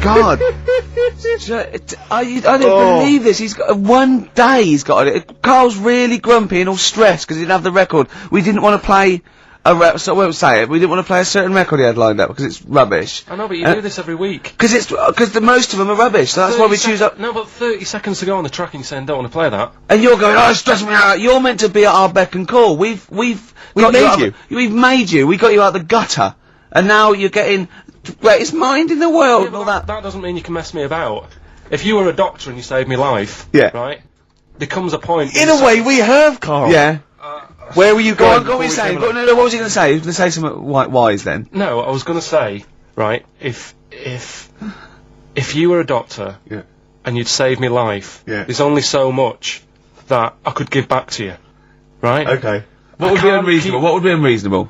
God. I didn't believe this. He's got one day. He's got it. Carl's really grumpy and all stressed because he didn't have the record. We didn't want to play so I won't say it. We didn't want to play a certain record he had lined up because it's rubbish. I know, but you do this every week. Because the most of them are rubbish. So that's why we choose up. No, but 30 seconds to go on the track and you're saying don't want to play that. And you're going, oh, it's stressing me out. You're meant to be at our beck and call. We've made you. We've made you. We got you out the gutter, and now you're getting greatest mind in the world. And all that. That doesn't mean you can mess me about. If you were a doctor and you saved me life, right? There comes a point. In a way, we have, Carl. Yeah. Where were you going? Go on, what were you saying? No, what was he going to say? He was going to say something wise then. No, I was going to say, right, if you were a doctor, and you'd saved me life, there's only so much that I could give back to you, right? Okay. What would be unreasonable? What would be unreasonable?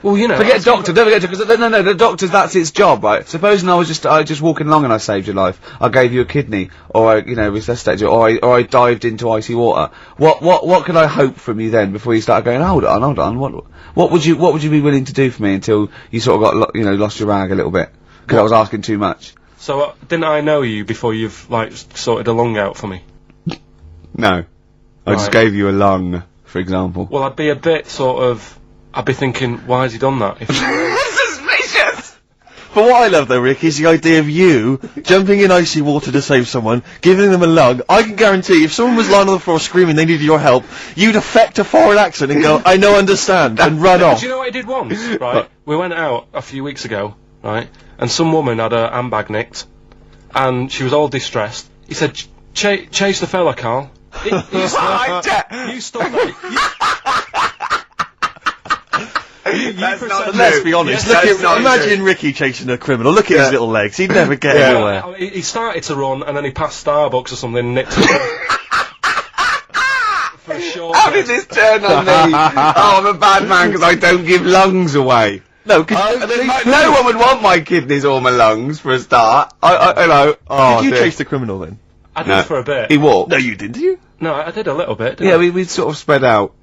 Well, you know. Forget doctor, don't forget, because no, the doctor's, that's its job, right? Supposing I was just walking along and I saved your life, I gave you a kidney, or I, resuscitated you, or I dived into icy water. What could I hope from you then before you started going, hold on, what would you be willing to do for me until you sort of got, lost your rag a little bit? Because I was asking too much. So, didn't I know you before you've, sorted a lung out for me? No. I just gave you a lung, for example. Well, I'd be a bit I'd be thinking, why has he done that? Suspicious! But what I love though, Rick, is the idea of you jumping in icy water to save someone, giving them a lung. I can guarantee if someone was lying on the floor screaming they needed your help, you'd affect a foreign accent and go, I know, understand, and run off. Do you know what I did once, right? We went out a few weeks ago, right? And some woman had her handbag nicked, and she was all distressed. He said, chase the fella, Carl. You stop that. Let's be honest. Imagine Ricky chasing a criminal. Look at his little legs. He'd never get anywhere. He started to run, and then he passed Starbucks or something and nicked it. For a short How did this turn on me? Oh, I'm a bad man because I don't give lungs away. No, because no one would want my kidneys or my lungs for a start. Hello. Did you chase the criminal then? I did for a bit. He walked. No, you didn't, did you? No, I did a little bit. We sort of spread out.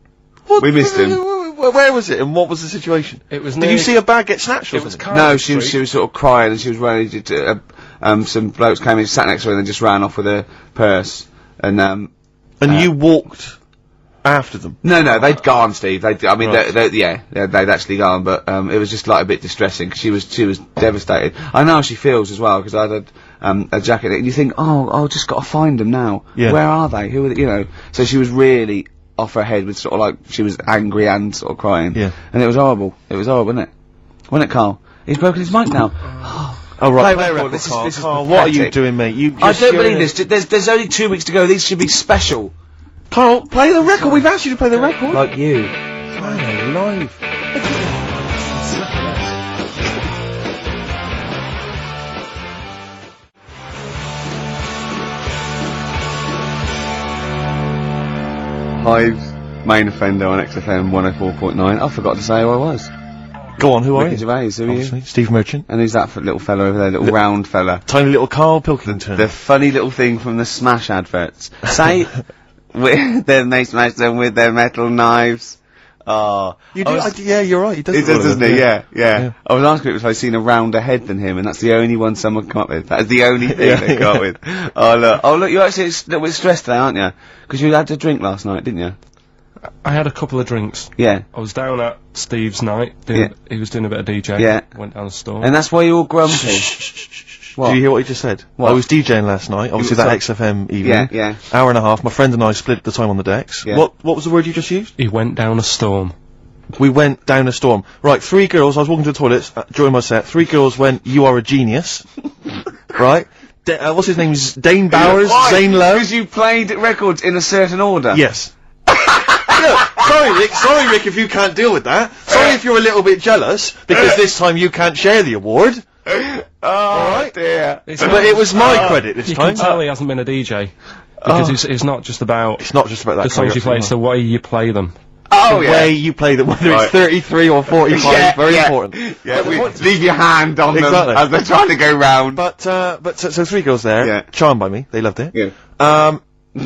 We missed him. Where was it, and what was the situation? It was. Did you see a bag get snatched? It was. No, she was sort of crying, and she was running. Some blokes came in, sat next to her, and then just ran off with her purse. And you walked after them. No, they'd gone, Steve. They'd actually gone, but it was just a bit distressing because she was devastated. I know how she feels as well because I had a jacket, and you think, oh, I've just got to find them now. Yeah. Where are they? Who are they? So she was really off her head with sort of she was angry and sort of crying. Yeah. And it was horrible. It was horrible, wasn't it? Wasn't it, Carl? He's broken his mic now. Oh, right. Play record. This is Carl, what are you doing, mate? I don't believe this. There's only 2 weeks to go. These should be special. Carl, play the record. We've asked you to play the record. Like you. Man alive. Hive's main offender on XFM 104.9. I forgot to say who I was. Go on, who are you? Gervais, who are you? Steve Merchant. And who's that little fella over there, little round fella? Tiny little Karl Pilkington. The funny little thing from the Smash adverts. Say, then they smash them with their metal knives. Oh. Yeah, you're right, he does. He does, doesn't he? Yeah. I was asking if I'd seen a rounder head than him, and that's the only one someone come up with. That's the only thing they come up with. Oh look, you're actually a little bit stressed today, aren't you? Because you had to drink last night, didn't you? I had a couple of drinks. Yeah. I was down at Steve's night. He was doing a bit of DJ. Yeah. Went down the store. And that's why you're all grumpy. What? Did you hear what he just said? What? I was DJing last night, obviously that XFM evening. Yeah. Hour and a half, my friend and I split the time on the decks. Yeah. What was the word you just used? He went down a storm. We went down a storm. Right, 3 girls, I was walking to the toilets during my set, 3 girls went, you are a genius. Right? What's his name? Dane Bowers? Zane Lowe? Because you played records in a certain order? Yes. Sorry Rick if you can't deal with that. Sorry if you're a little bit jealous, because this time you can't share the award. Alright. Dear. But it was my credit this time. You can tell he hasn't been a DJ. Because it's not just about... It's not just about that. The songs you play, it's the way you play them. The way you play them, whether it's 33 or 45, very important. Yeah, leave your hand on them as they're trying to go round. But so 3 girls there, charmed by me, they loved it. Yeah.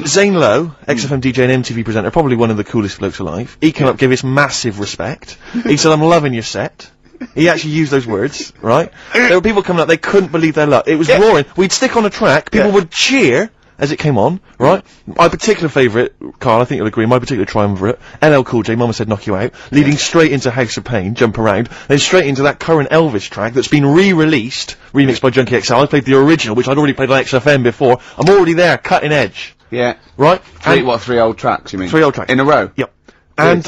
Zane Lowe, XFM DJ and MTV presenter, probably one of the coolest blokes alive. He came up, gave us massive respect. He said, I'm loving your set. He actually used those words, right? There were people coming up, they couldn't believe their luck. It was roaring. We'd stick on a track, people would cheer as it came on, right? My particular favourite, Carl, I think you'll agree, my particular triumvirate, LL Cool J, Mama Said Knock You Out, leading straight into House of Pain, Jump Around, then straight into that current Elvis track that's been re-released, remixed by Junkie XL. I played the original, which I'd already played on XFM before. I'm already there, cutting edge. Yeah. Right? Three old tracks, you mean? 3 old tracks. In a row? Yep. And,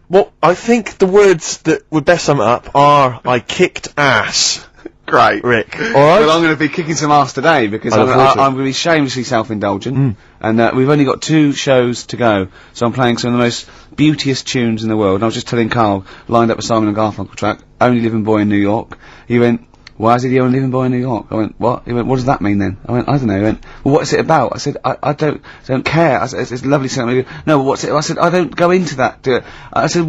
well, I think the words that would best sum it up are, I kicked ass. Great. Rick. Alright? Well, I'm going to be kicking some ass today, because I'm going to be shamelessly self-indulgent. And, we've only got 2 shows to go, so I'm playing some of the most beauteous tunes in the world. And I was just telling Carl, lined up a Simon and Garfunkel track, Only Living Boy in New York. He went, why is he the only living boy in New York? I went, what? He went, what does that mean then? I went, I don't know. He went, well, what's it about? I said, I don't care. I said, it's a lovely song. He went, no, but what's it? I said, I don't go into that. I said,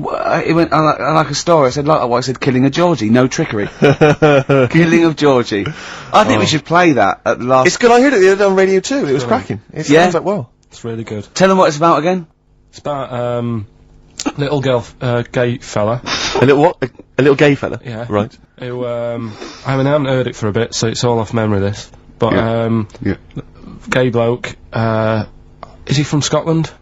he went, I like a story. I said, like what? I said, killing of Georgie, no trickery. Killing of Georgie. I think we should play that at the last. It's good, I heard it the other day on radio too. It was cracking. It sounds like well. It's really good. Tell them what it's about again. It's about, little girl, gay fella. A little what? A little gay fella? Yeah. Right. Who, I haven't heard it for a bit, so it's all off memory, this. But, gay bloke, is he from Scotland?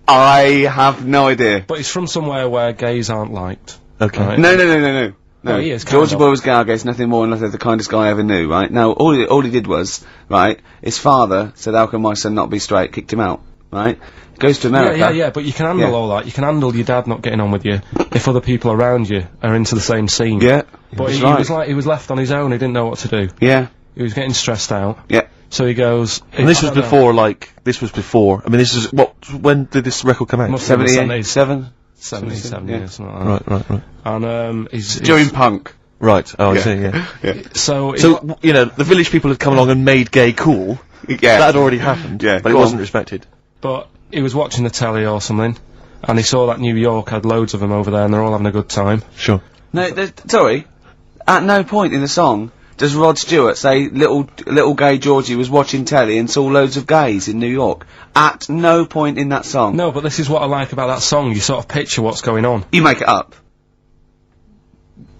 I have no idea. But he's from somewhere where gays aren't liked. Okay. Right? No. No, he is. Georgie Boy was gay, I guess, nothing more than the kindest guy I ever knew, right? No, all he did was, right, his father said, how can my son not be straight, kicked him out, right? Goes to America. Yeah, but you can handle all that. You can handle your dad not getting on with you if other people around you are into the same scene. Yeah. But he was left on his own, he didn't know what to do. Yeah. He was getting stressed out. Yeah. So he goes... And this was before, I mean, this is, when did this record come out? 77? 77, yeah. Yeah, something like that. Right. And, he's... During punk. Right, I see, yeah. So, you know, the village people had come along and made gay cool. Yeah. That had already happened. Yeah. But it wasn't respected. But he was watching the telly or something, and he saw that New York had loads of them over there, and they're all having a good time. Sure. No, sorry. At no point in the song does Rod Stewart say little gay Georgie was watching telly and saw loads of gays in New York. At no point in that song. No, but this is what I like about that song. You sort of picture what's going on. You make it up.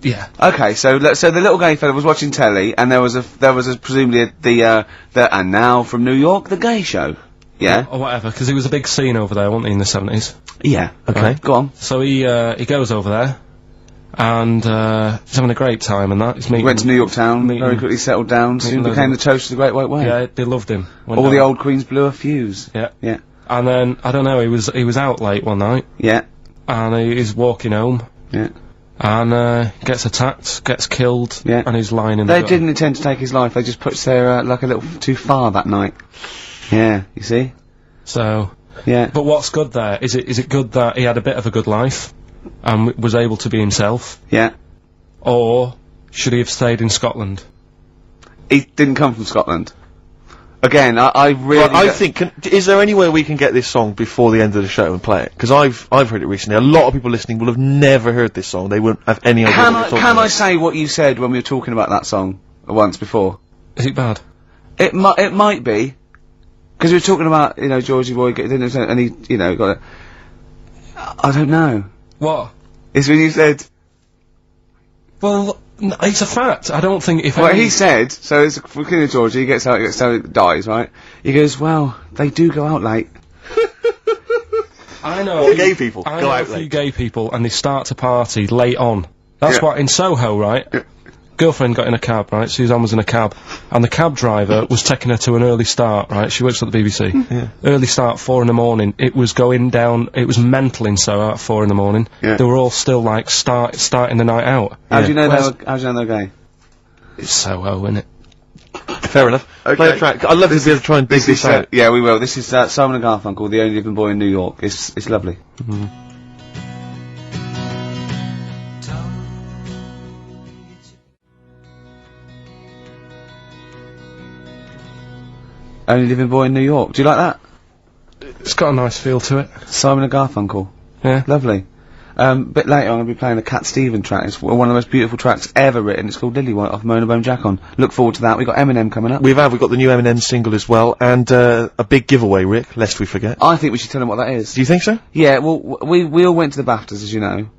Yeah. Okay, so the little gay fella was watching telly, and there was presumably the and now from New York, the gay show. Yeah. Or whatever, because it was a big scene over there, wasn't he, in the 70s? Yeah. Okay. Right. Go on. So he goes over there, and he's having a great time and that. He's meeting... Went to New York town, very quickly settled down, soon became the toast of the Great White Way. Yeah, they loved him. All the old queens blew a fuse. Yeah. Yeah. And then, I don't know, he was out late one night. Yeah. And he's walking home. Yeah. And, gets attacked, gets killed. Yeah. And he's lying in the They gutter. didn't intend to take his life, they just pushed their luck a little too far that night. Yeah, you see? So... Yeah. But what's good there? Is it good that he had a bit of a good life and was able to be himself? Yeah. Or should he have stayed in Scotland? He didn't come from Scotland. Again, I really... Well, I think, is there any way we can get this song before the end of the show and play it? Because I've heard it recently. A lot of people listening will have never heard this song. They wouldn't have any idea what we're talking Can about. I say what you said when we were talking about that song once before? Is it bad? It might be. Because we were talking about, you know, Georgie Boy, and he, you know, got it. I don't know. What? It's when you said... Well, it's a fact. I don't think if Well, any... he said, so it's for King of Georgie, he gets out, so he dies, right? He goes, well, they do go out late. I know. Gay people I go know out a few late. gay people, and they start to party late on. That's Yeah. what, in Soho, right? Yeah. Girlfriend got in a cab, right? Suzanne was in a cab, and the cab driver was taking her to an early start, right? She works at the BBC. Yeah. Early start, 4 in the morning. It was going down, it was mental in Soho at 4 in the morning. Yeah. They were all still, like, starting the night out. How do you know Whereas- how do you know they're gay? It's Soho, isn't it? Fair enough. Okay. Play a track. I'd love to be able to try and dig this out. Yeah, we will. This is Simon and Garfunkel, The Only Living Boy in New York. It's lovely. Only Living Boy in New York. Do you like that? It's got a nice feel to it. Simon and Garfunkel. Yeah. Lovely. Bit later I'm going to be playing a Cat Stevens track. It's one of the most beautiful tracks ever written. It's called Lily White off Mona Bone Jack On. Look forward to that. We've got Eminem coming up. We've got the new Eminem single as well, and a big giveaway, Rick, lest we forget. I think we should tell them what that is. Do you think so? Yeah, well, we all went to the BAFTAs, as you know,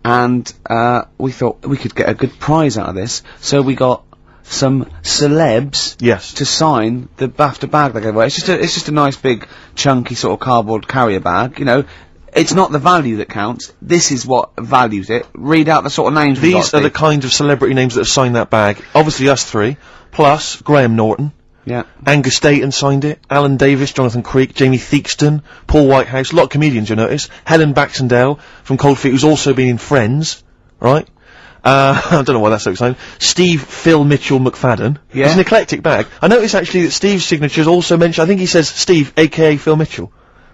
and we thought we could get a good prize out of this, so we got some celebs to sign the BAFTA bag they gave away. It's just a nice big chunky sort of cardboard carrier bag, you know. It's not the value that counts. This is what values it. Read out the sort of names we got. These are the kind of celebrity names that have signed that bag. Obviously us three, plus Graham Norton. Yeah. Angus Dayton signed it. Alan Davis, Jonathan Creek, Jamie Theakston, Paul Whitehouse. A lot of comedians, you'll notice. Helen Baxendale from Cold Feet, who's also been in Friends, right? I don't know why that's so exciting. Steve Phil Mitchell McFadden. Yeah. It's an eclectic bag. I noticed actually that Steve's signature is also mentioned. I think he says Steve, aka Phil Mitchell.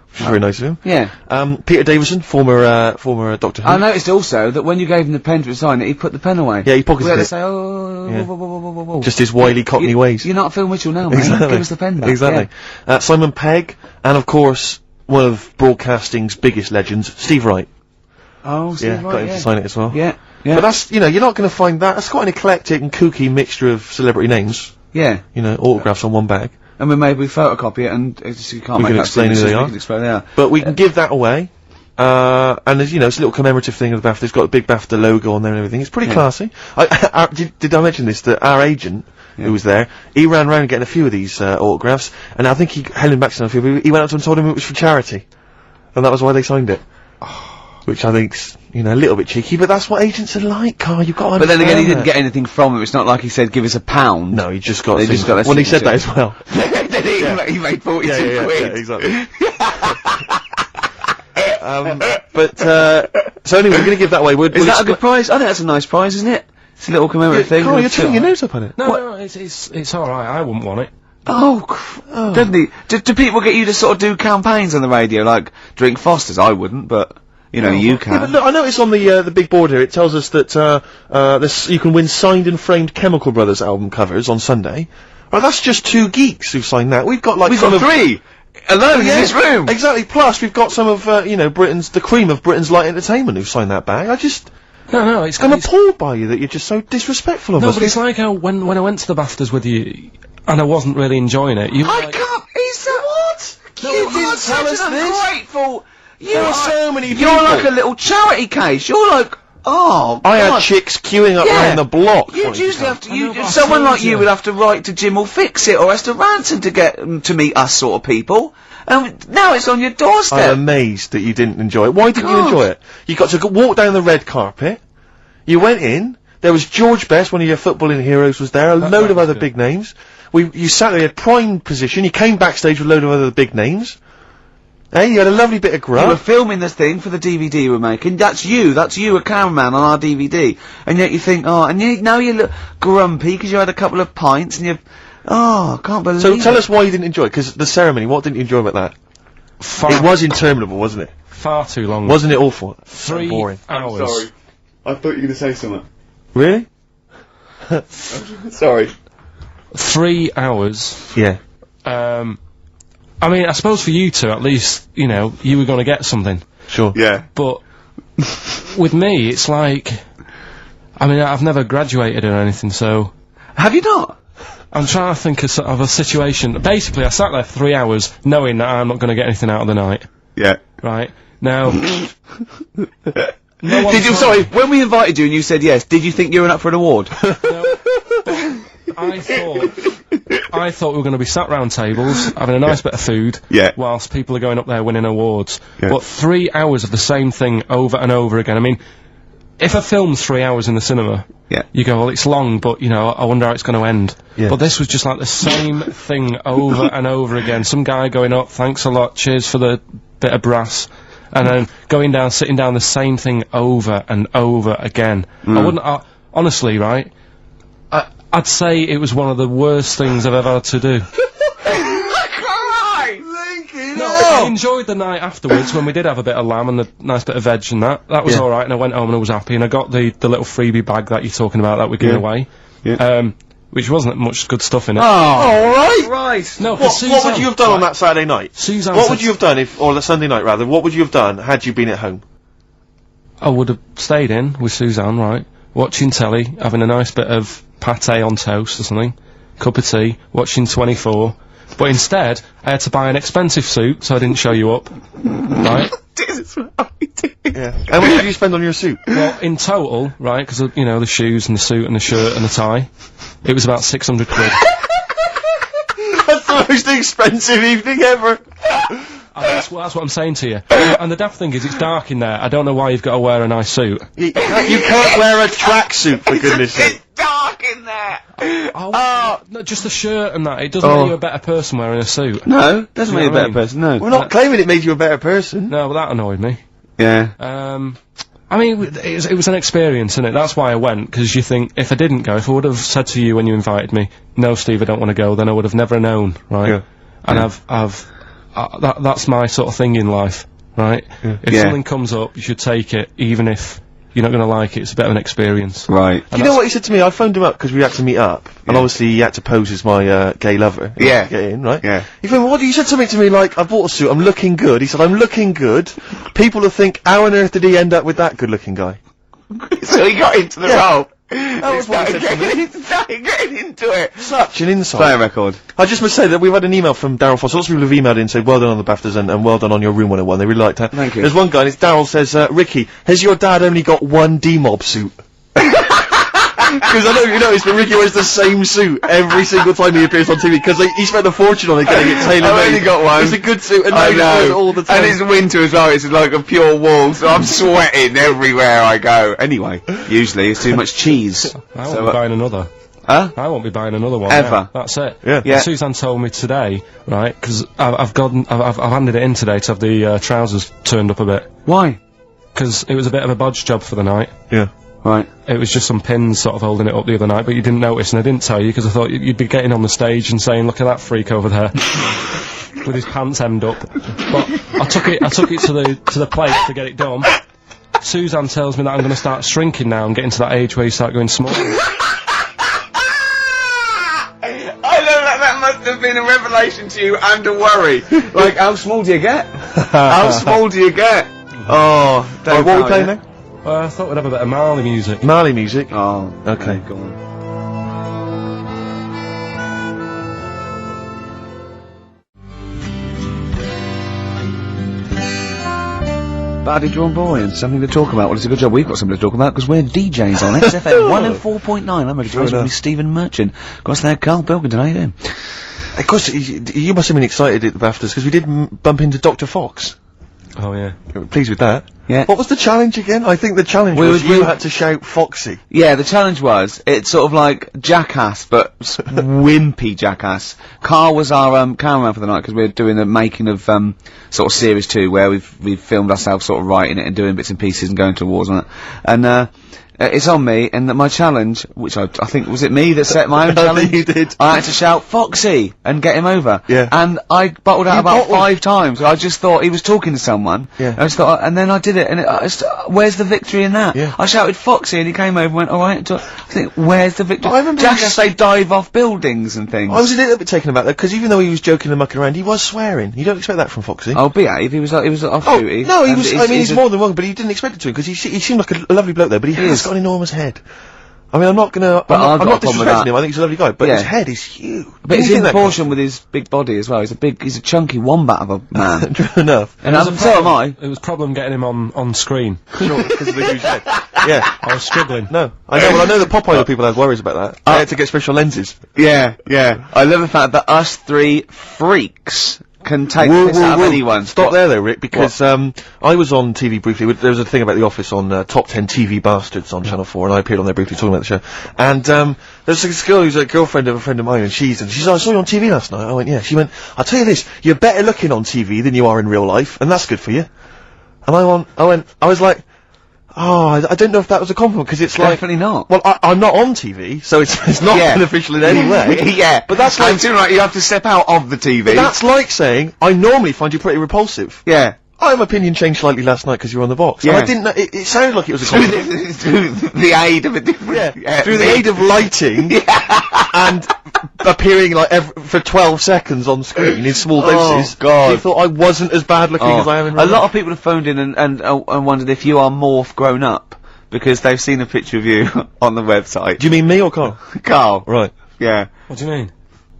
Which is very nice of him. Yeah. Peter Davison, former Doctor Who. I noticed also that when you gave him the pen to sign it, he put the pen away. Yeah, he pocketed it. To say, whoa. Just his wily Cockney ways. You're not Phil Mitchell now, mate. Exactly. Give us the pen back. Exactly. Yeah. Simon Pegg, and of course, one of broadcasting's biggest legends, Steve Wright. Oh, Steve Wright, got him to sign it as well. Yeah. But that's, you know, you're not going to find that. That's quite an eclectic and kooky mixture of celebrity names. Yeah. You know, autographs on one bag. And we maybe photocopy it and you can't We make can that explain who they are. We can explain who they are. But we can give that away. And there's, you know, it's a little commemorative thing of the BAFTA. It's got a big BAFTA logo on there and everything. It's pretty classy. Did I mention this? That our agent, who was there, he ran around getting a few of these autographs, and I think Helen Baxter, he went up to them and told him it was for charity. And that was why they signed it. Which I think's, you know, a little bit cheeky, but that's what agents are like, Carl. You've got to But then again, he understand didn't get anything from it. It's not like he said, give us £1. No, he just got. They just got their well, he said that signature. as well. He made 42 quid. Yeah, exactly. So anyway, we're going to give that away. Is that a good prize? I think that's a nice prize, isn't it? It's a little commemorative thing. Carl, you're turning your nose up on it. No, it's alright, I wouldn't want it. Doesn't he? Do people get you to sort of do campaigns on the radio, like drink Fosters? I wouldn't, but you know, you can. Yeah, but look, I noticed on the big board here, it tells us that you can win signed and framed Chemical Brothers album covers on Sunday. Right, that's just 2 geeks who've signed that. We've got 3 alone in this room. Exactly. Plus, we've got some of you know, the cream of Britain's light entertainment who've signed that bag. I'm appalled by you that you're just so disrespectful of us. No, but it's like how when I went to the BAFTAs with you, and I wasn't really enjoying it. I can't. Is that what? You didn't tell us this. Ungrateful. There are so many people. You're like a little charity case. You're like, oh, I had chicks queuing up around the block. You'd usually have to. Someone like you would have to write to Jim or Fix It or Esther Ranson to get to meet us sort of people. And now it's on your doorstep. I'm amazed that you didn't enjoy it. Why didn't you enjoy it? You got to walk down the red carpet. You went in. There was George Best, one of your footballing heroes, was there. A load of other big names. You sat there, you had prime position. You came backstage with a load of other big names. Hey, you had a lovely bit of grub. You were filming this thing for the DVD you were making. That's you, a cameraman on our DVD. And yet you think, now you look grumpy because you had a couple of pints and I can't believe it. So tell us why you didn't enjoy it, because the ceremony, what didn't you enjoy about that? It was interminable, wasn't it? Far too long. Wasn't it awful? 3 boring. hours. I'm sorry. I thought you were going to say something. Really? Sorry. 3 hours. Yeah. I mean, I suppose for you two, at least, you know, you were going to get something. Sure. Yeah. But with me, it's like, I mean, I've never graduated or anything, so... Have you not? I'm trying to think of a situation. Basically, I sat there for 3 hours knowing that I'm not going to get anything out of the night. Yeah. Right? Now... Sorry, when we invited you and you said yes, did you think you were up for an award? No. I thought we were going to be sat round tables, having a nice bit of food, whilst people are going up there winning awards. Yeah. But 3 hours of the same thing over and over again. I mean, if a film's 3 hours in the cinema, you go, well, it's long, but, you know, I wonder how it's going to end. Yeah. But this was just like the same thing over and over again. Some guy going up, thanks a lot, cheers for the bit of brass. And then going down, sitting down, the same thing over and over again. Honestly, right, I'd say it was one of the worst things I've ever had to do. I enjoyed the night afterwards when we did have a bit of lamb and a nice bit of veg and that. That was alright, and I went home and I was happy, and I got the little freebie bag that you're talking about that we're giving away. Yeah. Which wasn't much good stuff in it. Oh, alright! Right. No, what would you have done on that Saturday night? Suzanne what would you have done or the Sunday night rather, what would you have done had you been at home? I would have stayed in with Suzanne, right? Watching telly, having a nice bit of pate on toast or something, cup of tea, watching 24, But instead, I had to buy an expensive suit so I didn't show you up. Right? Yeah. How much did you spend on your suit? Well, in total, right, because, you know, the shoes and the suit and the shirt and the tie, it was about 600 quid. That's the most expensive evening ever. That's what I'm saying to you. And the daft thing is, it's dark in there. I don't know why you've got to wear a nice suit. You can't wear a tracksuit, for goodness sake. It's dark in there! No, just the shirt and that. It doesn't make you a better person wearing a suit. No, doesn't make you a better person, no. We're not claiming it made you a better person. No, but that annoyed me. Yeah. I mean, it was an experience, innit? That's why I went, because you think, if I didn't go, if I would have said to you when you invited me, no, Steve, I don't want to go, then I would have never known, right? Yeah. And that's my sort of thing in life, right? Yeah. If something comes up, you should take it, even if you're not going to like it. It's a bit of an experience. Right. You know what he said to me? I phoned him up because we had to meet up, and obviously he had to pose as my gay lover. Yeah. To get in, right? Yeah. He phoned, he said something to me like, I bought a suit, I'm looking good. He said, I'm looking good. People will think, how on earth did he end up with that good-looking guy? So he got into the role. That was what he said to me. Started getting into it. Such an insight. Play a record. I just must say that we've had an email from Daryl Foss. Lots of people have emailed in and said, well done on the BAFTAs and well done on your Room 101. They really liked that. Thank you. There's one guy, and it's Daryl says, Ricky, has your dad only got one D-Mob suit? Because I don't know if you noticed, but Ricky wears the same suit every single time he appears on TV, because he spent a fortune on it getting it tailor-made. I've only got one. It's a good suit, and I he know. wears it all the time. And it's winter as well, it's like a pure wall, so I'm sweating everywhere I go. Anyway, usually it's too much cheese. I won't be buying another. Huh? I won't be buying another one. Ever. Yeah, that's it. Yeah. Yeah. Suzanne told me today, right, because I've handed it in today to have the trousers turned up a bit. Why? Because it was a bit of a bodge job for the night. Yeah. Right. It was just some pins sort of holding it up the other night, but you didn't notice, and I didn't tell you because I thought you'd be getting on the stage and saying, "Look at that freak over there," with his pants hemmed up. But I took it to the plate to get it done. Suzanne tells me that I'm going to start shrinking now and getting to that age where you start going small. I know that must have been a revelation to you and a worry. Like, how small do you get? How small do you get? Oh, What are we playing now? I thought we'd have a bit of Marley music. Marley music. Oh, Okay. go on. Buddy Drawn Boy and something to talk about. Well, it's a good job we've got something to talk about because we're DJs on XFM 104.9. I'm ready to raise with me, Stephen Merchant. Of course, there, Karl Pilkington. How you doing? Of course, you must have been excited at the BAFTAs because we did bump into Dr. Fox. Oh yeah. Pleased with that. Yeah. What was the challenge again? I think the challenge was you had to shout Foxy. Yeah, the challenge was, it's sort of like Jackass, but wimpy Jackass. Karl was our, cameraman for the night, because we were doing the making of, sort of series 2, where we've filmed ourselves sort of writing it and doing bits and pieces and going to awards on it. And, it's on me, and my challenge, which I think, was it me that set my own challenge? You did. I had to shout Foxy and get him over. Yeah. And I bottled out about 5 times. I just thought he was talking to someone. Yeah. I just thought, and then I did it, and where's the victory in that? Yeah. I shouted Foxy, and he came over and went, alright. I think, where's the victory? I remember Jackass, they dive off buildings and things. I was a little bit taken aback though, because even though he was joking and mucking around, he was swearing. You don't expect that from Foxy. Oh, behave. He was off Oh, duty. no, he And was, he's more than welcome, but you didn't expect it to him, because he seemed like a lovely bloke there, but he has got an enormous head. I mean, I'm not I've got I'm a not problem with disrespecting that. him, I think he's a lovely guy, but Yeah. his head is huge. But it's in proportion with his big body as well. He's a chunky wombat of a man. True enough. And so am I. It was a problem getting him on screen. Sure, because of the huge head. Yeah. I was struggling. No, I know. Well, I know that Popeye people have worries about that. They had to get special lenses. Yeah, yeah. I love the fact that us 3 freaks can take this out of anyone. Stop there though, Rick, because I was on TV briefly. There was a thing about The Office on Top 10 TV Bastards on Channel 4, and I appeared on there briefly talking about the show. And there's this girl who's a girlfriend of a friend of mine, and she's I saw you on TV last night. I went, yeah. She went, I'll tell you this, you're better looking on TV than you are in real life, and that's good for you. And I was like, oh, I don't know if that was a compliment, because it's Definitely not. Well, I'm not on TV, so it's not beneficial in any way. Yeah. But that's like, right, you have to step out of the TV. but that's like saying, I normally find you pretty repulsive. Yeah. My opinion changed slightly last night because you were on the box. Yeah. And I didn't know, it sounded like it was a compliment. Through the aid of a different... Through the aid of lighting and appearing like for 12 seconds on screen in small doses. Oh, God. You thought I wasn't as bad looking as I am in real A life. lot of people have phoned in and wondered if you are morph grown up, because they've seen a picture of you on the website. Do you mean me or Karl? Karl. Right. Yeah. What do you mean?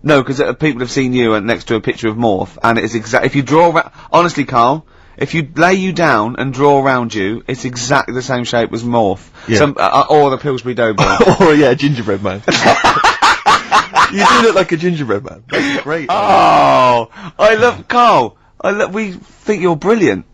No, because people have seen you next to a picture of Morph, and it's if you draw honestly, Carl, if you lay you down and draw around you, it's exactly the same shape as Morph. Yeah. Or the Pillsbury Doughboy. Or, yeah, a gingerbread man. You do look like a gingerbread man. That's great. Oh, I love Carl. We think you're brilliant.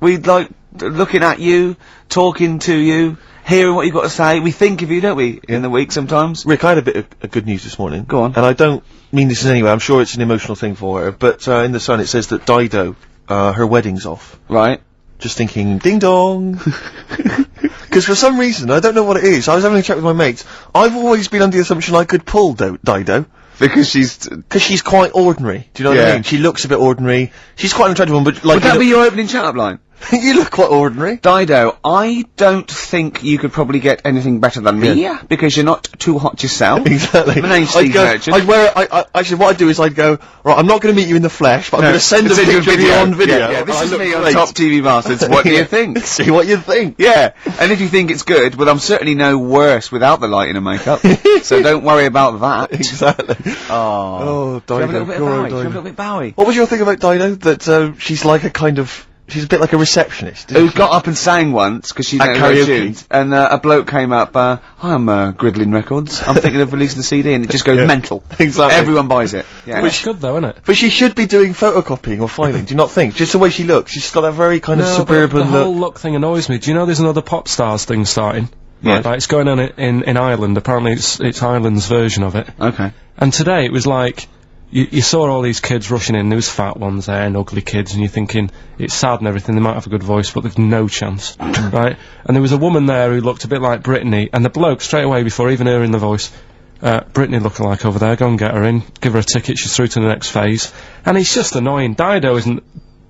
We like looking at you, talking to you, hearing what you've got to say. We think of you, don't we, in the week sometimes? Rick, I had a bit of good news this morning. Go on. And I don't mean this in any way. I'm sure it's an emotional thing for her. But in the Sun it says that Dido, her wedding's off. Right. Just thinking, ding dong. Because for some reason, I don't know what it is, I was having a chat with my mates, I've always been under the assumption I could pull Dido. Because she's quite ordinary. Do you know what I mean? She looks a bit ordinary. She's quite an attractive one, but like... Would that be your opening chat-up line? You look quite ordinary. Dido, I don't think you could probably get anything better than me, because you're not too hot yourself. Exactly. My name's Steve Merchant. I'd wear actually what I'd do is I'd go, right, I'm not going to meet you in the flesh, but I'm going to send a picture of you on video. Yeah, this is me on Top TV Masters. What do you think? See what you think. Yeah, and if you think it's good, well, I'm certainly no worse without the lighting and makeup, so don't worry about that. Exactly. Oh, Dido. Should we have a little bit Bowie? What was your thing about Dido? That she's like a kind of... She's a bit like a receptionist. Who got up and sang once, because she didn't know her tunes, and a bloke came up, hi, I'm Gridlin Records, I'm thinking of releasing the CD, and it just goes mental. Exactly. Everyone buys it. Yeah. Which is good though, isn't it? But she should be doing photocopying or filing, do you not think? Just the way she looks, she's got that very kind of suburban look. The whole look thing annoys me. Do you know there's another Pop Stars thing starting? Yeah. Like, it's going on in Ireland, apparently it's Ireland's version of it. Okay. And today it was like, you saw all these kids rushing in, there was fat ones there and ugly kids, and you're thinking, it's sad and everything, they might have a good voice, but they've no chance, right? And there was a woman there who looked a bit like Brittany, and the bloke, straight away, before even hearing the voice, Brittany lookalike over there, go and get her in, give her a ticket, she's through to the next phase. And it's just annoying. Dido isn't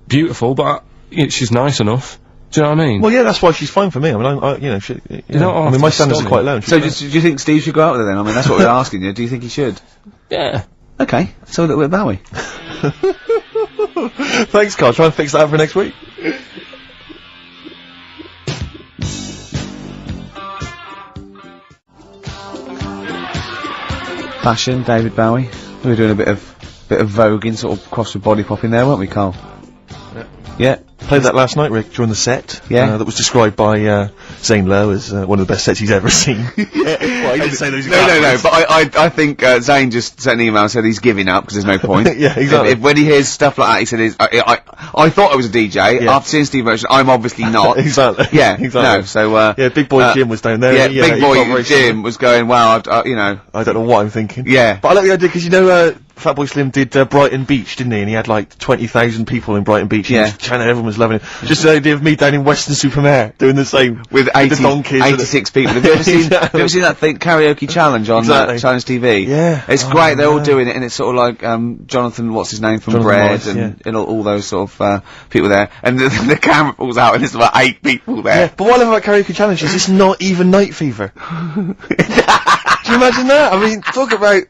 beautiful, but she's nice enough. Do you know what I mean? Well, yeah, that's why she's fine for me. I mean, you know, I mean, my standards are quite low. So, do you think Steve should go out with her then? I mean, that's what we're asking you. Do you think he should? Yeah. Okay, so a little bit of Bowie. Thanks, Carl. Try and fix that up for next week. Fashion, David Bowie. We were doing a bit of voguing, sort of cross with body popping there, weren't we, Carl? Yeah. Played that last night, Rick, during the set. Yeah. That was described by Zane Lowe as one of the best sets he's ever seen. Well, he didn't say those No, but I think Zane just sent an email and said he's giving up because there's no point. Yeah, exactly. When he hears stuff like that, he said, I thought I was a DJ. Yeah. After seeing Steve Merchant, I'm obviously not. Exactly. Yeah, exactly. No, so, yeah, Big Boy Jim was down there. Yeah, he Big Boy felt very Jim was going, wow, you know. I don't know what I'm thinking. Yeah. But I like the idea, because you know, Fatboy Slim did Brighton Beach, didn't he? And he had like 20,000 people in Brighton Beach. Yeah. And everyone was loving it. Just the idea of me down in Western Supermare doing the same. With the donkeys 86 people. Have you ever seen, have you ever seen that thing, karaoke challenge on Challenge TV? Yeah. It's great, they're all doing it, and it's sort of like, Jonathan, what's his name, from Jonathan Bread, Morris, and all those sort of, people there. And the camera pulls out, and there's about 8 people there. Yeah, but what I love about Karaoke Challenge is it's not even night fever. Do you imagine that? I mean, talk about...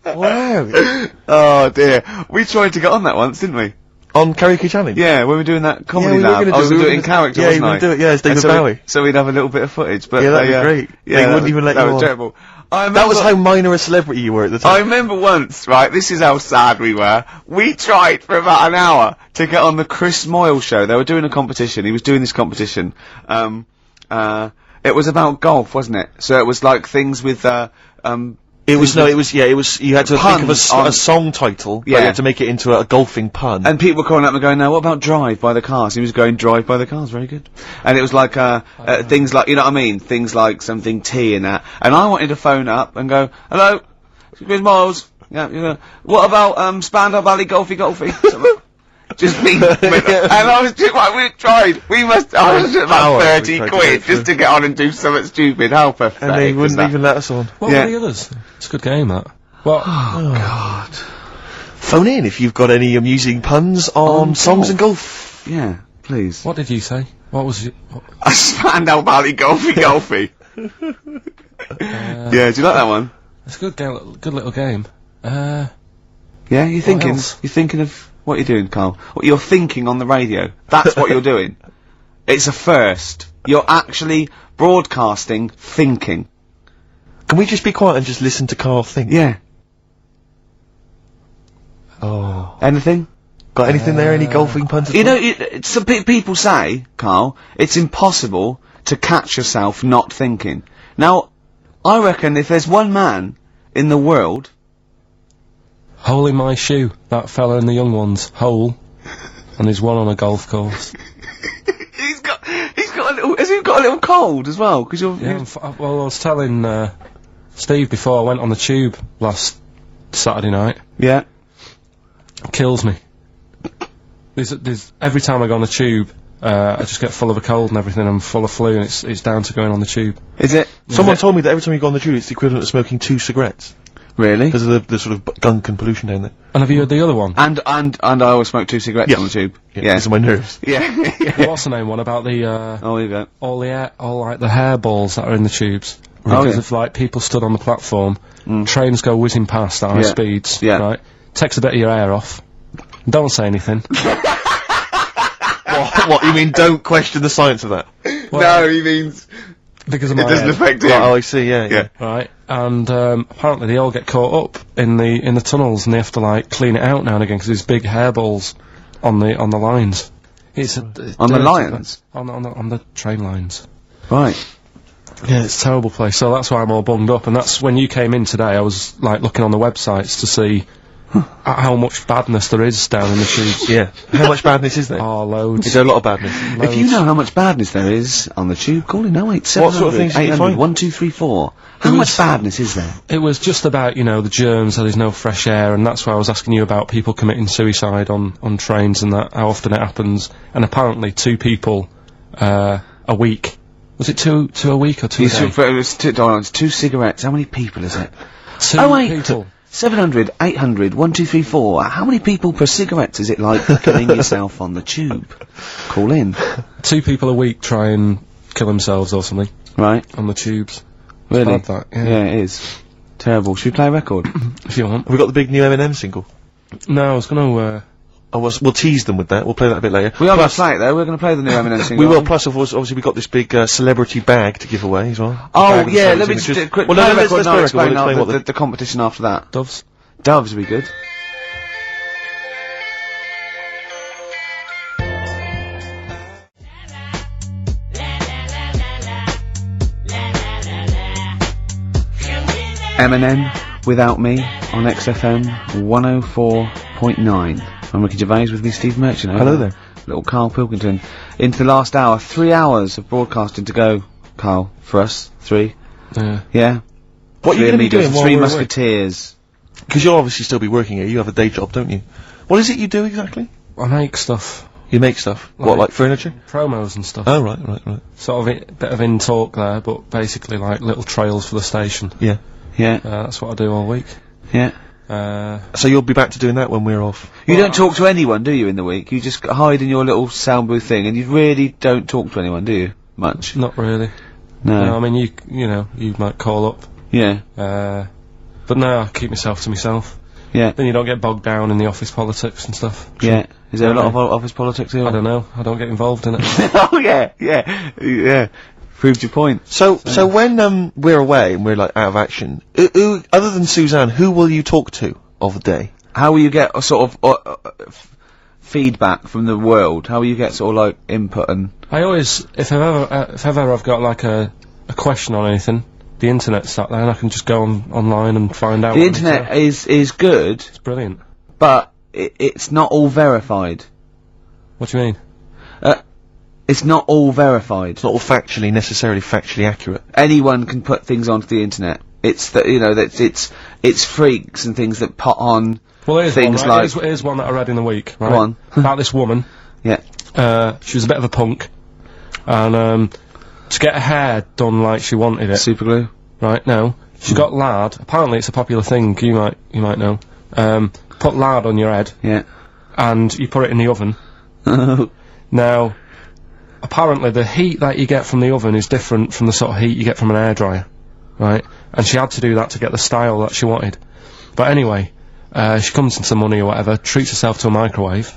Wow. Oh dear. We tried to get on that once, didn't we? On Karaoke Challenge? Yeah, when we were doing that comedy we were lab. gonna do I was it, doing it in character, yeah, wasn't you I? were gonna do it, yeah, it's David Bowie. So we'd have a little bit of footage, but yeah, that'd be great. Yeah, they wouldn't even let you on. That was terrible. That was how minor a celebrity you were at the time. I remember once, right, this is how sad we were. We tried for about an hour to get on the Chris Moyle show. They were doing a competition. He was doing this competition. It was about golf, wasn't it? So it was like things with, you had to think of a song title, but you had to make it into a golfing pun. And people were calling up and going, no, what about Drive by the Cars? He was going, Drive by the Cars, very good. And it was like, things like, you know what I mean? Things like something T and that. And I wanted to phone up and go, hello, Chris Miles. Yeah, what about, Spandau Valley Golfy? Just me. And I was just like, we tried. We must, I was about 30 quid just to get on and do something stupid. How pathetic. And they wouldn't even let us on. What were the others? It's a good game, that. What? Oh, God. Phone in if you've got any amusing puns on songs and golf. Yeah, please. What did you say? What was it? A Spandau Valley Golfy. Yeah, do you like that one? It's a good little game. Yeah, you're thinking of what you're doing, Carl. What you're thinking on the radio. That's what you're doing. It's a first. You're actually broadcasting thinking. Can we just be quiet and just listen to Carl think? Yeah. Oh. Anything? Got anything there? Any golfing puns? at You all? know, some people say, Carl, it's impossible to catch yourself not thinking. Now, I reckon if there's one man in the world... Hole in my shoe. That fella in the young ones. Hole. And there's one on a golf course. He's got a little... Has he got a little cold as well? Because you're... Yeah, well, I was telling, Steve before I went on the tube last Saturday night. Yeah. Kills me. There's every time I go on the tube, I just get full of a cold and everything. I'm full of flu, and it's down to going on the tube. Is it? Someone told me that every time you go on the tube, it's the equivalent of smoking 2 cigarettes. Really? Because of the sort of gunk and pollution down there. And have you heard the other one? And I always smoke 2 cigarettes on the tube. Yeah. These are my nerves. Yeah. What's the name one about the Oh, here you go. all like the hairballs that are in the tubes Oh, because yeah. of like people stood on the platform, trains go whizzing past at high speeds, right? Takes a bit of your hair off. Don't say anything. What, you mean don't question the science of that? No, he means... Because of It my doesn't head, affect him. Oh, I see, yeah. right? And apparently they all get caught up in the tunnels, and they have to like clean it out now and again because there's big hairballs on the lines. It's On the lines? On the train lines. Right. Yeah, it's a terrible place. So that's why I'm all bunged up. And that's when you came in today. I was like looking on the websites to see how much badness there is down in the tubes. Yeah. How much badness is there? Oh, loads. Is there a lot of badness? If you know how much badness there is on the tube, call in 08700 What sort of things did you 800 find? 1234. How much badness is there? It was just about, you know, the germs, so there's no fresh air, and that's why I was asking you about people committing suicide on trains and that, how often it happens. And apparently 2 people a week. Was it two a week or 2 a day? It's 2 cigarettes. How many people is it? 2 people. 700 800 1234. How many people per cigarette is it like killing yourself on the tube? Call in. 2 people a week try and kill themselves or something Right. on the tubes. Really? Bad that, yeah. Yeah, it is. Terrible. Should we play a record? If you want. Have we got the big new Eminem single? No, I was gonna, We'll tease them with that. We'll play that a bit later. We are going to play it though. We're going to play the new Eminem single. We will. Plus, obviously, we've got this big celebrity bag to give away as well. Oh, Bag of yeah, let me celebrity just quick Well, play no, the record let's and I'll play the record. explain We'll explain what the competition after that. Doves. Doves would be good. Eminem, Without Me, on XFM 104.9. I'm Ricky Gervais, with me Steve Merchant. Hello there. Little Karl Pilkington. Into the last hour, 3 hours of broadcasting to go, Karl, for us. 3. Yeah? What are you going to be doing while 3 we're away? Musketeers. Because you'll obviously still be working here. You have a day job, don't you? What is it you do exactly? I make stuff. You make stuff. What, like furniture? Promos and stuff. Oh, right. Sort of a bit of in talk there, but basically like little trails for the station. Yeah. Yeah. That's what I do all week. Yeah. So you'll be back to doing that when we're off? You don't talk to anyone, do you, in the week? You just hide in your little sound booth thing, and you really don't talk to anyone, do you? Much? Not really. No. I mean, you know, you might call up. Yeah. But no, I keep myself to myself. Yeah. Then you don't get bogged down in the office politics and stuff. Yeah. Is there a lot of office politics here? I don't know. I don't get involved in it. Oh, yeah. Proved your point. So when we're away and we're like out of action, who other than Suzanne, who will you talk to of the day? How will you get a sort of feedback from the world? How will you get sort of like input and... I always, if ever I've got like a question on anything, the internet's out there and I can just go online and find out. The internet is good. It's brilliant. But it's not all verified. What do you mean? It's not all verified. It's not all necessarily factually accurate. Anyone can put things onto the internet. It's that, you know, that it's freaks and things that put on things like... Here's one that I read in the week, right? Go on. About this woman. Yeah. She was a bit of a punk. And, to get her hair done like she wanted it. Super glue? Right, no. She got lard. Apparently it's a popular thing, you might know. Put lard on your head. Yeah. And you put it in the oven. Now, apparently the heat that you get from the oven is different from the sort of heat you get from an hairdryer. Right? And she had to do that to get the style that she wanted. But anyway, she comes into money or whatever, treats herself to a microwave.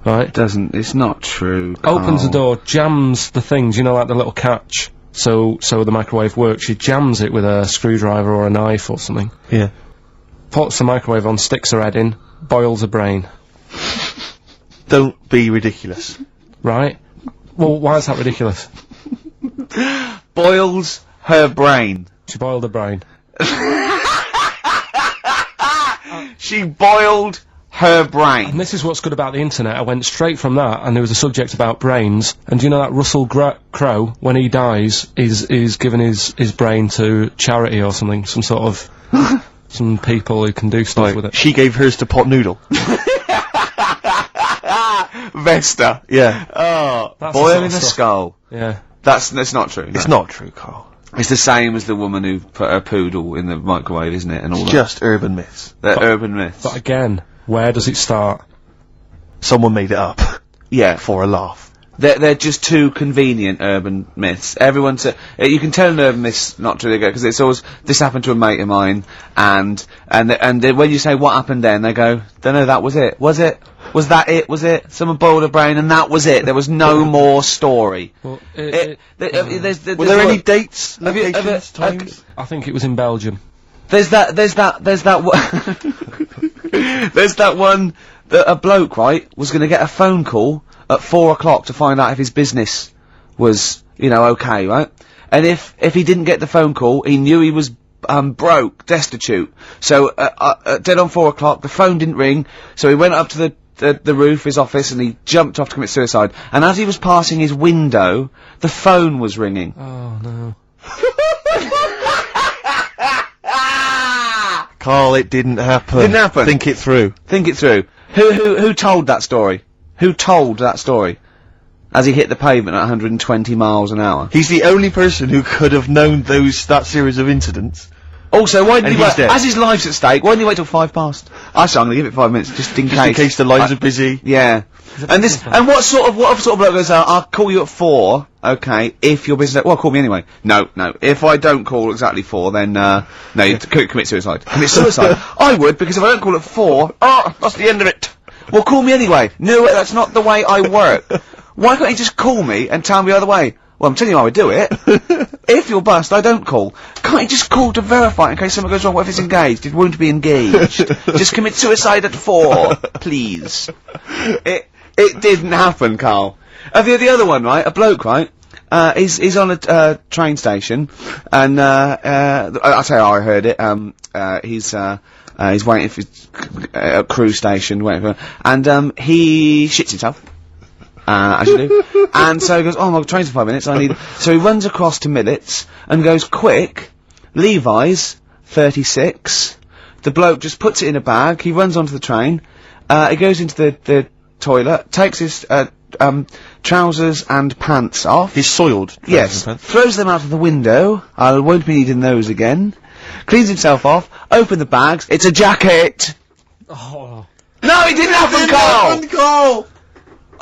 Right? It's not true. Opens the door, jams the things, you know, like the little catch. So the microwave works. She jams it with a screwdriver or a knife or something. Yeah. puts the microwave on, sticks her head in, boils a brain. Don't be ridiculous. Right? Well, why is that ridiculous? Boils her brain. She boiled a brain. She boiled her brain. And this is what's good about the internet. I went straight from that, and there was a subject about brains. And do you know that Russell Crowe, when he dies, is giving his brain to charity or something? Some sort of... some people who can do stuff with it. She gave hers to Pot Noodle. Vesta. Yeah. Oh, That's boiling the a sort of skull. Yeah. That's not true. No. It's not true, Carl. It's the same as the woman who put her poodle in the microwave, isn't it? And all It's that. just urban myths. They're urban myths. But again, where does it start? Someone made it up. Yeah. For a laugh. They're just too convenient urban myths. Everyone you can tell an urban myth's not true because it's always, this happened to a mate of mine, and when you say what happened then, they go, don't know, that was it. Was it? Was that it? Was it? Someone boiled a brain and that was it. There was no more story. Well, Were Were there any dates? Locations? Times? I think it was in Belgium. There's that one that a bloke, right, was gonna get a phone call at 4 o'clock to find out if his business was, okay, right? And if he didn't get the phone call, he knew he was, broke, destitute. So, dead on 4 o'clock, the phone didn't ring, so he went up to the roof of his office and he jumped off to commit suicide. And as he was passing his window, the phone was ringing. Oh, no. Carl, it didn't happen. Didn't happen. Think it through. Think it through. Who told that story? Who told that story? As he hit the pavement at 120 miles an hour. He's the only person who could have known that series of incidents. Also, why didn't And he he's wait? dead. As his life's at stake, why didn't he wait till 5 past? Actually, I'm gonna give it 5 minutes, just in Just in case the lines are busy. Yeah. And what sort of bloke goes out, I'll call you at 4, okay, if you're busy, well, call me anyway. No. If I don't call exactly 4, then, no, you commit suicide. Commit suicide. I would, because if I don't call at 4, that's the end of it. Well, call me anyway. No, that's not the way I work. Why can't you just call me and tell me the other way? Well, I'm telling you how I do it. If you're bust, I don't call. Can't you just call to verify in case something goes wrong? What if it's engaged? It won't be engaged. Just commit suicide at 4, please. It didn't happen, Carl. The other one, right? A bloke, right? He's on a train station, and I'll tell you how I heard it. He's waiting for a cruise station, waiting for, and he shits himself. As you do. And so he goes, oh, my train's in 5 minutes, so he runs across to Millets, and goes, quick, Levi's, 36, the bloke just puts it in a bag, he runs onto the train, he goes into the toilet, takes his, trousers and pants off. His soiled trousers Yes, and pants. throws them out of the window, I won't be needing those again, cleans himself off, open the bags, it's a jacket! Oh. No, it didn't happen, Carl!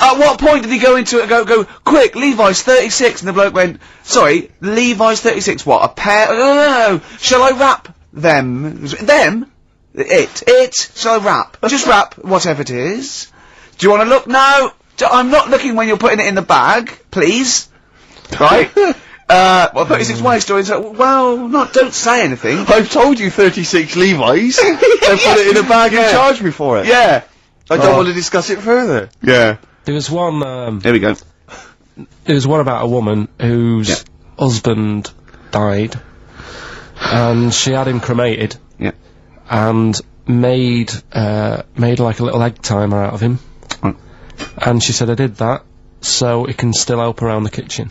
At what point did he go into it and go, quick, Levi's 36, and the bloke went, sorry, Levi's 36, what, a pair? No, shall I wrap them? Them? It, shall I wrap? Just wrap whatever it is. Do you want to look? No, I'm not looking when you're putting it in the bag, please. Right? 36 waist story, so, well, don't say anything. I've told you 36 Levi's, and put it in a bag and charge me for it. Yeah. I don't want to discuss it further. Yeah. There was one, Here we go. there was one about a woman whose husband died, and she had him cremated. Yeah. And made like a little egg timer out of him. Right. And she said, I did that, so it can still help around the kitchen.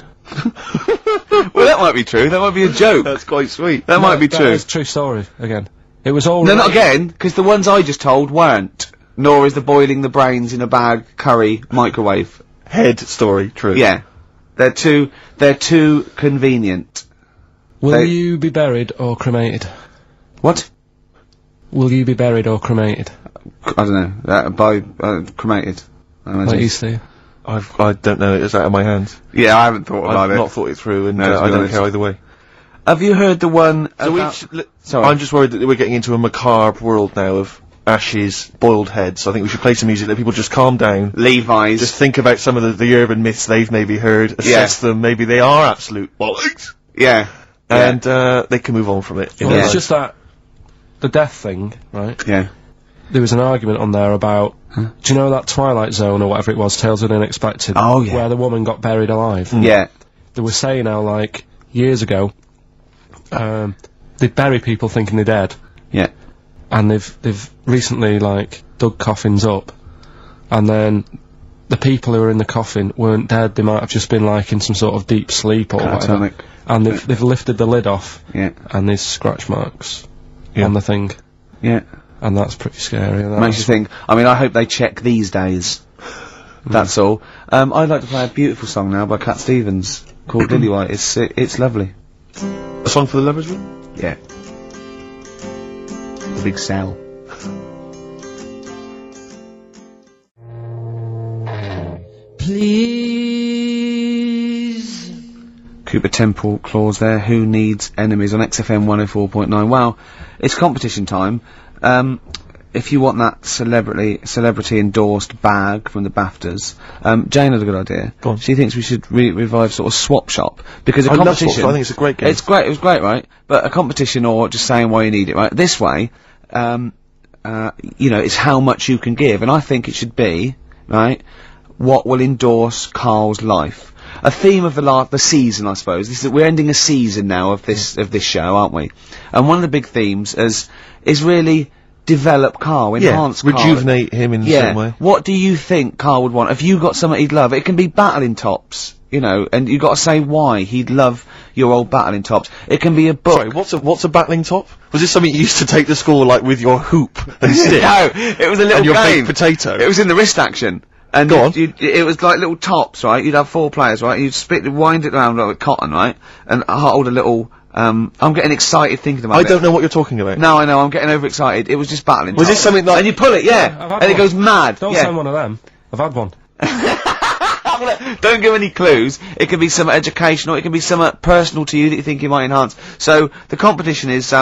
Well, that might be true. That might be a joke. That's quite sweet. That might be true. That is a true story, again. It was all No, not again, because the ones I just told weren't. Nor is the boiling the brains in a bag curry microwave. Head story, true. Yeah. They're too convenient. Will you be buried or cremated? What? Will you be buried or cremated? I don't know. Cremated. I imagine. What you see? I don't know, it's out of my hands. Yeah, I haven't thought about I've it. not thought it through, and No, to I be don't honest. care either way. Have you heard the one So about... Sorry. I'm just worried that we're getting into a macabre world now of ashes, boiled heads. I think we should play some music, let people just calm down. Levi's. Just think about some of the urban myths they've maybe heard, assess them, maybe they are absolute bollocks, Yeah. and they can move on from it. Well, Yeah. it's just that the death thing, right? Yeah. There was an argument on there about, do you know that Twilight Zone or whatever it was, Tales of the Unexpected? Oh, yeah. Where the woman got buried alive. Yeah. They were saying how, like, years ago, they'd bury people thinking they're dead. Yeah. And they've recently, like, dug coffins up, and then the people who were in the coffin weren't dead, they might have just been, like, in some sort of deep sleep or whatever. And they've lifted the lid off. Yeah. And there's scratch marks on the thing. Yeah. And that's pretty scary. Makes you think, I mean, I hope they check these days. That's all. I'd like to play a beautiful song now by Cat Stevens called Lillywhite. It's lovely. A song for the lovers room? Yeah. The big cell. Please. Cooper Temple Claus there. Who needs enemies on XFM 104.9? Well, it's competition time. If you want that celebrity endorsed bag from the BAFTAs, Jane had a good idea. Go on. She thinks we should revive sort of swap shop, because a I love competition. Swap Shop, I think it's a great game. It's great. It was great, right? But a competition, or just saying why you need it, right? This way, you know, it's how much you can give, and I think it should be right. What will endorse Karl's life? A theme of the season, I suppose. We're ending a season now of this show, aren't we? And one of the big themes is really develop Karl, enhance Karl. Rejuvenate him in some way. What do you think Karl would want? Have you got something he'd love? It can be battling tops, you know, and you've got to say why he'd love your old battling tops. It can be a book. Sorry, what's a battling top? Was this something you used to take to school, like, with your hoop and stick? No, it was a little and your game. baked potato? It was in the wrist action. And Go on. it was like little tops, right? You'd have 4 players, right? You'd wind it around like with cotton, right? And hold a little, I'm getting excited thinking about it. I don't know what you're talking about. No, I know, I'm getting overexcited. It was just battling. Was this something like... And you pull it, I've had and it one. goes mad. Don't send one of them. I've had one. Don't give any clues. It can be some educational, it can be some personal to you that you think you might enhance. So, the competition is,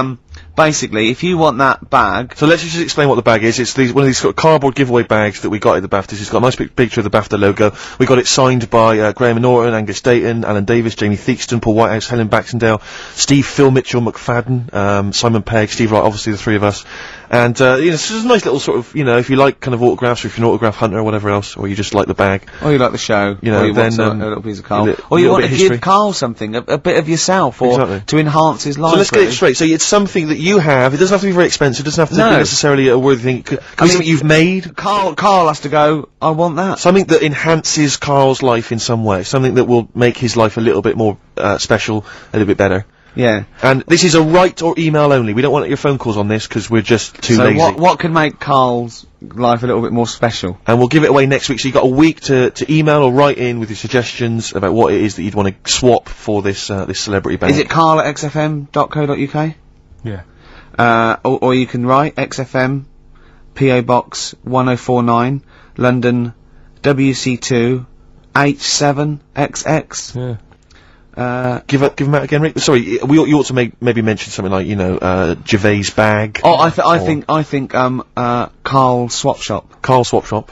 basically, if you want that bag... So let's just explain what the bag is. It's one of these sort of cardboard giveaway bags that we got at the BAFTAs. It's got a nice big picture of the BAFTA logo. We got it signed by Graham Norton, Angus Dayton, Alan Davis, Jamie Theakston, Paul Whitehouse, Helen Baxendale, Steve, Phil Mitchell, McFadden, Simon Pegg, Steve Wright, obviously the 3 of us. And, you know, it's just a nice little sort of, you know, if you like kind of autographs, or if you're an autograph hunter or whatever else, or you just like the bag. Or you like the show, you know, or you then, want a little piece of Karl. Or you want to give Karl something, a bit of yourself, or to enhance his life. So let's get it straight. So it's something that you have, it doesn't have to be very expensive, it doesn't have to be necessarily a worthy thing. Could be something you've made. Karl has to go, I want that. Something that enhances Karl's life in some way. Something that will make his life a little bit more, special, a little bit better. Yeah. And this is a write or email only. We don't want your phone calls on this, because we're just too lazy. So what can make Karl's life a little bit more special? And we'll give it away next week, so you've got a week to email or write in with your suggestions about what it is that you'd want to swap for this, this celebrity bag. Is it karl@xfm.co.uk? Yeah. Or you can write XFM, PO Box 1049, London, WC2, H7XX. Yeah. Give him out again, Rick. Sorry, you ought to maybe mention something like, you know, Gervais bag. Oh, I think Karl Swap Shop. Karl Swap Shop.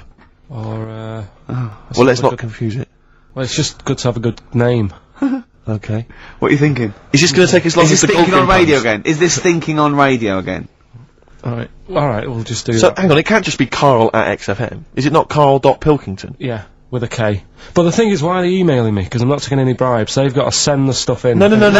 Or, well, let's not confuse it. Well, it's just good to have a good name. Okay. What are you thinking? Is this going to take as long Is as this the thinking on golfing radio puns? again? Is this thinking on radio again? Alright, we'll just do So, that. hang on, it can't just be Karl at XFM. Is it not Karl.Pilkington? Yeah, with a K. But the thing is, why are they emailing me? Because I'm not taking any bribes. They've got to send the stuff in. No, Of course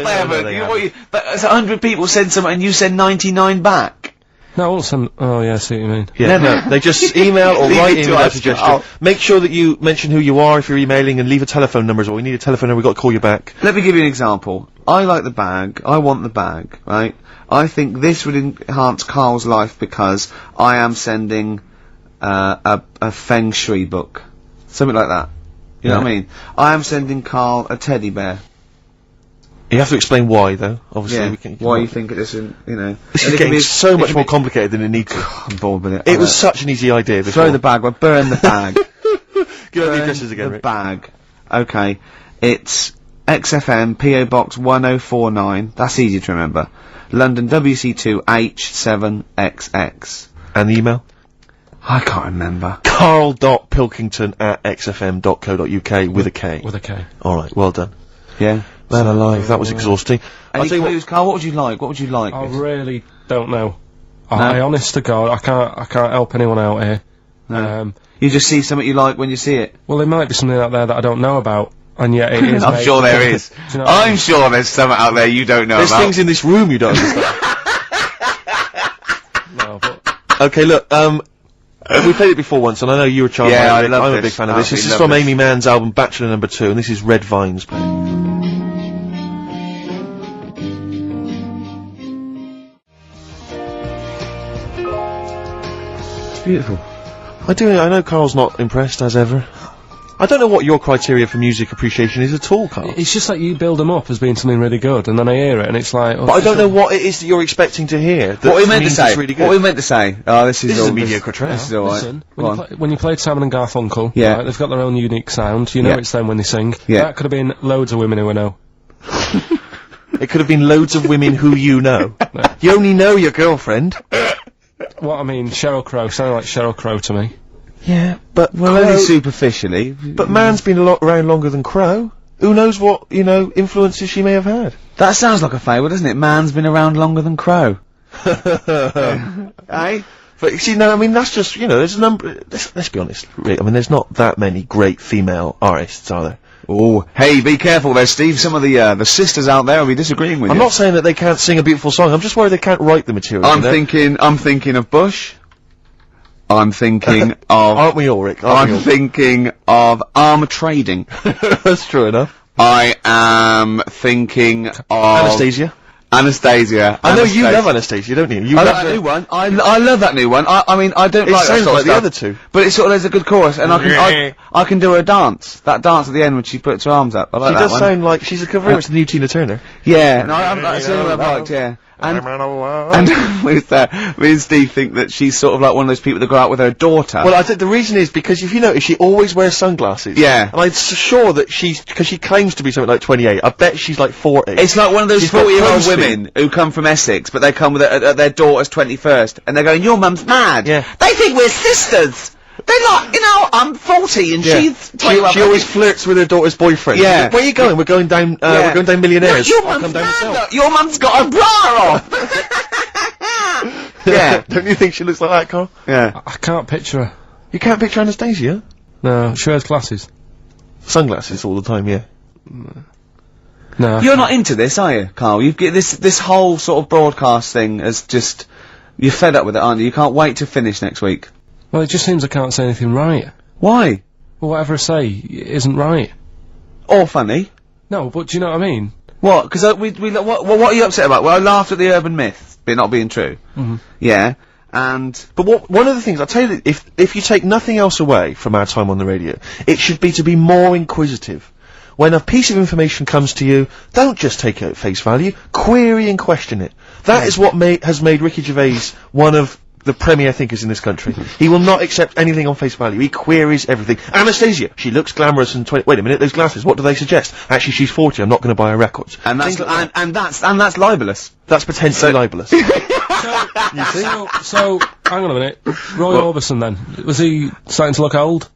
they haven't. But 100 people send something and you send 99 back. No, I won't send... Oh, yeah, I see what you mean. Yeah, no, they just email or Leave write it in to with a us, suggestion. Karl. Make sure that you mention who you are if you're emailing, and leave a telephone number as well. We need a telephone number, we've got to call you back. Let me give you an example. I like the bag. I want the bag, right? I think this would enhance Karl's life because I am sending a Feng Shui book. Something like that. You know what I mean? I am sending Karl a teddy bear. You have to explain why, though. Obviously, Yeah, we can, why you think it isn't, you know. This And is it can getting be- so it much can more be- complicated than it needs to. I'm bored with it. It was such an easy idea before. Throw the bag, well, burn the bag. Give out the Burn addresses again, the Rick. bag. Okay. It's XFM, PO Box 1049. That's easy to remember. London WC2 H7XX. And the email? I can't remember. Karl.Pilkington at xfm.co.uk with a K. With a K. Alright, well done. Yeah. Man alive, that was exhausting. Any clues, Carl? What would you like? What would you like? I really don't know. I honest to God, I can't help anyone out here. No. You just see something you like when you see it. Well, there might be something out there that I don't know about, and yet it is. I'm sure there is. You know I'm sure there's something out there you don't know about. There's things in this room you don't understand. No, but Okay, look, we played it before once, and I know you were charmed by it. I'm a big fan of this. This is from Amy Mann's album Bachelor No. 2, and this is Red Vines playing. It's beautiful. I know Carl's not impressed, as ever. I don't know what your criteria for music appreciation is at all, Carl. it's just like you build them up as being something really good, and then I hear it, and it's like... But I don't know what it is that you're expecting to hear. What we meant to say. Really good. What we meant to say. Oh, this is a mediocre track. This is alright. Listen, when you played Simon and Garfunkel, yeah. right, they've got their own unique sound. You know it's them when they sing. Yeah. That could have been loads of women who I know. It could have been loads of women who you know. You only know your girlfriend. What I mean, Sheryl Crow sounded like Sheryl Crow to me. Yeah, but only superficially. But Mann's been around longer than Crow. Who knows what, influences she may have had. That sounds like a fable, doesn't it? Mann's been around longer than Crow. Eh? But you see, no, I mean, that's just, there's a number, let's be honest, Rick, I mean, there's not that many great female artists, are there? Oh, hey, be careful there, Steve. Some of the sisters out there will be disagreeing with you. I'm not saying that they can't sing a beautiful song, I'm just worried they can't write the material. I'm thinking of Bush. I'm thinking of... Aren't we all, Rick? I'm thinking of arm trading. That's true enough. I am thinking of... Anastasia. I know you love Anastasia, don't you? I love that new one. I love that new one. I mean, I don't like that sounds sort like of the stuff, other two. but it's sort of, there's a good chorus, and I can do her dance. That dance at the end when she puts her arms up. I like she that does one. sound like she's a cover of the new Tina Turner. Yeah, no, that's the only one I've liked, yeah. And with me and Steve think that she's sort of like one of those people that go out with her daughter. Well, I think the reason is because if you notice, she always wears sunglasses. Yeah. And I'm sure that because she claims to be something like 28, I bet she's like 40. It's like one of those 40-year-old women who come from Essex, but they come with their daughter's 21st, and they're going, your mum's mad. Yeah. They think we're sisters. They're like, I'm 40 and she's 21. She always flirts with her daughter's boyfriend. Yeah. Where are you going? We're going down, we're going down Millionaires. Your mum's mad, your mum's got a bra on! Yeah. Don't you think she looks like that, Carl? Yeah. I can't picture her. You can't picture Anastasia? No, she wears glasses. Sunglasses all the time, yeah. No. You're not into this, are you, Carl? You've get this whole sort of broadcast thing as just... You're fed up with it, aren't you? You can't wait to finish next week. Well, it just seems I can't say anything right. Why? Well, whatever I say isn't right. Or funny. No, but do you know what I mean? What? Because what are you upset about? Well, I laughed at the urban myth, but not being true. Mm-hmm. Yeah, but one of the things, I'll tell you, if you take nothing else away from our time on the radio, it should be to be more inquisitive. When a piece of information comes to you, don't just take it at face value, query and question it. That is what has made Ricky Gervais one of the premier thinkers in this country. He will not accept anything on face value. He queries everything. Anastasia, she looks glamorous and wait a minute, those glasses, what do they suggest? Actually, she's 40, I'm not going to buy her records. And that's libelous. That's potentially libelous. So, hang on a minute. Roy Orbison then, was he starting to look old?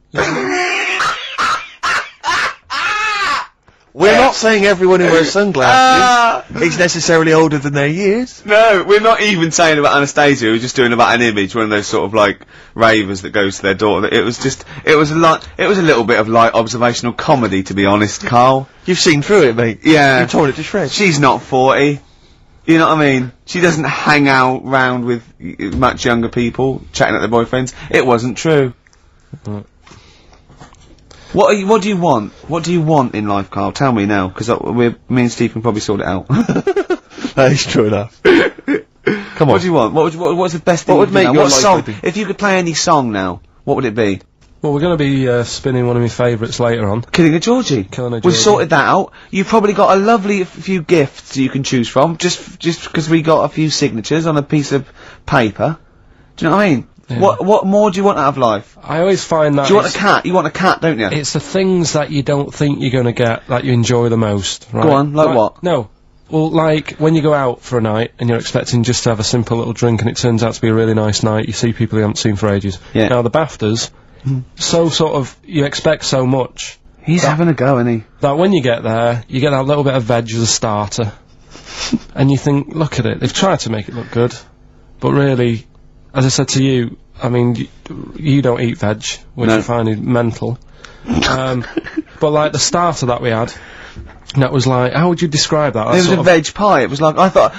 We're not saying everyone who wears sunglasses is necessarily older than their years. No, we're not even saying about Anastasia, we're just doing about an image, one of those sort of like ravers that goes to their daughter. It was a little bit of light observational comedy, to be honest, Carl. You've seen through it, mate. Yeah. You've torn it to shreds. She's not 40. You know what I mean? She doesn't hang out round with much younger people, chatting at their boyfriends. It wasn't true. What do you want? What do you want in life, Carl? Tell me now, because me and Steve can probably sort it out. That is true enough. Come on. What do you want? What's the best thing? What would make your life song? happy? If you could play any song now, what would it be? Well, we're going to be spinning one of my favourites later on. Killing a Georgie. We've sorted that out. You've probably got a lovely few gifts you can choose from, just because we got a few signatures on a piece of paper. Do you know what I mean? Yeah. What more do you want out of life? I always find that... Do you want a cat? You want a cat, don't you? It's the things that you don't think you're going to get that you enjoy the most, right? Go on, like what? No. Well, like, when you go out for a night and you're expecting just to have a simple little drink and it turns out to be a really nice night, you see people you haven't seen for ages. Yeah. Now, the BAFTAs, so sort of, you expect so much, He's having a go, isn't he? That when you get there, you get that little bit of veg as a starter. And you think, look at it, they've tried to make it look good. But really, as I said to you, I mean, you don't eat veg, which I find is mental. But like the starter that we had, that was like, how would you describe that? It was a veg pie. It was like, I thought,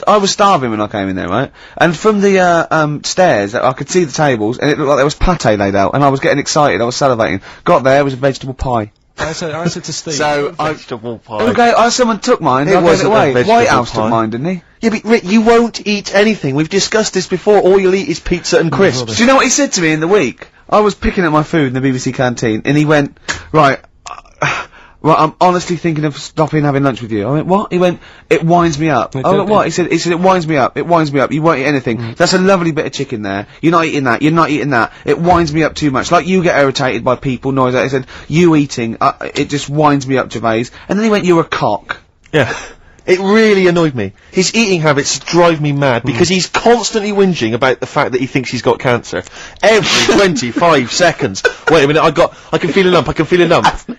I was starving when I came in there, right? And from the, stairs, I could see the tables, and it looked like there was pate laid out, and I was getting excited, I was salivating. Got there, it was a vegetable pie. I said to Steve. So, vegetable pie. Okay, someone took mine, I gave it away. White House took mine, didn't he? Yeah, but Rick, you won't eat anything. We've discussed this before. All you'll eat is pizza and crisps. Do you know what he said to me in the week? I was picking up my food in the BBC canteen, and he went, right, I'm honestly thinking of stopping having lunch with you. I went, what? He went, it winds me up. I went, what? He said, it winds me up. It winds me up. You won't eat anything. That's a lovely bit of chicken there. You're not eating that. You're not eating that. It winds me up too much. Like you get irritated by people, noise. He said, you eating, it just winds me up, Gervais. And then he went, you're a cock. Yeah. It really annoyed me. His eating habits drive me mad because he's constantly whinging about the fact that he thinks he's got cancer. Every 25 seconds. Wait a minute, I can feel a lump,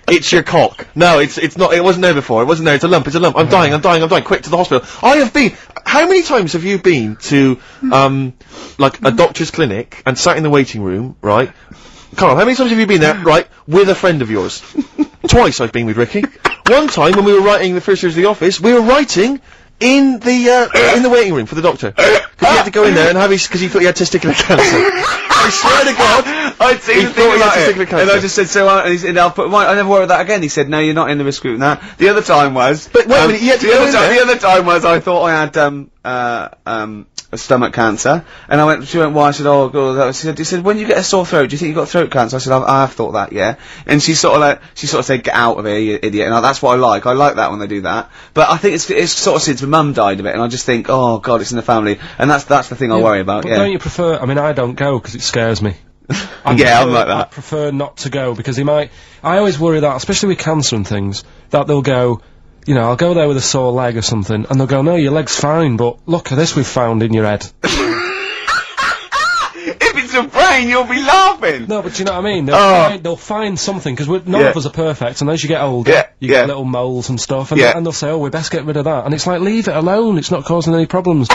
It's your cock. No, it's not, it wasn't there before, it wasn't there, it's a lump. I'm dying, quick to the hospital. How many times have you been to, like a doctor's clinic and sat in the waiting room, right? Carl, how many times have you been there, right, with a friend of yours? Twice I've been with Ricky. One time when we were writing the first years of the office, we were writing in the waiting room for the doctor. Because he had to go in there and have because he thought he had testicular cancer. I swear to God, I'd seen the thing about it, and I just said, and he said, I never worry about that again. He said, no, you're not in the risk group and that. The other time was, but wait a minute, the other time was, I thought I had, a stomach cancer, and she went, why? I said, oh God, he said, when you get a sore throat, do you think you got throat cancer? I said, I've thought that, yeah. And she sort of said, get out of here, you idiot, and that's what I like that when they do that. But I think it's sort of since my mum died of it, and I just think, oh God, it's in the family, and that's the thing I worry about, but don't you prefer, I mean, I don't go, because it scares me. I'm like that. I prefer not to go, because I always worry that, especially with cancer and things, that they'll go, you know, I'll go there with a sore leg or something, and they'll go, no, your leg's fine, but look at this we've found in your head. If it's a brain, you'll be laughing! No, but do you know what I mean? They'll find something, because none of us are perfect, and as you get older, you get little moles and stuff, and they'll say, oh, we best get rid of that, and it's like, leave it alone, it's not causing any problems.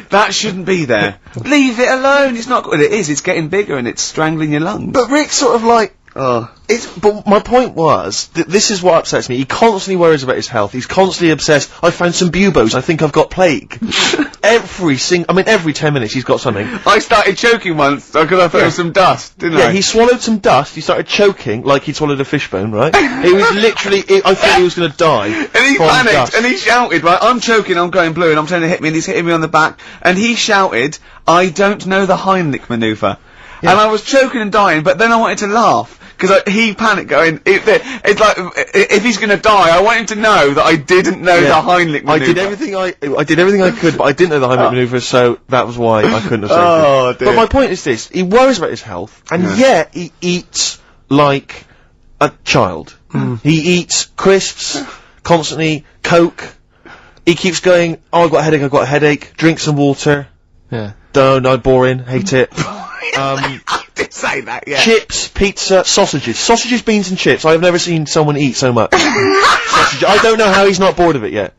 That shouldn't be there. Leave it alone, it's not good. It is, it's getting bigger and it's strangling your lungs. But Rick's sort of like, but my point was, this is what upsets me. He constantly worries about his health. He's constantly obsessed. I found some buboes. I think I've got plague. Every 10 minutes he's got something. I started choking once, because I thought it was some dust, didn't I? Yeah, he swallowed some dust. He started choking like he'd swallowed a fishbone, right? It was literally, I thought he was gonna die. And he panicked, and he shouted, right, I'm choking, I'm going blue, and I'm trying to hit me, and he's hitting me on the back, and he shouted, I don't know the Heimlich manoeuvre. Yeah. And I was choking and dying, but then I wanted to laugh. Because he panicked going, it's like, if he's gonna die, I want him to know that I didn't know the Heimlich manoeuvre. I did everything I could, but I didn't know the Heimlich manoeuvre, so that was why I couldn't have saved him. Dear. But my point is this, he worries about his health, and yet he eats like a child. He eats crisps, constantly, Coke. He keeps going, oh, I've got a headache, drink some water. Yeah. No, boring, hate it. I did say that, yeah. Chips, pizza, sausages, beans and chips. I've never seen someone eat so much. Sausage. I don't know how he's not bored of it yet.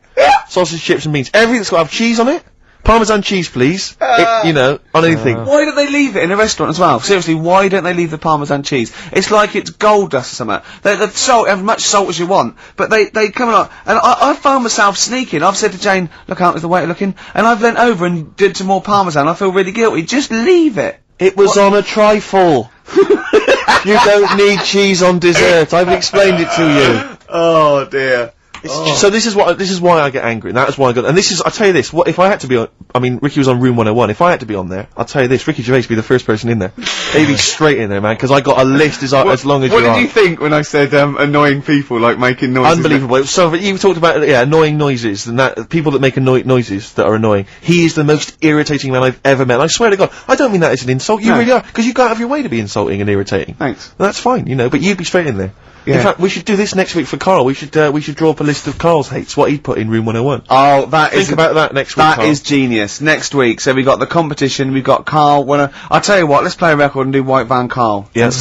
Sausage, chips and beans. Everything that's got to have cheese on it. Parmesan cheese, please. You know, on anything. Why don't they leave it in a restaurant as well? Seriously, why don't they leave the Parmesan cheese? It's like it's gold dust or something. The salt, as much salt as you want, but they come along, and I found myself sneaking. I've said to Jane, look out, is the waiter looking? And I've leant over and did some more Parmesan. I feel really guilty. Just leave it. It was on a trifle. You don't need cheese on dessert. I've explained it to you. Oh dear. So this is why I get angry, and that is why I got, and this is, I'll tell you this, if I had to be on, I mean, Ricky was on Room 101, if I had to be on there, I'll tell you this, Ricky Gervais would be the first person in there. They'd be straight in there, man, because I got a list as long as you are. What did you think when I said, annoying people, like making noises? Unbelievable. So, you talked about, annoying noises, and that, people that make noises that are annoying. He is the most irritating man I've ever met, and I swear to God, I don't mean that as an insult, you really are, because you go out of your way to be insulting and irritating. Thanks. And that's fine, you know, but you'd be straight in there. Yeah. In fact, we should do this next week for Karl. We should draw up a list of Karl's hates, what he'd put in room 101. Oh, Think about that next week, That Karl. is genius. Next week, so we got the competition, we've got Karl, I'll tell you what, let's play a record and do White Van Karl. Yeah.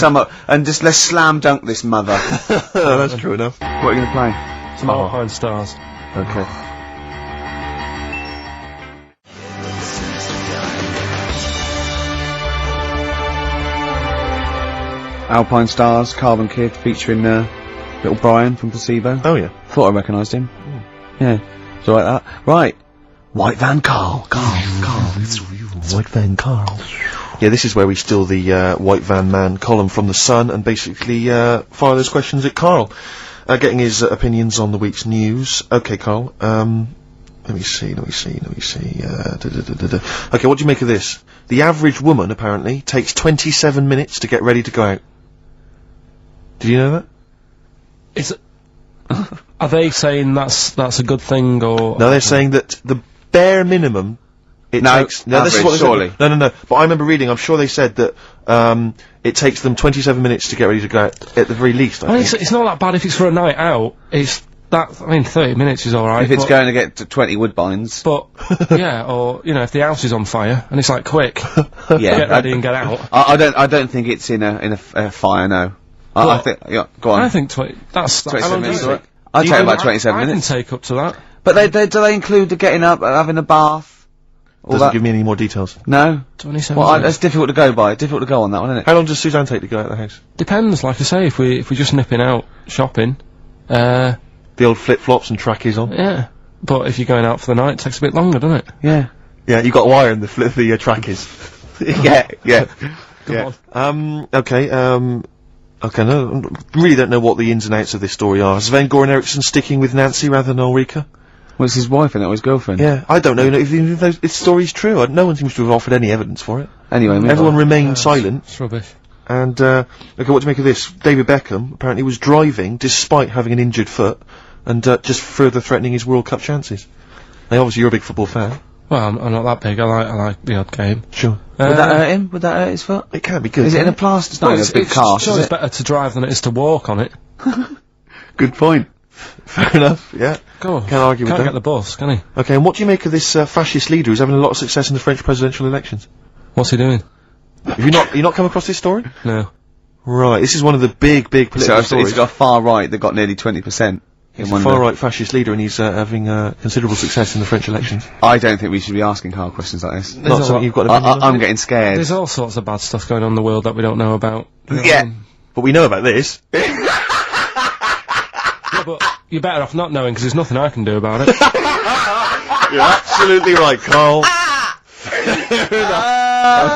And just let's slam dunk this mother. That's true enough. What are you gonna play? Some Alpine Stars. Okay. Alpine Stars, Carbon Kid, featuring little Brian from Placebo. Oh yeah. Thought I recognised him. Yeah, so like that. Right. White Van Karl. White Van Karl. Yeah, this is where we steal the White Van Man column from The Sun and basically fire those questions at Karl, getting his opinions on the week's news. Okay, Karl. Let me see. Okay, what do you make of this? The average woman, apparently, takes 27 minutes to get ready to go out. Did you know that? Are they saying that's a good thing, or...? No, they're saying that the bare minimum... Average, this is what they surely. said. No. But I remember reading, I'm sure they said that, it takes them 27 minutes to get ready to go out, at the very least, I think. It's not that bad if it's for a night out. 30 minutes is alright. If it's going to get to 20 woodbines. But, yeah, or, if the house is on fire, and it's like, quick, Yeah. get ready and get out. I don't think it's in a fire, no. I think, yeah, go on. I think that's 27 minutes, how long alright. I'd take about 27 minutes. I can take up to that. But do they include the getting up, having a bath? Doesn't give me any more details. No? 27 Well, minutes. that's difficult to go by. Difficult to go on that one, isn't it? How long does Suzanne take to go out of the house? Depends, like I say, if we're just nipping out shopping, The old flip-flops and trackies on? yeah. But if you're going out for the night, it takes a bit longer, doesn't it? Yeah. Yeah, you got wire in the trackies. yeah. Come on. Okay, no, really don't know what the ins and outs of this story are. Is Sven Goran Eriksson sticking with Nancy rather than Ulrika? Well, it's his wife and not his girlfriend. Yeah, I don't know if this story's true. No one seems to have offered any evidence for it. Anyway, Everyone remained silent. It's rubbish. And, okay, what do you make of this? David Beckham apparently was driving despite having an injured foot and, just further threatening his World Cup chances. Now, obviously you're a big football fan. Well, I'm not that big. I like the odd game. Sure. Would that hurt him? Would that hurt his foot? It can't be good. Is it in a plaster? It's not in a big cast, is It's it? better to drive than it is to walk on it. Good point. Fair enough, yeah. Go on. Can't argue with Can't that. get the bus, can he? Okay, and what do you make of this, fascist leader who's having a lot of success in the French presidential elections? What's he doing? Have you not come across this story? No. Right, this is one of the big political So stories. he's got a far right that got nearly 20%. He's a far-right fascist leader and he's, having, considerable success in the French elections. I don't think we should be asking Karl questions like this. Not something you've got an opinion on? I'm getting scared. There's all sorts of bad stuff going on in the world that we don't know about. You know what I Yeah. mean? But we know about this. Yeah, but you're better off not knowing because there's nothing I can do about it. You're absolutely right, Karl. I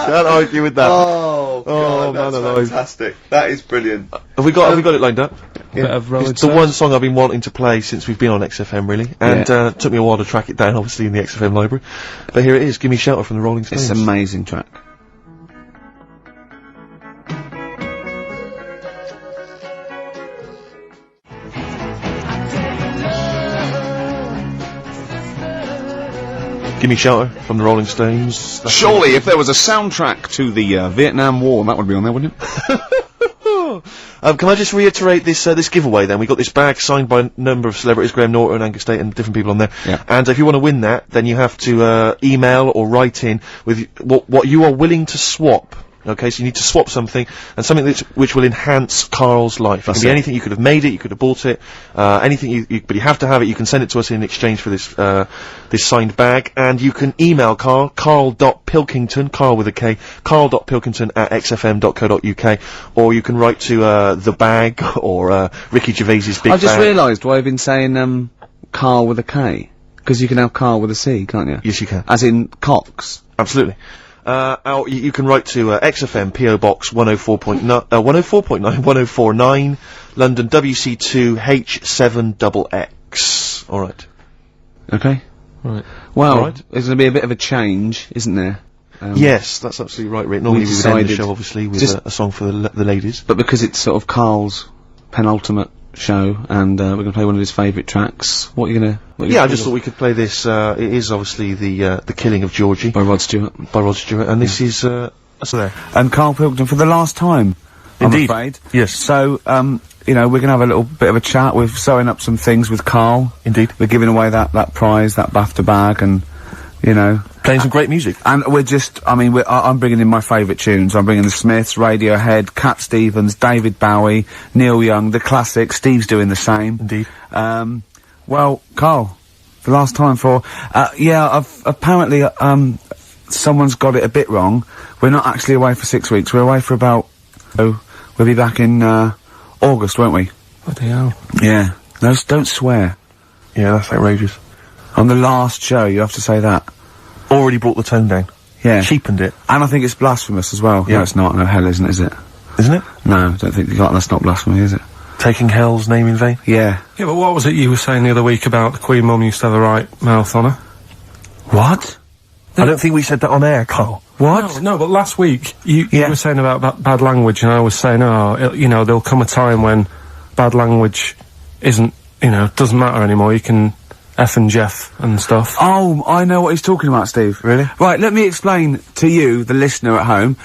can't argue with that. Oh, God, man alive. fantastic. That is brilliant. Have we got it lined up? Bit of Rolling It's the one song I've been wanting to play since we've been on XFM, really. And, took me a while to track it down, obviously, in the XFM library. But here it is, Give Me Shelter from the Rolling Stones. It's an amazing track. Give Me Shelter from the Rolling Stones. Surely, if there was a soundtrack to the Vietnam War, that would be on there, wouldn't it? Can I just reiterate this this giveaway then? We got this bag signed by a number of celebrities, Graham Norton, Angus Tate, and different people on there. Yeah. And if you want to win that, then you have to email or write in with what you are willing to swap. Okay, so you need to swap something, and something which will enhance Karl's life. It can be anything. You could have made it, you could have bought it, anything. But you have to have it. You can send it to us in exchange for this this signed bag, and you can email Karl, Karl.Pilkington, Karl with a K, Karl.Pilkington at xfm.co.uk, or you can write to the bag or Ricky Gervais's big. I just bag. realised why I've been saying Karl with a K, because you can have Karl with a C, can't you? Yes, you can. As in Cox. Absolutely. You can write to XFM PO Box 104.9, London WC2 H7XX. All right. Okay. Right. Well, Alright. there's going to be a bit of a change, isn't there? Yes, that's absolutely right, Rick. Normally we would end the decided show, obviously, with just- a song for the ladies. But because it's sort of Karl's penultimate show, and we're going to play one of his favourite tracks, what are you going to... Yeah, I just thought we could play this. It is obviously the Killing of Georgie By Rod Stewart. by Rod Stewart, and this is that's there. And Karl Pilkington for the last time, Indeed. I'm afraid. Yes. So, you know, we're gonna have a little bit of a chat. We're sewing up some things with Karl. Indeed. We're giving away that prize, that BAFTA bag, and, you know. Playing some great music. And we're just, I mean, I'm bringing in my favourite tunes. I'm bringing the Smiths, Radiohead, Cat Stevens, David Bowie, Neil Young, the classics. Steve's doing the same. Indeed. Well, Karl, the last time for, apparently, someone's got it a bit wrong. We're not actually away for 6 weeks. We're away for about, we'll be back in, August, won't we? Bloody hell. Yeah. No, don't swear. Yeah, that's outrageous. On the last show, you have to say that. Already brought the tone down. Yeah. Cheapened it. And I think it's blasphemous as well. Yeah. No, it's not. No, hell isn't, is it? Isn't it? No, I don't think that's not blasphemy, is it? Taking hell's name in vain? Yeah. Yeah, but what was it you were saying the other week about the Queen Mum used to have the right mouth on her? What? I don't think we said that on air, Karl. What? No, but last week, you were saying about bad language, and I was saying, there'll come a time when bad language isn't, doesn't matter anymore. You can F and Jeff and stuff. Oh, I know what he's talking about, Steve. Really? Right, let me explain to you, the listener at home.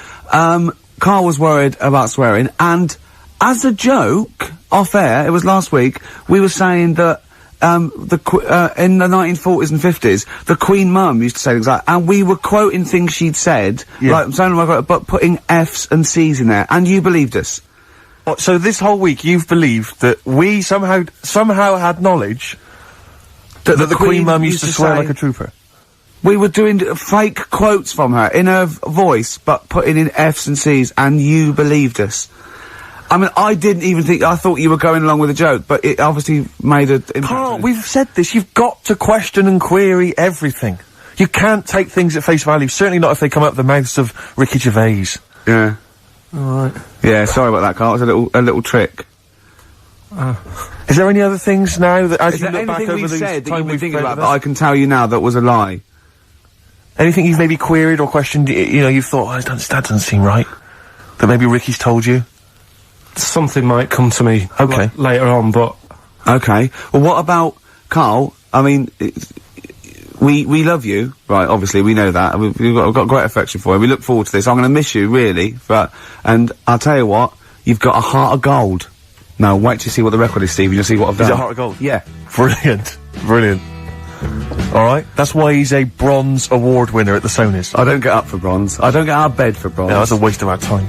Karl was worried about swearing, and as a joke, off air, it was last week, we were saying that in the 1940s and 50s, the Queen Mum used to say things like, and we were quoting things she'd said, like, something like, but putting F's and C's in there, and you believed us. So this whole week you've believed that we somehow had knowledge that the Queen Mum used to swear like a trooper? We were doing fake quotes from her, in her voice, but putting in F's and C's, and you believed us. I mean, I didn't even think, I thought you were going along with a joke, but it obviously made an impact. Karl, we've said this, you've got to question and query everything. You can't take things at face value, certainly not if they come out of the mouths of Ricky Gervais. Yeah. Alright. Yeah, sorry about that, Karl, it was a little trick. Is there any other things now that, as Is you there look back anything over we've the said that time you've been we've thinking about played that I can tell you now that was a lie? Anything you've maybe queried or questioned, you've thought, that doesn't seem right, that maybe Ricky's told you? Something might come to me later on, but... Okay. Well, what about, Karl, I mean, we love you, right, obviously, we know that, we've got great affection for you, we look forward to this, I'm gonna miss you, really, and I'll tell you what, you've got a heart of gold. Now, wait till you see what the record is, Steve, and you'll see what I've done. Is it a heart of gold? Yeah. Brilliant. Brilliant. Alright, that's why he's a bronze award winner at the Sonys. I don't get up for bronze. I don't get out of bed for bronze. No, that's a waste of our time.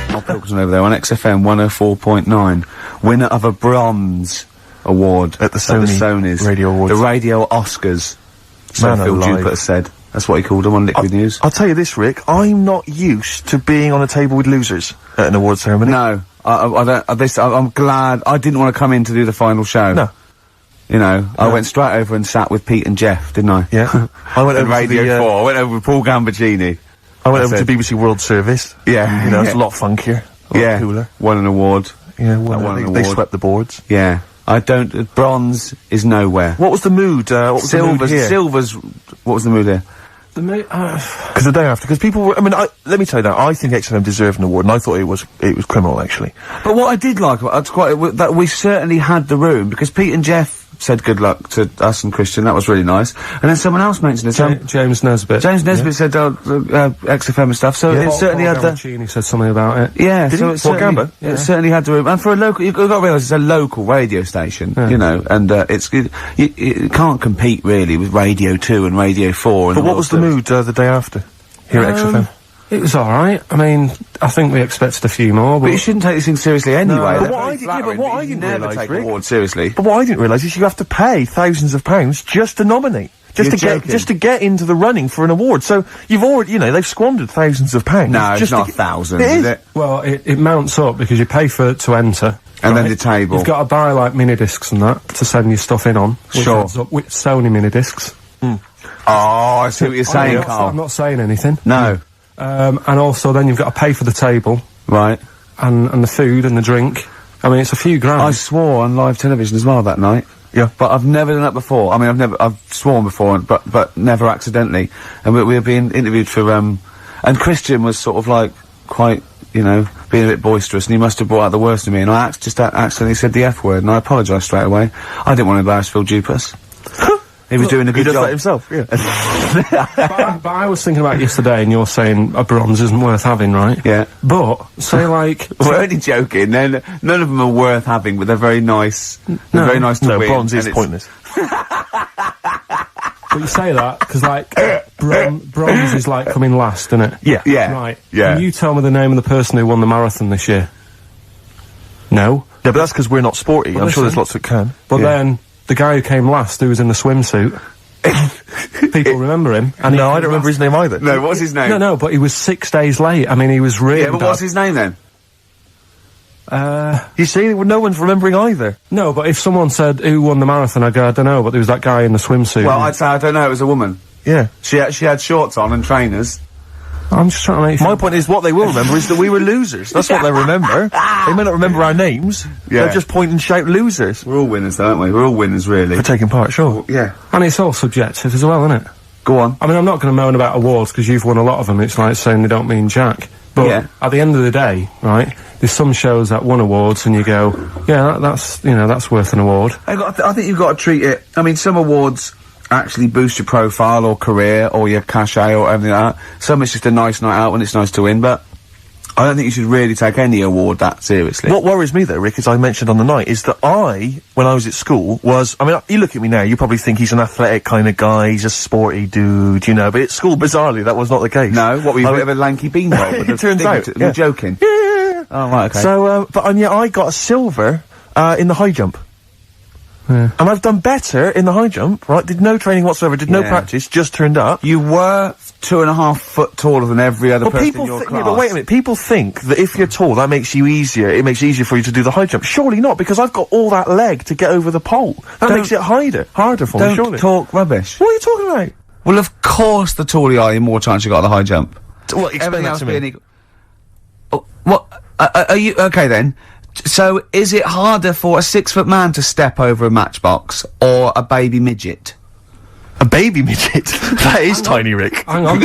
Karl Pilkington over there on XFM 104.9, winner of a bronze award at the Sonys Radio Awards. The Radio Oscars. So Man Phil alive. Jupiter said. That's what he called them on Liquid News. I'll tell you this, Rick, I'm not used to being on a table with losers at an award ceremony. No, I'm glad I didn't want to come in to do the final show. No. I went straight over and sat with Pete and Jeff, didn't I? Yeah. I went over Radio to 4. I went over with Paul Gambaccini. I went over to BBC World Service. Yeah. It's a lot funkier. A lot cooler. Won an award. Yeah, they award. swept the boards. Yeah. Bronze is nowhere. What was the mood? What was the mood here? Silver's, what was the mood here? Because the day after, because people were, let me tell you that, I think XFM deserved an award, and I thought it was criminal, actually. But what I did like, that we certainly had the room, because Pete and Jeff said good luck to us and Christian, that was really nice. And then someone else mentioned it, James Nesbitt. James Nesbitt said, XFM and stuff, so it certainly had the... He said something about it. Yeah, Did so it Gamba? It certainly had the room. And for a local, you've got to realise it's a local radio station, and it can't compete really with Radio 2 and Radio 4. But what was the mood the day after, here at XFM? It was alright. I think we expected a few more, but... you shouldn't take these things seriously anyway. No. But what I didn't never realise, take Rick, awards seriously. But what I didn't realise is you have to pay thousands of pounds just to nominate. Just to get into the running for an award. So you've already, they've squandered thousands of pounds. No, it's not thousands, is it? Well, it mounts up because you pay to enter. And then the table. You've got to buy, like, mini-discs and that to send your stuff in on. Sure. With Sony mini-discs. Oh, I see what you're saying, Karl. I'm not saying anything. No. And also then you've got to pay for the table. Right. And the food and the drink. It's a few grand. I swore on live television as well that night. Yeah. But I've never done that before. I've sworn before, but never accidentally. And we were being interviewed for, and Christian was sort of like, quite, being a bit boisterous, and he must have brought out the worst in me, and I just accidentally said the F word, and I apologised straight away. I didn't want to embarrass Phil Jupiter. He was doing a He good does job. that himself, yeah. But I was thinking about yesterday, and you're saying a bronze isn't worth having, right? Yeah. But, say like... We're only joking. None of them are worth having, but they're very nice. They're very nice to No, win. bronze is and pointless. But you say that, because, like, bronze is, like, coming last, isn't it? Yeah. Yeah. Right. Yeah. Can you tell me the name of the person who won the marathon this year? No? Yeah, but that's because we're not sporty. Well, I'm sure listen. there's lots that can. But then, the guy who came last, who was in the swimsuit, people remember him. And No, I don't remember his name either. No, what's his name? No, but he was 6 days late. I mean, he was really Yeah, but what's his name then? You see, no one's remembering either. No, but if someone said who won the marathon, I'd go, I don't know, but there was that guy in the swimsuit. Well, I'd say I don't know. It was a woman. Yeah. She had shorts on and trainers. I'm just trying to make My point is, what they will remember is that we were losers. That's what they remember. They may not remember our names. Yeah. They'll just point and shout losers. We're all winners, though, aren't we? We're all winners, really. For taking part, sure. Yeah. And it's all subjective as well, isn't it? Go on. I mean, I'm not going to moan about awards because you've won a lot of them. It's like saying they don't mean jack. But Yeah. at the end of the day, right, there's some shows that won awards and you go, yeah, that's worth an award. I think you've got to treat it. I mean, some awards actually boost your profile or career or your cachet or everything like that. Some it's just a nice night out when it's nice to win, but I don't think you should really take any award that seriously. What worries me, though, Rick, as I mentioned on the night, is that when I was at school, I mean, you look at me now, you probably think he's an athletic kind of guy, he's a sporty dude, you know, but at school, bizarrely, that was not the case. No, what were you, a bit of a lanky beanbag? It turns out, You're joking. Yeah. Oh, right, okay. So, yeah, I got a silver, in the high jump. Yeah. And I've done better in the high jump, right? Did no training whatsoever, did no Yeah. practice, just turned up. You were 2.5 foot taller than every other person in your class. Yeah, but wait a minute, people think that if you're tall, that makes you easier, it makes it easier for you to do the high jump. Surely not, because I've got all that leg to get over the pole. That makes it harder for me, surely. Don't talk rubbish. What are you talking about? Well, of course, the taller you are, the more chance you got at the high jump. Well, explain that to me. being equal. Oh, what? Are you okay then? So, is it harder for a 6 foot man to step over a matchbox or a baby midget? A baby midget? That is tiny, Rick. Hang on.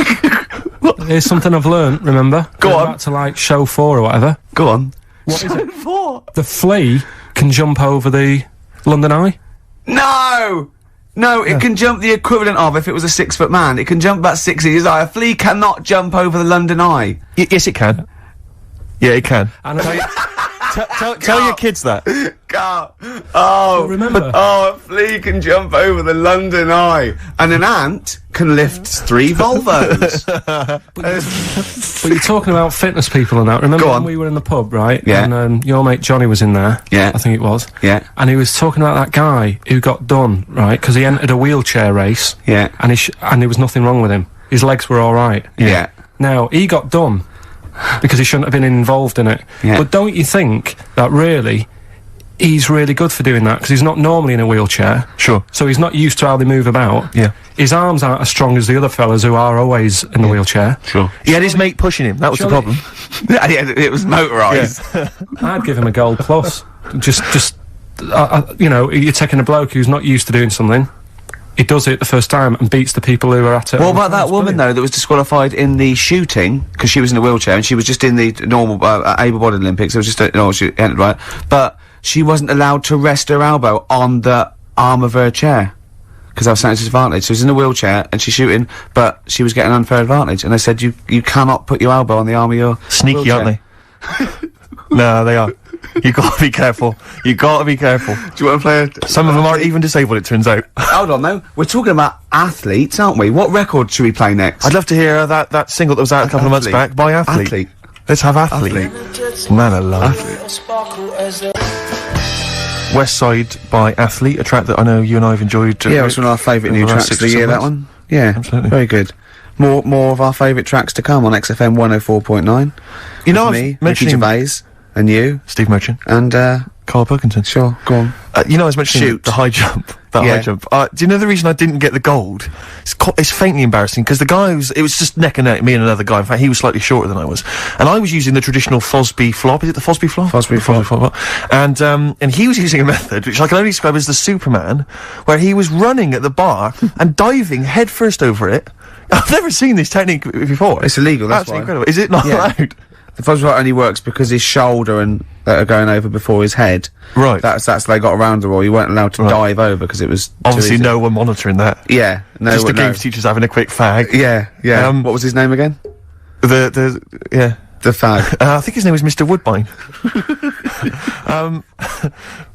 Here's something I've learnt, remember? Go Going on. back to, like, show 4 or whatever. Go on. What is it? Four. The flea can jump over the London Eye. No! No, it can jump the equivalent of, if it was a 6 foot man, it can jump about 6 inches high. A flea cannot jump over the London Eye. Yes, it can. Yeah, it can. And Tell your kids that. God. Oh, remember- Oh, a flea can jump over the London Eye, and an ant can lift 3 Volvos. But you're talking about fitness people and that. Remember Go when on. we were in the pub, right? Yeah. And your mate Johnny was in there. Yeah. I think it was. Yeah. And he was talking about that guy who got done, right? Because he entered a wheelchair race. Yeah. And and there was nothing wrong with him. His legs were all right. Yeah. Now he got done because he shouldn't have been involved in it. Yeah. But don't you think that really he's really good for doing that because he's not normally in a wheelchair. Sure. So he's not used to how they move about. Yeah. His arms aren't as strong as the other fellas who are always in the wheelchair. Sure. He had his mate pushing him, that was the Surely- problem. Yeah, it was motorised. I'd give him a gold plus. You know, you're taking a bloke who's not used to doing something. He does it the first time and beats the people who are at it. What about that woman, though, that was disqualified in the shooting, because she was in a wheelchair, and she was just in the normal, able-bodied Olympics, it was just, she entered, right? But she wasn't allowed to rest her elbow on the arm of her chair, because that was something disadvantage. So she was in a wheelchair, and she's shooting, but she was getting an unfair advantage, and they said, you cannot put your elbow on the arm of your Sneaky, wheelchair. aren't they? No, they are. You gotta be careful. You gotta be careful. Do you want to play a... Some of them aren't even disabled, it turns out. Hold on, though. We're talking about athletes, aren't we? What record should we play next? I'd love to hear that single that was out a couple of months Athlete. back by Athlete. Athlete. Let's have Athlete. Man alive. West Side by Athlete, a track that I know you and I have enjoyed. Yeah, it was one of our favourite over new the last tracks 6 of the or year, 7 that months. one. Yeah, Absolutely. very good. More of our favourite tracks to come on XFM 104.9. You know, With I me, was Ricky mentioning Gervais, and you, Steve Merchant, and, Karl Pilkington. sure, go on. You know, I was mentioning Shoot. the high jump. That Yeah. high jump. Do you know the reason I didn't get the gold? It's faintly embarrassing because the guy it was just neck and neck, me and another guy. In fact, he was slightly shorter than I was, and I was using the traditional Fosby flop. Is it the Fosby flop? Fosby flop. And he was using a method which I can only describe as the Superman, where he was running at the bar and diving headfirst over it. I've never seen this technique before. It's illegal, that's Absolutely why. incredible. Is it not Yeah. allowed? the flashlight only works because his shoulder and are going over before his head. Right. That's they got around the rule. You weren't allowed to dive over because it was obviously no one monitoring that. Yeah, no. Just the games teachers having a quick fag. Yeah, yeah. What was his name again? The fag. I think his name was Mr. Woodbine.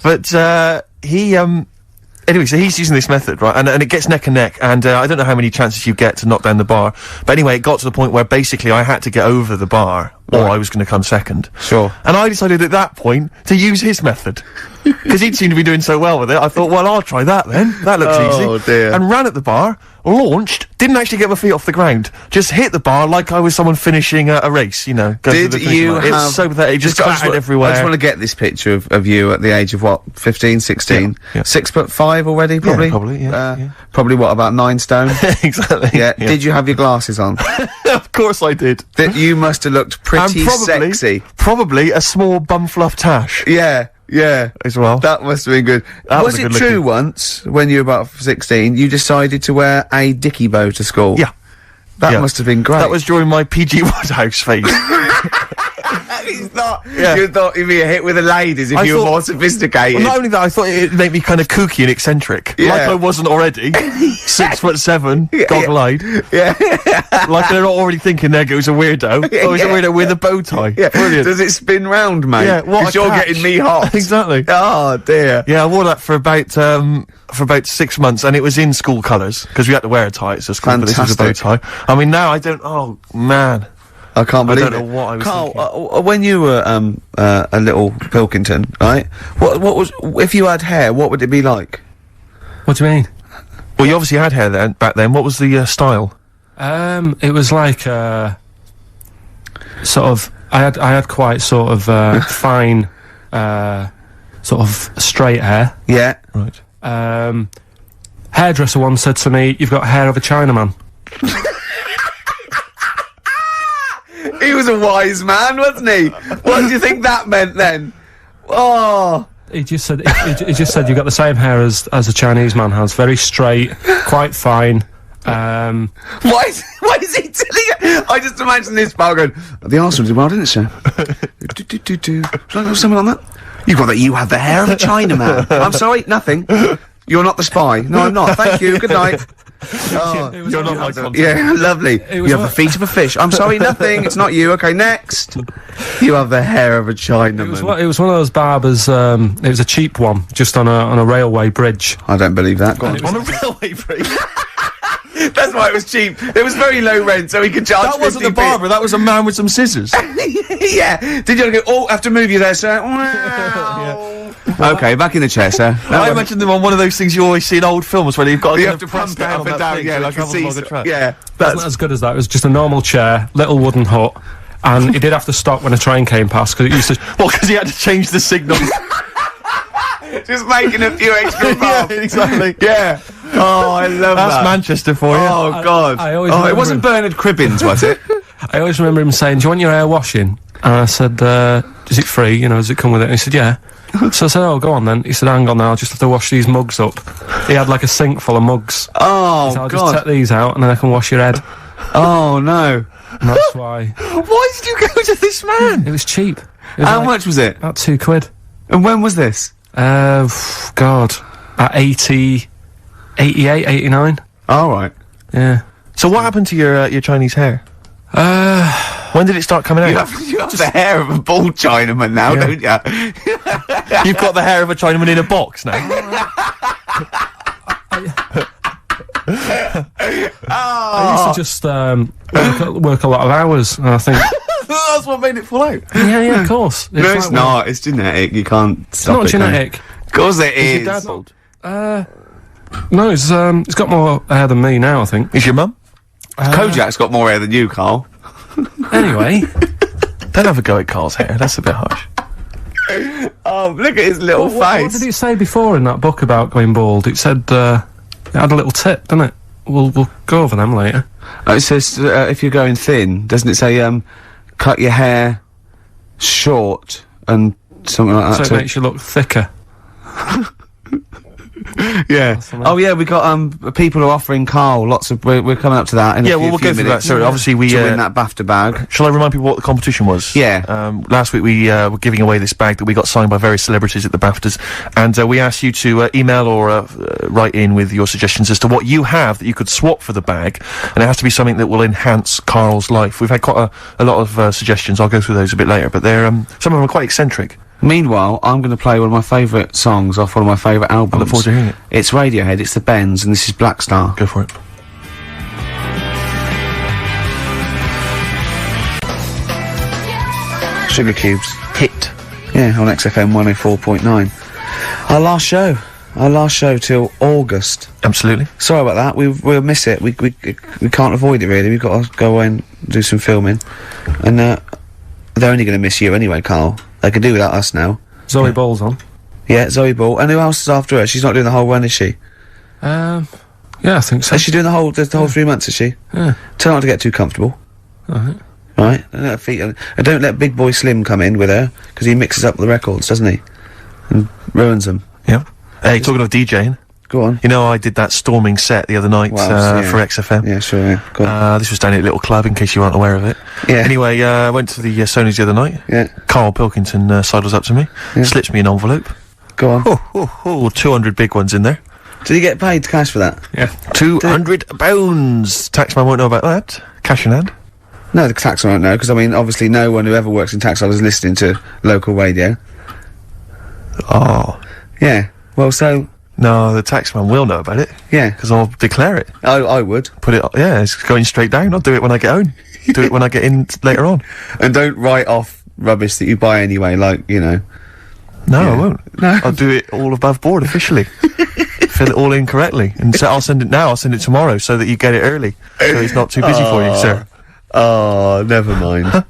But he anyway, so he's using this method, right? And it gets neck and neck, and I don't know how many chances you get to knock down the bar, but anyway, it got to the point where basically I had to get over the bar, or I was going to come second. Sure. And I decided at that point to use his method. Because he'd seemed to be doing so well with it, I thought, well, I'll try that then. That looks easy. Oh, dear. And ran at the bar, launched, didn't actually get my feet off the ground, just hit the bar like I was someone finishing a race, you know. Did you have... It's so pathetic, just clattered everywhere. I just want to get this picture of you at the age of, what, 15, 16? Yeah. 6'5" already, probably? Yeah, probably, yeah. Probably, what, about 9 stone? Exactly. Yeah. Did you have your glasses on? Of course I did. You must have looked pretty sexy. Probably a small bum fluff tash. Yeah. Yeah, as well. That must have been good. Was it true once, when you were about 16, you decided to wear a dicky bow to school? Yeah. That must have been great. That was during my PG Woodhouse phase. You thought you'd be a hit with the ladies if you were more sophisticated. Well, not only that, I thought it'd make me kind of kooky and eccentric. Yeah. Like I wasn't already. 6'7", goggle-eyed. Yeah. Like they're not already thinking there goes a weirdo. Oh, he's a weirdo with a bow tie. Yeah. Brilliant. Does it spin round, mate? Yeah, what a Because you're catch. getting me hot. Exactly. Oh, dear. Yeah, I wore that for about 6 months, and it was in school colours, because we had to wear a tie at school, but this was a bow tie. I mean, now I don't, oh, man. I can't believe it. I don't know what I was Carl, when you were, a little Pilkington, right? What was, if you had hair, what would it be like? What do you mean? Well, you obviously had hair then, back then. What was the, style? It was like, sort of, I had quite sort of, fine, sort of straight hair. Yeah. Right. Hairdresser once said to me, "You've got hair of a Chinaman." He was a wise man, wasn't he? What do you think that meant then? Oh. He just said, he just said, "You've got the same hair as a Chinese man has. Very straight, quite fine." Why is he telling you? I just imagine this pal going, "The Arsenal did well, didn't it, sir?" Should I go something on that? You have the hair of a Chinaman. I'm sorry, nothing. You're not the spy. No, I'm not. Thank you. Good night. Oh, you're not my contact. Yeah, lovely. You have the feet of a fish. I'm sorry, nothing. It's not you. Okay, next. You have the hair of a Chinaman. It was one of those barbers. It was a cheap one, just on a railway bridge. I don't believe that. Go on. On a railway bridge? That's why it was cheap. It was very low rent, so he could charge. That wasn't the barber. That was a man with some scissors. Yeah. Did you go? Oh, I have to move you there, sir. Wow. Okay, back in the chair, sir. I imagine them on one of those things you always see in old films where you've got to, you have to pump it up and down, yeah, like a seesaw. Yeah, That's not as good as that. It was just a normal chair, little wooden hut, and he did have to stop when a train came past because it used to. Well, because he had to change the signal. Just making a few extra bucks. Yeah, exactly. Yeah. Oh, I love that. That's Manchester for you. Oh, God. I always it wasn't Bernard Cribbins, was it? I always remember him saying, "Do you want your hair washing?" And I said, "Is it free? You know, does it come with it?" And he said, "Yeah." So I said, "Oh, go on then." He said, "Hang on now, I'll just have to wash these mugs up." He had like a sink full of mugs. Oh, so I'll God. just take these out and then I can wash your head. Oh, no. And that's why. Why did you go to this man? It was cheap. It was How like much was it? About £2. And when was this? God. At 88, 89. All right. Yeah. So what happened to your Chinese hair? When did it start coming out? You have the hair of a bald Chinaman now, don't you? You've got the hair of a Chinaman in a box now. I used to just work a lot of hours, and I think That's what made it fall out. yeah, of course. No, it's not. It's genetic. You can't stop It's it. not genetic. Of course it is. Is your dad bald? No, he's got more hair than me now, I think. Is your mum? Kojak's got more hair than you, Carl. Anyway, Don't have a go at Carl's hair. That's a bit harsh. Oh, look at his little face. what did it say before in that book about going bald? It said it had a little tip, didn't it? We'll go over them later. It says if you're going thin, doesn't it say cut your hair short and something like that? So it makes you look thicker. Yeah. Oh yeah, we got people are offering Karl lots of. We're coming up to that. In a we'll go through that. So obviously we to win that BAFTA bag. Shall I remind people what the competition was? Yeah. Last week we were giving away this bag that we got signed by various celebrities at the BAFTAs, and we asked you to email or write in with your suggestions as to what you have that you could swap for the bag, and it has to be something that will enhance Karl's life. We've had quite a lot of suggestions. I'll go through those a bit later, but they're some of them are quite eccentric. Meanwhile, I'm going to play one of my favourite songs off one of my favourite albums. I look forward to hearing it. It's Radiohead, it's the Bends, and this is Black Star. Go for it. Sugar Cubes. Hit. Yeah, on XFM 104.9. Our last show till August. Absolutely. Sorry about that, we'll miss it. We can't avoid it really, we've got to go away and do some filming. And, they're only going to miss you anyway, Karl. They can do without us now. Zoe Ball's on. Yeah, Zoe Ball. And who else is after her? She's not doing the whole run, is she? Yeah, I think so. Is she doing the whole 3 months, is she? Yeah. Tell her not to get too comfortable. Alright. Right? Don't let her feet, and don't let Big Boy Slim come in with her, because he mixes up the records, doesn't he? And ruins them. Yeah. Hey, talking of DJing. Go on. You know, I did that storming set the other night, for XFM. Yeah, sure, yeah. Go on. This was down at a little club, in case you weren't aware of it. Yeah. Anyway, I went to the Sony's the other night. Yeah. Karl Pilkington sidles up to me, slips me an envelope. Go on. 200 big ones in there. Did he get paid cash for that? Yeah. £200. Taxman won't know about that. Cash in hand. No, the taxman won't know, because, I mean, obviously no one who ever works in tax is listening to local radio. Oh. Yeah. Well, so... No, the taxman will know about it. Yeah. Because I'll declare it. I would. Put it, it's going straight down. I'll do it when I get home. Do it when I get in later on. And don't write off rubbish that you buy anyway, like, you know. No, I won't. No. I'll do it all above board officially. Fill it all in correctly. And so I'll send it now, I'll send it tomorrow so that you get it early. So it's not too busy for you, sir. Oh, never mind.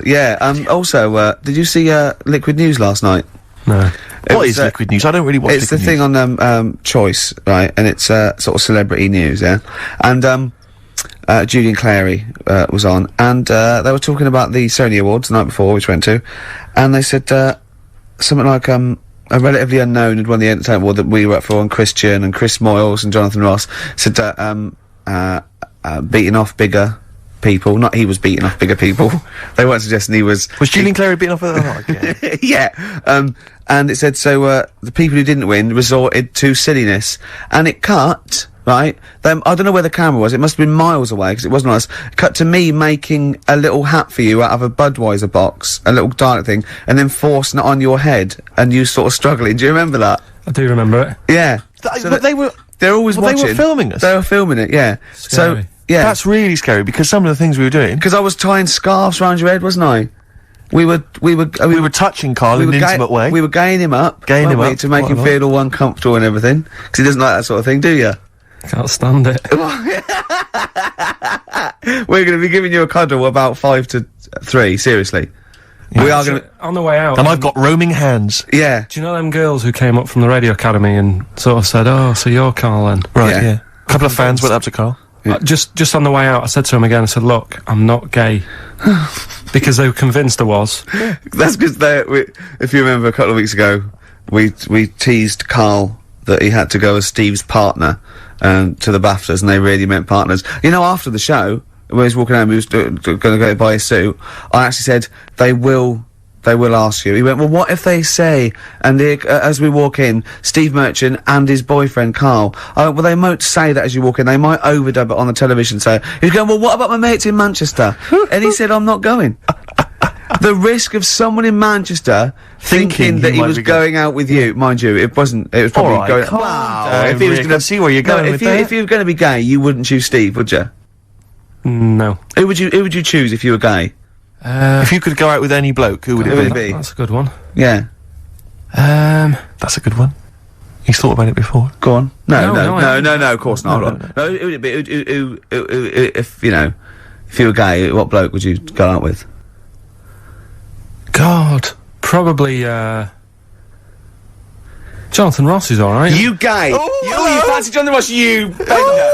Yeah, also, did you see, Liquid News last night? No. What is Liquid News? I don't really watch It's the Liquid thing News. on, Choice, right, and it's, sort of celebrity news, yeah? And, Julian Clary, was on, and, they were talking about the Sony Awards the night before, which we went to, and they said, something like, a relatively unknown had won the entertainment award that we were up for, and Christian, and Chris Moyles, and Jonathan Ross, said, beating off bigger people, not he was beating off bigger people. They weren't suggesting he was... Was Julian Clary beating off other Yeah, and it said, so, the people who didn't win resorted to silliness, and it cut, right, I don't know where the camera was, it must have been miles away, because it wasn't us, cut to me making a little hat for you out of a Budweiser box, a little dark thing, and then forcing it on your head, and you sort of struggling. Do you remember that? I do remember it. Yeah. But they're always watching. They were filming us? They were filming it, yeah. Scary. So, yeah. That's really scary, because some of the things we were doing... Because I was tying scarves around your head, wasn't I? We were touching Karl in an intimate way. We were gaying him up. Gaying him weren't we, up. to make him feel all uncomfortable and everything. Because he doesn't like that sort of thing, do you? Can't stand it. We're going to be giving you a cuddle about 5 to 3, seriously. Yeah. We are going to... On the way out. And I've got roaming hands. Yeah. Do you know them girls who came up from the radio academy and sort of said, oh, so you're Karl then? Right, yeah. A couple of fans went up to Karl. Yeah. Just on the way out, I said to him again, I said, look, I'm not gay. Because they were convinced I was. That's because if you remember a couple of weeks ago, we teased Karl that he had to go as Steve's partner, to the BAFTAs, and they really meant partners. You know, after the show, when he was walking home, he was gonna go buy his suit, I actually said, they will ask you. He went, well, what if they say, and as we walk in, Steve Merchant and his boyfriend, Karl, well, they won't say that as you walk in, they might overdub it on the television, so, he's going, well, what about my mates in Manchester? And he said, I'm not going. The risk of someone in Manchester thinking that he was going out with you, mind you, it was probably going, wow, if he was gonna see where you're going if you were gonna be gay, you wouldn't choose Steve, would you? No. Who would you choose if you were gay? If you could go out with any bloke, who would it be? That's a good one. Yeah. That's a good one. He's thought about it before. Go on. No, No, of course not. No, who would it be? Who, if, you know, if you were gay, what bloke would you go out with? God. Probably, Jonathan Ross is alright. You gay? You fancy Jonathan Ross, you Bender?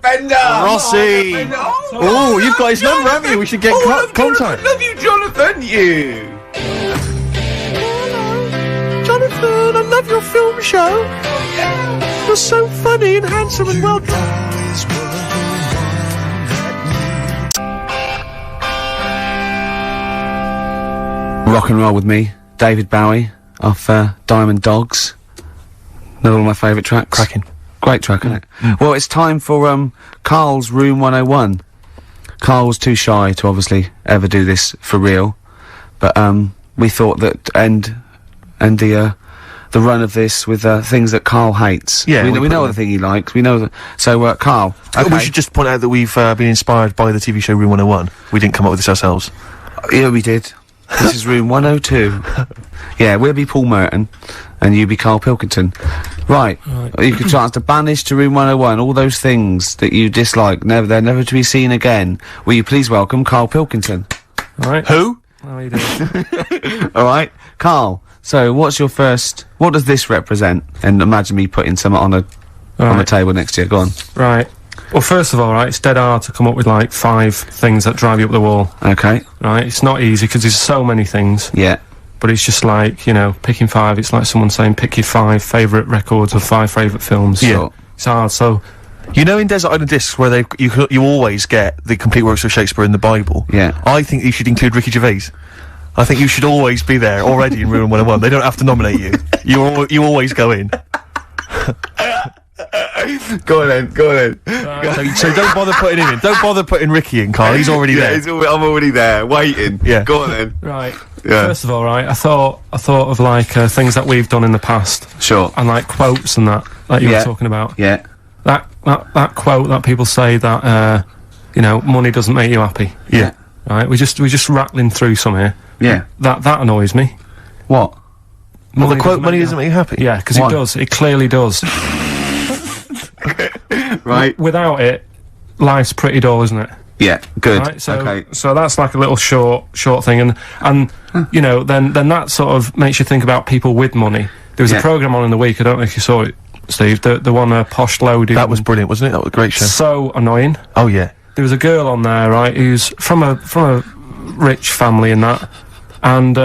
Bender! Rossi! Oh, you've got his number, haven't you? We should get contact. Love you, Jonathan, you! Jonathan, I love your film show. You're so funny and handsome and well done. Rock and roll with me, David Bowie off Diamond Dogs. Another one of my favourite tracks. Cracking. Great track, isn't it? Well, it's time for Karl's Room 101. Karl was too shy to obviously ever do this for real, but we thought that end the run of this with things that Karl hates. Yeah, we know the thing he likes. We know that. So Karl, okay. We should just point out that we've been inspired by the TV show Room 101. We didn't come up with this ourselves. Yeah, we did. This is room 102. Yeah, we'll be Paul Merton, and you be Karl Pilkington. Right. You can chance to banish to room 101 all those things that you dislike. They're never to be seen again. Will you please welcome Karl Pilkington? Alright. Who? How are you doing? Alright. Karl, so what's your first... What does this represent? And imagine me putting some on the table next to you. Go on. Right. Well, first of all, right, it's dead hard to come up with, like, 5 things that drive you up the wall. Okay. Right? It's not easy, because there's so many things. Yeah. But it's just like, you know, picking 5, it's like someone saying, pick your 5 favourite records of 5 favourite films. Yeah. It's hard, so... You know in Desert Island Discs where you always get the complete works of Shakespeare in the Bible? Yeah. I think you should include Ricky Gervais. I think you should always be there already in Room 101. They don't have to nominate you. You always go in. Go on then. So don't bother putting him in. Don't bother putting Ricky in, Karl. He's already there. I'm already there, waiting. Yeah. Go on then. Right. Yeah. First of all, right, I thought of, like, things that we've done in the past. Sure. And, like, quotes and that you were talking about. Yeah. That quote that people say that, you know, money doesn't make you happy. Yeah. Right? We're just rattling through some here. Yeah. That annoys me. What? Well, the quote, money doesn't make you happy? Yeah, because it does. It clearly does. Right. Without it, life's pretty dull, isn't it? Yeah. Good. Right, so, okay. so that's like a little short thing, and you know, then that sort of makes you think about people with money. There was a programme on in the week, I don't know if you saw it, Steve, the one Posh Loaded. That was brilliant, wasn't it? That was a great show. So annoying. Oh, yeah. There was a girl on there, right, who's from a rich family and that, and,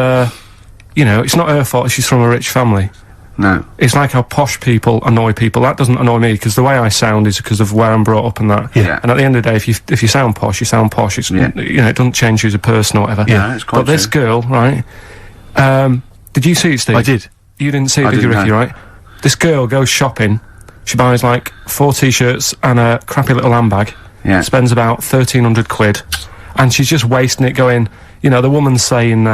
you know, it's not her fault she's from a rich family. No. It's like how posh people annoy people. That doesn't annoy me, because the way I sound is because of where I'm brought up and that. Yeah. And at the end of the day, if you sound posh, you sound posh. It's, you know, it doesn't change you as a person or whatever. Yeah, it's quite But this girl, right, did you see it, Steve? I did. You didn't see it, did you, Ricky, right? This girl goes shopping, she buys like 4 t-shirts and a crappy little handbag. Yeah. Spends about 1,300 quid. And she's just wasting it going, you know, the woman's saying,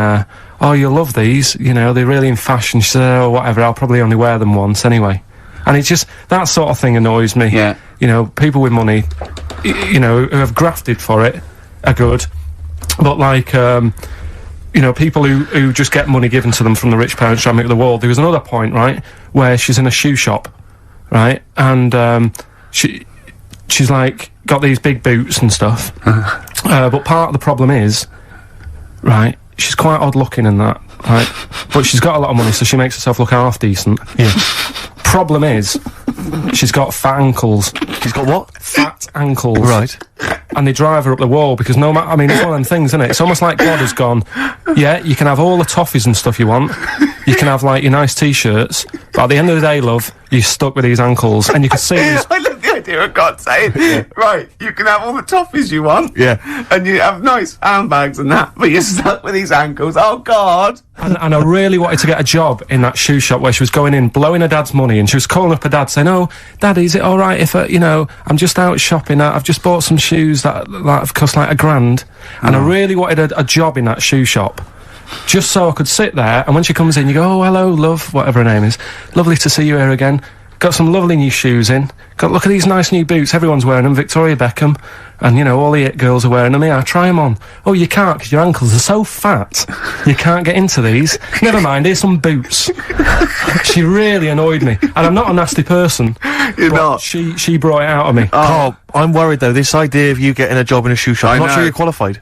oh, you'll love these, you know, they're really in fashion. She said, oh, whatever, I'll probably only wear them once anyway. And it's just, that sort of thing annoys me. Yeah. You know, people with money, you know, who have grafted for it are good. But like, you know, people who just get money given to them from the rich parents trying to make the wall. There was another point, right, where she's in a shoe shop, right, and she's like got these big boots and stuff. But part of the problem is, right, she's quite odd looking and that, right, but she's got a lot of money, so she makes herself look half decent. Yeah. Problem is, she's got fat ankles. She's got what? Fat ankles. Right. And they drive her up the wall, because no matter, I mean, it's one of them things, isn't it? It's almost like God has gone, yeah, you can have all the toffees and stuff you want, you can have, like, your nice t-shirts, but at the end of the day, love, you're stuck with these ankles, and you can see these... I love the idea of God saying, right, you can have all the toffees you want, Yeah. and you have nice handbags and that, but you're stuck with these ankles. Oh, God! And I really wanted to get a job in that shoe shop where she was going in, blowing her dad's money, and she was calling up her dad saying, oh, Daddy, is it alright if, you know, I'm just out shopping, I've just bought some shoes that have cost like $1,000, and I really wanted a job in that shoe shop, just so I could sit there, and when she comes in, you go, oh, hello, love, whatever her name is, lovely to see you here again, got some lovely new shoes in, look at these nice new boots, everyone's wearing them, Victoria Beckham, and, you know, all the it girls are wearing them, yeah, try them on. Oh, you can't, because your ankles are so fat, you can't get into these. Never mind, here's some boots. She really annoyed me, and I'm not a nasty person. You're not. She brought it out of me. Carl, I'm worried though, this idea of you getting a job in a shoe shop, I'm not sure you're qualified.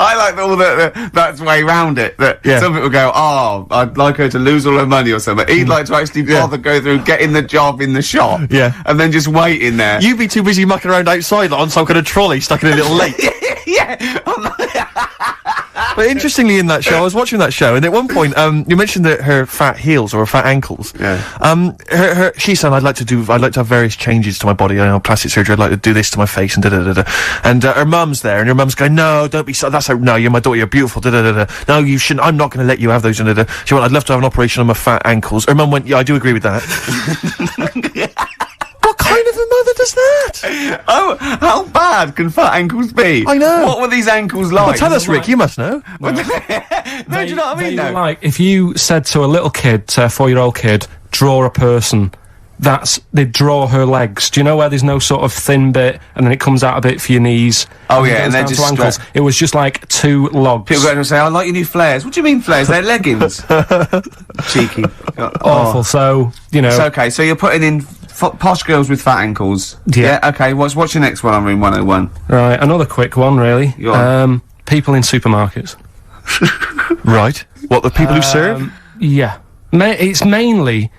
I like all that's the way round it. That some people go, oh, I'd like her to lose all her money or something. He'd like to actually bother go through getting the job in the shop. Yeah. And then just wait in there. You'd be too busy mucking around outside like, on some kind of trolley stuck in a little lake. Yeah. But interestingly, in that show, I was watching that show, and at one point, you mentioned that her fat heels or her fat ankles. Yeah. She said, I'd like to have various changes to my body, plastic surgery, I'd like to do this to my face, and da-da-da-da. And, her mum's there, and her mum's going, no, don't be so, no, you're my daughter, you're beautiful, da-da-da-da. No, you shouldn't, I'm not gonna let you have those, da-da-da. She went, I'd love to have an operation on my fat ankles. Her mum went, yeah, I do agree with that. What kind of a mother does that? Oh, how bad can fat ankles be? I know. What were these ankles like? Well, tell us, Rick, you must know. No, do you know what I mean, though? Like, if you said to a little kid, say a 4-year-old kid, draw a person, they'd draw her legs. Do you know where there's no sort of thin bit, and then it comes out a bit for your knees? Oh, yeah, and then goes just down to ankles. It was just like 2 logs. People go and say, I like your new flares. What do you mean flares? They're leggings. Cheeky. Awful, so, you know. So, okay, so you're putting in posh girls with fat ankles. Yeah. Okay, what's your next one on Room 101? Right, another quick one, really. Go on. People in supermarkets. Right. What, the people who serve? Yeah. It's mainly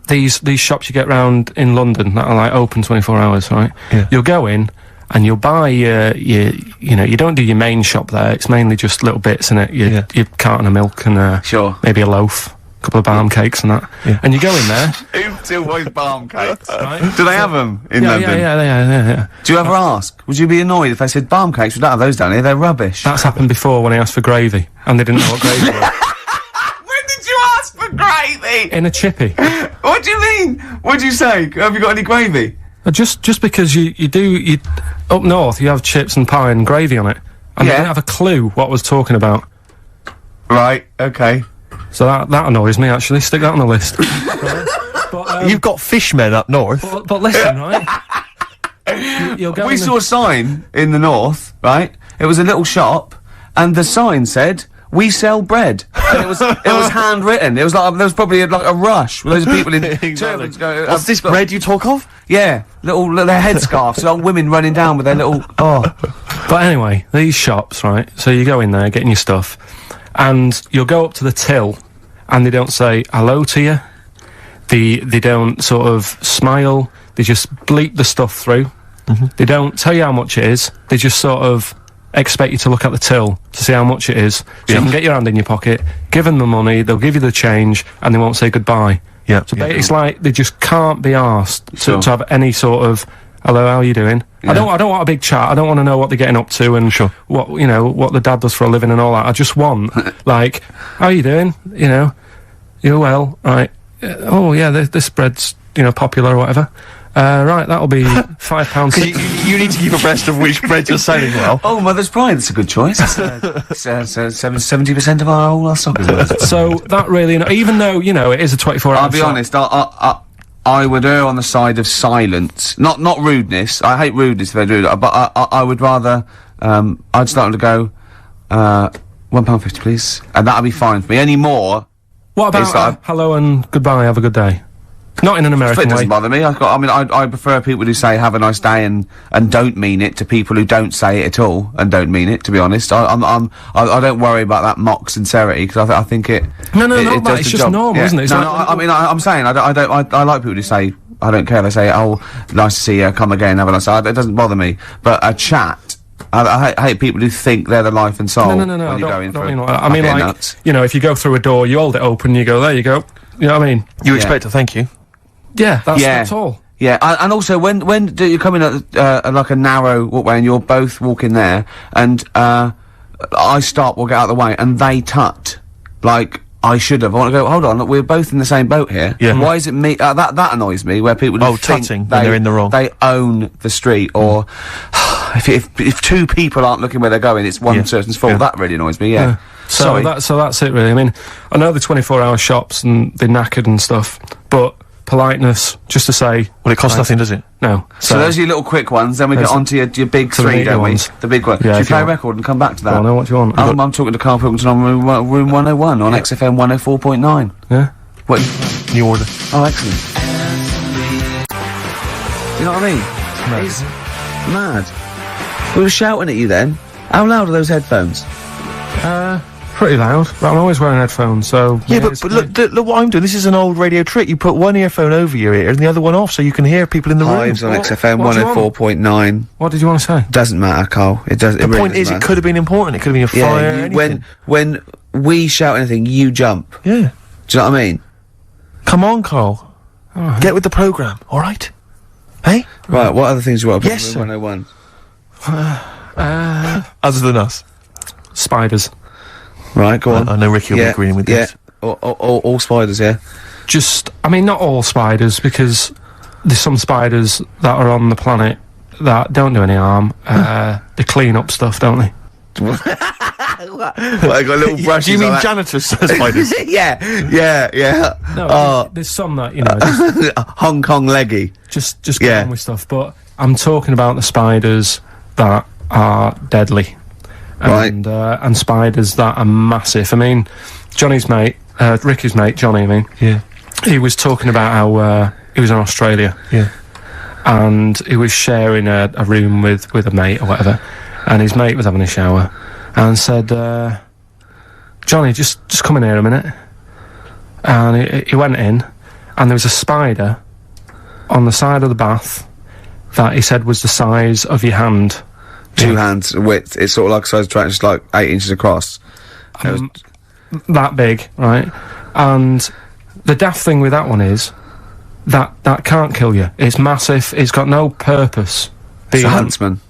these shops you get round in London that are like open 24 hours, right? Yeah. You'll go in and you'll buy you don't do your main shop there. It's mainly just little bits in it. Your carton of milk and Sure. maybe a loaf, a couple of balm cakes and that. Yeah. And you go in there. Who still buys balm cakes? Right? Do they have them in London? Yeah. Do you ever ask? Would you be annoyed if they said balm cakes? We don't have those down here. They're rubbish. That's happened before when I asked for gravy and they didn't know what gravy was. When did you ask for gravy? In a chippy. What do you mean? What do you say? Have you got any gravy? Just because you up north you have chips and pie and gravy on it, and they didn't have a clue what I was talking about. Right. Okay. So that annoys me actually. Stick that on the list. But, You've got fishmen up north. but listen, right? You'll go. We saw a sign in the north, right? It was a little shop, and the sign said, "We sell bread." And it was handwritten. It was like there was probably like a rush with loads of people in turbans going. What's this bread you talk of? Yeah, little their headscarves, little women running down with their little. But anyway, these shops, right? So you go in there, getting your stuff, and you'll go up to the till, and they don't say hello to you. They don't sort of smile. They just bleep the stuff through. They don't tell you how much it is. They just sort of expect you to look at the till to see how much it is, so you can get your hand in your pocket, give them the money, they'll give you the change, and they won't say goodbye. Yeah. So it's like they just can't be asked to have any sort of hello, how are you doing? Yeah. I don't want a big chat. I don't want to know what they're getting up to and what the dad does for a living and all that. I just want like, how are you doing? You're well, right? Oh yeah, this bread's popular or whatever. Right, that'll be £5. You need to keep abreast of which bread you're selling well. Oh, Mother's Pride, that's a good choice. It's 70% of our whole stock is worth. So that really, even though it is a 24-hour. I'll be honest. I would err on the side of silence, not rudeness. I hate rudeness if they do that, but I would rather. I'd start to go, £1.50, please, and that'll be fine for me. Any more? What about hello and goodbye? Have a good day. Not in an American way. It doesn't bother me. I prefer people who say have a nice day and don't mean it to people who don't say it at all and don't mean it. To be honest, I don't worry about that mock sincerity because I think it. No, it's just normal, isn't it? It's I'm saying I like people who say I don't care. They say, oh, nice to see you. Come again. Have a nice day. It doesn't bother me. But a chat. I hate people who think they're the life and soul. No. When you're going through. I mean, like, nuts. if you go through a door, you hold it open, you go, there you go. You know what I mean? You expect a thank you. Yeah, that's all. Yeah, and also when do you come in at like a narrow walkway and you're both walking there, and I stop or get out of the way, and they tut like I should have. I want to go. Hold on, look, we're both in the same boat here. Yeah. Why is it me? That annoys me. Where people think tutting when they're in the wrong. They own the street, or if two people aren't looking where they're going, it's one person's fault. That really annoys me. Yeah. So that's it really. I mean, I know the 24-hour shops and they're knackered and stuff, but politeness, just to say. Well, it costs nothing, does it? No. So those are your little quick ones, then we get on to your big three, don't we? The big one. Yeah, Should we play a record and come back to that? I know what you want. I'm talking to Karl Pilkington on room 101 on XFM 104.9. Yeah? What? New order. Oh, excellent. You know what I mean? It's mad. We were shouting at you then. How loud are those headphones? Pretty loud, but I'm always wearing headphones, so... Yeah, but look what I'm doing. This is an old radio trick. You put one earphone over your ear and the other one off so you can hear people in the room. Hives on XFM what do you want? 104.9. What did you want to say? Doesn't matter, Carl. It does. The point is, it could have been important. It could have been a fire, anything. When we shout anything, you jump. Yeah. Do you know what I mean? Come on, Carl. Alright. Get with the programme, alright? Hey? Right, what other things do you want to put Yes, in sir. 101? Other than us. Spiders. Right, go on. I know Ricky will be agreeing with this. Yeah, all spiders, yeah. I mean, not all spiders, because there's some spiders that are on the planet that don't do any harm. They clean up stuff, don't they? Well, I got little brushes. Do you mean like janitors spiders? yeah. No, there's some that, you know, Hong Kong leggy. just get on with stuff. But I'm talking about the spiders that are deadly. And spiders that are massive. I mean, Johnny's mate, Ricky's mate, Johnny, I mean. Yeah. He was talking about how, he was in Australia. Yeah. And he was sharing a room with a mate or whatever. And his mate was having a shower. And said, Johnny, just come in here a minute. And he went in, and there was a spider on the side of the bath that he said was the size of your hand. 2 hands width. It's sort of like a size track, just like 8 inches across. That big, right? And the daft thing with that one is that can't kill you. It's massive. It's got no purpose. It's a huntsman.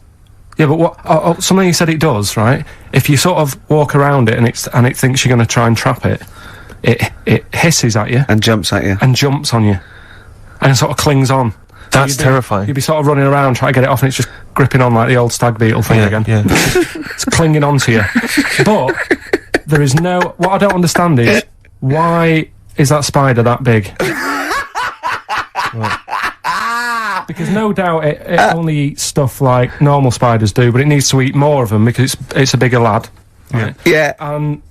Yeah, but what? Something you said it does, right? If you sort of walk around it and it thinks you're going to try and trap it, it hisses at you and jumps at you and jumps on you, and it sort of clings on. That's terrifying. You'd be sort of running around trying to get it off, and it's just gripping on like the old stag beetle thing again. Yeah. It's clinging onto you. But there is no. What I don't understand is why is that spider that big? Right. Because no doubt it only eats stuff like normal spiders do, but it needs to eat more of them because it's a bigger lad. Right? Yeah. And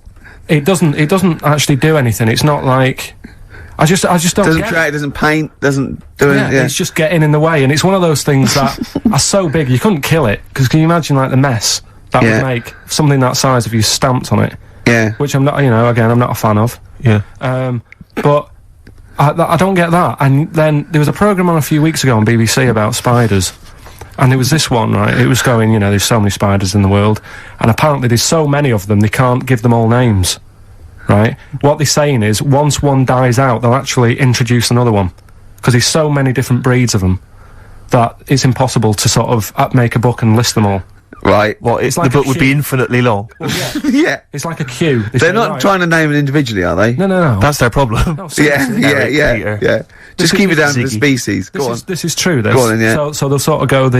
it doesn't actually do anything. It's not like. I just don't doesn't get create, it. doesn't paint, doesn't do anything. Yeah. It's just getting in the way, and it's one of those things that are so big you couldn't kill it. Because can you imagine like the mess that would make something that size if you stamped on it? Yeah. Which I'm not, again, I'm not a fan of. Yeah. But I don't get that. And then there was a programme on a few weeks ago on BBC about spiders. And it was this one, right? It was going, there's so many spiders in the world. And apparently there's so many of them, they can't give them all names. Right? What they're saying is, once one dies out, they'll actually introduce another one. Because there's so many different breeds of them that it's impossible to sort of make a book and list them all. Right. Well, It's like the book a would be infinitely long. Well, yeah. Yeah. It's like a queue. They're not trying to name it individually, are they? No. That's their problem. No, seriously. Yeah. Just keep it down to the species. Go on. This is true, this. Go on, yeah. So they'll sort of go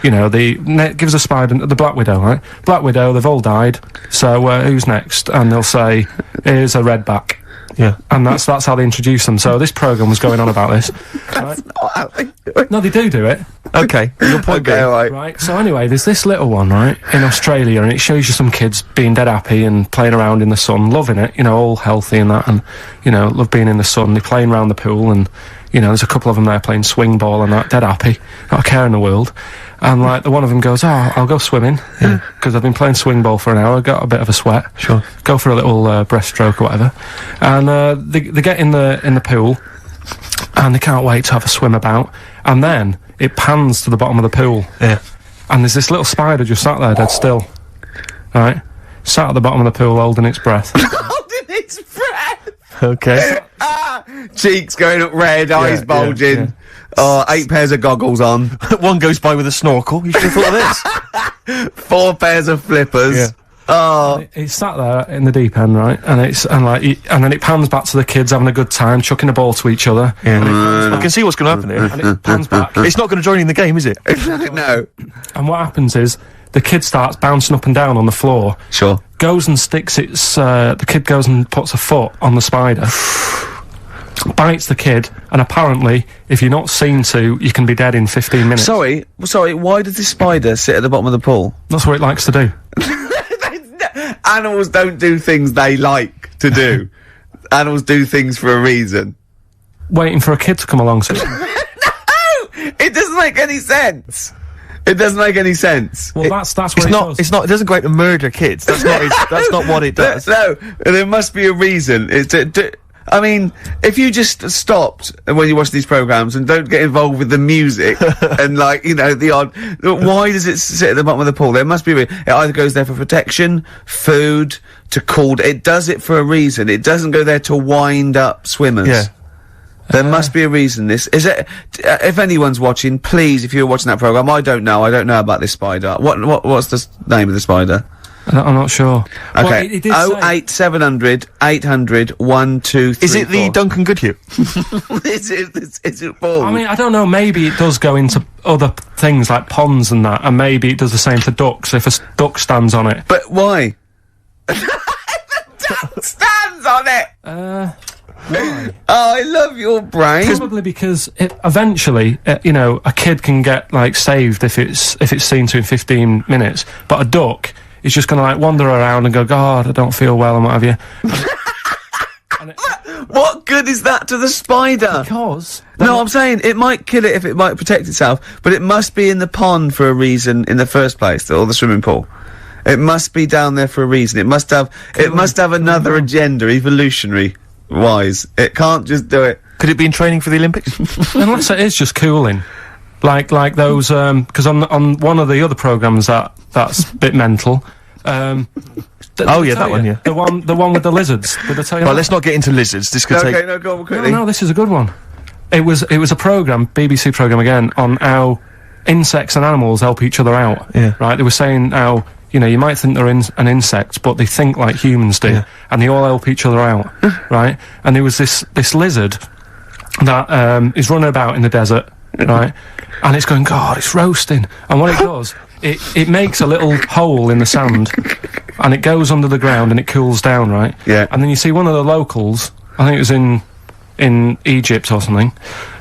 gives a spider, the Black Widow, right? Black Widow, they've all died, so who's next? And they'll say, here's a redback. Yeah. And that's how they introduce them. So this programme was going on about this. Right? Not how they do it. No, they do it. Okay. Your point Okay, alright. Right, so anyway, there's this little one, right, in Australia, and it shows you some kids being dead happy and playing around in the sun, loving it, all healthy and that, and, love being in the sun. They're playing around the pool, and, there's a couple of them there playing swing ball and that, dead happy, not a care in the world. And, like, the one of them goes, I'll go swimming, because I've been playing swing ball for an hour, got a bit of a sweat. Sure. Go for a little breaststroke or whatever. And they get in the pool, and they can't wait to have a swim about. And then it pans to the bottom of the pool. Yeah. And there's this little spider just sat there dead still. Right? Sat at the bottom of the pool holding its breath. Holding its breath! Okay. Cheeks going up red, eyes bulging. yeah. Oh, 8 pairs of goggles on. One goes by with a snorkel. You should have thought of this. 4 pairs of flippers. Yeah. Oh. It's sat there in the deep end, right? And then it pans back to the kids having a good time, chucking a ball to each other. Yeah. I can see what's going to happen here. And it pans back. It's not going to join in the game, is it? No. And what happens is, the kid starts bouncing up and down on the floor. Sure. Goes and sticks the kid goes and puts a foot on the spider. Bites the kid, and apparently, if you're not seen to, you can be dead in 15 minutes. Sorry, why does this spider sit at the bottom of the pool? That's what it likes to do. Animals don't do things they like to do. Animals do things for a reason. Waiting for a kid to come along. So No! It doesn't make any sense. It doesn't make any sense. Well, that's what it does. It's not. It doesn't go out to murder kids. That's not. That's not what it does. No, there must be a reason. I mean, if you just stopped when you watch these programs and don't get involved with the music and like, you know, the odd, why does it sit at the bottom of the pool? There must be it either goes there for protection, food, to cool. It does it for a reason. It doesn't go there to wind up swimmers. Yeah. There must be a reason. This is it. If anyone's watching, please, if you're watching that program, I don't know about this spider. What's the name of the spider? I'm not sure. Okay. Well, it did say- 08700 800 1234. Is it the Duncan Goodhue? Is it Paul? I mean, I don't know, maybe it does go into other things like ponds and that, and maybe it does the same for ducks if a duck stands on it. But why? The duck stands on it! Why? Oh, I love your brain. Probably because eventually, you know, a kid can get, like, saved if it's seen to in 15 minutes, but a duck is just gonna, like, wander around and go, God, I don't feel well, and what have you. What good is that to the spider? Because... No, I'm saying it might kill it if it might protect itself, but it must be in the pond for a reason in the first place, or the swimming pool. It must be down there for a reason. It must have another agenda, evolutionary-wise. It can't just do it. Could it be in training for the Olympics? Unless it is just cooling. Like those, because on one of the other programmes that's a bit mental, Oh yeah, that one, yeah. The one with the lizards. Did I tell you Well, that? let's not get into lizards. This could take... Okay, no, go on quickly. No, this is a good one. It was a programme, BBC programme again, on how insects and animals help each other out. Yeah. Right? They were saying how, you know, you might think they're an insect, but they think like humans do. Yeah. And they all help each other out. Right? And there was this lizard that is running about in the desert, right? And it's going, God, it's roasting. And what it does, it makes a little hole in the sand, and it goes under the ground and it cools down, right? Yeah. And then you see one of the locals, I think it was in Egypt or something,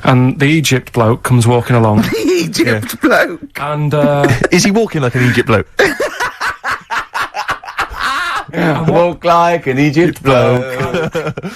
and the Egypt bloke comes walking along. Egypt bloke. And Is he walking like an Egypt bloke? Walk like an Egypt bloke.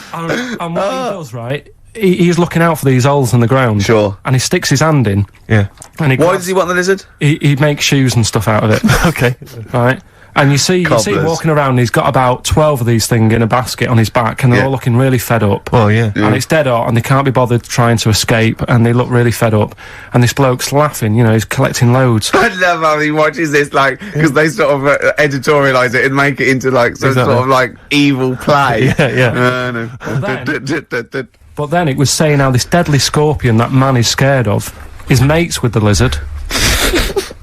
and what he does, right? He's looking out for these holes in the ground. Sure. And he sticks his hand in. Yeah. And Why does he want the lizard? he makes shoes and stuff out of it. Okay. Right? And you see him Cobblers. walking around, he's got about 12 of these things in a basket on his back, and they're Yeah. all looking really fed up. Oh yeah. And it's dead hot, and they can't be bothered trying to escape, and they look really fed up. And this bloke's laughing, you know, he's collecting loads. I love how he watches this, like, because they sort of editorialise it and make it into, like, some Exactly. sort of, like, evil play. Yeah. No. But then it was saying how this deadly scorpion that man is scared of is mates with the lizard.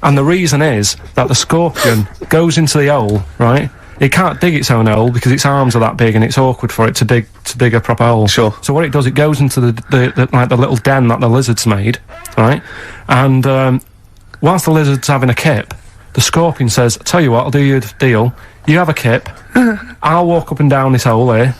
And the reason is that the scorpion goes into the hole, right? It can't dig its own hole because its arms are that big and it's awkward for it to dig a proper hole. Sure. So what it does, it goes into the little den that the lizard's made, right? And whilst the lizard's having a kip, the scorpion says, "Tell you what, I'll do you a deal. You have a kip, I'll walk up and down this hole here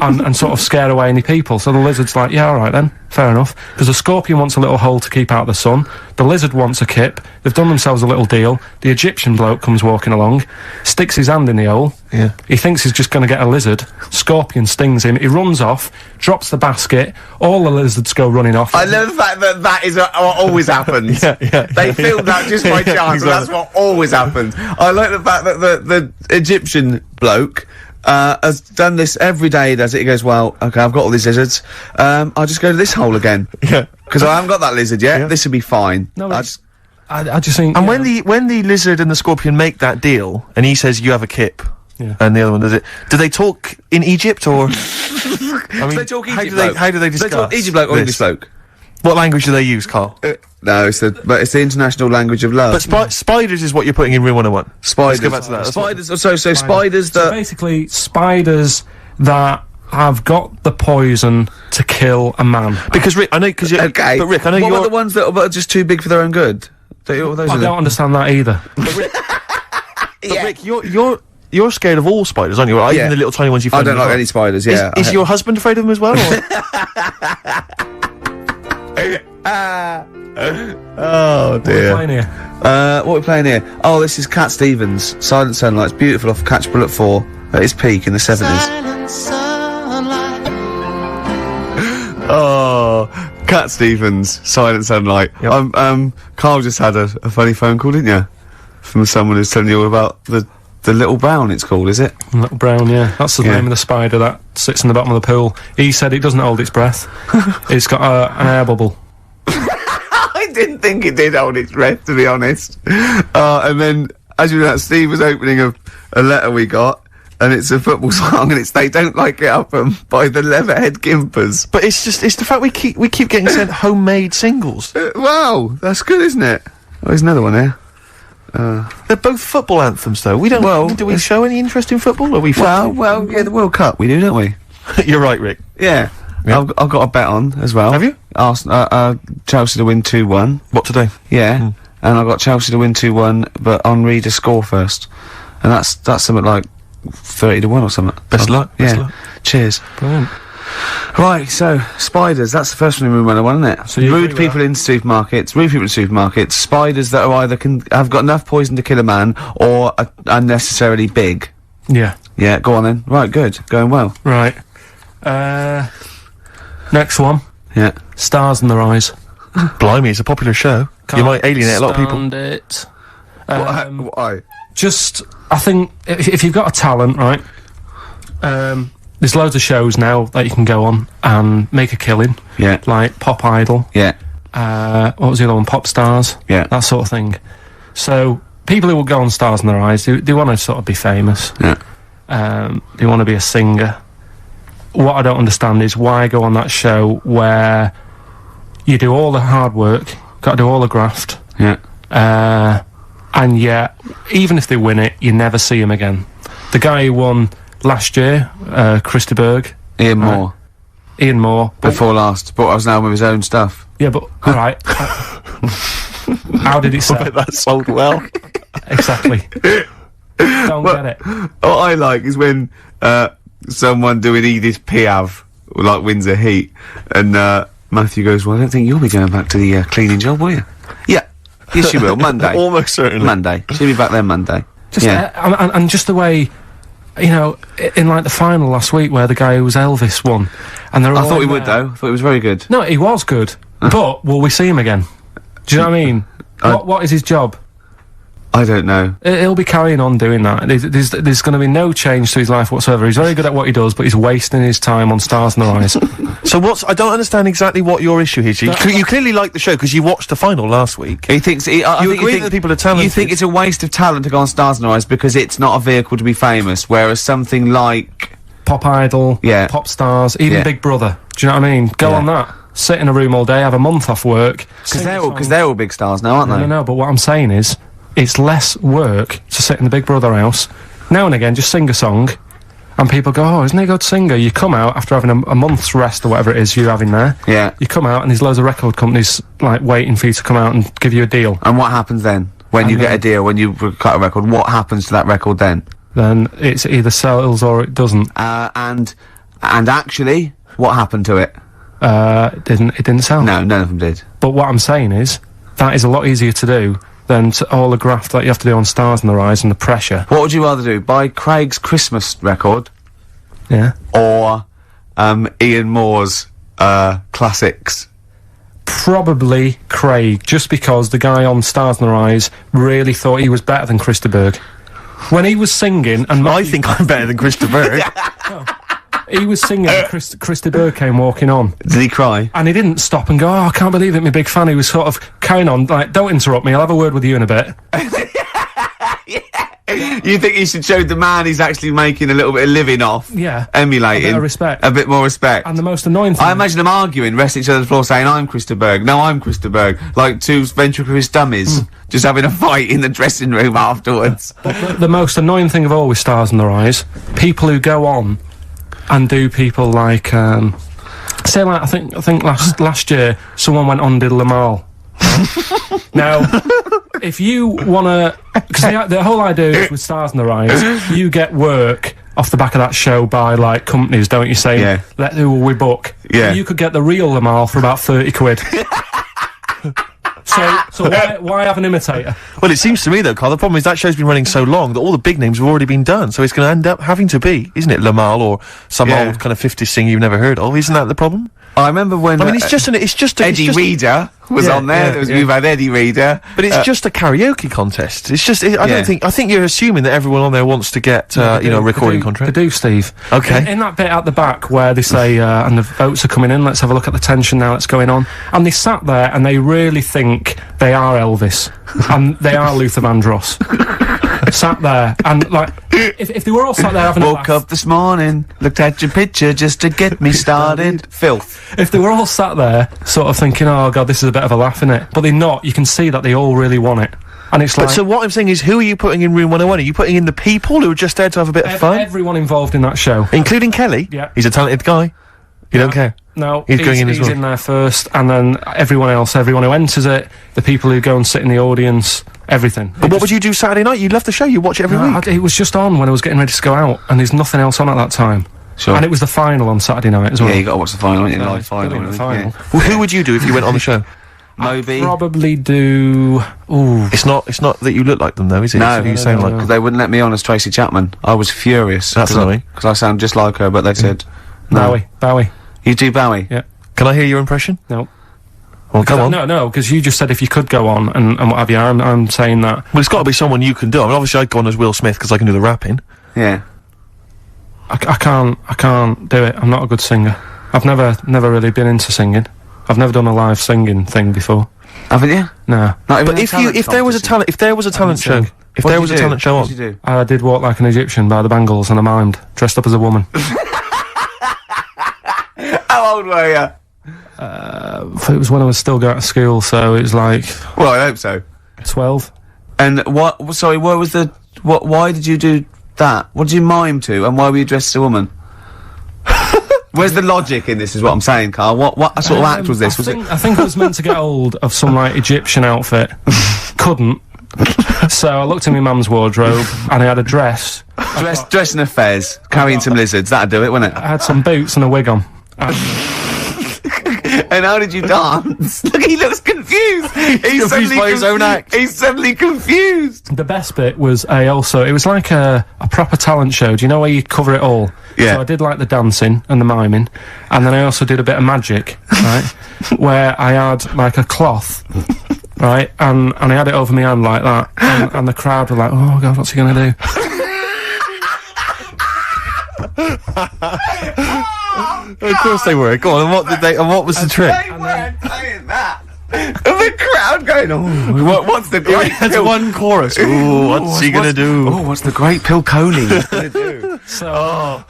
and sort of scare away any people." So the lizard's like, "Yeah, all right then, fair enough." Because the scorpion wants a little hole to keep out the sun. The lizard wants a kip. They've done themselves a little deal. The Egyptian bloke comes walking along, sticks his hand in the hole. Yeah. He thinks he's just going to get a lizard. Scorpion stings him. He runs off, drops the basket. All the lizards go running off. I love the fact that is what always happens. They filmed that just by chance, and that's what always happens. I like the fact that the Egyptian bloke has done this every day. He does it. He goes, "Well, okay, I've got all these lizards. I'll just go to this hole again. Yeah. Because I haven't got that lizard yet. Yeah. This will be fine." No, I it's- I just think... And yeah. when the lizard and the scorpion make that deal, and he says you have a kip, Yeah. and the other one does it, do they talk in Egypt or? I mean, they talk how Egypt do they bloke. how do they They discuss? talk Egypt bloke or this? English bloke. What language do they use, Carl? No, it's the international language of love. But spiders is what you're putting in Room 101. Spiders. Let's go back to that. That's what- Spiders. So spiders So that. basically, spiders that have got the poison to kill a man. Because Rick, I know, because you're Okay. But Rick, I know what you're. about the ones that are just too big for their own good? Those I are don't understand that either. But Rick, you're scared of all spiders, aren't you? Or Yeah. even the little tiny ones you I find. don't in the like garden. any spiders. Yeah. Is your husband afraid of them as well? Or? Oh dear. Playing here. What are we playing here? Oh, this is Cat Stevens, Silent Sunlight. It's beautiful off Catch Bullet 4 at its peak in the 70s. Oh, Cat Stevens, Silent Sunlight. Yep. Carl just had a funny phone call, didn't you? From someone who's telling you all about the Little Brown, it's called, is it? Little Brown, yeah. That's the name of the spider that sits in the bottom of the pool. He said it doesn't hold its breath. It's got an air bubble. I didn't think it did hold its breath, to be honest. And then, as you know, Steve was opening a letter we got, and it's a football song, and it's They Don't Like It Up by the Leatherhead Gimpers. But it's the fact we keep getting sent homemade singles. Wow, that's good, isn't it? Oh, there's another one here. They're both football anthems, though. We don't. Well, do we show any interest in football? Are we? Well, yeah, the World Cup we do, don't we? You're right, Rick. Yeah. Yep. I've got a bet on as well. Have you? Chelsea to win 2-1. What today? Yeah. And I've got Chelsea to win 2-1, but Henri to score first. And that's something like 30-1 or something. Best luck. Yeah. Best luck. Cheers. Brilliant. Right, so spiders. That's the first one we went on, isn't it? So you rude agree with people in supermarkets. Rude people in supermarkets. Spiders that are either have got enough poison to kill a man or are unnecessarily big. Yeah. Yeah. Go on then. Right. Good. Going well. Right. Next one. Yeah. Stars in Their Eyes. Blimey, it's a popular show. You might alienate a lot of people. It. Why? Just, I think, if you've got a talent, right, there's loads of shows now that you can go on and make a killing. Yeah. Like Pop Idol. Yeah. What was the other one? Pop Stars. Yeah. That sort of thing. So, people who will go on Stars in Their Eyes, they want to sort of be famous. Yeah. They want to be a singer. What I don't understand is why go on that show where you do all the hard work, got to do all the graft, Yeah. and yet, even if they win it, you never see him again. The guy who won last year, Christy Berg. Ian Moore. Ian Moore. Before last. Brought us now with his own stuff. Yeah, but, alright. How did it sell? That sold well. Exactly. Don't get it. What I like is when, someone doing Edith Piaf, like, wins a heat, and, Matthew goes, well, I don't think you'll be going back to the, cleaning job, will you? Yeah. Yes, you will. Monday. Almost certainly. Monday. She'll be back there Monday. Just, and just the way, you know, in like the final last week where the guy who was Elvis won, and they're all I thought he in would, there. though. I thought he was very good. No, he was good, but will we see him again? Do you know what I mean? What is his job? I don't know. He'll be carrying on doing that. There's going to be no change to his life whatsoever. He's very good at what he does, but he's wasting his time on Stars in Their Eyes. So I don't understand exactly what your issue is. You clearly like the show because you watched the final last week. He thinks, I You think agree that people are talented. You think it's a waste of talent to go on Stars in Their Eyes because it's not a vehicle to be famous, whereas something like... Pop Idol, Yeah. Pop Stars, even Yeah. Big Brother. Do you know what I mean? Go Yeah. on that. Sit in a room all day, have a month off work. Because they're all big stars now, aren't they? No, but what I'm saying is, it's less work to sit in the Big Brother house. Now and again, just sing a song, and people go, oh, isn't he a good singer? You come out after having a month's rest or whatever it is you're having there. Yeah. You come out and there's loads of record companies, like, waiting for you to come out and give you a deal. And what happens then? When you get a deal, when you cut a record, what happens to that record then? Then it's either sells or it doesn't. And actually, what happened to it? It didn't sell. No, none of them did. But what I'm saying is, that is a lot easier to do than all the graft that you have to do on Stars in Their Eyes and the pressure. What would you rather do? Buy Craig's Christmas record Yeah. or Ian Moore's classics? Probably Craig, just because the guy on Stars in Their Eyes really thought he was better than Christy Berg. When he was singing, and I think I'm better than Christopher. he was singing, and Christy Berg came walking on. Did he cry? And he didn't stop and go, oh, I can't believe it, my big fan. He was sort of carrying on, like, don't interrupt me, I'll have a word with you in a bit. You think he should show the man he's actually making a little bit of living off? Yeah. Emulating. A bit of respect. A bit more respect. And the most annoying thing... I imagine them arguing, resting each other's floor saying, I'm Christa Berg, no, I'm Christa Berg, like two ventriloquist dummies, just having a fight in the dressing room afterwards. The most annoying thing of all with Stars in Their Eyes, people who go on and do people like, say like, I think last year, someone went on and did Lamal. Now, if you wanna, because the whole idea is with Stars in Their Eyes, you get work off the back of that show by, like, companies, don't you, saying, Yeah. who will we book? Yeah. You could get the real Lamal for about 30 quid. So why have an imitator? Well, it seems to me, though, Carl, the problem is that show's been running so long that all the big names have already been done, so it's going to end up having to be, isn't it, Lamal or some Yeah. old kind of 50s singer you've never heard of? Isn't that the problem? I remember when... I mean, it's just Eddie Reader was on there. You've had Eddie Reader. But it's just a karaoke contest. It's just... I think you're assuming that everyone on there wants to get, a recording contract. They do, Steve. Okay. In that bit at the back where they say, and the votes are coming in, let's have a look at the tension now that's going on. And they sat there and they really think they are Elvis. and they are Luther Vandross. Sat there, and like, if they were all sat there having a laugh... Woke up this morning, looked at your picture just to get me started. Filth. If they were all sat there, sort of thinking, oh god, this is a bit of a laugh, innit? But they're not, you can see that they all really want it. And it's like... But so what I'm saying is, who are you putting in Room 101? Are you putting in the people who are just there to have a bit of fun? Everyone involved in that show. Including Kelly? Yeah. He's a talented guy. You don't care? No, he's going in as well. He's in there first, and then everyone else, everyone who enters it, the people who go and sit in the audience, everything. But what would you do Saturday night? You love the show, you watch it every week. It was just on when I was getting ready to go out, and there's nothing else on at that time. Sure. And it was the final on Saturday night as well. Yeah, you got to watch the final, the live final. Yeah. Well, who would you do if you went on the show? Moby. I'd probably do... Ooh. It's not that you look like them though, is it? No, you sound like... Because they wouldn't let me on as Tracy Chapman. I was furious. That's annoying. Because I sound just like her, but they said... No. Bowie. You do Bowie? Yeah. Can I hear your impression? No. Well, come on. No, because you just said if you could go on and what have you. I'm saying that. Well, it's got to be someone you can do. I mean, obviously I'd go on as Will Smith because I can do the rapping. Yeah. I can't do it. I'm not a good singer. I've never really been into singing. I've never done a live singing thing before. Haven't you? No. Not even But if there was a talent show, if there was a talent show on, I did Walk Like an Egyptian by the Bangles and I mimed, dressed up as a woman. How old were you? It was when I was still going to school, so it was like... Well, I hope so. 12. And what, sorry, what was the, why did you do that? What did you mime to, and why were you dressed as a woman? Where's the logic in this, is what I'm saying, Carl? What sort of act was this? I think I was meant to get hold of some, like, Egyptian outfit. Couldn't. So I looked in my mum's wardrobe, and I had a dress. Dress in a fez, carrying some lizards, that'd do it, wouldn't it? I had some boots and a wig on. And how did you dance? Look, he looks confused. He's confused by his own act. He's suddenly confused. The best bit was it was like a proper talent show. Do you know where you cover it all? Yeah. So I did like the dancing and the miming, and then I also did a bit of magic, right? Where I had like a cloth, right, and I had it over my hand like that, and the crowd were like, oh god, what's he gonna do? Of course they were. Go on, and what was the trick? They weren't saying that. And the crowd going, oh, what's the great... That's one chorus. Ooh, what's he gonna do? Oh, what's the great Pilkington gonna do? So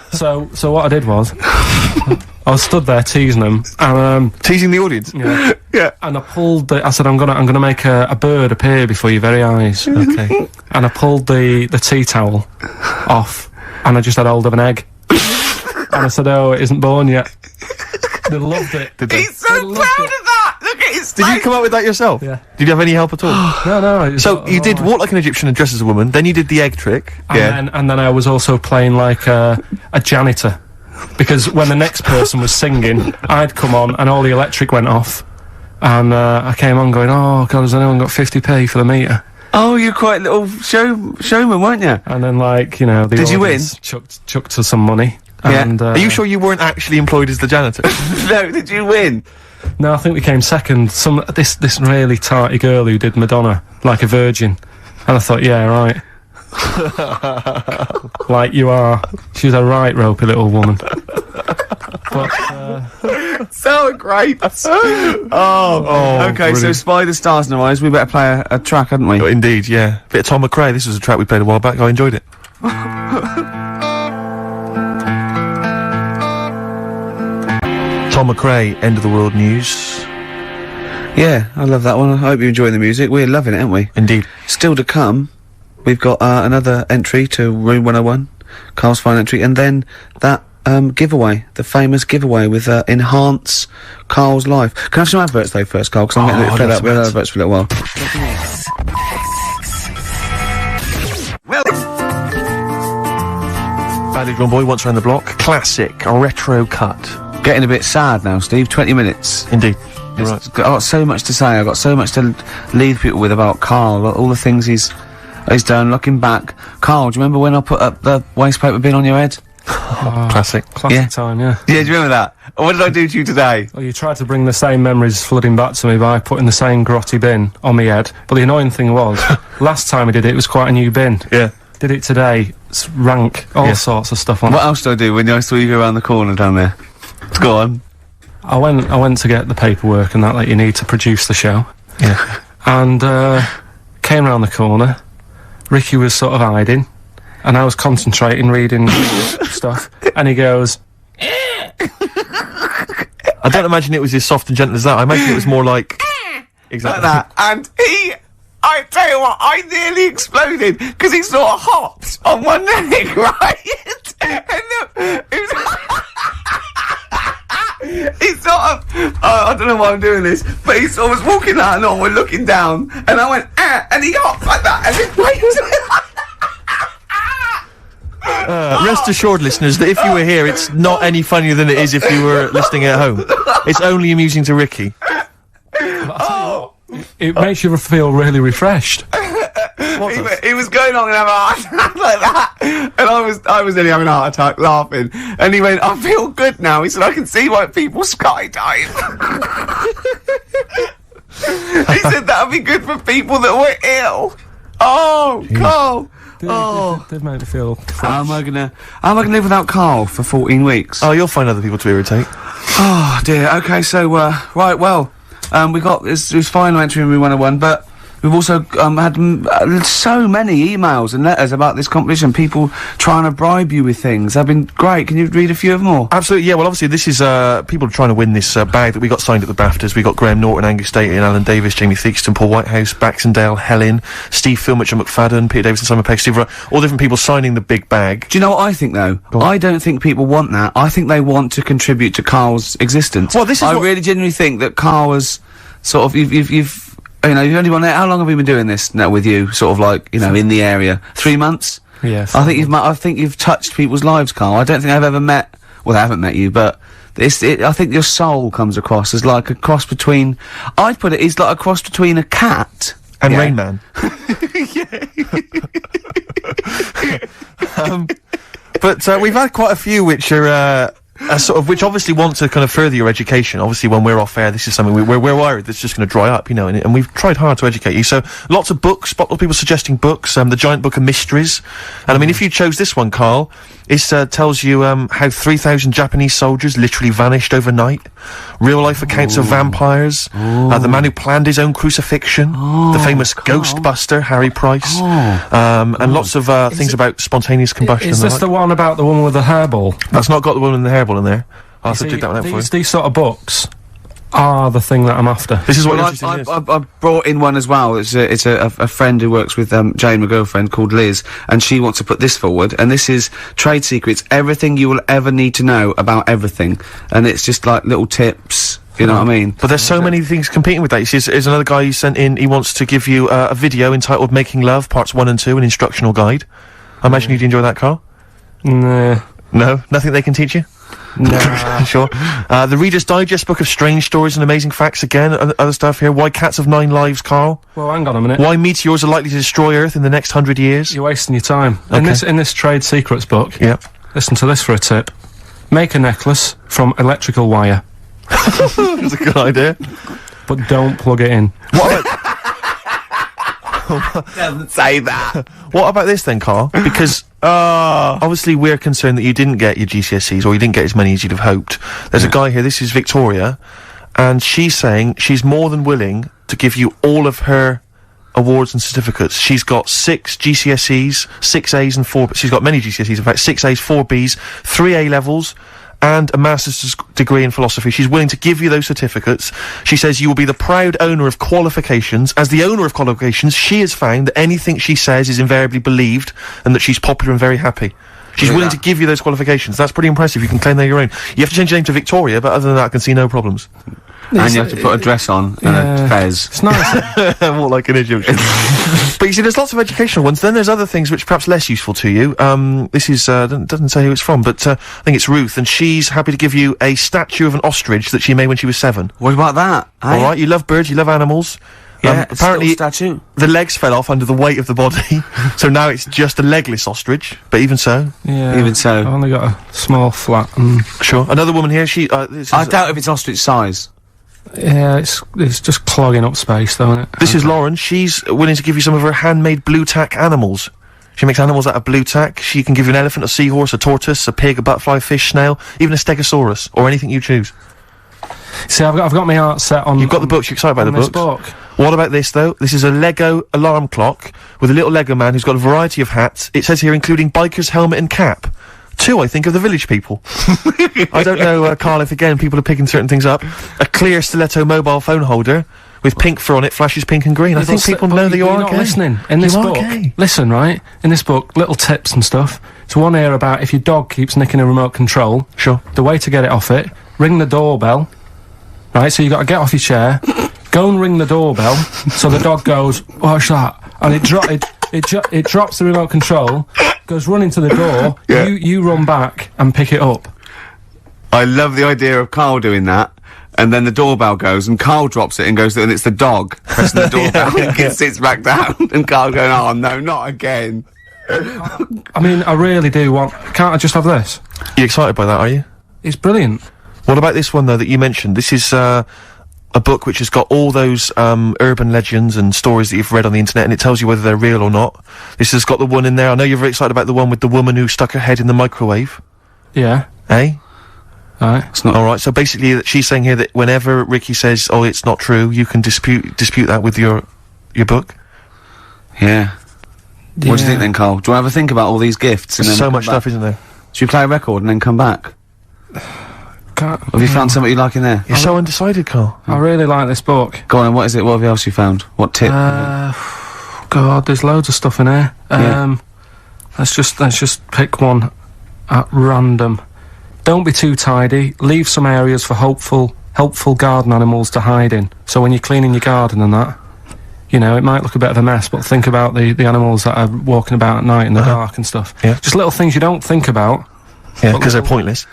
what I did was, I was stood there teasing them, and teasing the audience. Yeah. Yeah. And I pulled I said, I'm gonna make a bird appear before your very eyes. Okay. And I pulled the tea towel off, and I just had hold of an egg. And I said, oh, it isn't born yet. They loved it. He's so proud of that! Look at his face! Did you come up with that yourself? Yeah. Did you have any help at all? No. So you did Walk Like an Egyptian and dress as a woman, then you did the egg trick. And then I was also playing like a janitor. Because when the next person was singing, I'd come on and all the electric went off. And I came on going, oh god, has anyone got 50p for the meter? Oh, you're quite a little showman, weren't you? And then, like, you know, the Did you win? Chucked us some money. Yeah. And, are you sure you weren't actually employed as the janitor? No, did you win? No, I think we came second. This really tarty girl who did Madonna, like a virgin. And I thought, yeah, right. Like you are. She was a right ropey little woman. But, so great. Okay, brilliant. so Spy the Stars in Our Eyes, we better play a track, hadn't we? Indeed, yeah. Bit of Tom McRae. This was a track we played a while back. I enjoyed it. Tom McRae, End of the World News. Yeah, I love that one. I hope you're enjoying the music. We're loving it, aren't we? Indeed. Still to come, we've got another entry to Room 101, Carl's final entry, and then that giveaway, the famous giveaway with Enhance Carl's Life. Can I have some adverts though first, Carl? Because I'm getting a bit fed up with adverts for a little while. Well, Bandage One Boy, Once Around the Block. Classic, a retro cut. getting a bit sad now, Steve. 20 minutes. Indeed. Right. I've got so much to say. I've got so much to leave people with about Carl, all the things he's done. Looking back, Carl, do you remember when I put up the waste paper bin on your head? Classic. Classic time, yeah. Yeah, do you remember that? What did I do to you today? Well, you tried to bring the same memories flooding back to me by putting the same grotty bin on my head. But the annoying thing was, last time I did it, it was quite a new bin. Yeah. Did it today, it's rank, all sorts of stuff on What it. else did I do when I saw you go around the corner down there? Go on. I went to get the paperwork and that you need to produce the show. Yeah. And, came round the corner. Ricky was sort of hiding. And I was concentrating, reading stuff. And he goes... I don't imagine it was as soft and gentle as that. I imagine it was more like... Exactly. Like that. And I tell you what, I nearly exploded because he sort of hopped on one leg, right? And he sort of, I don't know why I'm doing this, but he sort of was walking out and on, we're looking down, and I went, and he hopped like that, and his weight Rest assured, listeners, that if you were here, it's not any funnier than it is if you were listening at home. It's only amusing to Ricky. It makes you feel really refreshed. He was going on and having a heart attack like that, and I was nearly having a heart attack laughing, and he went, I feel good now. He said, I can see why people skydive. He said that would be good for people that were ill. Oh, Carl. Did make me feel How am I gonna live without Carl for 14 weeks? Oh, you'll find other people to irritate. Oh dear. Okay, so right, well, we got this final entry in Room 101, but we've also had so many emails and letters about this competition. People trying to bribe you with things. They've been great. Can you read a few of them all? Absolutely, yeah. Well, obviously, this is people trying to win this bag that we got signed at the BAFTAs. We got Graham Norton, Angus Staten, Alan Davis, Jamie Theakston, Paul Whitehouse, Baxendale, Helen, Steve Filmich and McFadden, Peter Davison, Simon Pegg, Steve Wright, all different people signing the big bag. Do you know what I think, though? I don't think people want that. I think they want to contribute to Carl's existence. Well, this is I really genuinely think that Carl was sort of, you've only been there, how long have we been doing this now with you, sort of like, in the area? 3 months? Yes. I think you've touched people's lives, Carl. I don't think I've ever met, well, I haven't met you, but I think your soul comes across as like a cross between, I'd put it, it's like a cross between a cat And Rain Man. But we've had quite a few which are which obviously want to kind of further your education. Obviously, when we're off air, this is something we're worried that's just going to dry up, and we've tried hard to educate you. So lots of books, lots of people suggesting books. The Giant Book of Mysteries, and I mean, if you chose this one, Carl, it tells you how 3,000 Japanese soldiers literally vanished overnight. Real life accounts of vampires. The man who planned his own crucifixion. The famous Ghostbuster, Harry Price. And lots of things about spontaneous combustion. Is this the one about the woman with the hairball? That's not got the woman with the hairball in there. I'll have to dig that one out for you. These sort of books are the thing that I'm after. This is what I brought in one as well. It's a friend who works with Jane, my girlfriend, called Liz, and she wants to put this forward. And this is Trade Secrets: Everything You Will Ever Need to Know About Everything. And it's just like little tips. You know what I mean? But there's so many things competing with that. You see, there's another guy who sent in. He wants to give you a video entitled "Making Love" Parts 1 and 2, an instructional guide. I imagine you'd enjoy that, Carl. Nah. No, nothing they can teach you. Nah. Sure. The Reader's Digest book of strange stories and amazing facts again. Other stuff here. Why cats have 9 lives, Carl. Well, hang on a minute. Why meteors are likely to destroy Earth in the next 100 years. You're wasting your time. Okay. In this Trade Secrets book. Yep. Listen to this for a tip. Make a necklace from electrical wire. That's a good idea. But don't plug it in. What about... Doesn't say that. What about this then, Carl? Because obviously we're concerned that you didn't get your GCSEs, or you didn't get as many as you'd have hoped. There's a guy here, this is Victoria, and she's saying she's more than willing to give you all of her awards and certificates. She's got 6 GCSEs, 6 A's and 4... She's got many GCSEs, in fact, 6 A's, 4 B's, 3 A-levels, and a master's degree in philosophy. She's willing to give you those certificates. She says you will be the proud owner of qualifications. As the owner of qualifications, she has found that anything she says is invariably believed, and that she's popular and very happy. She's willing to give you those qualifications. That's pretty impressive. You can claim they're your own. You have to change your name to Victoria, but other than that, I can see no problems. And you have to put a dress on and a fez. It's nice. More like an Egyptian. But you see, there's lots of educational ones. Then there's other things which are perhaps less useful to you. This is, doesn't say who it's from, but I think it's Ruth, and she's happy to give you a statue of an ostrich that she made when she was 7. What about that? Alright, you love birds, you love animals. Yeah, apparently statue. the legs fell off under the weight of the body, so now it's just a legless ostrich. But even so, even so, I've only got a small flat. Sure. Another woman here. I doubt if it's ostrich size. Yeah, it's just clogging up space, though, isn't it? This is Lauren. She's willing to give you some of her handmade blue tack animals. She makes animals out of blue tack. She can give you an elephant, a seahorse, a tortoise, a pig, a butterfly, fish, snail, even a stegosaurus, or anything you choose. See, I've got my art set on. You've got the books. You're excited by the books. Book. What about this though? This is a Lego alarm clock with a little Lego man who's got a variety of hats. It says here, including biker's helmet and cap. 2, I think, of the village people. I don't know, Carl, if again people are picking certain things up. A clear stiletto mobile phone holder with pink fur on it, flashes pink and green. I think people know that you are not gay. Listening in this book. Listen, right? In this book, little tips and stuff. There's one here about if your dog keeps nicking a remote control. Sure. The way to get it off it: ring the doorbell. Right, so you got to get off your chair, go and ring the doorbell, so the dog goes, "What's that?" And it drops the remote control, goes running to the door. Yeah. You run back and pick it up. I love the idea of Carl doing that, and then the doorbell goes, and Carl drops it and goes, and it's the dog pressing the doorbell, and it sits back down, and Carl going, "Oh no, not again." I mean, I really do want. Can't I just have this? You excited by that, are you? It's brilliant. What about this one, though, that you mentioned? This is, a book which has got all those, urban legends and stories that you've read on the internet, and it tells you whether they're real or not. This has got the one in there. I know you're very excited about the one with the woman who stuck her head in the microwave. Yeah. Eh? Alright. It's not alright. So basically, she's saying here that whenever Ricky says, "Oh, it's not true," you can dispute that with your book. Yeah. What do you think then, Carl? Do you want to have a think about all these gifts? There's so much stuff, isn't there? Should we play a record and then come back? Have you found something you like in there? You're so undecided, Carl. I really like this book. Go on, what is it? What else you found? What tip? God, there's loads of stuff in here. Let's just pick one at random. Don't be too tidy. Leave some areas for helpful garden animals to hide in. So when you're cleaning your garden and that, you know, it might look a bit of a mess, but think about the animals that are walking about at night in the dark and stuff. Yeah. Just little things you don't think about. Yeah, because they're pointless.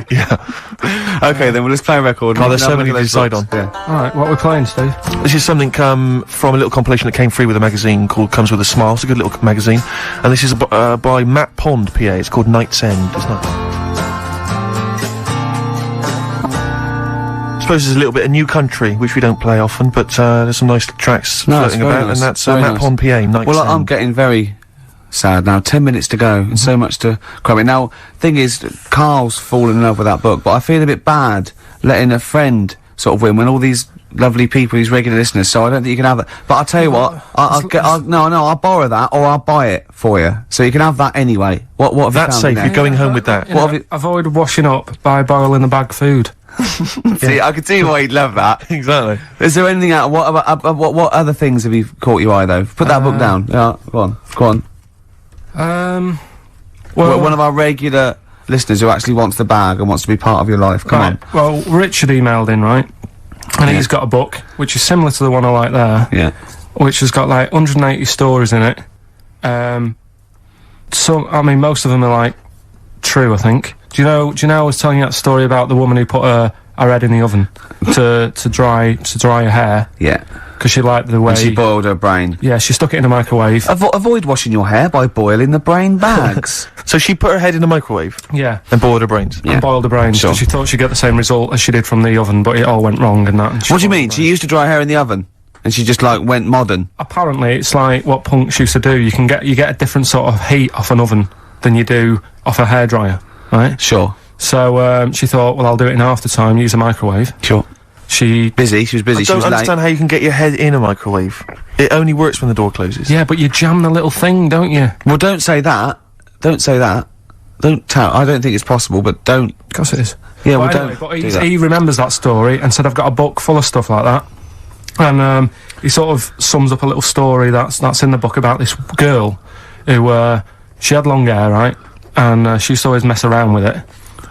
Yeah. Okay, then we'll just play a record. Oh, there's so many to decide on. Yeah. Alright, what are we playing, Steve? This is something from a little compilation that came free with a magazine called Comes With a Smile. It's a good little magazine. And this is by Matt Pond, PA. It's called Night's End. It's not. I suppose there's a little bit of New Country, which we don't play often, but there's some nice tracks floating about, and that's Matt Pond, PA, Night's Well, End. I'm getting very sad now. 10 minutes to go, and so much to cram in. Now, thing is, Carl's fallen in love with that book, but I feel a bit bad letting a friend sort of win when all these lovely people, these regular listeners, so I don't think you can have that. But I'll tell you what, I'll borrow that, or I'll buy it for you, so you can have that anyway. What have you That's found safe, in there? you're going home with that. What have you... Avoid washing up by boiling the bag food. See, I can see why you'd love that. Exactly. Is there anything out? What other things have you caught your eye though? Put that book down. Yeah, go on. Well, one of our regular listeners who actually wants the bag and wants to be part of your life. Come on. Well, Richard emailed in, right? And he's got a book which is similar to the one I like there. Yeah. Which has got like 180 stories in it. I mean, most of them are like true, I think. Do you know I was telling you that story about the woman who put her head in the oven to dry her hair? Yeah. Because she liked the way... And she boiled her brain. Yeah, she stuck it in the microwave. Avoid washing your hair by boiling the brain bags. So she put her head in the microwave? Yeah. And boiled her brains? And boiled her brains, Sure. because she thought she'd get the same result as she did from the oven, but it all went wrong and that. And What do you mean? She used to dry hair in the oven? And she just, like, went modern? Apparently, it's like what punks used to do. You get a different sort of heat off an oven than you do off a hairdryer, right? Sure. So, she thought, well, I'll do it in half the time, use a microwave. Sure. She was busy, I she don't was late. understand how you can get your head in a microwave. It only works when the door closes. Yeah, but you jam the little thing, don't you? Well, don't say that. Don't say that. Don't tell. I don't think it's possible, but don't. Of course it is. Yeah, But well, anyway, don't but do that. he remembers that story and said, I've got a book full of stuff like that. And, he sort of sums up a little story that's in the book about this girl who, she had long hair, right? And, she used to always mess around with it.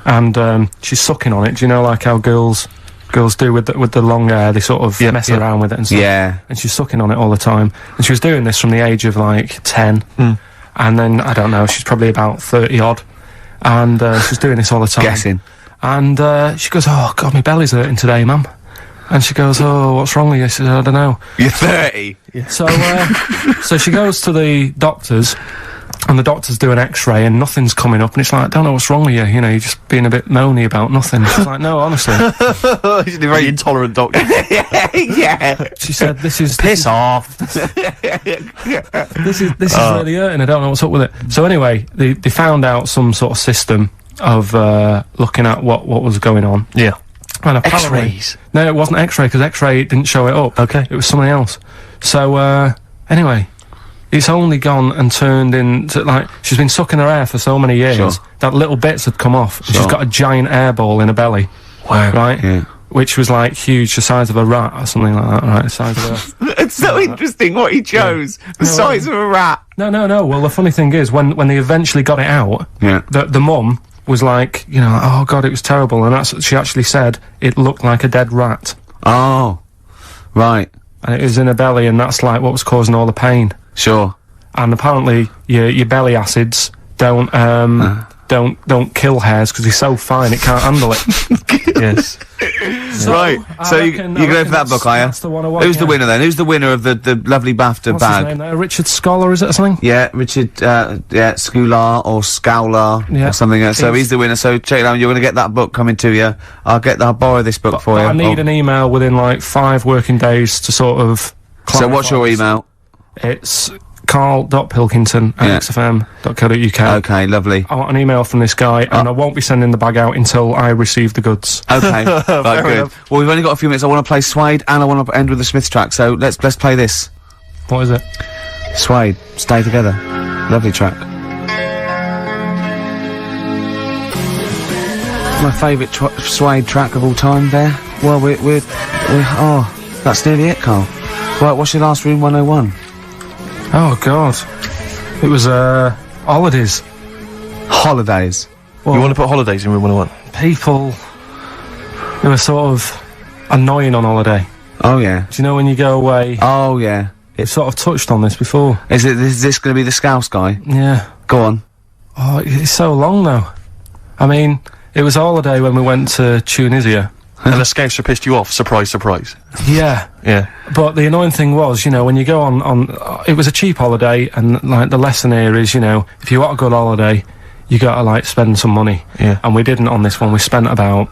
And, she's sucking on it. Do you know, like how girls do with the long hair? They sort of mess around with it and stuff. Yeah. And she's sucking on it all the time. And she was doing this from the age of, like, 10. And then, I don't know, she's probably about 30-odd. And, she's doing this all the time. Guessing. And, she goes, oh, God, my belly's hurting today, mum. And she goes, "Oh, what's wrong with you?" I said, "I don't know." You're 30. Yeah. So she goes to the doctors, and the doctors do an X-ray, and nothing's coming up. And it's like, "I don't know what's wrong with you. You know, you're just being a bit moany about nothing." She's like, "No, honestly." He's a very intolerant doctor. Yeah. She said, "This is Piss off." This is really hurting. I don't know what's up with it." So anyway, they found out some sort of system of looking at what was going on. Yeah. And apparently, X-rays. No, it wasn't X-ray, because X-ray didn't show it up. Okay. It was something else. So anyway, it's only gone and turned into, like, she's been sucking her air for so many years Sure. that little bits had come off. Sure. She's got a giant air ball in her belly. Wow. Right? Yeah. Which was like huge, the size of a rat or something like that, right? The size of a... It's so interesting what he chose. The No, size of a rat. No. Well, the funny thing is, when they eventually got it out, Yeah. the mum was like, you know, "Oh God, it was terrible," and she actually said it looked like a dead rat, Oh. Right. and it was in her belly, and that's like what was causing all the pain. Sure. And apparently, your belly acids don't kill hairs because they're so fine it can't handle it. Yes. Right. I So reckon- you're I going for that reckon book, are you? that's the one I want, Who's the yeah. winner then? Who's the winner of the lovely BAFTA What's his bag? name there? Richard Scholar, is it or something? Yeah, Richard, Scular or Scowler Yeah. or something. So he's the winner. So check it out. You're going to get that book coming to you. I'll borrow this book for But you. I need Oh. an email within like 5 working days to sort of. So what's your clarify. email? It's carl.pilkington@xfm.co.uk. Okay, lovely. I want an email from this guy, and I won't be sending the bag out until I receive the goods. Okay, right, good. enough. Well, we've only got a few minutes. I want to play Suede, and I want to end with the Smiths track. So let's play this. What is it? Suede, Stay Together. Lovely track. My favourite Suede track of all time. There. Well, oh, that's nearly it, Carl. Right, what's your last Room 101? Oh God, it was holidays. Holidays. Well, You want to put holidays in room 101? people who are sort of annoying on holiday. Oh yeah. Do you know when you go away? Oh yeah. We've sort of touched on this before. Is this going to be the Scouse guy? Yeah. Go on. Oh, it's so long though. I mean, it was a holiday when we went to Tunisia. And the Scouser pissed you off, surprise, surprise. Yeah. Yeah. But the annoying thing was, you know, when you go on it was a cheap holiday, and like the lesson here is, you know, if you want a good holiday, you gotta like spend some money. Yeah. And we didn't on this one. We spent about,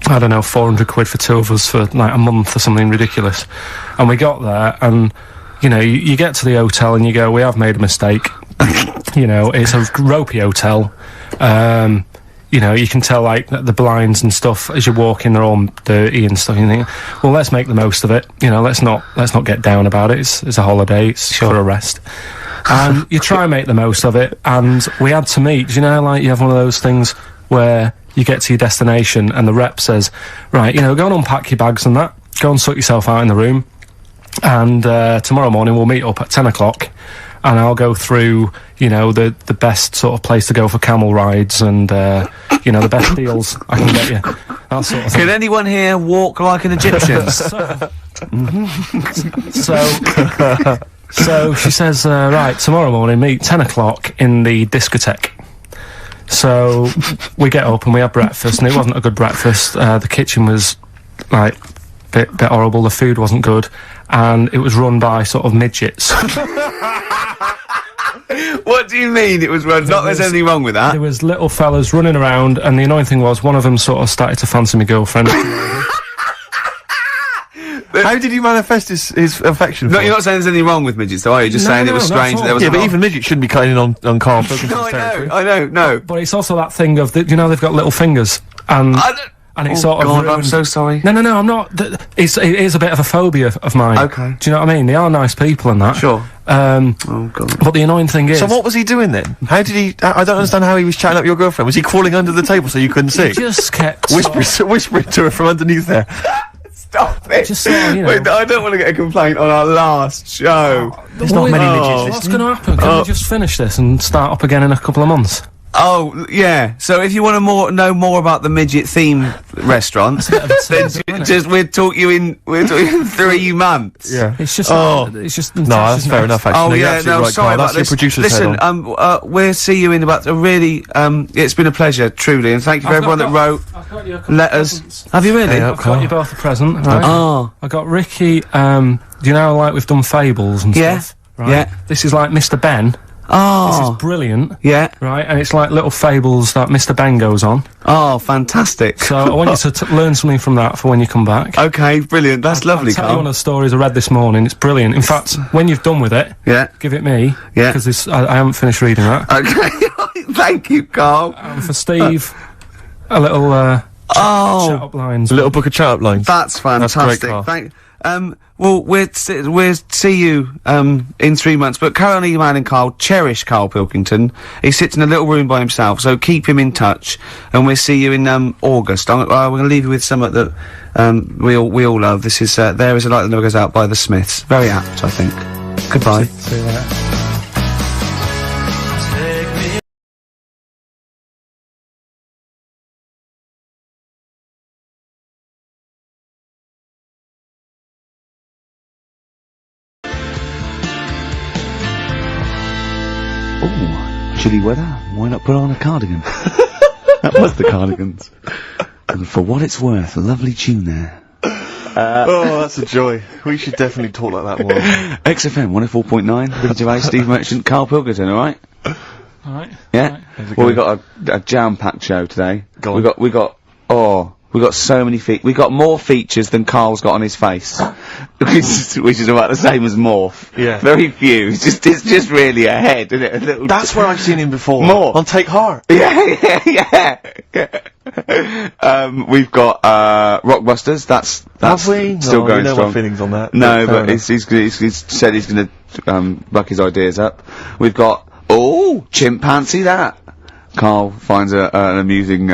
I don't know, 400 quid for 2 of us for like a month or something ridiculous. And we got there, and you know, you get to the hotel and you go, "We have made a mistake." You know, it's a ropey hotel. You know, you can tell like the blinds and stuff as you walk in, they're all dirty and stuff. You think, well, let's make the most of it. You know, let's not get down about it. It's a holiday. It's for a rest. And you try and make the most of it. And we had to meet. You know, like you have one of those things where you get to your destination and the rep says, "Right, you know, go and unpack your bags and that. Go and sort yourself out in the room. And tomorrow morning we'll meet up at 10 o'clock. And I'll go through, you know, the best sort of place to go for camel rides and, you know, the best deals I can get you. That sort of thing." Can anyone here walk like an Egyptian? So she says, "Right, tomorrow morning, meet 10 o'clock in the discotheque." So we get up and we have breakfast, and it wasn't a good breakfast. The kitchen was, like, bit horrible. The food wasn't good, and it was run by sort of midgets. What do you mean it was run? Not there's anything wrong with that. There was little fellas running around, and the annoying thing was one of them sort of started to fancy my girlfriend. How did he manifest his affection No, for you're her? not saying there's anything wrong with midgets, though, are you? Just No, saying it no, was not at strange that there all. was Yeah, a but lot- even midgets shouldn't be cutting in on Karl Pilkington's No, territory. I know, no. But it's also that thing of, you know, they've got little fingers, and it sort of God, I'm ruined- so sorry. No, I'm not. It is a bit of a phobia of mine. Okay. Do you know what I mean? They are nice people and that. Sure. Oh, God. But the annoying thing is, So what was he doing then? How did he... I don't understand how he was chatting up your girlfriend. Was he crawling under the table so you couldn't see? he just kept Whispering to her from underneath there. Stop it. Just so, you know. Wait, I don't want to get a complaint on our last show. There's not many midgets What's listening. going to happen? Can we just finish this and start up again in a couple of months? Oh, yeah. So if you want to know more about the midget theme restaurant, then we'll talk you in 3 months. Yeah. It's just. No, that's fair enough. Actually, Oh, you're yeah, absolutely no, right, sorry Carl. about That's your this. producer's head Listen, on. we'll see you in about a really, it's been a pleasure, truly, and thank you for everyone that wrote letters. Have you really? I've got you both a present, right? Oh. I got Ricky, do you know, like, we've done fables and stuff? Right? Yeah. This is like Mr. Ben. Oh. This is brilliant. Yeah. Right, and it's like little fables that Mr. Ben goes on. Oh, fantastic. So I want you to learn something from that for when you come back. Okay, brilliant. That's lovely, I'll tell you Carl. one of the stories I read this morning. It's brilliant. In fact, when you've done with it, give it me. Yeah. Because I haven't finished reading that. Okay. Thank you, Carl. And for Steve, a little chat up lines. A little book of chat up lines. That's fantastic. Carl. Well, we'll see you in 3 months. But carry on emailing Carl. Cherish Karl Pilkington. He sits in a little room by himself, so keep him in touch. And we'll see you in August. We're going to leave you with something that we all love. This is There Is a Light That Never Goes Out by the Smiths. Very apt, I think. Goodbye. See you later. Oh, chilly weather. Why not put on a cardigan? That was the Cardigans. And for what it's worth, a lovely tune there. Oh, that's a joy. We should definitely talk like that more. XFM 104.9, Ricky Gervais, Steve Merchant, Karl Pilkington, alright? Alright. Yeah? Well, we got a jam-packed show today. Go on. We got so many we got more features than Carl's got on his face. which is about the same as morph. Yeah. Very few. It's just really a head, isn't it? A little That's where I've seen him before. More. On Take Heart. Yeah. We've got Rockbusters. That's Have we? still going you know strong. my feelings on that. No, fair but enough. he's said he's going to buck his ideas up. We've got chimpanzee that. Carl finds an amusing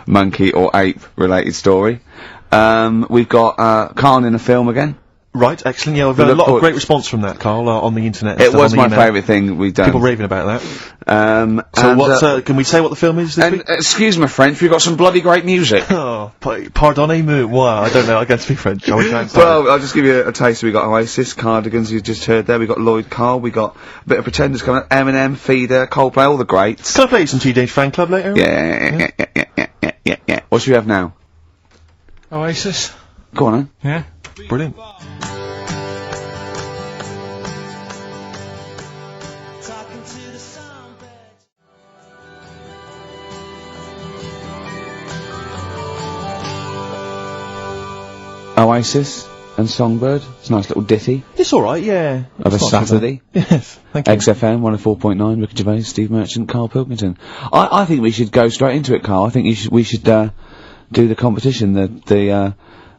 monkey or ape related story. We've got Carl in a film again. Right, excellent. Yeah, we've had a lot of great response from that, Carl, on the internet. And It stuff, was on the my email. favourite thing we've done. People raving about that. So what's can we say what the film is this week? excuse my French, we've got some bloody great music. Oh, pardonnez-moi. Wow, I don't know. I can't speak French. I wish I had Well, I'll just give you a taste. We got Oasis, Cardigans, you just heard there. We got Lloyd Carl. We got a bit of Pretenders coming up. Eminem, Feeder, Coldplay, all the greats. Can I play you some Teenage Fan Club later? Yeah. What should we have now? Oasis. Go on, then. Yeah. Brilliant. Oasis and Songbird. It's a nice little ditty It's alright, yeah. of a It's not so Saturday. bad. Yes, thank you. XFM 104.9, Ricky Gervais, Steve Merchant, Karl Pilkington. I think we should go straight into it, Carl. I think we should do the competition.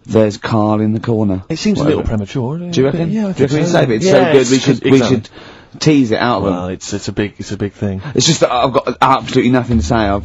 There's Carl in the corner. It seems a little premature. Do you reckon? Yeah, I Do you think reckon we so. save it? It's Yeah, so good. We should tease it out of Well, them. it's a big thing. It's just that I've got absolutely nothing to say.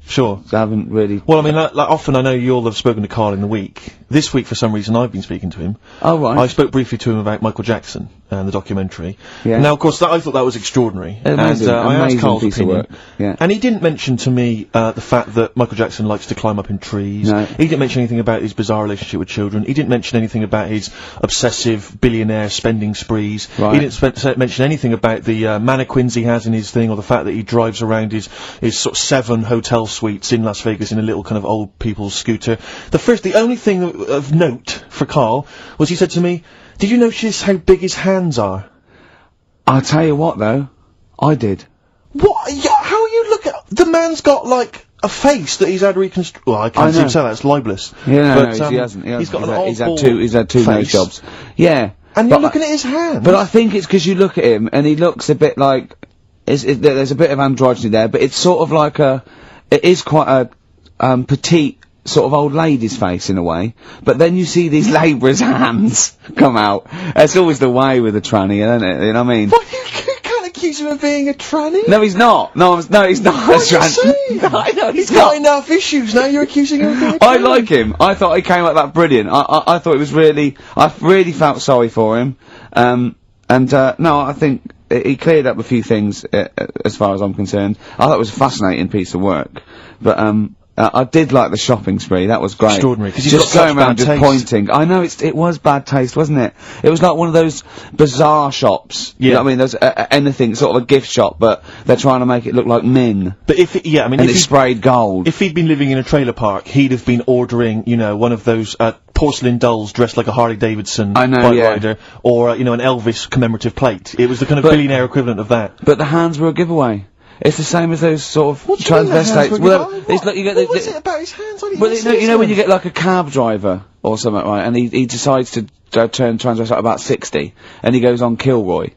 Sure. I haven't really. Well, I mean, like often I know you all have spoken to Carl in the week. This week, for some reason, I've been speaking to him. Oh, right. I spoke briefly to him about Michael Jackson and the documentary. Yeah. Now, of course, I thought that was extraordinary. Amazing, I asked amazing Carl's piece of opinion. work. Yeah. And he didn't mention to me the fact that Michael Jackson likes to climb up in trees. No. He didn't mention anything about his bizarre relationship with children. He didn't mention anything about his obsessive billionaire spending sprees. Right. He didn't mention anything about the mannequins he has in his thing, or the fact that he drives around his sort of 7 hotel suites in Las Vegas in a little kind of old people's scooter. The only thing of note for Carl was he said to me, "Did you notice how big his hands are?" I'll tell you what, though. I did. What? How you look at the man's got like a face that he's had reconstructed. Well, I can't I know. seem to tell that's libelous. Yeah, but, no, he hasn't. He's got He's an had two nose face. jobs. Yeah. And you're But looking at his hands. But I think it's because you look at him and he looks a bit like there's a bit of androgyny there, but it's sort of like it is quite a petite sort of old lady's face in a way. But then you see these labourers' hands come out. That's always the way with a tranny, isn't it? You know what I mean? What, you can't accuse him of being a tranny? No, he's not. No, he's not What a are you tranny. saying? No, I know He's he's got not. enough issues, now you're accusing him of being a tranny. I like him. I thought he came out that brilliant. I thought it was really. I really felt sorry for him. No, I think he cleared up a few things, as far as I'm concerned. I thought it was a fascinating piece of work. But, I did like the shopping spree. That was great. Extraordinary. Because just going around just pointing. I know it was bad taste, wasn't it? It was like one of those bizarre shops. Yeah. You know what I mean? There's anything, sort of a gift shop, but they're trying to make it look like Ming. But and it's sprayed gold. If he'd been living in a trailer park, he'd have been ordering, one of those, porcelain dolls dressed like a Harley Davidson bike rider, or, an Elvis commemorative plate. It was the kind of billionaire equivalent of that. But the hands were a giveaway. It's the same as those sort of transvestites. Well, it's like you get what was it about his hands? When you get like a cab driver or something, right? And he decides to turn transvestite about 60, and he goes on Kilroy.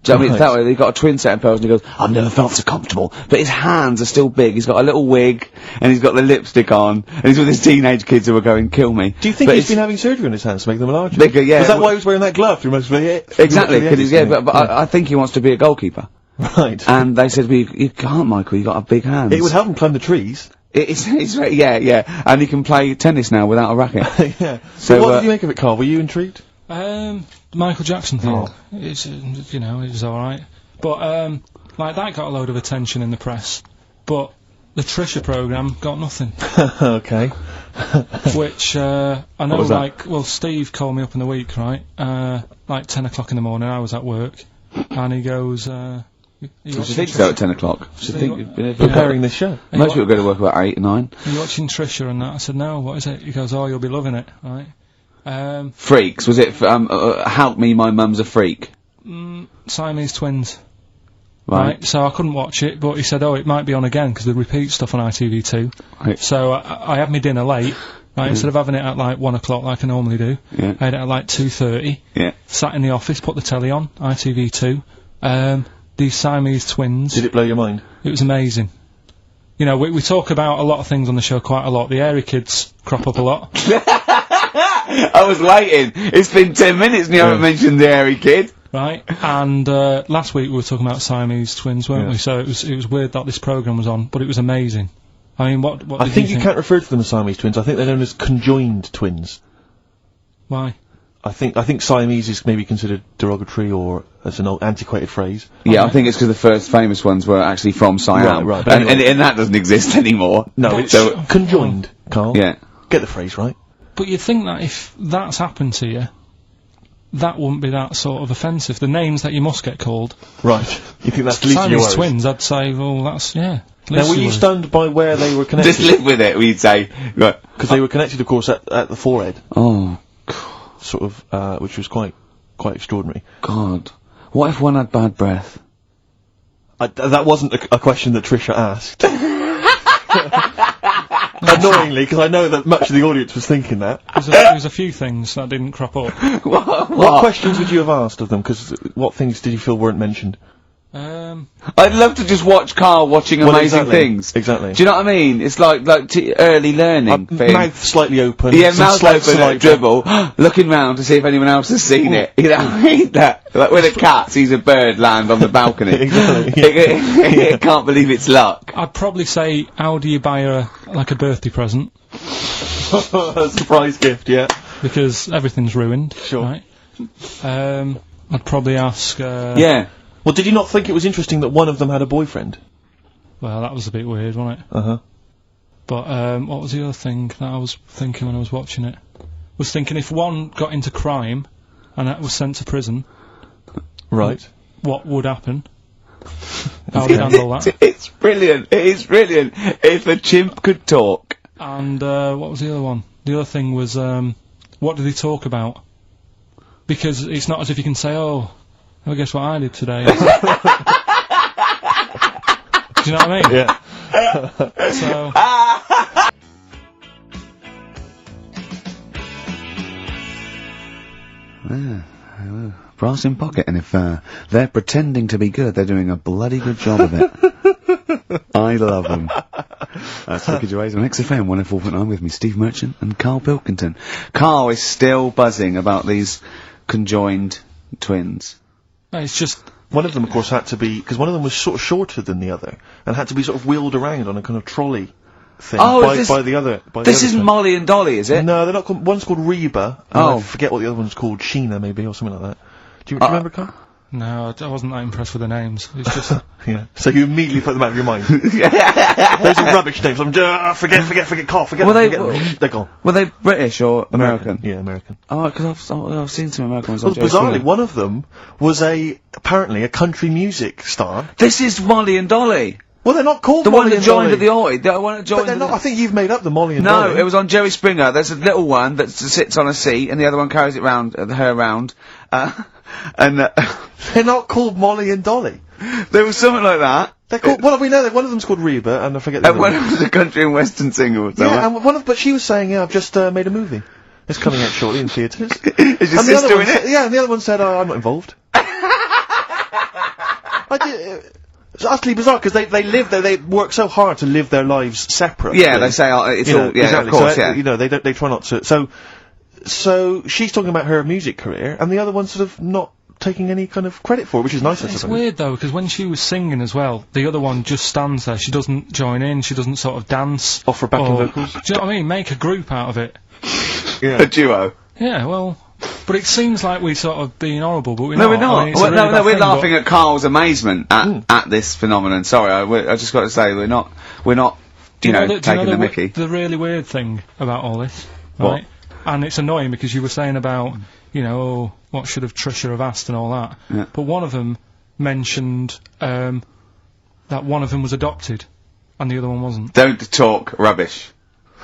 Do you know what I mean? It's that way. He's got a twin set of pearls, and he goes, "I've never felt so comfortable." But his hands are still big. He's got a little wig, and he's got the lipstick on, and he's with his teenage kids who are going, "Kill me." Do you think he's been having surgery on his hands to make them larger? Bigger, yeah. Was that why he was wearing that glove through most of it? Exactly, but I think he wants to be a goalkeeper. Right. And they said, you can't, Michael, you got a big hands. It would help him climb the trees. Yeah. And he can play tennis now without a racket. Yeah. So what did you make of it, Carl? Were you intrigued? Michael Jackson thing. It's, it was alright. But, that got a load of attention in the press. But the Trisha programme got nothing. Okay. Which, I know, Steve called me up in the week, right? 10 o'clock in the morning, I was at work. And he goes, you should think so at 10 o'clock. Should think you've been preparing this show. Most people go to work about 8 or 9. Are you watching Trisha and that? I said, no, what is it? He goes, oh, you'll be loving it, right? Freaks, was it, Help Me, My Mum's a Freak? Siamese twins. Right. So I couldn't watch it, but he said, oh, it might be on again, because they repeat stuff on ITV2. Right. So I had my dinner late, right, instead of having it at 1 o'clock like I normally do. Yeah. I had it at 2:30. Yeah. Sat in the office, put the telly on, ITV2. These Siamese twins. Did it blow your mind? It was amazing. We talk about a lot of things on the show quite a lot. The hairy kids crop up a lot. I was waiting. It's been 10 minutes and you haven't mentioned the hairy kid. Right, and last week we were talking about Siamese twins, weren't we? So it was weird that this programme was on, but it was amazing. I mean, what I think you can't refer to them as Siamese twins. I think they're known as conjoined twins. Why? I think Siamese is maybe considered derogatory or as an old antiquated phrase. Yeah, I think it's because the first famous ones were actually from Siam. Right. And that doesn't exist anymore. No, it's conjoined, Carl. Yeah. Get the phrase right. But you'd think that if that's happened to you, that wouldn't be that sort of offensive. The names that you must get called. Right. You think that's the least of your worries? Siamese twins, I'd say, well, that's, yeah. Now, were you stunned by where they were connected? Just live with it, we'd say. Right. Because they were connected, of course, at the forehead. Oh. Sort of, which was quite extraordinary. God. What if one had bad breath? That wasn't a question that Trisha asked. Annoyingly, because I know that much of the audience was thinking that. There was a few things that didn't crop up. What questions would you have asked of them? Because what things did you feel weren't mentioned? I'd love to just watch Carl watching amazing things. Exactly. Do you know what I mean? It's like early learning thing. Mouth slightly open. Yeah, mouth open, dribble, looking round to see if anyone else has seen it. You know what I mean? Like when a cat sees a bird land on the balcony. Exactly. It can't believe its luck. I'd probably say, how do you buy her, a birthday present? A surprise gift, yeah. Because everything's ruined. Sure. Right? I'd probably ask, Yeah. Well, did you not think it was interesting that one of them had a boyfriend? Well, that was a bit weird, wasn't it? Uh-huh. But, what was the other thing that I was thinking when I was watching it? I was thinking if one got into crime and that was sent to prison... Right. What would happen? How would you handle that? It's brilliant. It is brilliant. If a chimp could talk. And, what was the other one? The other thing was, what did he talk about? Because it's not as if you can say, oh... Well, guess what I did today? Do you know what I mean? Yeah. So... brass in pocket, and if they're pretending to be good, they're doing a bloody good job of it. I love them. That's Ricky Gervais on XFM 104.9 with me, Steve Merchant and Karl Pilkington. Karl is still buzzing about these conjoined twins. No, it's just... One of them, of course, had to be... Because one of them was sort of shorter than the other, and had to be sort of wheeled around on a kind of trolley thing by the other... This isn't Molly and Dolly, is it? No, they're not called... One's called Reba. Oh. I forget what the other one's called. Sheena, maybe, or something like that. Do you remember, Carl? No, I wasn't that impressed with the names. It's just... Yeah. So you immediately put them out of your mind. Those are rubbish names. I'm forget, Carl, forget them. They're gone. Were they British or American? Yeah, American. Oh, because I've seen some American ones on Well, bizarrely, one of them was apparently a country music star. This is Molly and Dolly. Well, they're not called The Molly one that and joined Dolly. at the Oi. The one that joined. But they're not. I think you've made up the Molly and No, Dolly. it was on Jerry Springer. There's a little one that sits on a seat, and the other one carries it round, her around. They're not called Molly and Dolly. There was something like that. They're called. Well, we know that one of them's called Reba, and I forget the other One one. was a country and western singer or something. Yeah, and but she was saying, "Yeah, I've just made a movie. It's coming out shortly in theatres." Is your sister in it? Yeah, and the other one said, "I'm not involved." It's utterly bizarre because they live there. They work so hard to live their lives separately. Yeah, they say it's all. Yeah, exactly. of course. So, Yeah. You know, they try not to. So she's talking about her music career, and the other one's sort of not taking any kind of credit for it, which is nice. I It's suppose. weird though, because when she was singing as well, the other one just stands there. She doesn't join in. She doesn't sort of dance. Offer backing vocals. Do you know what I mean? Make a group out of it. A duo. Yeah, well, but it seems like we're sort of being horrible, but we're No, not. we're not. I mean, it's a Well, really no, bad we're thing, laughing at Carl's amazement at this phenomenon. Sorry, I just got to say we're not. You know, taking the mickey. The really weird thing about all this, What? right? And it's annoying because you were saying about, you know, oh, what should have Trisha have asked and all that. Yeah. But one of them mentioned that one of them was adopted, and the other one wasn't. Don't talk rubbish.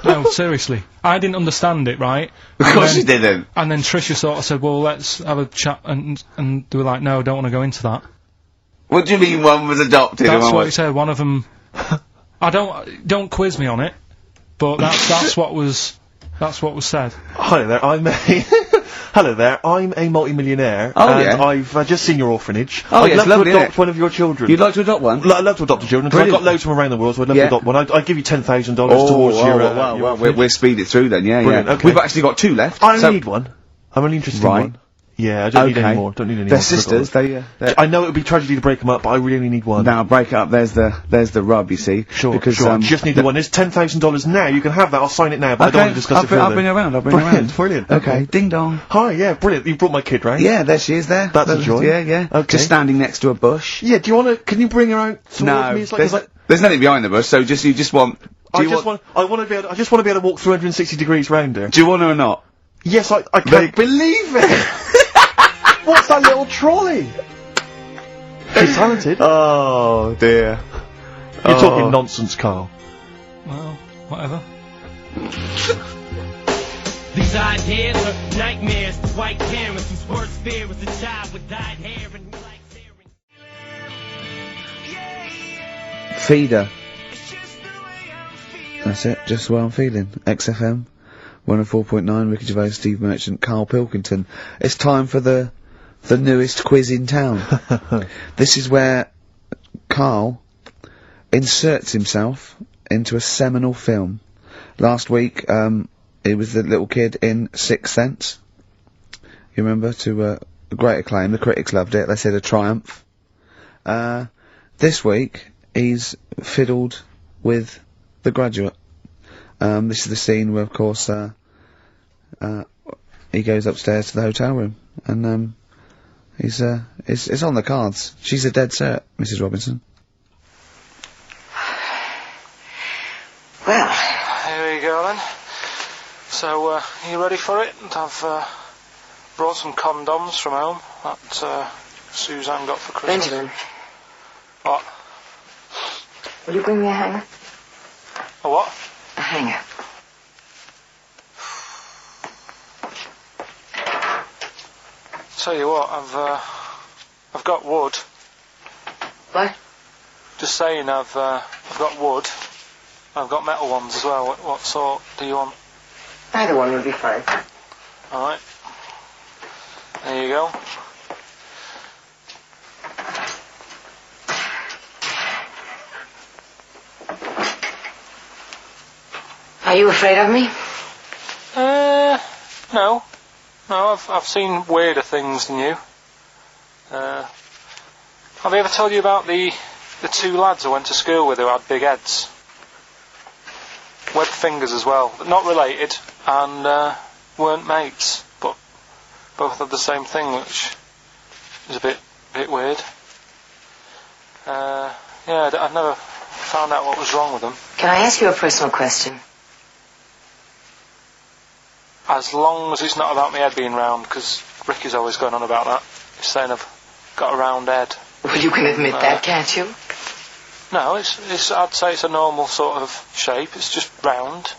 No, seriously. I didn't understand it, right? Of course you didn't. And then Trisha sort of said, well, let's have a chat, and they were like, no, don't want to go into that. What do you mean one was adopted and That's one what he was? said, one of them... don't quiz me on it, but that's what was said. Hello there, Hello there, I'm a multi-millionaire, Oh, and yeah. I've just seen your orphanage. Oh, I'd yes, love lovely, to adopt innit? one of your children. You'd like to adopt one? I'd love to adopt a children, because I've Brilliant. got loads from around the world, so I'd love Yeah. to adopt one. I'd give you $10,000 towards your... well, we'll speed it through then, yeah, Brilliant, yeah. okay. We've actually got 2 left. I so only need one. I'm only interested in Right. one. Yeah, I don't need Okay. any more. Don't need any They're more. sisters, they're I know it would be tragedy to break them up, but I really only need one. now break it up, there's the rub, you see. Sure, because, sure. I just need the one. There's $10,000 now. You can have that. I'll sign it now, but I don't want to discuss it further. I'll bring her around, Brilliant, brilliant. Okay, ding dong. Hi, yeah, brilliant. You brought my kid round. Yeah, there she is there. That's a joy. Yeah, yeah. Okay. Just standing next to a bush. Yeah, do you want to... Can you bring her out towards me? It's like, there's nothing behind the bush, so you just want... I just want to be able to walk 360 degrees round her. Do you want her or not? Yes, I can't believe it! What's that little trolley? She's talented. Oh, dear. You're talking nonsense, Carl. Well, whatever. These ideas are nightmares to white parents whose worst fear is a child with dyed hair and who likes staring. Feeder. That's it, just the way I'm feeling. XFM, 104.9, Ricky Gervais, Steve Merchant, Karl Pilkington. It's time for the newest quiz in town. This is where Karl inserts himself into a seminal film. Last week, he was the little kid in Sixth Sense. You remember? To great acclaim. The critics loved it. They said a triumph. This week, he's fiddled with The Graduate. This is the scene where, of course, he goes upstairs to the hotel room, and it's on the cards. She's a dead cert, Mrs. Robinson. Well, Here we go then. So, are you ready for it? I've brought some condoms from home that Suzanne got for Christmas. Benjamin, What? will you bring me a hanger? A what? A hanger. Tell you what, I've got wood. What? Just saying, I've got wood. I've got metal ones as well. What sort do you want? Either one would be fine. All right. There you go. Are you afraid of me? No. No, I've seen weirder things than you. Have I ever told you about the 2 lads I went to school with who had big heads? Webbed fingers as well. But not related, and weren't mates, but both had the same thing, which is a bit bit weird. Yeah, I've never found out what was wrong with them. Can I ask you a personal question? As long as it's not about my head being round, because Ricky's always going on about that. He's saying I've got a round head. Well, you can admit that, can't you? No, it's. I'd say it's a normal sort of shape. It's just round.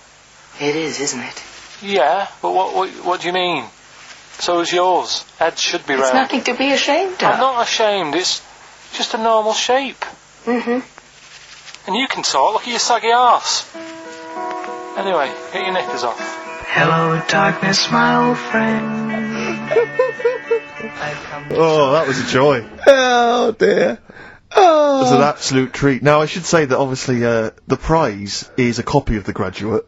It is, isn't it? Yeah, but what do you mean? So is yours. Head should be round. It's nothing to be ashamed of. I'm not ashamed. It's just a normal shape. Mm-hmm. And you can talk. Look at your saggy arse. Anyway, get your knickers off. Hello, darkness, my old friend. Oh, that was a joy. Oh dear. Oh. It was an absolute treat. Now, I should say that obviously the prize is a copy of The Graduate.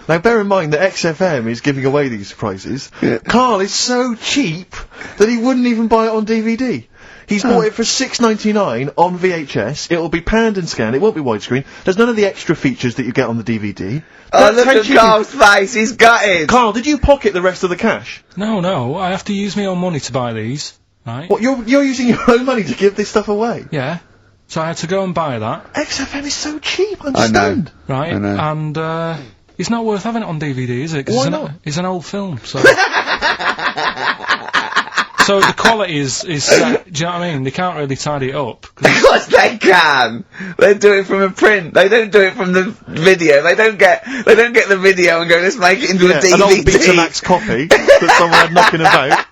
Now, bear in mind that XFM is giving away these prizes. Yeah. Carl is so cheap that he wouldn't even buy it on DVD. He's bought it for $6.99 on VHS. It'll be panned and scanned. It won't be widescreen. There's none of the extra features that you get on the DVD. Oh, look how at cheap Carl's face. He's gutted. Carl, did you pocket the rest of the cash? No, I have to use my own money to buy these, right? What, you're using your own money to give this stuff away? Yeah. So I had to go and buy that. XFM is so cheap, I know. understand? Right, I know. and it's not worth having it on DVD, is it? 'Cause Why it's not? It's an old film, so. So the quality is do you know what I mean? They can't really tidy it up. Of course they can. They do it from a print. They don't do it from the video. They don't get the video and go, let's make it into a DVD. An old Betamax copy that someone had knocking about.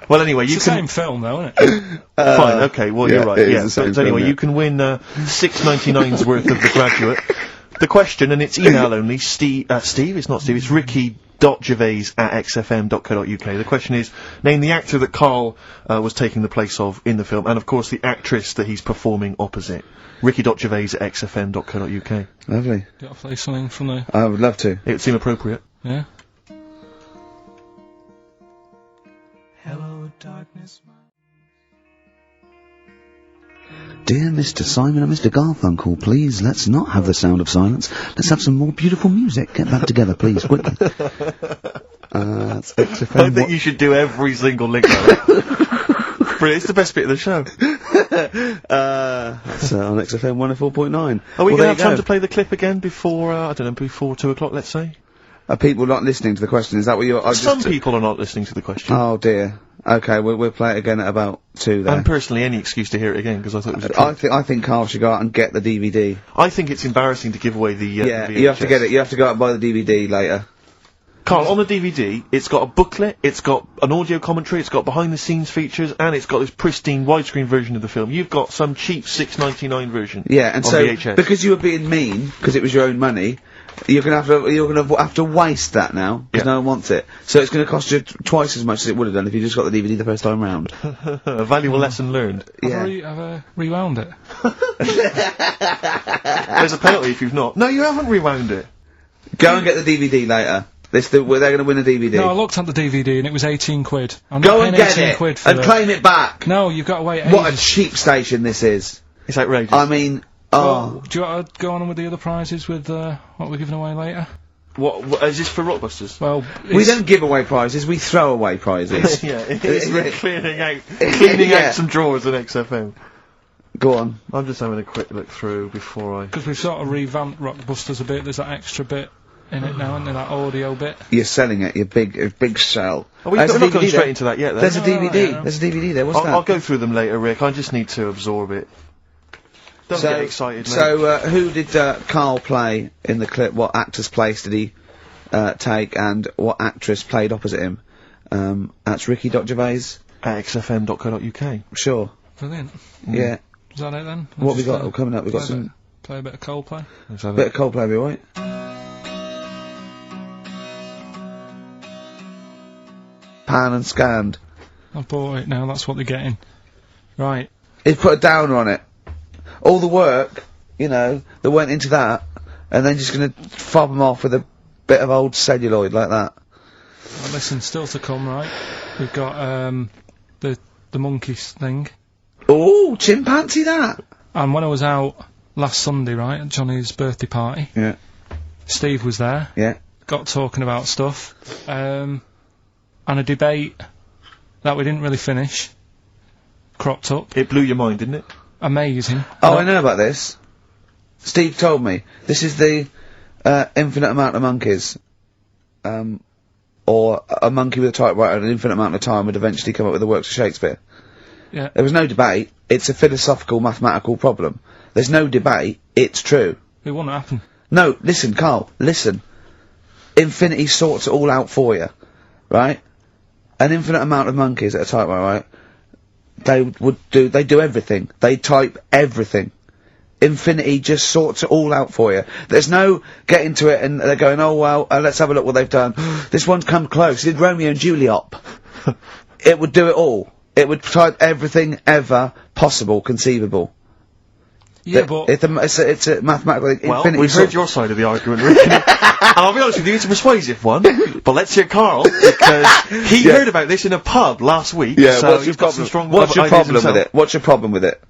Well, anyway, you It's the can. same film, though, isn't it? Fine, okay, well, yeah, you're right. it is Yeah, the same but anyway, film, yeah. you can win $6.99's worth of The Graduate. The question, and it's email only, Steve, it's not Steve, it's ricky.gervais@xfm.co.uk. The question is, name the actor that Carl was taking the place of in the film, and of course the actress that he's performing opposite. ricky.gervais@xfm.co.uk. Lovely. Do you want to play something from the... I would love to. It would seem appropriate. Yeah? Hello, darkness, my... Dear Mr. Simon and Mr. Garfunkel, please, let's not have the sound of silence. Let's have some more beautiful music. Get back together, please, quickly. That's XFM. I think you should do every single link like that. Brilliant, it's the best bit of the show. That's on XFM 104.9. Are we Well, going to there have you time go. to play the clip again before, I don't know, before 2 o'clock, let's say? Are people not listening to the question? Is that what you're... Some people are not listening to the question. Oh, dear. Okay, we'll play it again at about 2 then. And personally, any excuse to hear it again, because I thought it was a treat. I think Carl should go out and get the DVD. I think it's embarrassing to give away the Yeah, VHS. you have to get it. You have to go out and buy the DVD later. Carl, on the DVD, it's got a booklet, it's got an audio commentary, it's got behind-the-scenes features, and it's got this pristine widescreen version of the film. You've got some cheap $6.99 version. Yeah, and on so VHS. because you were being mean, because it was your own money, you're gonna have to waste that now because Yeah. no one wants it. So it's gonna cost you twice as much as it would have done if you just got the DVD the first time round. A valuable lesson learned. Yeah. Have I rewound it? There's a penalty if you've not. No, you haven't rewound it. Go and get the DVD later. They're gonna win a DVD. No, I looked at the DVD and it was 18 quid. I'm Go not and paying get 18 it quid for and claim it back. No, you've got to wait What a ages. cheap station this is. It's outrageous. I mean, Well, do you want to go on with the other prizes with what we're giving away later? What is this for Rockbusters? Well, we it's- don't give away prizes, we throw away prizes. Yeah, it's Yeah. cleaning Yeah. out some drawers in XFM. Go on. I'm just having a quick look through before I... Because we've sort of revamped Rockbusters a bit. There's that extra bit in it now, isn't there? That audio bit. You're selling it, your big sell. Oh, we're There's not a going DVD straight there. into that yet, then. There's a Oh, DVD. yeah. There's a DVD there. What's that? I'll go through them later, Rick. I just need to absorb it. Don't get excited, mate. So, who did Carl play in the clip? What actor's place did he take, and what actress played opposite him? That's Ricky.Gervais. At xfm.co.uk. Sure. Brilliant. Yeah. Is that it then? What we Just, got coming up? We've got some play a bit of Coldplay. Let's have bit it. of Coldplay, be alright? Pan and scanned. I've bought it now. That's what they're getting. Right. He put a downer on it. All the work, you know, that went into that, and then just gonna fob them off with a bit of old celluloid like that. Well, listen, still to come, right? We've got the monkeys thing. Oh, chimpanzee that! And when I was out last Sunday, right, at Johnny's birthday party, Yeah. Steve was there. Yeah. Got talking about stuff. And a debate that we didn't really finish. cropped up. It blew your mind, didn't it? Amazing. Oh, I know about this. Steve told me. This is the, infinite amount of monkeys. Or a monkey with a typewriter and an infinite amount of time would eventually come up with the works of Shakespeare. Yeah. There was no debate. It's a philosophical, mathematical problem. There's no debate. It's true. It wouldn't happen. No, listen, Carl, listen. Infinity sorts it all out for you, right? An infinite amount of monkeys at a typewriter, right? They do everything. They type everything. Infinity just sorts it all out for you. There's no getting to it and they're going, oh well, let's have a look what they've done. This one's come close. It did Romeo and Juliet. It would do it all. It would type everything ever possible, conceivable. Yeah, but... It's a mathematical... Well, infinity we've heard your side of the argument, Rick. And I'll be honest with you, it's a persuasive one. But let's hear Carl, because he heard about this in a pub last week. Yeah, so what's your he's got problem? some strong What's your ideas problem with himself. it? What's your problem with it?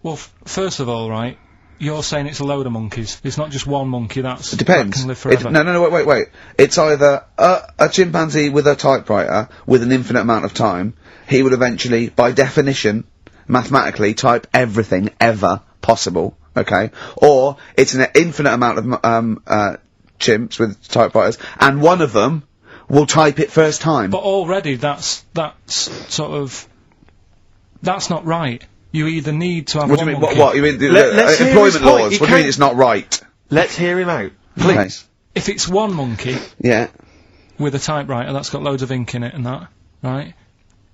Well, first of all, right, you're saying it's a load of monkeys. It's not just one monkey that Depends. can live forever. No, wait. It's either a chimpanzee with a typewriter with an infinite amount of time. He would eventually, by definition, mathematically, type everything ever possible. Okay? Or it's an infinite amount of chimps with typewriters, and one of them will type it first time. But already that's not right. You either need to have What do one you mean? monkey. What? You mean let's hear his employment point. laws? You What do you mean it's not right? Let's hear him out, please. Okay. If it's one monkey Yeah. with a typewriter that's got loads of ink in it and that, right?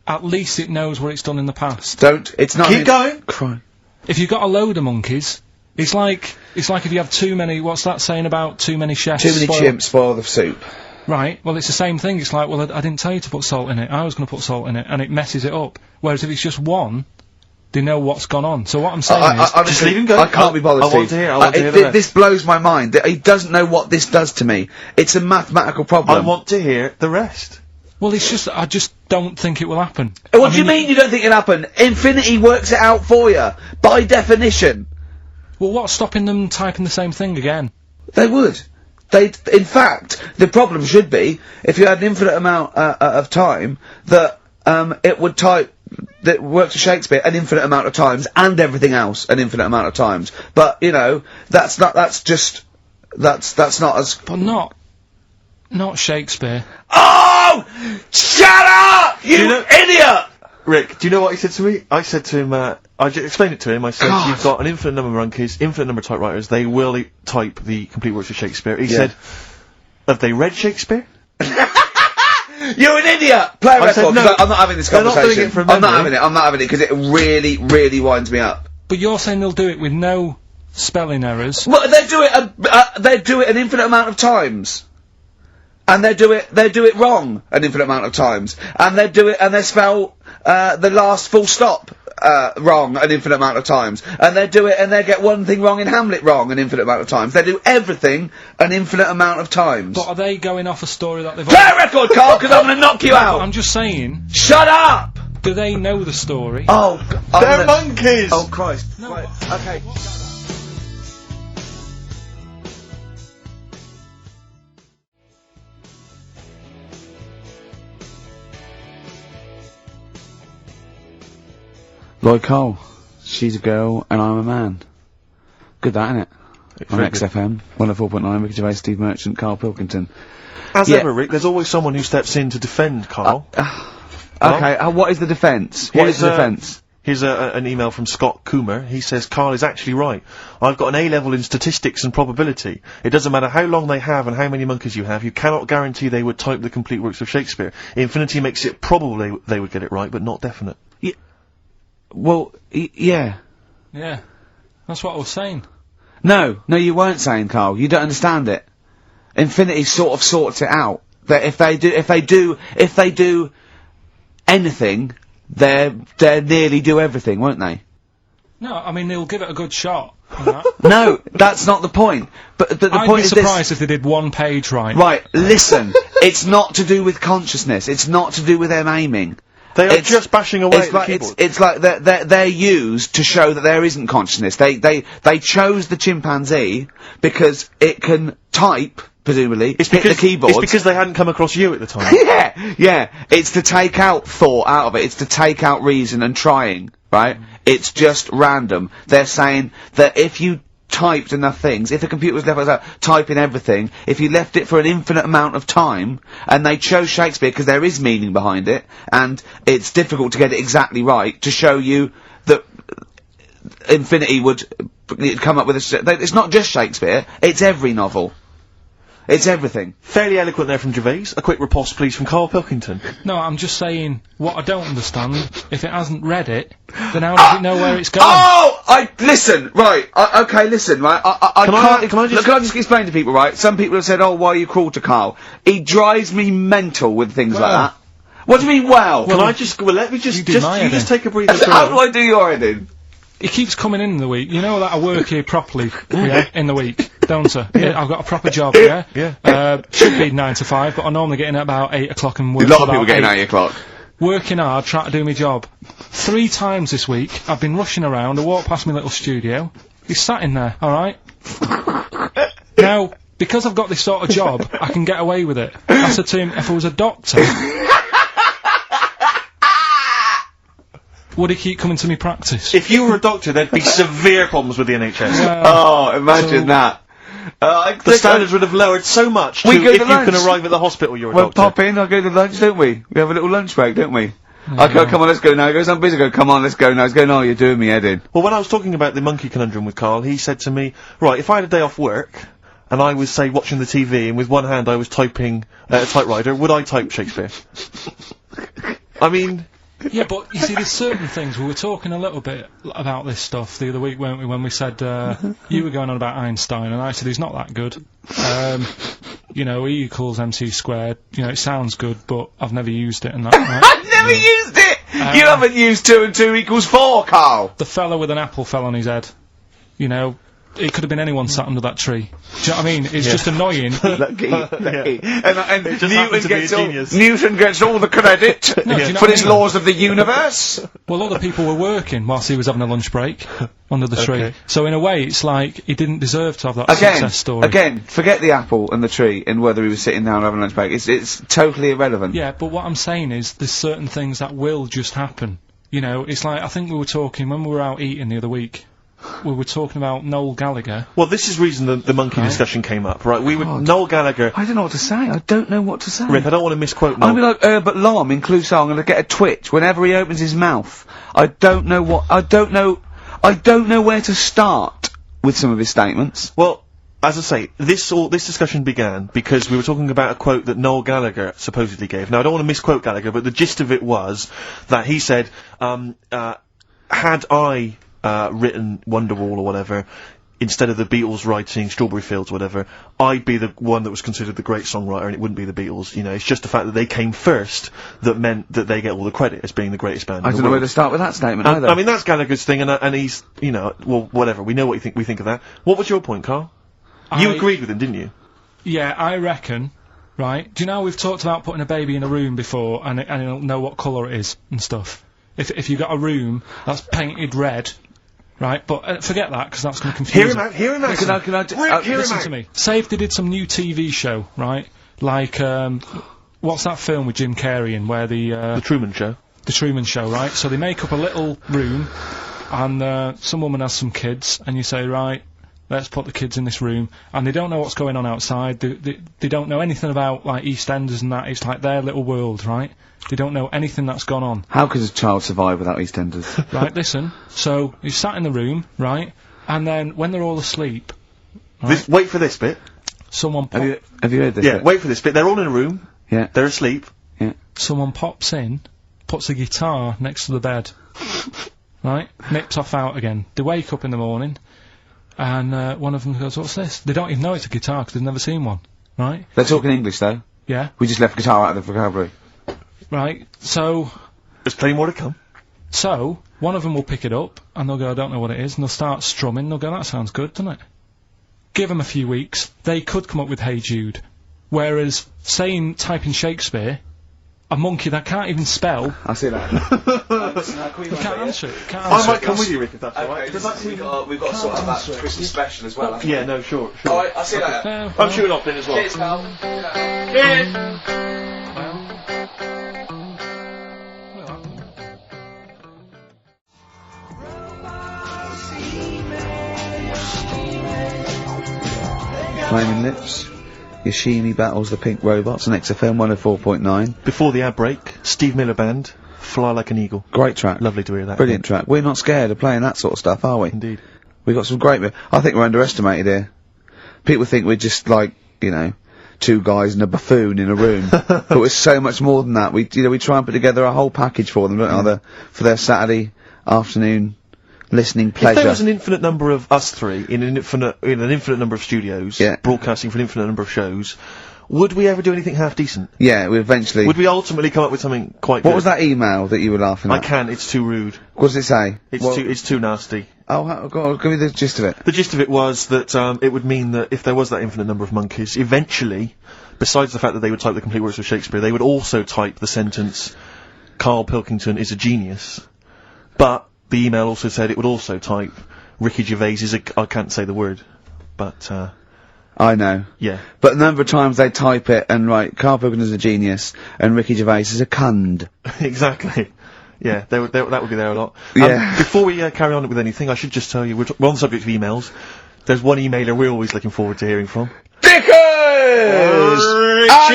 At least it knows what it's done in the past. It's not... Keep going. Cry. If you've got a load of monkeys, it's like if you have too many, what's that saying about too many chefs? Too many chimps spoil the soup. Right, well it's the same thing, it's like, well I didn't tell you to put salt in it, I was going to put salt in it, and it messes it up. Whereas if it's just one, they know what's gone on. So what I'm saying is... just leave him go. I can't be bothered, I want Steve. to hear the rest. This blows my mind. He doesn't know what this does to me. It's a mathematical problem. I want to hear the rest. Well, it's just, I just don't think it will happen. What do you mean you don't think it'll happen? Infinity works it out for you. By definition. Well, what's stopping them typing the same thing again? They would. In fact, the problem should be, if you had an infinite amount of time, that it would type that works for Shakespeare an infinite amount of times, and everything else an infinite amount of times. But, you know, that's not as... But not Shakespeare. Oh! Shut up! You idiot! Rick, do you know what he said to me? I said to him, I explained it to him, I said, you've got an infinite number of monkeys, infinite number of typewriters, they will type the complete works of Shakespeare. He said, have they read Shakespeare? You're an idiot! Play a record, said, no, 'cause I'm not having this they're not conversation. doing it from I'm not memory. having it, because it really, really winds me up. But you're saying they'll do it with no spelling errors. Well, they do it an infinite amount of times. And they do it wrong an infinite amount of times. And they spell, the last full stop, wrong an infinite amount of times. And they get one thing wrong in Hamlet wrong an infinite amount of times. They do everything an infinite amount of times. But are they going off a story that they've... Play a record, Carl, because I'm gonna knock you out! I'm just saying, Shut up! do they know the story? Oh, They're monkeys! Oh, Christ. No, Right, but- okay. Lloyd Cole, she's a girl and I'm a man. Good that, innit? On very good. XFM, 104.9, Ricky Gervais, Steve Merchant, Karl Pilkington. As Yeah. ever, Rick, there's always someone who steps in to defend Carl. Okay, what is the defence? What is the defence? Here's an email from Scott Coomer. He says, Carl is actually right. I've got an A-level in statistics and probability. It doesn't matter how long they have and how many monkeys you have, you cannot guarantee they would type the complete works of Shakespeare. Infinity makes it probable they would get it right, but not definite. Well, yeah. Yeah. That's what I was saying. No, you weren't saying, Carl. You don't understand it. Infinity sort of sorts it out. That if they do anything, they nearly do everything, won't they? No, I mean, they'll give it a good shot. and that. No, that's not the point. But the I'd point be is this. surprised if they did one page right. Right, listen. It's not to do with consciousness. It's not to do with them aiming. They are just bashing away at the keyboard. It's like they're used to show that there isn't consciousness. They chose the chimpanzee because it can type presumably, It's hit because the keyboard. It's because they hadn't come across you at the time. Yeah. It's to take out thought out of it. It's to take out reason and trying, right? It's just random. They're saying that if you typed enough things, if the computer was left out typing everything, if you left it for an infinite amount of time, and they chose Shakespeare because there is meaning behind it, and it's difficult to get it exactly right, to show you that infinity would come up with it's not just Shakespeare, it's every novel. It's everything. Fairly eloquent there from Gervais. A quick riposte, please, from Karl Pilkington. No, I'm just saying, what I don't understand, if it hasn't read it, then how does it know where it's going? Listen, right, okay, listen, right, Can I just explain to people, right? Some people have said, oh, why are you cruel to Karl? He drives me mental with things like that. What do you mean, well? Let me just take a breather. How do I do your editing? He keeps coming in the week. You know that I work here properly, in the week, don't I? Yeah. I've got a proper job, yeah? Should be 9 to 5, but I normally get in at about 8 o'clock and work A lot of people get in at 8 o'clock. Working hard, trying to do my job. 3 times this week, I've been rushing around, I walked past my little studio. He's sat in there, alright? Now, because I've got this sort of job, I can get away with it. I said to him, if I was a doctor... would he keep coming to me practice? If you were a doctor, there'd be severe problems with the NHS. Imagine that. The standards would have lowered so much if you can arrive at the hospital, you're a doctor. We'll pop in, I'll go to lunch, don't we? We have a little lunch break, don't we? I go, come on, let's go now. He goes, I'm busy. I go, come on, let's go now. He's going, no, you're doing me head in. Well, when I was talking about the monkey conundrum with Karl, he said to me, right, if I had a day off work, and I was, say, watching the TV, and with one hand I was typing a typewriter, would I type Shakespeare? I mean... Yeah, but you see, there's certain things. We were talking a little bit about this stuff the other week, weren't we? When we said you were going on about Einstein, and I said he's not that good. You know, E equals MC squared. You know, it sounds good, but I've never used it. And that. Right? I've never used it. You haven't used 2 and 2 equals 4, Karl. The fella with an apple fell on his head. You know. It could have been anyone sat under that tree. Do you know what I mean? It's just annoying. Lucky. And Newton Newton gets all the credit for his laws of the universe. Well, other people were working whilst he was having a lunch break under the tree. So in a way, it's like he didn't deserve to have that success story. Again, forget the apple and the tree and whether he was sitting down having a lunch break. It's totally irrelevant. Yeah, but what I'm saying is there's certain things that will just happen. You know, it's like, I think we were talking when we were out eating the other week. We were talking about Noel Gallagher. Well, this is the reason the monkey discussion came up, right? Noel Gallagher... I don't know what to say. I don't know what to say. Rick, I don't want to misquote Noel. I'm gonna be like Herbert Lom in Clouseau. I'm gonna get a twitch whenever he opens his mouth. I don't know where to start with some of his statements. Well, as I say, this discussion began because we were talking about a quote that Noel Gallagher supposedly gave. Now, I don't want to misquote Gallagher, but the gist of it was that he said, had I... written Wonderwall or whatever, instead of the Beatles writing Strawberry Fields or whatever, I'd be the one that was considered the great songwriter and it wouldn't be the Beatles. You know, it's just the fact that they came first that meant that they get all the credit as being the greatest band in the world. I don't know where to start with that statement either. I mean, that's Gallagher's thing and he's, you know, well, whatever, we know what we think of that. What was your point, Karl? You agreed with him, didn't you? Yeah, I reckon, right, do you know we've talked about putting a baby in a room before and it'll know what colour it is and stuff. If you got a room that's painted red, right, but forget that, because that's going to confuse him. Hear him out. Listen to me. Say if they did some new TV show, right, like, what's that film with Jim Carrey in, where The Truman Show. The Truman Show, right, so they make up a little room, and, some woman has some kids, and you say, right, let's put the kids in this room, and they don't know what's going on outside, they don't know anything about, like, EastEnders and that, it's like their little world, right? They don't know anything that's gone on. How could a child survive without EastEnders? Right, listen. So, you sat in the room, right, and then when they're all asleep... Right, wait for this bit. Someone Have you heard this Yeah, bit? wait for this bit. They're all in a room. Yeah. They're asleep. Yeah. Someone pops in, puts a guitar next to the bed, right, nips off out again. They wake up in the morning, and one of them goes, what's this? They don't even know it's a guitar, because they've never seen one, right? They're talking English, though. Yeah. We just left guitar out of the vocabulary. Right, so... There's plenty more to come. So, one of them will pick it up, and they'll go, I don't know what it is, and they'll start strumming, they'll go, that sounds good, doesn't it? Give them a few weeks, they could come up with Hey Jude. Whereas, typing Shakespeare, a monkey that can't even spell. I see that. We can't answer it. I might come with you, Rick, if that's alright. We've got to sort out that Christmas special as well. Yeah, no, sure. Alright, I'll see you later. I'm shooting off then as well. Cheers, pal. Flaming Lips. Yoshimi battles the Pink Robots on XFM 104.9. Before the ad break, Steve Miller Band, Fly Like an Eagle. Great track. Lovely to hear that. Brilliant track. We're not scared of playing that sort of stuff, are we? Indeed. We got some great. I think we're underestimated here. People think we're just like, you know, two guys and a buffoon in a room, but we're so much more than that. We try and put together a whole package for them, don't we? For their Saturday afternoon listening pleasure. If there was an infinite number of us three in an infinite number of studios, broadcasting for an infinite number of shows, would we ever do anything half decent? Yeah, we eventually. Would we ultimately come up with something quite good? What was that email that you were laughing at? I can't, it's too rude. What does it say? It's too nasty. Oh, go on, give me the gist of it. The gist of it was that, it would mean that if there was that infinite number of monkeys, eventually, besides the fact that they would type the complete works of Shakespeare, they would also type the sentence, Karl Pilkington is a genius. But, the email also said it would also type, Ricky Gervais is I can't say the word, but, I know. Yeah. But the number of times they type it and write, Karl Pilkington is a genius, and Ricky Gervais is a cund. Exactly. Yeah, that would be there a lot. Yeah. Before we carry on with anything, I should just tell you, we're on the subject of emails. There's one emailer we're always looking forward to hearing from. Richie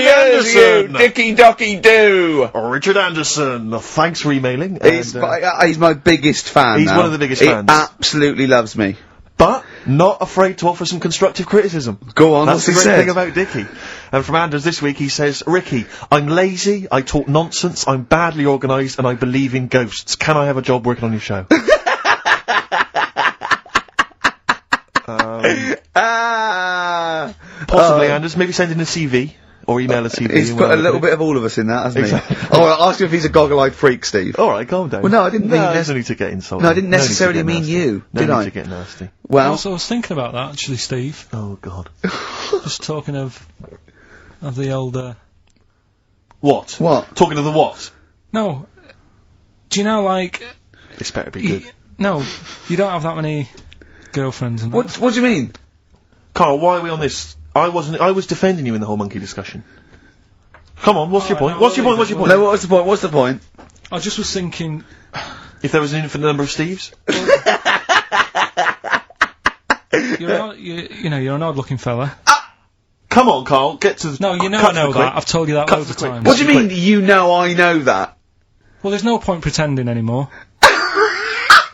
Anderson! Dicky Docky Doo! Richard Anderson, thanks for emailing. He's my biggest fan. He's now. one of the biggest fans. He absolutely loves me. But not afraid to offer some constructive criticism. Go on, that's the what's great he thing about Dicky. And from Anders this week he says, Ricky, I'm lazy, I talk nonsense, I'm badly organised, and I believe in ghosts. Can I have a job working on your show? Possibly, Anders. Maybe send in a CV. Or email a CV. He's put a little bit of all of us in that, hasn't he? Oh, I'll ask you if he's a goggle-eyed freak, Steve. Alright, calm down. Well, no, I didn't mean there's no need to get insulted. No, I didn't necessarily mean you, did I? No need to get nasty. Well... I was thinking about that, actually, Steve. Oh, God. Just talking of the old, What? What? Talking of the what? No. Do you know, like... This better be good. No, you don't have that many girlfriends and that. What do you mean? Carl, why are we on this? I was defending you in the whole monkey discussion. Come on, what's your point? What's your point? What's your point? No, what's the point? What's the point? I just was thinking... If there was an infinite number of Steves? You're an odd-looking fella. Come on, Carl, get to the... No, you know I know that. I've told you that loads of times. What do you mean, you know I know that? Well, there's no point pretending anymore.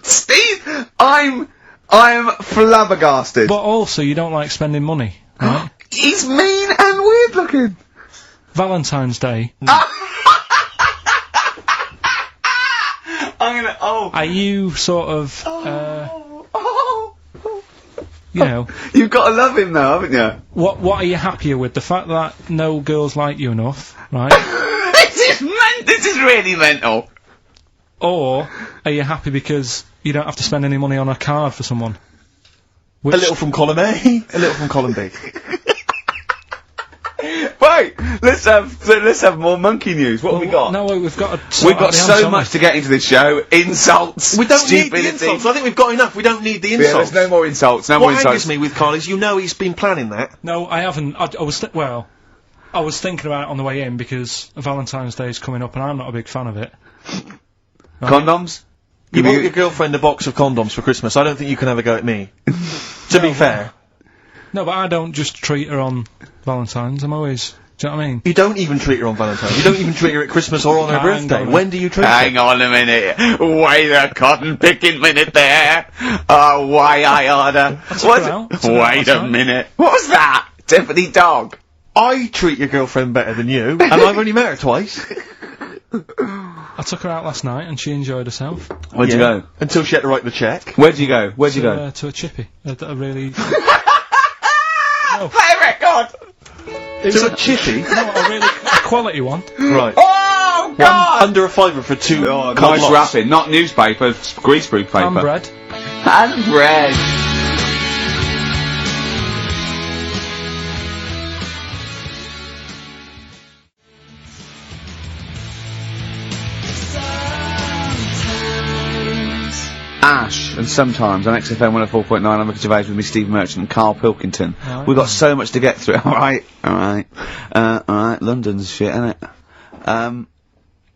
Steve, I'm flabbergasted. But also, you don't like spending money, right? He's mean and weird looking. Valentine's Day. Are you sort of, you know... You've got to love him now, haven't you? What are you happier with? The fact that no girls like you enough, right? This is really mental. Or are you happy because you don't have to spend any money on a card for someone? A little from column A, a little from column B. Right, let's have more monkey news. What have we got? No, we've got so much to get into this show. Insults. We don't stupidity. need the insults. I think we've got enough. We don't need the insults. Yeah, there's no more insults. No more insults. What angers me with Carl is, you know, he's been planning that. No, I haven't. I was thinking about it on the way in because Valentine's Day is coming up, and I'm not a big fan of it. Right. Condoms. You bought your girlfriend a box of condoms for Christmas. I don't think you can have a go at me. To be fair. No, but I don't just treat her on Valentine's. I'm always... Do you know what I mean? You don't even treat her on Valentine's. You don't even treat her at Christmas or on her birthday. When do you treat her? Hang on a minute. Wait a cotton picking minute there. Oh, why I order. Wait a minute. What was that? Tiffany dog. I treat your girlfriend better than you, and I've only met her twice. I took her out last night and she enjoyed herself. Where'd you go? Until she had to write the cheque. Where'd you go? Where'd you go? To a chippy. A really... Play a record! To a chippy? No, a quality one. Right. Oh, God! Under a fiver for two. Oh, nice wrapping. Not newspaper, greaseproof paper. And bread. And bread. and sometimes on XFM 104.9 I'm Ricky Gervais with me, Steve Merchant and Karl Pilkington. We've got so much to get through. Alright. London's shit, innit?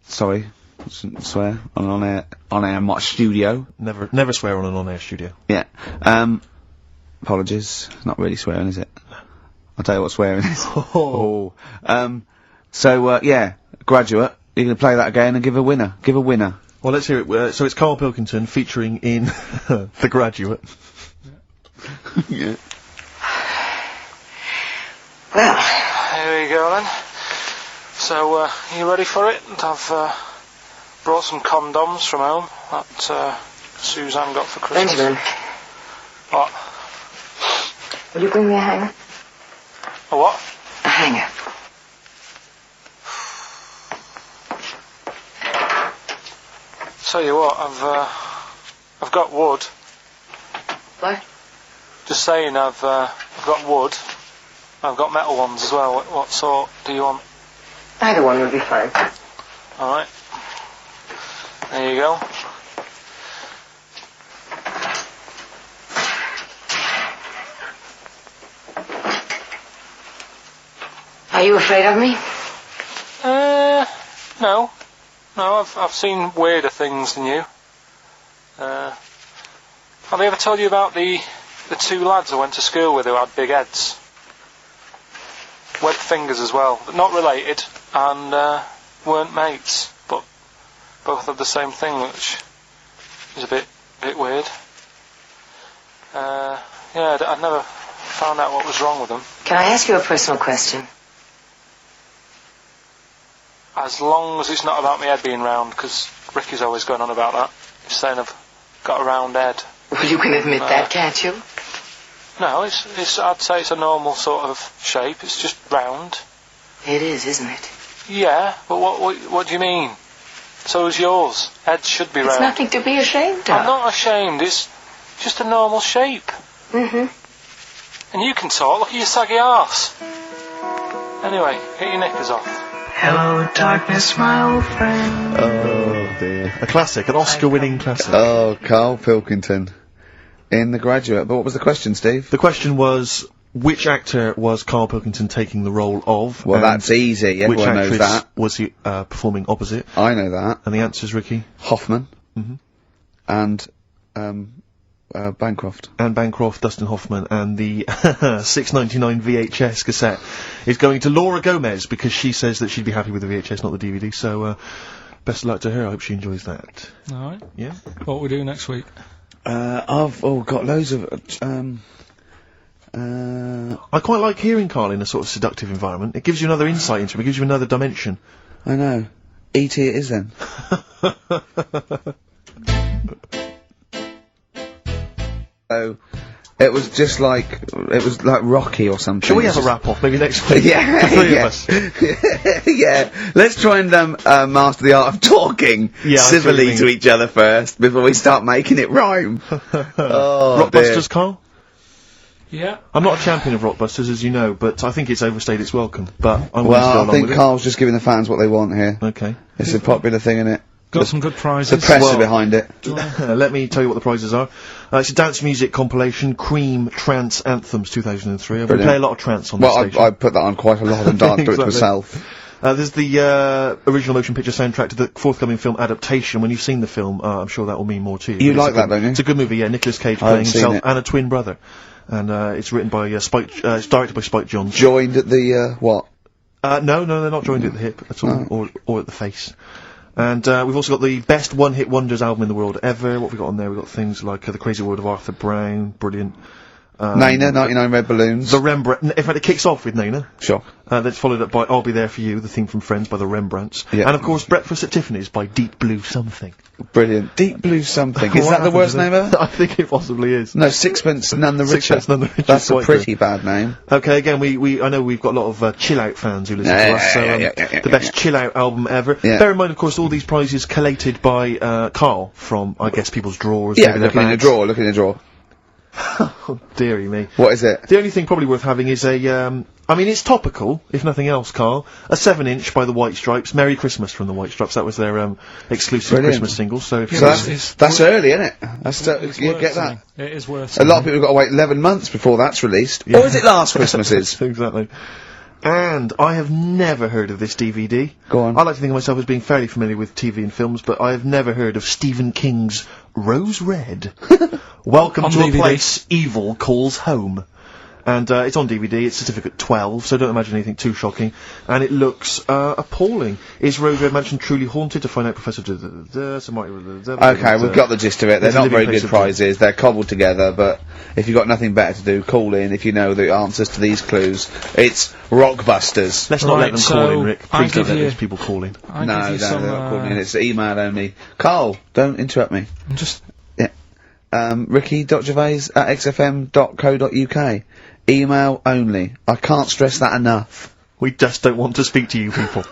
Sorry. Shouldn't swear on air my studio. Never swear on an on-air studio. Yeah. Apologies. Not really swearing, is it? I'll tell you what swearing is. Yeah, Graduate. You're gonna play that again and give a winner. Give a winner. Well, let's hear it. So it's Karl Pilkington featuring in The Graduate. Yeah. Well, Here we go then. So, you ready for it? I've brought some condoms from home that Suzanne got for Christmas. Benjamin, What? will you bring me a hanger? A what? A hanger. Tell you what, I've got wood. What? Just saying, I've got wood. I've got metal ones as well. What sort do you want? Either one would be fine. All right. There you go. Are you afraid of me? No. No, I've seen weirder things than you. Have I ever told you about the two lads I went to school with who had big heads? Webbed fingers as well, but not related, and weren't mates, but both had the same thing, which is a bit weird. I'd never found out what was wrong with them. Can I ask you a personal question? As long as it's not about my head being round, because Ricky's always going on about that. He's saying I've got a round head. Well, you can admit that, can't you? No, it's I'd say it's a normal sort of shape. It's just round. It is, isn't it? Yeah, but what do you mean? So is yours. Heads should be It's round. nothing to be ashamed of. I'm not ashamed. It's just a normal shape. Mm-hmm. And you can talk. Look at your saggy arse. Anyway, get your knickers off. Hello, darkness, my old friend. Oh dear. A classic, an Oscar-winning classic. Oh, Karl Pilkington in The Graduate. But what was the question, Steve? The question was, which actor was Karl Pilkington taking the role of? Well, and that's easy. which Everyone knows actress that. was he performing opposite? I know that. And the answer's Ricky. Hoffman. Mhm. And Bancroft. Anne Bancroft, Dustin Hoffman, and the $6.99 VHS cassette is going to Laura Gomez because she says that she'd be happy with the VHS, not the DVD. So, best of luck to her. I hope she enjoys that. Alright. Yeah. What we do next week? I've got loads of I quite like hearing Karl in a sort of seductive environment. It gives you another insight into him. It gives you another dimension. I know. E.T. it is then. So it was just like Rocky or something. Shall we have a wrap off maybe next week? Yeah, The three yeah. of us. Yeah. Let's try and master the art of talking Yeah, I see what you civilly mean. to each other first before we start making it rhyme. Oh, Rockbusters, Karl? Yeah. I'm not a champion of Rockbusters, as you know, but I think it's overstayed its welcome. But I'm willing to go Well, I along think with Karl's just giving the fans what they want here. it. Okay. It's a popular thing, isn't it? Got some good The prizes. press Well- are behind it. Let me tell you what the prizes are. It's a dance music compilation, Cream Trance Anthems 2003. We Brilliant. play a lot of trance on this Well, station. I put that on quite a lot and danced to it Exactly. myself. There's the original motion picture soundtrack to the forthcoming film adaptation. When you've seen the film, I'm sure that will mean more to you. You But it's like a that, good- don't you? It's a good movie, yeah. Nicolas Cage I haven't playing seen himself it. and a twin brother. And it's written by Spike. It's directed by Spike Jonze. Joined at the, what? No, they're not joined at the hip at all, or at the face. And we've also got the best one-hit wonders album in the world ever. What have we got on there? We've got things like The Crazy World of Arthur Brown, brilliant. Nana, 99 Red Balloons. The Rembrandt. In fact, it kicks off with Nana. Sure. That's followed up by I'll Be There For You, the theme from Friends by the Rembrandts. Yeah. And of course, Breakfast at Tiffany's by Deep Blue Something. Brilliant. Deep Blue Something. Is What that the happened worst to name them? ever? I think it possibly is. No, Sixpence None the Richer. Sixpence None the Richer, That's a quite pretty bad name. Okay, again, I know we've got a lot of chill-out fans who listen to Yeah, us, so yeah, the best chill-out album ever. Yeah. Bear in mind, of course, all these prizes collated by Karl from, I guess, people's drawers. Yeah, maybe their looking in a bags. drawer, Oh, dearie me. What is it? The only thing probably worth having is a I mean, it's topical, if nothing else, Carl. A 7-inch by the White Stripes. Merry Christmas from the White Stripes. That was their, exclusive Christmas single, so if that's early, isn't it? That's, you get that. It is worth A lot of people have got to wait 11 months before that's released. Or is it last Christmas's? Exactly. And I have never heard of this DVD. Go on. I like to think of myself as being fairly familiar with TV and films, but I have never heard of Stephen King's Rose Red. Welcome to DVD. a place evil calls home. And it's on DVD, it's certificate 12, so don't imagine anything too shocking. And it looks appalling. Is Rose Red Mansion truly haunted? To find out, Professor... Okay, we've got the gist of it. They're not very good prizes, they're cobbled together, but if you've got nothing better to do, call in if you know the answers to these clues. It's Rockbusters. Let's not let them call in, Rick. Please don't let you- those people call in. No, they're not calling in, it's email only. Carl, don't interrupt me. I'm just... ricky.gervais@xfm.co.uk. Email only. I can't stress that enough. We just don't want to speak to you people.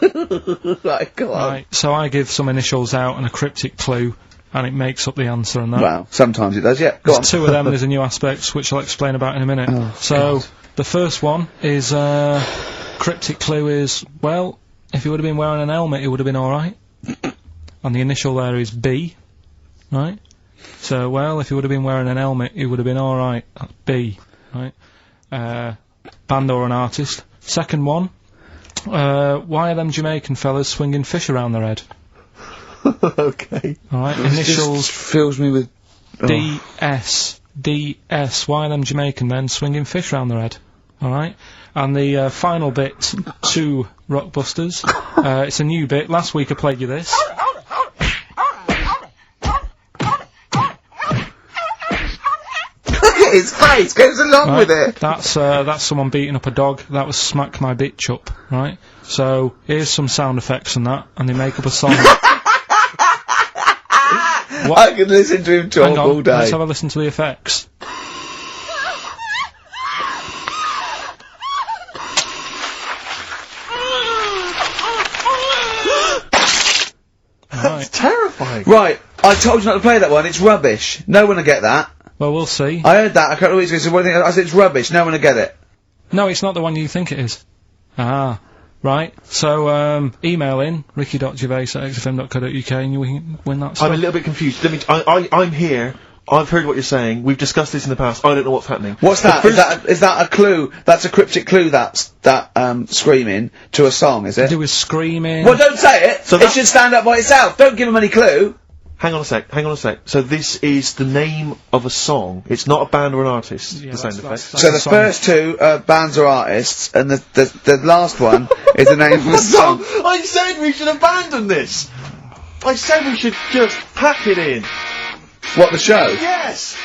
Right, go on. Right, so I give some initials out and a cryptic clue, and it makes up the answer and that. Well, sometimes it does, yeah. Go on. There's two of them, there's a new aspect, which I'll explain about in a minute. The first one is, cryptic clue is, well, if he would have been wearing an helmet, it would have been alright. And the initial there is B, right? So, well, if he would have been wearing an helmet, it would have been alright. That's B, right? Band or an artist. Second one, why are them Jamaican fellas swinging fish around their head? Okay. Alright, initials Just fills me with... DS. DS. Why are them Jamaican men swinging fish around their head? Alright? And the final bit to Rockbusters. It's a new bit. Last week I played you this. His face goes along with it. That's someone beating up a dog. That was Smack My Bitch Up, right? So, here's some sound effects and that, and they make up a song. I can listen to him talk all day. Let's have a listen to the effects. That's terrifying. Right, I told you not to play that one, it's rubbish. No one will get that. Well, we'll see. I heard that, I can't always say, I said it's rubbish, no one will get it. No, it's not the one you think it is. Ah, right. So, email in, ricky.gervais@xfm.co.uk and you win that stuff. I'm a little bit confused. I'm here. I've heard what you're saying. We've discussed this in the past. I don't know what's happening. What's that? Is that a clue? That's a cryptic clue, screaming to a song, is it? To do with screaming. Well, don't say it! It should stand up by itself, don't give him any clue! Hang on a sec. So this is the name of a song. It's not a band or an artist, Yeah, the sound that's effect. So the song. first two are bands or artists, and the last one is the name of a song. I said we should abandon this! I said we should just pack it in! What, the show? Yes!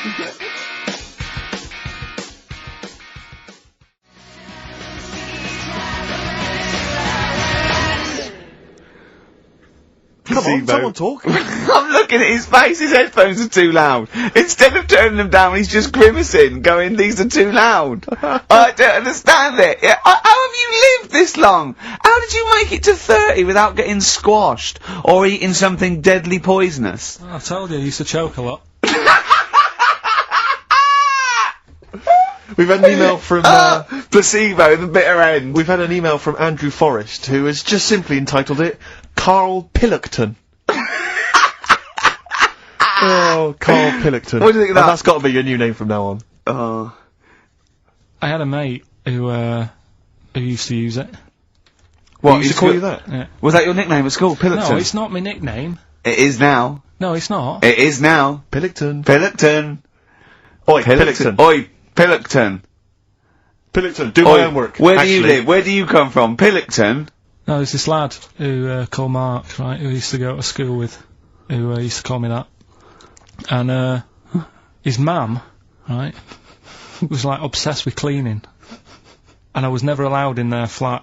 Come on, someone talk. I'm looking at his face, his headphones are too loud. Instead of turning them down, he's just grimacing, going, these are too loud. I don't understand it. Yeah, how have you lived this long? How did you make it to 30 without getting squashed, or eating something deadly poisonous? I told you, I used to choke a lot. We've had an email from, placebo, the bitter end. we've had an email from Andrew Forrest, who has just simply entitled it, Karl Pilkington. Oh, Karl Pilkington. What do you think of that? And that's got to be your new name from now on. I had a mate who used to use it. What, He used to call you that? Yeah. Was that your nickname at school, Pilkington? No, it's not my nickname. It is now. No, it's not. It is now. Pilkington. Pilkington. Oi, Pilkington. Oi, Pilkington. Pilkington, do my Oi, homework. where do you Actually, live? Where do you come from? Pilkington? No, there's this lad who called Mark, right, who used to go to school with, who used to call me that. And his mum, right, was like obsessed with cleaning. And I was never allowed in their flat.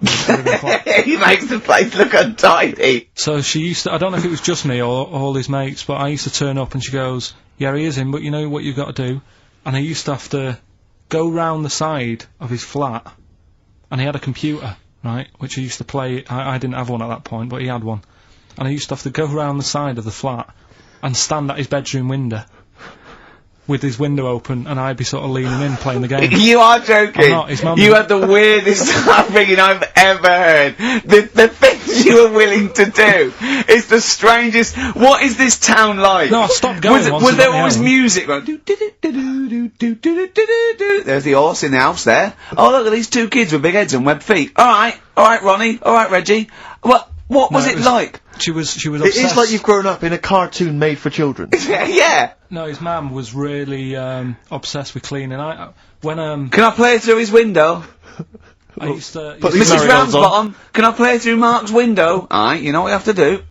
He makes the place look untidy. So she used to, I don't know if it was just me or all his mates, but I used to turn up and she goes, yeah, he is in, but you know what you've got to do? And I used to have to go round the side of his flat, and he had a computer, right, which he used to play. I didn't have one at that point, but he had one. And I used to have to go round the side of the flat and stand at his bedroom window with his window open, and I'd be sort of leaning in playing the game. You are joking. I'm not, his mum- You had the weirdest upbringing I've ever heard. The things you were willing to do. It's the strangest. What is this town like? No, I stopped going once Was I there got my always own. music? Like, do-do-do-do-do-do-do-do-do-do. There's the horse in the house there. Oh, look at these two kids with big heads and webbed feet. Alright, Ronnie. Alright, Reggie. What was it like? She was It obsessed. is like you've grown up in a cartoon made for children. Yeah. No, his mum was really obsessed with cleaning. When Can I play through his window? I used to, Put these Mrs. marigolds on. Ramsbottom, can I play through Mark's window? Aye, you know what you have to do.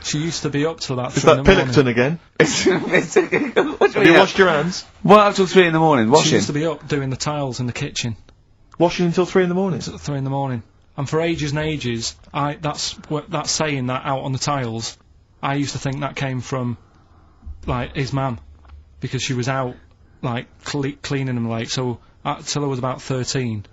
she used to be up till that Is 3 in that the morning. Pilkington again? What do Have you you washed your hands? What up till 3 in the morning? She Washing? used to be up doing the tiles in the kitchen Washing until 3 in the morning? at 3 in the morning. And for ages and ages, that's saying that out on the tiles, I used to think that came from, like, his mum. Because she was out, like, cleaning them late. So, till I was about 13,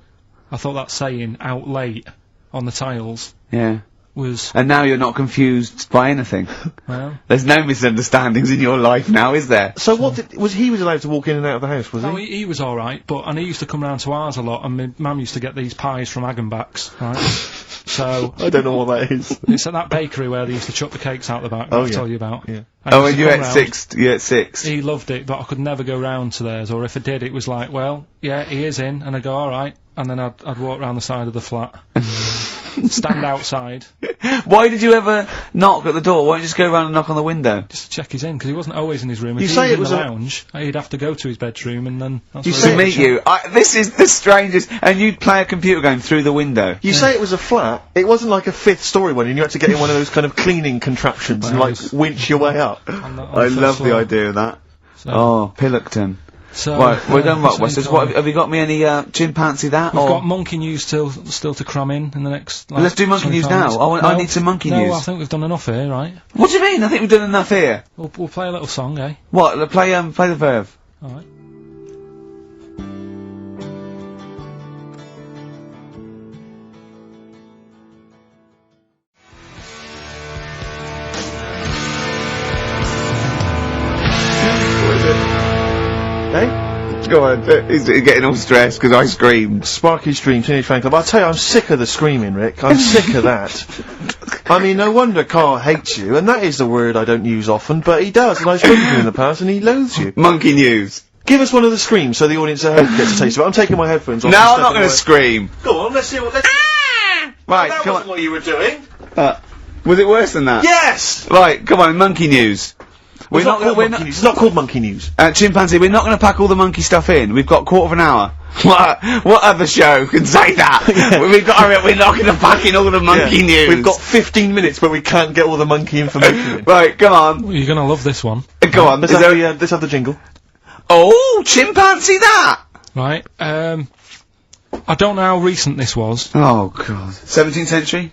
I thought that saying, out late, on the tiles, Yeah. was, And now you're not confused by anything. well... There's no misunderstandings in your life now, is there? So what he was allowed to walk in and out of the house, was No, he? he was alright, and he used to come round to ours a lot, and my mum used to get these pies from Hagenbach's, right? So, I don't know what that is. it's at that bakery where they used to chuck the cakes out the back, Oh, I'll yeah. tell you about. Yeah. And Oh, he and used you to at come round. 6, you at 6. He loved it, but I could never go round to theirs, or if I did, it was like, well, yeah, he is in, and I'd go, alright, and then I'd walk round the side of the flat. Stand outside, Why did you ever knock at the door? Why don't you just go around and knock on the window? just to check he's in, because he wasn't always in his room. If You he say was it in was the a- lounge, he'd have to go to his bedroom, and then that's You where say To he'd meet check. you. This is the strangest. And you'd play a computer game through the window. You say it was a flat, it wasn't like a 5th story one, and you had to get in one of those kind of cleaning contraptions and, like, Nice. winch your way up. On the I first love the floor. idea of that. So, Oh, Pilkington. so, Right, we're done so Rockbusters. you What can't- have you got me any chimpanzee that? We've or got monkey news still to cram in the next. Like, Let's do monkey news 25 now. minutes. I need some monkey no, news. I think we've done enough here, right? What do you mean? I think we've done enough here. We'll play a little song, eh? What? Play the verve. All right. Eh? Go on. He's getting all stressed because I screamed. Sparky Stream, Teenage Fan Club. I'll tell you, I'm sick of the screaming, Rick. I'm sick of that. I mean, no wonder Carl hates you, and that is the word I don't use often, but he does, and I've spoken to him in the past, and he loathes you. Monkey news. Give us one of the screams so the audience at home gets a taste of it. I'm taking my headphones off. No, and I'm not stepping going to away. scream. Go on, let's see what... Right, that come wasn't on. what you were doing. Was it worse than that? Yes! Right, come on. Monkey news. It's not called monkey news. It's not called monkey news. Chimpanzee, we're not going to pack all the monkey stuff in. We've got quarter of an hour. What other show can say that? Yeah. We're not going to pack in all the monkey news. We've got 15 minutes, but we can't get all the monkey information in. Right, come on. Well, you're gonna love this one, Go on. Let's have the jingle. Oh, chimpanzee that! right? I don't know how recent this was, Oh, God. 17th century?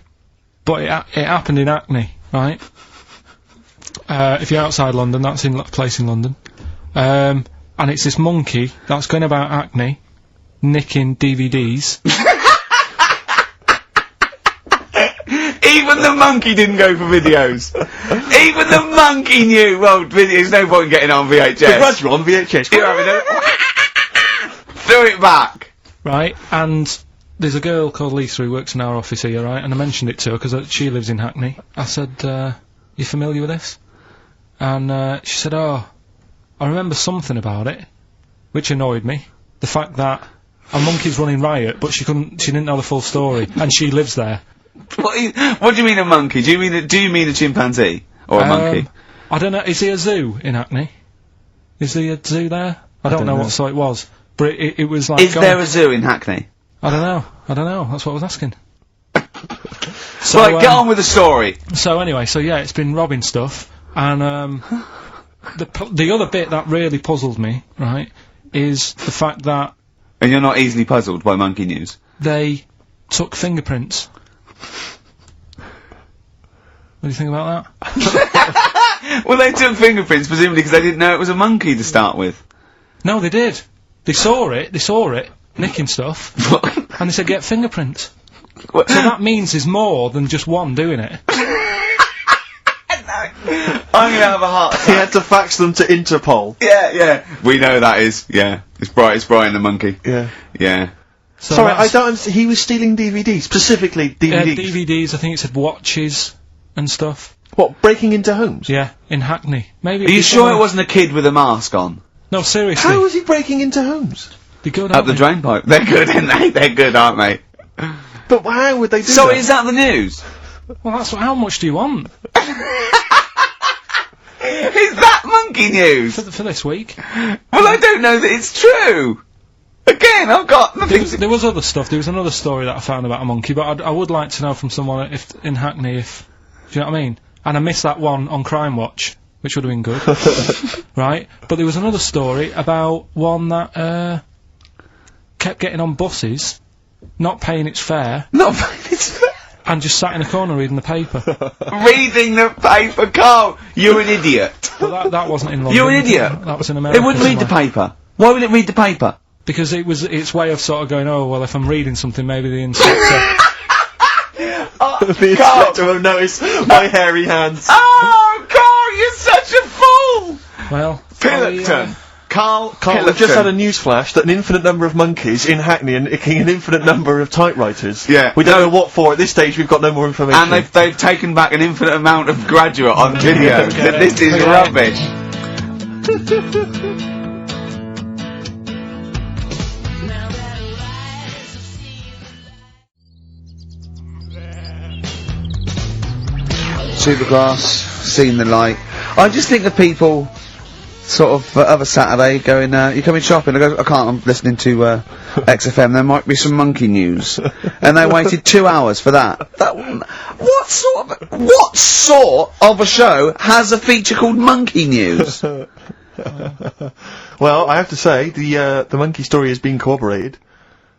but it happened in Hackney, right? If you're outside London, that's in a place in London. And it's this monkey that's going about Hackney, nicking DVDs. Even the monkey didn't go for videos. Even the monkey knew. Well, there's no point in getting on VHS. Grudge on VHS. You're having a... Throw it back. Right, and there's a girl called Lisa who works in our office here, right, and I mentioned it to her because she lives in Hackney. I said, you familiar with this? And she said, oh, I remember something about it, which annoyed me. The fact that a monkey's running riot, but she didn't know the full story, and she lives there. What do you mean a monkey? Do you mean a chimpanzee? Or a monkey? I don't know, is there a zoo in Hackney? Is there a zoo there? I don't know what sort it was, but it was like... Is there a zoo in Hackney? I don't know, that's what I was asking. So, right, get on with the story. So anyway, yeah, it's been robbing stuff, and the other bit that really puzzled me, right, is the fact that And you're not easily puzzled by monkey news? they took fingerprints. What do you think about that? Well, they took fingerprints, presumably because they didn't know it was a monkey to start with. No, they did. They saw it, nicking stuff, and they said, get fingerprints. So that means there's more than just one doing it. I'm gonna have a heart He attack. had to fax them to Interpol. Yeah. We know that is. Yeah. It's Brian the monkey. Yeah. Yeah. So Sorry, I that's- don't understand. He was stealing DVDs, specifically DVDs. DVDs, I think it said watches and stuff. What, breaking into homes? Yeah, in Hackney. Maybe. Are you sure it wasn't a kid with a mask on? No, seriously. How was he breaking into homes? They're good, Up aren't the they? drain pipe. They're good, aren't they? They're good, aren't they? But how would they do So that? is that the news? Well, that's how much do you want Is that monkey news? for this week? Well, I don't know that it's true. Again, I've got nothing to... There was other stuff. There was another story that I found about a monkey, but I would like to know from someone if in Hackney if do you know what I mean? And I missed that one on Crime Watch, which would have been good, right? But there was another story about one that kept getting on buses, not paying its fare, and just sat in a corner reading the paper. Reading the paper, Carl. You're an idiot. But that wasn't in London. You're an idiot. That was in America. It wouldn't read the somewhere. paper. Why would it read the paper? Because it was its way of sort of going, oh well, if I'm reading something, maybe the inspector. The inspector will notice my hairy hands. Oh, Carl, you're such a fool! Well, Pilkington. Carl We've just had a news flash that an infinite number of monkeys in Hackney are nicking an infinite number of typewriters. Yeah. We don't know what for. At this stage, we've got no more information. And they've taken back an infinite amount of graduate on video. This is rubbish. Supergrass, seen the light. I just think of people sort of of a Saturday going, you coming shopping? I go, I can't, I'm listening to XFM, there might be some monkey news. And they waited 2 hours for that. What sort of a show has a feature called Monkey News? Well, I have to say, the monkey story has been corroborated.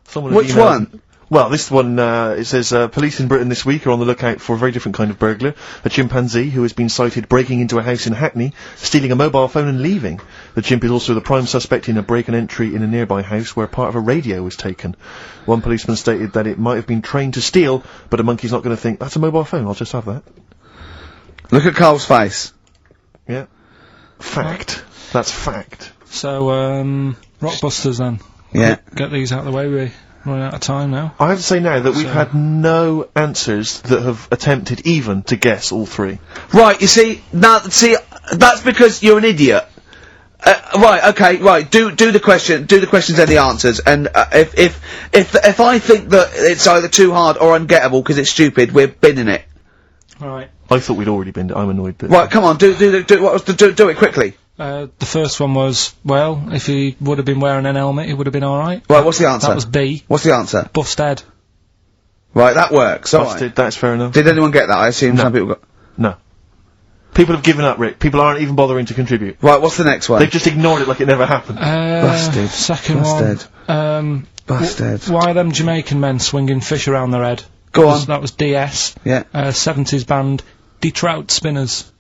Someone has Which emailed- one? Well, this one, it says, police in Britain this week are on the lookout for a very different kind of burglar. A chimpanzee who has been sighted breaking into a house in Hackney, stealing a mobile phone and leaving. The chimp is also the prime suspect in a break and entry in a nearby house where part of a radio was taken. One policeman stated that it might have been trained to steal, but a monkey's not going to think, that's a mobile phone, I'll just have that. Look at Carl's face. Yeah. Fact. That's fact. So, Rockbusters then. Yeah. Get these out of the way, we're running out of time now. I have to say now that we've had no answers that have attempted even to guess all three. Right, you see, that's because you're an idiot. Right, okay, right, do the questions and the answers, and if I think that it's either too hard or ungettable because it's stupid, we're binning it. Alright. I thought we'd already been. I'm annoyed, but Right, come on, do it quickly. The first one was, well, if he would have been wearing an helmet, he would have been alright. Right, what's the answer? That was B. What's the answer? Busted. Right, that works, alright. busted. That's fair enough. Did anyone get that? I assume some people got... No. People have given up, Rick. People aren't even bothering to contribute. Right, what's the next one? They've just ignored it like it never happened. Busted. Second Busted. one. Busted. Why are them Jamaican men swinging fish around their head? Go on. That was DS. Yeah. 70s band, Trout Spinners.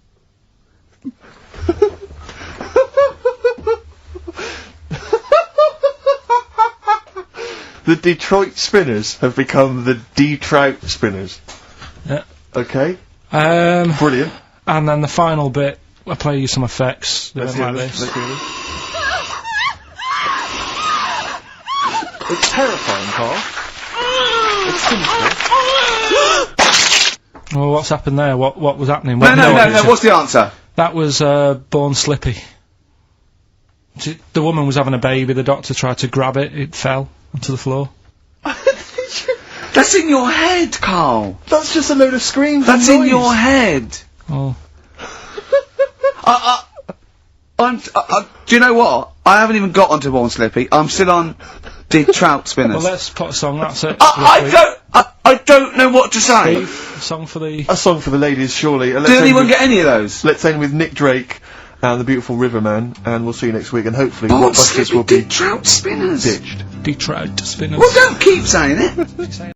The Detroit Spinners have become the D-Trout Spinners. Yeah. Okay. Brilliant. Brilliant. And then the final bit, I'll play you some effects. They Let's went hear like this. this. Let's hear this. It's terrifying, Carl. It's sinister. Well, what's happened there? What was happening? No, What- what's the answer? That was Born Slippy. The woman was having a baby, the doctor tried to grab it, it fell onto the floor. That's in your head, Carl. That's just a load of screams. That's and in noise. your head. Oh. Do you know what? I haven't even got onto Born Slippy. I'm still on the Trout Spinners. Well, let's put a song, that's it. I don't know what to say. Steve, a song for the... A song for the ladies, surely. Did anyone get any of those? Let's end with Nick Drake and the beautiful Riverman, and we'll see you next week, and hopefully Born Rockbusters Slippy will be did Trout Spinners. ditched. Trout Spinners. Well, don't keep saying it.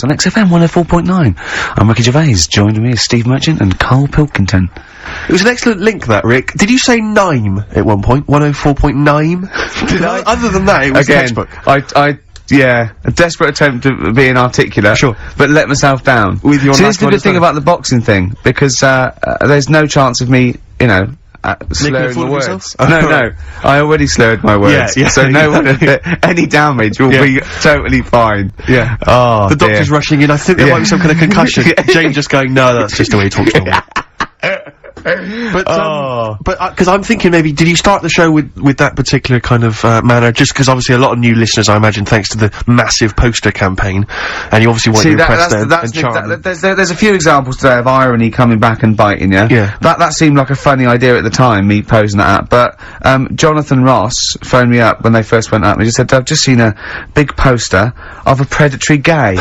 On XFM 104.9. I'm Ricky Gervais. Joining me is Steve Merchant and Karl Pilkington. It was an excellent link, that, Rick. Did you say Nime at one point? 104.9? Did I? Other than that, it was Again, textbook. Yeah, a desperate attempt at being articulate. Sure. But let myself down. With your See, this is the nice good thing about the boxing thing, because, there's no chance of me, you know, slurring fool the of words. yourself? No, I already slurred my words. Yeah, so no one, any damage will Yeah. be totally fine. Yeah. Oh, The doctor's dear. rushing in. I think there might be some kind of concussion. Jane just going, no, that's just the way he talks to me. But, because I'm thinking maybe, did you start the show with that particular kind of, manner, just because obviously a lot of new listeners, I imagine, thanks to the massive poster campaign, and you obviously want to impress them and charm them. There's a few examples today of irony coming back and biting you. Yeah. That seemed like a funny idea at the time, me posing that up, but, Jonathan Ross phoned me up when they first went up and he just said, I've just seen a big poster of a predatory gay.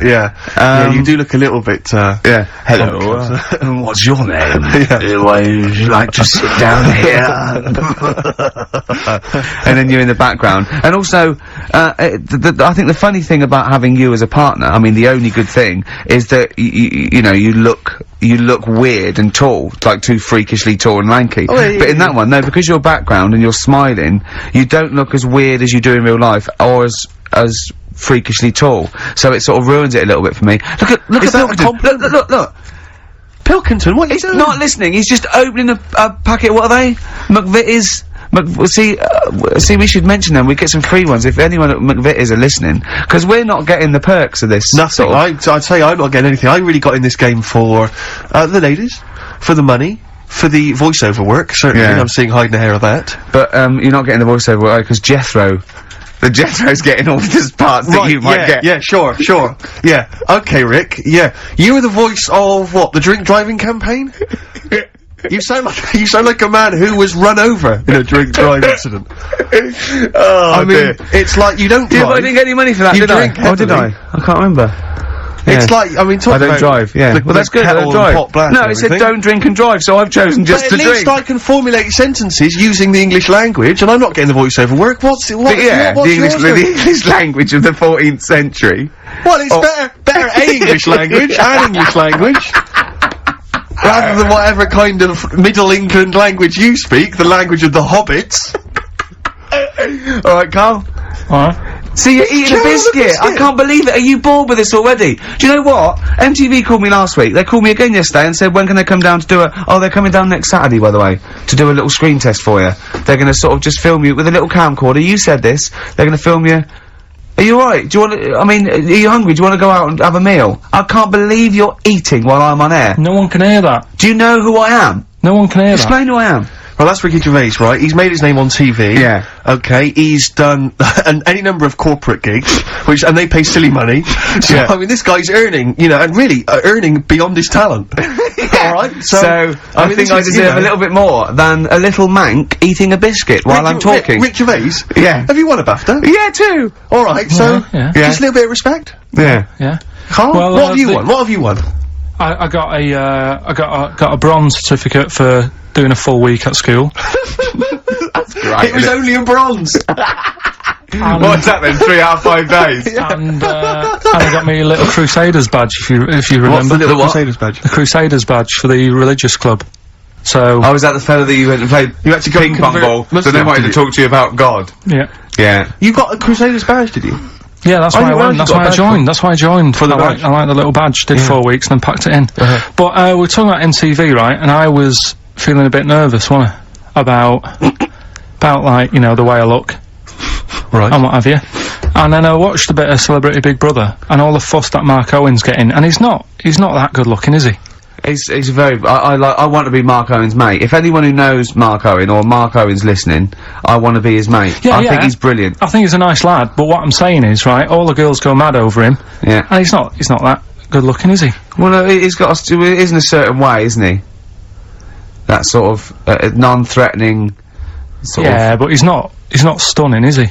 Yeah, you do look a little bit, Yeah. Hello, what's your name? Would you like to sit down here? And then you're in the background. And also, I think the funny thing about having you as a partner, I mean, the only good thing, is that, you know, you look weird and tall, like too freakishly tall and lanky. Oh, yeah, but in that one, no, because your background and you're smiling, you don't look as weird as you do in real life, or as freakishly tall. So it sort of ruins it a little bit for me. Look at Pilkington. Look. Pilkington, what are you doing? Not listening. He's just opening a packet. What are they? McVitie's. See, we should mention them. We get some free ones if anyone at McVitie's are listening, because we're not getting the perks of this. Nothing. Sort of. I'd say I'm not getting anything. I really got in this game for the ladies, for the money, for the voiceover work. Certainly, Yeah. I'm seeing hide and hair of that. But you're not getting the voiceover work because Jethro's getting all the parts that you might get. Yeah, sure. Yeah. Okay, Rick. Yeah. You were the voice of what? The drink driving campaign? You sound like a man who was run over in a drink drive incident. Oh, I mean, dear. it's like you don't drive. Yeah, but I didn't get any money for that, You did I? drink Oh, did I? heavily. I can't remember. It's Yeah. like, I mean, talk I don't about drive, yeah. the- Well, that's the good, I kettle don't and drive. pot black No, and it said everything. don't drink and drive, so I've chosen just But to at least drink. I can formulate sentences using the English language, and I'm not getting the voiceover work. What's Yeah, what's the yours English, then? the English language of the 14th century. Well, it's Oh. better A English language and English language. Rather than whatever kind of Middle England language you speak, the language of the hobbits. Alright, Carl? Alright. See, you're eating a Carl, the biscuit. I biscuit. can't believe it. Are you bored with this already? Do you know what? MTV called me last week. They called me again yesterday and said, when can they come down to do they're coming down next Saturday, by the way, to do a little screen test for you. They're gonna sort of just film you with a little camcorder. You said this. They're gonna film you. Are you alright? Do you are you hungry? Do you wanna go out and have a meal? I can't believe you're eating while I'm on air. No one can hear that. Do you know who I am? No one can hear that. Explain who I am. Well, that's Ricky Gervais, right? He's made his name on TV. Yeah. Okay, he's done any number of corporate gigs, and they pay silly money. So, Yeah. I mean, this guy's earning, you know, and really, earning beyond his talent. Alright? So, I mean, think this I is, you deserve know- a little bit more than a little mank eating a biscuit while I'm talking. Rick Gervais? Yeah. Have you won a BAFTA? Yeah, too. Alright, so, Yeah. just a little bit of respect. Yeah. Yeah. Carl, Well, what have you the- won? What have you won? I got a bronze certificate for doing a full week at school. Right. It was only a bronze! What's that then? 3 out of 5 days? and I got me a little Crusaders badge, if you remember. What's the little what? Crusaders badge? The Crusaders badge for the religious club. So, Oh, was that the fella that you went and played You had to go ping and pong convert ball, so Muslim, they wanted did to you? talk to you about God? yeah. Yeah. You got a Crusaders badge, did you? Yeah, that's Oh, why I you went. actually That's got why a I badge joined. That's why I joined. For the I badge? like the little badge. Did 4 weeks and then packed it in. But we're talking about MTV, right? And I was feeling a bit nervous, wasn't I? About like, you know, the way I look Right. and what have you. And then I watched a bit of Celebrity Big Brother and all the fuss that Mark Owen's getting. And he's not that good looking, is he? He's a very, I want to be Mark Owen's mate. If anyone who knows Mark Owen, or Mark Owen's listening, I want to be his mate. Yeah, I yeah. think he's brilliant. I think he's a nice lad, but what I'm saying is, right, all the girls go mad over him, Yeah. and he's not that good looking, is he? Well, no, he's got he is in a certain way, isn't he? That sort of, non-threatening, sort of. Yeah, but he's not stunning, is he?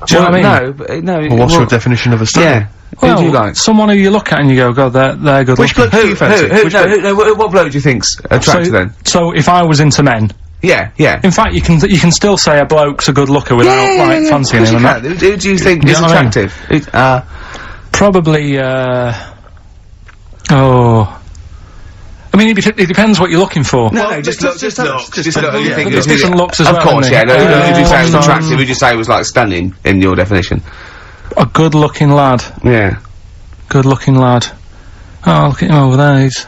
Do you know what I mean? No, but, no. Well, what's your definition of a star? Yeah. Well, who do you like? someone who you look at and you go, God, they're good Which looking. bloke do you fancy? What bloke do you think's attractive then? So if I was into men, Yeah, yeah. in fact, you can still say a bloke's a good looker without like fancying him and that. Who do you think You is know what I mean? attractive? Probably, I mean, it depends what you're looking for. No, just look. There's different looks as well. Of course, isn't yeah. there? Would you say it was attractive? Would you say it was like stunning in your definition? A good-looking lad. Yeah. Good-looking lad. Oh, look at him over there. He's.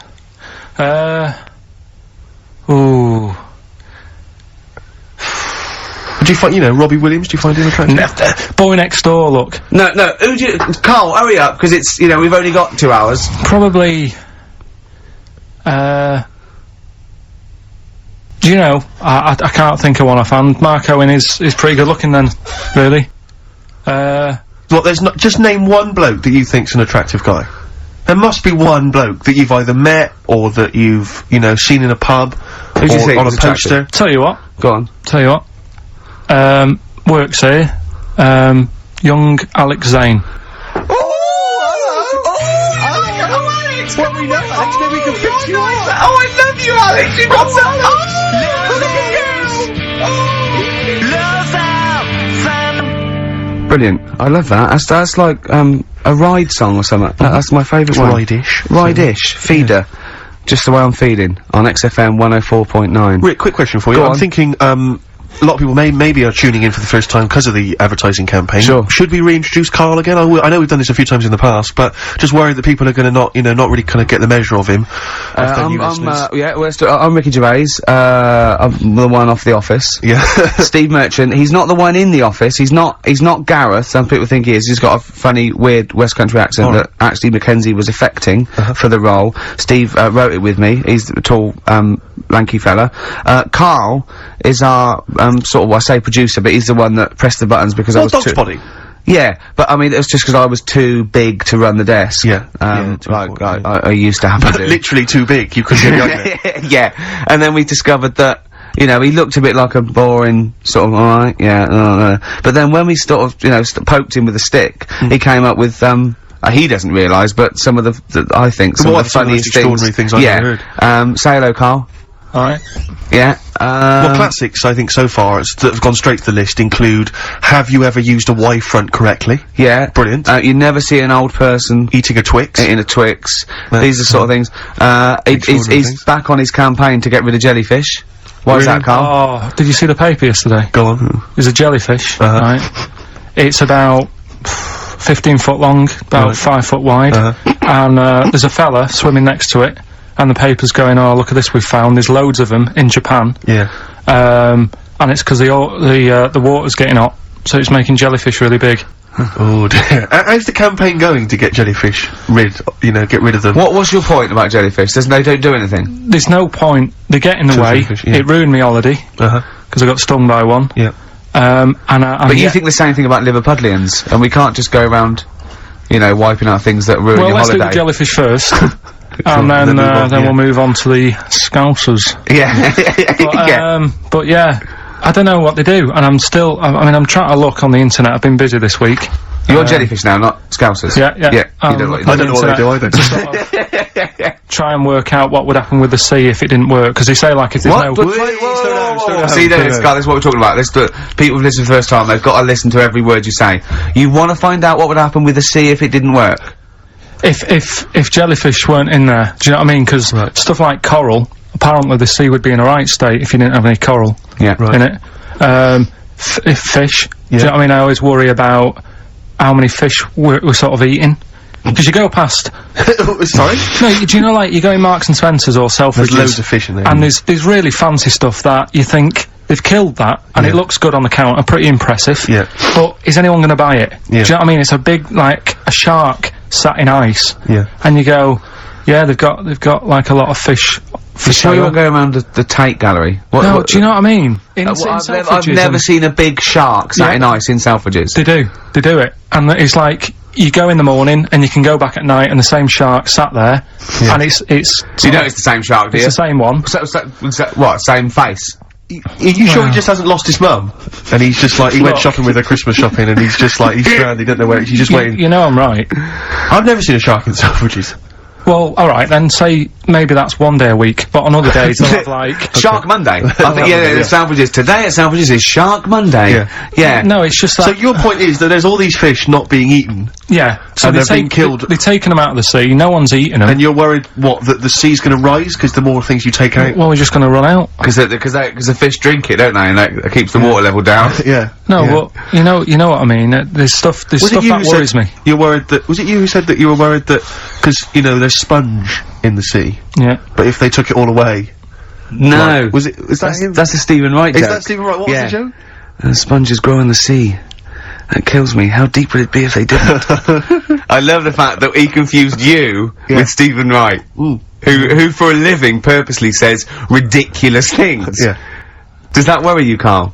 Ooh. Do you find, Robbie Williams? Do you find him attractive? Boy Next Door. Look. No. Who do you? Carl, hurry up, because it's we've only got 2 hours. Probably. Do you know? I can't think of one offhand. Mark Owen is pretty good looking then, really. Well, there's not. Just name one bloke that you think's an attractive guy. There must be one bloke that you've either met or that you've seen in a pub Who do you or think on a is poster. attractive? Tell you what. Go on. Tell you what. Works here. Young Alex Zane. Alex! Well, we know Alex, maybe we can fix you up. Oh, I love you, Alex! You got some. Brilliant. I love that. That's like a ride song or something. That's my favourite one. Ride-ish. Feeder. Just the way I'm feeding on XFM 104.9. Rick, quick question for you. I'm thinking, a lot of people maybe are tuning in for the first time because of the advertising campaign. Sure. Should we reintroduce Karl again? I know we've done this a few times in the past, but just worried that people are going to not really kind of get the measure of him. I'm Ricky Gervais. I'm the one off The Office. Yeah. Steve Merchant. He's not the one in The Office. He's not Gareth. Some people think he is. He's got a funny, weird West Country accent that actually Mackenzie was affecting for the role. Steve wrote it with me. He's the tall, lanky fella. Karl is our sort of, I say producer, but he's the one that pressed the buttons because I was too. Body. Yeah, but I mean, it was just because I was too big to run the desk. Yeah. I used to have to do. Literally too big. You couldn't get it. Yeah, and then we discovered that. He looked a bit like a boring sort of, alright, yeah, but then when we sort of, poked him with a stick, he came up with, he doesn't realise, but some of the I think, some of the funniest things I've ever heard. Say hello, Karl. Alright. Yeah, well, classics, I think, so far, that have gone straight to the list include, have you ever used a Y front correctly? Yeah. Brilliant. You never see an old person eating a Twix. Eating a Twix. These are sort of things. He's back on his campaign to get rid of jellyfish. Why is that, Karl? Oh, did you see the paper yesterday? Go on. There's a jellyfish, right? It's about 15 foot long, about 5 foot wide, and there's a fella swimming next to it, and the paper's going, oh, look at this we've found, there's loads of them in Japan. Yeah. And it's because the water's getting hot, so it's making jellyfish really big. Oh dear. How's the campaign going to get jellyfish get rid of them? What's your point about jellyfish? They don't do anything. There's no point. They get in the way. It ruined me holiday. Because I got stung by one. Yeah. But you think the same thing about Liverpudlians, and we can't just go around, wiping out things that ruin your holiday. Let's do the jellyfish first. And then we'll move on to the Scousers. Yeah. But yeah, I don't know what they do, and I'm trying to look on the internet. I've been busy this week. You're jellyfish now, not Scousers. Yeah. You don't know I don't know what they do either. Try and work out what would happen with the sea if it didn't work, because they say, like, if there's no... See, this is what we're talking about. People who've listened for the first time, they've got to listen to every word you say. You want to find out what would happen with the sea if it didn't work? If jellyfish weren't in there, do you know what I mean? Because stuff like coral, apparently the sea would be in a right state if you didn't have any coral in it. If fish, do you know what I mean? I always worry about how many fish we're sort of eating. Because you go past... Sorry? No, do you know, like, you go in Marks and Spencer's or Selfridges... There's loads of fish in there. And there's really fancy stuff that you think, they've killed that, and it looks good on the counter, pretty impressive. Yeah. But is anyone gonna buy it? Yeah. Do you know what I mean? It's a big, like, a shark sat in ice. Yeah. And you go, yeah, they've got, like, a lot of fish for sale. You won't go around the Tate Gallery? Do you know what I mean? I've never seen a big shark sat in ice in Selfridges. They do it. And it's like... You go in the morning, and you can go back at night, and the same shark sat there, and it's... So you know it's the same shark, do you? It's the same one. What, same face? Are you sure he just hasn't lost his mum? And he's just like, he went shopping with her Christmas shopping, and he's just like, he's stranded, he don't know where, he's just waiting. You know I'm right. I've never seen a shark in Selfridges. Well, alright, then say maybe that's one day a week, but on other days they'll have like Shark Monday. I think, the sandwiches. Today at Sandwiches is Shark Monday. Yeah. No, it's just that. So your point is that there's all these fish not being eaten, Yeah, so and they they're being killed. They've taken them out of the sea. No one's eating them. and you're worried, that the sea's gonna rise because the more things you take out? Well, we're just going to run out. Because the fish drink it, don't they? And that keeps the water level down. Yeah. No, yeah. well, you know what I mean. There's stuff Was it that you who worries said me. You're worried that, was it you who said that you were worried that, because, there's sponge in the sea, Yeah. but if they took it all away, No. is that him? That's a Stephen Wright Is joke. that Stephen Wright? What was the joke? Sponges grow in the sea. That kills me. How deep would it be if they didn't? I love the fact that he confused you with Stephen Wright, who for a living purposely says ridiculous things. Yeah. Does that worry you, Carl?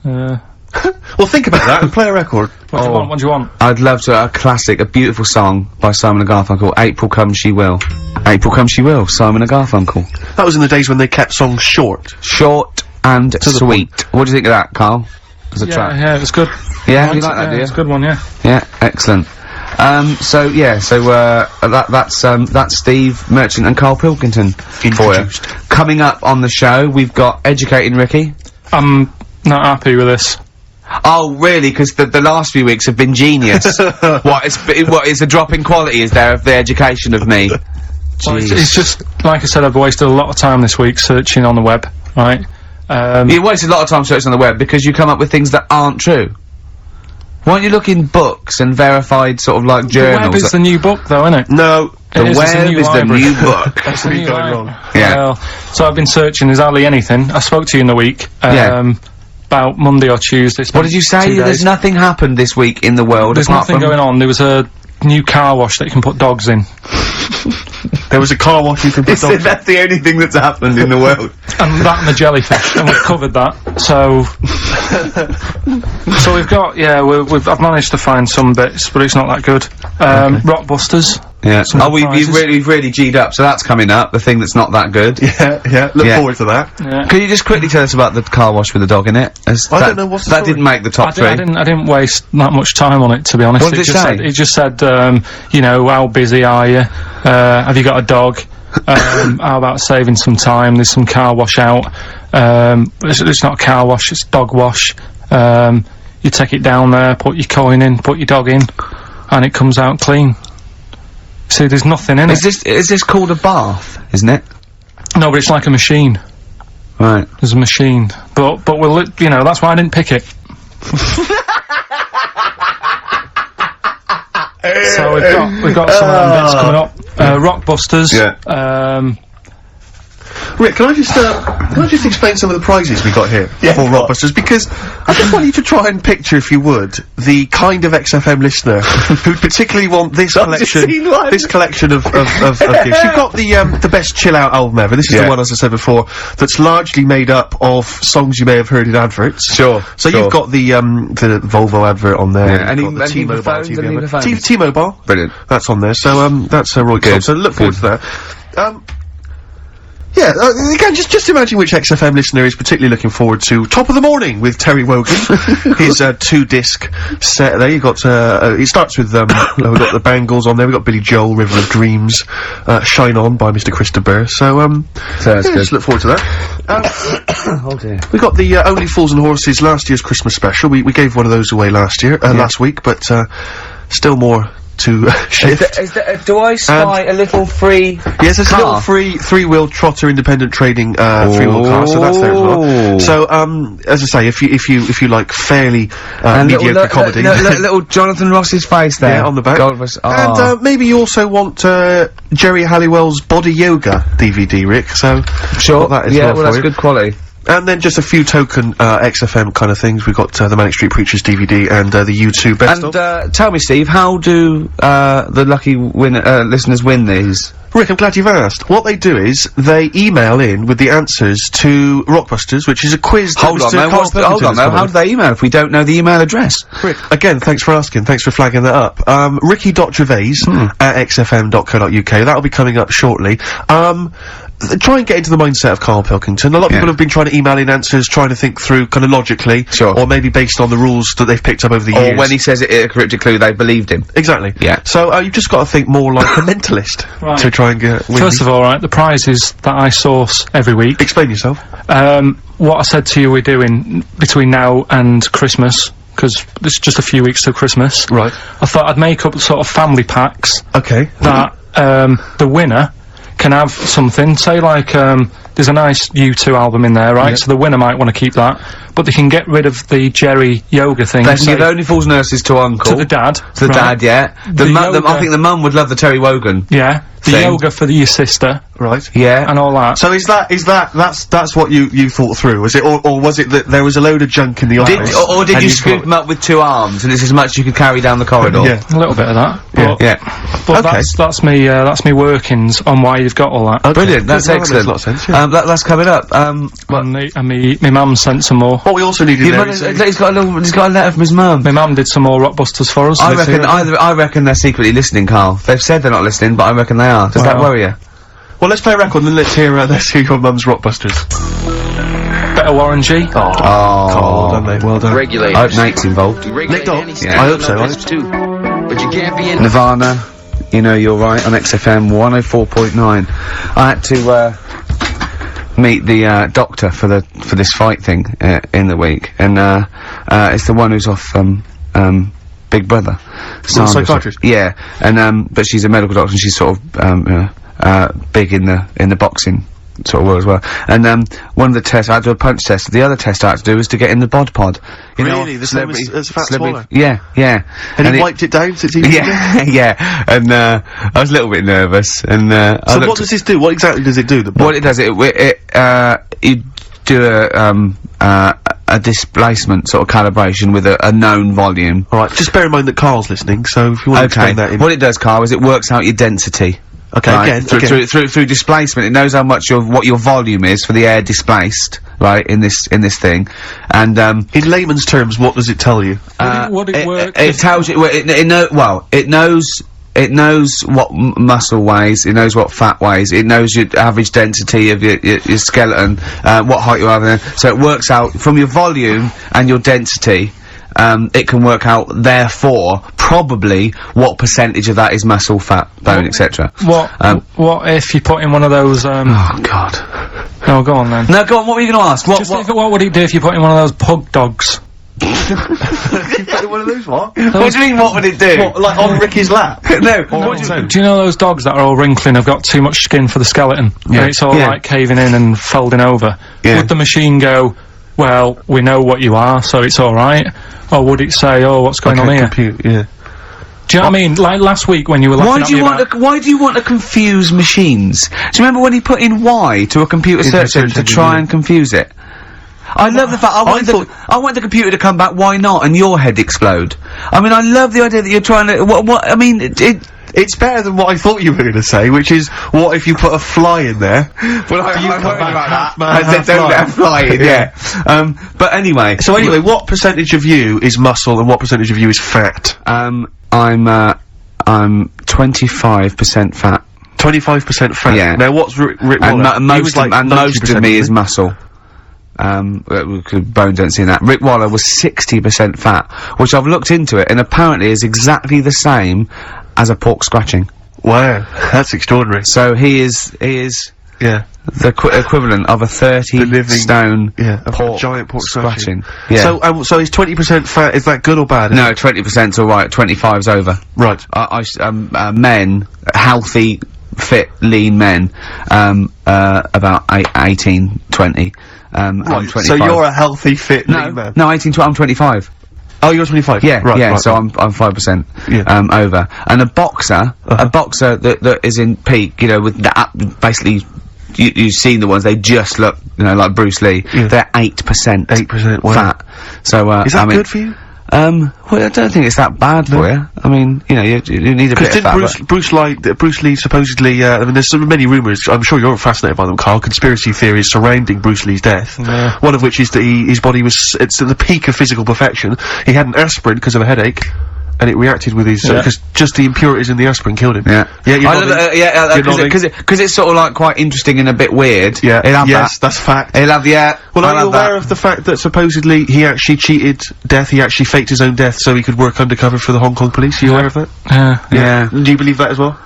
Well, think about that and play a record. What do you want? What do you want? I'd love to. A classic, a beautiful song by Simon and Garfunkel. April Come She Will. April Come She Will. Simon and Garfunkel. That was in the days when they kept songs short. Short and sweet. What do you think of that, Carl? As a track. Yeah, it was good. Yeah, you like that, do you? It's a good one, yeah. Yeah, excellent. That's Steve Merchant and Karl Pilkington for you. Introduced. Coming up on the show, we've got Educating Ricky. I'm not happy with this. Oh, really? Because the last few weeks have been genius. What is the drop in quality, is there, of the education of me? Well, it's just, like I said, I've wasted a lot of time this week searching on the web, right? You wasted a lot of time searching on the web because you come up with things that aren't true. Why don't you look in books and verified sort of like journals? The web is the new book, though, isn't it? No. The It is, it's a web new is the library. new book. That's the new going library. wrong. Yeah. Well, so I've been searching, there's hardly anything. I spoke to you in the week, Yeah. about Monday or Tuesday. What did you say? There's nothing happened this week in the world. There's apart nothing from going on. There was a new car wash that you can put dogs in. There was a car wash you can put dogs in. That's the only thing that's happened in the world. And that and the jellyfish, and we've covered that. So, so we've got, I've managed to find some bits, but it's not that good. Rockbusters. Yeah. Some Oh, we've surprises. really G'd up, so that's coming up, the thing that's not that good. Yeah. Look Yeah. forward to that. Yeah. Can you just quickly tell us about the car wash with the dog in it? I don't know what's the that story. didn't make the top three. I didn't waste that much time on it, to be honest. What did it say? It just said, how busy are you? Have you got a dog? How about saving some time? There's some car wash out. It's not a car wash, it's dog wash. You take it down there, put your coin in, put your dog in, and it comes out clean. See, there's nothing in it. Is this called a bath, isn't it? No, but it's like a machine. Right. There's a machine. But that's why I didn't pick it. So we've got some of them bits coming up. Rockbusters. Yeah. Rick, can I just explain some of the prizes we got here for Rockbusters? Because I just want you to try and picture, if you would, the kind of XFM listener who'd particularly want this collection of gifts. You've got the best chill out album ever. This is the one, as I said before, that's largely made up of songs you may have heard in adverts. Sure. So you've got the Volvo advert on there. Yeah, You've got the any T-Mobile phones, TV any advert. phones? T-Mobile. Brilliant. That's on there. So that's Roy Cobb. So look forward to that. Yeah, again, just imagine which XFM listener is particularly looking forward to Top of the Morning with Terry Wogan. His 2-disc set there. You've got, it starts with, we've got the Bangles on there, we've got Billy Joel, River of Dreams, Shine On by Mr. Christopher. So that's good. just look forward to that. Oh dear. We got the Only Fools and Horses last year's Christmas special. We gave one of those away last week, but still more to shift. Do I spy a little free Yes, there's a car? little free three-wheel trotter independent trading three-wheel car, so that's there as well. So as I say, if you like fairly mediocre comedy, little Jonathan Ross's face there on the back, Goldfuss. and maybe you also want Jerry Halliwell's Body Yoga DVD, Rick. So Sure. got that as Yeah, well that's for you. good quality. And then just a few token XFM kind of things. We've got the Manic Street Preachers DVD and the U2 Best of. And tell me, Steve, how do the lucky listeners win these? Rick, I'm glad you've asked. What they do is they email in with the answers to Rockbusters, which is a quiz. that Hold on, Mr. though. Karl Pilkington Hold on, has though. come How up do they email if we don't know the email address? Rick, again, thanks for asking. Thanks for flagging that up. Ricky.Gervais at xfm.co.uk. That'll be coming up shortly. Try and get into the mindset of Karl Pilkington. A lot of people have been trying to email in answers, trying to think through kind of logically. Sure. Or maybe based on the rules that they've picked up over the years. Or when he says it in a cryptic clue, they believed him. Exactly. Yeah. So, you've just got to think more like a mentalist Right. to try try and get... First of all, right, the prizes that I source every week. Explain yourself. What I said to you we're doing between now and Christmas, because it's just a few weeks till Christmas. Right. I thought I'd make up sort of family packs. Okay. That, the winner can have something, say like, there's a nice U2 album in there, right? Yeah. So the winner might want to keep that, but they can get rid of the Jerry yoga thing. They can give Only Fools Nurses to Uncle. To the dad. To the right? dad, yeah. I think the mum would love the Terry Wogan. Yeah. The thing. yoga for your sister. Right. Yeah. And all that. So that's what you thought through, was it? Or was it that there was a load of junk in the office? Or did you scoop them up with 2 arms and it's as much as you could carry down the corridor? Yeah. A little bit of that. But, But Okay. that's me workings on why you've got all that. Okay. Brilliant, that's That makes excellent. a lot of sense, yeah. That's coming up. And me mum sent some more. What we also needed there is... He's got a letter from his mum. My mum did some more Rockbusters for us. I reckon they're secretly listening, Carl. They've said they're not listening, but I reckon they are. Does that worry you? Well, let's play a record and then let's hear your mum's Rockbusters. Better Warren G. Oh, well done, mate. Well done. I hope Nate's involved. Nick Dog? Yeah. I hope so. But you can't be in. Nirvana, You Know You're Right on XFM 104.9. I had to meet the doctor for this fight thing in the week, and it's the one who's off Big Brother. Psychiatrist. Yeah, and but she's a medical doctor and she's sort of big in the boxing sort of world as well. And one of the tests, I had to do a punch test. The other test I had to do was to get in the bod pod. Really? The same as Fat Swallow? Yeah, yeah. And he wiped it down since he was yeah, yeah. And I was a little bit nervous. And so what does this do? What exactly does it do? What it does, you do a displacement sort of calibration with a known volume. Alright, just bear in mind that Carl's listening, so if you want to explain that in... What it does, Carl, is it works out your density. Okay, right? again, through displacement, it knows how much what your volume is for the air displaced, right, in this thing, and in layman's terms, what does it tell you? It tells you. It knows what muscle weighs. It knows what fat weighs. It knows your average density of your skeleton, what height you are. So it works out from your volume and your density. It can work out, therefore, probably what percentage of that is muscle, fat, bone, etc. What if you put in one of those, Oh, God. No, go on then. No, go on, what were you gonna ask? What would it do if you put in one of those pug dogs? You put in one of those, what? What do you mean, what would it do? What, like on Ricky's lap? No. Do you know those dogs that are all wrinkly and have got too much skin for the skeleton? Yeah. And it's all like caving in and folding over. Yeah. Would the machine go, well, we know what you are, so it's alright? Or would it say, oh, what's going on here? Yeah. Do you know what I mean? Like last week when you were laughing at me about... Why do you want to confuse machines? Do you remember when he put in Y to a computer search engine to try and confuse it? I love the fact, I want the computer to come back, why not, and your head explode. I mean, I love the idea that you're trying to, I mean, it's better than what I thought you were going to say, which is, what if you put a fly in there? Well, I come back half man, I said half don't fly. let fly in, yeah. But anyway. So anyway, what percentage of you is muscle and what percentage of you is fat? I'm 25% fat. 25% fat? Yeah. Now what's Rick Waller? And most of me is muscle. muscle. Bone density in that. Rick Waller was 60% fat, which I've looked into it, and apparently is exactly the same as a pork scratching. Wow, that's extraordinary. So he is Yeah. the equivalent of a 30-stone giant pork scratching. Yeah. So is 20% fat, is that good or bad? No, 20%'s alright, 25's over. Right. Men, healthy, fit, lean men, about 18, 20. I'm 25. So you're a healthy, fit, lean man? No, 18, I'm 25. Oh, you're 25? Yeah, right, so I'm 5% Yeah. over. And a boxer that is in peak, you know, with that, basically, you've seen the ones, they just look, you know, like Bruce Lee. Yeah. They're 8%. 8%, wow. Fat. So, is that good for you? Well, I don't think it's that bad for you. I mean, you know, you need a bit of fat. Because Bruce Lee supposedly, I mean, there's so many rumours, I'm sure you're fascinated by them, Carl, conspiracy theories surrounding Bruce Lee's death. Yeah. One of which is that his body was, it's at the peak of physical perfection. He had an aspirin because of a headache, and it reacted with his, because just the impurities in the aspirin killed him. Yeah. Yeah, because it's sort of like quite interesting and a bit weird. Yeah. He'll have yes, that's fact. He'll have, Well, are you aware of the fact that supposedly he actually cheated death, he actually faked his own death so he could work undercover for the Hong Kong police? Are you aware of that? Yeah. Do you believe that as well?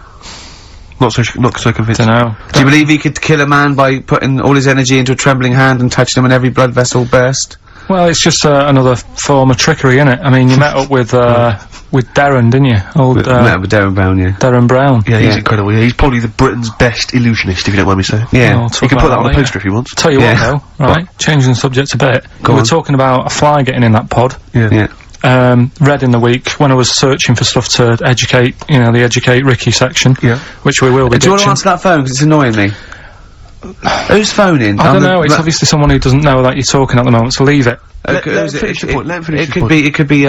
Not so convinced. Dunno. Do you believe he could kill a man by putting all his energy into a trembling hand and touching him and every blood vessel burst? Well, it's just another form of trickery, innit? I mean, you met up with Darren, didn't you? Met up with Darren Brown, yeah. Darren Brown. Yeah, he's incredible. Yeah, he's probably the Britain's best illusionist, if you don't mind me saying. Yeah. Oh, You can put that on a poster if you want. Tell you what, though, right? Changing the subject a bit. We were talking about a fly getting in that pod. Yeah. Read in the week when I was searching for stuff to educate, the Educate Ricky section. Yeah. Which we will be Do you want to answer that phone, because it's annoying me? Who's phoning? I don't know, it's obviously someone who doesn't know that you're talking at the moment, so leave it. Let him finish the point. Let him finish the point. It could be,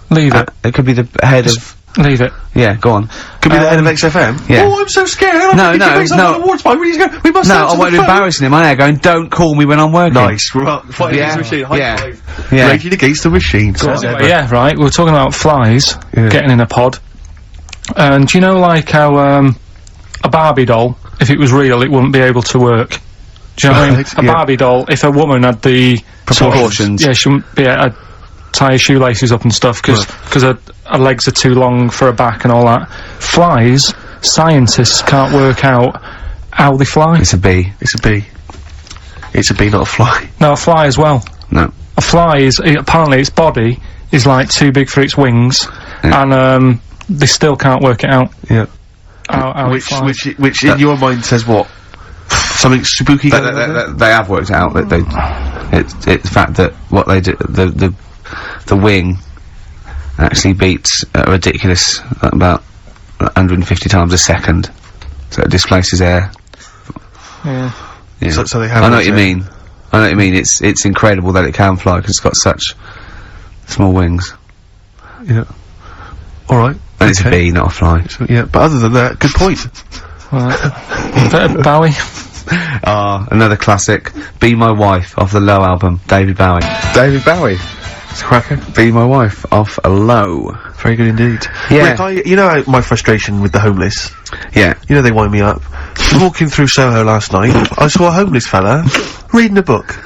leave it. It could be the head of... Leave it. Yeah, go on. Could be the head of XFM? Yeah. Oh, I'm so scared. No. We must I won't be embarrassing him. I going, don't call me when I'm working. Nice. We're fighting against the machine. High five. Yeah. Raging against the machine. Yeah, right. We were talking about flies getting in a pod. And do you know, like, how, a Barbie doll, if it was real, it wouldn't be able to work? Do you know what I mean? A Barbie doll, if a woman had the proportions. Yeah, she wouldn't be able to tie her shoelaces up and stuff, because her legs are too long for her back and all that. Flies, scientists can't work out how they fly. It's a bee. It's a bee. It's a bee, not a fly. No, a fly as well. No. A fly is, apparently its body is like too big for its wings, and they still can't work it out. Yeah. How it flies. Which in your mind says what? Something spooky going on? They have worked out that it's the fact that what they do, the wing actually beats a ridiculous about 150 times a second, so it displaces air. Yeah. So they have. I know what you mean. It's incredible that it can fly because it's got such small wings. Yeah. All right. And it's a bee, not a fly. So, yeah, but other than that, good point. Bowie. Another classic. Be My Wife off the Low album. David Bowie. David Bowie. It's a cracker. Be My Wife off a Low. Very good indeed. Yeah. Rick, you know my frustration with the homeless? Yeah. You know they wind me up. Walking through Soho last night, I saw a homeless fella reading a book.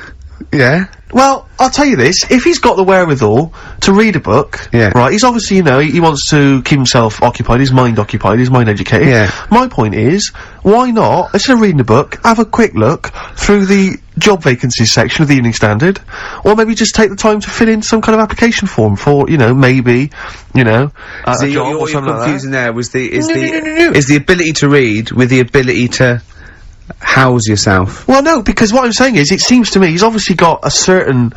Yeah. Well, I'll tell you this, if he's got the wherewithal to read a book, right, he's obviously, he wants to keep himself occupied, his mind educated. Yeah. My point is, why not, instead of reading a book, have a quick look through the job vacancies section of the Evening Standard, or maybe just take the time to fill in some kind of application form for, maybe, a job or something you're confusing like that. there was is the ability to read with the ability to house yourself. Well, no, because what I'm saying is, it seems to me he's obviously got a certain,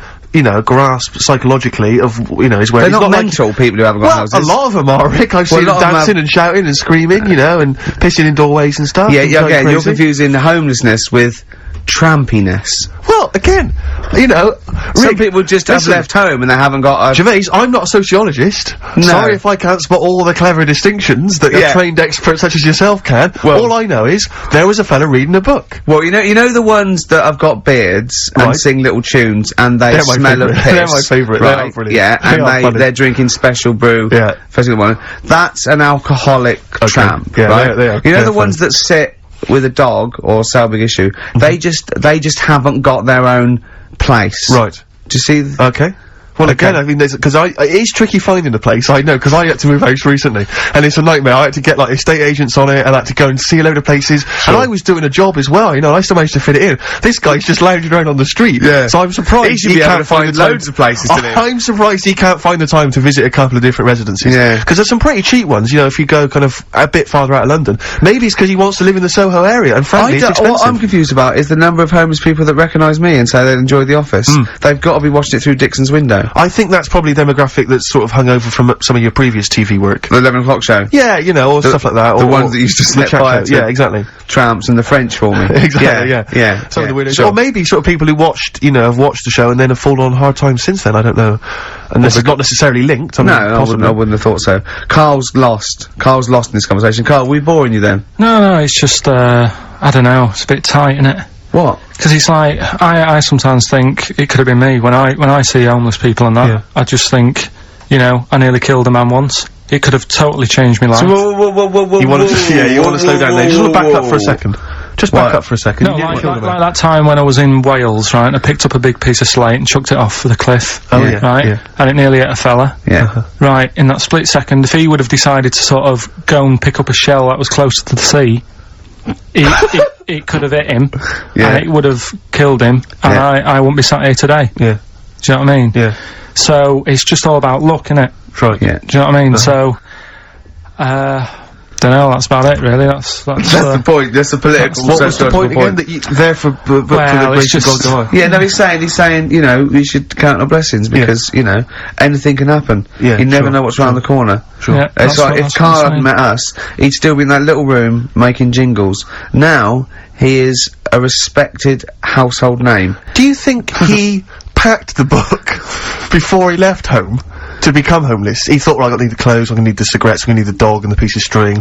grasp psychologically of, his where they're he's not mental, people who haven't got houses. A lot of them are, Rick. I've seen them dancing and shouting and screaming, and pissing in doorways and stuff. Yeah, again, you're confusing homelessness with trampiness. Well, again, some people just have left home and they haven't got a... Gervais, I'm not a sociologist. No. Sorry if I can't spot all the clever distinctions that a trained expert such as yourself can. Well, all I know is, there was a fella reading a book. Well, you know the ones that have got beards and sing little tunes and they smell of piss? They're my favourite. Right? They are brilliant. Yeah, and they're drinking special brew. Yeah. That's an alcoholic tramp, yeah, right? They are. You know the ones that sit with a dog or sell big issue, they just haven't got their own place. Right. Do you see? Okay. Well, again, I mean, because it is tricky finding a place, I know, because I had to move house recently, and it's a nightmare. I had to get, estate agents on it, and I had to go and see a load of places, and I was doing a job as well, and I still managed to fit it in. This guy's just lounging around on the street, so I'm surprised he can't find loads of places to live. I'm surprised he can't find the time to visit a couple of different residences. Yeah. Because there's some pretty cheap ones, if you go kind of a bit farther out of London. Maybe it's because he wants to live in the Soho area, and frankly, it's expensive. What I'm confused about is the number of homeless people that recognise me and say they enjoy The Office. They've got to be watching it through Dixon's window. I think that's probably demographic that's sort of hung over from some of your previous TV work. The 11 o'clock show? Yeah, or stuff like that. The ones that used to set fire to yeah, exactly. tramps and the French for me. Exactly, yeah. Some of the weirdos. Sure. Or maybe sort of people who watched, have watched the show and then have fallen on hard times since then, I don't know. Unless it's not necessarily linked. I wouldn't have thought so. Carl's lost in this conversation. Carl, are we boring you then? No, it's just, I don't know, it's a bit tight, innit? What? Because it's like, I sometimes think it could have been me when I see homeless people and that. I just think, I nearly killed a man once. It could have totally changed my life. So, whoa. You want to slow down there. Just want to back up for a second. Just back up for a second. No, like that time when I was in Wales, right, I picked up a big piece of slate and chucked it off the cliff. Oh, yeah. Right? Yeah. And it nearly hit a fella. Yeah. Right, in that split second, if he would have decided to sort of go and pick up a shell that was closer to the sea, it could have hit him, and it would have killed him, and I wouldn't be sat here today. Yeah. Do you know what I mean? Yeah. So, it's just all about luck, innit? Right. Yeah. Do you know what I mean? So, don't know, that's about it, really. That's the point. That's the political. What was the point again? That you there for the grace of God to lie? Yeah, no, he's saying, you know, we should count our blessings because, you know, anything can happen. Yeah, you never know what's round the corner. Sure. Yeah, It's like, if Karl hadn't met us, he'd still be in that little room making jingles. Now, he is a respected household name. Do you think he packed the book before he left home to become homeless? He thought, right, I need the clothes, I'm gonna need the cigarettes, I'm gonna need the dog and the piece of string,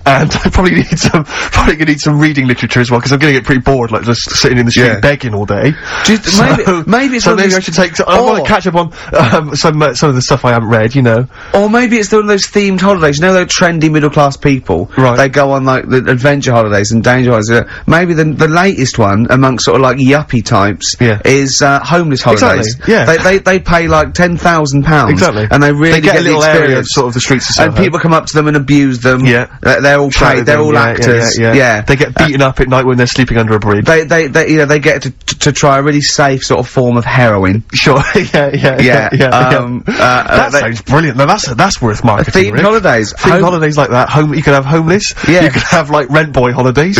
and I probably gonna need some reading literature as well, because I'm gonna get pretty bored, like, just sitting in the street begging all day. Maybe it's so one of maybe those- I should take, I wanna catch up on, some of the stuff I haven't read, you know. Or maybe it's one of those themed holidays. You know those trendy middle-class people? Right. They go on, like, the adventure holidays and danger holidays. Maybe the latest one, amongst sort of, like, yuppie types, is, homeless holidays. Exactly, yeah. They pay, like, £10,000. Exactly. And they really Get a little the area of experience. sort of the streets of Soho. And people come up to them and abuse them. Yeah. They're all Shout paid, at they're them, all actors. Yeah. They get beaten up at night when they're sleeping under a bridge. They, you know, they get to try a really safe sort of form of heroin. Sure, yeah. That they- sounds brilliant. Now that's worth marketing. themed Rick. holidays. Themed holidays like that. You could have homeless. Yeah. You could have like rent boy holidays.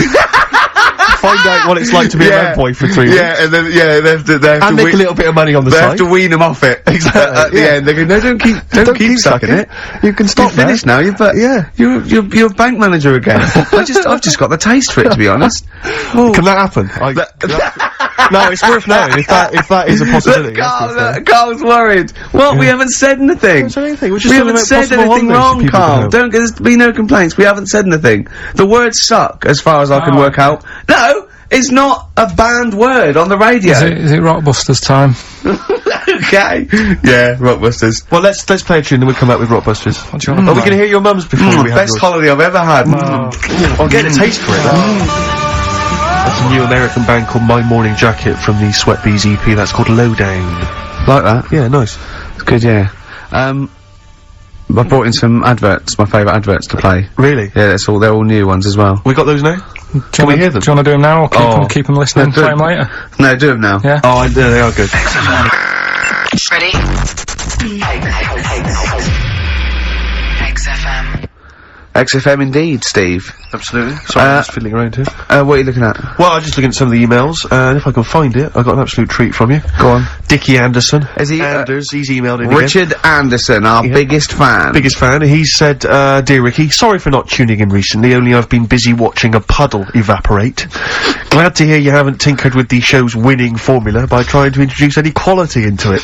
Find out what it's like to be a rent boy for 3 weeks. Yeah, and then they have to And make a little bit of money on the They side. have to wean them off it. Exactly, At the yeah. end, they go, no, don't keep sucking it. You can stop You're finished now. You're a bank manager again. I've just got the taste for it, to be honest. Can that happen? No, it's worth knowing if that is a possibility. Carl's worried. What? We haven't said anything. We haven't said anything wrong, Karl. There's be no complaints. We haven't said anything. The words suck, as far as I can work out. No, it's not a banned word on the radio. Is it Rockbusters time? Okay. Yeah, Rockbusters. Well, let's play a tune, then we'll come back with Rockbusters. do you want to Are we play? gonna hear your mum's before we have Best yours? holiday I've ever had. I'm getting a taste for it. That's a new American band called My Morning Jacket from the Sweat Bees EP. That's called Lowdown. Like that. Yeah, nice. It's good, yeah. I brought in some adverts, my favourite adverts to play. Really? Yeah, they're all new ones as well. We got those now? Can we hear them? Do you want to do them now, or keep them listening, do play it. them later? No, do them now. Yeah? Oh, yeah, they are good. Ready? XFM. XFM indeed, Steve. Absolutely. Sorry, I'm just fiddling around here. What are you looking at? Well, I'm just looking at some of the emails, and if I can find it, I got an absolute treat from you. Go on. Dickie Anderson. Is he, Anders, he's emailed in again. Richard Anderson, our biggest fan. Biggest fan. He said, Dear Ricky, sorry for not tuning in recently, only I've been busy watching a puddle evaporate. Glad to hear you haven't tinkered with the show's winning formula by trying to introduce any quality into it.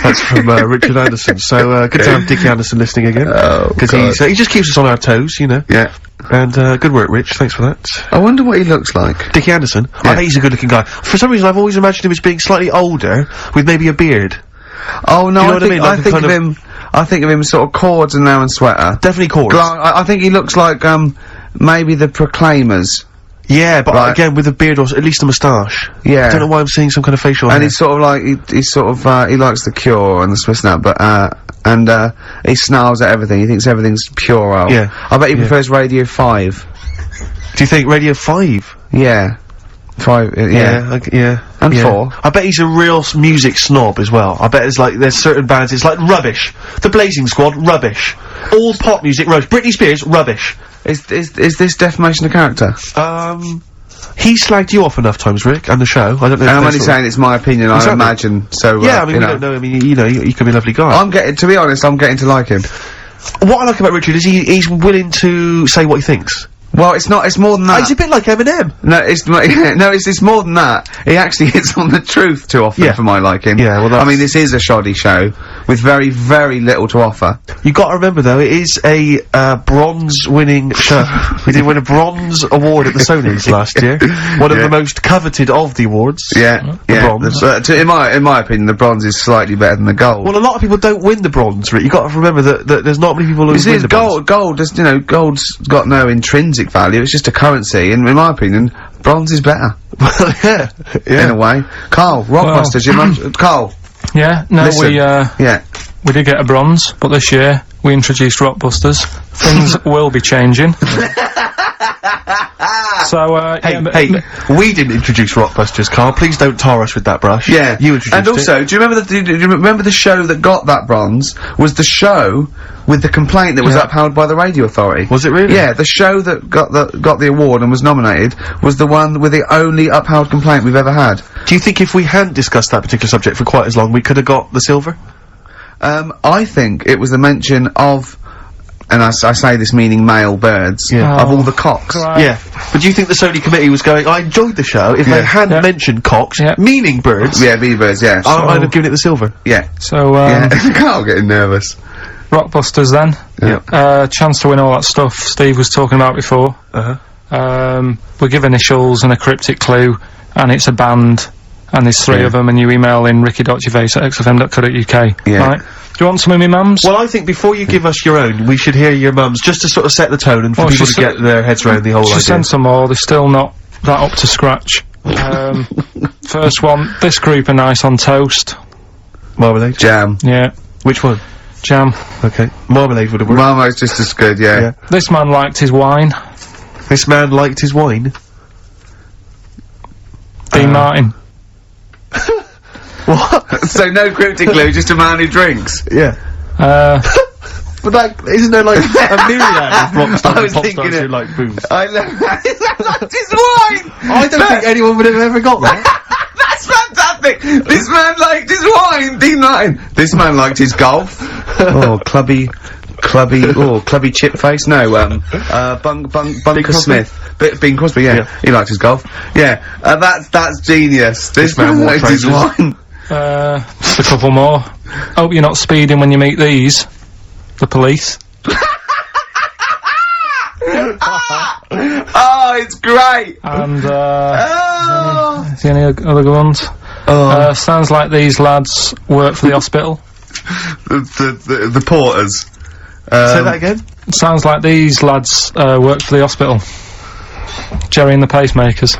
That's from Richard Anderson. So, good to have Dickie Anderson listening again. Oh, Because he just keeps us on our toes, you know. Yeah. And, good work, Rich. Thanks for that. I wonder what he looks like. Dickie Anderson. I bet he's a good-looking guy. For some reason, I've always imagined him as being slightly older, with maybe a beard. Oh, no, You know I what I think, mean? Like I think of him sort of cords and now and sweater. Definitely chords. I think he looks like, maybe the Proclaimers. Yeah, but Right. again, with a beard or at least a moustache. Yeah. I don't know why I'm seeing some kind of facial And hair. he's sort of like, he's sort of, he likes the Cure and the Swiss Nut, but, he snarls at everything. He thinks everything's puerile. Yeah. I bet he prefers Radio 5. Do you think Radio 5? Yeah. 5, yeah. Yeah. And yeah. 4. I bet he's a real music snob as well. I bet there's certain bands, it's like rubbish. The Blazing Squad, rubbish. All pop music, rubbish. Britney Spears, rubbish. Is this defamation of character? He slagged you off enough times, Rick, and the show. I don't know if I'm that's only all- saying it's my opinion, I Exactly. imagine, so, Yeah, I mean, you we know. don't know. I mean, you know, he could be a lovely guy. To be honest, I'm getting to like him. What I like about Richard is he's willing to say what he thinks. Well, it's more than that. He's a bit like Eminem. No, it's more than that. He actually hits on the truth too often for my liking. Yeah, well, that's- I mean, this is a shoddy show with very, very little to offer. You got to remember though, it is a bronze-winning show. We did win a bronze award at the Sonys last year. One of the most coveted of the awards. Yeah, bronze. in my opinion, the bronze is slightly better than the gold. Well, a lot of people don't win the bronze, Rick. You got to remember that there's not many people who you see, win the bronze. gold, gold's got no intrinsic value. It's just a currency, and in my opinion, Bronze is better. Well, yeah. In a way. Carl, Rockbusters, your mum's... Carl. Yeah, no, Listen, we did get a bronze, but this year we introduced Rockbusters. Things will be changing. So, Hey, we didn't introduce Rockbusters, Carl. Please don't tar us with that brush. Yeah. You introduced And also, do you remember the show that got that bronze was the show with the complaint that was upheld by the radio authority? Was it really? Yeah, the show that got the award and was nominated was the one with the only upheld complaint we've ever had. Do you think if we hadn't discussed that particular subject for quite as long, we could have got the silver? I think it was the mention of, and I say this meaning male birds, of all the cocks. Right. Yeah. But do you think the Sony committee was going, I enjoyed the show, if they hadn't mentioned cocks, meaning birds, birds, yeah. I'd have given it the silver. Yeah. So, Carl getting nervous. Rockbusters then. Yeah. Chance to win all that stuff Steve was talking about before. We give initials and a cryptic clue, and it's a band, and there's 3 of them, and you email in ricky.gervais@xfm.co.uk. Yeah. Right. Do you want some of me mums? Well, I think before you give us your own, we should hear your mum's, just to sort of set the tone and for people to get their heads around the whole idea. She sent some more, they're still not that up to scratch. First one, this group are nice on toast. Marmalade? Jam. Yeah. Which one? Jam. Okay. Marmalade would have worked. Marmo's just as good, yeah. This man liked his wine. This man liked his wine? Dean Martin. What? So no cryptic clue, just a man who drinks. Yeah. But like, isn't there like a myriad of rock stars and pop stars who like booze? I love that. His wine! I don't think anyone would have ever got that. That's fantastic! This man liked his wine! Dean Martin! This man liked his golf. Oh, clubby chip face? No, Bunker Smith. Bing Crosby, yeah. He liked his golf. Yeah, that's genius. This man liked his wine. Just a couple more. Hope you're not speeding when you meet these. The police. Oh, it's great! And, is there any other good ones? Sounds like these lads work for the hospital. The porters. Say that again? Sounds like these lads, work for the hospital. Jerry and the pacemakers.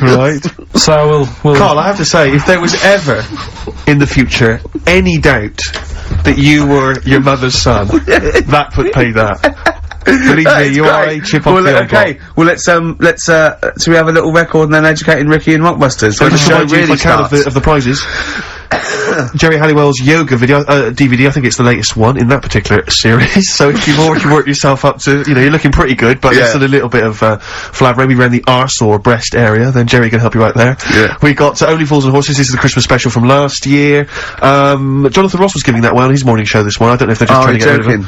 Right. So we'll... Carl, I have to say, if there was ever, in the future, any doubt that you were your mother's son, that would pay that. Believe me, you are a chip off the old block. Well, let's so we have a little record and then educating Ricky and Rockbusters. So the show really starts. Of the prizes. Jerry Halliwell's yoga video, DVD, I think it's the latest one in that particular series, so if you've already worked yourself up to, you know, you're looking pretty good, but there's still a little bit of, flab maybe around the arse or breast area, then Jerry can help you out there. Yeah. We got, Only Fools and Horses, this is the Christmas special from last year. Jonathan Ross was giving that one on his morning show this morning, I don't know if they're just trying to get rid of him.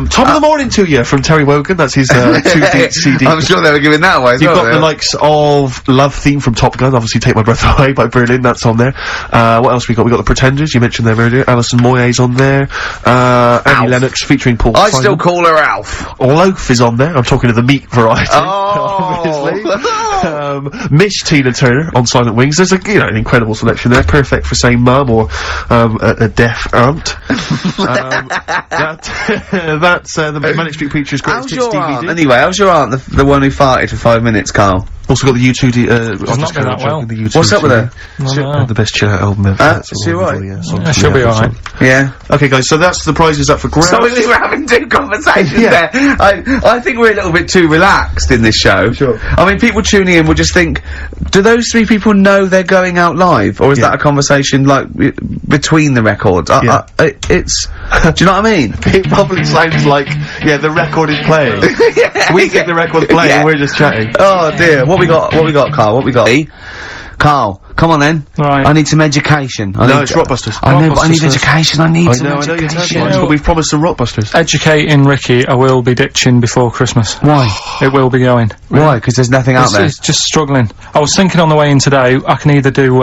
Top of the morning to you from Terry Wogan, that's his, 2-beat CD. I'm sure they were giving that away as You've well, got the likes of Love Theme from Top Gun, obviously Take My Breath Away by Berlin, that's on there. What else we got? We got the Pretenders, you mentioned them earlier. Alison Moyet's on there. Annie Lennox featuring Paul I Simon. still call her Alf. Loaf is on there. I'm talking to the meat variety. Oh. Obviously. Miss Tina Turner on Silent Wings. There's an incredible selection there. Perfect for saying mum or a deaf aunt. That's the Manic Street Preacher's Greatest Hits DVD. Anyway, how's your aunt, the one who farted for 5 minutes, Carl? Also got the U2 not been that well. What's up with her? The best chill out album ever. Is she alright? Yeah, she'll be alright. Yeah. Okay, guys, so that's the prizes up for grabs. So we're having 2 conversations there. I think we're a little bit too relaxed in this show. Sure. I mean, people tuning in will just think, do those 3 people know they're going out live? Or is that a conversation, like, between the records? It's... do you know what I mean? It probably sounds like, the record is playing. We think the record's playing and we're just chatting. Oh dear, what we got, Carl? What we got? Carl, come on then. Right. I need some education. It's Rockbusters. I know, but I need education. I need some I know you're education. telling me, but we've promised some Rockbusters. Educating Ricky, I will be ditching before Christmas. Why? It will be going. Why? Because there's nothing out there. It's just struggling. I was thinking on the way in today, I can either do,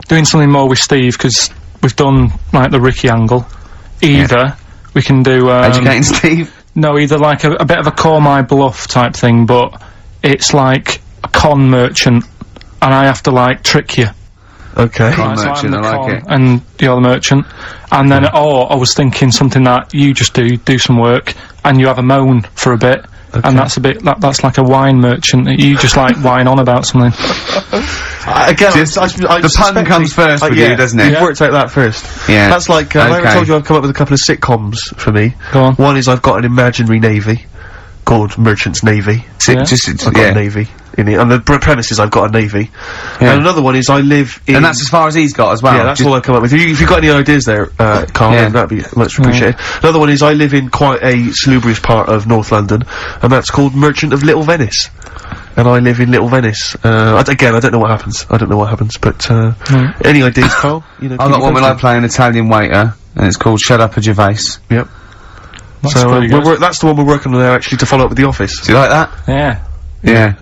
doing something more with Steve, because we've done, like, the Ricky angle. Either we can do, educating Steve? No, either like a bit of a call my bluff type thing, but it's like a con merchant, and I have to, like, trick you. Okay. Con So I'm merchant, the I like con it. and you're the merchant. And then, I was thinking something that you just do some work, and you have a moan for a bit, and that's a bit, that's like a wine merchant, that you just like whine on about something. Again, the pun comes first with you, doesn't it? You've worked out that first. Yeah. That's like, I told you I've come up with a couple of sitcoms for me. Go on. One is I've got an imaginary navy called Merchant's Navy. I've got a navy. And the premise is I've got a navy. Yeah. And another one is I live in... And that's as far as he's got as well. Yeah, that's all I've come up with. If you've got any ideas there, Carl, then that'd be much appreciated. Another one is I live in quite a salubrious part of North London, and that's called Merchant of Little Venice. And I live in Little Venice. Again, I don't know what happens. But, any ideas, Carl? You know, I've got one where I play an Italian waiter, and it's called Shut Up, a Gervais. Yep. That's So, pretty good. that's the one we're working on now, actually, to follow up with The Office. Do you like that? Yeah. Yeah.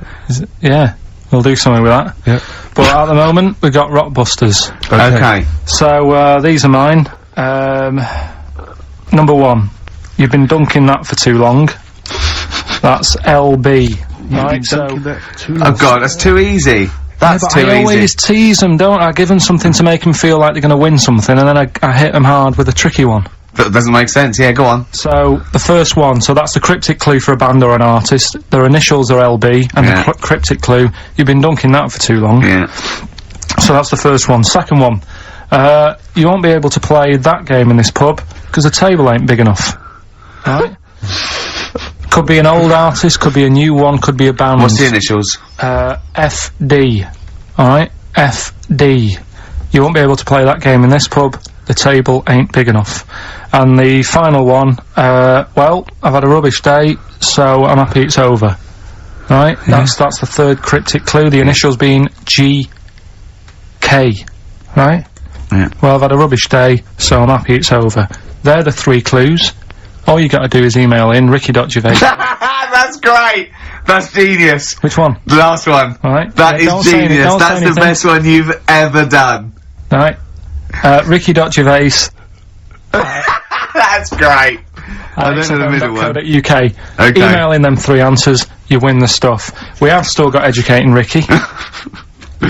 Yeah. We'll do something with that. Yep. But at the moment, we've got Rockbusters. Okay. So, these are mine. Number 1. You've been dunking that for too long. That's LB. Right, Oh god, that's too easy. That's too easy. I always tease them, don't I? Give them something to make them feel like they're going to win something, and then I hit them hard with a tricky one. That doesn't make sense. Yeah, go on. So, the first one, so that's the cryptic clue for a band or an artist. Their initials are LB, and the cryptic clue, you've been dunking that for too long. Yeah. So that's the first one. Second one, you won't be able to play that game in this pub, because the table ain't big enough. Right? Could be an old artist, could be a new one, could be a band. What's the initials? FD. Alright? FD. You won't be able to play that game in this pub, the table ain't big enough. And the final one, well, I've had a rubbish day, so I'm happy it's over. Right? That's the third cryptic clue, the initials being GK. Right? Yeah. Well, I've had a rubbish day, so I'm happy it's over. They're the 3 clues. All you gotta do is email in ricky.gervais. That's great! That's genius! Which one? The last one. Alright. That is genius. That's the best one you've ever done. Alright. Ricky.gervais. That's great. And then in the middle one. .co.uk. Okay. Email in them 3 answers, you win the stuff. We have still got Educating Ricky. Go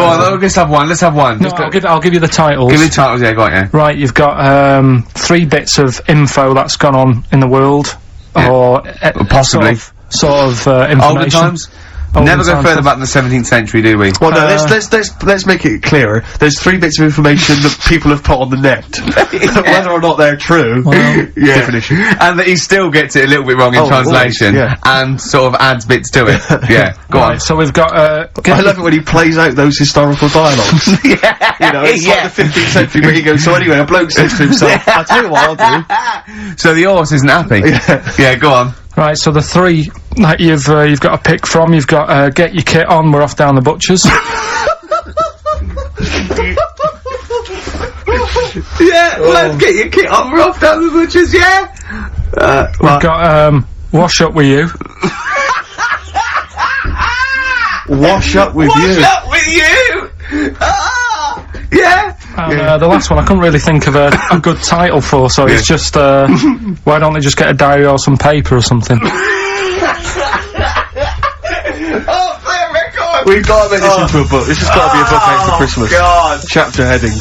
on, let's have one. No, I'll give you the titles. Give me the titles, yeah, go on, yeah. Right, you've got 3 bits of info that's gone on in the world, or possibly sort of information. Older times? Never go further back than the 17th century, do we? Well, no, let's make it clearer. There's 3 bits of information that people have put on the net. Whether or not they're true, different issue. And that he still gets it a little bit wrong in translation, and sort of adds bits to it. Yeah, go on. So we've got, I love it when he plays out those historical dialogues. You know, it's like the 15th century where he goes, so anyway, a bloke says to himself, I'll tell you what I'll do. So the horse isn't happy. Yeah, go on. Right, so the 3 that you've got to pick from, you've got get your kit on, we're off down the butchers. Let's get your kit on, we're off down the butchers, We've got wash up with you. Wash up with you. Wash up with you! And the last one I couldn't really think of a good title for, so it's just, why don't they just get a diary or some paper or something? We've got to make this into a book. This has got to be a book out for Christmas. God. Chapter headings.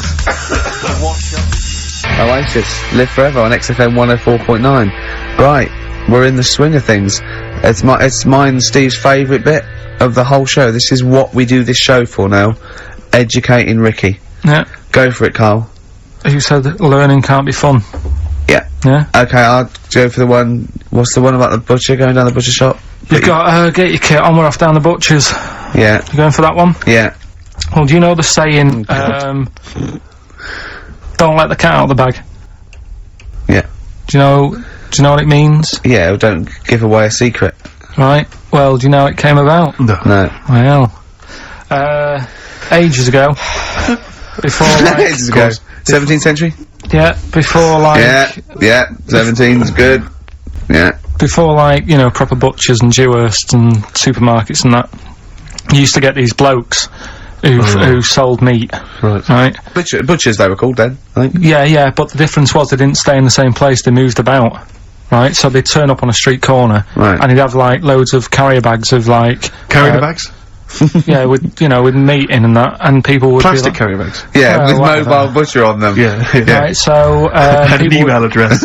Oasis, Live Forever on XFM 104.9. Right, we're in the swing of things. It's mine and Steve's favourite bit of the whole show. This is what we do this show for now. Educating Ricky. Yeah. Go for it, Carl. You said learning can't be fun. Yeah. Yeah? Okay, I'll go for the one... What's the one about the butcher, going down the butcher shop? You've got, get your kit on, we're off down the butchers. Yeah. You going for that one? Yeah. Well, do you know the saying, don't let the cat out of the bag? Yeah. Do you know what it means? Yeah, well, don't give away a secret. Right. Well, do you know how it came about? No. Well, ages ago. Before, like... Ages ago. 17th century? Yeah, before, like... Yeah, 17's good. Yeah. Before, like, you know, proper butchers and Dewhursts and supermarkets and that, you used to get these blokes who sold meat. Right. Butchers, they were called then, I think. Yeah, but the difference was they didn't stay in the same place, they moved about. Right, so they'd turn up on a street corner, and he'd have, like, loads of carrier bags of, like... Carrier bags? yeah, with meat in and that, and people would Plastic be carrier bags. Yeah, Well, with whatever. mobile butcher on them. Yeah. like, right, so, And an people, email address.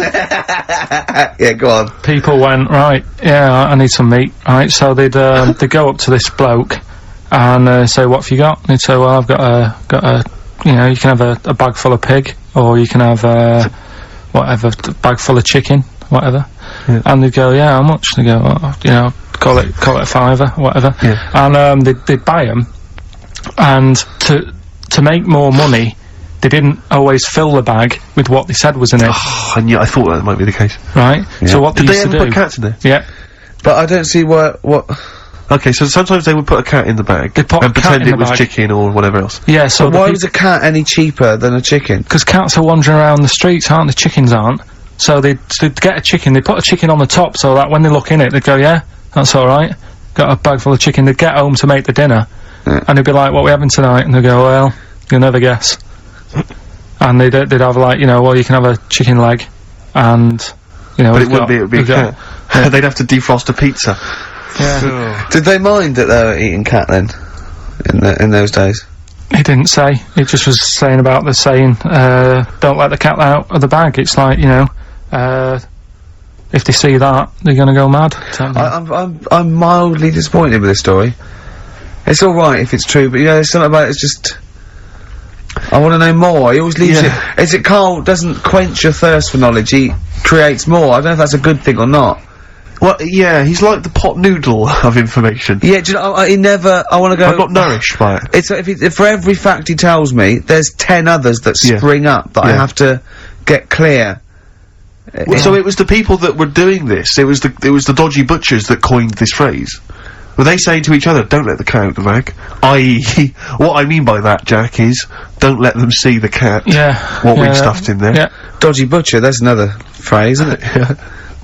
Yeah, go on. people went, right, yeah, I need some meat, right, so they'd go up to this bloke, and, say, what have you got? And he'd say, well, I've got a, you can have a bag full of pig, or you can have, whatever, a bag full of chicken, whatever. Yeah. And they'd go, yeah, how much? They go, call it a fiver, whatever. Yeah. And they'd buy them, and to make more money, they didn't always fill the bag with what they said was in it, And yeah, I thought that might be the case. right? So what Did they they used ever to put do? cats in there? Yeah, But I don't see what. Okay, so sometimes they would put a cat in the bag They put a and cat pretend in it the was bag. chicken or whatever else. yeah. So Why was a cat any cheaper than a chicken? because cats are wandering around the streets, aren't they? Chickens aren't. So they'd get a chicken. They put a chicken on the top so that when they look in it, they'd go, yeah, that's all right. Got a bag full of chicken. They'd get home to make the dinner, and they'd be like, what are we having tonight? And they'd go, well, you'll never guess. And they'd have like, well, you can have a chicken leg, and But it wouldn't be, it would be a cat. They'd have to defrost a pizza. Yeah. Did they mind that they were eating cat then? In those days? He didn't say. He just was saying about the saying, don't let the cat out of the bag. It's like, if they see that, they're gonna go mad. I'm mildly disappointed with this story. It's alright if it's true, but there's something about it's just. I want to know more. He always leaves it. Is it Carl doesn't quench your thirst for knowledge? He creates more. I don't know if that's a good thing or not. Well, yeah, he's like the pot noodle of information. Yeah, do you know, he never. I want to go. I'm not nourished by it. It's if for every fact he tells me, there's 10 others that spring up that I have to get clear. Well, so it was the people that were doing this. It was the dodgy butchers that coined this phrase. Were they saying to each other, "Don't let the cat out the bag"? I.e., what I mean by that, Jack, is don't let them see the cat. Yeah. What we've stuffed in there. Yeah. Dodgy butcher. That's another phrase, isn't it?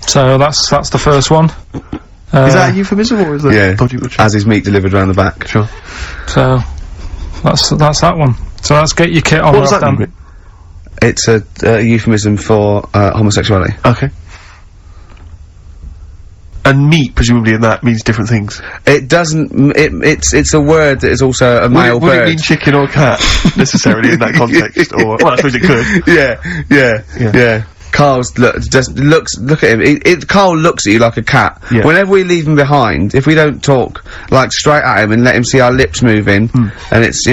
So that's the first one. Is that a euphemism or is that dodgy butcher? As his meat delivered round the back. Sure. So that's that one. So let's get your kit on. What does that mean? It's a euphemism for homosexuality. Okay. And meat, presumably, in that means different things. It doesn't. It's a word that is also a male Would it bird. mean chicken or cat necessarily in that context? Or well, I suppose it could. Yeah. Carl's look at him. Carl looks at you like a cat. Yeah. Whenever we leave him behind, if we don't talk like straight at him and let him see our lips moving, and it's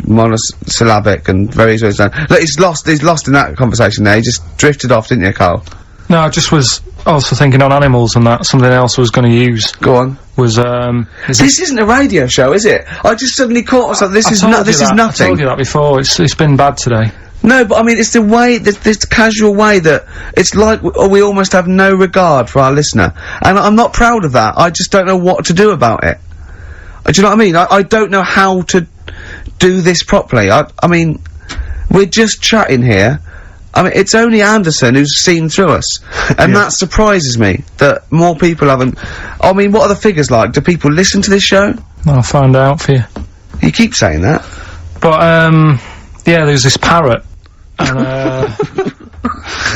monosyllabic and very done. Look, he's lost in that conversation there. He just drifted off, didn't you, Carl? No, I just was also thinking on animals and that. Something else I was going to use Go on. was This isn't a radio show, is it? I just suddenly caught myself. This is I nothing. told you that before. It's been bad today. No, but I mean, it's the way, this casual way that it's like we almost have no regard for our listener. And I'm not proud of that. I just don't know what to do about it. Do you know what I mean? I don't know how to do this properly. I mean, we're just chatting here. I mean, it's only Anderson who's seen through us. And that surprises me, that more people haven't. I mean, what are the figures like? Do people listen to this show? I'll find out for you. You keep saying that. But, yeah, there's this parrot. And,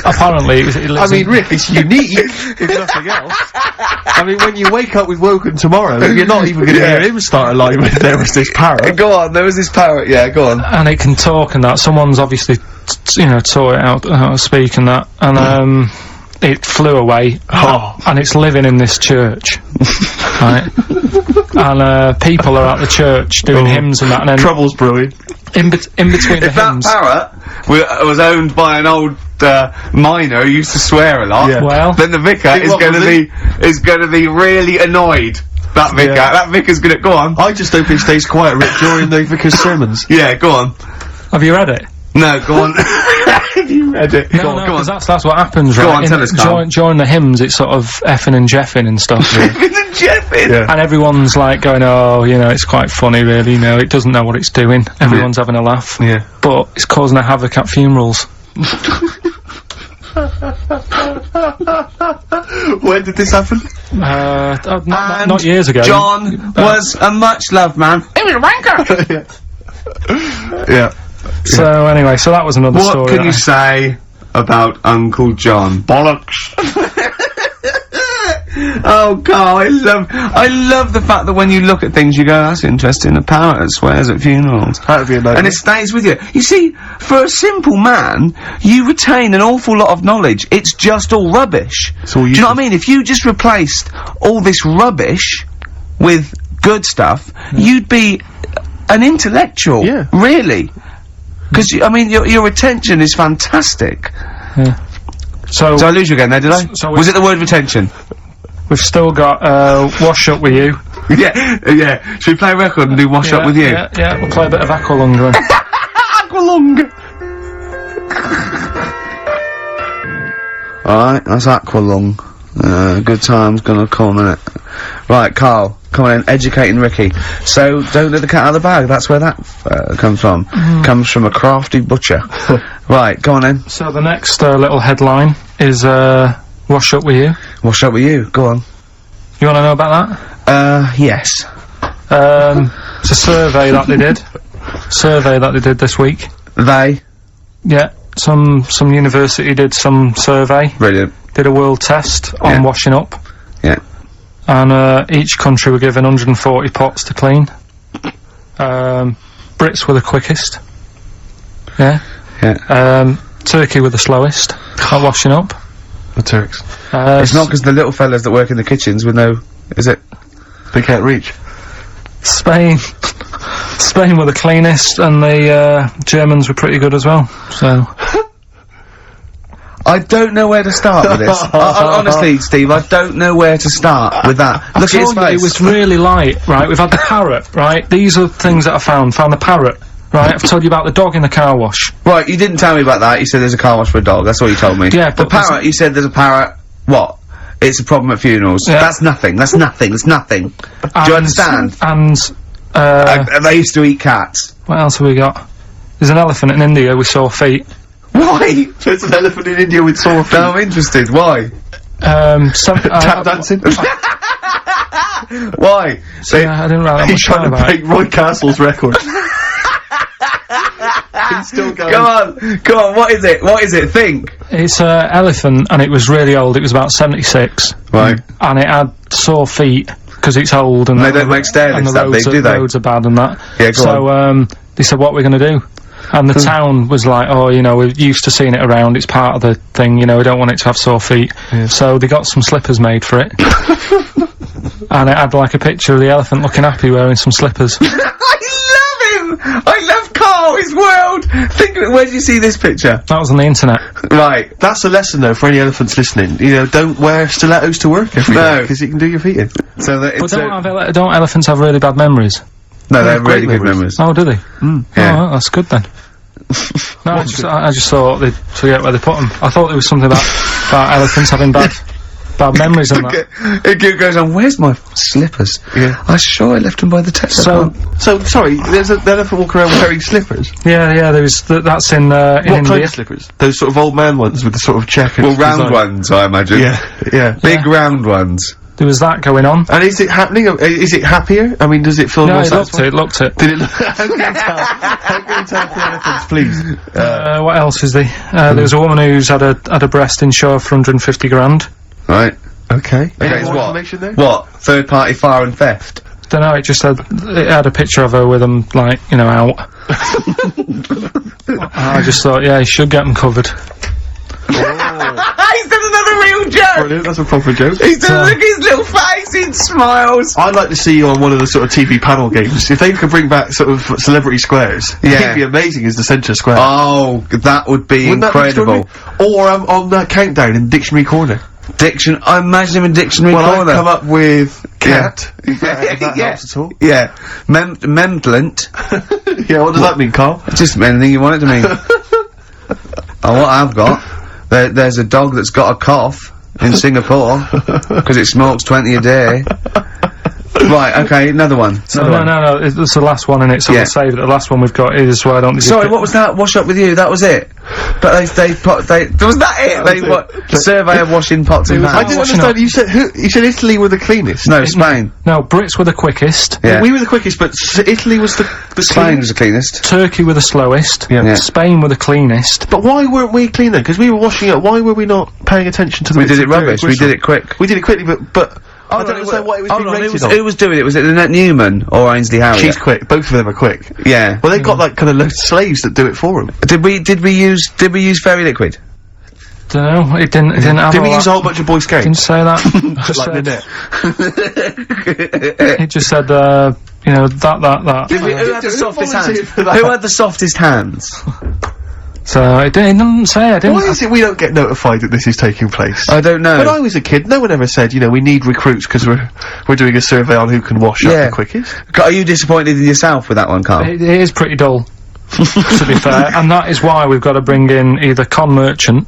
apparently, it lives in- Rick, it's unique, if nothing else. I mean, when you wake up with Woken tomorrow, you're not even going to hear him start a line with "there was this parrot." Go on, there was this parrot, yeah, go on. and it can talk and that. Someone's obviously, taught it out how to speak and that. And, it flew away. And it's living in this church. Right? And, people are at the church doing hymns and that. And then Trouble's brewing. in between the If that hymns. parrot was owned by an old miner who used to swear a lot, Yeah. Well, then the vicar is what going was to be really annoyed. That vicar, that vicar's gonna go on. I just hope he stays quiet, Rick, during the vicar's sermons. Yeah, go on. have you read it? No, go on. Have you read it? No, go on, no, go on. 'cause that's what happens, Go right? on, tell us, Carl. During the hymns, it's sort of effing and jeffing and stuff. Jeffin. Yeah. And everyone's like going, oh, it's quite funny, really, it doesn't know what it's doing. Everyone's having a laugh. Yeah. But it's causing a havoc at funerals. When did this happen? Not years ago. John was a much loved man. He was a wanker. Yeah. So anyway, so that was another story. What can you say about Uncle John? Bollocks. Oh, Carl, I love the fact that when you look at things, you go, that's interesting. A parrot that swears at funerals. That'd be a nightmare. And it stays with you. You see, for a simple man, you retain an awful lot of knowledge. It's just all rubbish. It's all Do you know what I mean? If you just replaced all this rubbish with good stuff, you'd be an intellectual. Yeah. Really. Because, I mean, your retention is fantastic. Yeah. So Did I lose you again there, did I? So Was it the word retention? we've still got, Wash Up With You. yeah. Should we play a record and do Wash Up With You? Yeah, we'll play a bit of Aqualung then. Aqualung! Alright, that's Aqualung. Good time's gonna come, innit? Right, Carl, come on in, educating Ricky. So, don't let the cat out of the bag, that's where that comes from. Comes from a crafty butcher. Right, go on then. So the next little headline is Wash Up With You. Wash Up With You, go on. You want to know about that? Yes. It's a survey that they did. Survey that they did this week. They? Yeah, some university did some survey. Brilliant. Did a world test on washing up. Yeah. And each country were given 140 pots to clean. Brits were the quickest. Yeah. Yeah. Turkey were the slowest at washing up. The Turks. It's not because the little fellas that work in the kitchens with no... Is it? They can't reach. Spain were the cleanest, and the Germans were pretty good as well. So I don't know where to start with this. Honestly, Steve, I don't know where to start with that. Look at his face. It was really light, right? We've had the parrot, right? These are things that I found the parrot, right? I've told you about the dog in the car wash. Right, you didn't tell me about that. You said there's a car wash for a dog. That's all you told me. Yeah, the but parrot, you said there's a parrot. What? It's a problem at funerals. Yeah. That's nothing. That's nothing. It's nothing. Do you understand? And They used to eat cats. what else have we got? There's an elephant in India with sore feet. Why? There's an elephant in India with sore feet. Now I'm interested. Why? Tap dancing. Why? I didn't write that He's much trying down to about it. break Roy Castle's record. He's still going. Come on, what is it? What is it? Think. It's an elephant, and it was really old. It was about 76. Right. And it had sore feet because it's old, and They don't make stair and lifts the that roads big, do they? roads are bad and that. Yeah, go on. So they said, what we're going to do? And the town was like, oh, you know, we're used to seeing it around, it's part of the thing, you know, we don't want it to have sore feet. Yeah. So they got some slippers made for it. And it had like a picture of the elephant looking happy wearing some slippers. I love him! I love Carl, his world! Think of it, where did you see this picture? That was on the internet. Right. That's a lesson though for any elephants listening. You know, don't wear stilettos to work every day because it can do your feet in. So that But it's don't elephants have really bad memories? no, they have great really good memories. memories. Oh, do they? Yeah. Oh, that's good then. No, I just thought they'd forget where they put them. I thought there was something about elephants having bad memories and that. It goes on, where's my slippers? Yeah. I'm sure I left them by the Tesco. So sorry, there's an elephant walking around wearing slippers. Yeah, there's that's in What India. kind of slippers? Those sort of old man ones with the sort of checkered Well, round design. ones, I imagine. Yeah. Big round ones. There was that going on. And is it happening? Is it happier? I mean, does it feel No, more it satisfying? looked it. Did it look? How can you tell? How can you tell the elephants, please? What else is there? There was a woman who's had a breast insured for 150 grand. Right. Okay. Okay, Any it's more what? information there? What? Third party fire and theft? Don't know, it had a picture of her with them, like, you know, out. I just thought, yeah, you should get them covered. He's done another real joke! Brilliant, that's a proper joke. He's done, look at his little face, he smiles! I'd like to see you on one of the sort of TV panel games. If they could bring back sort of celebrity squares, Yeah. it'd be amazing as the centre square. Oh, that would be Wouldn't that be incredible. extraordinary? Or on that countdown in Dictionary Corner. I imagine him in Dictionary Well, Corner. I'd come up with cat. If that Yeah. helps at all. Yeah. Memblent. Yeah, what does that mean, Carl? Just anything you want it to mean. Oh, what I've got, there's a dog that's got a cough in Singapore, because it smokes 20 a day. Right, okay, another one. So no, it's the last one in it, so we'll save it. The last one we've got is why don't they just Sorry, what was that? Wash up with you, that was it? But was that it? The survey of washing pots and I pans. didn't understand, you said Italy were the cleanest. No, Spain. No, Brits were the quickest. Yeah. We were the quickest, but Italy was the Spain was the cleanest. Turkey were the slowest. Yeah. Spain were the cleanest. But why weren't we cleaner? Because we were washing up, why were we not paying attention to the We did it rubbish, we did it quick. We did it quickly, but I don't understand what it was being rated on. Who was doing it? Was it Lynette Newman or Ainsley Harriott? She's quick. Both of them are quick. Yeah. Well, they've got like kind of loads of slaves that do it for them. Did we use fairy liquid? Dunno, it didn't have Did we all use that. a whole bunch of boy scapes? Didn't say that. It just said, you know, that. Who had the softest hands? Who had the softest hands? So it didn't say. I didn't. Why is it we don't get notified that this is taking place? I don't know. When I was a kid, no one ever said, you know, we need recruits because we're doing a survey on who can wash up the quickest. Are you disappointed in yourself with that one, Carl? It is pretty dull, to be fair, and that is why we've got to bring in either con merchant,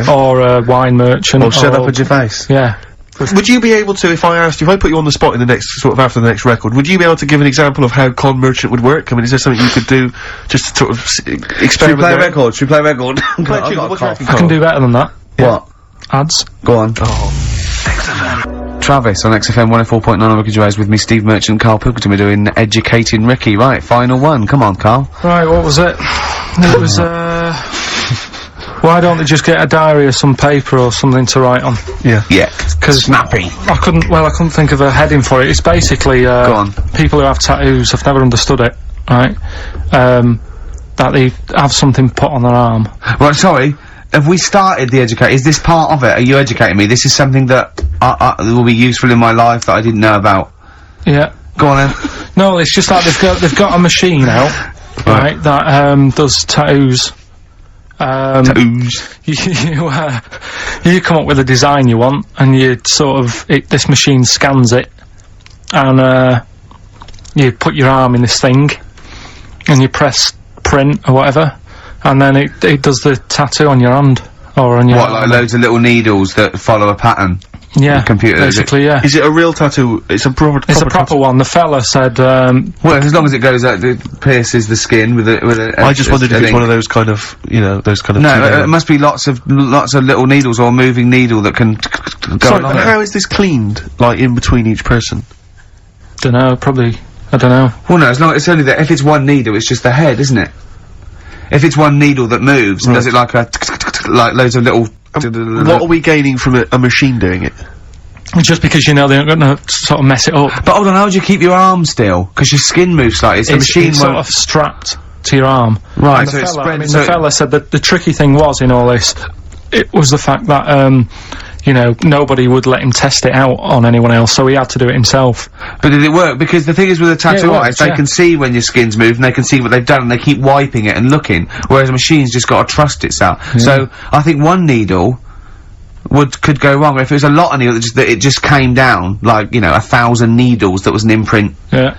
or a wine merchant, Or shut up at your face. Yeah. Would you be able to, if I put you on the spot in the next, sort of after the next record, would you be able to give an example of how con merchant would work? I mean, is there something you could do just to sort of experiment? Should we play a record? Should we play a record? I can do better than that. What? Ads. Go on. Travis on XFM 104.9 on Ricky Gervais with me, Steve Merchant, Karl Pilkington. We're doing Educating Ricky. Right, final one. Come on, Karl. Right, what was it? It was, why don't they just get a diary or some paper or something to write on? Yeah. Yeah. Because snappy. I couldn't think of a heading for it. It's basically, Go on. people who have tattoos, I've never understood it, right? That they have something put on their arm. Right, sorry. Have we started the educate? Is this part of it? Are you educating me? This is something that will be useful in my life that I didn't know about. Yeah. Go on then. No, it's just like they've got a machine out, right, that, does tattoos. You come up with a design you want, and you sort of, this machine scans it, and, you put your arm in this thing, and you press print or whatever, and then it does the tattoo on your hand, or on your What, like loads of little needles that follow a pattern? Yeah, computer, basically, yeah. Is it a real tattoo? It's a proper proper one. The fella said, well, as long as it goes out, it pierces the skin with a I just wondered if it's one of those kind of, you know, those kind of... No, it must be lots of little needles or a moving needle that can go Sorry, along but it. how is this cleaned, like, in between each person? Dunno, probably, I don't know. Well, no, it's only that if it's one needle, it's just the head, isn't it? If it's one needle that moves and does it like like loads of little... What are we gaining from a machine doing it? Just because you know they're gonna sort of mess it up. But hold on, how do you keep your arm still? Because your skin moves slightly, so the machine it's sort of strapped to your arm. Right, and so the it's fella, spread... I mean, the fella said that the tricky thing was in all this, it was the fact that, you know, nobody would let him test it out on anyone else, so he had to do it himself. But did it work? Because the thing is with a tattoo artist, they yeah. can see when your skin's moved and they can see what they've done and they keep wiping it and looking, whereas a machine's just got to trust itself. Yeah. So, I think one needle could go wrong. If it was a lot of needles, that it just came down, like, you know, 1,000 needles that was an imprint. Yeah.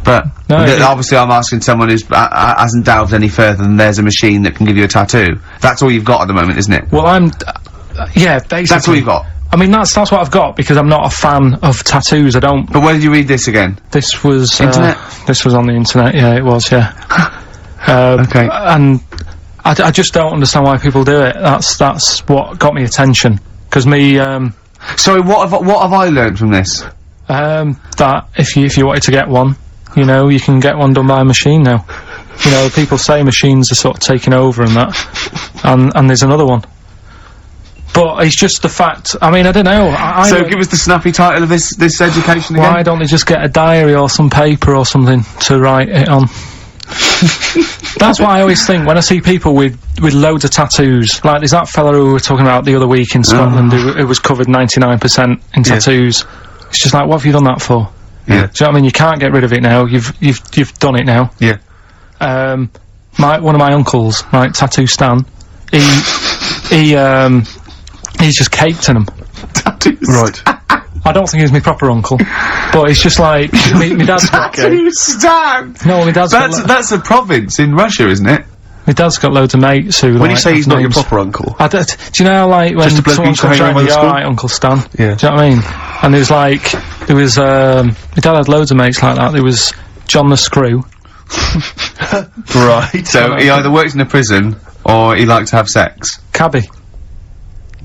But, No, obviously I'm asking someone who's, hasn't delved any further than there's a machine that can give you a tattoo. That's all you've got at the moment, isn't it? Well, yeah, basically. That's all you've got. I mean, that's what I've got, because I'm not a fan of tattoos, I don't... But where did you read this again? This was... Internet? This was on the internet, yeah, it was, yeah. Okay. And I just don't understand why people do it. That's what got me attention. Because me, Sorry, what have I learned from this? that if you wanted to get one, you know, you can get one done by a machine now. You know, people say machines are sort of taking over and that, and there's another one. But it's just the fact, I mean, I don't know, So give us the snappy title of this education again. why don't they just get a diary or some paper or something to write it on? That's what I always think when I see people with loads of tattoos. Like there's that fella who we were talking about the other week in Scotland who was covered 99% in tattoos. It's just like, what have you done that for? Yeah. Do you know what I mean? You can't get rid of it now. You've done it now. Yeah. One of my uncles, right, Tattoo Stan, he's just caked in them. Tattoos. Right. I don't think he's my proper uncle, but it's just like me dad's got Tattoo Stan! no, my dad's got That's a province in Russia, isn't it? My dad's got loads of mates who. When you say he's not your proper uncle, do you know how, like, when Just a bloke who someone used to comes hang around round, by the school? alright, Uncle Stan? Yeah. Do you know what I mean? And my dad had loads of mates like that. There was John the Screw. right? So he either works in a prison or he likes to have sex. Cabbie.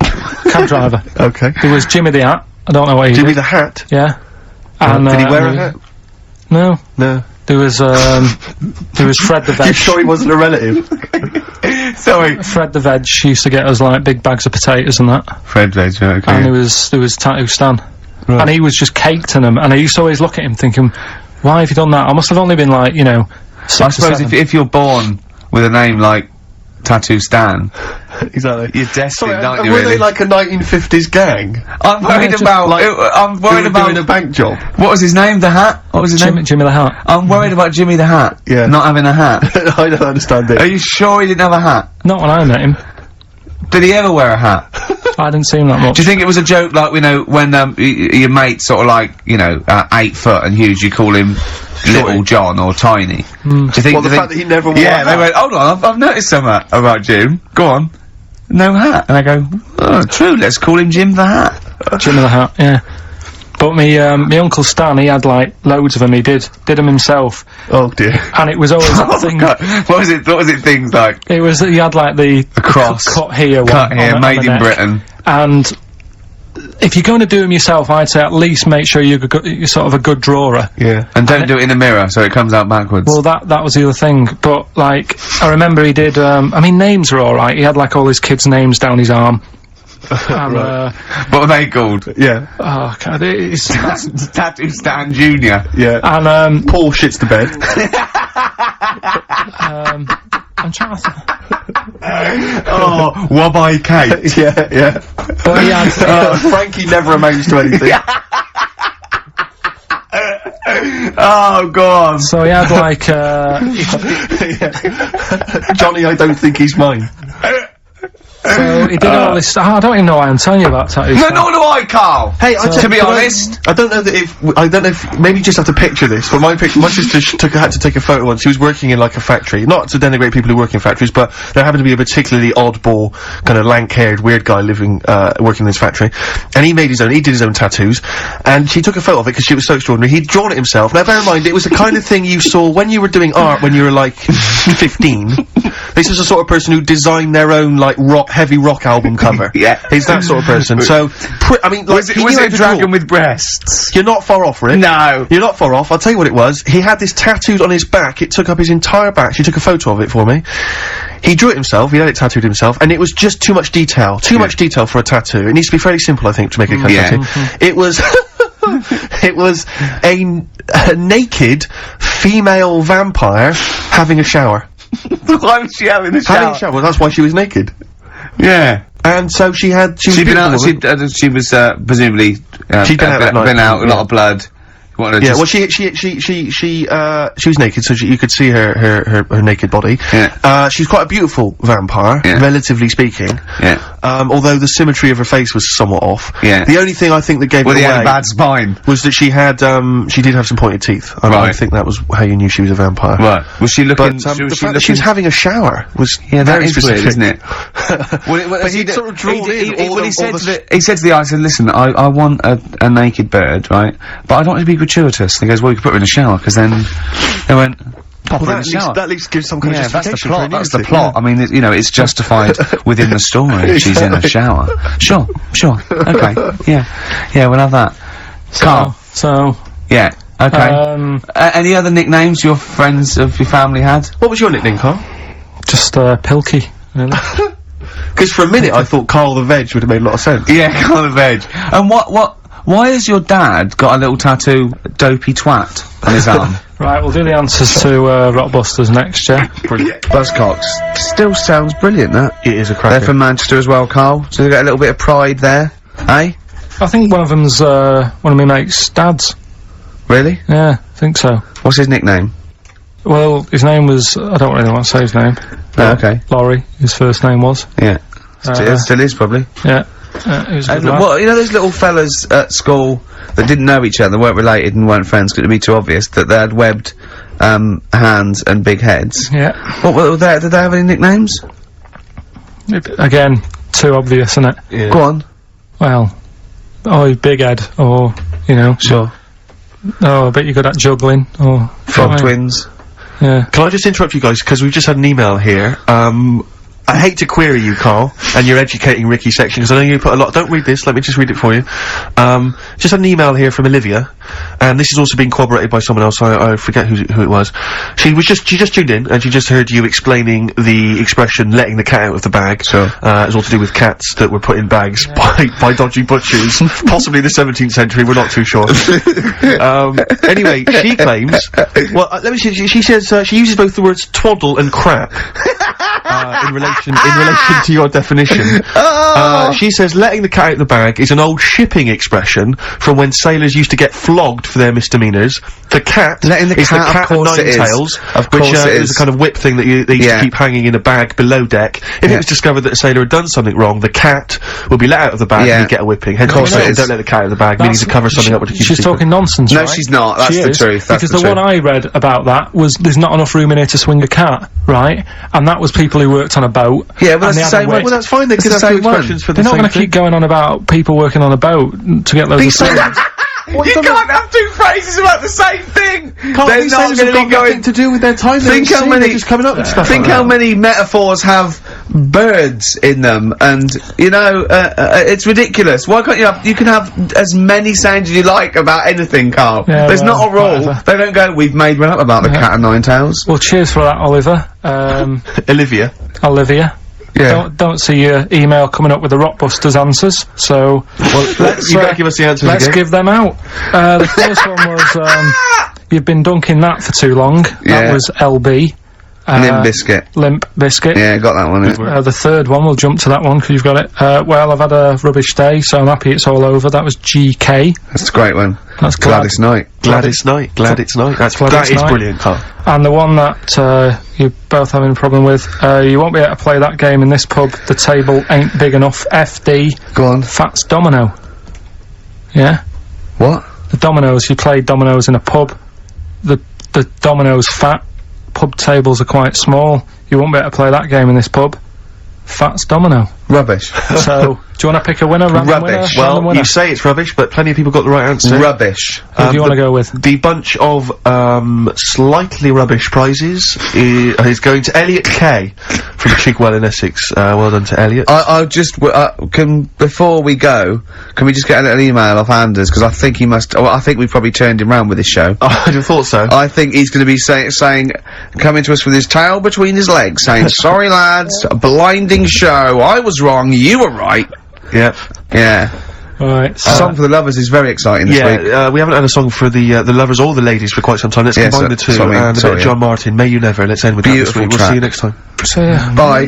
Cab driver. Okay. There was Jimmy the Hat. I don't know what he Jimmy did. the Hat. Yeah. And, Did he wear a hat? No. No. There was Fred the Veg. You sure he wasn't a relative? Sorry. Fred the Veg used to get us, like, big bags of potatoes and that. Fred Veg, okay. And there was Tattoo Stan. Right. And he was just caked in them. And I used to always look at him thinking, why have you done that? I must have only been, like, 6 I or suppose 7. if you're born with a name like Tattoo Stan, Exactly. you're destined, aren't you, were really? they like a 1950s gang? I'm worried just about, like- I'm worried about, doing a bank job. what was his name, the Hat? What was his name? Jimmy the Hat. I'm worried about Jimmy the Hat. Yeah. Not having a hat. I don't understand it. Are you sure he didn't have a hat? Not when I met him. Did he ever wear a hat? I didn't see him that much. Do you think it was a joke, like, when, your mate's sort of like, 8 foot and huge, you call him Little John or Tiny? Do you think? Well, the fact that he never wore Yeah, a they hat. went, hold on, I've noticed something about Jim. Go on. No hat. And I go, oh, true, let's call him Jim the Hat. Jimmy the Hat, yeah. But me Uncle Stan, he had, like, loads of them. He did them himself. Oh dear. And it was always that thing. God. What was it things like? It was, he had, like, the cross. cut here one. Cut here, on made the in neck. Britain. And if you're going to do them yourself, I'd say at least make sure you're sort of a good drawer. Yeah. And don't do it in a mirror so it comes out backwards. Well, that was the other thing. But, like, I remember he did, names are alright. He had, like, all his kids' names down his arm. And, what were they called? Yeah. oh, God, it's... Tattoo Stan Jr. Yeah. And, Paul shits the bed. I'm trying to... Oh, Wabbai Kate. yeah, yeah. But he had... Frankie never amounts to anything. Oh, go on. So he had, like, Johnny, I don't think he's mine. so he did all this... I don't even know why I'm telling you about tattoos. No, nor do I, Carl. Hey, to be honest, I don't know if maybe you just have to picture this, but my sister had to take a photo once. She was working in, like, a factory, not to denigrate people who work in factories, but there happened to be a particularly oddball, kind of lank-haired, weird guy working in this factory, and he did his own tattoos, and she took a photo of it because she was so extraordinary. He'd drawn it himself. Now, bear in mind, it was the kind of thing you saw when you were doing art when you were, like, 15. This is the sort of person who designed their own, like, heavy rock album cover. Yeah. He's that sort of person. So, I mean, like, was it a dragon with breasts? You're not far off, Rick. No. You're not far off. I'll tell you what it was. He had this tattooed on his back. It took up his entire back. She took a photo of it for me. He drew it himself. He had it tattooed himself, and it was just too much detail. Too much detail for a tattoo. It needs to be fairly simple, I think, to make a tattoo. It was... it was a naked female vampire having a shower. Why was she having a shower? Having a shower. Well, that's why she was naked. Yeah. And so she was She'd been out, beautiful. she was, presumably, She'd been out that night. a lot of blood. Yeah, well, she was naked, so you could see her naked body. Yeah. She's quite a beautiful vampire, relatively speaking. Yeah. Although the symmetry of her face was somewhat off. Yeah. The only thing I think that gave it Well, he away had a bad spine. was that she did have some pointed teeth. And I think that was how you knew she was a vampire. Right. Was she looking, But the fact that she was having a shower was very specific. weird, isn't it? But he'd sort of drawn in all the... He said to the eye, he said, listen, I want a naked bird, right? But I don't want it to be gratuitous. And he goes, well, you can put her in the shower, because then they went, pop her in the shower. That at least gives some kind of justification. That's the plot. I mean, it's justified within the story. She's in a shower. Sure. Okay. Yeah, we'll have that. Carl. So... Yeah. Okay. Any other nicknames your friends of your family had? What was your nickname, Carl? Just, Pilky, really. Because for a minute I thought Karl the Veg would have made a lot of sense. Yeah, Karl the Veg. And why has your dad got a little tattoo, dopey twat, on his arm? Right, we'll do the answers to, Rockbusters next, yeah? Brilliant. Buzzcocks. Still sounds brilliant, that. It is a cracker. They're from Manchester as well, Carl. So they got a little bit of pride there, eh? I think one of them's, one of my mate's dads. Really? Yeah, I think so. What's his nickname? Well, his name was, I don't really want to say his name. Oh, okay. Laurie, his first name was. Yeah. Still is, probably. Yeah. He was a good lad. Well, you know those little fellas at school that didn't know each other, weren't related and weren't friends, 'cause it'd be too obvious, that they had webbed hands and big heads. Yeah. What were they? Did they have any nicknames? Again, too obvious, isn't it? Yeah. Go on. Well, oh, big head, or, you know. Sure. Oh, I bet you're good at juggling, or... Frog twins. Yeah. Can I just interrupt you guys, because we've just had an email here. I hate to query you, Carl, and your educating Ricky section, because I know you put a lot— don't read this, let me just read it for you. Just had an email here from Olivia, and this has also been corroborated by someone else, I forget who it was. She just tuned in, and she just heard you explaining the expression, letting the cat out of the bag. Sure. It's all to do with cats that were put in bags by dodgy butchers, possibly the 17th century, we're not too sure. Anyway, she claims— well, let me see, she says, she uses both the words twaddle and crap. In relation to your definition. She says letting the cat out of the bag is an old shipping expression from when sailors used to get flogged for their misdemeanors. The cat letting the is cat, the cat of nine tails, which is a kind of whip thing that they used to keep hanging in a bag below deck. If it was discovered that a sailor had done something wrong, the cat would be let out of the bag and he'd get a whipping. Hence, don't let the cat out of the bag, meaning to cover something up to keep She's talking nonsense, no, right? she's not. That's the truth. That's because the one I read about that was there's not enough room in here to swing a cat, right? And that was people who worked on a boat. Yeah, but that's the same one. Well, that's fine. They could have two expressions for the They're same not going to thing. keep going on about people working on a boat to get loads of sailors. You can't have two phrases about the same thing! They're not going to be going to do with their time. Think how many— just coming up with stuff. Think how many metaphors have birds in them, and, you know, it's ridiculous. Why can't you can have as many sounds as you like about anything, Carl. Yeah, There's not a rule. whatever. They don't go, we've made one up about the cat and nine tails. Well, cheers for that, Oliver. Olivia. Yeah. Don't see your email coming up with the Rockbusters answers, so You better give us the answers let's again. give them out. The first one was you've been dunking that for too long. That was LB. Limp Biscuit. Limp Biscuit. Yeah, got that one. The third one, we'll jump to that one because you've got it. Well, I've had a rubbish day, so I'm happy it's all over. That was GK. That's a great one. That's Gladys Knight. Glad it's night. That is brilliant, Carl. And the one that you're both having a problem with, you won't be able to play that game in this pub. The table ain't big enough. FD. Go on. Fats Domino. Yeah? What? The dominoes, you play dominoes in a pub. The dominoes fat. Pub tables are quite small. You won't be able to play that game in this pub. Fats Domino. Rubbish. So, do you want to pick a winner? Rubbish. Well, you say it's rubbish, but plenty of people got the right answer. Rubbish. Who do you want to go with? The bunch of slightly rubbish prizes is going to Elliot K from Chigwell in Essex. Well done to Elliot. I'll just before we go, can we just get a little email off Anders, because I think he must— well, I think we've probably turned him round with this show. I'd have thought so. I think he's going to be saying, coming to us with his tail between his legs, saying, sorry lads, a blinding show, I was wrong, you were right. Yeah. Yeah. Alright, Song for the Lovers is very exciting this week. we haven't had a song for the lovers or the ladies for quite some time. Let's combine the two. And a bit of John Martin, May You Never. Let's end with that this week. We'll see you next time. see ya. Bye.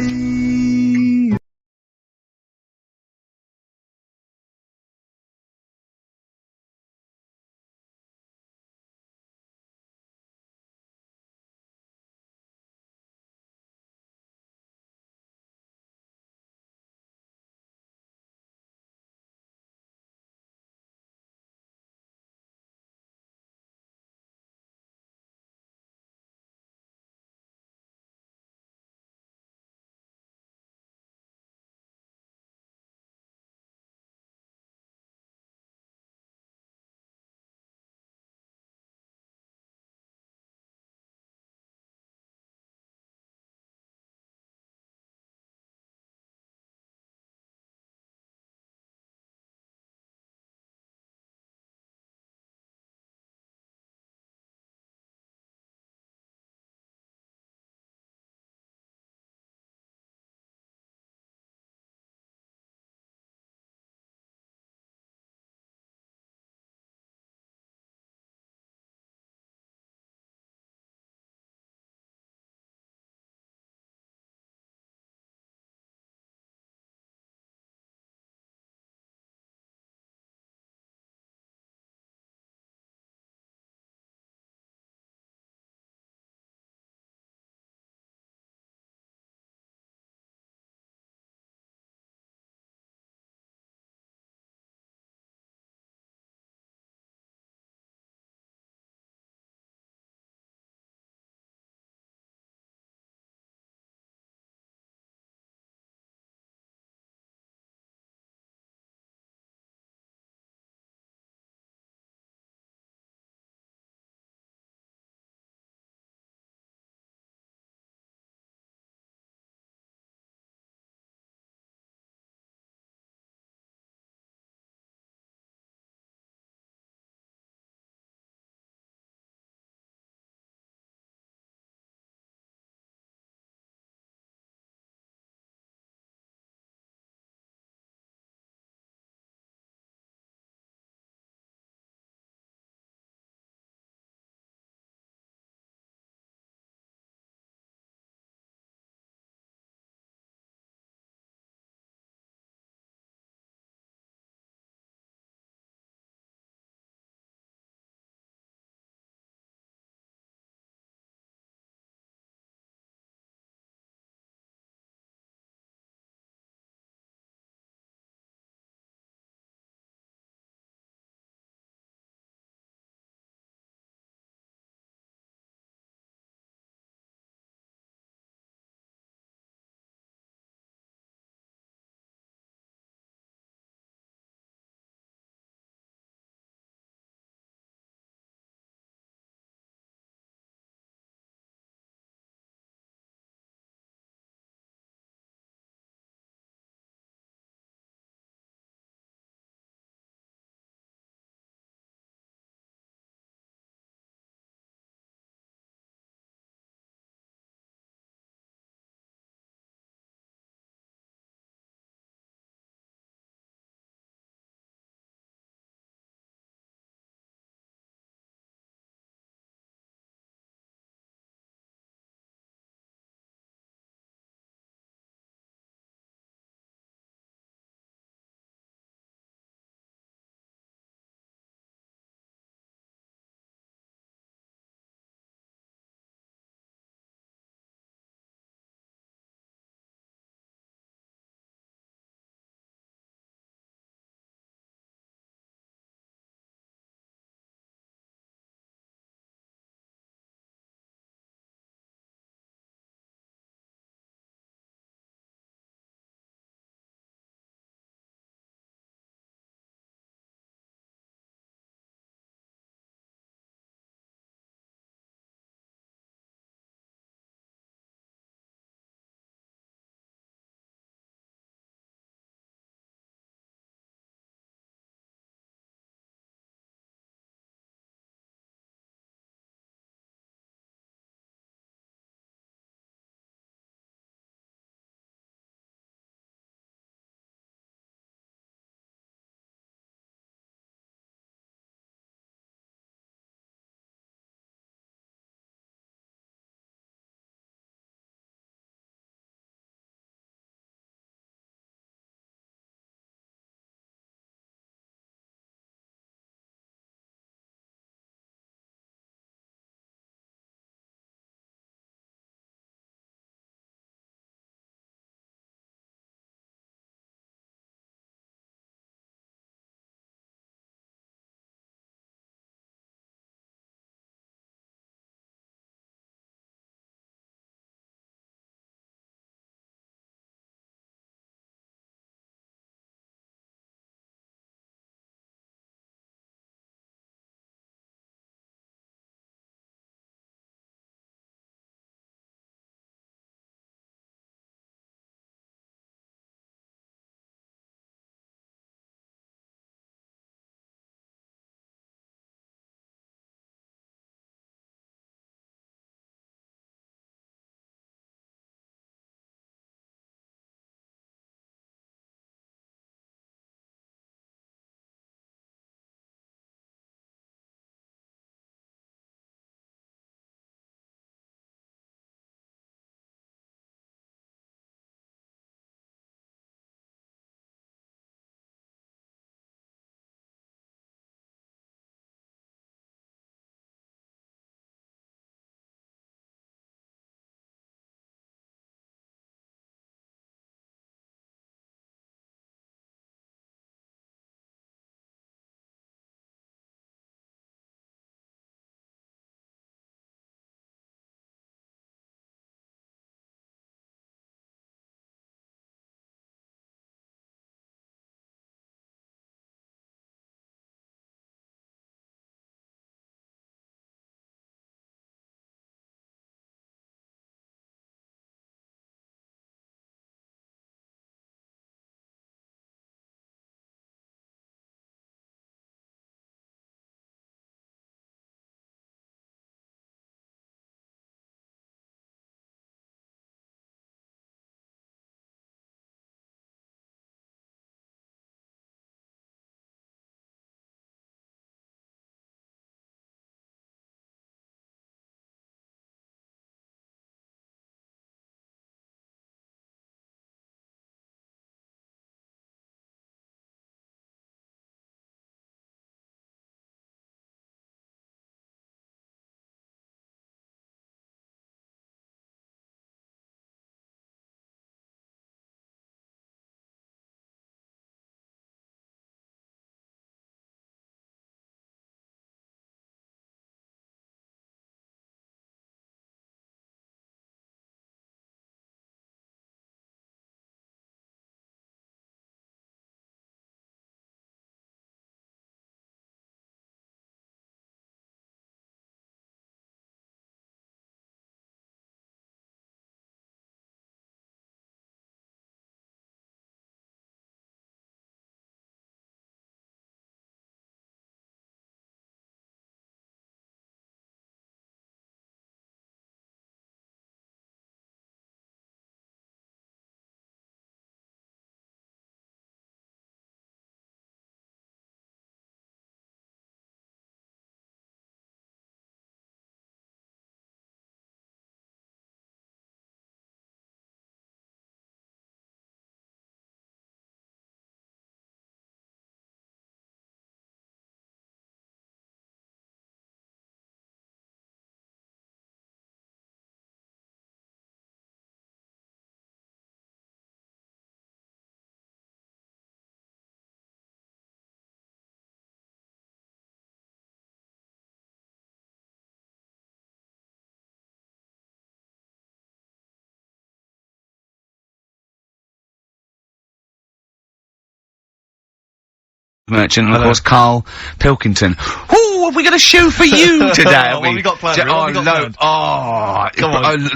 Merchant, and of course Karl Pilkington. Ooh, have we got a show for you today? What have we got planned?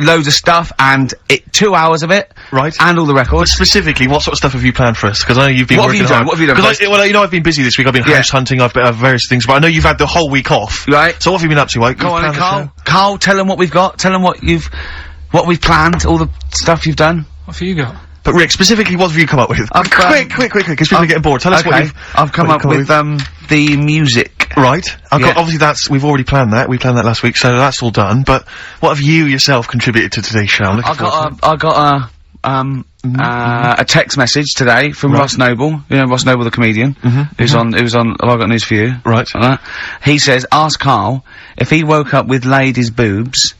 Loads of stuff, and 2 hours of it, right? And all the records. Specifically, what sort of stuff have you planned for us? Because I know you've been working hard. What have you done? Because well, you know, I've been busy this week. I've been house hunting. I've been various things, but I know you've had the whole week off, right? So what have you been up to, Mike? Go on, Karl. Karl, tell them what we've got. Tell them what we've planned. All the stuff you've done. What have you got? But Rick, specifically, what have you come up with? Quick, because people are getting bored. Tell us what I've come up with the music. Right. Obviously we've already planned that. We planned that last week, so that's all done. But what have you yourself contributed to today's show? I got a text message today from Ross Noble. You know Ross Noble, the comedian, who's on. Have I got news for you? Right. He says, ask Karl if he woke up with ladies' boobs,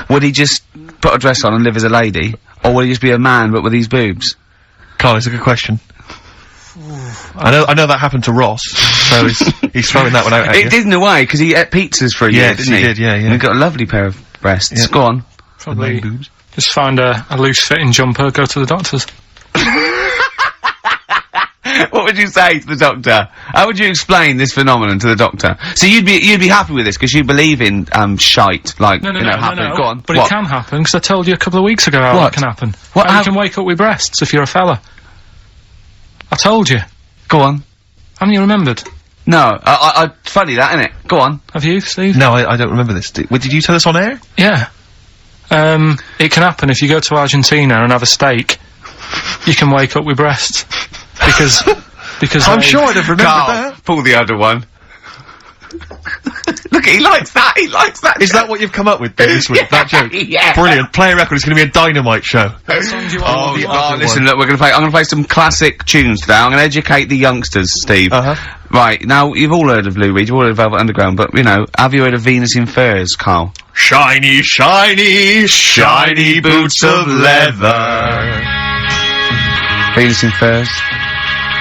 would he just put a dress on and live as a lady? Or will he just be a man, but with these boobs? Karl, it's a good question. I know that happened to Ross, so he's throwing that one out at you. It did in a way, because he ate pizzas for a year, didn't he? Yes, he did, yeah. And he got a lovely pair of breasts. Yeah. Go on. Probably just find a loose-fitting jumper, go to the doctor's. What would you say to the doctor? How would you explain this phenomenon to the doctor? So you'd be happy with this, because you believe in, shite, like, No. Go on. But it can happen, because I told you a couple of weeks ago how it can happen. How you can wake up with breasts if you're a fella. I told you. Go on. Haven't you remembered? No, funny that, innit? Go on. Have you, Steve? No, I don't remember this. Did you tell us on air? Yeah. It can happen if you go to Argentina and have a steak. You can wake up with breasts. Because I'm sure I'd have remembered that. Pull the other one. Look, he likes that. Is that what you've come up with this week? That joke? Yeah. Brilliant. Play a record. It's going to be a dynamite show. Listen, look, I'm going to play some classic tunes today. I'm going to educate the youngsters, Steve. Right, now, you've all heard of Lou Reed, you've all heard of Velvet Underground, but, you know, have you heard of Venus in Furs, Karl? Shiny, shiny, shiny boots of leather. Venus in Furs.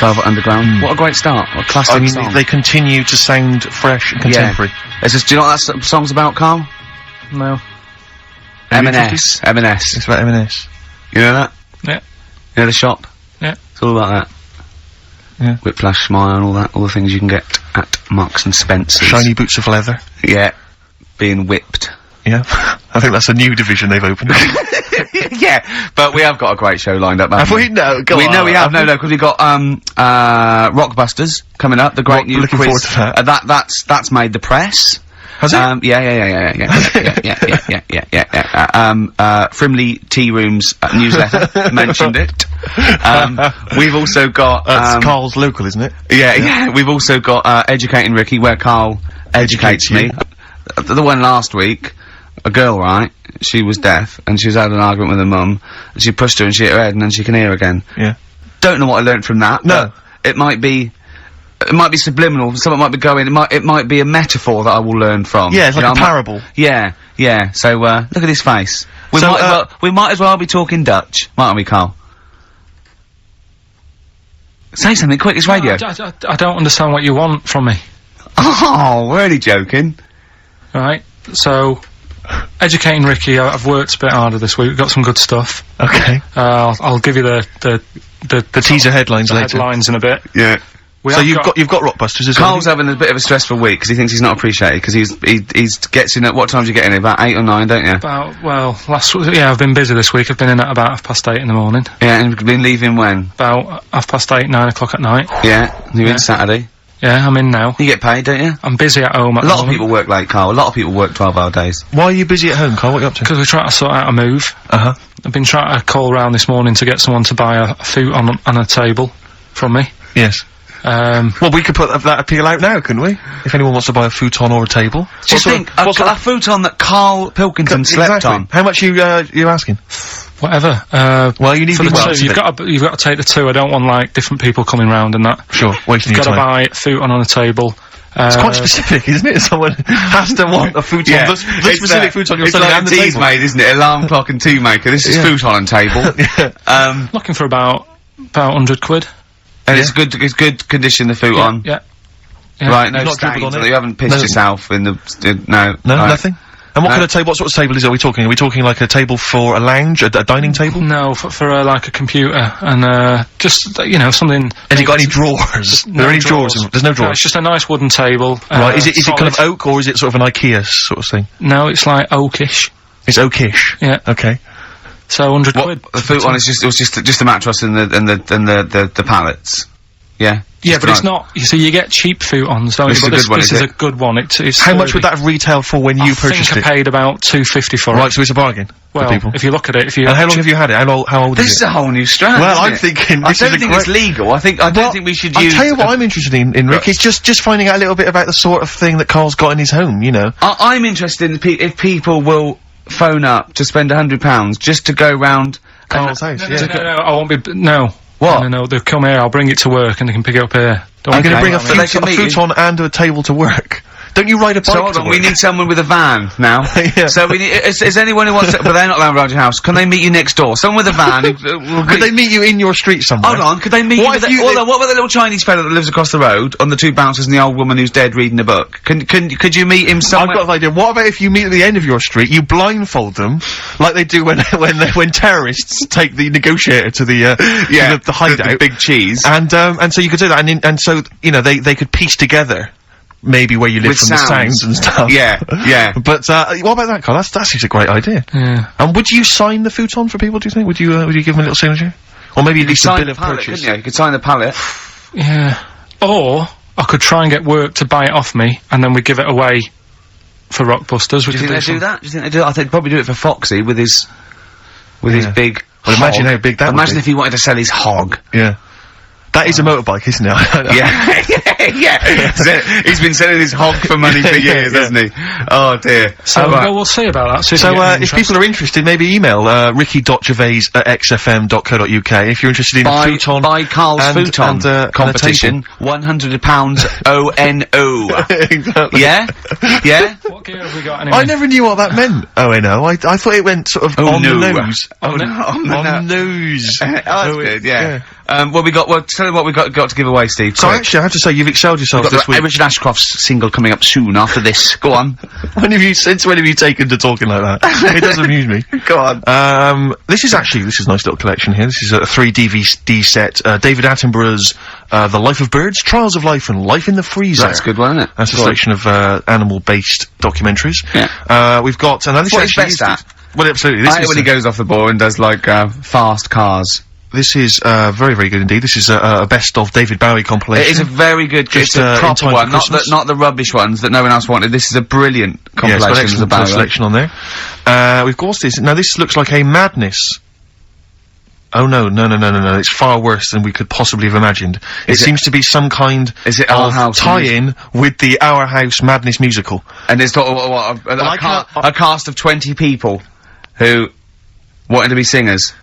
Velvet Underground. What a great start. What a classic song. They continue to sound fresh and contemporary. Do you know what that song's about, Karl? No. M&S. M&S. It's about M&S. You know that? Yeah. You know the shop? Yeah. It's all about that. Yeah. Whiplash, Smile, and all that. All the things you can get at Marks and Spencer's. Shiny boots of leather. Yeah. Being whipped. Yeah. I think that's a new division they've opened. Yeah, but we have got a great show lined up, haven't we? No, we have, because we've got, Rockbusters coming up, the great new looking quiz. forward to that. That's made the press. Has it? Yeah. Frimley Tea Room's newsletter mentioned it. We've also got, that's Karl's local, isn't it? Yeah, we've also got, Educating Ricky, where Karl educates me. The one last week, a girl, right? She was deaf, and she was had an argument with her mum, and she pushed her and she hit her head, and then she can hear again. Yeah. Don't know what I learnt from that. No. It might be subliminal, something might be going, it might be a metaphor that I will learn from. Yeah, it's like a parable. Yeah. So, look at his face. We might as well be talking Dutch, mightn't we, Karl? Say something quick, it's radio. I don't understand what you want from me. Oh, we're only joking. Right, so, Educating Ricky, I've worked a bit harder this week, we've got some good stuff. Okay. I'll give you the teaser headlines later. Headlines in a bit. Yeah. So you've got Rockbusters as well. Karl's having a bit of a stressful week, because he thinks he's not appreciated, because he gets in at, what time do you get in? About 8 or 9, don't you? I've been busy this week, I've been in at about 8:30 in the morning. Yeah, and you've been leaving when? About 8:30, 9 o'clock at night. Yeah, you're in Saturday. Yeah, I'm in now. You get paid, don't you? I'm busy at home at a lot of people work late, Karl. A lot of people work 12-hour days. Why are you busy at home, Karl? What are you up to? Because we're trying to sort out a move. I've been trying to call round this morning to get someone to buy a futon on a table from me. Yes. Well, we could put that appeal out now, couldn't we? If anyone wants to buy a futon or a table. Just think, a futon that Karl Pilkington slept on. How much you asking? Whatever. Well, you need for the two. You've got to take the two. I don't want, like, different people coming round and that. Sure, wasting your time. You've got to buy a futon on a table. It's quite specific, isn't it? Someone has to want a futon. Yeah. The specific futon you're selling and the table. It's like a tea's made, isn't it? Alarm clock and tea maker. This is futon and table. Looking for about 100 quid. And it's good condition, the futon. Yeah. Right, no stains, so you haven't pissed yourself in the, No, nothing? And what kind of table, what sort of table is it? Are we talking like a table for a lounge, a dining table? No, for like a computer, and just, you know, something... Has it got any drawers? Are there any drawers? There's no No, drawers. it's just a nice wooden table. Right, is it kind of solid. oak, or is it sort of an IKEA sort of thing? No, it's like oakish. It's oakish? Yeah. Okay. So 100 quid. The futon is it was just the mattress and the pallets. Yeah. Yeah, but it's not. You see, you get cheap futons, don't you? This is But a good one, this is is it? a good one. It's How much would that have retailed for when you purchased I think it? I paid about $2.50 for Right, it. so it's a bargain Well, for people. if you look at it, if you... And how long have you had it? How old This is is it? a whole new strand. Well, isn't I'm it? thinking I this don't is a think great- it's legal. I don't think we should use. I'll tell you what I'm interested in, Rick, is just finding out a little bit about the sort of thing that Carl's got in his home, you know. I'm interested in if people will phone up to spend £100 just to go round. Carl's house, No, yeah. no, I won't be... No. What? No, they'll come here, I'll bring it to work, and they can pick it up here. Don't I'm worry going to bring about a it. But they can meet you. futon and a table to work. Don't you ride a bike So hold to on, work? we need someone with a van now. Yeah. So we need. Is anyone who wants to? But they're not allowed around your house. Can they meet you next door? Someone with a van. Could they meet you in your street somewhere? Hold on, could they meet What you? if you- Hold on, what about the little Chinese fellow that lives across the road on the two bouncers and the old woman who's dead reading a book? Could you meet him somewhere? I've got an idea. What about if you meet at the end of your street, you blindfold them, like they do when terrorists take the negotiator to the the hideout, the big cheese, and so you could do that, and so you know they could piece together maybe where you live With from the sounds. sounds and stuff. Yeah, yeah. But what about that, Carl? That's actually a great idea. Yeah. And would you sign the futon for people? Do you think? Would you give them a little signature, or maybe at least a Sign bill the of pallet, purchase? couldn't you? You could sign the pallet. Yeah. Or, I could try and get work to buy it off me, and then we give it away for Rockbusters. Do you think they do that? Do you think they do? I think they'd probably do it for Foxy with his big. Well, imagine hog. how big that would Imagine be. if he wanted to sell his hog. Yeah. That is a motorbike, isn't it? Yeah. He's been selling his hog for money for years, hasn't he? Oh dear. So, right. well, we'll see about that. See So, we get any if interest. people are interested, maybe email, ricky.gervais@xfm.co.uk if you're interested in a futon. By Carl's and- futon and a competition, £100 ONO. Exactly. Yeah? Yeah? What gear have we got anyway? I never knew what that meant. Oh, I know. I thought it went sort of Oh, on no. the nose. On the on the nose. Oh, that's good, yeah. yeah. Well, tell them what we've got to give away, Steve. So quick. actually, I have to say, you've excelled yourself We've got this the week. Richard Ashcroft's single coming up soon after this. Go on. Since when have you taken to talking like that? It does amuse me. Go on. This is a nice little collection here. This is a 3 DVD set. David Attenborough's, The Life of Birds, Trials of Life, and Life in the Freezer. That's a good one, isn't it? That's a selection of, animal-based documentaries. Yeah. We've got, and now this What he's actually best is- at. Well, absolutely. I hate when he goes off the ball and does, like, fast cars. This is, very, very good indeed. This is a best of David Bowie compilation. It is a very good, Just, it's a in proper time for one, Christmas. not the rubbish ones that no one else wanted. This is a brilliant Yeah, it's got compilation excellent about selection on there. We've got this. Now, this looks like a madness. Oh, no. It's far worse than we could possibly have imagined. It seems to be some kind Is it Our of House tie-in with the Our House Madness musical. And it's got a cast of 20 people who wanted to be singers.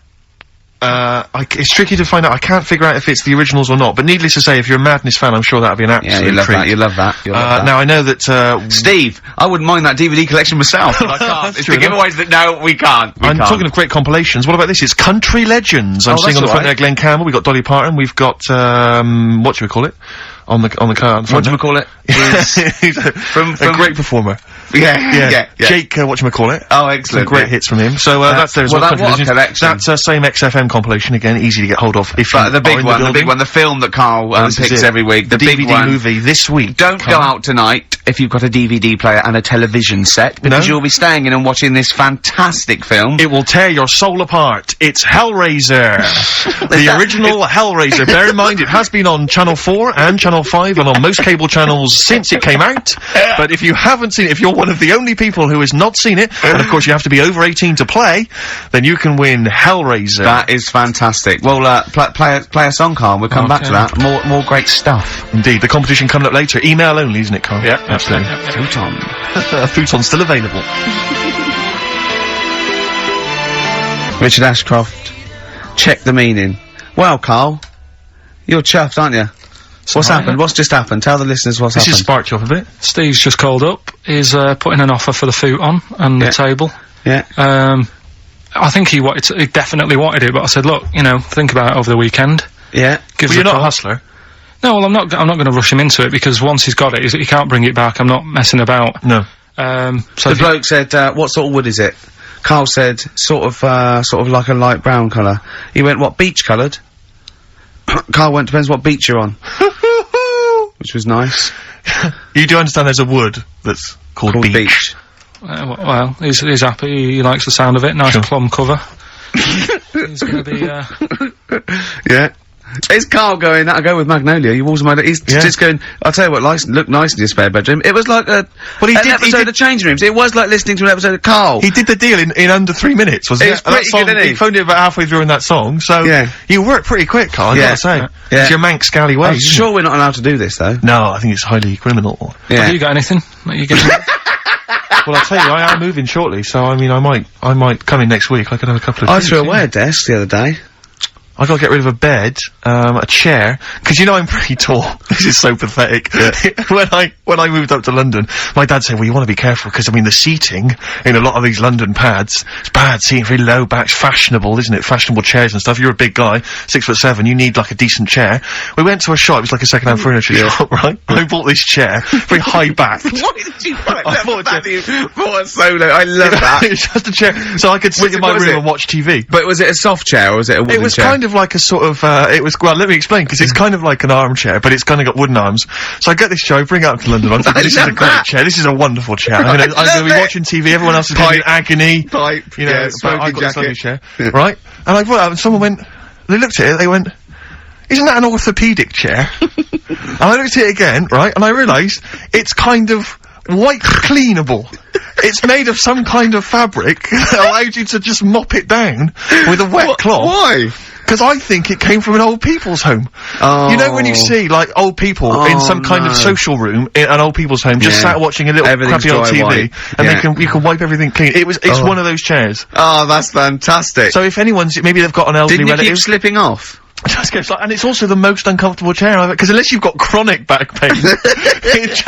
It's tricky to find out. I can't figure out if it's the originals or not, but needless to say, if you're a Madness fan, I'm sure that'd be an absolute Yeah, you love treat. that, you love that, you love that. Now, I know that, Steve, I wouldn't mind that DVD collection myself, but I can't. That's It's true the giveaways that, no, we can't. I'm talking of great compilations. What about this? It's Country Legends. I'm Oh, seeing on the that's front there Glenn Campbell. We've got Dolly Parton. We've got, whatchamacallit? On the car. On the front Whatchamacallit He's a from great performer. yeah. Jake, whatchamacallit. Oh, Some excellent. great hits from him. So, that's there as well. well, Country what a Legends. collection. That's, same XFM compilation again, easy to get hold of if you But the are big in one, the building. the film that Carl This is picks it. every week, The big DVD one. movie this week. Don't go Carl. out tonight if you've got a DVD player and a television set, because No. you'll be staying in and watching this fantastic film. It will tear your soul apart. It's Hellraiser. The original Hellraiser. Bear in mind, it has been on Channel 4 and Channel 5 and on most cable channels since it came out. But if you haven't seen it, if you're one of the only people who has not seen it, and of course you have to be over 18 to play, then you can win Hellraiser. That is fantastic. Well, play a song, Carl. We'll come back to that. More great stuff. Indeed. The competition coming up later. Email only, isn't it, Carl? Yeah, absolutely. Futon. Futon's still available. Richard Ashcroft. Check the meaning. Well, Carl, you're chuffed, aren't you? What's happened? What's just happened? Tell the listeners what's This happened. has sparked you up a bit. Steve's just called up. He's putting an offer for the futon and the table. Yeah. I think he definitely wanted it, but I said, look, you know, think about it over the weekend. Yeah. Give Well, us you're a not a call. hustler. No, well, I'm not going to rush him into it, because once he's got it, he can't bring it back. I'm not messing about. No. So The bloke said, what sort of wood is it? Carl said, sort of like a light brown colour. He went, what, beach coloured? Carl went, depends what beach you're on. Which was nice. You do understand there's a wood that's called beach. well, he's happy, he likes the sound of it, nice plum cover. He's gonna be, Yeah. It's Carl going, that'll go with Magnolia, you walls he's just going, I'll tell you what, looked nice in your spare bedroom. It was like an episode of Changing Rooms. It was like listening to an episode of Carl. He did the deal in under 3 minutes, wasn't it? It was pretty good, didn't he? He phoned it about halfway through in that song, so you worked pretty quick, Carl, I gotta say. Yeah. It's your Manx scally way. I'm sure we're not allowed to do this, though. No, I think it's highly criminal. Yeah. Have you got anything that you getting? Well, I'll tell you, I am moving shortly, so I mean, I might come in next week. I could have a couple of I drinks, threw away a desk the other day. I gotta get rid of a bed, a chair, because you know I'm pretty tall. This is so pathetic. When I moved up to London, my dad said, well, you want to be careful, because I mean, the seating in a lot of these London pads, it's bad seating, very low backs, fashionable, isn't it? Fashionable chairs and stuff. You're a big guy, 6'7", you need like a decent chair. We went to a shop, it was like a second-hand furniture shop, right? I bought this chair, very high backed. Why did you buy that? Bought a solo, I love that. It's just a chair, so I could sit in my room and watch TV. But was it a soft chair, or was it a wooden chair? It was kind of like a sort of, well, let me explain, because it's kind of like an armchair, but it's kind of got wooden arms. So I get this chair, I bring it up to London, I'm thinking, this is a great chair, this is a wonderful chair. I'm gonna be watching TV, everyone else is going to be in agony. You know, but I've got this lovely chair. Right? And I brought it up, and someone went, they looked at it, they went, isn't that an orthopaedic chair? And I looked at it again, right, and I realised, it's kind of white cleanable. It's made of some kind of fabric that allows you to just mop it down with a wet cloth. Why? Because I think it came from an old people's home. Oh. You know when you see, like, old people in some kind of social room in an old people's home, just sat watching a little crappy old TV, and you can wipe everything clean. It's one of those chairs. Oh, that's fantastic. So if anyone's, maybe they've got an elderly relative. Didn't you keep slipping off? And it's also the most uncomfortable chair I've ever, because unless you've got chronic back pain, it's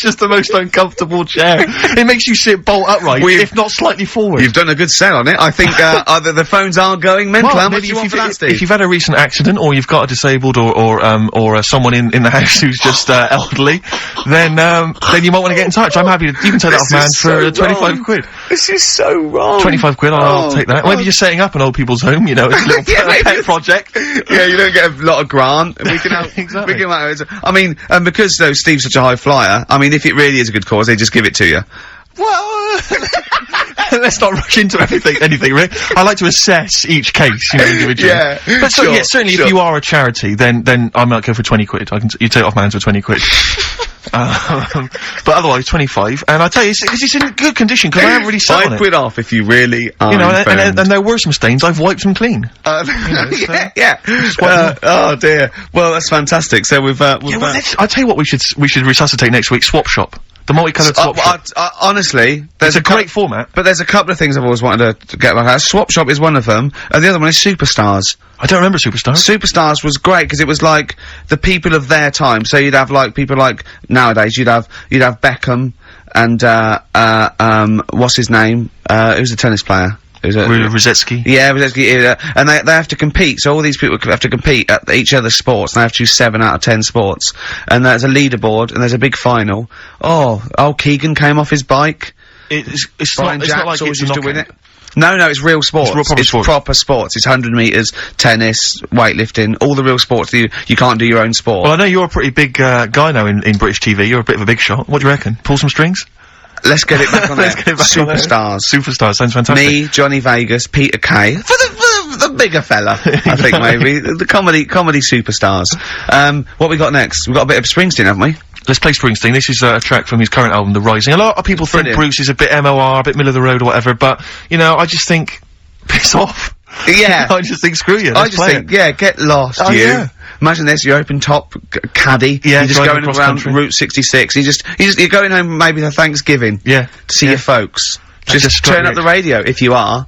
just the most uncomfortable chair. It makes you sit bolt upright, if not slightly forward. You've done a good sell on it. I think, either the phones are going mental. How much do you want for that, Steve? If you've had a recent accident, or you've got a disabled, or someone in the house who's just, elderly, then you might want to get in touch. I'm happy to, you can take that off, man, for 25 quid. This is so wrong. 25 quid, I'll take that. Maybe you're setting up an old people's home, you know, it's a little pet project. Yeah, you don't get a lot of grant. We can help. Exactly. We can I mean, because though Steve's such a high flyer, I mean, if it really is a good cause, they just give it to you. Well, let's not rush into anything, really. I like to assess each case, you know, individually. Yeah. But certainly if you are a charity, then I might go for 20 quid. You take off my hands for 20 quid. But otherwise 25, and I tell you, it's in good condition, because I haven't really sat on it. 5 quid off if you really are. You know, and there were some stains, I've wiped them clean. Oh dear. Well, that's fantastic. So I tell you what we should resuscitate next week, Swap Shop. The multicoloured Swap Shop. Honestly, it's a great format. But there's a couple of things I've always wanted to get back at. Swap Shop is one of them, and the other one is Superstars. I don't remember Superstars. Superstars was great, because it was like the people of their time. So you'd have like people like nowadays, you'd have Beckham and what's his name? Who's a tennis player? Rosetsky. Yeah, Rosetsky, and they have to compete, so all these people have to compete at each other's sports, and they have to choose 7 out of 10 sports. And there's a leaderboard, and there's a big final. Oh, Keegan came off his bike. It's Brian not Jacks like always it's used to win it. No, it's real sports. It's proper sports. It's 100 metres, tennis, weightlifting, all the real sports that you can't do your own sport. Well, I know you're a pretty big, guy now in British TV, you're a bit of a big shot. What do you reckon? Pull some strings? Let's get it back on there. Superstars. Superstars, sounds fantastic. Me, Johnny Vegas, Peter Kay. For the bigger fella, I think, maybe. The comedy superstars. What we got next? We've got a bit of Springsteen, haven't we? Let's play Springsteen. This is a track from his current album, The Rising. A lot of people think Bruce is a bit MOR, a bit middle of the road or whatever, but, you know, I just think, piss off. Yeah. I just think, screw you. I just think, get lost, you. Yeah. Imagine this, you're open top caddy. Yeah, you're just going around Route 66. You're going home maybe for Thanksgiving. Yeah. To see your folks. Just turn up the radio if you are.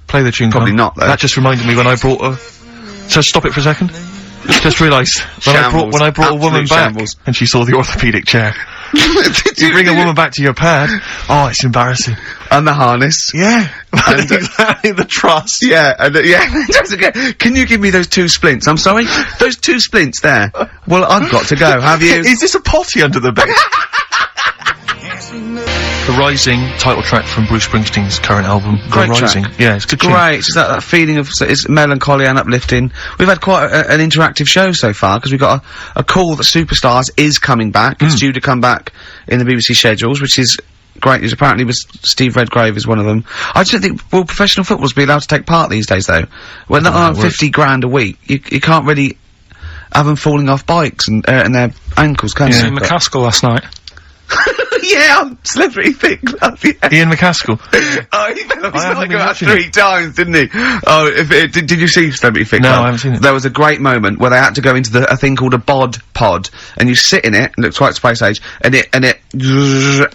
Play the tune. Probably not, though. That just reminded me when I brought so stop it for a second. Just realised when I brought a woman back and she saw the orthopaedic chair. You bring a woman back to your pad. Oh, it's embarrassing. And the harness. Yeah. And exactly, the truss. Yeah, and can you give me those 2 splints? I'm sorry? Those 2 splints there. Well, I've got to go. Have you? Is this a potty under the bed? The Rising title track from Bruce Springsteen's current album, Great The Rising. track. Yeah, it's a good tune. Great, it's that feeling of, it's melancholy and uplifting. We've had quite an interactive show so far, because we've got a call that Superstars is coming back. It's due to come back in the BBC schedules, which is great. It apparently was Steve Redgrave is one of them. I just don't think, will professional footballers be allowed to take part these days, though? When they're on 50 grand a week, you can't really have them falling off bikes and their ankles, can you? See McCaskill last night. Yeah, I'm slippery thick glove, yeah. Ian McCaskill. Oh, he fell off his haven't bike been about watching 3 times, didn't he? Oh, did you see Celebrity Thick No, Glove? I haven't seen it. There was a great moment where they had to go into a thing called a bod pod, and you sit in it, and looks quite space age, and it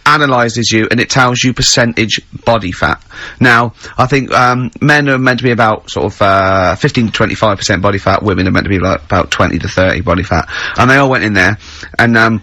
analyses you, and it tells you percentage body fat. Now, I think, men are meant to be about, sort of, 15 to 25% body fat, women are meant to be like about 20 to 30 body fat. And they all went in there, and,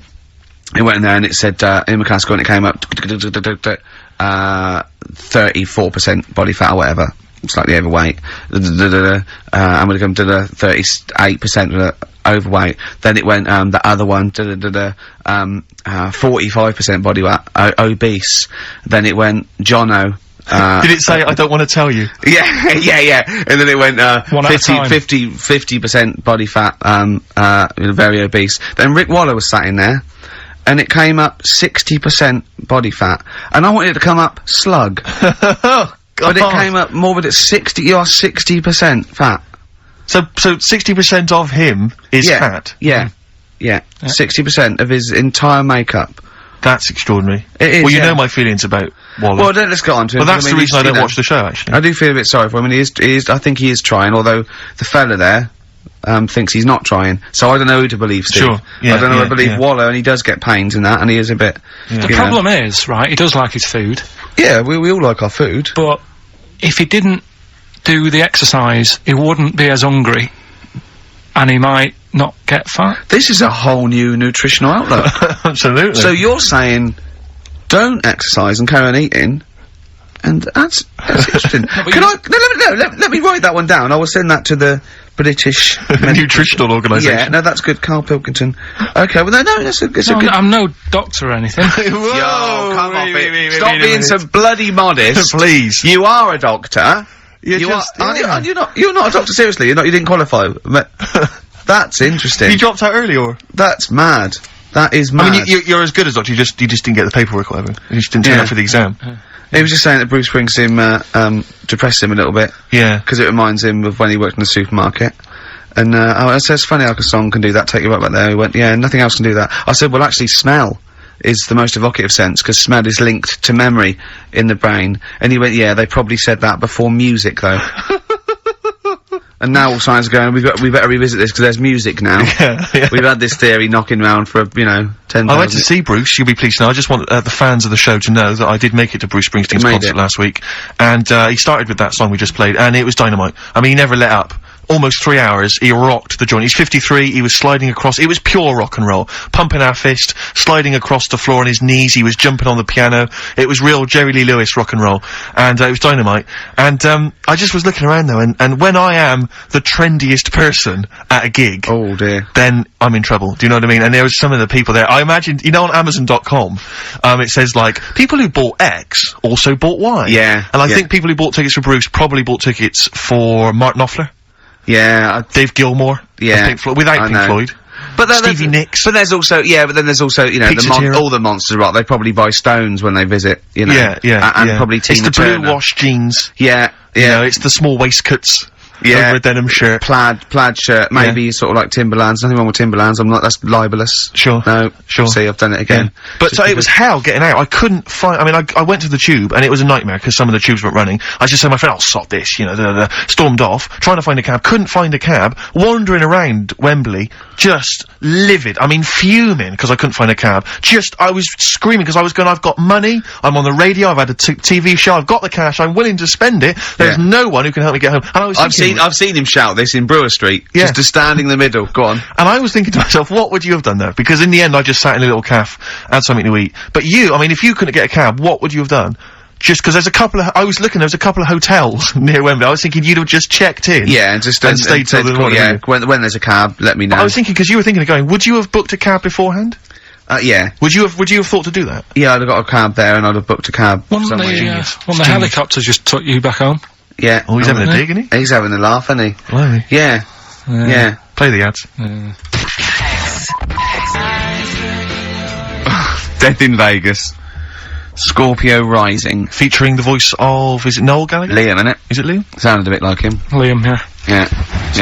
it went in there and it said, Ian McCaskill, and it came up, 34% body fat or whatever, slightly overweight, I'm gonna come to the 38% overweight, then it went, the other one, 45% body fat, obese, then it went, Jono, Did it say, I don't want to tell you? Yeah, and then it went, 50% body fat, very obese. Then Rick Waller was sat in there, and it came up 60% body fat. And I wanted it to come up slug. Oh, God. But it came up more, but it's 60% fat. So 60% of him is fat? Yeah. 60% of his entire makeup. That's extraordinary. It is, well, you know my feelings about Waller. Well, let's get on to it. But that's the reason I don't watch the show, actually. I do feel a bit sorry for him, and he is, I think he is trying, although the fella there, thinks he's not trying. So I don't know who to believe, Steve. Sure. Yeah, I don't know who to believe Waller, and he does get pains in that, and he is a bit... The problem is, right, he does like his food. Yeah, we all like our food. But if he didn't do the exercise, he wouldn't be as hungry, and he might not get fat. This is a whole new nutritional outlook. Absolutely. So you're saying, don't exercise and carry on eating, and that's interesting. Let me write that one down. I will send that to the British Nutritional Organisation. Yeah, no, that's good. Karl Pilkington. Okay, well, no, it's a good... I'm no doctor or anything. Whoa, Yo, come off it. Stop Stop being so bloody modest. Please. You are a doctor. You're not a doctor, seriously. You didn't qualify. That's interesting. You dropped out early, or? That's mad. That is mad. I mean, you're as good as doctor, you just didn't get the paperwork or whatever. You just didn't turn up for the exam. He was just saying that Bruce brings him, depressed him a little bit. Yeah. Because it reminds him of when he worked in the supermarket. And, I said, it's funny how a song can do that, take you right back there. He went, yeah, nothing else can do that. I said, well, actually, smell is the most evocative sense, because smell is linked to memory in the brain. And he went, yeah, they probably said that before music, though. And now all science are going, we better revisit this, because there's music now. Yeah. We've had this theory knocking around for, 10,000. I went to see Bruce, you'll be pleased to know. I just want the fans of the show to know that I did make it to Bruce Springsteen's concert last week. And, he started with that song we just played, and it was dynamite. I mean, he never let up. Almost 3 hours, he rocked the joint. He's 53, he was sliding across, it was pure rock and roll. Pumping our fist, sliding across the floor on his knees, he was jumping on the piano. It was real Jerry Lee Lewis rock and roll. And, it was dynamite. And, I just was looking around though, and when I am the trendiest person at a gig... Oh dear. Then I'm in trouble, do you know what I mean? And there was some of the people there, I imagined, on Amazon.com, it says like, people who bought X also bought Y. Yeah. And I think people who bought tickets for Bruce probably bought tickets for Martin Knopfler. Yeah, Dave Gilmour. Yeah. Pink Floyd, without Pink Floyd. But Stevie Nicks. But there's also, but then there's also, all the monsters rock. They probably buy Stones when they visit, Yeah. And probably Tina Turner. It's the blue wash jeans. Yeah. You know, it's the small waistcoats. Yeah. Over a denim shirt. Plaid shirt. Maybe sort of like Timberlands. Nothing wrong with Timberlands. that's libelous. Sure. No. Sure. See, I've done it again. Yeah. But so it was hell getting out. I couldn't find, I went to the tube and it was a nightmare because some of the tubes weren't running. I just said to my friend, I'll sod this, stormed off, trying to find a cab, couldn't find a cab, wandering around Wembley, just livid. I mean, fuming because I couldn't find a cab. I was screaming because I was going, I've got money, I'm on the radio, I've had a TV show, I've got the cash, I'm willing to spend it. There's no one who can help me get home. And I was I've seen him shout this in Brewer Street. Yeah. Just to stand in the middle. Go on. And I was thinking to myself, what would you have done there? Because in the end, I just sat in a little cafe, had something to eat. But if you couldn't get a cab, what would you have done? Just because there's a couple of, there was a couple of hotels near Wembley. I was thinking you'd have just checked in. Yeah, and just stayed till the morning. Yeah, when there's a cab, let me know. I was thinking, because you were thinking of going, would you have booked a cab beforehand? Yeah. Would you have thought to do that? Yeah, I'd have got a cab there and I'd have booked a cab somewhere. Wouldn't the helicopters just took you back home? Yeah. Oh, he's having a dig, isn't he? He's having a laugh, isn't he? Blimey. Yeah. Yeah. Play the ads. Death in Vegas. Scorpio Rising. Featuring the voice of, is it Noel Gallagher? Liam, innit? Is it Liam? Sounded a bit like him. Liam, yeah. Yeah.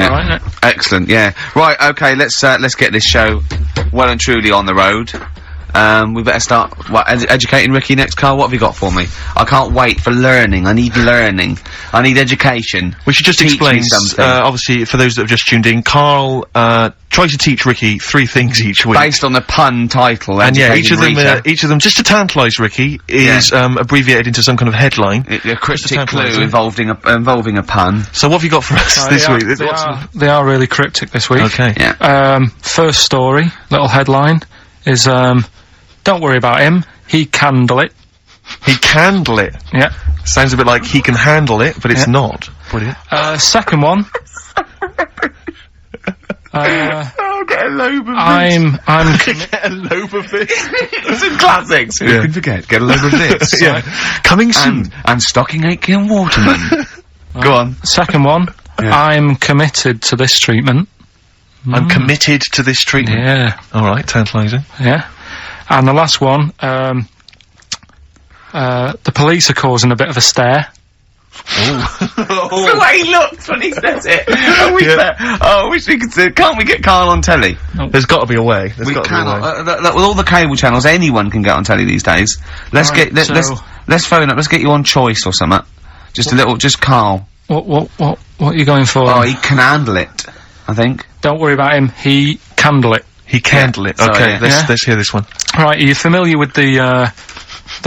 Alright, innit? Excellent, yeah. Right, okay, let's get this show well and truly on the road. We better start, educating Ricky next, Carl? What have you got for me? I can't wait for learning. I need learning. I need education. We should just Teach explain, me something. obviously, for those that have just tuned in, Carl, tries to teach Ricky 3 things each week. Based on the pun title. And yeah, Educating each of them, just to tantalise Ricky, is, abbreviated into some kind of headline. a cryptic tantalising. clue involving a pun. So what have you got for us this week? They are really cryptic this week. Okay. Yeah. First story, little headline, is, don't worry about him, he candle it. He candle it. Yeah. Sounds a bit like he can handle it, but it's not. Brilliant. Second one. Get a lobe of I'm Get a lobe of this. Some classics. Who can forget? Get a load of this. Yeah. Coming soon. And Stocking Aitken Waterman. Go on. Second one. Yeah. I'm committed to this treatment. I'm committed to this treatment. Yeah. Alright, tantalising. Yeah. And the last one, the police are causing a bit of a stare. The way he looks when he says it. I wish we could see. Can't we get Carl on telly? There's got to be a way. We cannot. With all the cable channels, anyone can get on telly these days. Let's let's phone up. Let's get you on Choice or something. Just Carl. What are you going for? Oh, he can handle it. I think. Don't worry about him. He candle it. He candle it. Sorry, Okay, yeah. let's hear this one. Right. Are you familiar with the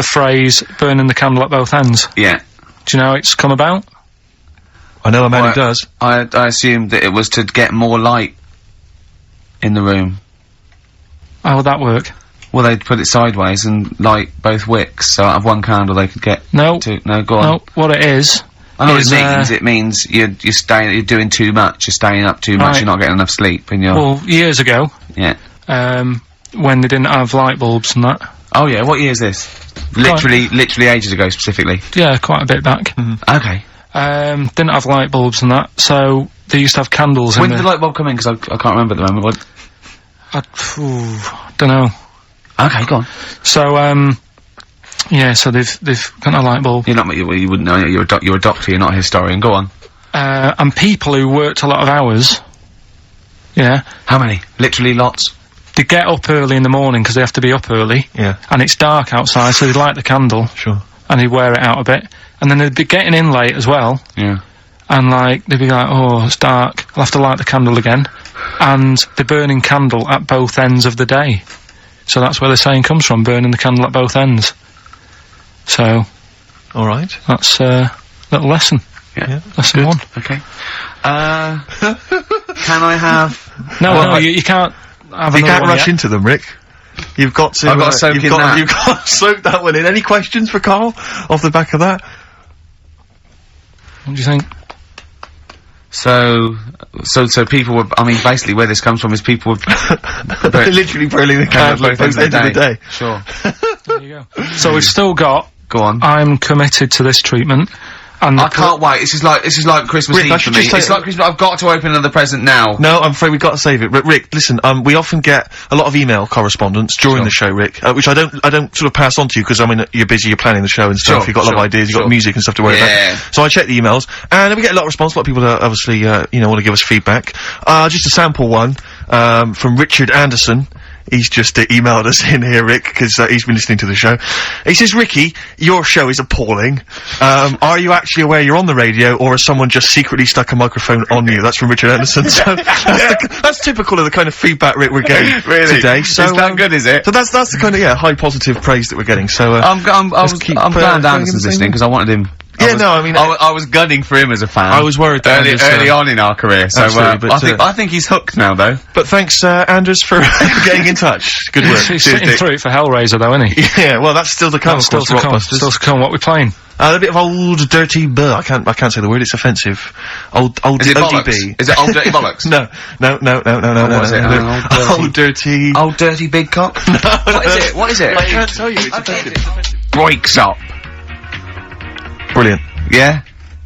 phrase "burning the candle at both ends"? Yeah. Do you know how it's come about? I know a man Well, who does. I assumed that it was to get more light in the room. How would that work? Well, they'd put it sideways and light both wicks, so out of one candle they could get No. two. No, go on. No. What it is? I know what is, it means. It means you're doing too much. You're staying up too much. Right. You're not getting enough sleep, and you're Well, years ago, yeah. when they didn't have light bulbs and that. Oh yeah. What year is this? Literally ages ago, specifically. Yeah, quite a bit back. Okay. Didn't have light bulbs and that, so they used to have candles When in did the light bulb come in? Because I can't remember at the moment. don't know. Okay, go on. So, yeah, so they've got a light bulb. You're not. You wouldn't know. You're a doctor. You're not a historian. Go on. And people who worked a lot of hours, yeah, How many? Literally lots. they get up early in the morning because they have to be up early, Yeah, and it's dark outside, so they light the candle, sure. and they wear it out a bit, and then they'd be getting in late as well, Yeah. and like, they'd be like, oh, it's dark, I'll have to light the candle again, and they're burning candle at both ends of the day. So that's where the saying comes from, burning the candle at both ends. So, Alright. that's a little lesson. Yeah. Lesson one. Okay. Can I have? No, you can't have You another can't one rush yet. into them, Rick. You've got to. I've got to soak you've in got, that. You've got to soak that one in. Any questions for Carl off the back of that? What do you think? So people were. I mean, basically, where this comes from is people were. They're literally burning the candle at both ends of the day. Sure. There you go. So we've still got, Go on. I'm committed to this treatment, and I can't wait. This is like Christmas Rick, I Eve for should me. just say- It's like Christmas. I've got to open another present now. No, I'm afraid we've got to save it. Rick, listen, we often get a lot of email correspondence during the show, Rick, which I don't sort of pass on to you because, I mean, you're busy, you're planning the show and stuff, Sure, you've got a lot of sure, ideas, you've got sure. music and stuff to worry Yeah. about. So I check the emails, and we get a lot of response, a lot of people that obviously, want to give us feedback. Just a sample one, from Richard Anderson. He's just emailed us in here, Rick, because he's been listening to the show. He says, Ricky, your show is appalling. Are you actually aware you're on the radio, or has someone just secretly stuck a microphone on you? That's from Richard Anderson. So that's typical of the kind of feedback, Rick, we're getting Really? today. So, Is that good, is it? So that's the kind of, high positive praise that we're getting. So, I'm keep, glad going Anderson's the same listening way. because I wanted him. Yeah, no, I mean, I was gunning for him as a fan. I was worried that Anders, early on in our career. So absolutely, but, I think he's hooked now, though. but thanks, Anders, for getting in touch. Good work. He's sitting through it for Hellraiser, though, isn't he? Yeah, well, that's still to come, Still of to course, come. Rockbusters. Still to come. What we playing? A bit of old dirty I can't say the word, it's offensive. Old Is it ODB. bollocks? Is it old dirty bollocks? No. What is it? Old dirty. Old dirty big cock? What is it? I can't tell you, it's offensive. Breaks up. Brilliant. Yeah?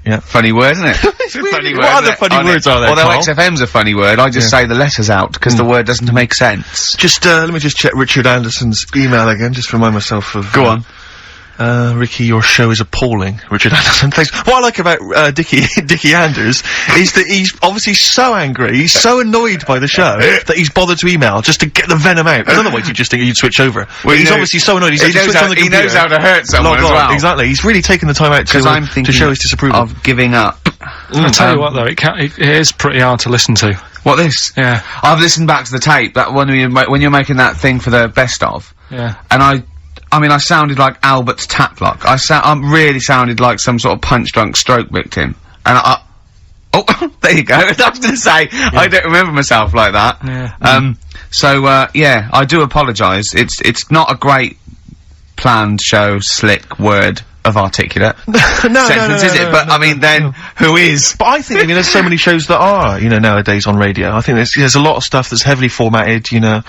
Yeah. Funny word, isn't it? It's a funny word. What other funny words are there, Although Carl? XFM's a funny word, I just say the letters out, because the word doesn't make sense. Just, let me just check Richard Anderson's email again, just to remind myself of... Go on. Ricky, your show is appalling. Richard Anderson, thanks. What I like about, Dickie Anders is that he's obviously so angry, he's so annoyed by the show, that he's bothered to email just to get the venom out. Because otherwise you'd just think you'd switch over. Well, he's obviously so annoyed, he knows how to hurt someone as well. Exactly, he's really taken the time out to show his disapproval. Of giving up. I'll tell you what though, it is pretty hard to listen to. What, this? Yeah. I've listened back to the tape, that when you're making that thing for the best of. Yeah. And I sounded like Albert's Taplock. I really sounded like some sort of punch-drunk stroke victim. And oh, there you go. I was gonna say, I don't remember myself like that. Yeah. Yeah, I do apologise. It's not a great planned show, slick word of articulate sentence, is it? But I mean, then who is? But I think, there's so many shows that are, nowadays on radio. I think there's a lot of stuff that's heavily formatted, and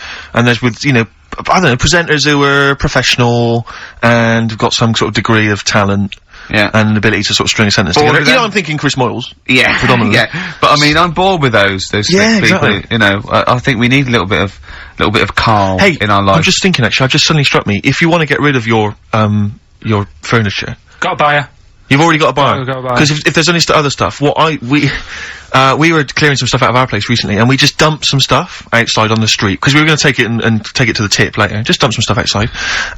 there's with, I don't know, presenters who are professional and have got some sort of degree of talent. Yeah. And an ability to sort of string a sentence together. I'm thinking Chris Moyles. Yeah. Predominantly. Yeah. But I mean, I'm bored with those slick exactly. people, I think we need a little bit of Carl in our life. I'm just thinking actually, I've just suddenly struck me, if you want to get rid of your furniture. Got a buyer. You've already got a buyer. Got a buyer. Because if there's any other stuff, we were clearing some stuff out of our place recently, and we just dumped some stuff outside on the street, because we were going to take it and take it to the tip later. Just dump some stuff outside.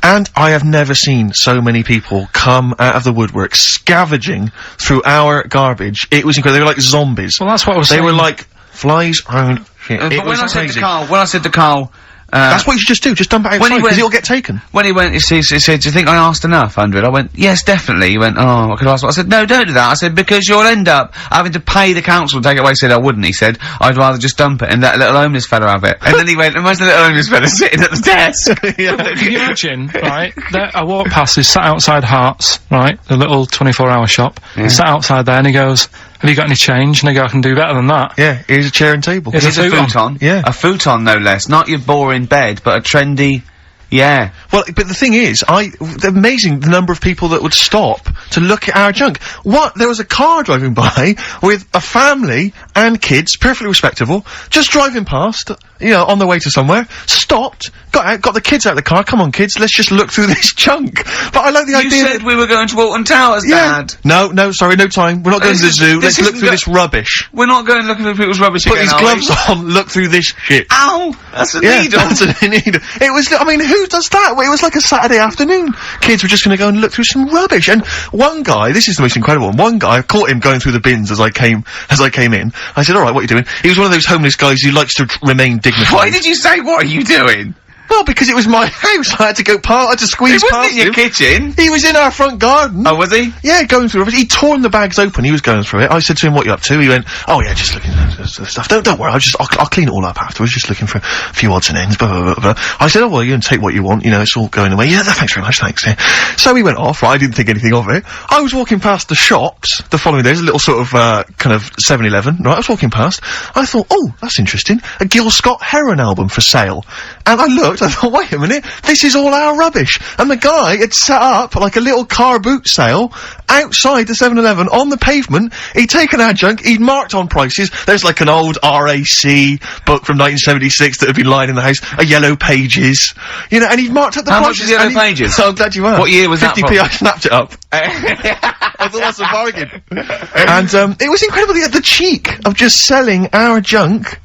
And I have never seen so many people come out of the woodwork scavenging through our garbage. It was incredible. They were like zombies. Well, that's what I was saying. They were like flies around shit. But when I said to Carl, that's what you should just do, just dump it outside, because it'll get taken. When he went, he said, do you think I asked enough, 100? I went, yes, definitely. He went, oh, I could ask what? I said, no, don't do that. I said, because you'll end up having to pay the council to take it away. He said, I wouldn't. He said, I'd rather just dump it and let a little homeless fella have it. And then he went, imagine the little homeless fella sitting at the desk. Can you imagine, right, I walk past, he's sat outside Hearts, right, the little 24-hour shop. He's sat outside there and he goes, have you got any change? And I go, I can do better than that. Yeah, here's a chair and table. Here's a futon. Yeah. A futon, no less. Not your boring bed, but a trendy... Yeah. Well, but the thing is, amazing the number of people that would stop to look at our junk. There was a car driving by with a family and kids, perfectly respectable, just driving past, on their way to somewhere, stopped, got out, got the kids out of the car, come on kids, let's just look through this junk. But I like the idea You said we were going to Alton Towers, Dad. No, sorry, no time. We're not going to the zoo, let's look through this rubbish. We're not going looking through people's rubbish Put these gloves on, look through this shit. Ow! That's a needle! That's a needle. It was, who does that? It was like a Saturday afternoon. Kids were just gonna go and look through some rubbish. And one guy, this is the most incredible one, one guy, I caught him going through the bins as I came in. I said, alright, what are you doing? He was one of those homeless guys who likes to remain dignified. Why did you say, what are you doing? Well, because it was my house, I had to go I had to squeeze past him. He wasn't in your kitchen. He was in our front garden. Oh, was he? Yeah, going through it. He torn the bags open, he was going through it. I said to him, what you up to? He went, oh yeah, just looking at the stuff. Don't worry, I'll clean it all up afterwards, just looking for a few odds and ends, blah, blah, blah, blah. I said, oh well, you can take what you want, it's all going away. Yeah, thanks very much, thanks. Yeah. So he went off, right, I didn't think anything of it. I was walking past the shops the following day, there's a little sort of, kind of 7-Eleven, right, I was walking past, I thought, oh, that's interesting, a Gil Scott Heron album for sale. And I looked, I thought, wait a minute, this is all our rubbish. And the guy had set up like a little car boot sale outside the 7-Eleven on the pavement. He'd taken our junk, he'd marked on prices. There's like an old RAC book from 1976 that had been lying in the house, a Yellow Pages, and he'd marked up the prices. How much is Yellow Pages? So I'm glad you asked. What year was that 50p, I snapped it up. I thought that's a bargain. And, it was incredible, the cheek of just selling our junk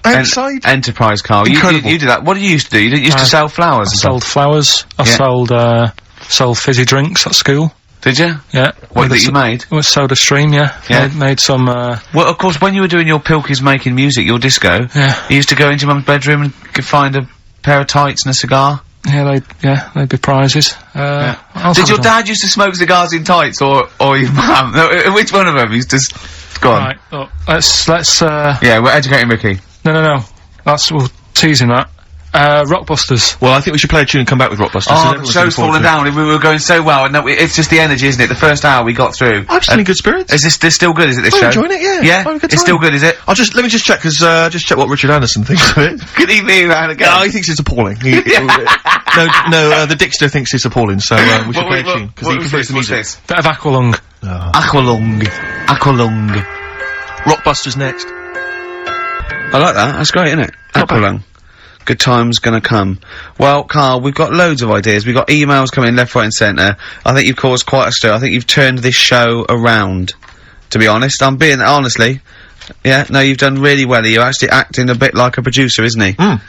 outside. Enterprise, Carl. You did that. What did you used to do? You didn't used to sell flowers? I sold flowers. I sold fizzy drinks at school. Did you? Yeah. What that you made? It was Soda Stream, yeah. Made some, Well, of course, when you were doing your Pilkies Making Music, your disco, you used to go into Mum's bedroom and find a pair of tights and a cigar. Yeah, they'd be prizes. Did your dad used to smoke cigars in tights, or your mum? No, which one of them used to... Go on. Right, let's, Yeah, we're educating Ricky. No. We're teasing that. Rockbusters. Well, I think we should play a tune and come back with Rockbusters. Oh, the show's fallen down. We were going so well, and it's just the energy, isn't it? The first hour we got through. I'm still in good spirits. Is this still good? Is it this show? I'm enjoying it. Yeah. Yeah. Having a good It's time. still good, is it? Let me just check just check what Richard Anderson thinks of it. Good evening, man. Again. No, he thinks it's appalling. No, the Dixter thinks it's appalling. So we should play a tune because he prefers the music. Bit of Aqualung. Aqualung. Rockbusters next. I like that. That's great, isn't it? Aqualung. Good time's gonna come. Well, Carl, we've got loads of ideas. We've got emails coming left, right and centre. I think you've caused quite a stir. I think you've turned this show around, to be honest. Honestly. Yeah, no, you've done really well. You're actually acting a bit like a producer, isn't he? And,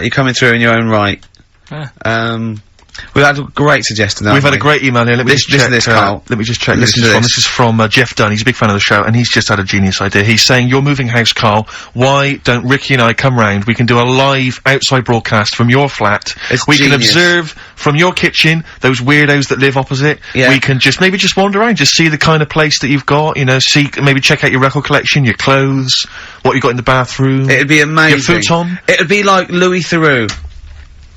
you're coming through in your own right. Yeah. We've had a great suggestion. We've had a great email here. Let me just check this, Carl. Let me just check. Listen to This this. is from Jeff Dunn. He's a big fan of the show, and he's just had a genius idea. He's saying, "You're moving house, Carl. Why don't Ricky and I come round? We can do a live outside broadcast from your flat. We can observe from your kitchen those weirdos that live opposite. Yeah. We can maybe just wander around, just see the kind of place that you've got. You know, maybe check out your record collection, your clothes, what you got in the bathroom. It'd be amazing. Your futon. It'd be like Louis Theroux,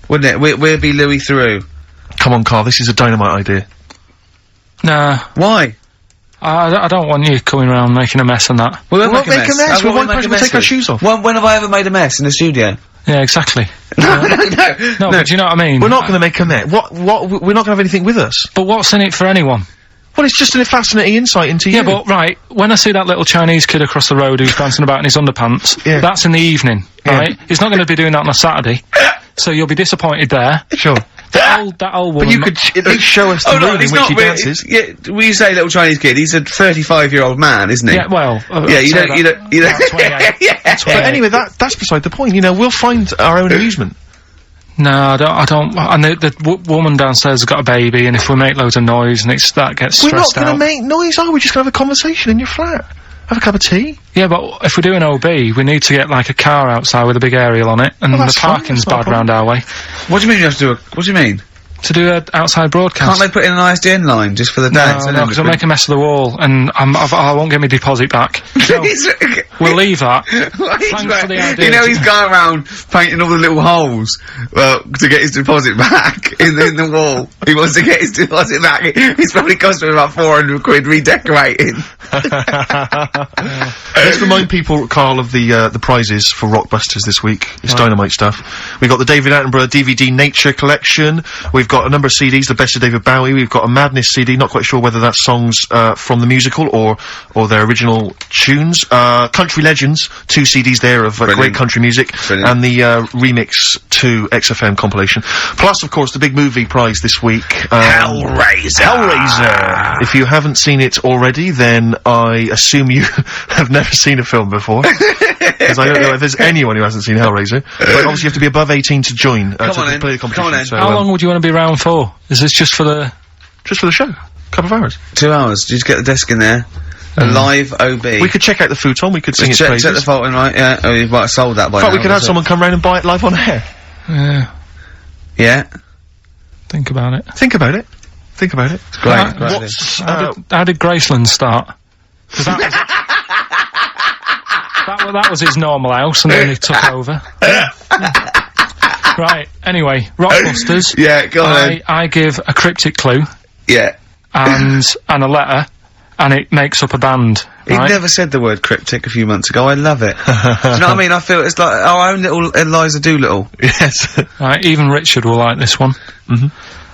wouldn't it? We'd be Louis Theroux. Come on, Carl. This is a dynamite idea. Nah. Why? I don't want you coming around making a mess and that. We won't make a mess. We'll take our shoes off. When have I ever made a mess in the studio? Yeah, exactly. No, But do you know what I mean? We're not going to make a mess. We're not going to have anything with us. But what's in it for anyone? Well, it's just a fascinating insight into you. Yeah, but, right, when I see that little Chinese kid across the road who's dancing about in his underpants, that's in the evening, right? He's not going to be doing that on a Saturday, so you'll be disappointed there. Sure. That old woman... But you could at least show us the room in which he dances. Yeah, when you say little Chinese kid, he's a 35-year-old man, isn't he? Yeah, well... yeah, you don't... 28. Yeah. But anyway, that's beside the point. You know, we'll find our own amusement. No, I don't. And the woman downstairs has got a baby, and if we make loads of noise, and that gets stressed out. We're not going to make noise, are we? We're just going to have a conversation in your flat. Have a cup of tea. Yeah, but if we're doing OB, we need to get, like, a car outside with a big aerial on it, and the parking's bad round our way. What do you mean you have to do what do you mean? To do an outside broadcast. Can't they put in an ISDN line just for the dance? No, because it'll make a mess of the wall, and I won't get my deposit back. So, we'll leave that. Thanks for the idea. You know, he's going around painting all the little holes, to get his deposit back in the wall. He wants to get his deposit back. It's probably cost him about 400 quid redecorating. Let's remind people, Carl, of the prizes for Rockbusters this week. It's dynamite stuff. We've got the David Attenborough DVD Nature Collection. We've got a number of CDs, the best of David Bowie. We've got a Madness CD, not quite sure whether that's songs from the musical or their original tunes. Country Legends, 2 CDs there of great country music. Brilliant. And the remix to XFM compilation. Plus, of course, the big movie prize this week. Hellraiser! If you haven't seen it already, then I assume you have never seen a film before. Because I don't know if there's anyone who hasn't seen Hellraiser. But obviously you have to be above 18 to join, to play the competition. Come on in. So, How long would you want to be around for? Is this just for the... Just for the show. Couple of hours. 2 hours. Just get the desk in there. A live OB. We could check out the futon, we could sing its praises. Check the fault in, right? Yeah. Oh, you might have sold that by now. But we could have someone come round and buy it live on air. Yeah. Yeah. Think about it. Think about it. Think about it. Great. How did Graceland start? 'Cause that was... that was his normal house, and then he took over. Right, anyway, Rockbusters. Yeah, go on. I give a cryptic clue. Yeah. And a letter, and it makes up a band. He right? never said the word cryptic a few months ago. I love it. Do you know what I mean? I feel it's like our own little Eliza Doolittle. Yes. Right, even Richard will like this one.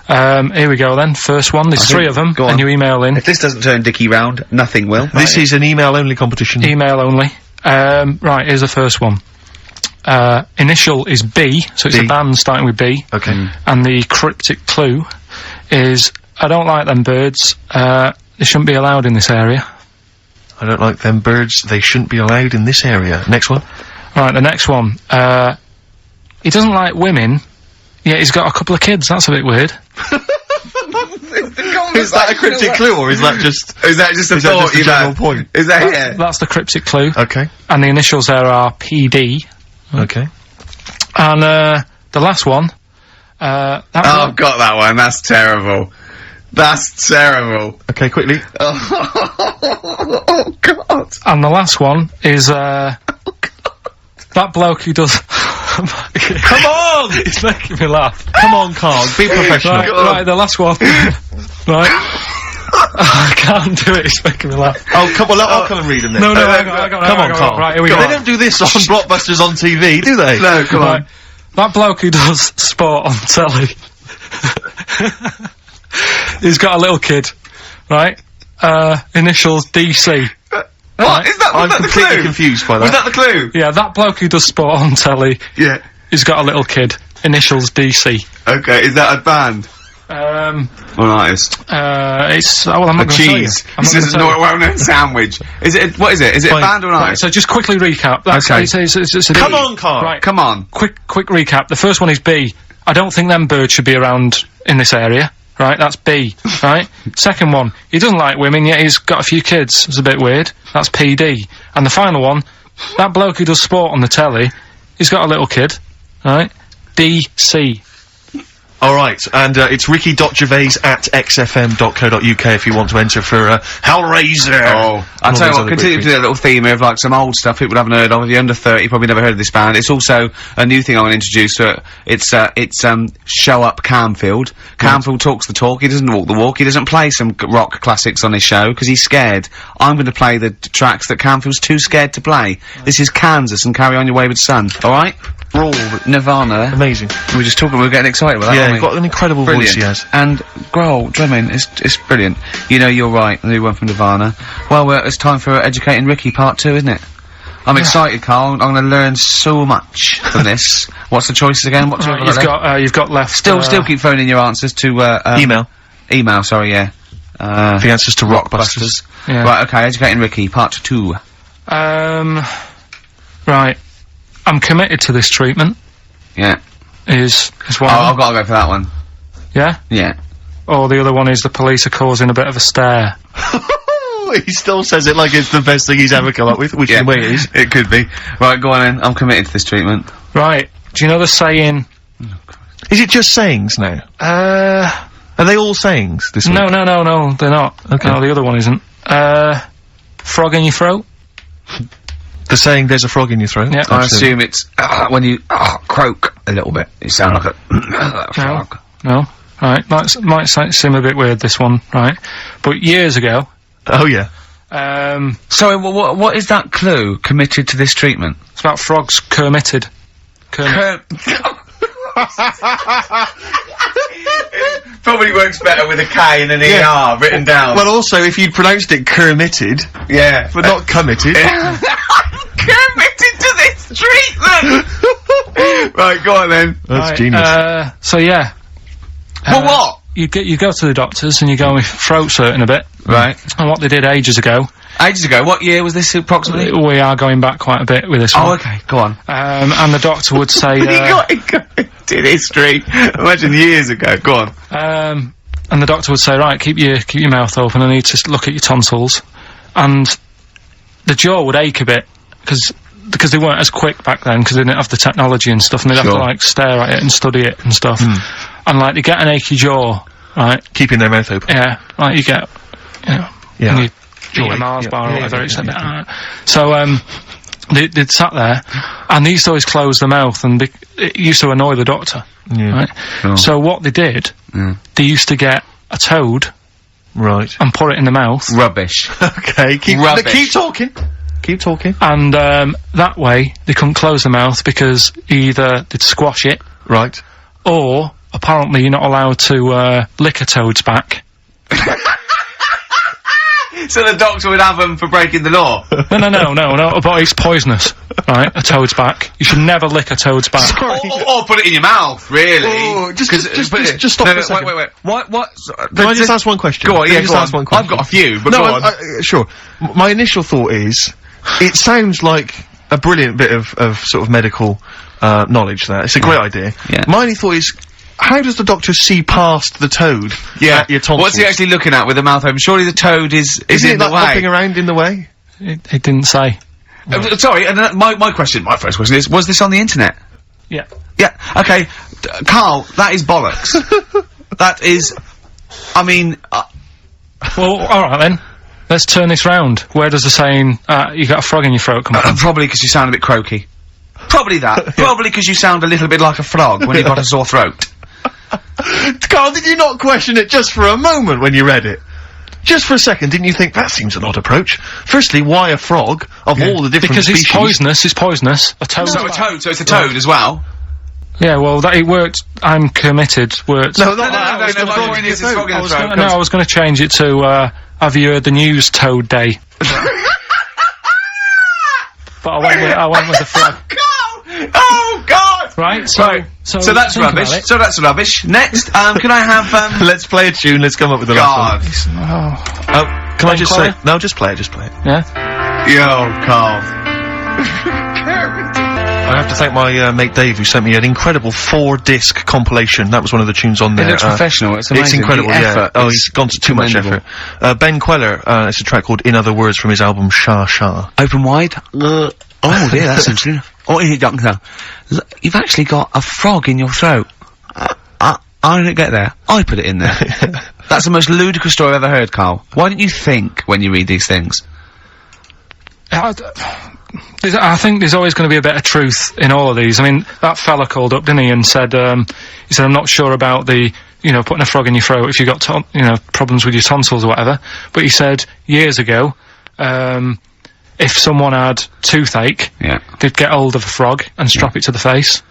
Here we go then. First one. There's 3 of them, and you email in. If this doesn't turn Dickie round, nothing will. This is an email-only competition. Email only. Right, here's the first one. Initial is B, so it's a band starting with B. Okay. And the cryptic clue is, I don't like them birds, they shouldn't be allowed in this area. I don't like them birds, they shouldn't be allowed in this area. Next one. Right, the next one. He doesn't like women, yet he's got a couple of kids, that's a bit weird. Is that a cryptic clue, or is that just... Is that just a thought just a general point? Is that That's the cryptic clue. Okay. And the initials there are PD. Okay. And, the last one, I've got that one, that's terrible. That's terrible. Okay, quickly. Oh, God. And the last one is, that bloke who does... Come on! It's making me laugh. Come on, Carl, be professional. Right, the last one. Right. I can't do it, it's making me laugh. Oh, come on, I'll come and read them then. No, hang on, Come on, Carl. Right, here we go. They don't do this on Blockbusters on TV, do they? No, come on. That bloke who does sport on telly. He's got a little kid, right? Initials DC. What? Is that, I'm was that the completely clue? confused by that. Was that the clue? Yeah, that bloke who does sport on telly. Yeah. He's got a little kid. Initials DC. Okay, is that a band? Or an artist? It's, oh, well, I'm not A gonna tell you. cheese. I'm This not is gonna not tell a well-known sandwich. Is it, what is it? Is it a Fine. band or an you. Right, artist? so just quickly recap. That's Okay. it's a Come B. on, Carl. Right, Come on. quick recap. The first one is B. I don't think them birds should be around in this area. Right, that's B. Right? Second one, he doesn't like women, yet he's got a few kids. It's a bit weird. That's PD. And the final one, that bloke who does sport on the telly, he's got a little kid. Right? DC. Alright, and it's ricky.gervais@xfm.co.uk if you want to enter for Hellraiser. Oh, I'll tell you what, continue to do that little theme of like some old stuff people haven't heard of. If you're under 30, you probably never heard of this band. It's also a new thing I'm going to introduce to it. It's Show Up Camfield. Camfield talks the talk, he doesn't walk the walk, he doesn't play some rock classics on his show, because he's scared. I'm going to play the tracks that Camfield's too scared to play. This is Kansas and Carry On Your Wayward Son, alright? Brawl, Nirvana. Amazing. We were just talking, we were getting excited about that, Yeah, aren't he's we? got an incredible voice he has. And Grohl, drumming, it's brilliant. You know, you're right, the new one from Nirvana. Well, it's time for Educating Ricky Part 2, isn't it? I'm excited, Carl. I'm going to learn so much from this. What's the choices again? What's Right, you've got left. Still keep phoning your answers to, Email, sorry, yeah. The answers to Rockbusters. Yeah. Right, okay, Educating Ricky, Part 2. Right. I'm committed to this treatment. Yeah. Is one. I've got to go for that one. Yeah? Yeah. Or the other one is the police are causing a bit of a stir. He still says it like it's the best thing he's ever come up with, which Yeah. in a way it is. It could be. Right, go on then. I'm committed to this treatment. Right. Do you know the saying? Is it just sayings now? Are they all sayings this week? No, they're not. Okay. No, the other one isn't. Frog in your throat? The saying, there's a frog in your throat? Yeah. I assume it's, when you, croak a little bit. You sound like a frog. No. Right. Might seem a bit weird, this one, right? But years ago, Oh, yeah. Sorry, what is that clue? Committed to this treatment? it's about frogs Kermitted. Probably works better with a K and an ER written down. Well, also, if you'd pronounced it Kermitted, yeah. but not committed. Committed to this treatment! Right, go on then. That's Right, genius. So yeah. Well, what? You go to the doctors and you go with throat hurting a bit. Right. And what they did ages ago, Ages ago, what year was this approximately? we are going back quite a bit with this Oh, one. okay, go on. And the doctor would say, He got did history. Imagine years ago, go on. and the doctor would say, right, keep your mouth open, I need to look at your tonsils. And the jaw would ache a bit, because they weren't as quick back then, because they didn't have the technology and stuff, and they'd have to, like, stare at it and study it and stuff. And, like, they get an achy jaw, right? Keeping their mouth open. Yeah, like, you get, you know, Yeah. when you eat a Mars bar or whatever, it's a bit, so, they'd sat there, and they used to always close their mouth, and it used to annoy the doctor, right? So what they did, they used to get a toad, Right. and put it in the mouth, Rubbish. Okay, keep talking. Keep talking. and that way they couldn't close the mouth because either they'd squash it, Right. or apparently you're not allowed to lick a toad's back. So the doctor would have them for breaking the law? No, but it's poisonous, right? A toad's back. You should never lick a toad's back. or put it in your mouth, really. Oh, just stop no, for a second. Wait. What? Can I just ask one question? Go on, Can I yeah, just go ask on. one question? I've got a few, but No, go on. sure. My initial thought is, it sounds like a brilliant bit of sort of medical, knowledge there. It's a great idea. Yeah. My only thought is, how does the doctor see past the toad at your tonsils? What's he actually looking at with the mouth open? Surely the toad is Isn't in it the like way. hopping around in the way? It didn't say. Sorry, and my first question is, was this on the internet? Yeah. Yeah, okay. Carl, that is bollocks. That is, I mean, Well, alright then. Let's turn this round. Where does the saying, you got a frog in your throat come from? probably because you sound a bit croaky. Probably that. Probably because you sound a little bit like a frog when you've got a sore throat. Carl, did you not question it just for a moment when you read it? Just for a second, didn't you think, that seems an odd approach? Firstly, why a frog, of all the different Because species? it's poisonous. A toad. So it's a toad as well? Yeah, well, it worked. I'm committed. Worked. No, my point is it's frog in the throat. I was going to change it to, have you heard the news Toad Day? But I went with the frog. Oh God! Right, so that's think rubbish. about it. So that's rubbish. Next, can I have, Let's play a tune, let's come up with the God. last one. Oh, Can I just Chloe? say, no, just play it. yeah? Yo, Carl. I have to thank my mate Dave, who sent me an incredible 4-disc compilation. That was one of the tunes on It there. looks professional. It's amazing. It's incredible, The yeah. effort Oh, is he's gone to too much commendable. effort. Ben Queller, it's a track called In Other Words from his album Sha Sha. Open wide. Oh dear, that's interesting. Oh, here, Doctor. You've actually got a frog in your throat. I didn't get there. I put it in there. That's the most ludicrous story I've ever heard, Carl. Why don't you think when you read these things? I think there's always going to be a bit of truth in all of these. I mean, that fella called up, didn't he, and said, I'm not sure about the, putting a frog in your throat if you've got, problems with your tonsils or whatever. But he said, years ago, if someone had toothache, they'd get hold of a frog and strap it to the face.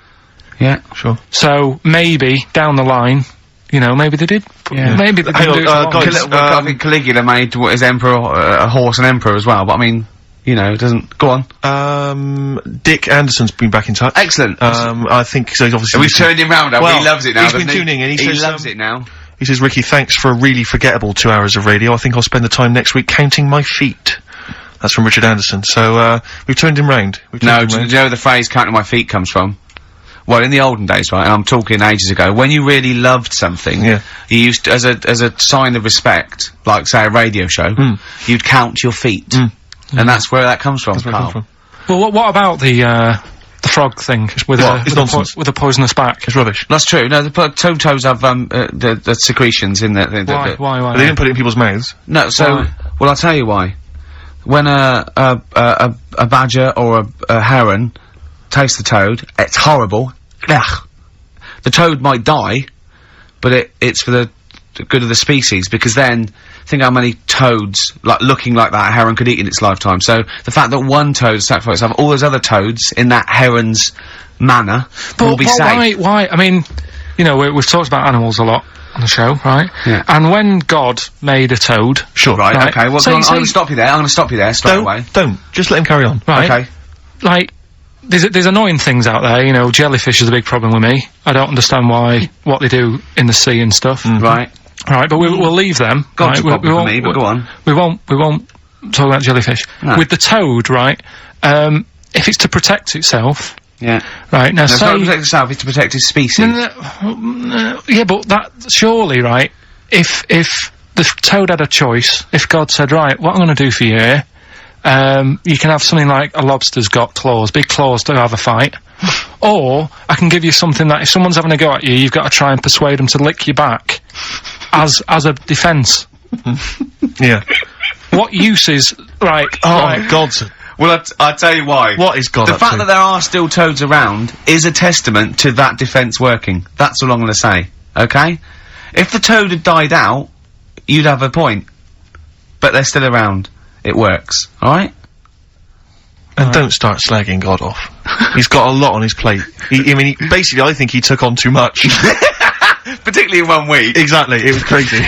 Yeah, sure. So, maybe, down the line, maybe they did. Maybe they didn't do it for long. I think Caligula made his emperor, a horse and emperor as well, but I mean, it doesn't... Go on. Dick Anderson's been back in touch. Excellent. I think, so he's obviously... We've turned him round, he loves it now, he's been tuning in, he loves it now. He says, Ricky, thanks for a really forgettable 2 hours of radio. I think I'll spend the time next week counting my feet. That's from Richard Anderson. So, we've turned him round. Do you know where the phrase counting my feet comes from? Well, in the olden days, right, and I'm talking ages ago, when you really loved something, you used to, as a sign of respect, like, say, a radio show, you'd count your feet. And that's where that comes from, Carl. Well, what about the frog thing with a poisonous back? It's rubbish. That's true. No, the toads have, the secretions in there. Why? They didn't put it in people's mouths. No, so, well, I'll tell you why. When a badger or a heron tastes the toad, it's horrible. Ugh. The toad might die, but it's for the good of the species, because then, think how many toads, looking like that heron could eat in its lifetime. So, the fact that one toad sacrificed itself, all those other toads, in that heron's manner, will be safe. Why? I mean, we've talked about animals a lot on the show, right? Yeah. And when God made a toad... Sure. Right, okay, well, I'm gonna stop you there, straight away. Don't. Just let him carry on. Right. Okay. Like, there's annoying things out there, jellyfish is a big problem with me. I don't understand what they do in the sea and stuff. Right. Right, but we'll leave them. God's a problem for me, but go on. We won't talk about jellyfish. No. With the toad, right, if it's to protect itself... Yeah. Right, now it's not to protect itself, it's to protect its species. Yeah, but that, surely, right, if the toad had a choice, if God said, right, what I'm gonna do for you here, you can have something like a lobster's got claws, big claws to have a fight. Or, I can give you something that if someone's having a go at you, you've got to try and persuade them to lick your back. As a defence. Yeah. What use is, right... God's... Well, I'll tell you why. What is God The fact that there are still toads around is a testament to that defence working. That's all I'm gonna say. Okay? If the toad had died out, you'd have a point. But they're still around. It works. Alright? And don't start slagging God off. He's got a lot on his plate. Basically, I think he took on too much. Particularly in 1 week. Exactly, it was crazy.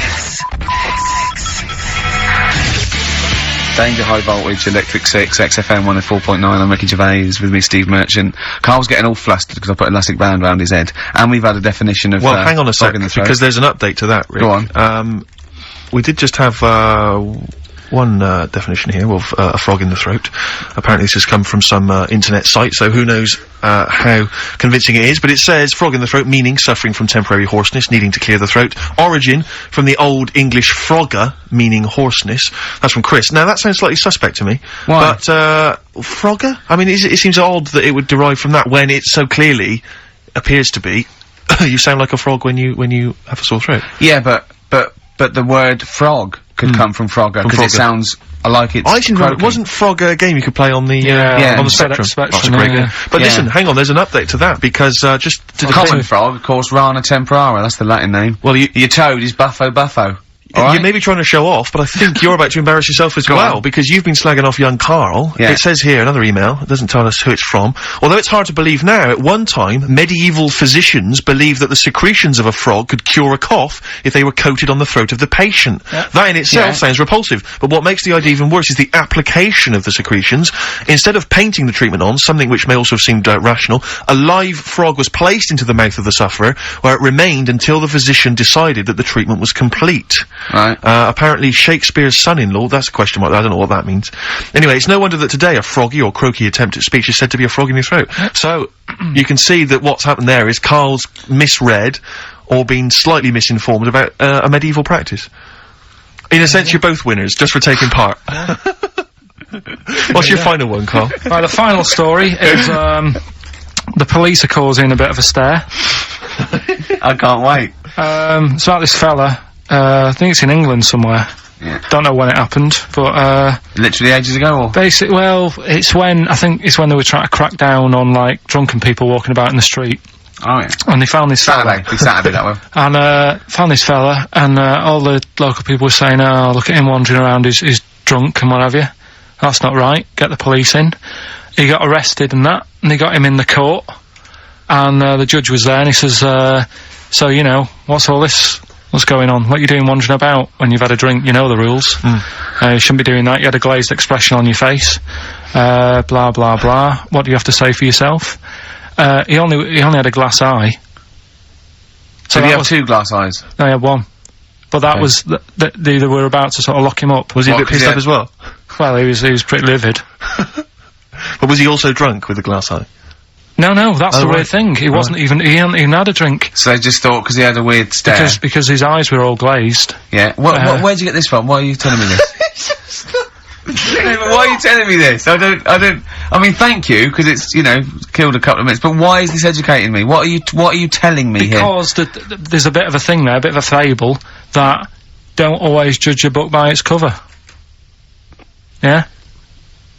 Danger High Voltage, Electric 6, XFM 104.9, I'm Ricky Gervais, with me Steve Merchant. Carl's getting all flustered because I put an elastic band around his head. And we've had a definition of, well, hang on a sec, because there's an update to that, Rick. Go on. We did just have, one definition here of a frog in the throat. Apparently this has come from some internet site, so who knows how convincing it is, but it says frog in the throat, meaning suffering from temporary hoarseness, needing to clear the throat. Origin from the Old English frogger, meaning hoarseness. That's from Chris. Now that sounds slightly suspect to me. Why? But frogger? I mean, it seems odd that it would derive from that when it so clearly appears to be you sound like a frog when you have a sore throat. Yeah, but the word frog could come from Frogger, because it sounds I like it. I seem it wasn't Frog a game you could play on the on the Spectrum. That's a great game. But listen, hang on, there's an update to that because just to the common frog, of course, Rana temporara. That's the Latin name. Well, your toad is Buffo Buffo. You may be trying to show off, but I think you're about to embarrass yourself as well, because you've been slagging off young Karl. Yeah. It says here, another email, it doesn't tell us who it's from. Although it's hard to believe now, at one time, medieval physicians believed that the secretions of a frog could cure a cough if they were coated on the throat of the patient. That in itself sounds repulsive, but what makes the idea even worse is the application of the secretions. Instead of painting the treatment on, something which may also have seemed rational, a live frog was placed into the mouth of the sufferer, where it remained until the physician decided that the treatment was complete. Right. Apparently Shakespeare's son-in-law, that's a question mark, I don't know what that means. Anyway, it's no wonder that today a froggy or croaky attempt at speech is said to be a frog in your throat. So, you can see that what's happened there is Karl's misread, or been slightly misinformed about, a medieval practice. In a sense, you're both winners, just for taking part. What's your final one, Karl? Right, the final story is, the police are causing a bit of a stir. I can't wait. It's about this fella. I think it's in England somewhere. Yeah. Don't know when it happened, but, literally ages ago, or? well, I think it's when they were trying to crack down on, like, drunken people walking about in the street. Oh, yeah. And they found this Saturday that one. And, found this fella, and, all the local people were saying, oh, look at him wandering around, he's drunk and what have you. That's not right, get the police in. He got arrested and that, and they got him in the court. And, the judge was there, and he says, so, you know, what's all this? What's going on? What are you doing wandering about when you've had a drink? You know the rules. You shouldn't be doing that. You had a glazed expression on your face. Blah, blah, blah. What do you have to say for yourself? He only had a glass eye. So he had 2 glass eyes? No, he had 1. But that was, they were about to sort of lock him up. Was he a bit pissed up as well? Well, he was pretty livid. But was he also drunk with a glass eye? No, that's the weird thing. He wasn't even, he hadn't even had a drink. So they just thought, because he had a weird stare. Because his eyes were all glazed. Yeah. Where'd you get this from? Why are you telling me this? Why are you telling me this? I mean, thank you, because it's, you know, killed a couple of minutes, but why is this educating me? What are you telling me here? Because there's a bit of a thing there, a bit of a fable, that don't always judge a book by its cover. Yeah?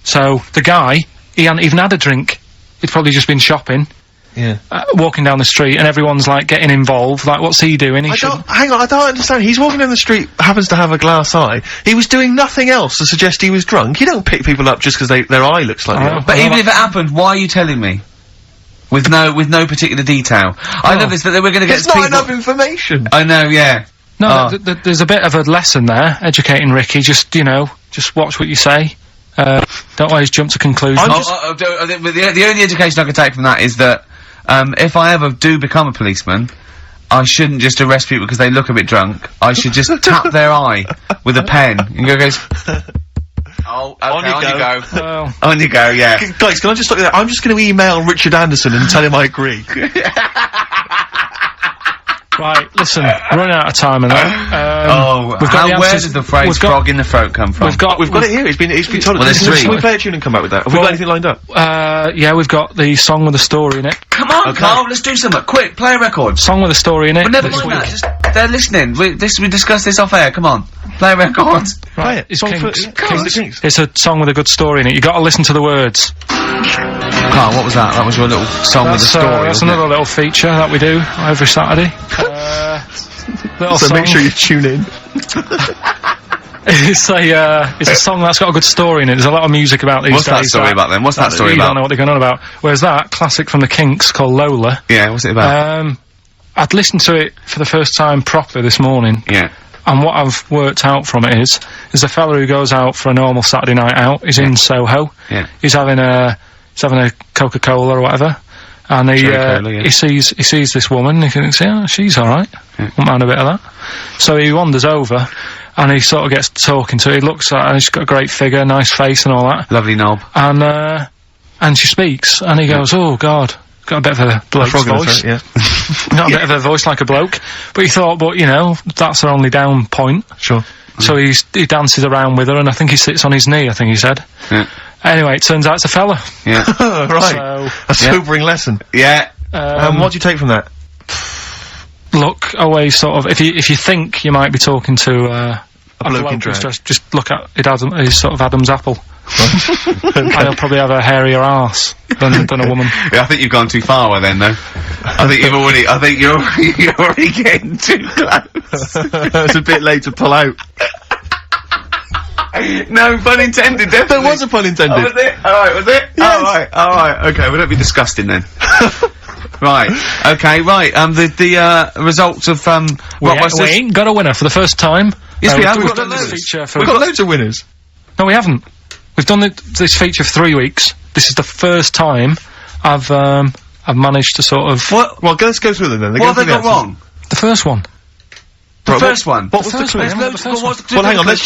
So, the guy, he hadn't even had a drink. He'd probably just been shopping. Yeah. Walking down the street, and everyone's, like, getting involved. Like, what's he doing? Hang on, I don't understand. He's walking down the street, happens to have a glass eye. He was doing nothing else to suggest he was drunk. You don't pick people up just because their eye looks like that. But even if it happened, why are you telling me? With no particular detail. I know this, that they were gonna get It's not enough information. I know, yeah. No, there's a bit of a lesson there, educating Ricky. Just, you know, just watch what you say. Don't always jump to conclusions. The only education I can take from that is that, if I ever do become a policeman, I shouldn't just arrest people because they look a bit drunk. I should just tap their eye with a pen and goes, oh, okay, on you go. Well, on you go, yeah. Guys, can I just stop you there? I'm just gonna email Richard Anderson and tell him I agree. Right, listen, we're running out of time and that. Where did the phrase frog in the throat come from? We've got it here, it's been told. Well, there's 3. Can we play a tune and come back with that? Have we got anything lined up? Yeah, we've got the song with a story in it. Come on, Karl, let's do something. Quick, play a record. Song with a story in it. But never mind that, just, they're listening. We discussed this off air, come on. Play a record. Right, it's Kinks. Kinks. It's a song with a good story in it. You gotta listen to the words. Karl, what was that? That was your little song with a story, that's another little feature that we do every Saturday. So make sure you tune in. It's a song that's got a good story in it. There's a lot of music about these days. What's that story about then? What's that story about? You don't know what they're going on about. Whereas that, classic from the Kinks, called Lola. Yeah, what's it about? I'd listened to it for the first time properly this morning. Yeah. And what I've worked out from it is, there's a fella who goes out for a normal Saturday night out. He's in Soho. Yeah. He's having a Coca-Cola or whatever. And he sees this woman, and he thinks, yeah, she's alright. Won't mind a bit of that. So he wanders over, and he sort of gets talking to her. He looks at her, and she's got a great figure, nice face and all that. Lovely knob. And she speaks, and he goes, oh God, got a bit of a bloke's voice. Yeah. Got a bit of a voice like a bloke. But he thought, you know, that's her only down point. Sure. So he dances around with her, and I think he sits on his knee, I think he said. Yeah. Anyway, it turns out it's a fella. Yeah. Right. A sobering lesson. Yeah. What do you take from that? Look, always sort of, if you think you might be talking to, A bloke in drag. Just look at it as his sort of Adam's apple. And he'll probably have a hairier arse than a woman. Yeah, I think you've gone too far then, though. I think you're already getting too close. It's a bit late to pull out. No, pun intended, definitely. There was a pun intended. Oh, was it? Alright, was it? Yes. Alright, okay, we don't be disgusting then. Right, okay, right, the results of, we ain't got a winner for the first time. Yes, we have, we've we've done got this loads. feature for... We've got loads of winners. No, we haven't. We've done this feature for 3 weeks. This is the first time I've managed to sort of... What? Well, let's go through them then. What have they got wrong? The first one. The first one? What was the clue? Well, hang on, let's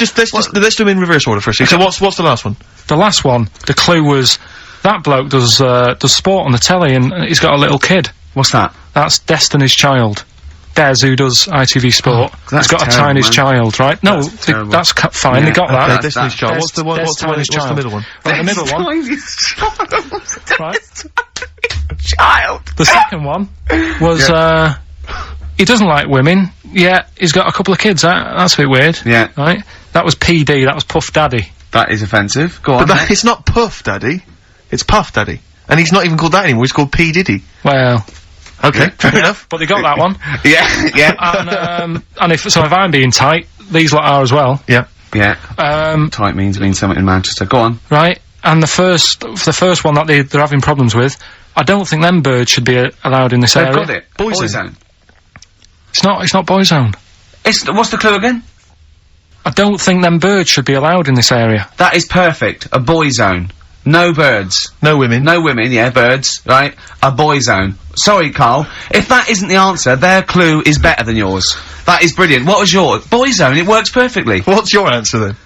do them in reverse order first. So what's the last one? The last one, the clue was, that bloke does sport on the telly and he's got a little kid. What's that? That's Destiny's Child. Des, who does ITV Sport, that's has got terrible, a Tiny's man. Child, right? No, that's fine, Yeah, they got that. Destiny's Child. What's the middle one? Right, the middle one. Right. Child. The second one was, he doesn't like women, yet he's got a couple of kids, that's a bit weird. Yeah. Right? That was PD, that was Puff Daddy. That is offensive. Go on. But it's not Puff Daddy. It's Puff Daddy. And he's not even called that anymore, he's called P. Diddy. Well... Okay, fair enough. But they got that one. Yeah. And if I'm being tight, these lot are as well. Yeah. Yeah. Tight means something in Manchester. Go on. Right. And the first one that they're having problems with, I don't think them birds should be allowed in this area. They've got it. Boyzone. It's not Boyzone. What's the clue again? I don't think them birds should be allowed in this area. That is perfect. A boyzone. No birds. No women. No women, yeah, birds, right? A boyzone. Sorry, Carl. If that isn't the answer, their clue is better than yours. That is brilliant. What was yours? Boyzone, it works perfectly. What's your answer then?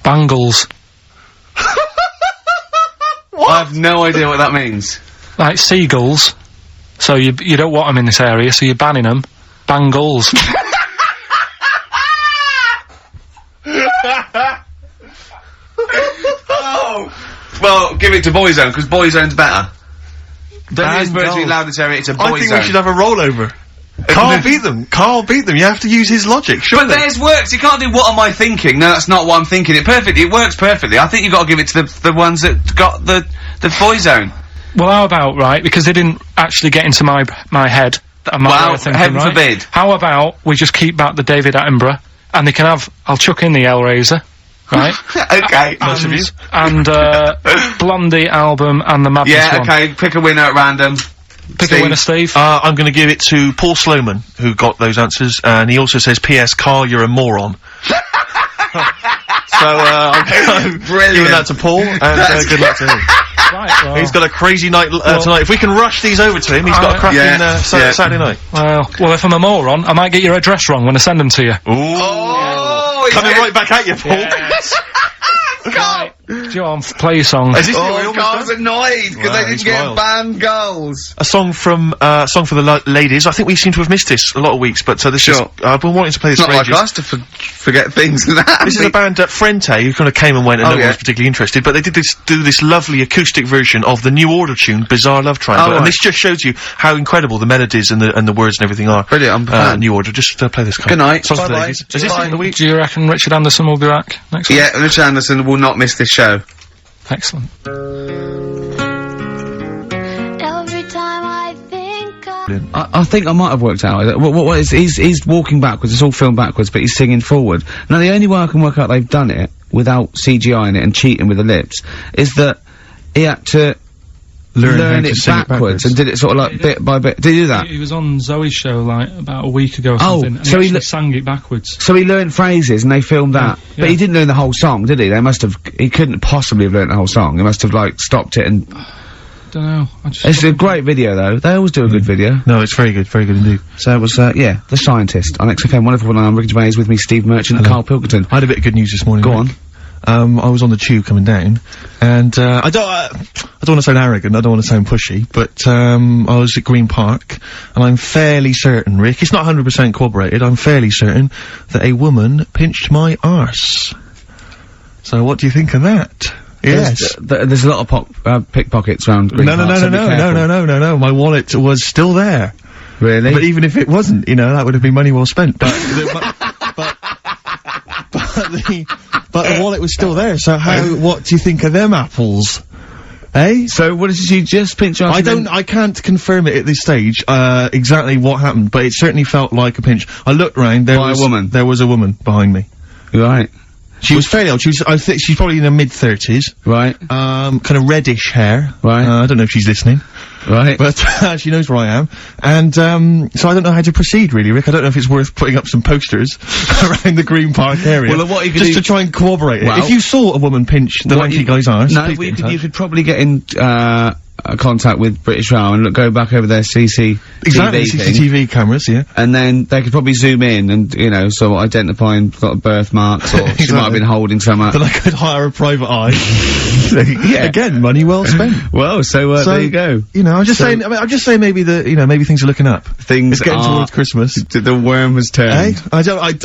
Bangles. What? I have no idea what that means. Like seagulls. So you don't want them in this area, so you're banning them. Bangles. Oh! Well, give it to Boyzone, because Boyzone's better. Don't use birds to be allowed in this area, it's a Boyzone. I think we should have a rollover. Carl beat them. Carl beat them. You have to use his logic, surely. But theirs works. You can't do what am I thinking. No, that's not what I'm thinking. It works perfectly. I think you've got to give it to the ones that got the Boyzone. Well, how about, right, because they didn't actually get into my head. Wow, heaven forbid. How about we just keep back the David Attenborough, and they can have, I'll chuck in the Hellraiser, right? Okay. Nice of you. And, Blondie album and the Madness one. Yeah, okay, pick a winner at random. Pick a winner, Steve. I'm gonna give it to Paul Sloman, who got those answers, and he also says, P.S. Carl, you're a moron. So, I'm giving that to Paul, and good luck to him. Right, well. He's got a crazy night tonight. If we can rush these over to him, he's got a cracking Saturday night. Well, if I'm a moron, I might get your address wrong when I send them to you. Ooh. Oh, coming right back at you, Paul. Yes. Right. John, play your song. Is this Carl's annoyed because they didn't get banned goals. A song for the ladies. I think we seem to have missed this a lot of weeks, but this is I've been wanting to play this. It's not for like ages. us to forget things like that. This is a band Frente who kind of came and went, and no one was particularly interested. But they did this lovely acoustic version of the New Order tune, "Bizarre Love Triangle," and this just shows you how incredible the melodies and the words and everything are. Brilliant. New Order. Just play this. Good night. Songs for the ladies. Is this the week? Do you reckon Richard Anderson will be back next week? Yeah, Richard Anderson will not miss this show. Excellent. Every time I think I think I might have worked out. What is he's walking backwards, it's all filmed backwards, but he's singing forward. Now the only way I can work out they've done it without CGI in it and cheating with the lips is that he had to learn it backwards and did it sort of like bit by bit. Did he do that? He was on Zoe's show like about a week ago or something, and so he sang it backwards. So he learned phrases and they filmed that. But he didn't learn the whole song, did he? He couldn't possibly have learned the whole song. He must have like stopped it and... Don't know. It's a great video though. They always do a good video. No, it's very good indeed. So it was, The Scientist on XFM 104.9. I'm Ricky Gervais with me, Steve Merchant and Karl Pilkington. I had a bit of good news this morning. Go on. I was on the tube coming down, and I don't want to sound arrogant, I don't want to sound pushy, but I was at Green Park, and I'm fairly certain, Rick, it's not 100% corroborated, I'm fairly certain that a woman pinched my arse. So what do you think of that? Yes. There's a lot of pickpockets around Green Park. No, my wallet was still there. Really? But even if it wasn't, that would have been money well spent. But but the wallet was still there, so what do you think of them apples? Eh? So what did she just pinch your arse? I can't confirm it at this stage, exactly what happened, but it certainly felt like a pinch. I looked round, there was a woman behind me. Right. She was fairly old. I think she's probably in her mid-30s. Right. Kind of reddish hair. Right. I don't know if she's listening. Right. But, she knows where I am. And, so I don't know how to proceed, really, Rick. I don't know if it's worth putting up some posters around the Green Park area. Well, what you could just do... to try and corroborate it. Well, if you saw a woman pinch the lanky guy's arse, no, you could probably get in, contact with British Rail and go back over their CCTV CCTV cameras, yeah. And then they could probably zoom in and, so identifying sort of birthmarks or she might have been holding some Then I could hire a private eye. Yeah. Again, money well spent. Well, so there you go. I'm just saying, I'm just saying maybe maybe things are looking up. Things it's getting towards Christmas. The worm has turned. I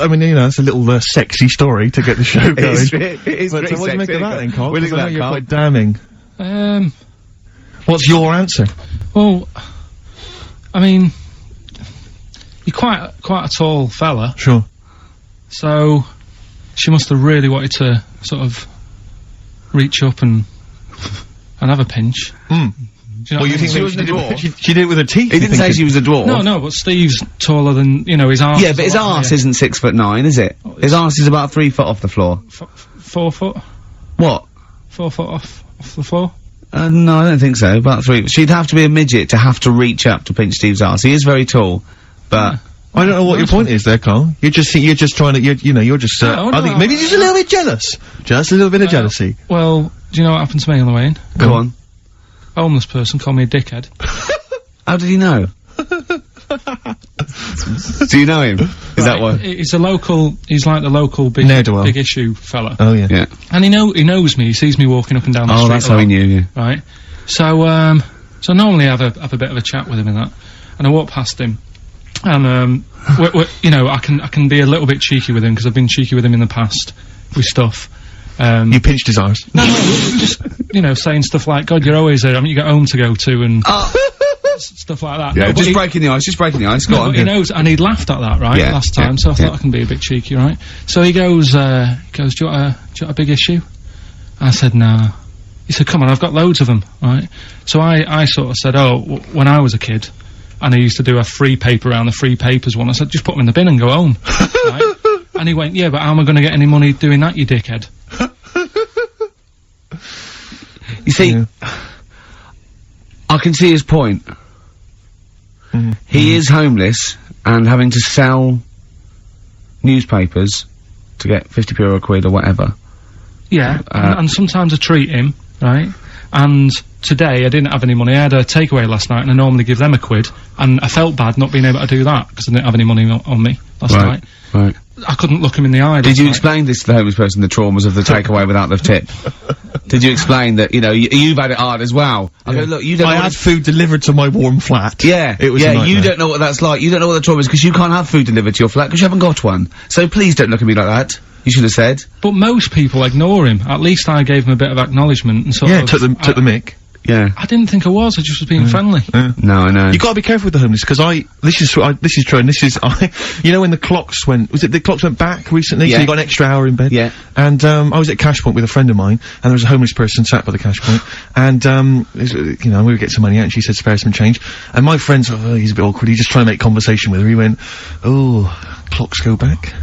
mean, it's a little, sexy story to get the show going. It is but pretty what do you make of that then, Carl? What do you think of that, you're Carl? quite damning. What's your answer? Well, I mean, you're quite a tall fella. Sure. So, she must have really wanted to sort of reach up and have a pinch. Mm. Do you know You think she was a dwarf? She did it with her teeth? He didn't say she was a dwarf. No, but Steve's taller than, his arse. Yeah, but his arse isn't 6'9", is it? His arse is about 3 foot off the floor. 4 foot? What? 4 foot off the floor? No, I don't think so. About 3. She'd have to be a midget to have to reach up to pinch Steve's arse. He is very tall, but I don't know what your point is there, Carl. You're just trying to, you're just. I think maybe just a little bit jealous. Just a little bit of jealousy. Well, do you know what happened to me on the way in? Go on. A homeless person called me a dickhead. How did he know? Do you know him? Is that what? He's like the local big issue fella. Oh yeah. Yeah. And he knows me. He sees me walking up and down the street. Oh, that's how he knew you. Right. So so normally I have a bit of a chat with him and that, and I walk past him, and I can be a little bit cheeky with him because I've been cheeky with him in the past with stuff. You pinched his arse. No, just saying stuff like, "God, you're always there. I mean, you got home to go to," and stuff like that. Yeah, no, just breaking the ice. Go on. But he knows, and he'd laughed at that, right, last time, so I thought I can be a bit cheeky, right? So he goes, do you want a big issue? I said, no. He said, come on, I've got loads of them, right? So I sort of said, when I was a kid, and I used to do a free paper around the free papers one, I said, just put them in the bin and go home, right? And he went, yeah, but how am I going to get any money doing that, you dickhead? You see, I can see his point. He is homeless and having to sell newspapers to get 50p or a quid or whatever. Yeah, and sometimes I treat him, right? And today I didn't have any money. I had a takeaway last night and I normally give them a quid, and I felt bad not being able to do that because I didn't have any money on me last night. Right. I couldn't look him in the eye. Did you explain this to the homeless person, the traumas of the takeaway without the tip? Did you explain that, you've had it hard as well? I go, look, you don't I had food delivered to my warm flat. Yeah. It was a nightmare. You don't know what that's like. You don't know what the trauma is because you can't have food delivered to your flat because you haven't got one. So please don't look at me like that. You should have said. But most people ignore him. At least I gave him a bit of acknowledgement and sort of... took the mick. Yeah. I didn't think I was. I just was being friendly. No, I know. You gotta be careful with the homeless, because this is true, and this is, when the clocks went back recently, so you got an extra hour in bed? Yeah. And, I was at Cash Point with a friend of mine, and there was a homeless person sat by the Cash Point, and, we would get some money out, and she said, spare some change, and my friend sort of, he's a bit awkward, he just trying to make conversation with her, he went, clocks go back?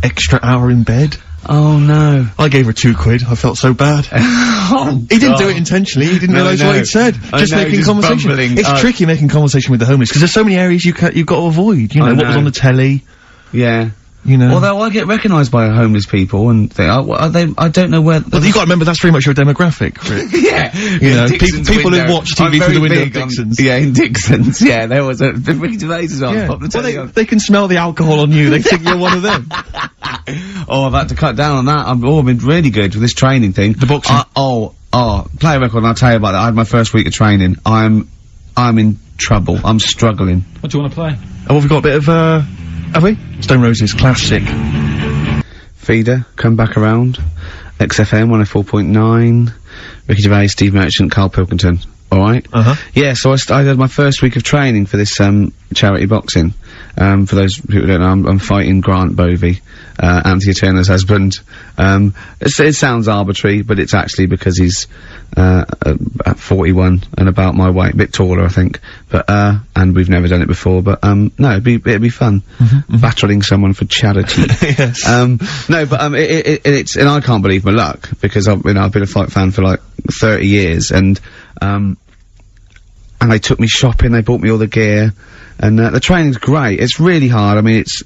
Extra hour in bed? Oh no. I gave her £2. I felt so bad. He didn't do it intentionally. He didn't realise what he'd said. Just making conversation. It's tricky making conversation with the homeless because there's so many areas you've got to avoid. What was on the telly. Yeah. Although I get recognised by homeless people and think, I don't know where. Well, you got to remember that's very much your demographic, Rick. Yeah. People who watch TV through the window of Dixon's. In Dixon's. Yeah, there was the Ricky Gervais is on. Yeah. They can smell the alcohol on you. They think you're one of them. I've had to cut down on that. I've been really good with this training thing. The boxing. Play a record and I'll tell you about that. I had my first week of training. I'm in trouble. I'm struggling. What do you want to play? Oh, we've got a bit of, have we? Stone Roses, classic. Feeder, Come Back Around. XFM 104.9. Ricky Gervais, Steve Merchant, Karl Pilkington. Alright? Yeah, so I had my first week of training for this, charity boxing. For those people who don't know, I'm fighting Grant Bovey. Anthony Turner's husband. It sounds arbitrary, but it's actually because he's, at 41 and about my weight, a bit taller, I think. But, and we've never done it before, but, no, it'd be fun. Battling someone for charity. Yes. No, but, it's, and I can't believe my luck, because I've been a fight fan for like 30 years, and they took me shopping, they bought me all the gear, and, the training's great. It's really hard. I mean, it's,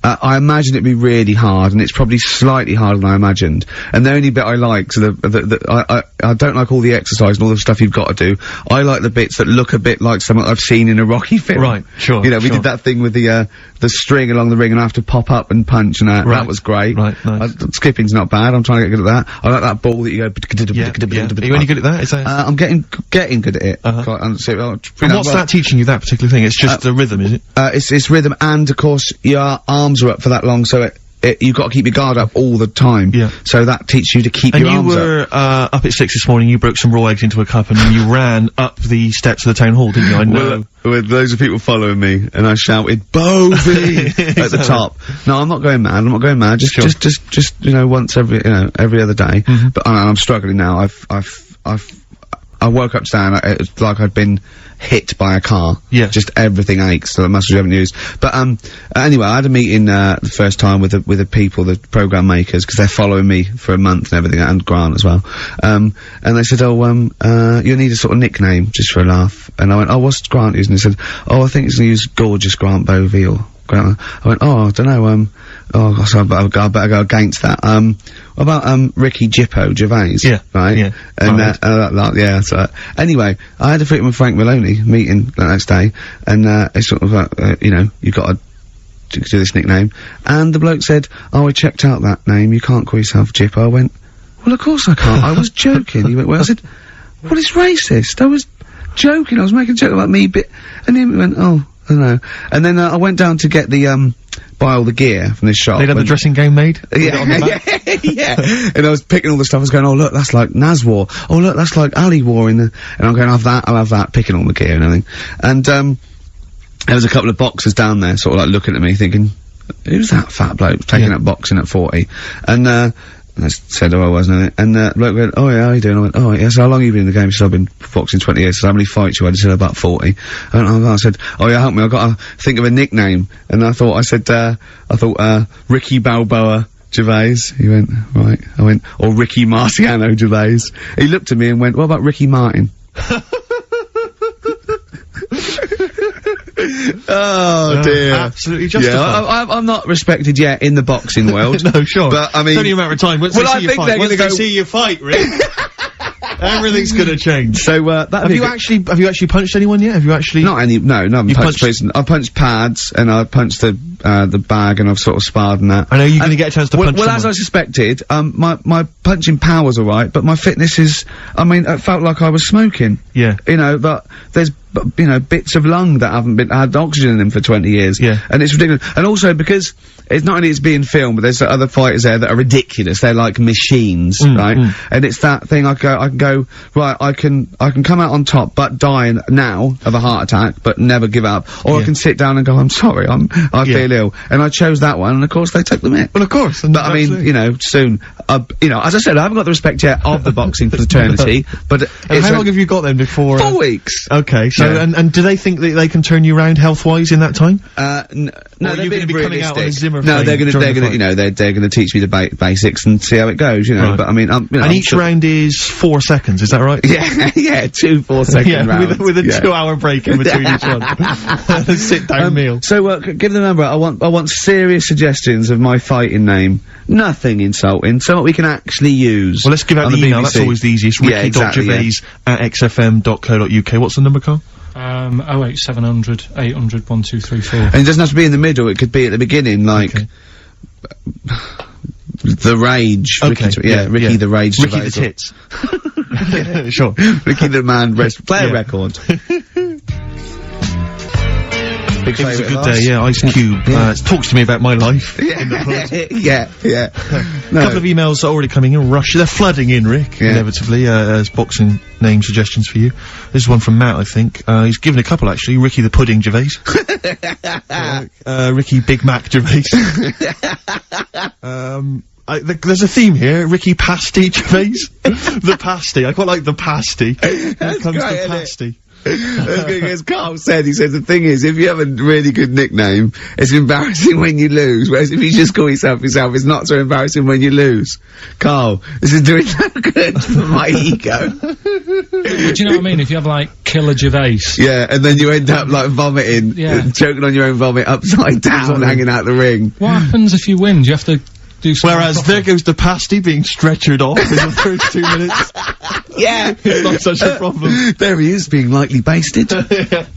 I imagine it'd be really hard, and it's probably slightly harder than I imagined. And the only bit I like, so I don't like all the exercise and all the stuff you've got to do. I like the bits that look a bit like something I've seen in a Rocky film. Right, sure. You know, we did that thing with the string along the ring and I have to pop up and punch and that. Right. That was great. Right, nice. Skipping's not bad. I'm trying to get good at that. I like that ball that you go. Yeah. Are you any good at that? Is that? I'm getting good at it. Uh-huh. And what's that teaching you, that particular thing? It's just the rhythm, is it? It's rhythm, and of course your arms are up for that long, so you've got to keep your guard up all the time. Yeah. So that teaches you to keep your arms up. And you were up at 6 this morning. You broke some raw eggs into a cup, and then you ran up the steps of the town hall, didn't you? I know. With loads of people following me, and I shouted "Bovey" at the top. No, I'm not going mad. I'm not going mad. Just you know, once every other day. But I'm struggling now. I woke up today and it's like I'd been hit by a car. Yeah. Just everything aches, so the muscles you haven't used. But, anyway, I had a meeting, the first time with the people, the program makers, because they're following me for a month and everything, and Grant as well. And they said, you need a sort of nickname, just for a laugh. And I went, what's Grant using? They said, I think he's gonna use Gorgeous Grant Bovey, or Grant. I went, I don't know, so I better go against that. What about, Ricky Gervais? Yeah. Right? Yeah. And, yeah, so, anyway, I had a freaking with Frank Maloney meeting the next day, and, it's sort of like, you know, you've got to do this nickname. And the bloke said, I checked out that name, you can't call yourself Jippo. I went, well, of course I can't, I was joking. He went, well, I said, well, it's racist. I was joking, I was making a joke about me, and he went, I don't know. And then, I went down to get the, buy all the gear from this shop. They'd have the dressing game made? Yeah. And I was picking all the stuff, I was going, look, that's like Naz wore. Oh, look, that's like Ali wore and I'm going, I'll have that, picking all the gear and everything. And, there was a couple of boxers down there, sort of like looking at me thinking, who's that fat bloke taking up boxing at 40? And, I said I wasn't, and the bloke went, yeah, how you doing? I went, yeah, so how long have you been in the game? He said, I've been boxing 20 years. So how many fights you had? He said, about 40. I said, yeah, help me, I've got to think of a nickname. And I thought, Ricky Balboa Gervais. He went, right. I went, or Ricky Marciano Gervais. He looked at me and went, what about Ricky Martin? Oh dear. Absolutely justified. Yeah, I'm not respected yet in the boxing world. No, sure. But I mean, it's only a matter of time. Once they see you fight, Rick, everything's gonna change. So, have you actually punched anyone yet? Have you actually? No, I haven't punched. I punched pads and I punched the bag and I've sort of sparred and that. I know you're gonna get a chance to punch someone. As I suspected, my punching power's alright, but my fitness is, I mean, it felt like I was smoking. Yeah. You know, but there's, you know, bits of lung that haven't had oxygen in them for 20 years. Yeah. And it's ridiculous. And also because it's not only it's being filmed, but there's other fighters there that are ridiculous. They're like machines, right? And it's that thing I can go, right, I can come out on top, but die now of a heart attack, but never give up. Or I can sit down and go, I'm sorry, I feel ill. And I chose that one, and of course they took the mick. Well, of course. But I mean, you know, soon, you know, as I said, I haven't got the respect yet of the boxing fraternity, but how long have you got then before? 4 weeks. Okay, so, and do they think that they can turn you around health-wise in that time? No, they're going to be coming out on a Zimmer No, they're gonna, you know, they're gonna teach me the basics and see how it goes, you know, but I mean, you know, and each round is 4 seconds, is that right? Yeah, yeah, 2 4-second rounds. with a 2-hour break in between each one. Sit-down meal. So, give the number, I want serious suggestions of my fighting name. Nothing insulting, something we can actually use. Well, let's give out the email, that's always the easiest. Ricky.Gervais at xfm.co.uk. What's the number, Carl? 08700 800 1234. And it doesn't have to be in the middle, it could be at the beginning, like, the Rage. Okay. Ricky the Rage. Ricky the Tits. Sure. Ricky the Man, play a record. Big It was a favourite good of day, ours. yeah. Ice Cube talks to me about my life. In the pub. Yeah. A No. couple of emails are already coming in. They're flooding in, Rick, Yeah. inevitably, as boxing name suggestions for you. This is one from Matt, I think. He's given a couple, actually. Ricky the Pudding Gervais. Ricky Big Mac Gervais. There's a theme here. Ricky Pasty Gervais. The pasty. I quite like the pasty. Here comes great, the isn't it? pasty. As Carl said, he said the thing is, if you have a really good nickname, it's embarrassing when you lose, whereas if you just call yourself, it's not so embarrassing when you lose. Carl, this is doing no good for my ego. Do you know what I mean? If you have, like, Killer Gervais. Yeah, and then you end up, like, vomiting, choking on your own vomit upside down, hanging out the ring. What happens if you win? Do you have to do something Whereas proper? there goes the pasty being stretchered off in the first 2 minutes. Yeah. It's not such a problem. There he is, being lightly basted.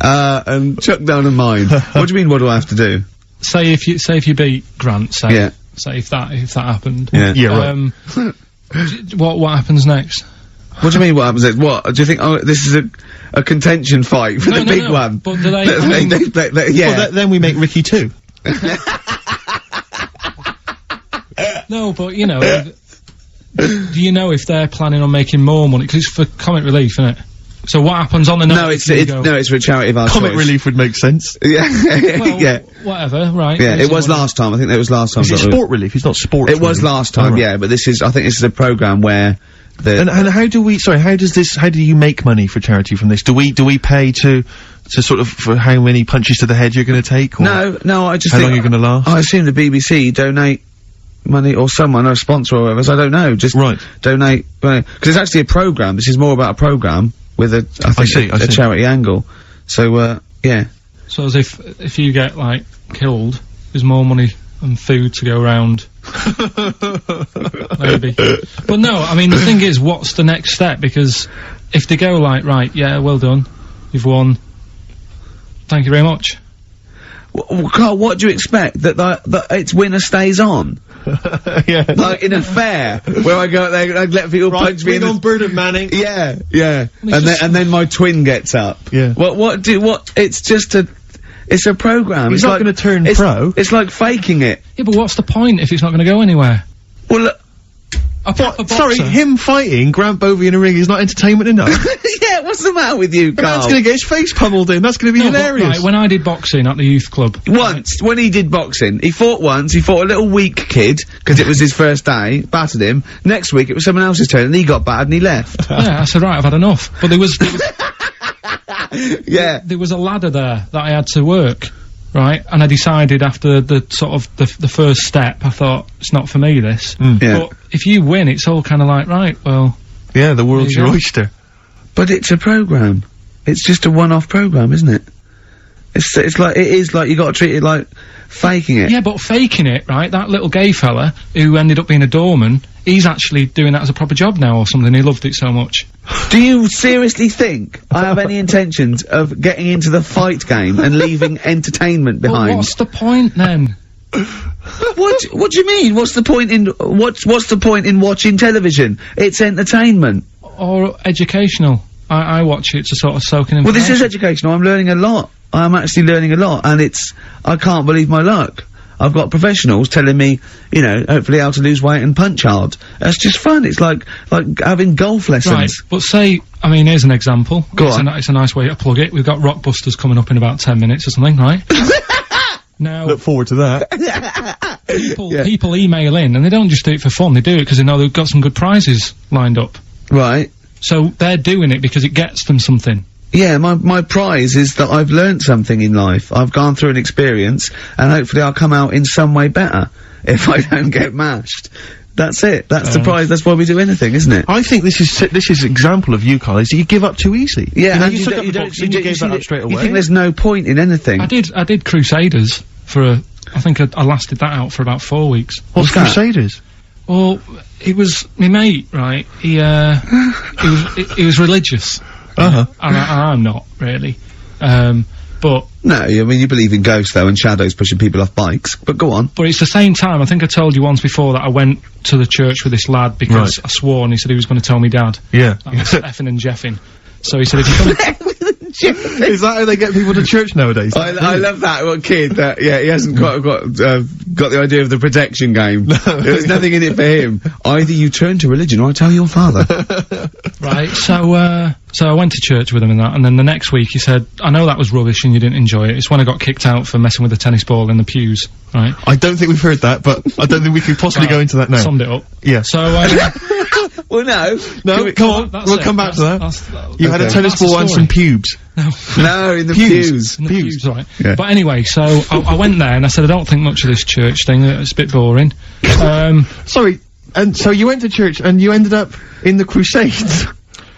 And chucked down a mine. What do you mean, what do I have to do? Say if you beat Grant, say. Yeah. Say if that happened. Yeah. Yeah, right. What happens next? What do you mean, what happens next? What? Do you think, this is a contention fight for the big one? But do they, yeah. Well, then we make Ricky 2. No, but, you know, do you know if they're planning on making more money? Because it's for comic relief, isn't it? So what happens on the night? No, it's for a charity of our Comic choice. relief would make sense. Yeah. Well, Yeah. whatever, right. Yeah, it was last time. I think it was last time. Is it sport relief? It's not sports It was relief. last time, right. yeah, but I think this is a programme where And how do you make money for charity from this? Do we pay to sort of, for how many punches to the head you're gonna take? Or No, I just how think long you're gonna last? I assume the BBC donate money, or someone, or a sponsor or whatever, so I don't know, just donate, because it's actually a programme. This is more about a programme with a charity angle. So, yeah. So as if you get, like, killed, there's more money and food to go around. Maybe. But no, I mean, the thing is, what's the next step? Because if they go like, right, yeah, well done, you've won, thank you very much. Carl, what do you expect? That it's winner stays on? Yeah. Like in a fair, where I go out there and I'd let people punch me in the... Bernard Manning. Yeah. And then my twin gets up. Yeah. It's just it's a programme. He's it's not like, gonna turn pro. It's like faking it. Yeah, but what's the point if it's not gonna go anywhere? Well, look, A proper boxer. Sorry, him fighting Grant Bovey in a ring is not entertainment enough. yeah, what's the matter with you, Carl? Grant's gonna get his face pummeled in, that's gonna be No, but, hilarious. right, when I did boxing at the youth club. Once, when he did boxing, he fought once, he fought a little weak kid, because it was his first day, battered him. Next week, it was someone else's turn, and he got battered and he left. Yeah, I said, right, I've had enough. But there was Yeah. there was a ladder there that I had to work, right? And I decided after the sort of the first step, I thought, it's not for me, this. Yeah. But if you win, it's all kind of like, right, well... Yeah, the world's There you your go. oyster. But it's a programme. It's just a one-off programme, isn't it? It's like, it is like, you gotta treat it like faking it. Yeah, but faking it, right? That little gay fella who ended up being a doorman, he's actually doing that as a proper job now or something. He loved it so much. Do you seriously think I have any intentions of getting into the fight game and leaving entertainment But behind? what's the point then? What do you mean? What's the point in what's the point in watching television? It's entertainment. Or educational? I watch it to sort of soak in Well, information. this is educational. I'm learning a lot. I'm actually learning a lot, and I can't believe my luck. I've got professionals telling me, you know, hopefully how to lose weight and punch hard. That's just fun. It's like having golf lessons. Right, but say, I mean, here's an example. Go It's on. It's a nice way to plug it. We've got Rockbusters coming up in about 10 minutes or something, right? Now, Look forward to that. people email in, and they don't just do it for fun, they do it because they know they've got some good prizes lined up. Right. So they're doing it because it gets them something. Yeah, my prize is that I've learnt something in life. I've gone through an experience, and hopefully I'll come out in some way better if I don't get mashed. That's it. That's the prize. That's why we do anything, isn't it? I think this is example of you, Carl, is that you give up too easily. Yeah, you know, and you you took don't- up you the don't- boxing, you you gave see that up that- straight away. You think there's no point in anything? I did Crusaders for I think I lasted that out for about 4 weeks. What's that? Crusaders? Well, it was my mate, right? He was religious. Uh-huh. And I'm not, really. But No, I mean, you believe in ghosts, though, and shadows pushing people off bikes. But go on. it's the same time, I think I told you once before that I went to the church with this lad because Right. I swore and he said he was going to tell me dad. Yeah. That was effing and jeffing. So he said, if you come Is that how they get people to church nowadays? I love that one kid that he hasn't got the idea of the protection game. There's nothing in it for him. Either you turn to religion or I tell your father. Right, so I went to church with him and that, and then the next week he said, I know that was rubbish and you didn't enjoy it. It's when I got kicked out for messing with a tennis ball in the pews, right? I don't think we've heard that, but I don't think we could possibly go into that now. Summed it up. Yeah. So, Well, no, come on, we'll come back to that. You had a tennis ball and some pubes. No, in the pews. In the pews, right. Yeah. But anyway, so I went there and I said, I don't think much of this church thing, it's a bit boring. Sorry, and so you went to church and you ended up in the Crusades?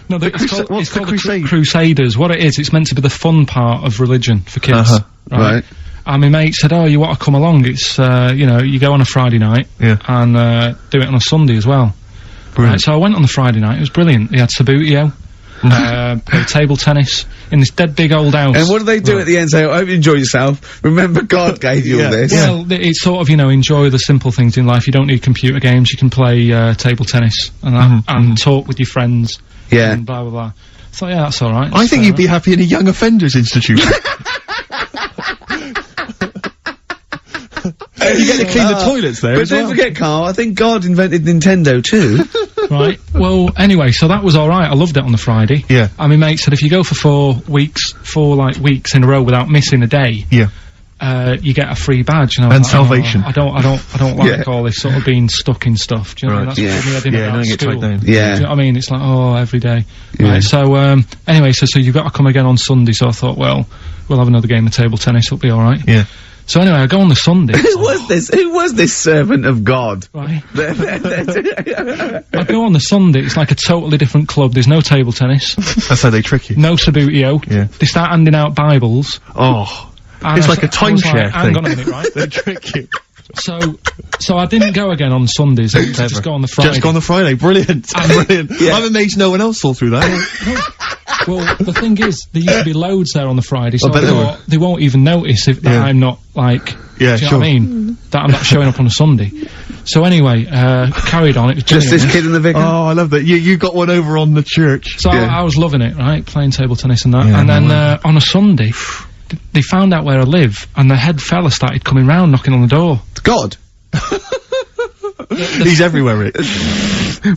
No, it's called Crusade? Crusaders. What it is, it's meant to be the fun part of religion for kids. Right. And my mate said, oh, you want to come along? It's, you know, you go on a Friday night and do it on a Sunday as well. Right, so I went on the Friday night, it was brilliant. They had Sabutio, played table tennis in this dead big old house. And what do they do at the end? Say, I hope you enjoy yourself. Remember God gave you all this. Well, it's sort of, you know, enjoy the simple things in life. You don't need computer games, you can play table tennis and that, and talk with your friends. Yeah. And blah, blah, blah. So yeah, that's alright. I think you'd be happy in a young offenders institution. You get to clean the toilets there. But don't forget, Carl, I think God invented Nintendo too. Right. Well, anyway, so that was alright. I loved it on the Friday. Yeah. And my mate said if you go for 4 weeks in a row without missing a day, you get a free badge. And I was and like, salvation. I don't like all this sort of being stuck in stuff. Do you know what I mean? That's what I don't get tied down. Do you know what I mean? It's like, oh, every day. Right. So, anyway, so you've got to come again on Sunday. So I thought, well, we'll have another game of table tennis. It'll be alright. Yeah. So anyway, I go on the Sunday. Who was this servant of God? Right. I go on the Sunday, it's like a totally different club, there's no table tennis. That's how they trick you. No Sabutio. Yeah. They start handing out Bibles. Oh. It's like a timeshare thing. Hang on a minute, right? They trick you. So I didn't go again on Sundays, just go on the Friday. Just go on the Friday, brilliant. Brilliant. I'm amazed no one else saw through that. Well, the thing is, there used to be loads there on the Friday, so they won't even notice that I'm not, like, do you know what I mean? That I'm not showing up on a Sunday. So anyway, carried on, it was just this kid in the vicar? Oh, I love that. You got one over on the church. So I was loving it, right, playing table tennis and that, and then, on a Sunday, they found out where I live, and the head fella started coming round, knocking on the door. God! He's everywhere, Rick.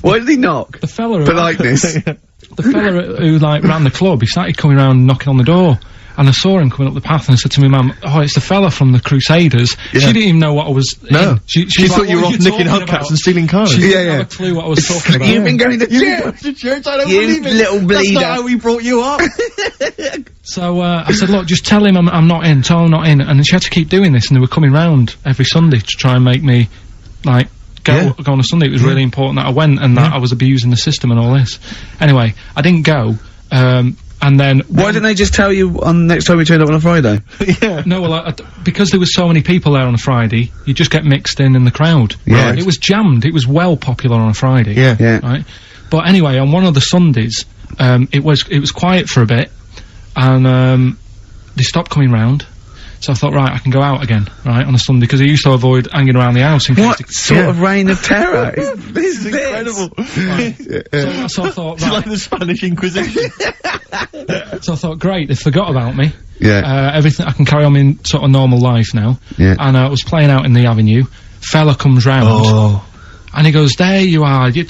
Why did he knock? The fella politeness. The fella who like ran the club, he started coming around knocking on the door, and I saw him coming up the path, and I said to my mum, "Oh, it's the fella from the Crusaders." She didn't even know what I was. No, she thought like, you were off nicking hubcaps and stealing cars. She didn't have a clue what I was talking about. You've been going to church. I don't believe it. Little bleeder. That's not how we brought you up. So I said, "Look, just tell him I'm not in. Tell him I'm not in." And she had to keep doing this, and they were coming round every Sunday to try and make me, like, go on a Sunday. It was really important that I went and that I was abusing the system and all this. Anyway, I didn't go, and then... Why didn't they just tell you on next time you turned up on a Friday? No, well, because there was so many people there on a Friday, you just get mixed in the crowd. Yeah. Right? It was jammed, it was well popular on a Friday. Yeah. Right? But anyway, on one of the Sundays, it was quiet for a bit, and, they stopped coming round. So I thought, right, I can go out again, right, on a Sunday, because I used to avoid hanging around the house in case... What sort of reign of terror? This is incredible. Right. So I thought, it's like the Spanish Inquisition. So I thought, great, they forgot about me. Yeah. Everything, I can carry on in sort of normal life now. Yeah. And I was playing out in the avenue, fella comes round, and he goes, there you are, you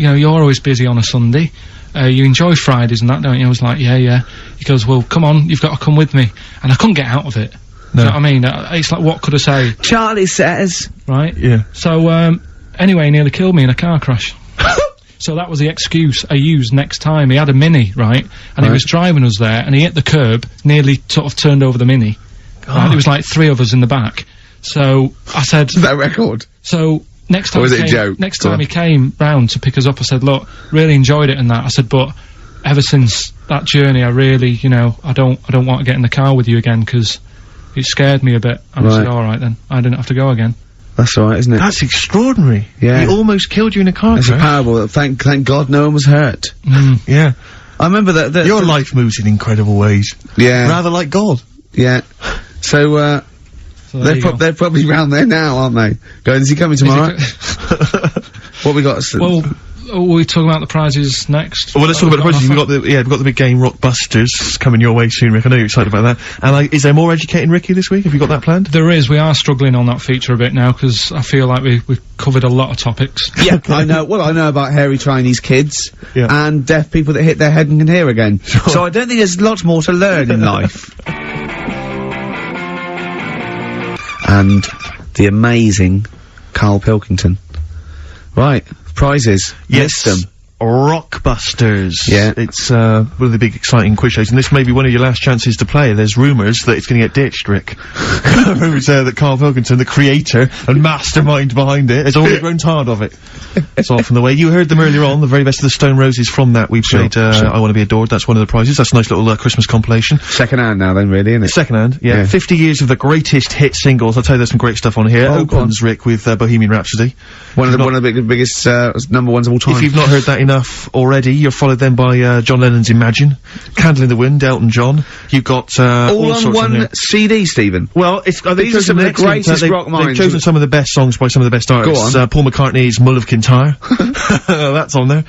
know, you're always busy on a Sunday. You enjoy Fridays and that, don't you? I was like, yeah. He goes, well, come on, you've got to come with me. And I couldn't get out of it. No. You know what I mean? It's like, what could I say? Charlie says. Right? Yeah. So, anyway, he nearly killed me in a car crash. So that was the excuse I used next time. He had a Mini, right? And he was driving us there, and he hit the curb, nearly sort of turned over the Mini. Right? There was like 3 of us in the back. So, I said... Is that a record? So... Next time, he came round to pick us up, I said, look, really enjoyed it and that. I said, but ever since that journey, I really, you know, I don't want to get in the car with you again, because it scared me a bit. And I said, alright then, I didn't have to go again. That's alright, isn't it? That's extraordinary. Yeah. He almost killed you in a car crash. It's a parable. Thank God no one was hurt. Yeah. I remember that... Your life moves in incredible ways. Yeah. Rather like God. Yeah. So they're probably round there now, aren't they? Going, is he coming tomorrow? What we got? Well, we talking about the prizes next? Well, let's talk about the prizes. We've got the big game Rockbusters coming your way soon, Rick. I know you're excited about that. And is there more Educating Ricky this week? Have you got that planned? There is. We are struggling on that feature a bit now, because I feel like we've covered a lot of topics. Yeah, I know. Well, I know about hairy Chinese kids and deaf people that hit their head and can hear again. So I don't think there's lots more to learn in life. And the amazing Karl Pilkington. Right, prizes. Yes. List them. Rockbusters. Yeah. It's, one of the big exciting quiz shows, and this may be one of your last chances to play. There's rumours that it's gonna get ditched, Rick. Rumours that Karl Pilkington, the creator and mastermind behind it, has already grown tired of it. It's off and the way. You heard them earlier on, the very best of the Stone Roses. From that, we played, I Wanna Be Adored. That's one of the prizes. That's a nice little, Christmas compilation. Second hand now then, really, isn't it? Second hand, yeah. 50 years of the greatest hit singles. I'll tell you there's some great stuff on here. Opens, Rick, with, Bohemian Rhapsody. One of the biggest, number ones of all time. If you've not heard that enough already, you're followed then by, John Lennon's Imagine. Candle in the Wind, Elton John. You've got, all on one CD, Stephen. Well, these are some of the greatest rock minds. They've chosen some of the best songs by some of the best artists. Go on. Paul McCartney's Mull of Kintyre. That's on there.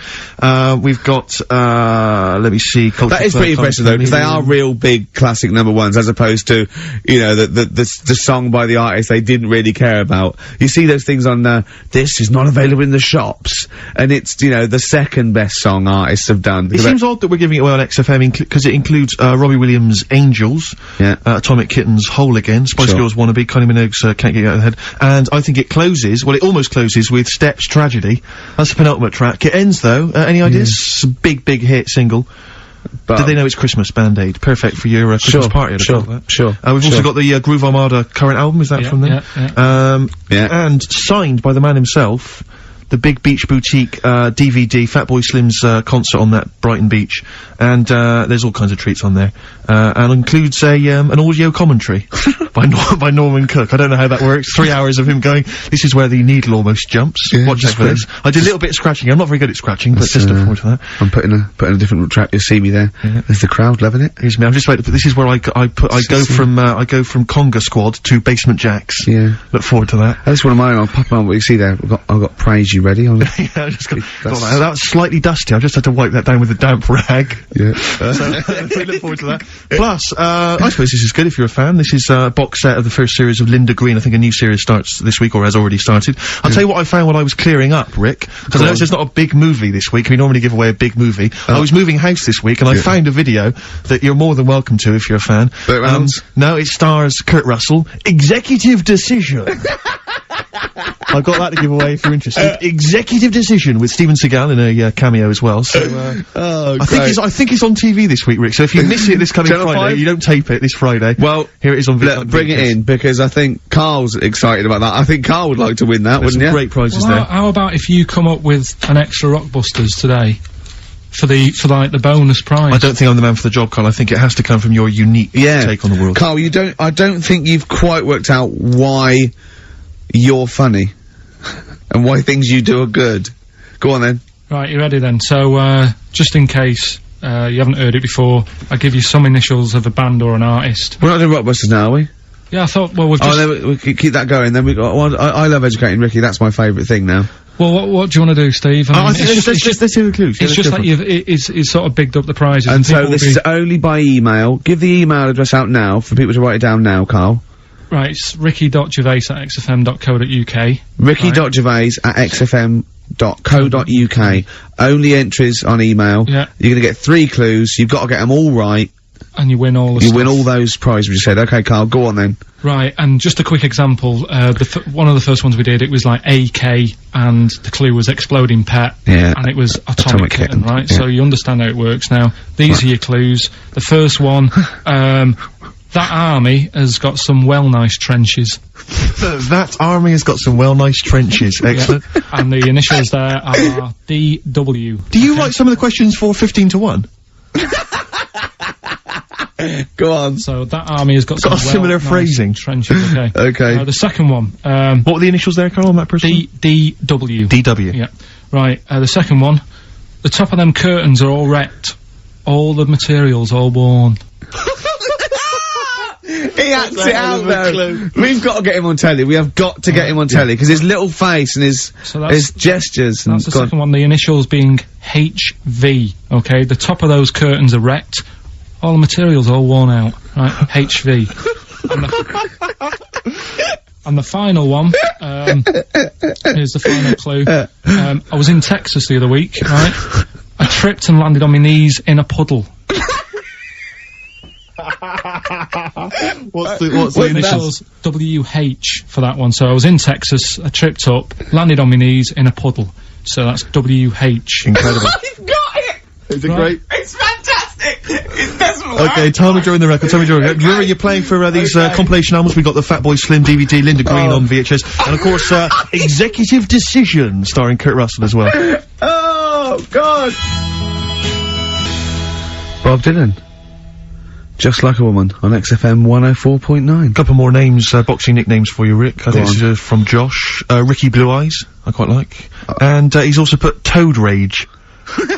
We've got, let me see. That is pretty impressive though, because they are real big classic number ones, as opposed to, you know, the song by the artist they didn't really care about. You see those things on, this is not available in the shops, and it's, you know, the second best song artists have done. It seems odd that we're giving it away on XFM, because it includes, Robbie Williams' Angels, Atomic Kitten's Whole Again, Spice Girls Wannabe, Kylie Minogue's, Can't Get You Out of the Head, and I think it closes, well, it almost closes with Steps Tragedy. That's the penultimate track. It ends though, any ideas? It's a big hit single. But did they know it's Christmas, Band-Aid? Perfect for your, Christmas party, I'd have thought that. Sure. We've also got the, Groove Armada current album, is that from them? And signed by the man himself, the Big Beach Boutique, DVD, Fatboy Slim's, concert on that Brighton beach. And, there's all kinds of treats on there. And includes an audio commentary by Norman Cook. I don't know how that works. 3 hours of him going, this is where the needle almost jumps. Watch out for this. I did a little bit of scratching. I'm not very good at scratching, but just look forward to that. I'm putting a different track. You'll see me there. There's the crowd loving it. Here's me. I'm just waiting for, this is where I go from Conga Squad to Basement Jacks. Yeah. Look forward to that. That's one of mine. I'll pop on what you see there. I've got Praise You ready. I just got that was slightly dusty. I just had to wipe that down with a damp rag. Yeah. So look forward to that. Plus, I suppose this is good if you're a fan. This is a box set of the first series of Linda Green. I think a new series starts this week, or has already started. I'll tell you what I found when I was clearing up, Rick, because I noticed there's not a big movie this week. We normally give away a big movie. I was moving house this week, and I found a video that you're more than welcome to if you're a fan. No, it stars Kurt Russell. Executive Decision. I've got that to give away if you're interested. Executive Decision with Steven Seagal in a cameo as well. So I think it's on TV this week, Rick. So if you miss it this coming Friday, you don't tape it this Friday. Well, here it is on video. Bring it in, because I think Carl's excited about that. I think Carl would like to win that, wouldn't you? Great prizes there. How about if you come up with an extra Rockbusters today? For the bonus prize. I don't think I'm the man for the job, Carl. I think it has to come from your unique take on the world. Carl, I don't think you've quite worked out why you're funny. And why things you do are good. Go on then. Right, you ready then? So, just in case, you haven't heard it before, I'll give you some initials of a band or an artist. We're not doing Rockbusters now, are we? Yeah, I thought, well, we've just... Oh, then we keep that going, then we got... Well, I love Educating Ricky, that's my favourite thing now. Well, what do you want to do, Steve? I mean, let's hear the clues. It's just like it's sort of bigged up the prizes. And so this is only by email. Give the email address out now, for people to write it down now, Carl. Right, it's ricky.gervais@xfm.co.uk. ricky.gervais@xfm.co.uk. Only entries on email. Yeah. You're gonna get 3 clues. You've got to get them all right. And you win all the stuff. You win all those prizes we just said. Okay, Carl, go on then. Right, and just a quick example, one of the first ones we did, it was like AK, and the clue was Exploding Pet. Yeah. And it was Atomic Kitten, right? Yeah. So you understand how it works now. These are your clues. The first one, that army has got some nice trenches. That army has got some nice trenches. Excellent. Yeah. And the initials there are DW. Do you write some of the questions for 15 to 1? Go on. So that army has got some similar phrasing. Trenches, okay. Okay. The second one, what were the initials there, Carl, on that person? DW. DW. Yeah. Right, the second one, the top of them curtains are all wrecked. All the materials all worn. He acts it out though. We've got to get him on telly. We have got to get him on telly because his little face and his gestures. That's the second one. The initials being HV. Okay, the top of those curtains are wrecked. All the material's all worn out. Right, HV. And the final one, here's the final clue. I was in Texas the other week, right? I tripped and landed on my knees in a puddle. What's the initials? WH for that one. So I was in Texas, I tripped up, landed on my knees in a puddle. So that's WH. Incredible. I've got it! Is it great? It's fantastic! It doesn't work! Okay, time of drawing the record, time of drawing the record. Remember, you're playing for these compilation albums. We got the Fatboy Slim DVD, Linda Green on VHS, and of course, Executive Decision, starring Kurt Russell as well. Oh, God! Bob Dylan. Just Like a Woman on XFM 104.9. Couple more names, boxing nicknames for you, Rick. I think this is from Josh. Ricky Blue Eyes, I quite like. And he's also put Toad Rage. Which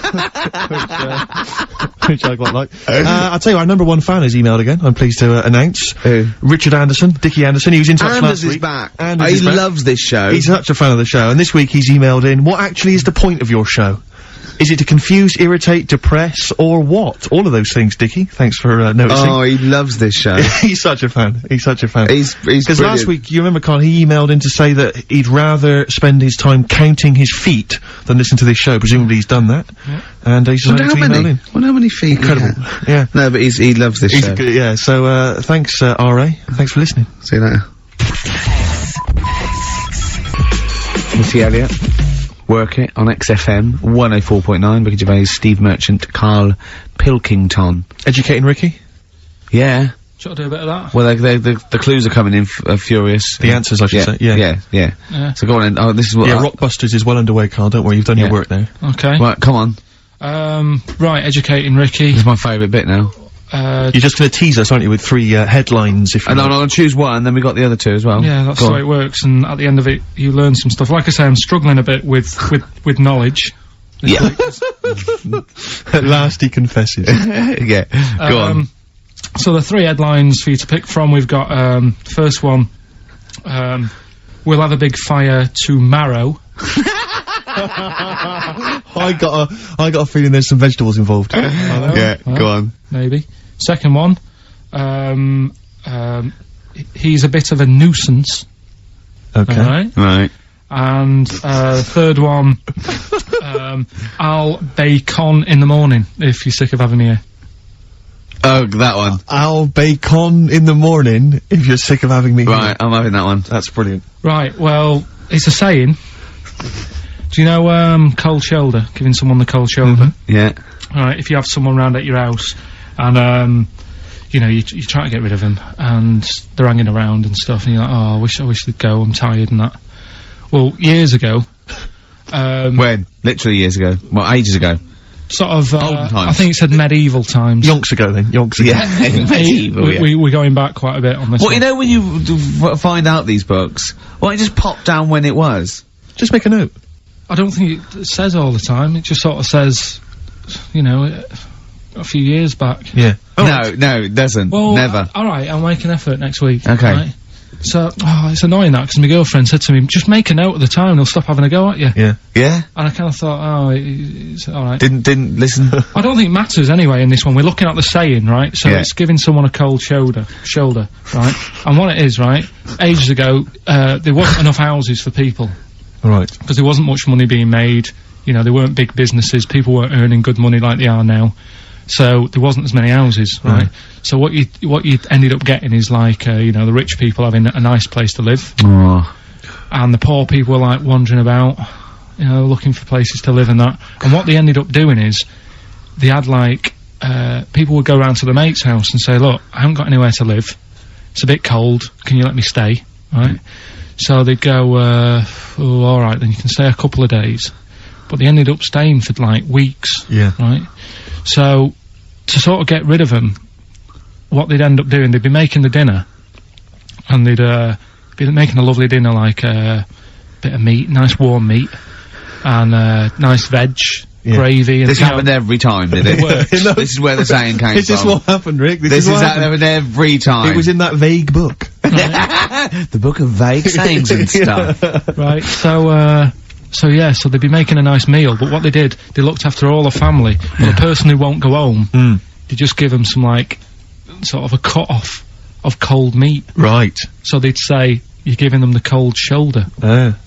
I quite like. I'll tell you, our number one fan has emailed again, I'm pleased to announce. Who? Richard Anderson, Dickie Anderson, he was in touch last week. Back. He loves this show. He's such a fan of the show, and this week he's emailed in, what actually is the point of your show? Is it to confuse, irritate, depress, or what? All of those things, Dickie. Thanks for noticing. Oh, he loves this show. He's such a fan. He's such a fan. He's Because last week, you remember, Carl, he emailed in to say that he'd rather spend his time counting his feet than listen to this show. Presumably he's done that. Yeah. And he's decided to email in. Wonder how many feet. Incredible. Yeah. No, but he loves this show. Good, yeah, so, thanks, R.A. Thanks for listening. See you later. Missy Elliott. Work It on XFM 104.9. Ricky Gervais, Steve Merchant, Karl Pilkington. Educating Ricky? Yeah. Should I do a bit of that? Well, the clues are coming in furious. The answers, I should say. Yeah. Yeah. So go on. Oh, this is what. Yeah, Rockbusters is well underway, Carl. Don't worry, you've done your work there. Okay. Right, come on. Right, Educating Ricky. This is my favourite bit now. You're just going to tease us, aren't you, with 3 headlines, if you No, I'm going to choose one, then we got the other 2 as well. Yeah, that's the way it works, and at the end of it, you learn some stuff. Like I say, I'm struggling a bit with knowledge. Yeah. At last he confesses. Yeah, go on. So the 3 headlines for you to pick from, we've got, first one, we'll have a big fire tomorrow. I got a feeling there's some vegetables involved. Yeah, go on. Maybe. Second one, he's a bit of a nuisance. Okay. Right. And, third one, I'll bacon in the morning, if you're sick of having me here. Oh, that one. I'll bacon in the morning, if you're sick of having me here. Right, I'm having that one. That's brilliant. Right, well, it's a saying. Do you know, cold shoulder? Giving someone the cold shoulder? Mm-hmm. Yeah. Alright, if you have someone round at your house, and, you know, you try to get rid of them, and they're hanging around and stuff, and you're like, oh, I wish they'd go, I'm tired and that. Well, years ago, when? Literally years ago. Well, ages ago. Sort of, Olden times. I think it said medieval times. Yonks ago then, yonks ago. Yeah, medieval, We're going back quite a bit on this Well, one. you know when you find out these books, why don't you just pop down when it was? Just make a note. I don't think it says all the time, it just sort of says, you know, a few years back. Yeah. No, it doesn't. Well, never. Alright, I'll make an effort next week. Okay. Right? So, it's annoying that, because my girlfriend said to me, just make a note at the time, they'll stop having a go at you. Yeah. Yeah? And I kind of thought, it's alright. Didn't listen? I don't think it matters anyway in this one, we're looking at the saying, right? So it's giving someone a cold shoulder, right? And what it is, right, ages ago, there wasn't enough houses for people. Right. Because there wasn't much money being made, you know, there weren't big businesses, people weren't earning good money like they are now. So there wasn't as many houses, right? So what you ended up getting is like, you know, the rich people having a nice place to live. Oh. And the poor people were like wandering about, you know, looking for places to live and that. And what they ended up doing is, they had like, people would go round to the mate's house and say, look, I haven't got anywhere to live. It's a bit cold, can you let me stay? Right? So they'd go, oh, alright, then you can stay a couple of days. But they ended up staying for like weeks. Yeah. Right? So, to sort of get rid of them, what they'd end up doing, they'd be making the dinner, and they'd, be making a lovely dinner, like, bit of meat, nice warm meat, and, nice veg, gravy, and This happened every time, did it? works. This is where the saying came This is from. what happened, Rick. This is happened every time. It was in that vague book. the book of vague sayings and stuff. Right, so they'd be making a nice meal, but what they did, they looked after all the family. Well, the person who won't go home, they just give them some, like, sort of a cut-off of cold meat. Right. So they'd say, you're giving them the cold shoulder.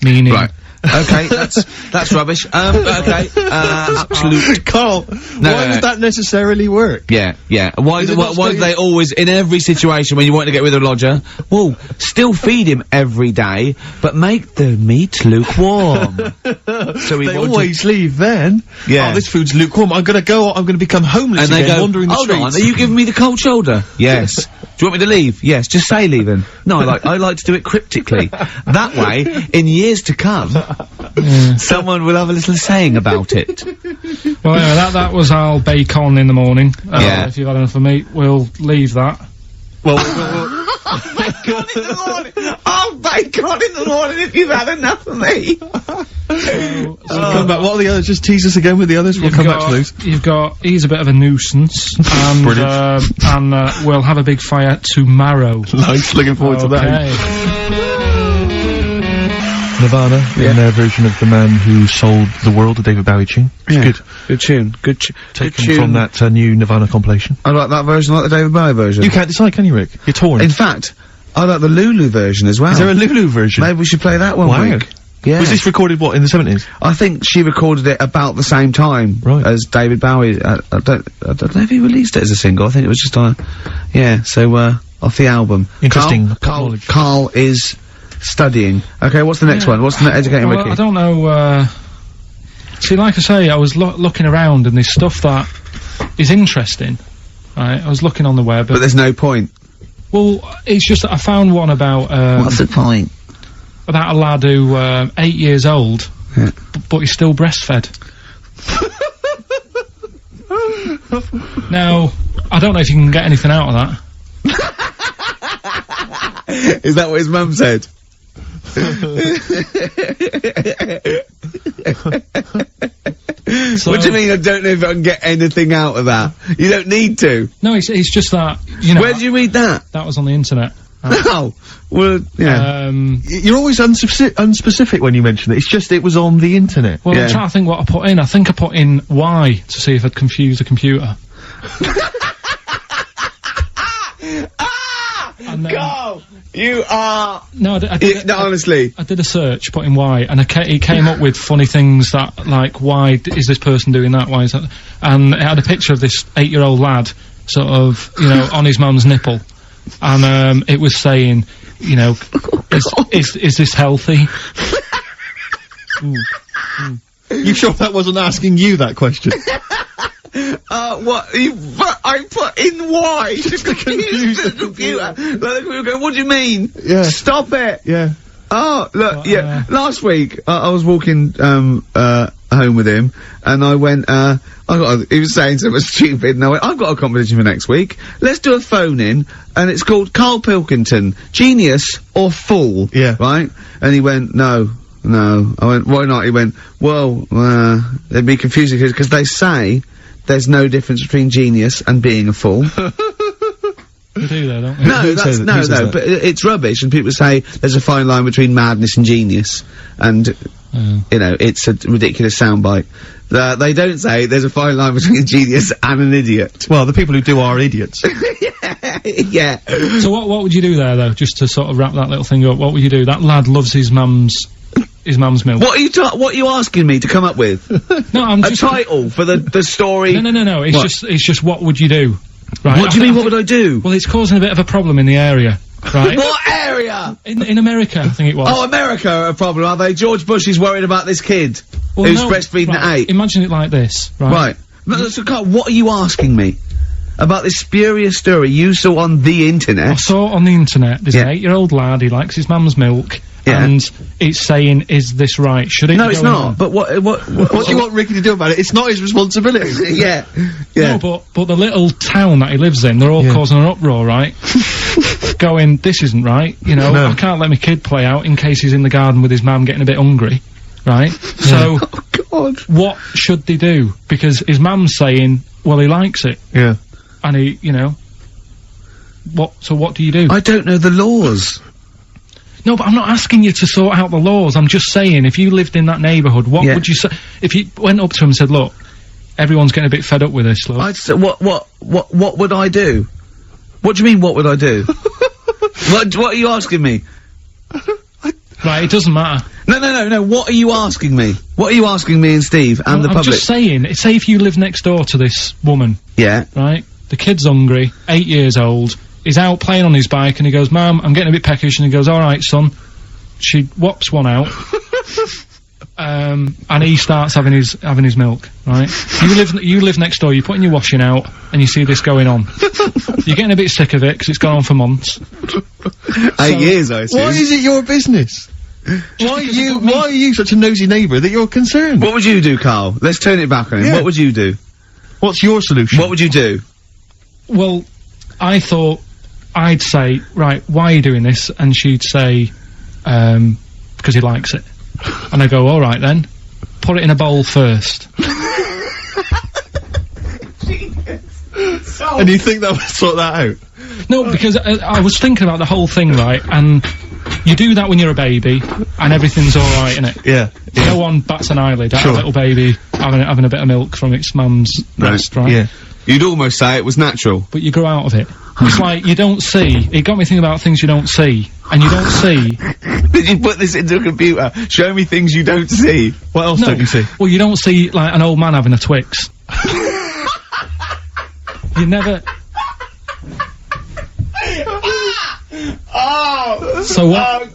Meaning... Right. Okay, that's rubbish. Okay, absolute. Carl, why does that necessarily work? Yeah. Why do they always, in every situation when you want to get rid of a lodger, well, still feed him every day, but make the meat lukewarm. So they always leave then. Yeah. Oh, this food's lukewarm. I'm gonna become homeless and again, they go, wandering the hold streets. on, are you giving me the cold shoulder? Yes. Do you want me to leave? Yes, just say leaving. No, I like to do it cryptically. That way, in years to come, someone will have a little saying about it. Well, anyway, that was our bacon in the morning. If you've had enough of meat, we'll leave that. Well, Bacon in the morning! Oh, bacon in the morning if you've had enough of me! come back. What are the others? Just tease us again with the others. We'll come back to those. He's a bit of a nuisance, and we'll have a big fire tomorrow. Nice, looking forward to that. Nirvana, in their version of The Man Who Sold the World, the David Bowie tune. It's Good tune. Good taken from that new Nirvana compilation. I like that version, I like the David Bowie version. You can't decide, can you, Rick? You're torn. In fact, I like the Lulu version as well. Is there a Lulu version? Maybe we should play that one week. Yeah. Was this recorded, what, in the 70s? I think she recorded it about the same time as David Bowie. I don't know if he released it as a single. I think it was just on off the album. Interesting. Carl is studying. Okay, what's the next one? What's the educating Ricky? I don't know, see, like I say, I was looking around and there's stuff that is interesting, right? I was looking on the web. But there's no point. Well, it's just that I found one about, what's the point? About a lad who, 8 years old, but he's still breastfed. Now, I don't know if you can get anything out of that. Is that what his mum said? What do you mean I don't know if I can get anything out of that? You don't need to. No, it's just that, you know... Where did you read that? That was on the internet. Oh, well, yeah. You're always unspecific when you mention it. It's just it was on the internet. Well, I'm trying to think what I put in. I think I put in Y to see if I'd confuse the computer. Go! You are... No, I did honestly. I did a search, put in Y, and it came up with funny things that, like, why is this person doing that? Why is that? And it had a picture of this 8-year-old lad, sort of, you know, on his mum's nipple. And, it was saying, you know, is this healthy? You sure that wasn't asking you that question? What? I put in Y just to confuse the computer. Like the computer go, what do you mean? Yeah. Stop it! Yeah. Oh, look, last week, I was walking, home with him, and I went, he was saying something stupid, and I went, I've got a competition for next week. Let's do a phone-in, and it's called Karl Pilkington, Genius or Fool. Yeah. Right? And he went, no. I went, why not? He went, well, it'd be confusing, because they say there's no difference between genius and being a fool. We do though, don't we? No, but it's rubbish, and people say there's a fine line between madness and genius, and, you know, it's a ridiculous soundbite. They don't say there's a fine line between a genius and an idiot. Well, the people who do are idiots. Yeah. So what would you do there, though, just to sort of wrap that little thing up? What would you do? That lad loves his mum's milk. What are you asking me to come up with? No, I'm just... A title for the story? No, it's just what would you do? Right. What do you mean, what would I do? Well, it's causing a bit of a problem in the area, right? What area? In America, I think it was. Oh, America are a problem, are they? George Bush is worried about this kid who's breastfeeding at 8. Imagine it like this, right? Right. But, so, Carl, what are you asking me? About this spurious story you saw on the internet? I saw it on the internet. There's an 8-year-old lad, he likes his mum's milk. Yeah. And it's saying, is this right? Should it? No, it's not. On? But what do you want Ricky to do about it? It's not his responsibility. Yeah. No, but the little town that he lives in, they're all causing an uproar, right? Going, this isn't right. You know, I can't let my kid play out in case he's in the garden with his mum getting a bit hungry, right? So, God. What should they do? Because his mum's saying, well, he likes it. Yeah. And he, you know... So what do you do? I don't know the laws. No, but I'm not asking you to sort out the laws. I'm just saying, if you lived in that neighbourhood, what would you say? If you went up to him and said, look, everyone's getting a bit fed up with this, look. I'd say, what would I do? What do you mean, what would I do? What are you asking me? Right, it doesn't matter. No, what are you asking me? What are you asking me and Steve and the public? I'm just saying, say if you live next door to this woman. Yeah. Right? The kid's hungry, 8 years old, he's out playing on his bike and he goes, Mum, I'm getting a bit peckish, and he goes, alright, son. She whops one out. And he starts having his milk, right? You live next door, you're putting your washing out, and you see this going on. You're getting a bit sick of it, because it's gone on for months. 8 years, I assume. Why is it your business? Why are you such a nosy neighbour that you're concerned? What would you do, Carl? Let's turn it back on him. Yeah. What would you do? What's your solution? What would you do? Well, I thought I'd say, right, why are you doing this? And she'd say, because he likes it. And I go, alright then, put it in a bowl first. And you think that would sort that out? No, because I was thinking about the whole thing, right, and you do that when you're a baby, and everything's alright, innit? Yeah. No one bats an eyelid at a little baby having a bit of milk from its mum's breast, right? Yeah. You'd almost say it was natural. But you grow out of it. It's like, you don't see. It got me thinking about things you don't see. And you don't see. Did you put this into a computer? Show me things you don't see. What else don't you see? Well, you don't see, like, an old man having a Twix. You never... So what?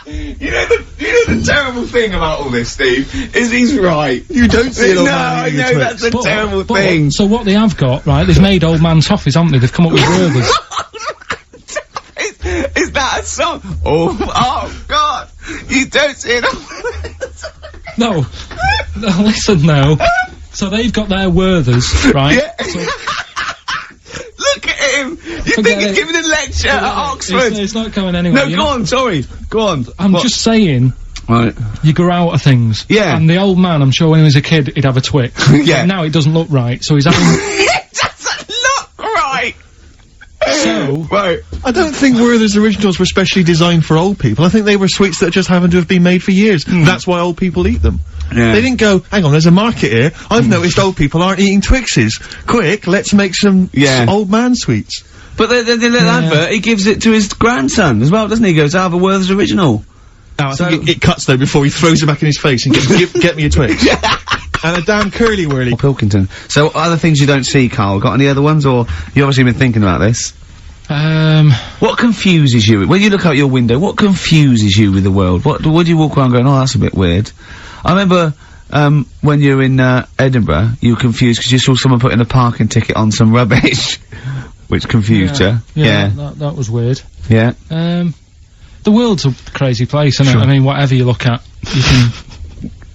You know the terrible thing about all this, Steve, is he's right. You don't see an old man I eating a know, Twix. that's a terrible thing. So what they have got, right, they've made old man toffees, haven't they? They've come up with Gervais. Is that a song? Oh God! You don't see it. No, listen now. So they've got their Werthers, right? Yeah. So look at him! You think he's giving a lecture at Oxford? It's not going anywhere. No, go on, sorry. Go on. I'm just saying, right. You grow out of things. Yeah. And the old man, I'm sure when he was a kid, he'd have a Twix. Yeah. But now it doesn't look right, so he's having... It doesn't look right! So... Right. I don't think Werther's originals were specially designed for old people. I think they were sweets that just happened to have been made for years. That's why old people eat them. Yeah. They didn't go, hang on, there's a market here. I've noticed old people aren't eating Twixes. Quick, let's make some old man sweets. But the little advert, he gives it to his grandson as well, doesn't he? He goes, I have a Werther's original. No, I think it cuts though before he throws it back in his face and goes, get me a Twix. And a damn curly whirly. Pilkington. So, other things you don't see, Carl? Got any other ones, or you obviously been thinking about this? What confuses you? When you look out your window, what confuses you with the world? What do you walk around going, oh, that's a bit weird? I remember, when you were in, Edinburgh, you were confused because you saw someone putting a parking ticket on some rubbish. Which confused you. Yeah. That was weird. Yeah. The world's a crazy place, isn't it? I mean, whatever you look at, you can...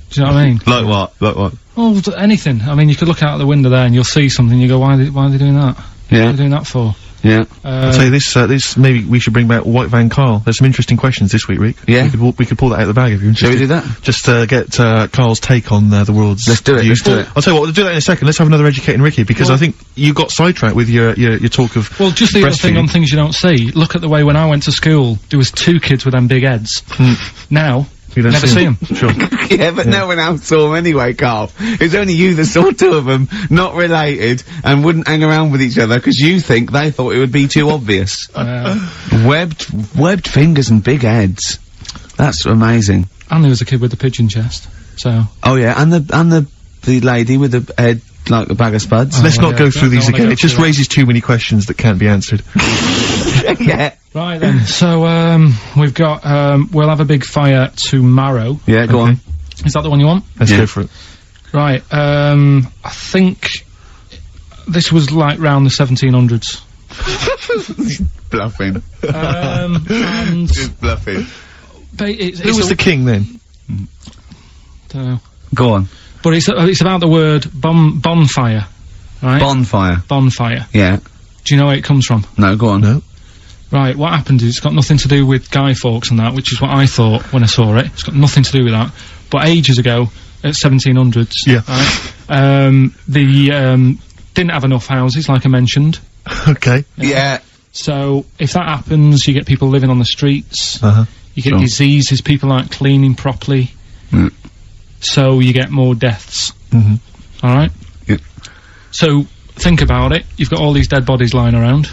Do you know what I mean? Like what? Like what? Oh, anything. I mean, you could look out the window there and you'll see something, you go, why are they doing that? Yeah. What are they doing that for? Yeah. I'll tell you this, maybe we should bring back White Van Carl. There's some interesting questions this week, Rick. Yeah. We could pull that out of the bag if you're interested. Shall we do that? Just, get, Carl's take on, the world's Let's do it, views. let's do it. I'll tell you what, we'll do that in a second. Let's have another Educating Ricky, because I think you got sidetracked with your talk of Well, just the other thing on things you don't see. Look at the way when I went to school, there was 2 kids with them big heads. Now, you don't never see them. Sure. Yeah, but no one else saw them anyway, Carl. It was only you that saw 2 of them, not related, and wouldn't hang around with each other, because you think they thought it would be too obvious. Webbed fingers and big heads. That's amazing. And there was a kid with a pigeon chest, so... Oh yeah, and the lady with the head like a bag of spuds. Let's not go through these again. It just that. raises too many questions that can't be answered. Yeah. Right then, so, we've got, we'll have a big fire tomorrow. Yeah, go on. Is that the one you want? Let's go for it. Right, I think this was like round the 1700s. Bluffing. And... Just bluffing. Who was the king then? Dunno. Go on. But it's about the word bonfire, right? Bonfire. Bonfire. Yeah. Do you know where it comes from? No, go on. No. Right, what happened is it's got nothing to do with Guy Fawkes and that, which is what I thought when I saw it. It's got nothing to do with that. but ages ago, at 1700s. Yeah. Right, didn't have enough houses, like I mentioned. Okay. Yeah. So if that happens, you get people living on the streets. You get diseases, people aren't cleaning properly. So you get more deaths. Alright? Yeah. So, think about it. You've got all these dead bodies lying around.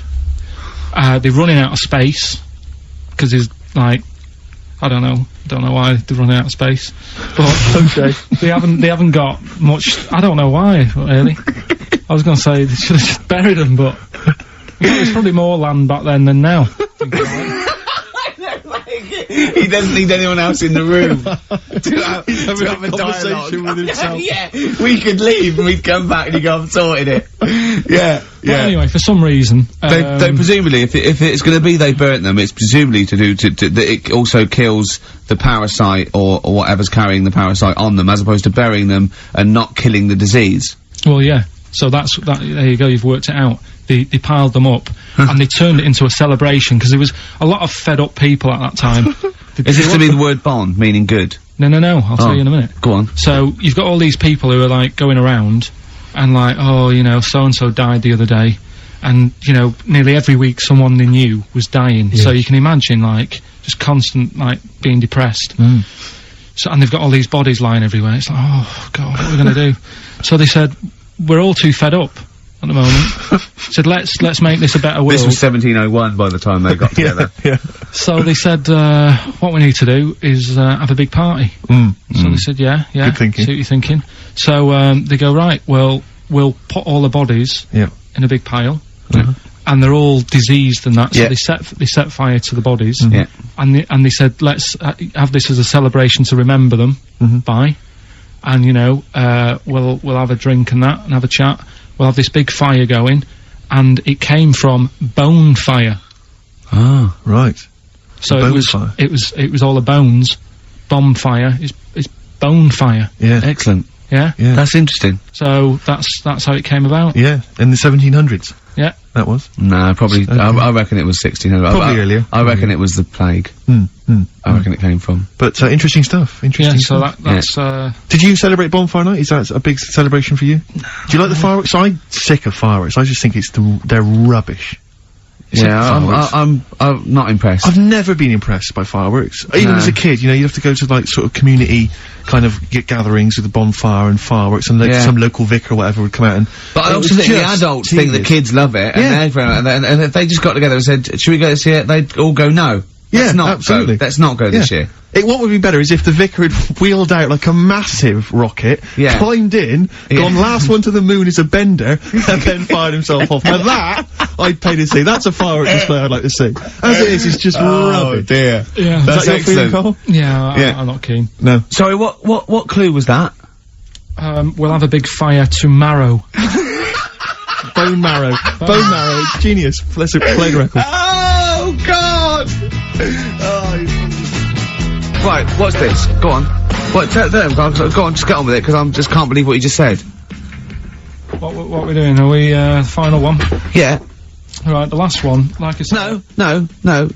They're running out of space. Because there's, like, I don't know why they're running out of space. But, Okay. they haven't got much, I don't know why, really. I was gonna say they should have just buried them, but there's probably more land back then than now. He doesn't need anyone else in the room to have a conversation with himself. Yeah, we could leave and we'd come back and you go, I've sorted it. Yeah, But anyway, for some reason, They presumably, if it's going to be they burnt them, it's presumably to do that it also kills the parasite or whatever's carrying the parasite on them, as opposed to burying them and not killing the disease. well, yeah. So there you go, you've worked it out. They piled them up, and they turned it into a celebration, because there was a lot of fed up people at that time. Is this to be the word bon, meaning good? No, I'll tell you in a minute. Go on. So, you've got all these people who are, like, going around, and like, oh, you know, so-and-so died the other day, and, you know, nearly every week someone they knew was dying. So you can imagine, like, just constant, like, being depressed. So, and they've got all these bodies lying everywhere. It's like, oh, God, what are we gonna do? So they said, we're all too fed up at the moment. Said, let's make this a better world. This was 1701 by the time they got together. Yeah. So they said, what we need to do is have a big party. So they said, yeah. Good thinking. See what you're thinking. So they go, right, well, we'll put all the bodies in a big pile. And they're all diseased and that, so they set fire to the bodies. And they said, let's have this as a celebration to remember them by. And, you know, we'll have a drink and that, and have a chat. We'll have this big fire going, and it came from bone fire. Ah, right. So bone it was fire. it was all the bones. Bonfire is bone fire. Yeah. Excellent. Yeah. Yeah. That's interesting. So that's how it came about. Yeah, in the 1700s. Yeah. That was. No, probably. I reckon it was 1600. Probably earlier. I reckon it was the plague. I reckon it came from. But interesting stuff. Interesting. Yeah. So stuff. that's Did you celebrate Bonfire Night? Is that a big celebration for you? Do you like the fireworks? I'm sick of fireworks. I just think they're rubbish. I'm not impressed. I've never been impressed by fireworks. Even as a kid, you know, you have to go to, like, sort of community kind of gatherings with a bonfire and fireworks, and some local vicar or whatever would come out and... But I also think the adults think the kids love it, and if they just got together and said, should we go this year, they'd all go, no. Let's not absolutely. Let's not go this year. What would be better is if the vicar had wheeled out like a massive rocket, climbed in, gone last one to the moon is a bender, and then fired himself off. Now that, I'd pay to see. That's a firework display I'd like to see. As it is, it's just rubbish. Dear. Yeah. That's your feeling, Carl? Yeah, I'm not keen. No. Sorry, what clue was that? We'll have a big fire tomorrow. Bone marrow. Bone marrow. Genius. Play the record. Oh, God! Right, what's this? Go on. What? Tell them, go on, just get on with it, because I just can't believe what you just said. What are we doing? Are we, final one? Yeah. Right, the last one, like I said... No.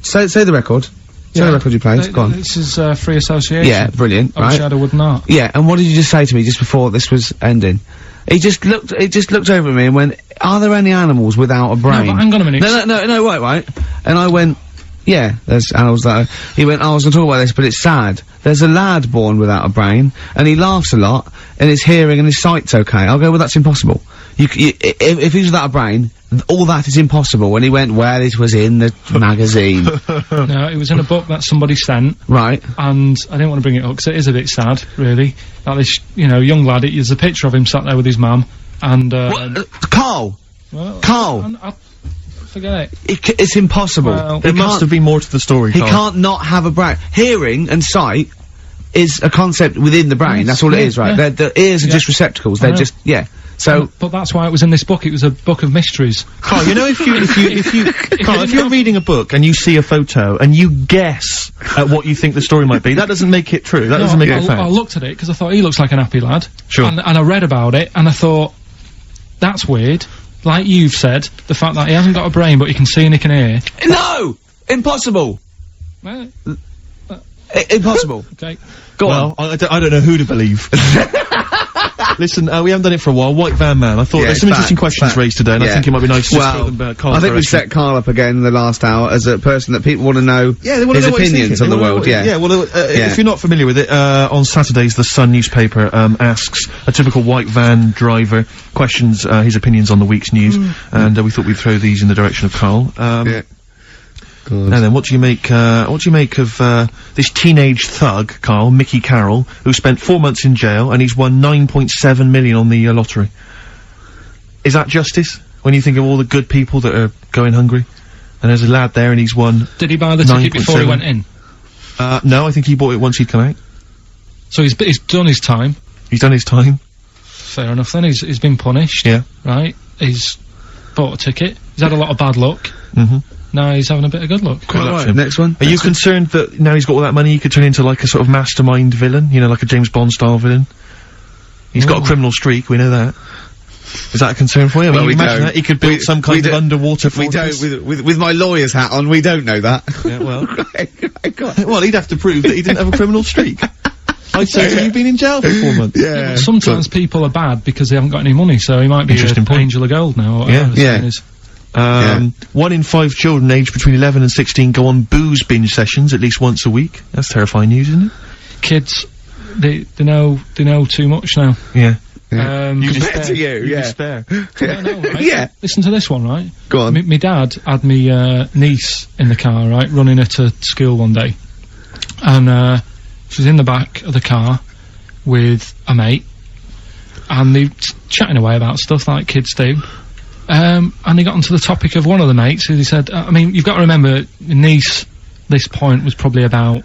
Say the record. Say the record you played, go on. This is, free association. Yeah, brilliant, I wish I had a wooden art. Yeah, and what did you just say to me just before this was ending? He just looked over at me and went, are there any animals without a brain? No, but hang on a minute. No, right. And I went, yeah, there's animals that he went, I was gonna talk about this, but it's sad. There's a lad born without a brain, and he laughs a lot, and his hearing and his sight's okay. I'll go, well, that's impossible. If he's without a brain, all that is impossible. And he went, well, it was in the magazine. No, it was in a book that somebody sent. Right. And I didn't want to bring it up, because it is a bit sad, really. Like this, you know, young lad, there's a picture of him sat there with his mum, and, Carl! Well, Carl! I forget it. It's impossible. Well, there must have been more to the story, He Carl. can't not have a brain. Hearing and sight is a concept within the brain. That's all it is, right? The ears are just receptacles. They're just, So, but that's why it was in this book. It was a book of mysteries. Carl, you know, if you're reading a book and you see a photo and you guess at what you think the story might be, that doesn't make it true. That doesn't make it fact. I looked at it because I thought he looks like an happy lad. Sure. And I read about it and I thought, that's weird. Like you've said, the fact that he hasn't got a brain but he can see and he can hear. No! Impossible! Well, Impossible. Okay. Go on. Well, I don't know who to believe. Listen, we haven't done it for a while. White Van Man. I thought there's some interesting questions raised today, and I think it might be nice to just throw them Carl's I think we direction. set Carl up again in the last hour as a person that people want to know they wanna his know what he's opinions on thinking. the world, If you're not familiar with it, on Saturdays, the Sun newspaper, asks a typical white van driver questions, his opinions on the week's news, and we thought we'd throw these in the direction of Carl. Now then, what do you make of, this teenage thug, Carl, Mickey Carroll, who spent 4 months in jail, and he's won 9.7 million on the, lottery? Is that justice? When you think of all the good people that are going hungry? And there's a lad there, and he's won... Did he buy the ticket before he went in? No, I think he bought it once he'd come out. So he's done his time. He's done his time. Fair enough then, he's been punished. Yeah. Right? He's bought a ticket. He's had a lot of bad luck. Now he's having a bit of good luck. Good luck to him. Next one. Are you concerned that now he's got all that money, he could turn into like a sort of mastermind villain? You know, like a James Bond style villain? He's got a criminal streak, we know that. Is that a concern for you? I mean, Well, we imagine don't. that. He could build some kind of underwater We fortress. don't, with my lawyer's hat on, we don't know that. Yeah, well. God. Well, he'd have to prove that he didn't have a criminal streak. I'd say that you've been in jail for 4 months. Yeah. Sometimes people are bad because they haven't got any money, so he might be Interesting an point. angel of gold now, or whatever the saying is. 1 in 5 children aged between 11 and 16 go on booze binge sessions at least once a week. That's terrifying news, isn't it? Kids, they know too much now. Yeah. You compared to you, despair. No, right? Yeah. Listen to this one, right? Go on. My dad had me niece in the car, right, running her to school one day, and she was in the back of the car with a mate, and they chatting away about stuff like kids do. And they got onto the topic of one of the mates who they said, I mean, you've got to remember, niece, this point was probably about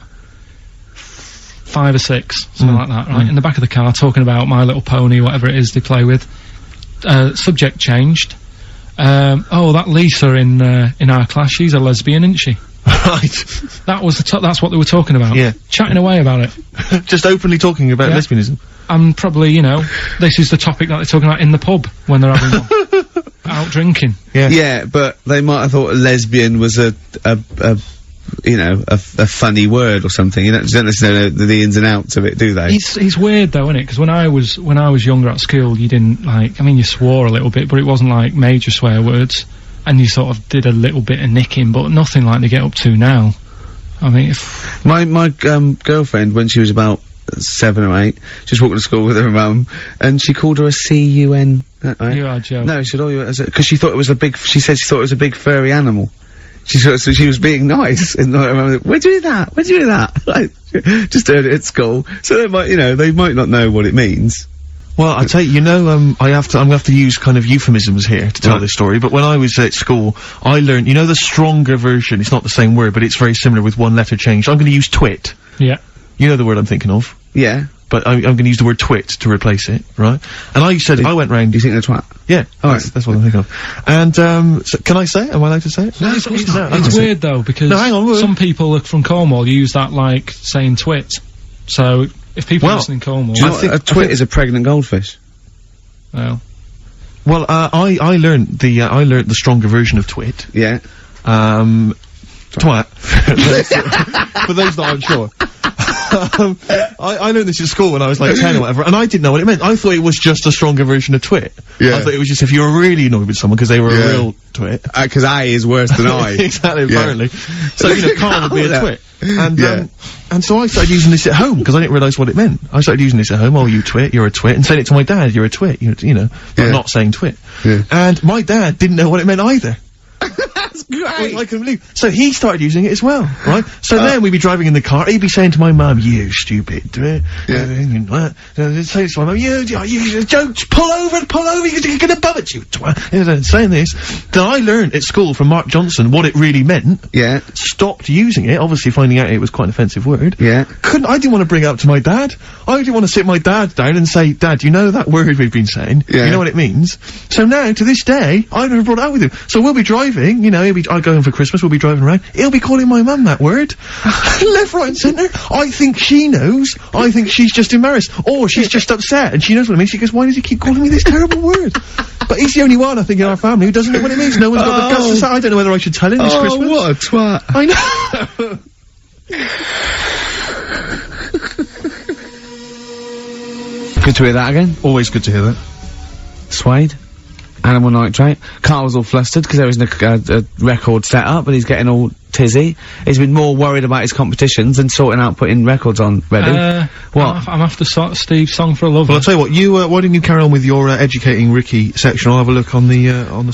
5 or 6, something like that, right? In the back of the car, talking about My Little Pony, whatever it is they play with. Subject changed. Oh, that Lisa in our class, she's a lesbian, isn't she? Right. That was that's what they were talking about. Yeah. Chatting away about it. Just openly talking about lesbianism. And probably, you know, this is the topic that they're talking about in the pub when they're having one. Out drinking. Yeah. Yeah, but they might have thought a lesbian was a funny word or something. You don't necessarily know the ins and outs of it, do they? It's weird though, isn't it? Because when I was younger at school, you didn't like. I mean, you swore a little bit, but it wasn't like major swear words, and you sort of did a little bit of nicking, but nothing like they get up to now. I mean, if my girlfriend, when she was about 7 or 8, she was walking to school with her mum, and she called her a C-U-N. Right? you are Joe. No, she said, because she thought it was a big. She said she thought it was a big furry animal. So she was being nice, and I remember, where'd you do that? Where'd you do that? Like, just heard it at school. So they might not know what it means. Well, I tell you, I'm gonna have to use kind of euphemisms here to tell this story, but when I was at school, I learned, the stronger version, it's not the same word, but it's very similar with one letter changed. I'm gonna use twit. Yeah. You know the word I'm thinking of. Yeah. But I'm gonna use the word twit to replace it, right? And I went round... You think they're twat? Yeah. Alright. That's what I'm thinking of. And, so can I say it? Am I allowed to say it? No, it's weird though, because hang on, some people from Cornwall use that like saying twit. So if people listen in Cornwall, Do you know what a twit is a pregnant goldfish? Well, I learned the stronger version of twit. Yeah. Twat. For those that aren't sure. I learned this at school when I was like 10 or whatever, and I didn't know what it meant. I thought it was just a stronger version of twit. Yeah. I thought it was just if you were really annoyed with someone because they were a real twit. Because I is worse than I. Exactly, apparently. So, Carl would be a twit. And, Yeah. and so I started using this at home, because I didn't realise what it meant. I started using this at home, oh, you twit, you're a twit, and saying it to my dad, you're a twit, but not saying twit. Yeah. And my dad didn't know what it meant either. That's great. I couldn't believe. So he started using it as well, right? So then we'd be driving in the car, he'd be saying to my mum, you stupid, say to my mum, you don't pull over, you're gonna bum it, you twat. Saying this. Then I learned at school from Mark Johnson what it really meant. Yeah. Stopped using it, obviously finding out it was quite an offensive word. Yeah. I didn't want to bring it up to my dad. I didn't want to sit my dad down and say, Dad, you know that word we've been saying? Yeah. You know what it means? So now, to this day, I've never brought it out with him. So we'll be driving, I go home for Christmas, we'll be driving around, he'll be calling my mum that word. Left, right and centre. I think she knows. I think she's just embarrassed. Or she's just upset, and she knows what it means. She goes, why does he keep calling me this terrible word? But he's the only one, I think, in our family who doesn't know what it means. No one's got the guts to say, I don't know whether I should tell him this Christmas. What a twat. I know. Good to hear that again. Always good to hear that. Suede. Animal Nitrate. Carl was all flustered because there isn't a record set up, and he's getting all tizzy. He's been more worried about his competitions than sorting out putting records on. Ready? What? I'm after Steve's Song for a Lover. Well, I'll tell you what, you, why don't you carry on with your, educating Ricky section? I'll have a look on the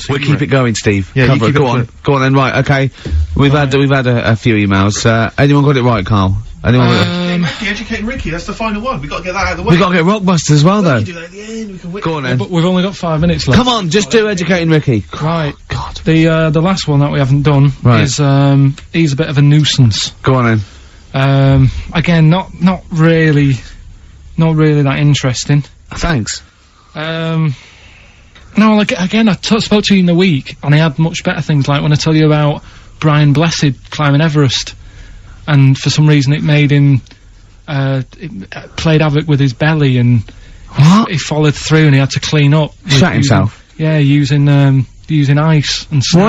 We'll keep it going, Steve. Yeah, Cover you it. keep Go on. Go on then, right, okay. We've had a few emails. Anyone got it right, Carl? Anyone got it? Ricky, educating Ricky, that's the final one. We've got to get that out of the way. We've got to get Rockbusters as well, though. We can do that at the end, we can Go on then. But we've only got 5 minutes left. Come on, just do Educating Ricky. Right. God. The last one that we haven't done is, he's a bit of a nuisance. Go on then. Again, not really that interesting. Thanks. No, like, again, I spoke to you in the week, and I had much better things, like when I tell you about Brian Blessed climbing Everest, and for some reason it made him, it played havoc with his belly, and What? he followed through, and he had to clean up. Shut himself? Yeah, using ice and snow. Why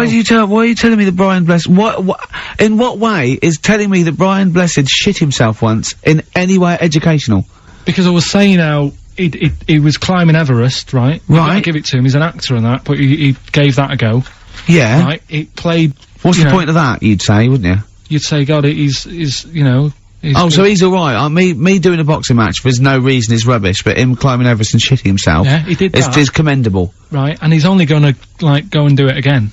are you telling me that Brian Blessed, in what way is telling me that Brian Blessed shit himself once in any way educational? Because I was saying how he was climbing Everest, right? Right. I give it to him, he's an actor and that, but he gave that a go. Yeah. Right? It played... What's the point of that, you'd say, wouldn't you? You'd say, God, he's you know... So he's alright. Me doing a boxing match for no reason is rubbish, but him climbing Everest and shitting himself... Yeah, he did that. ...is commendable. Right, and he's only gonna, like, go and do it again.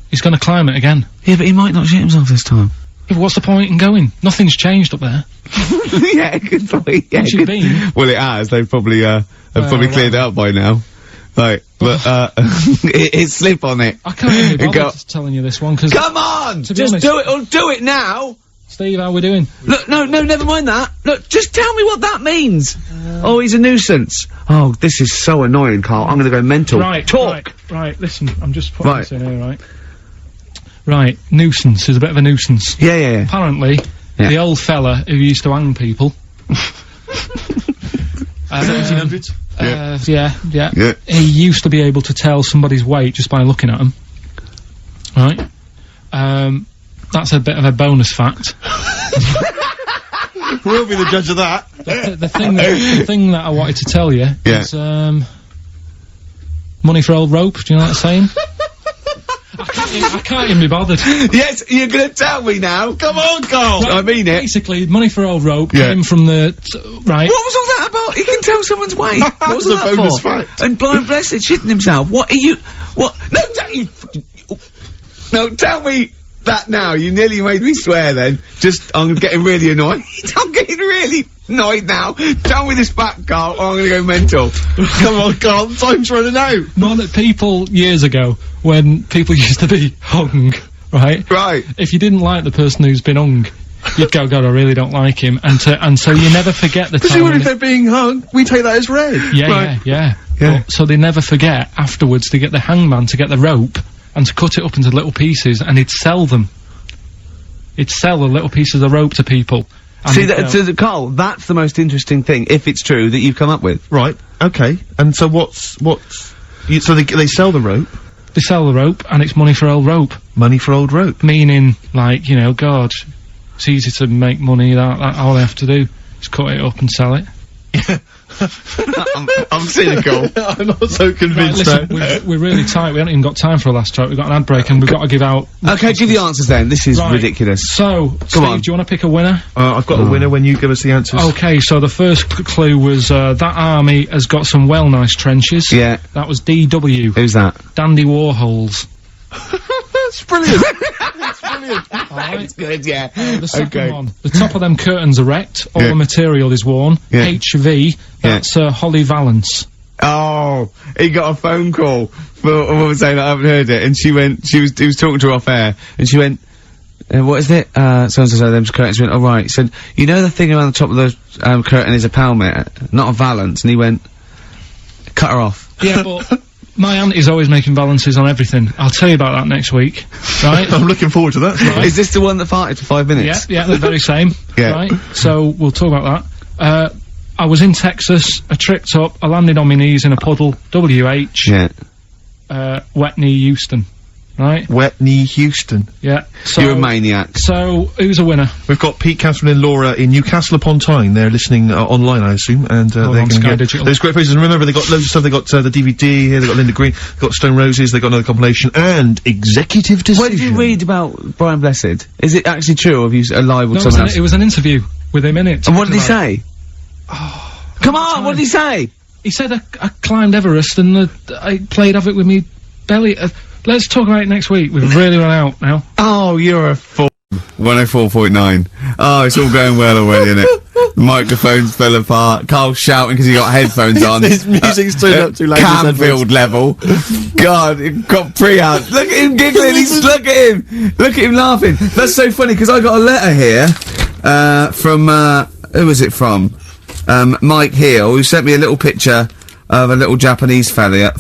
He's gonna climb it again. Yeah, but he might not shit himself this time. Yeah, but what's the point in going? Nothing's changed up there. Yeah, good point. Yeah, Once you've been... Well, it has. They've probably cleared it up by now. Right, but, it slip on it. I can't even be bothered telling you this one, because... Come on! To be Just honest- do it, or do it now! Steve, how we doing? Look, no, never mind that. Look, just tell me what that means. Oh, he's a nuisance. Oh, this is so annoying, Carl. I'm gonna go mental. Right, Talk! Right, listen, I'm just putting Right. this in here, right? Right, nuisance is a bit of a nuisance. Yeah. Apparently, Yeah. the old fella who used to hang people... 1700s? Yeah. He used to be able to tell somebody's weight just by looking at them. Right? That's a bit of a bonus fact. We'll be the judge of that. The thing that I wanted to tell you Yeah. is, money for old rope, do you know that saying? I can't even be bothered. Yes, you're gonna tell me now. Come on, Carl. I mean it. Basically, money for old rope Yeah. came from the... right? What was all that about? He can tell someone's weight. What was a that bonus for? fact. And Brian Blessed shitting himself. What are you... What? No, don't you... No, tell me that now. You nearly made me swear then. I'm getting really annoyed. I'm getting really annoyed now. Tell me this back, Carl, or I'm gonna go mental. Come on, Carl, time's running out. More that people, years ago, when people used to be hung, right? Right. If you didn't like the person who's been hung, you'd go, God, I really don't like him. And so you never forget the time. Presumably when if they're being hung, we take that as read. Yeah. Yeah. But, so they never forget afterwards to get the hangman to get the rope and to cut it up into little pieces, and he'd sell them. He'd sell the little pieces of rope to people. And See, he'd go, so Carl, that's the most interesting thing, if it's true, that you've come up with. Right, okay. And so so they sell the rope? they sell the rope, and it's money for old rope. Money for old rope. Meaning, like, you know, God, it's easy to make money, that all they have to do is cut it up and sell it. I'm cynical. I'm not so convinced. Right, listen, we're really tight. We haven't even got time for a last track. We've got an ad break, and we've got to give out. Okay, give the answers then. This is Right. ridiculous. So, Steve, on. do you want to pick a winner? I've got a winner when you give us the answers. Okay, so the first clue was that army has got some well nice trenches. Yeah. That was DW. Who's that? Dandy Warhols. That's brilliant. That's brilliant. That's good, yeah. The second one. The top of them curtains are wrecked. All the material is worn. Yeah. HV. That's Holly Valance. Oh, he got a phone call for a woman saying I haven't heard it, and he was talking to her off air, and she went, what is it? So-and-so, them's curtains. She went, oh right. He said, you know the thing around the top of the, curtain is a palmet, not a valance, and he went, cut her off. Yeah, but my auntie's always making valances on everything. I'll tell you about that next week. Right? I'm looking forward to that. Right. Is this the one that farted for 5 minutes? Yeah, the very same. Yeah. Right? So, we'll talk about that. I was in Texas, I tripped up, I landed on my knees in a puddle, WH, Yeah. wet knee Houston. right? Whitney Houston. Yeah. So, You're a maniac. So, who's a winner? We've got Pete, Catherine and Laura in Newcastle upon Tyne. They're listening online, I assume, and they're on going to Sky get Digital. those great places. And remember, they got loads of stuff. They got the DVD here. They got Linda Green. They got Stone Roses. They got another compilation and Executive Decision. What did you read about Brian Blessed? Is it actually true, or have you lied with someone else? It was an interview with him in it. And what did he say? Come on, what did he say? He said I climbed Everest and I played havoc with me belly. Let's talk about it next week. We've really run out now. Oh, you're a fool. 104.9. Oh, it's all going well already, isn't it? Microphones fell apart. Carl's shouting because he got headphones on. His music's turned up too loud. Canfield level. God, it got pre-out. Look at him giggling. Look at him. Look at him laughing. That's so funny because I got a letter here from who was it from? Mike Heel, who sent me a little picture of a little Japanese fella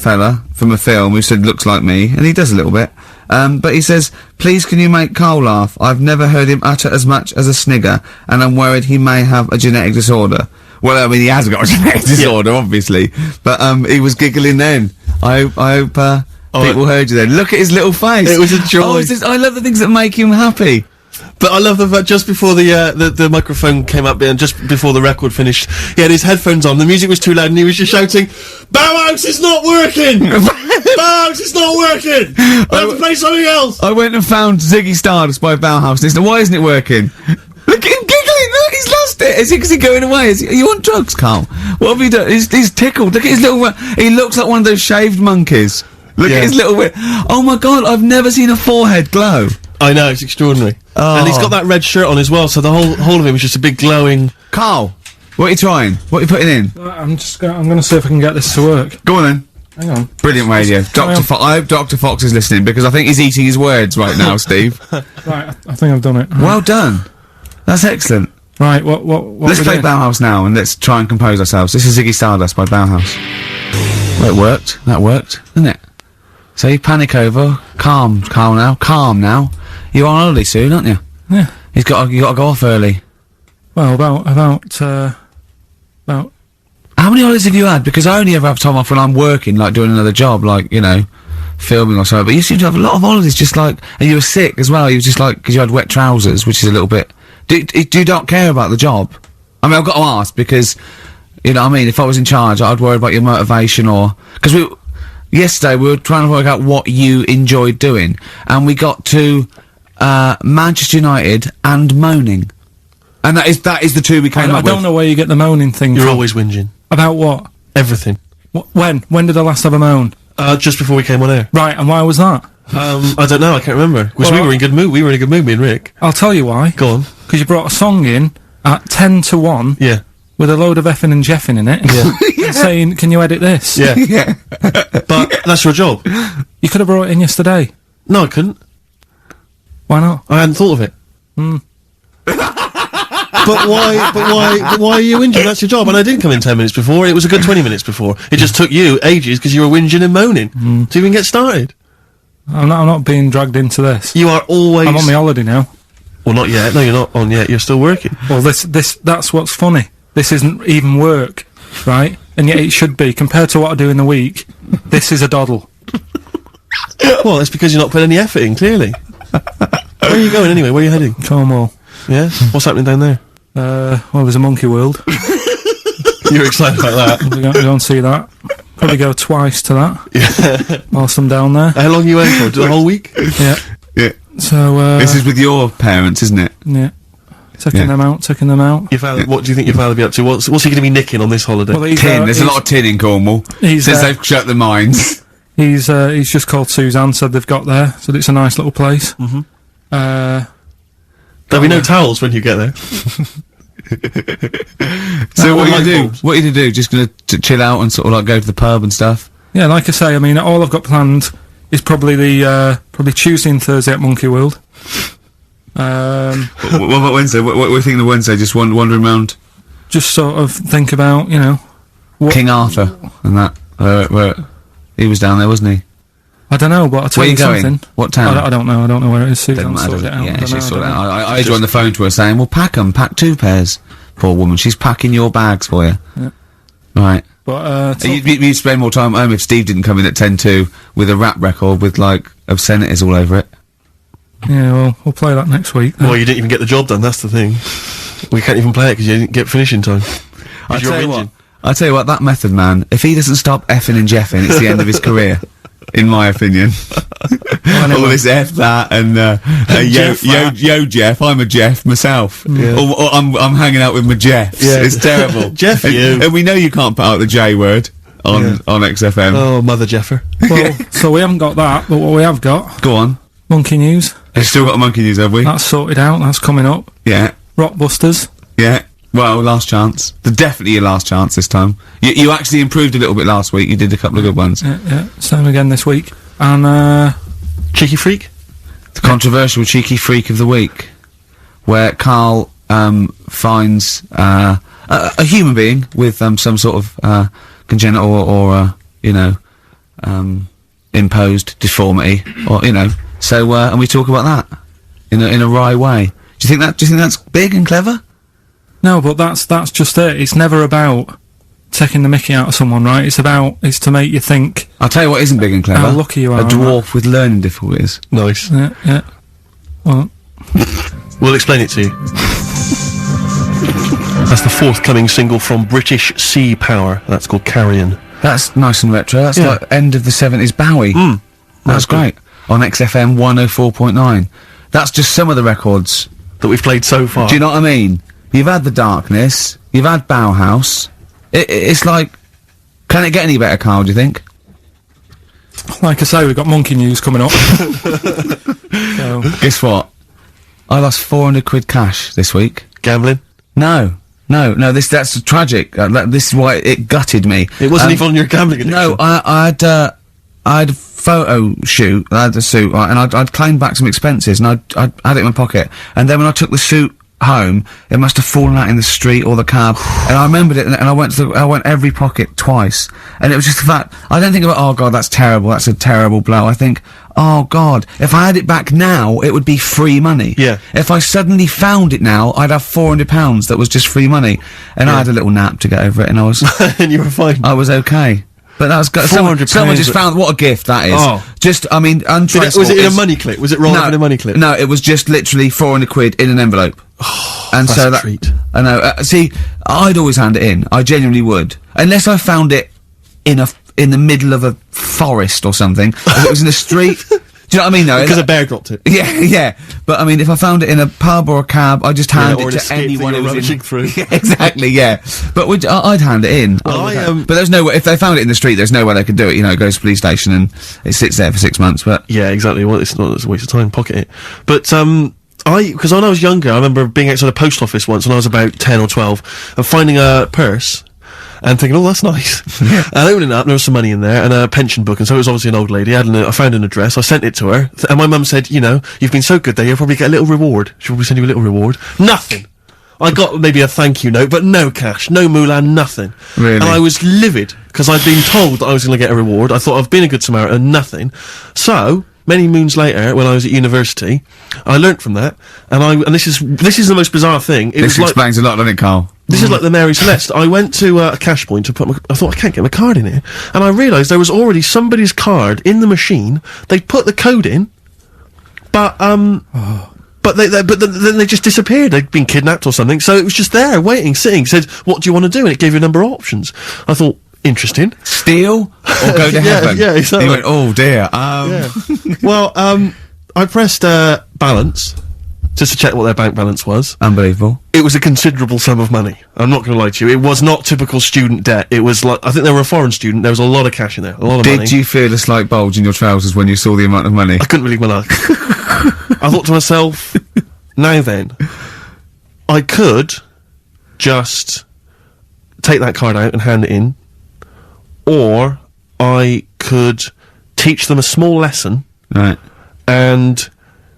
from a film who said looks like me, and he does a little bit. But he says, please can you make Carl laugh? I've never heard him utter as much as a snigger, and I'm worried he may have a genetic disorder. Well, I mean, he has got a genetic disorder, obviously, but he was giggling then. I hope people heard you then. Look at his little face. It was a joy. Oh, I love the things that make him happy. But I love the fact just before the microphone came up and just before the record finished, he had his headphones on, the music was too loud and he was just shouting, Bauhaus, it's not working! Bauhaus, it's not working! I have to play something else! I went and found Ziggy Stardust by Bauhaus and he said, why isn't it working? Look at him giggling, look, he's lost it! Is he going away? Are you on drugs, Carl? What have you done? He's tickled, look at his little, he looks like one of those shaved monkeys. Look at his little, oh my god, I've never seen a forehead glow. I know, it's extraordinary. Oh. And he's got that red shirt on as well, so the whole of him is just a big glowing... Carl, what are you trying? What are you putting in? I'm gonna see if I can get this to work. Go on then. Hang on. Brilliant radio. I hope Dr. Fox is listening, because I think he's eating his words right now, Steve. Right, I think I've done it. Right. Well done. That's excellent. Right, what Let's play Bauhaus now, and let's try and compose ourselves. This is Ziggy Stardust by Bauhaus. Well, it worked. That worked, didn't it? So you panic over. Calm now. You're on holiday soon, aren't you? Yeah. You gotta go off early. Well, about How many holidays have you had? Because I only ever have time off when I'm working, like doing another job, like, you know, filming or something. But you seem to have a lot of holidays, just like, and you were sick as well. You were just like, because you had wet trousers, which is a little bit. Do you not care about the job? I mean, I've got to ask because, you know what I mean, if I was in charge, I'd worry about your motivation or, because yesterday we were trying to work out what you enjoyed doing, and we got to, Manchester United and moaning. And that is the two we came up with. I don't know where you get the moaning thing You're from. always whinging. About what? Everything. When did I last have a moan? Just before we came on air. Right, and why was that? I don't know, I can't remember. Because we were in good mood. We were in a good mood, me and Rick. I'll tell you why. Go on. Because you brought a song in at 10 to 1. Yeah. With a load of effing and jeffing in it. Yeah. And saying, can you edit this? Yeah. Yeah. But that's your job. You could have brought it in yesterday. No, I couldn't. Why not? I hadn't thought of it. But why are you whinging? That's your job. And I didn't come in 10 minutes before. It was a good 20 minutes before. It just took you ages because you were whinging and moaning to even get started. I'm not being dragged into this. You are always... I'm on my holiday now. Well, not yet. No, you're not on yet. You're still working. Well, that's what's funny. This isn't even work, right? And yet it should be. Compared to what I do in the week, this is a doddle. Well, that's because you're not putting any effort in, clearly. Where are you going anyway? Where are you heading? Cornwall. Yeah? What's happening down there? Well, there's a monkey world. You're excited about that? We're going to go and see that. Probably go twice to that. Yeah. Whilst I'm down there. How long are you waiting for? The whole week? Yeah. Yeah. So, this is with your parents, isn't it? Yeah. Taking them out. Your father, what do you think your father will be up to? What's he going to be nicking on this holiday? Well, Tin. There's a lot of tin in Cornwall. Since they've shut the mines. He's just called Suzanne, said they've got there, said it's a nice little place. Mm-hmm. There'll be no towels when you get there. So what are you going to do? Just going to chill out and sort of like go to the pub and stuff? Yeah, like I say, I mean, all I've got planned is probably probably Tuesday and Thursday at Monkey World. What about Wednesday? What were you thinking of Wednesday? Just wandering around? Just sort of think about, you know... King Arthur and that. Where he was down there, wasn't he? I don't know, but I'll tell you something. Going? What town? I don't know. I don't know where it is. Doesn't Suzanne matter. sorted it out. Yeah, she sorted it out. I had you on the phone to her saying, well, pack 2 pairs. Poor woman. She's packing your bags for you. Yeah. Right. But, You'd spend more time at home if Steve didn't come in at 10-2 with a rap record with, like, obscenities all over it. yeah, well, we'll play that next week. Well, you didn't even get the job done, that's the thing. We can't even play it because you didn't get finishing time. I tell you what, that Method Man, if he doesn't stop effing and jeffing, it's the end of his career. In my opinion. All this F that and yo Jeff, I'm a Jeff myself. Yeah. Or I'm hanging out with my Jeffs. Yeah. It's terrible. Jeff, and we know you can't put out the J word on XFM. Oh, Mother Jeffer. Well, so we haven't got that, but what we have got, Go on. Monkey News. We've still got monkey news, have we? That's sorted out, that's coming up. Yeah. Rockbusters. Yeah. Well, last chance. Definitely your last chance this time. You actually improved a little bit last week. You did a couple of good ones. Yeah, same again this week. And, Cheeky Freak? The controversial cheeky freak of the week, where Karl finds a human being with some sort of congenital or imposed deformity, or So and we talk about that in a wry way. Do you think that's big and clever? no, but that's just it. It's never about taking the mickey out of someone, right? It's to make you think. I'll tell you what isn't big and clever. How lucky you are. A dwarf with learning difficulties. Nice. Yeah. Well, We'll explain it to you. That's the forthcoming single from British Sea Power. That's called Carrion. That's nice and retro. That's Yeah. like end of the 70s Bowie. That's great. On XFM 104.9. That's just some of the records that we've played so far. Do you know what I mean? You've had The Darkness, you've had Bauhaus. It's like, can it get any better, Karl, do you think? like I say, we've got Monkey News coming up. So. Guess what? I lost 400 quid cash this week. Gambling? No, that's tragic. This is why it gutted me. It wasn't even on your gambling addiction. No, I had a photo shoot, I had a suit, right, and I'd claimed back some expenses, and I'd had it in my pocket, and then when I took the suit home, it must have fallen out in the street or the cab, and I remembered it, and I went every pocket twice, and it was just the fact, I don't think about, oh god, that's terrible, that's a terrible blow, I think, oh god, if I had it back now, it would be free money. Yeah. If I suddenly found it now, I'd have £400 that was just free money, and I had a little nap to get over it, and I was... and you were fine. I was okay. But that was someone just found what a gift that is. Oh. Just, I mean, untraceable. Was it in a money clip? Was it rolled up in a money clip? No, it was just literally 400 quid in an envelope. And that's so a that treat. I know. See, I'd always hand it in. I genuinely would, unless I found it in the middle of a forest or something. If it was in the street. Do you know what I mean? No, because a bear dropped it. Yeah. But I mean, if I found it in a pub or a cab, I'd just hand it to anyone who was rummaging through. Yeah, exactly. Yeah. But I'd hand it in. Well, but there's no way. If they found it in the street, there's no way they could do it. It goes to the police station and it sits there for 6 months. But yeah, exactly. Well, it's not. It's a waste of time. Pocket it. But because when I was younger, I remember being outside a post office once when I was about 10 or 12 and finding a purse. And thinking, oh, that's nice. And opening it up, there was some money in there, and a pension book, and so it was obviously an old lady. I found an address, I sent it to her, and my mum said, you've been so good there, you'll probably get a little reward. She'll probably send you a little reward. Nothing! I got maybe a thank you note, but no cash, no moolah, nothing. Really? And I was livid, because I'd been told that I was going to get a reward. I thought I've been a good Samaritan, nothing. So, many moons later, when I was at university, I learnt from that, and this is the most bizarre thing. This explains a lot, doesn't it, Karl? This is like the Mary Celeste. I went to a cash point to I thought, I can't get my card in here. And I realised there was already somebody's card in the machine. They'd put the code in, but then they just disappeared. They'd been kidnapped or something. So it was just there, waiting, sitting, said, what do you want to do? And it gave you a number of options. I thought, interesting. Steal or go to heaven? Yeah, exactly. He went, oh dear. Yeah. Well, I pressed balance just to check what their bank balance was. Unbelievable. It was a considerable sum of money. I'm not going to lie to you. It was not typical student debt. It was like, I think they were a foreign student. There was a lot of cash in there. A lot of money. Did you feel a slight bulge in your trousers when you saw the amount of money? I couldn't believe my luck. I thought to myself, now then, I could just take that card out and hand it in, or I could teach them a small lesson. Right. And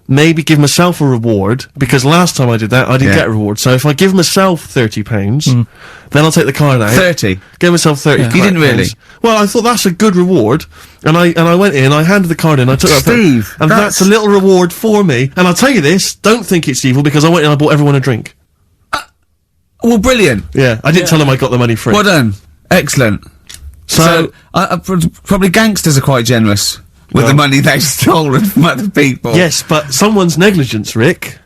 maybe give myself a reward, because last time I did that, I didn't get a reward. So if I give myself £30, then I'll take the card out. 30? Give myself 30 You didn't really? Well, I thought that's a good reward, and I went in, I handed the card in, I took that Steve, and that's a little reward for me. And I'll tell you this, don't think it's evil, because I went in and I bought everyone a drink. Well, brilliant. Yeah, I didn't tell them I got the money free. Well done. Excellent. So, probably gangsters are quite generous with the money they've stolen from other people. Yes, but someone's negligence, Rick,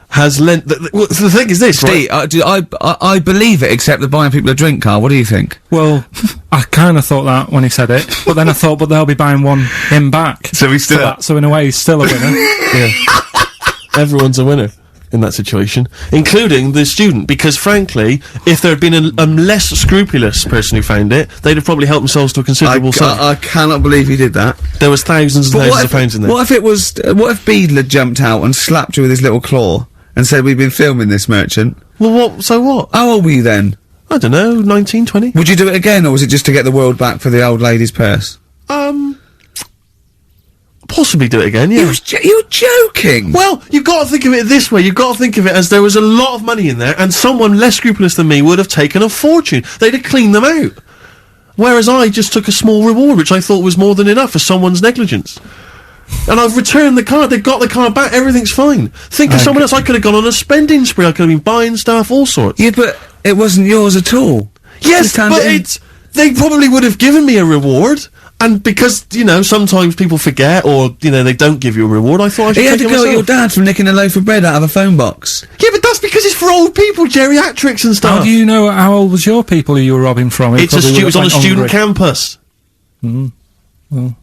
has lent... the thing is this, Steve, right? I believe it, except they're buying people a drink, Carl. What do you think? Well, I kind of thought that when he said it, but then I thought, but they'll be buying him back. So he's still... So in a way, he's still a winner. Yeah. Everyone's a winner in that situation, including the student, because frankly, if there had been a less scrupulous person who found it, they'd have probably helped themselves to a considerable sum. I cannot believe he did that. There was thousands and thousands of pounds in there. What if it was, what if Beadle jumped out and slapped you with his little claw and said, we've been filming this, merchant? Well, so what? How old were you then? I don't know, 19, 20? Would you do it again, or was it just to get the world back for the old lady's purse? Possibly do it again, yeah. You're joking! Well, you've got to think of it this way. You've got to think of it as there was a lot of money in there, and someone less scrupulous than me would have taken a fortune. They'd have cleaned them out. Whereas I just took a small reward, which I thought was more than enough for someone's negligence. And I've returned the car. They've got the car back. Everything's fine. Think of someone else. I could have gone on a spending spree. I could have been buying stuff, all sorts. Yeah, but it wasn't yours at all. Yes, but they probably would have given me a reward. And because, you know, sometimes people forget, or, you know, they don't give you a reward, I thought I should take it myself. You had to go at your dad from nicking a loaf of bread out of a phone box. Yeah, but that's because it's for old people, geriatrics and stuff. How do you know how old was your people who you were robbing from? It was on a student campus. Well.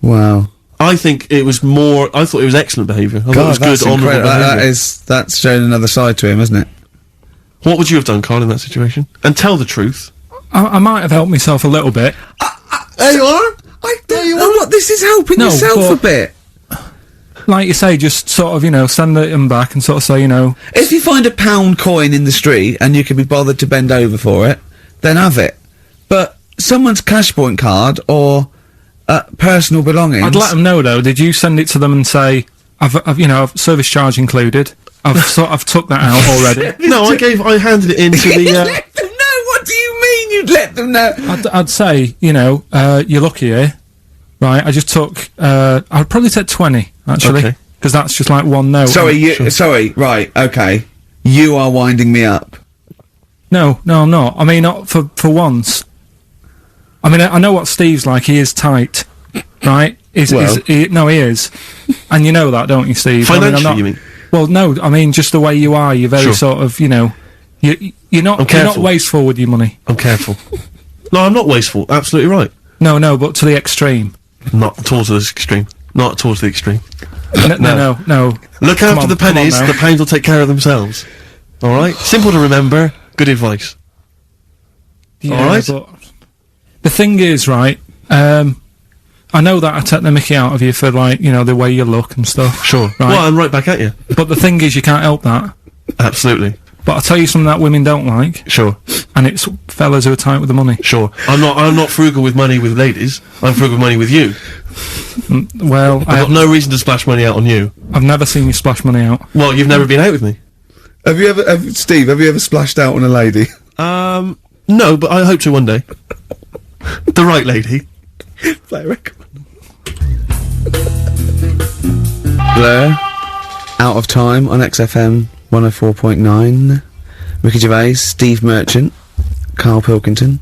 Wow. I think it was more, I thought it was excellent behaviour. I thought it was good, honourable behaviour. That's showing another side to him, isn't it? What would you have done, Carl, in that situation? And tell the truth. I might have helped myself a little bit. There you are! There you are! What, this is helping yourself a bit! Like you say, just sort of, you know, send them back and sort of say, you know... If you find a £1 coin in the street and you can be bothered to bend over for it, then have it. But someone's Cashpoint card or personal belongings... I'd let them know, though. Did you send it to them and say, I've you know, service charge included? I've took that out already. No, I handed it in to the... Let them know? What do you mean you'd let them know? I'd say, you know, you're lucky here. Right, I just took, I'd probably take 20, actually. Because that's just like one note. Sorry, right, okay. You are winding me up. No, I'm not. I mean, not for once. I mean, I know what Steve's like. He is tight, right? He is. And you know that, don't you, Steve? Financially, you mean? Well, no, I mean, just the way you are. You're very sort of, you know, you're not wasteful with your money. I'm careful. No, I'm not wasteful. Absolutely right. No, but to the extreme. Not towards the extreme. Not towards the extreme. No. Look after the pennies, the pounds will take care of themselves. Alright? Simple to remember, good advice. Yeah, alright? The thing is, right, I know that I take the mickey out of you for, like, you know, the way you look and stuff. Sure. Right? Well, I'm right back at you. But the thing is, you can't help that. Absolutely. But I'll tell you something that women don't like. Sure. And it's fellas who are tight with the money. Sure. I'm not frugal with money with ladies. I'm frugal with money with you. Well, I've got no reason to splash money out on you. I've never seen you splash money out. Well, you've never been out with me. Steve, have you ever splashed out on a lady? No, but I hope to one day. The right lady. Play a record. Blur. Out of Time on XFM 104.9. Ricky Gervais, Steve Merchant, Karl Pilkington.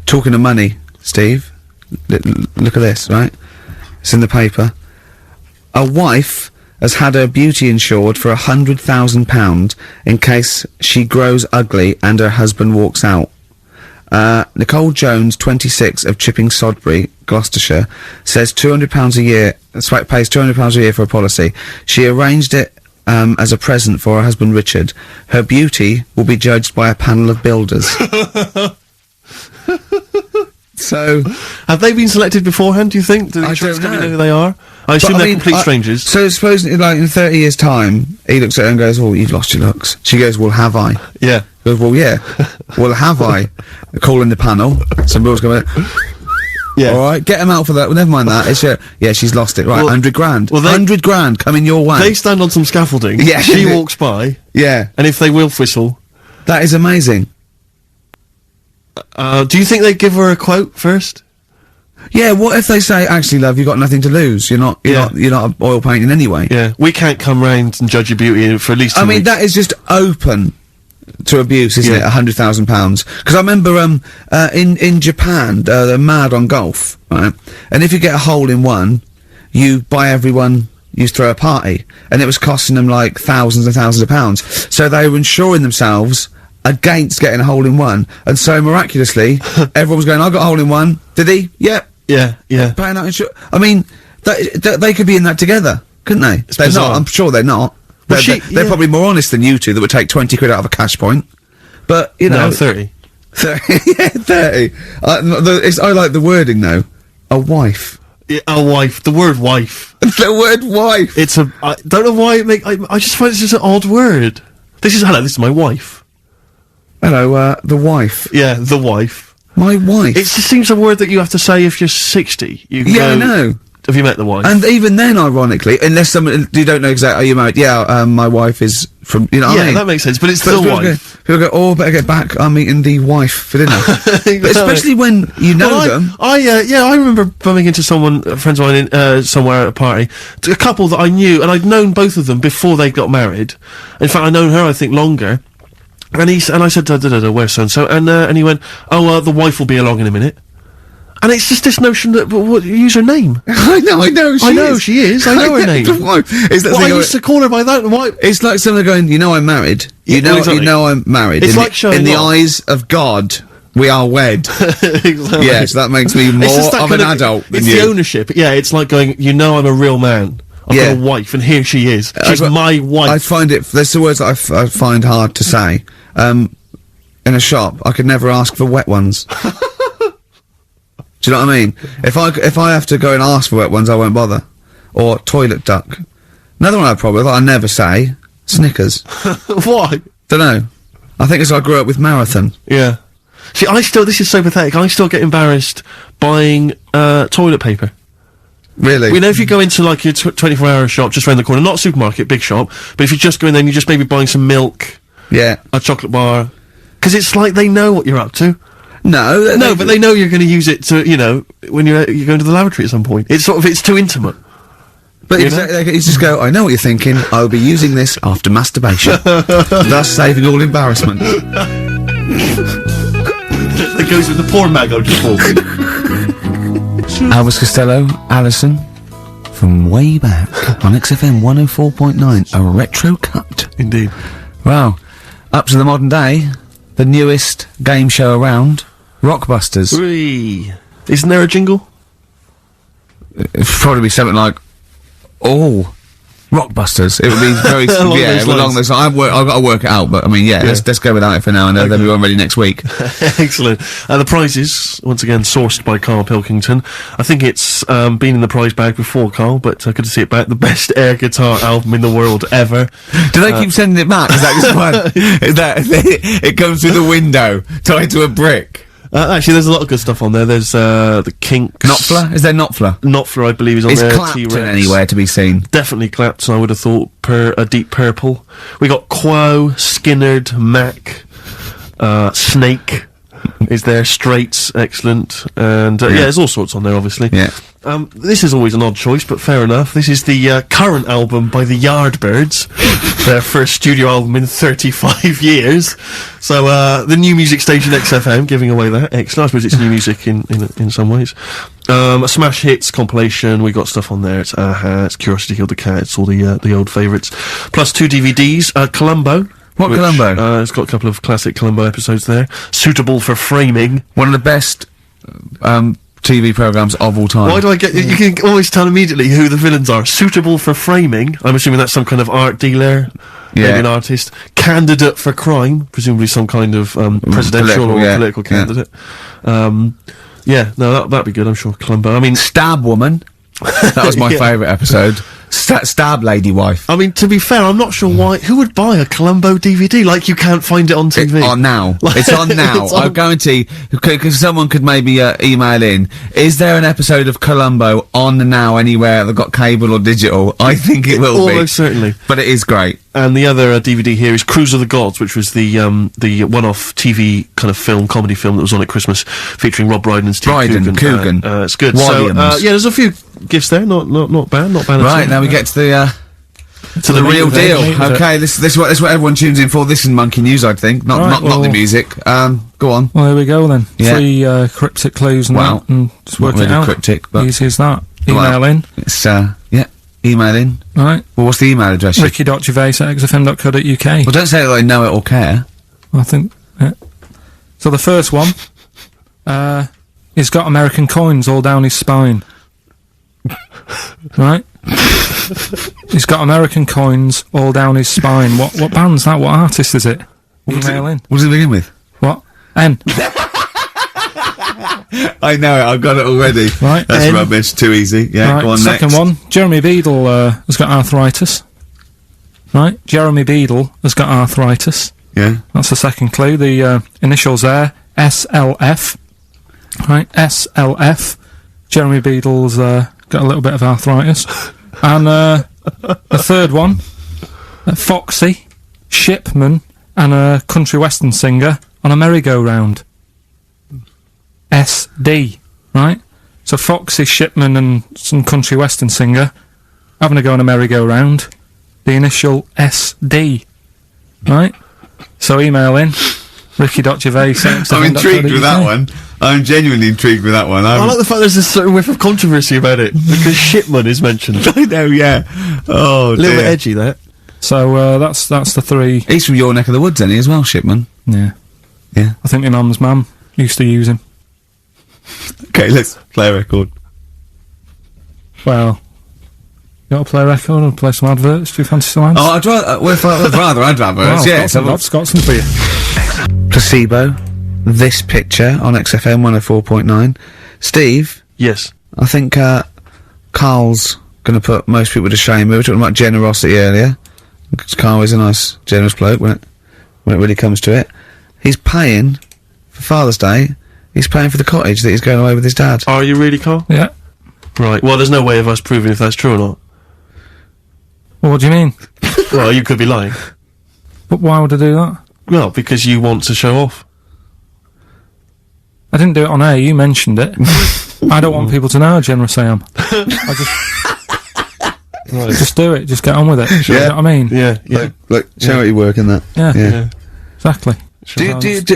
Talking of money, Steve. Look at this, right? It's in the paper. A wife has had her beauty insured for £100,000 in case she grows ugly and her husband walks out. Nicole Jones, 26, of Chipping Sodbury, Gloucestershire, says £200 a year, pays £200 a year for a policy. She arranged it as a present for her husband Richard. Her beauty will be judged by a panel of builders. So, have they been selected beforehand, do you think? Do the insurance company know who they are? I assume they're complete strangers. So supposing, like, in 30 years' time, he looks at her and goes, "Oh, you've lost your looks." She goes, "Well, have I?" Yeah. He goes, "Well, yeah." "Well, have I?" Calling the panel. Some bills going, yeah. Alright, get him out for that. Well, never mind that. It's yeah, she's lost it. Right, 100 grand. Well, 100 grand coming your way. They stand on some scaffolding. Yeah. She walks by. Yeah. And if they will whistle. That is amazing. Do you think they'd give her a quote first? Yeah, what if they say, "Actually, love, you've got nothing to lose. You're not oil painting anyway." Yeah, we can't come round and judge your beauty for at least 2 weeks. I mean, that is just open. to abuse, isn't it? £100,000. Because I remember, in Japan, they're mad on golf, right? And if you get a hole in one, you buy everyone, you throw a party. And it was costing them, like, thousands and thousands of pounds. So they were insuring themselves against getting a hole in one. And so miraculously, everyone was going, I got a hole in one. Did he? Yep. Yeah. Paying out I mean, they could be in that together, couldn't they? They're bizarre. not. I'm sure they're not. Well, they're probably more honest than you two that would take 20 quid out of a cash point. But, you know. No, 30. 30. Yeah, 30. I like the wording, though. A wife. Yeah, a wife. The word wife. The word wife. It's I don't know why I just find it's just an odd word. This is my wife. Hello, the wife. Yeah, the wife. My wife. It just seems a word that you have to say if you're 60. You Yeah, go, I know. Have you met the wife? And even then, ironically, unless you don't know exactly, are you married? Yeah, my wife is from, you know what I mean? that makes sense, but it's the people wife. People go, oh, better get back, I'm meeting the wife for dinner. But especially when you know them. I remember bumping into someone, friends of mine, somewhere at a party, a couple that I knew, and I'd known both of them before they got married. In fact, I'd known her, I think, longer. And I said, where's so-and-so? And he went, the wife will be along in a minute. And it's just this notion that, use her name. I know she is. I know her name. I used to call her by that. Why? It's like someone going, you know I'm married. You know I'm married. It's like showing in the off. eyes of God, we are wed. Exactly. Yes, that makes me more of an adult than it's you. the ownership. Yeah, it's like going, you know I'm a real man. I've got a wife, and here she is. She's my wife. I find there's the words that I find hard to say. In a shop, I could never ask for wet ones. Do you know what I mean? If I have to go and ask for wet ones, I won't bother. Or toilet duck. Another one I have a problem with, I never say, Snickers. Why? Dunno. I think it's I grew up with Marathon. Yeah. See, this is so pathetic, I still get embarrassed buying, toilet paper. Really? You know, if you go into, like, your 24-hour shop just round the corner, not a supermarket, big shop, but if you just go in there and you're just maybe buying some milk. Yeah. A chocolate bar. 'Cause it's like they know what you're up to. No, but they know you're going to use it to, you know, when you're going to the lavatory at some point. It's it's too intimate. But you just go, I know what you're thinking, I'll be using this after masturbation. Thus saving all embarrassment. That goes with the porn mag I just bought. Elvis Costello, Alison, from way back on XFM 104.9, a retro cut. Indeed. Wow. Up to the modern day, the newest game show around, Rockbusters. Whee. Isn't there a jingle? It'd probably be something like, oh, Rockbusters. It would be very, along those lines. I've got to work it out, but I mean, let's go without it for now, and then we're ready next week. Excellent. The prizes, once again, sourced by Karl Pilkington. I think it's, been in the prize bag before, Karl, but good to see it back. The best air guitar album in the world ever. Do they keep sending it back? Is that just one? Is that, it comes through the window, tied to a brick? Actually, there's a lot of good stuff on there. There's, the Kinks. Knopfler? Is there Knopfler? Knopfler, I believe, is on there. Is Clapton anywhere to be seen? Definitely Clapton, I would have thought, a Deep Purple. We got Quo, Skinnerd, Mac, Snake is there, Straits, excellent, and, there's all sorts on there, obviously. Yeah. This is always an odd choice, but fair enough. This is the, current album by the Yardbirds. Their first studio album in 35 years. So, the new music station XFM giving away that. Excellent. I suppose it's new music in some ways. A Smash Hits compilation. We got stuff on there. It's Aha, it's Curiosity Killed the Cat. It's all the old favourites. Plus 2 DVDs. Columbo. What Columbo? It's got a couple of classic Columbo episodes there. Suitable for framing. One of the best, TV programmes of all time. Why do I get... You can always tell immediately who the villains are. Suitable for framing. I'm assuming that's some kind of art dealer. Yeah. Maybe an artist. Candidate for crime. Presumably some kind of, presidential political candidate. That'd be good, I'm sure. Columbo. I mean... Stab Woman. That was my favourite episode. Stab Lady Wife. I mean, to be fair, I'm not sure why... Who would buy a Columbo DVD? Like, you can't find it on TV. It's on now. It's on now. I guarantee, because someone could maybe email in, is there an episode of Columbo on now anywhere that got cable or digital? I think it will be. Almost certainly. But it is great. And the other DVD here is Cruise of the Gods, which was the one-off TV kind of comedy film that was on at Christmas, featuring Rob Brydon and Steve Coogan. It's good. Williams. So, there's a few gifts there, not bad at all. Right, now we get to the To the real meat of it. deal. Okay, this is what everyone tunes in for. This is Monkey News, I think. Not the music. Go on. Well, there we go then. Yeah. 3 cryptic clues and that, and just work Not it really out. cryptic, but Easy as that. Email in. It's email in. Right. Well, what's the email address? ricky.gervais@xfm.co.uk. Well, don't say that I know it or care. I think. Yeah. So the first one, he's got American coins all down his spine. Right? He's got American coins all down his spine. What band's that? What artist is it? Email in. What does it begin with? What? N. I know it. I've got it already. Right. That's N. rubbish. Too easy. Yeah. Right, Go on. second next. one. Jeremy Beadle has got arthritis. Right. Jeremy Beadle has got arthritis. Yeah. That's the second clue. The initials there, SLF. Right, SLF. Jeremy Beadle's got a little bit of arthritis. And the third one, Foxy, Shipman, and a country western singer on a merry-go-round. SD. Right? So Foxy, Shipman, and some country western singer having a go on a merry-go-round. The initial SD. Right? So email in, ricky.gervais. I'm intrigued with that one. I'm genuinely intrigued with that one. I like the fact there's this certain whiff of controversy about it, because Shipman is mentioned. I know, yeah. Oh, A little bit edgy, that. So, that's the 3. He's from your neck of the woods, isn't he, as well, Shipman? Yeah. Yeah. I think my mum's mum used to use him. Okay, let's play a record. Well, you want to play a record or play some adverts? Do you fancy some ads? Oh, I'd rather adverts, well, yeah. I've got some for you. Placebo. This picture on XFM 104.9. Steve? Yes. I think, Carl's gonna put most people to shame. We were talking about generosity earlier. Because Carl is a nice, generous bloke when it really comes to it. He's paying, for Father's Day, he's paying for the cottage that he's going away with his dad. Are you really, Carl? Yeah. Right. Well, there's no way of us proving if that's true or not. Well, what do you mean? Well, you could be lying. But why would I do that? Well, because you want to show off. I didn't do it on air, you mentioned it. I don't want people to know how generous I am. I just do it, just get on with it. Yeah. You know what I mean? Yeah, yeah. Look, charity work and that. Yeah. Exactly.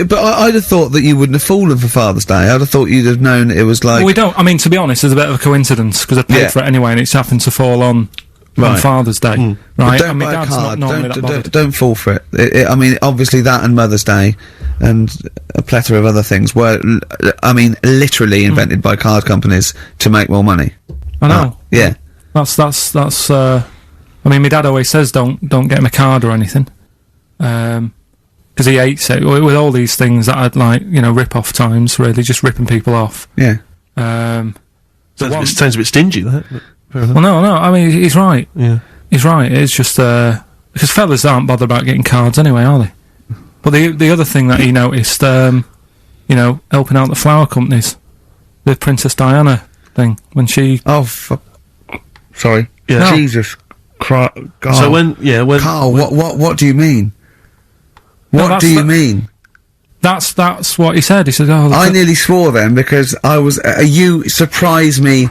But I'd have thought that you wouldn't have fallen for Father's Day. I'd have thought you'd have known it was like... Well, we don't, I mean, to be honest, there's a bit of a coincidence, because I paid for it anyway, and it's happened to fall on Father's Day. Right? But don't and my buy a dad's card. not normally that bothered. Don't fall for it. I mean, obviously that and Mother's Day and a plethora of other things were, literally invented by card companies to make more money. I know. Yeah. That's, I mean, my dad always says don't get him a card or anything. Because he hates it, with all these things that I'd like, rip-off times, really, just ripping people off. Yeah. It sounds a bit stingy, that. Well, no, I mean, he's right. Yeah. He's right, it's just, because fellas aren't bothered about getting cards anyway, are they? But the other thing that he noticed, helping out the flower companies, the Princess Diana thing, when she... Oh, sorry. Yeah. No. Jesus Christ. So when Carl, what do you mean? What do you mean? That's what he said. He said, "Oh, I nearly swore then because I was. You surprise me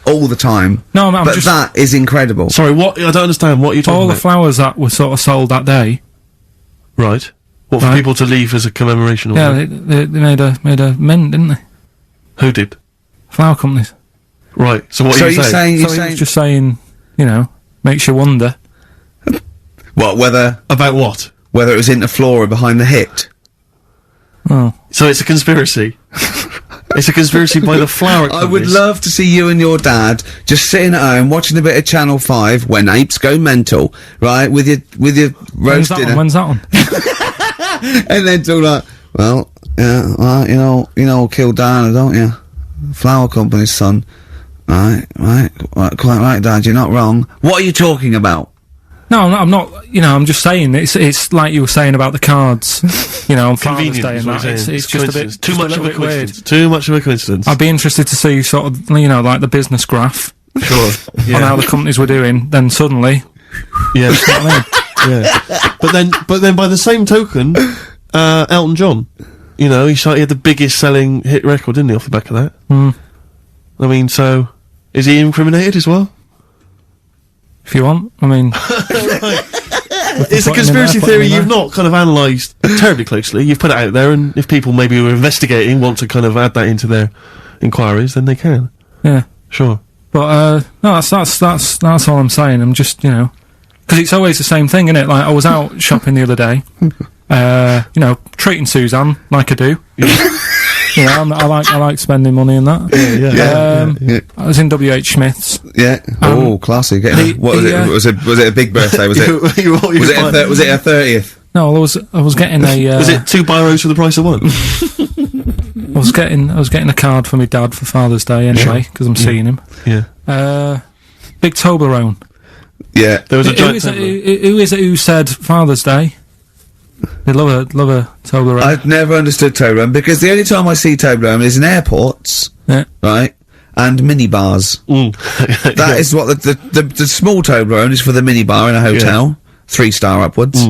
all the time. No, I'm but just, that is incredible. Sorry, what? I don't understand. What you're talking all about? the flowers that were sort of sold that day. Right. What, for Right. people to leave as a commemoration? Or Yeah, something? they made a mint, didn't they? Who did? Flower companies. Right. So what So are you you're saying? saying? You're So he saying was just saying, makes you wonder. what? Whether About what? it was Interflora behind the hit? Oh, So it's a conspiracy. It's a conspiracy by the flower I companies. would love to see you and your dad just sitting at home watching a bit of Channel 5 when apes go mental, right? With your roast dinner. When's that on? And then talk like, well, yeah, well, you know, kill Diana, don't you? Flower company's son. Right, quite right, Dad, you're not wrong. What are you talking about? No, I'm not. I'm just saying it's like you were saying about the cards. On Father's Convenient, Day is and what that. I'm saying. It's just a bit too much of a bit weird. coincidence. Too much of a coincidence. I'd be interested to see sort of like the business graph Sure. on how the companies were doing. Then suddenly, Yeah. you know what I mean? Yeah. But then by the same token, Elton John, he had the biggest selling hit record, didn't he, off the back of that? Hmm. I mean, so is he incriminated as well? if you want. I mean, it's a conspiracy theory you've not kind of analysed terribly closely. You've put it out there, and if people maybe who are investigating want to kind of add that into their inquiries, then they can. Yeah, sure. But no, that's all I'm saying. I'm just, you know, because it's always the same thing, isn't it? Like I was out shopping the other day, you know, treating Suzanne like I do. You know, I like spending money and that. Yeah. I was in WH Smith's. Yeah. Oh, classy. What was it? Was it a big birthday? Was it? Was it a 30th? No, I was getting a. Was it 2 biros for the price of one? I was getting a card for my dad for Father's Day anyway, because I'm seeing him. Yeah. Big Toblerone. Yeah. There was a Who is it who said Father's Day? They love a Toblerone. I've never understood Toblerone, because the only time I see Toblerone is in airports, right, and minibars. That is what the small Toblerone is for the minibar in a hotel, 3-star upwards,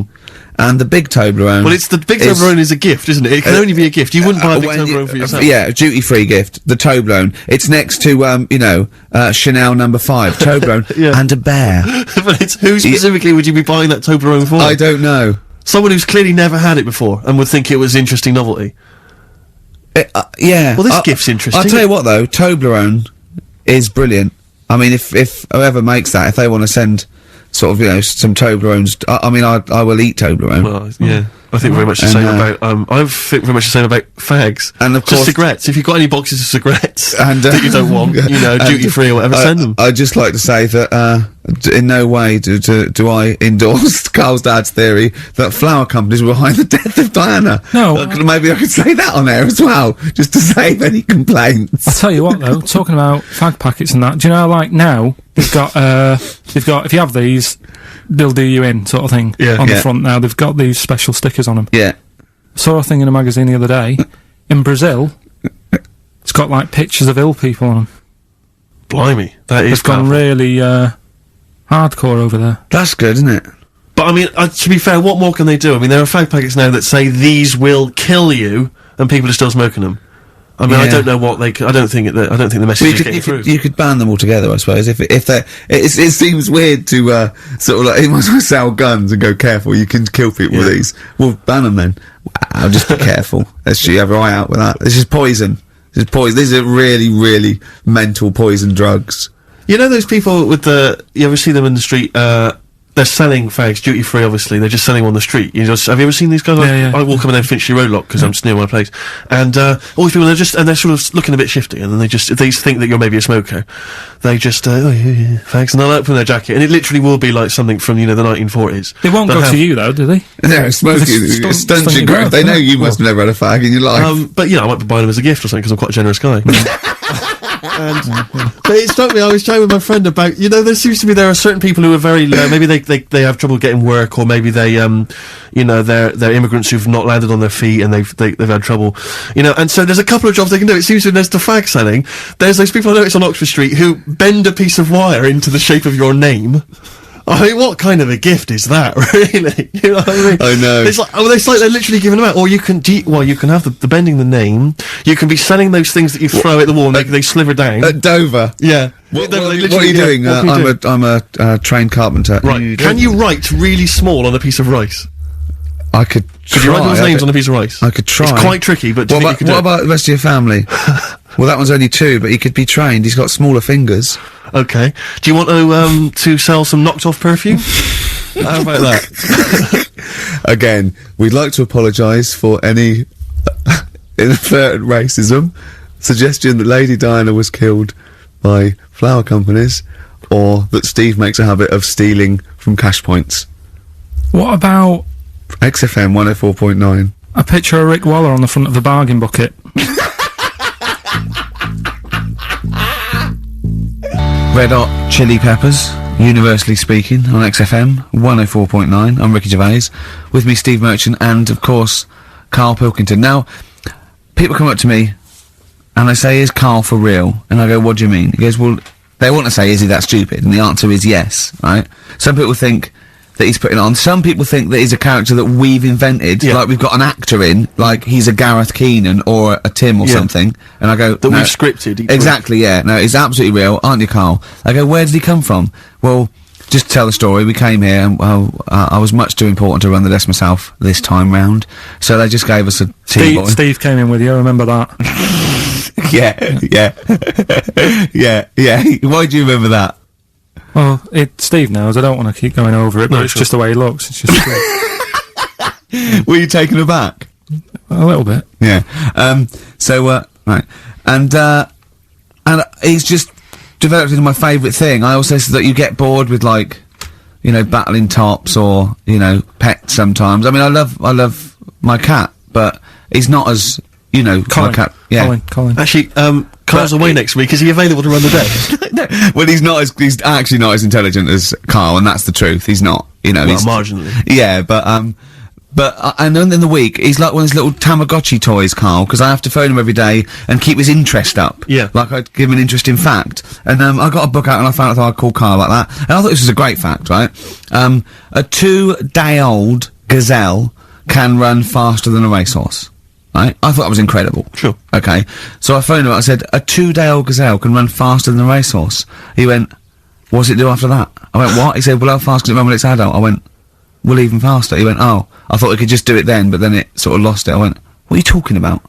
and the big Toblerone. Well, it's the big Toblerone is a gift, isn't it? It can only be a gift. You wouldn't buy a big Toblerone for yourself. Yeah, duty-free gift. The Toblerone. It's next to you know, Chanel No. 5 Toblerone and a bear. But it's who specifically would you be buying that Toblerone for? I don't know. Someone who's clearly never had it before and would think it was interesting novelty. Yeah. Well, this gift's interesting. I'll tell you what, though, Toblerone is brilliant. I mean, if whoever makes that, if they want to send sort of, you know, some Toblerones, I mean, I will eat Toblerone. Well, yeah. I think very much the same about, I think very much the same about fags. And of course... Just cigarettes. If you've got any boxes of cigarettes and, that you don't want, you know, duty-free or whatever, send them. I'd just like to say that, in no way do I endorse Carl's dad's theory that flower companies were behind the death of Diana. No. Maybe I could say that on air as well, just to save any complaints. I'll tell you what, though, talking about fag packets and that, do you know, like, now, they've got, if you have these, they'll do you in, sort of thing. On the front now, they've got these special stickers on them. Yeah. Saw a thing in a magazine the other day. In Brazil, it's got, like, pictures of ill people on them. Blimey. That is They've gone really, hardcore over there. That's good, isn't it? But, I mean, to be fair, what more can they do? I mean, there are fag packets now that say these will kill you, and people are still smoking them. I mean, I don't know what they. I don't think the message is getting through. You could ban them altogether, I suppose. If they, it seems weird to sort of like, you might as well sell guns and go, careful, you can kill people with these. Well, ban them then. I'll just be careful. Let's you have your eye out with that. This is poison. This is poison. These are really, really mental poison drugs. You know those people with the. You ever see them in the street? They're selling fags duty free. Obviously, they're just selling them on the street. You just have you ever seen these guys? I walk up and down Finchley Road lot because I'm just near my place, and all these people they're sort of looking a bit shifty, and then they think that you're maybe a smoker. They just fags, and they'll open their jacket, and it literally will be like something from the 1940s. They won't go to you though, do they? No, smoking stunts your growth. They know you must have never had a fag in your life. But I might be buying them as a gift or something because I'm quite a generous guy. But it struck me, I was chatting with my friend about, there seems to be, there are certain people who are very, maybe they have trouble getting work, or maybe they, they're immigrants who've not landed on their feet and they've had trouble, and so there's a couple of jobs they can do. It seems to there's the fag selling, there's those people I noticed on Oxford Street who bend a piece of wire into the shape of your name. I mean, what kind of a gift is that, really? You know what I mean? I know. It's like, they're literally giving them out. Or you can, you can have the bending the name. You can be selling those things that you throw at the wall and they sliver down. At Dover? Yeah. What are you doing? I'm a trained carpenter. Right. Can you write really small on a piece of rice? I could try. Could you write those names on a piece of rice? I could try. It's quite tricky, but what about the rest of your family? Well, that one's only 2, but he could be trained. He's got smaller fingers. Okay. Do you want to sell some knocked-off perfume? How about that? Again, we'd like to apologise for any inadvertent racism, suggestion that Lady Diana was killed by flower companies, or that Steve makes a habit of stealing from cash points. What about XFM 104.9? a picture of Rick Waller on the front of the bargain bucket? Red Hot Chili Peppers, universally speaking, on XFM 104.9. I'm Ricky Gervais. With me, Steve Merchant, and, of course, Karl Pilkington. Now, people come up to me, and they say, is Karl for real? And I go, what do you mean? He goes, well, they want to say, is he that stupid? And the answer is yes, right? Some people think that he's putting on. Some people think that he's a character that we've invented, like we've got an actor in, like he's a Gareth Keenan or a Tim or something. And I go, that we've scripted. Exactly, yeah. No, he's absolutely real, aren't you, Karl? I go, where did he come from? Well, just to tell the story, we came here and, I was much too important to run the desk myself this time round. So they just gave us a tea boy. Steve came in with you, I remember that. Yeah. Why do you remember that? Well, Steve knows, I don't want to keep going over it, but it's just the way he looks, it's just Were you taken aback? a little bit. Yeah. Right. And he's just developed into my favourite thing. I also said that you get bored with, like, you know, battling tops or, you know, pets sometimes. I mean, I love my cat, but he's not as, you know, Colin. my cat. Yeah. Colin. Actually, Carl's away next week. Is he available to run the desk? No, well, he's actually not as intelligent as Karl, and that's the truth. He's not, you know. Well, he's marginally. Yeah, but I know in the week, he's like one of those little Tamagotchi toys, Karl, because I have to phone him every day and keep his interest up. Yeah. Like I'd give him an interesting fact. And, I got a book out and I found out I'd call Karl like that. And I thought this was a great fact, right? A 2-day-old gazelle can run faster than a racehorse. Right? I thought that was incredible. Sure. Okay. So I phoned him up, I said, a 2-day-old gazelle can run faster than a racehorse. He went, what does it do after that? I went, what? He said, well, how fast can it run when it's adult? I went, well, even faster. He went, oh, I thought it could just do it then, but then it sort of lost it. I went, what are you talking about?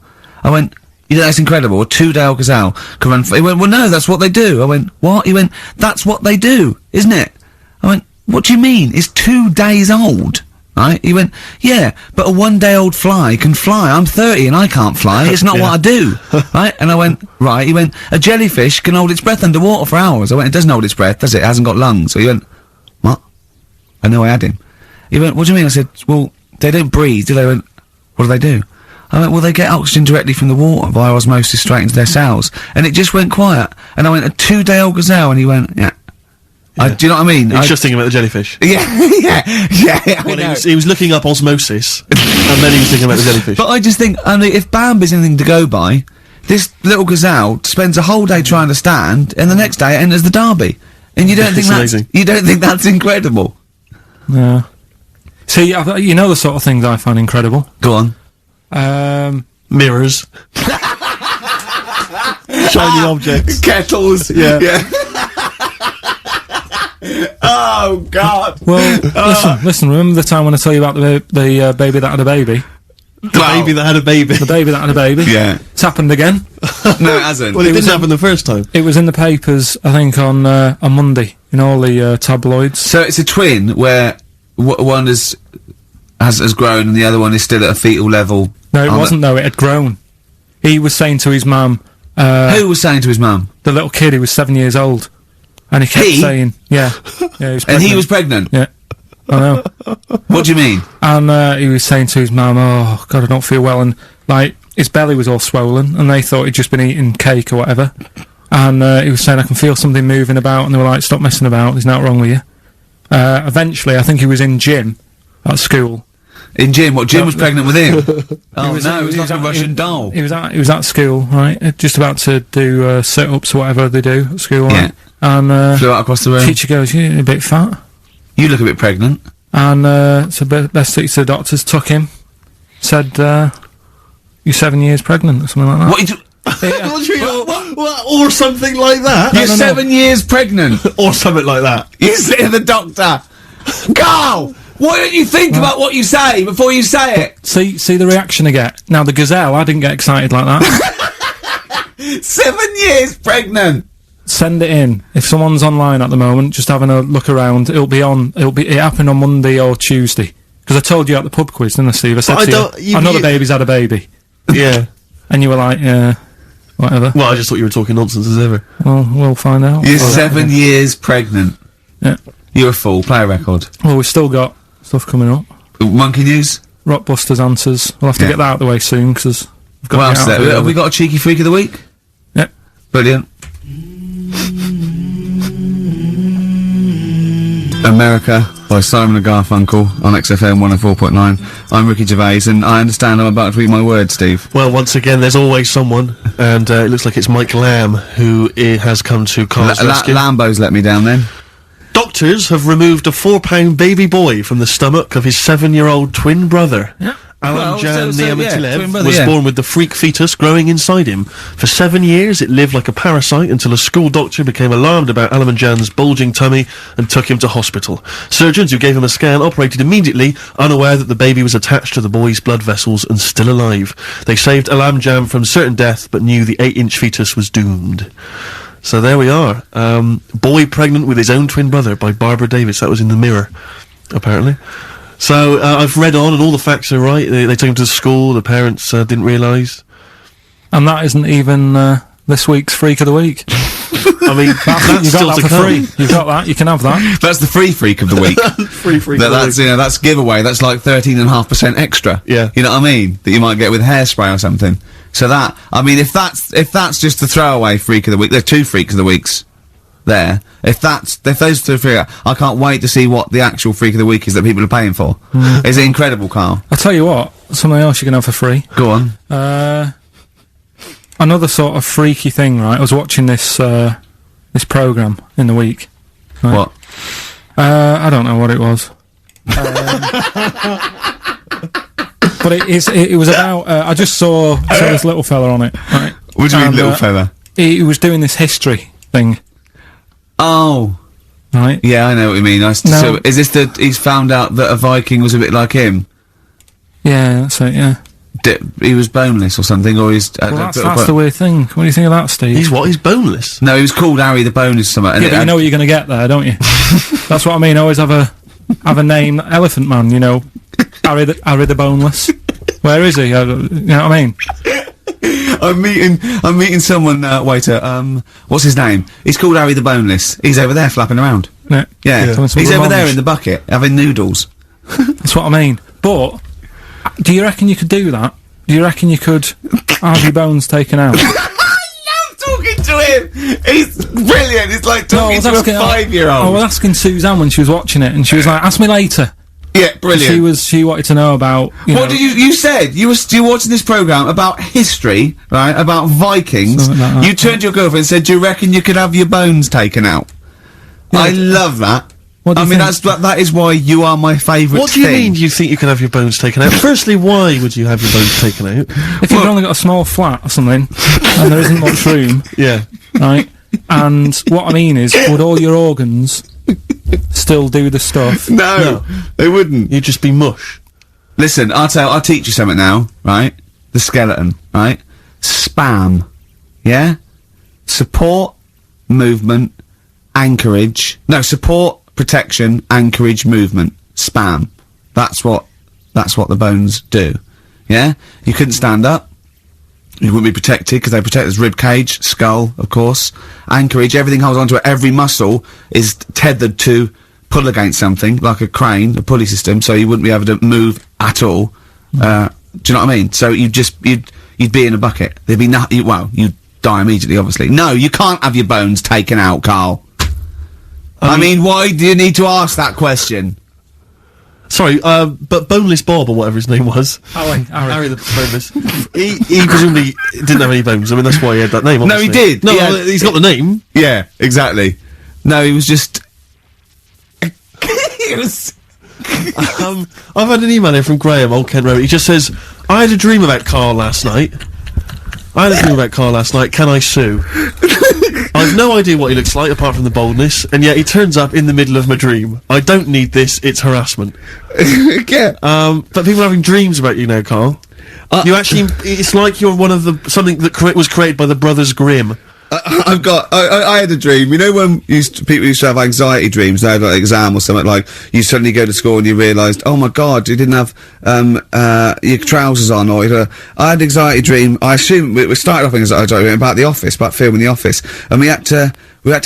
I went, you know, that's incredible. A 2-day-old gazelle can run. He went, well, no, that's what they do. I went, what? He went, that's what they do, isn't it? I went, what do you mean? It's 2 days old. Right? He went, yeah, but a 1-day-old fly can fly. I'm 30 and I can't fly. It's not what I do. Right? And I went, right. He went, a jellyfish can hold its breath underwater for hours. I went, it doesn't hold its breath, does it? It hasn't got lungs. So he went, what? I know I had him. He went, what do you mean? I said, well, they don't breathe, do they? He went, what do they do? I went, well, they get oxygen directly from the water via osmosis straight into their cells. And it just went quiet. And I went, a 2-day-old gazelle? And he went, yeah. Do you know what I mean? He was just thinking about the jellyfish. Yeah. Well, he was looking up osmosis, and then he was thinking about the jellyfish. But I just think, I mean, if Bambi's anything to go by, this little gazelle spends a whole day trying to stand, and the next day it enters the derby. And you don't think that's incredible? Yeah. See, you know the sort of things I find incredible. Go on. Mirrors. Shiny objects. Kettles. Yeah. Oh, God. Well, listen, remember the time when I told you about the baby that had a baby? The baby that had a baby. The baby that had a baby. Yeah. It's happened again. No, it hasn't. Well, it didn't happen the first time. It was in the papers, I think, on Monday, in all the tabloids. So it's a twin where one has grown and the other one is still at a fetal level. No, it wasn't, though. It had grown. He was saying to his mum... who was saying to his mum? The little kid, he was 7 years old. And he kept saying... Yeah. He was pregnant. And he was pregnant? Yeah. I know. What do you mean? And he was saying to his mum, oh, God, I don't feel well. And, like, his belly was all swollen, and they thought he'd just been eating cake or whatever. And he was saying, I can feel something moving about, and they were like, stop messing about, there's nothing wrong with you. Eventually, I think he was in gym at school. In gym? What, Jim was pregnant with him? Oh, no, it was like a Russian doll. He was at school, right, just about to do sit-ups or whatever they do at school, right? And flew out across the room. Teacher goes, you're a bit fat. You look a bit pregnant. And so best took to the doctors, took him, said, you're 7 years pregnant, or something like that. What? What? Or something like that? You're 7 years pregnant! Or something like that. You say to the doctor, Carl, why don't you think about what you say before you say it? See the reaction I get. Now, the gazelle, I didn't get excited like that. 7 years pregnant! Send it in. If someone's online at the moment, just having a look around, it happened on Monday or Tuesday. Because I told you at the pub quiz, didn't I, Steve? I said to you, I know the baby's had a baby. Yeah. And you were like, yeah, whatever. Well, I just thought you were talking nonsense as ever. Well, we'll find out. You're 7 years pregnant. Yeah. You're a fool. Play a record. Well, we've still got stuff coming up. Monkey News? Rockbusters answers. We'll have to get that out of the way soon, because we've got what else there? Have we got a cheeky freak of the week? Yep. Brilliant. America by Simon and Garfunkel on XFM 104.9. I'm Ricky Gervais, and I understand I'm about to read my words, Steve. Well, once again, there's always someone, and it looks like it's Mike Lamb who has come to Carl's rescue. Lambo's let me down then. Doctors have removed a £4 baby boy from the stomach of his 7-year-old twin brother. Yeah. Alan Jan twin Niamatilev brother, was yeah. born with the freak fetus growing inside him. For 7 years, it lived like a parasite until a school doctor became alarmed about Alan Jan's bulging tummy and took him to hospital. Surgeons who gave him a scan operated immediately, unaware that the baby was attached to the boy's blood vessels and still alive. They saved Alan Jan from certain death, but knew the 8-inch fetus was doomed. So there we are. Boy pregnant with his own twin brother by Barbara Davis. That was in the Mirror, apparently. So, I've read on and all the facts are right. They took him to school, the parents didn't realise. And that isn't even this week's Freak of the Week. I mean, that's You still got to that for come. free. You've got that. You can have that. That's the free freak of the week. Free freak of the That's, week. you know, that's giveaway. That's like 13.5% extra. Yeah. You know what I mean? That you might get with hairspray or something. So that, I mean, if that's just the throwaway freak of the week, there are 2 freaks of the weeks there. If those 2 freak, I can't wait to see what the actual freak of the week is that people are paying for. Is it incredible, Carl? I'll tell you what, something else you can have for free. Go on. Another sort of freaky thing, right? I was watching this programme in the week. Right? What? I don't know what it was. But it was about, I just saw this little fella on it, right? What do you mean, little fella? He was doing this history thing, Oh. right? Yeah, I know what you mean. So, is this he's found out that a Viking was a bit like him? Yeah, that's it, yeah. He was boneless or something, or he's... Well, that's the weird thing. What do you think of that, Steve? He's what? He's boneless? No, he was called Harry the Boneless or something. And Yeah, but you know what you're going to get there, don't you? That's what I mean. Always have a name, Elephant Man. You know, Harry the Boneless. Where is he? You know what I mean? I'm meeting someone. Waiter. What's his name? He's called Harry the Boneless. He's over there flapping around. Yeah. Yeah. Some He's over there revenge. in the bucket having noodles. That's what I mean. But do you reckon you could do that? Do you reckon you could have your bones taken out? I love talking to him. He's brilliant. It's like talking to a 5-year-old. I was asking Suzanne when she was watching it, and she was like, "Ask me later." Yeah, brilliant. She wanted to know about. What did you said? You were watching this programme about history, right? About Vikings. Something like that, You turned to your girlfriend and said, "Do you reckon you could have your bones taken out?" Yeah. I love that. What do I you mean, think? that is why you are my favourite. What do you mean you think you can have your bones taken out? Firstly, why would you have your bones taken out? If you've only got a small flat or something, and there isn't much room, Yeah. right? And what I mean is, would all your organs still do the stuff? No, they wouldn't. You'd just be mush. Listen, I'll teach you something now, right? The skeleton, right? Spam, yeah? Support, movement, anchorage. No, support, protection, anchorage, movement. Spam. That's what the bones do. Yeah? You couldn't stand up. You wouldn't be protected because they protect his rib cage, skull, of course. Anchorage, everything holds onto it. Every muscle is tethered to pull against something, like a crane, a pulley system, so you wouldn't be able to move at all. Do you know what I mean? So you'd be in a bucket. There'd be you'd die immediately, obviously. No, you can't have your bones taken out, Carl. I mean, why do you need to ask that question? Sorry, but Boneless Bob, or whatever his name was. Harry the Boneless. he presumably didn't have any bones. I mean, that's why he had that name, obviously. No, he did. No, He had- he's got the name. Yeah, exactly. No, he was just... he was... I've had an email here from Graham, Old Kent Road. He just says, I had a dream about Carl last night. Can I sue? I've no idea what he looks like, apart from the boldness, and yet he turns up in the middle of my dream. I don't need this, it's harassment. Yeah. But people are having dreams about you now, Carl. You actually, it's like you're one of something that was created by the Brothers Grimm. I had a dream. You know when people used to have anxiety dreams, they had like an exam or something, like you suddenly go to school and you realised, oh my god, you didn't have your trousers on, or I had an anxiety dream. I assume we started off in anxiety dream about The Office, about filming The Office, and we had to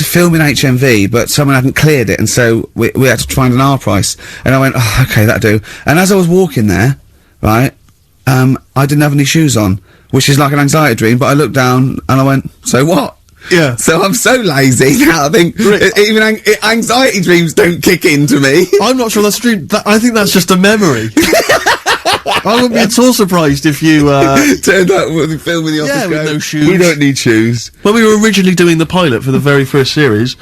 film in HMV, but someone hadn't cleared it, and so we had to find an R price. And I went, oh, okay, that'll do. And as I was walking there, right, I didn't have any shoes on, which is like an anxiety dream, but I looked down and I went, so what? Yeah. So I'm so lazy now, I think even anxiety dreams don't kick into me. I'm not sure that's a dream. I think that's just a memory. I wouldn't be at all surprised if you, turned up with the film with The Office. Yeah, with no shoes. We don't need shoes. When we were originally doing the pilot for the very first series,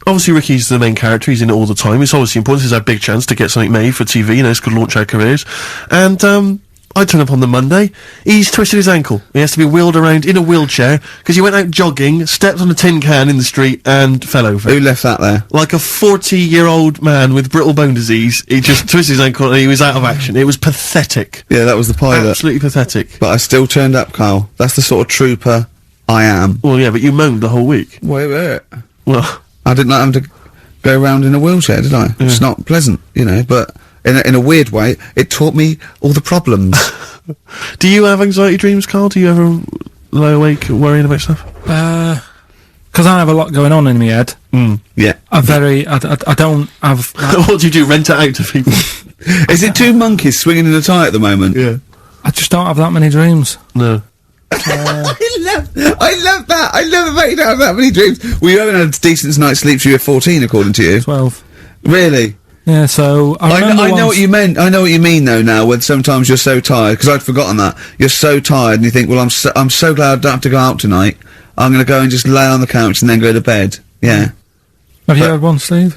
obviously Ricky's the main character, he's in it all the time, it's obviously important, this is our big chance to get something made for TV, you know, it's going to launch our careers, and, I turn up on the Monday, he's twisted his ankle, he has to be wheeled around in a wheelchair, because he went out jogging, stepped on a tin can in the street, and fell over. Who left that there? Like a 40-year-old man with brittle bone disease, he just twisted his ankle and he was out of action. It was pathetic. Yeah, that was the pilot. Absolutely pathetic. But I still turned up, Carl. That's the sort of trooper I am. Well, yeah, but you moaned the whole week. Wait. Well, I didn't like having to go around in a wheelchair, did I? It's not pleasant, you know, but in a weird way, it taught me all the problems. do you have anxiety dreams, Carl? Do you ever lie awake worrying about stuff? Because I have a lot going on in my head. Yeah. I don't have... What do you do, rent it out to people? Is it two monkeys swinging in a tie at the moment? Yeah. I just don't have that many dreams. No. I love that. I love the fact you don't have that many dreams. Well, you haven't had a decent night's sleep till you're 14, according to you. 12. Really? Yeah, so... I know what you meant. I know what you mean, though, now, when sometimes you're so tired, because I'd forgotten that. You're so tired, and you think, well, I'm so glad I don't have to go out tonight. I'm going to go and just lay on the couch and then go to bed. Yeah. Have you had one, Steve?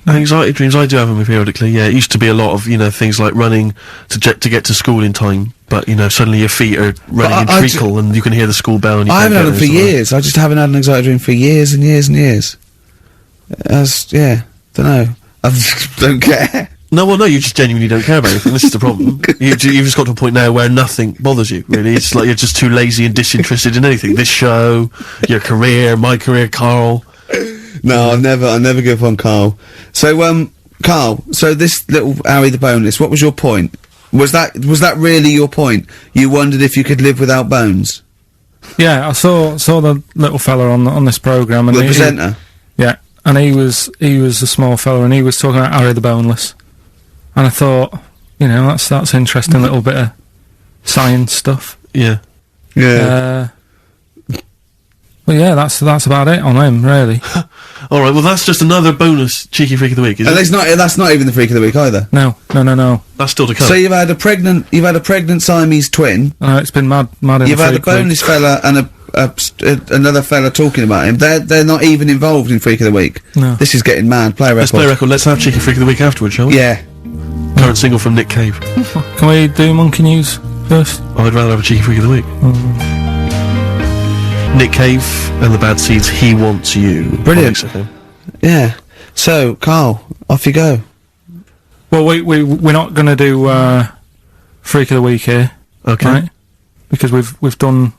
Anxiety dreams, I do have them periodically, yeah. It used to be a lot of, you know, things like running to get to school in time, but, you know, suddenly your feet are running in treacle and you can hear the school bell and you I can't haven't get had them for years. I just haven't had an anxiety dream for years and years and years. Yeah, don't know. I just don't care. No, well, no, you just genuinely don't care about anything. This is the problem. You've just got to a point now where nothing bothers you, really. It's like you're just too lazy and disinterested in anything. This show, your career, my career, Carl. No, I'll never give up on Carl. So, Carl, so this little Harry the Boneless, what was your point? Was that really your point? You wondered if you could live without bones? Yeah, I saw the little fella on this programme. And The presenter? Yeah, and he was a small fella and he was talking about Harry the Boneless. And I thought, you know, that's interesting little bit of science stuff. Yeah. Yeah. Well, yeah, that's about it on him, really. All right, well, that's just another bonus cheeky freak of the week, isn't And that's not even the freak of the week either. No. That's still to come. So you've had a pregnant Siamese twin. It's been mad. You've had a boneless fella and another fella talking about him. They're not even involved in freak of the week. No. This is getting mad. Play a record. Let's play a record. Let's have cheeky freak of the week afterwards, shall we? Yeah. Current single from Nick Cave. Can we do monkey news first? I'd rather have a cheeky freak of the week. Nick Cave and the Bad Seeds, He Wants You. Brilliant. XFM. Yeah. So, Carl, off you go. Well, we're not going to do freak of the week here, Okay. right? Because we've done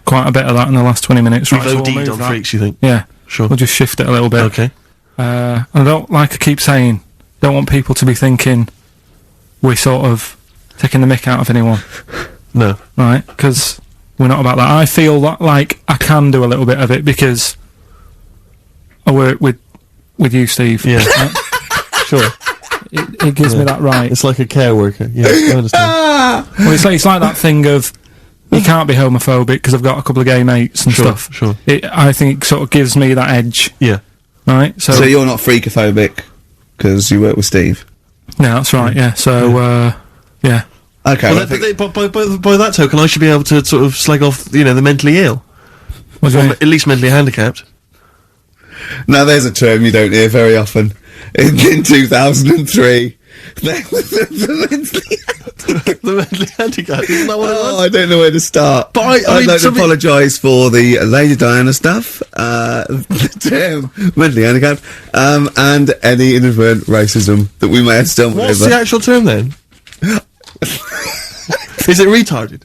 quite a bit of that in the last 20 minutes. We've Right, so we'll OD'd move on freaks, you think? Yeah. Sure. We'll just shift it a little bit. Okay. And I don't, like I keep saying, don't want people to be thinking we're sort of taking the mick out of anyone. No. Right? Because we're not about that. I feel that, like, I can do a little bit of it because I work with you, Steve. Yeah. Right? Sure. It gives me that right. It's like a care worker. Yeah, I understand. Well, it's like that thing of you can't be homophobic because I've got a couple of gay mates and stuff. Sure. I think it sort of gives me that edge. Yeah. Right? So you're not freakophobic because you work with Steve? Yeah, that's right, yeah. So, yeah. Okay. Well, by that token, I should be able to sort of slag off, you know, the mentally ill. What do you mean? At least mentally handicapped. Now there's a term you don't hear very often. In 2003, The mentally handicapped, isn't that what it was? I don't know where to start. But I'd like to apologise for the Lady Diana stuff, the term mentally handicapped, and any inadvertent racism that we may have stumbled What's over. the actual term then? Is it retarded?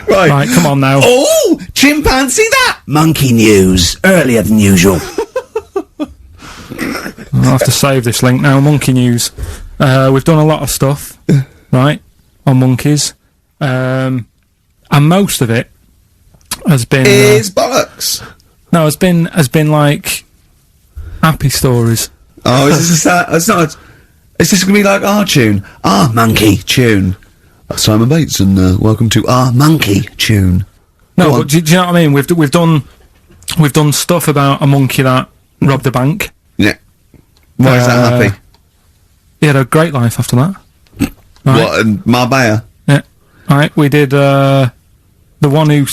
Right, come on now. Oh, chimpanzee that! Monkey news, earlier than usual. I'll have to save this link now. Monkey news. We've done a lot of stuff, right, on monkeys, and most of it has been Is bollocks. no, has been like happy stories. Oh, is this it's not. Is this going to be like our tune? Our monkey tune. Simon Bates, and welcome to our monkey tune. No, Go on. but do you know what I mean? We've done stuff about a monkey that robbed a bank. Yeah. Why is that happy? He had a great life after that. Right. What, in Marbella? Yeah. Right. We did the The one who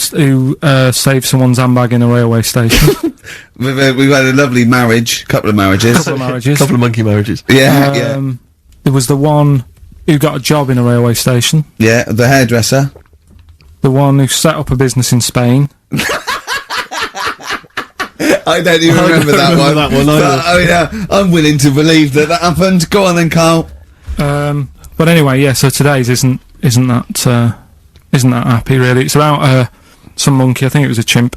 saved someone's handbag in a railway station. We've had a lovely marriage, couple of marriages. Couple of monkey marriages. Yeah. There was the one who got a job in a railway station. Yeah, the hairdresser. The one who set up a business in Spain. I don't even remember that one. But, I'm willing to believe that happened. Go on then, Carl. But anyway, yeah. So today's isn't that happy really. It's about some monkey. I think it was a chimp.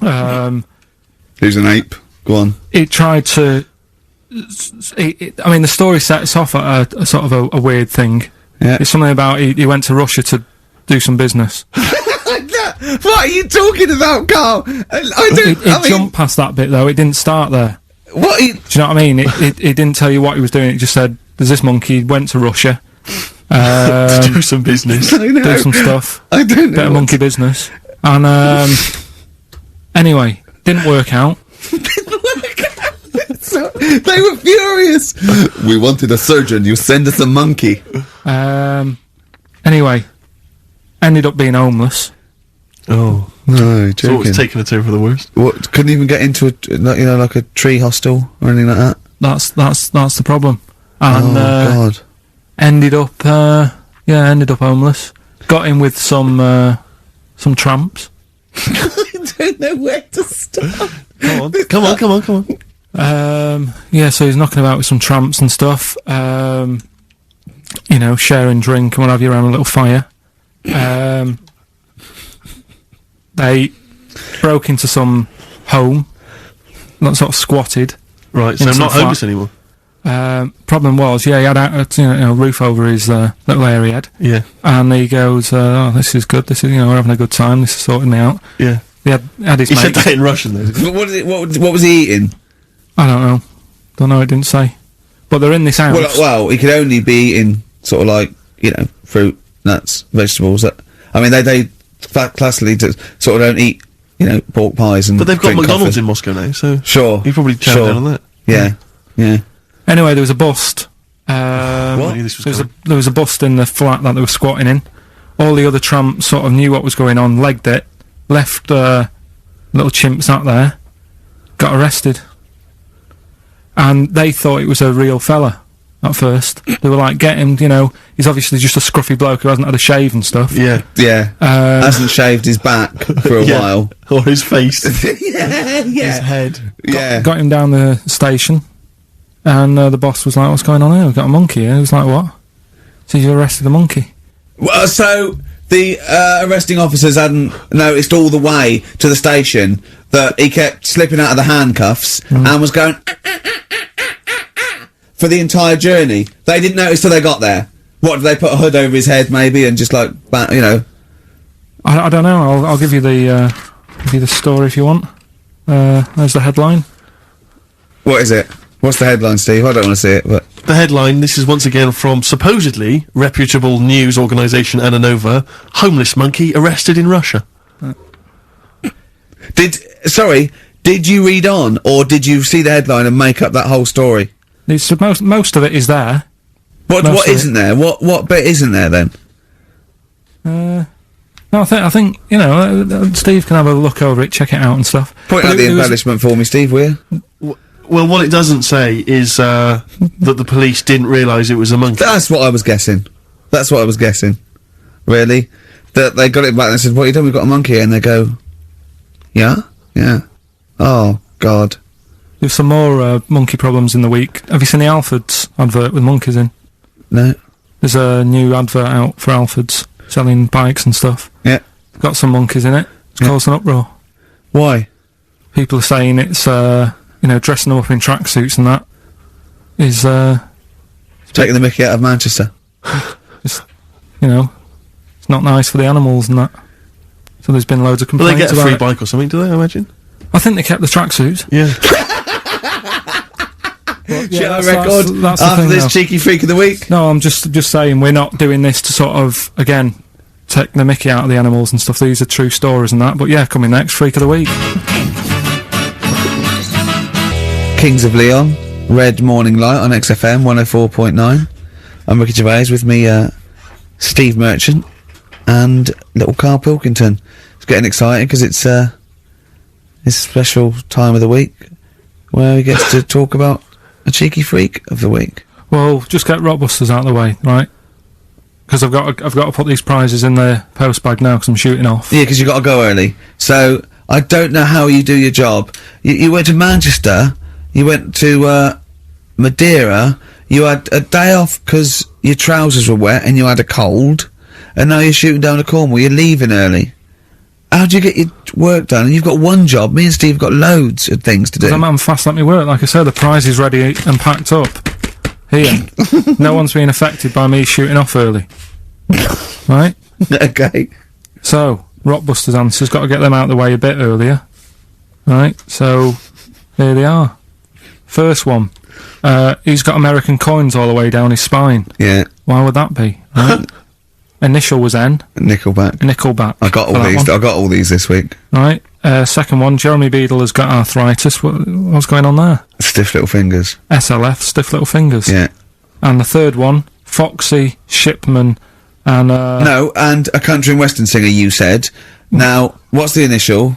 Who's an ape? Go on. It tried to. I mean, the story sets off at a sort of a weird thing. Yeah. It's something about he went to Russia to do some business. What are you talking about, Carl? It jumped past that bit though. It didn't start there. What? Do you know what I mean? It didn't tell you what he was doing. It just said, "There's this monkey went to Russia to do some business, do some stuff. I don't know. Bit of monkey business." And anyway, didn't work out. So, they were furious. We wanted a surgeon. You send us a monkey. Anyway, ended up being homeless. Oh no! So it's taken a turn for the worst. What? Couldn't even get into like a tree hostel or anything like that. That's the problem. And God! Ended up homeless. Got in with some tramps. I don't know where to start. Come on. Yeah, so he's knocking about with some tramps and stuff. Sharing drink and what have you around a little fire. They broke into some home, not sort of squatted. Right, so I'm not homeless anymore. Problem was, he had a roof over his little area he had. Yeah. And he goes, "Oh, this is good. This is we're having a good time. This is sorting me out." Yeah. He had his. He said that in Russian though. What was he eating? I don't know. It didn't say. But they're in this house. Well, he could only be eating sort of like fruit, nuts, vegetables. They classically sort of don't eat pork pies and. But they've got McDonald's coffee in Moscow now, so sure. You probably chow down on that. Yeah. Anyway, there was a bust. What? There was a bust in the flat that they were squatting in. All the other tramps sort of knew what was going on, legged it, left little chimps out there, got arrested. And they thought it was a real fella at first. They were like, get him, he's obviously just a scruffy bloke who hasn't had a shave and stuff. Yeah. Hasn't shaved his back for a while. Or his face. Yeah. His head. Got him down the station. And the boss was like, "What's going on here? We've got a monkey here." He was like, "What?" So you arrested the monkey. Well, so the arresting officers hadn't noticed all the way to the station that he kept slipping out of the handcuffs and was going for the entire journey. They didn't notice till they got there. What, did they put a hood over his head maybe and just like, I don't know. I'll give you the story if you want. There's the headline. What is it? What's the headline, Steve? I don't want to see it, but... The headline, this is once again from supposedly reputable news organisation Ananova, homeless monkey arrested in Russia. Did you read on, or did you see the headline and make up that whole story? Most of it is there. What isn't there? What bit isn't there, then? No, I think Steve can have a look over it, check it out and stuff. Point out the embellishment for me, Steve, will you? Well, what it doesn't say is that the police didn't realise it was a monkey. That's what I was guessing. Really? That they got it back and they said, "What you done? We've got a monkey here." And they go, Yeah. Oh, God. There's some more monkey problems in the week. Have you seen the Alfords advert with monkeys in? No. There's a new advert out for Alfords, selling bikes and stuff. Yeah. Got some monkeys in it. It's caused an uproar. Why? People are saying it's, dressing them up in tracksuits and that is, taking the mickey out of Manchester. It's not nice for the animals and that. So there's been loads of complaints about it. Well, they get a free bike or something, do they, I imagine? I think they kept the tracksuits. Yeah. Shall I record that's after this now. cheeky freak of the week? No, I'm just saying we're not doing this to sort of, again, take the mickey out of the animals and stuff. These are true stories and that. But yeah, coming next, Freak of the Week. Kings of Leon, Red Morning Light on XFM 104.9. I'm Ricky Gervais, with me, Steve Merchant, and little Karl Pilkington. It's getting exciting because it's his special time of the week where he gets to talk about a cheeky freak of the week. Well, just get Rockbusters out of the way, right? Because I've got to put these prizes in the post bag now because I'm shooting off. Yeah, because you got to go early. So I don't know how you do your job. You went to Manchester. You went to Madeira. You had a day off because your trousers were wet and you had a cold, and now you're shooting down to Cornwall. You're leaving early. How do you get your work done? And you've got one job. Me and Steve have got loads of things to do. I'm fast let me work. Like I said, the prize is ready and packed up. Here. No one's being affected by me shooting off early. Right? Okay. So, Rockbusters answers, got to get them out of the way a bit earlier. Right? So, here they are. First one. He's got American coins all the way down his spine. Yeah. Why would that be? Right? Initial was N. Nickelback. I got all these. I got all these this week. Right. Second one, Jeremy Beadle has got arthritis. What's going on there? Stiff little fingers. SLF, stiff little fingers. Yeah. And the third one, Foxy, Shipman, and no, and a country and western singer. You said. Now, what's the initial?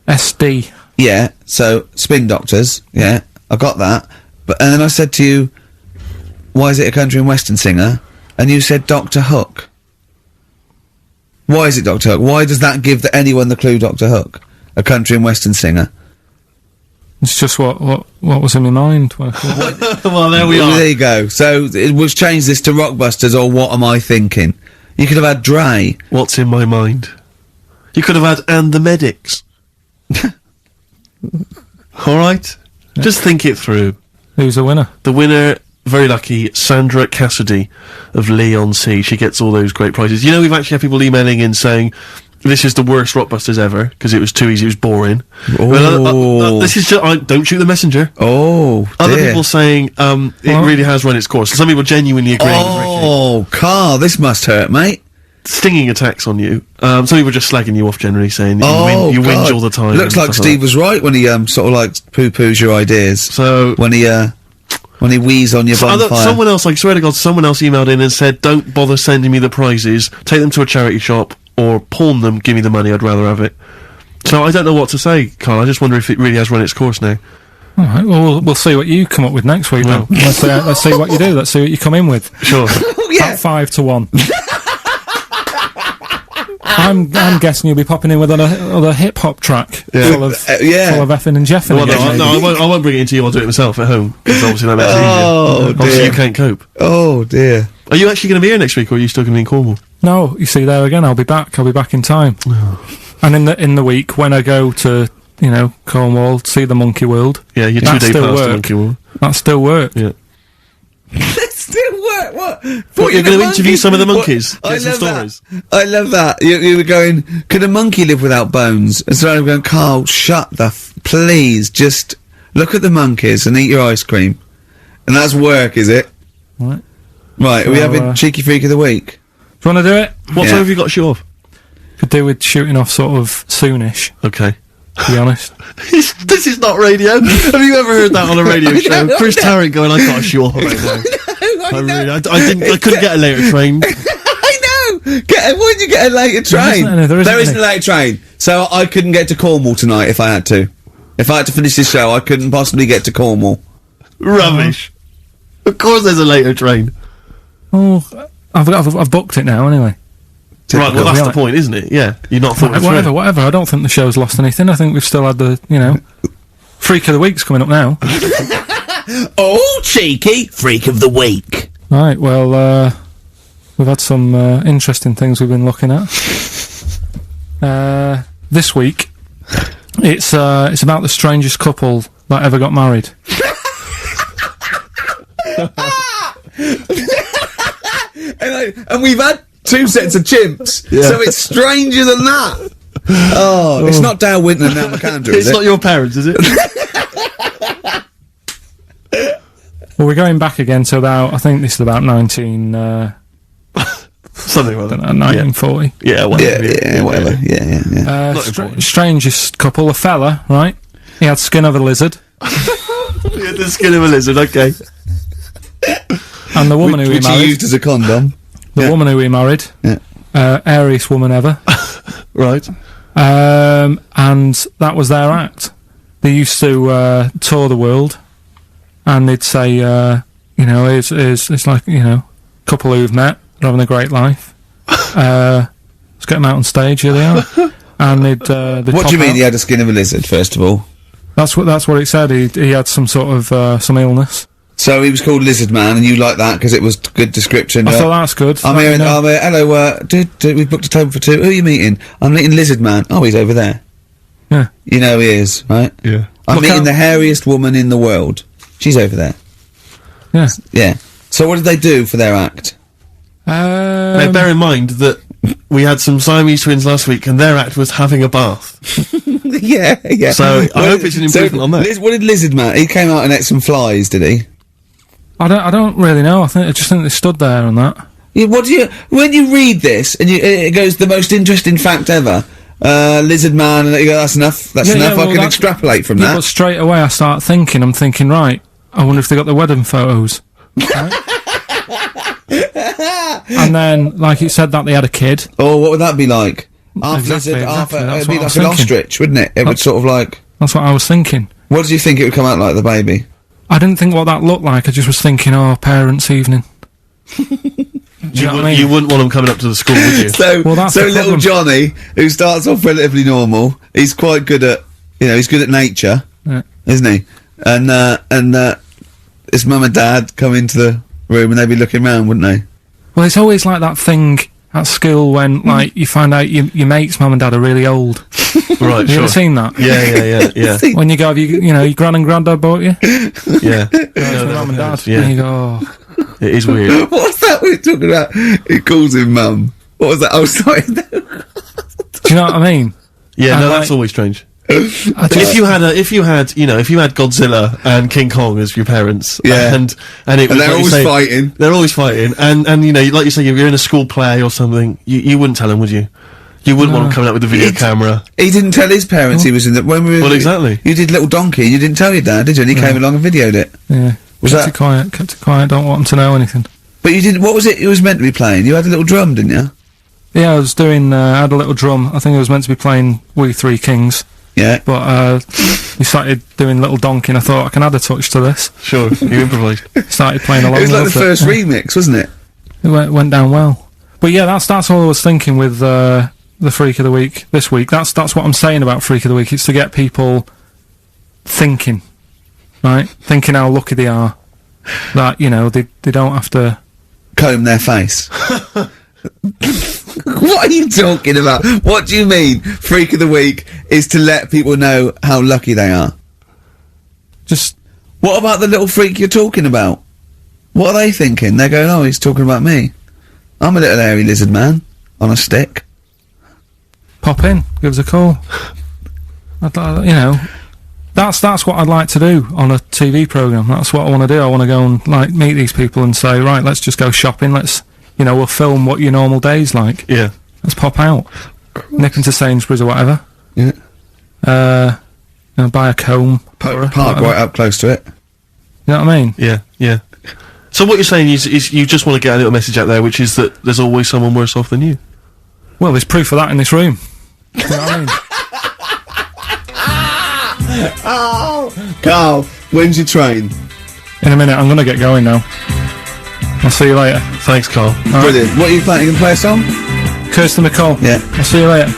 SD. Yeah. So Spin Doctors. Yeah, I got that. But and then I said to you, why is it a country and western singer? And you said Dr. Hook. Why is it Dr. Hook? Why does that give anyone the clue Dr. Hook? A country and western singer. It's just what was in my mind. Well, there we are. There you go. So it was change this to Rockbusters, or what am I thinking? You could have had Dre. What's in my mind? You could have had And the Medics. Alright? Yeah. Just think it through. Who's the winner? The winner, very lucky, Sandra Cassidy of Leon C. She gets all those great prizes. You know, we've actually had people emailing in saying, this is the worst Rockbusters ever, because it was too easy, it was boring. Oh. This is just, don't shoot the messenger. Oh, dear. Other people saying, it really has run its course. Some people genuinely agree with Ricky. Oh, Carl, this must hurt, mate. Stinging attacks on you. Some people just slagging you off generally, saying you whinge all the time. Looks like Steve was right when he, sort of like poo-poos your ideas. So, when he wheezed on your bonfire. Someone else, I swear to God, someone else emailed in and said, don't bother sending me the prizes, take them to a charity shop, or pawn them, give me the money, I'd rather have it. So I don't know what to say, Carl, I just wonder if it really has run its course now. Alright, well, we'll see what you come up with next week, then. Let's see what you do, let's see what you come in with. Sure. Yeah. About 5 to 1. I'm guessing you'll be popping in with another hip-hop track full of effing and jeffing. Well, I won't bring it into you, I'll do it myself at home, because obviously that makes it easier. Obviously you can't cope. Oh, dear. Are you actually going to be here next week, or are you still going to be in Cornwall? No, you see, there again, I'll be back in time. And in the week, when I go to, Cornwall, see the Monkey World. Yeah, you're 2 days past the Monkey World. That still work. Yeah. That still work? What you're going to interview some of the monkeys? I love stories. I love that. You were going, could a monkey live without bones? And so I'm going, Carl, shut please, just look at the monkeys and eat your ice cream. And that's work, is it? Right. Right, are we having Cheeky Freak of the Week? Do you want to do it? What time have you got to shoot off? Could do with shooting off sort of soonish. Okay. To be honest. This is not radio. Have you ever heard that on a radio show? Chris Tarrant going, I got to shoot off right now. I couldn't get a later train. I know! Why did you get a later train? There isn't a later train. So I couldn't get to Cornwall tonight if I had to. If I had to finish this show, I couldn't possibly get to Cornwall. Rubbish. Of course there's a later train. Oh, I've booked it now anyway. Right, well that's the point, isn't it? Yeah, you're not thought whatever. I don't think the show's lost anything. I think we've still had the, Freak of the Week's coming up now. Oh, cheeky Freak of the Week. Right, well, we've had some interesting things we've been looking at. This week, it's about the strangest couple that ever got married. and we've had 2 sets of chimps, so it's stranger than that. Oh, it's not Dale Winton and Nell McAndrew, It's not your parents, is it? Well, we're going back again to about, I think this is about 19... something like that. 1940. Yeah, whatever. Whatever. Yeah. Strangest couple, a fella, right? He had skin of a lizard. He had the skin of a lizard, okay. And the woman who he married... he used as a condom. The woman who he married airiest woman ever. Right. And that was their act. They used to tour the world, and they'd say, it's like, couple who've met, they're having a great life. Let's get them out on stage, here they are. And they'd What do you mean he had the skin of a lizard, first of all? That's what it said. He had some sort of, some illness. So he was called Lizard Man, and you like that because it was good description. I thought that's good. I'm here, hello, we've booked a table for 2. Who are you meeting? I'm meeting Lizard Man. Oh, he's over there. Yeah. You know he is, right? Yeah. I'm meeting the hairiest woman in the world. She's over there. Yeah. Yeah. So what did they do for their act? Now, bear in mind that we had some Siamese twins last week, and their act was having a bath. yeah. So I hope it's an improvement on that. What did Lizard Man? He came out and ate some flies, did he? I don't really know. I just think they stood there on that. Yeah, when you read this and it goes the most interesting fact ever, Lizard Man, and you go, that's enough. That's enough. Well, I can extrapolate from yeah, that. But straight away I start thinking. I'm thinking, right. I wonder if they got the wedding photos. Right? And then, like it said that they had a kid. Oh, what would that be like? Exactly, It'd be like an ostrich, wouldn't it? It would sort of like. That's what I was thinking. What did you think it would come out like, the baby? I didn't think what that looked like. I just was thinking, parents' evening. Do you know what I mean? You wouldn't want them coming up to the school, would you? So that's the little problem. Johnny, who starts off relatively normal, he's quite good at, he's good at nature, isn't he? And his mum and dad come into the room and they'd be looking round, wouldn't they? Well, it's always like that thing at school when, like, you find out your mate's mum and dad are really old. Right, Have you ever seen that? Yeah. When you go, your gran and granddad bought you? Yeah. No, mum and dad. Yeah. And you go, oh. It is weird. What's that we're talking about? He calls him mum. What was that? Oh, sorry. Do you know what I mean? Yeah, And no, like- that's always strange. If you had Godzilla and King Kong as your parents, Yeah. and it was they're like you always say, fighting. They're always fighting, and like you say, you're in a school play or something. You wouldn't tell them, would you? You wouldn't want them coming out with a video camera. He didn't tell his parents he was in the. When we were, Well, exactly. You did Little Donkey, and you didn't tell your dad, did you? And he came along and videoed it. Yeah. Was kept that- it quiet, don't want them to know anything. But you didn't. What was it? You was meant to be playing. You had a little drum, didn't you? Yeah, I was doing, I had a little drum. I think I was meant to be playing We Three Kings. Yeah. But, we started doing Little Donkey and I thought I can add a touch to this. Sure, you improvised. Started playing along. It was like the loved first remix, wasn't it? It went down well. But yeah, that's all I was thinking with, the Freak of the Week this week. That's what I'm saying about Freak of the Week. It's to get people thinking, right? Thinking how lucky they are. That, they don't have to Comb their face. What are you talking about? What do you mean? Freak of the Week is to let people know how lucky they are. just... What about the little freak you're talking about? What are they thinking? They're going, oh, he's talking about me. I'm a little hairy lizard man on a stick. Pop in, give us a call. That's what I'd like to do on a TV programme. That's what I want to do. I want to go and, like, meet these people and say, right, let's just go shopping, we'll film what your normal day's like. Yeah. Let's pop out. Nip into Sainsbury's or whatever. Yeah. Buy a comb. Park right up close to it. You know what I mean? Yeah. So what you're saying is you just want to get a little message out there, which is that there's always someone worse off than you. Well, there's proof of that in this room. You know what I mean? Oh, Carl, when's your train? In a minute, I'm going to get going now. I'll see you later. Thanks, Carl. Brilliant. What are you playing? You can play a song? Kirsty McCall. Yeah. I'll see you later.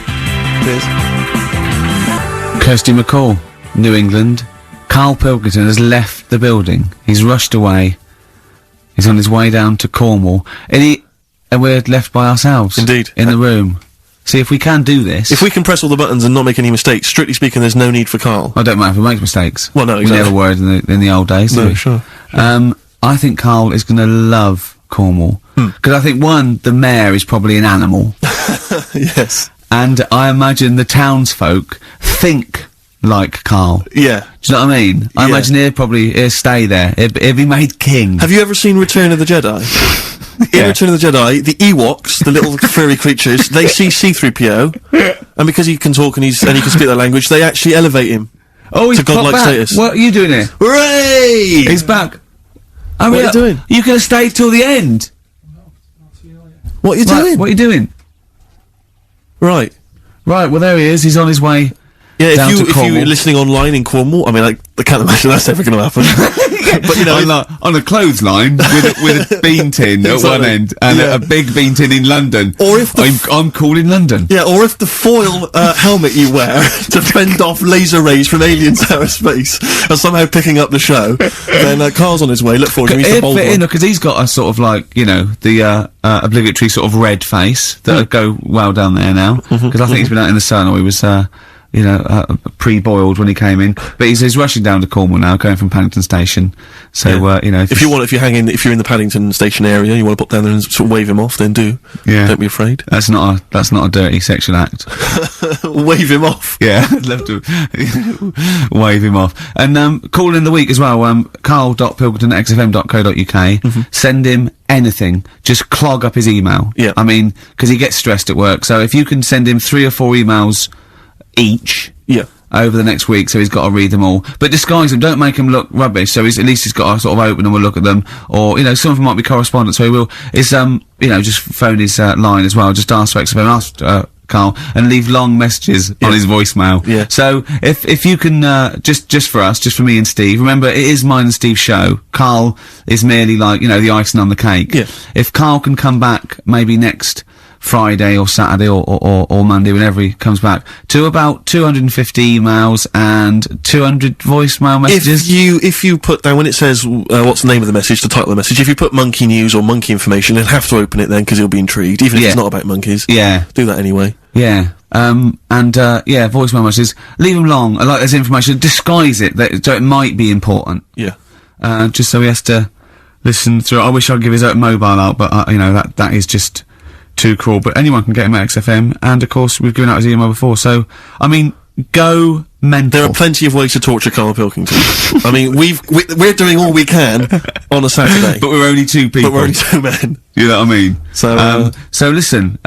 Kirsty McCall, New England. Karl Pilkington has left the building. He's rushed away. He's on his way down to Cornwall. And we're left by ourselves. Indeed. In the room. See, if we can do this... If we can press all the buttons and not make any mistakes, strictly speaking, there's no need for Carl. I don't mind if we make mistakes. Well, no, exactly. We never were in the old days, did No, we? sure. I think Carl is going to love Cornwall. Because I think, one, the mayor is probably an animal. Yes. And I imagine the townsfolk think like Carl. Yeah. Do you know what I mean? I Yeah. imagine he'll stay there. He'll be made king. Have you ever seen Return of the Jedi? In Return of the Jedi, the Ewoks, the little furry creatures, they see C-3PO, and because he can talk and he can speak their language, they actually elevate him Oh, he's to godlike popped back. status. What are you doing here? Hooray! He's back. What are you doing? You could have stayed till the end. What are you Right, doing? what are you doing? Right. Right, well there he is, he's on his way. Yeah, down to if Cornwall. you're listening online in Cornwall, I mean, I can't imagine that's ever going to happen. But, you know, on a clothesline with a bean tin at one end and a big bean tin in London. Or if I'm cool in London. Yeah, or if the foil helmet you wear to fend off laser rays from aliens out of space are somehow picking up the show, then Carl's on his way. Look forward to him. He's the bold one. Because he's got a sort of like, you know, the obligatory sort of red face that would go well down there now. Because I think he's been out in the sun, or he was pre-boiled when he came in. But he's rushing down to Cornwall now, going from Paddington Station. So, you know, if you're in the Paddington Station area, you want to pop down there and sort of wave him off, then do. Yeah. Don't be afraid. That's not a dirty sexual act. Wave him off. Yeah, I'd love to wave him off. And, call in the week as well, carl.pilkington@xfm.co.uk. Send him anything. Just clog up his email. Yeah. I mean, 'cause he gets stressed at work. So if you can send him 3 or 4 emails each. Yeah. Over the next week, so he's got to read them all. But disguise them, don't make them look rubbish, so at least he's got to sort of open them and look at them. Or, you know, some of them might be correspondence, so he will. It's, you know, just phone his, line as well, just ask for XFM, ask, Carl, and leave long messages on his voicemail. Yeah. So, if you can, just for us, just for me and Steve, remember, it is mine and Steve's show. Carl is merely like, you know, the icing on the cake. Yeah. If Carl can come back, maybe next Friday or Saturday or Monday, whenever he comes back, to about 250 emails and 200 voicemail messages. If you put down, when it says, what's the name of the message, the title of the message, if you put monkey news or monkey information, he'll have to open it then, because he'll be intrigued, even if it's not about monkeys. Yeah. Do that anyway. Yeah. Voicemail messages. Leave them long. I like this information. Disguise it, so it might be important. Yeah. Just so he has to listen through. I wish I'd give his mobile out, but, you know, that is just too cruel. But anyone can get him at XFM, and of course we've given out his email before, so, I mean, go mental. There are plenty of ways to torture Karl Pilkington. I mean, we're doing all we can on a Saturday. But we're only 2 people. But we're only 2 men. You know what I mean? So, so listen,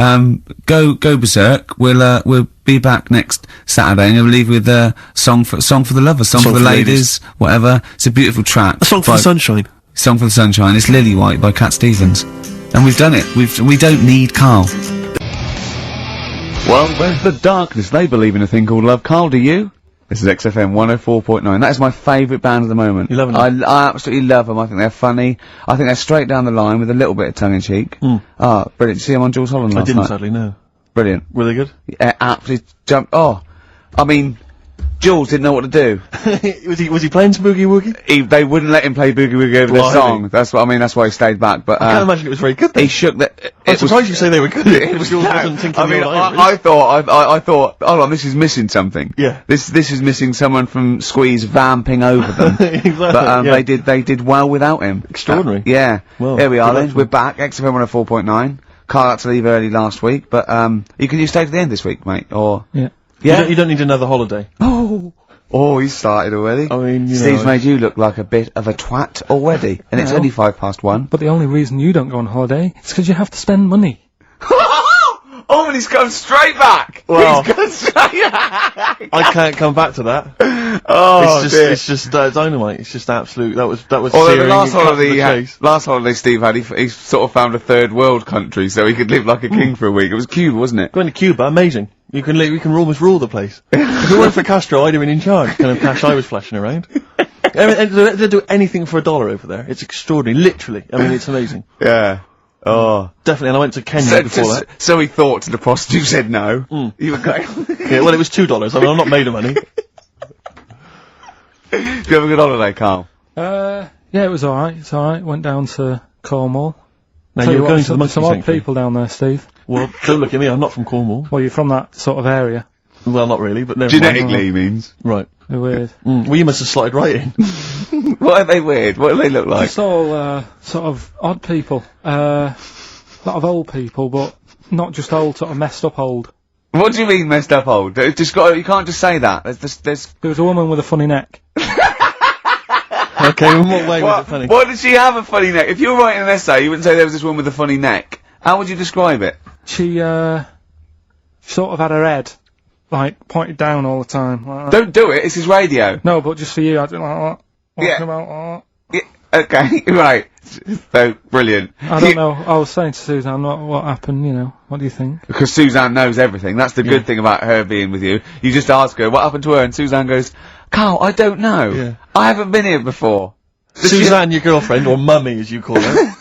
go berserk. We'll be back next Saturday, and we'll leave with song for the lovers, song for the ladies, whatever. It's a beautiful track. A song for the sunshine. Song for the sunshine. It's Lily White by Cat Stevens. And we've done it. We don't need Carl. Well, where's the darkness? They believe in a thing called love. Carl, do you? This is XFM 104.9. That is my favourite band at the moment. You love them? I absolutely love them. I think they're funny. I think they're straight down the line with a little bit of tongue-in-cheek. Ah, brilliant. Did you see them on Jules Holland last night? I didn't, sadly, no. Brilliant. Were they good? Yeah, absolutely jumped. Oh, I mean, Jules didn't know what to do. was he playing some Boogie Woogie? They wouldn't let him play Boogie Woogie over the song. That's what I mean. That's why he stayed back. But I can't imagine it was very good. Then. He shook the. I'm surprised you say they were good. It was. I thought. Hold on, this is missing something. Yeah. This is missing someone from Squeeze vamping over them. Exactly. But they did well without him. Extraordinary. Yeah. Well, here we are then. We're back. XFM 104.9. Carl had to leave early last week, but you stay to the end this week, mate. Or yeah. You don't need another holiday. Oh, he's started already. I mean, Steve's made you look like a bit of a twat already, and it's only 1:05. But the only reason you don't go on holiday is because you have to spend money. Oh, and he's gone straight back! Well, he's gone straight back! I can't come back to that. Oh, it's just dynamite. It's just absolute. That was. Although the last holiday Steve had, he sort of found a third world country so he could live like a king for a week. It was Cuba, wasn't it? Going to Cuba, amazing. You can almost rule the place. If it weren't for Castro, I'd have been in charge. Kind of cash I was flashing around. They do anything for $1 over there. It's extraordinary, literally. I mean, it's amazing. Yeah. Oh. Definitely, and I went to Kenya before that. So he thought to the prostitute said no. You were going. Yeah, well, it was $2. I mean, I'm not made of money. Did you have a good holiday, Carl? Yeah, it was alright. It's alright. Went down to Cornwall. Now you're going to the monkey some odd sanctuary. people down there, Steve. Well, don't look at me. I'm not from Cornwall. Well, you're from that sort of area. Well, not really, but never genetically he means. Right. They're weird. Well, you must have slotted right in. What are they weird? What do they look like? Just all sort of odd people. A lot of old people, but not just old, sort of messed up old. What do you mean messed up old? You can't just say that. There was a woman with a funny neck. Okay, in what way was it funny? Why did she have a funny neck? If you were writing an essay, you wouldn't say there was this woman with a funny neck. How would you describe it? She sort of had her head, like, pointed down all the time. Like Don't do it, it's his radio. No, but just for you, I didn't like that. Yeah. About, Yeah. Okay, right. So, brilliant. I don't know. I was saying to Suzanne, what happened, you know? What do you think? Because Suzanne knows everything. That's the good thing about her being with you. You just ask her, what happened to her? And Suzanne goes, Carl, I don't know. Yeah. I haven't been here before. Suzanne, your girlfriend, or mummy as you call her.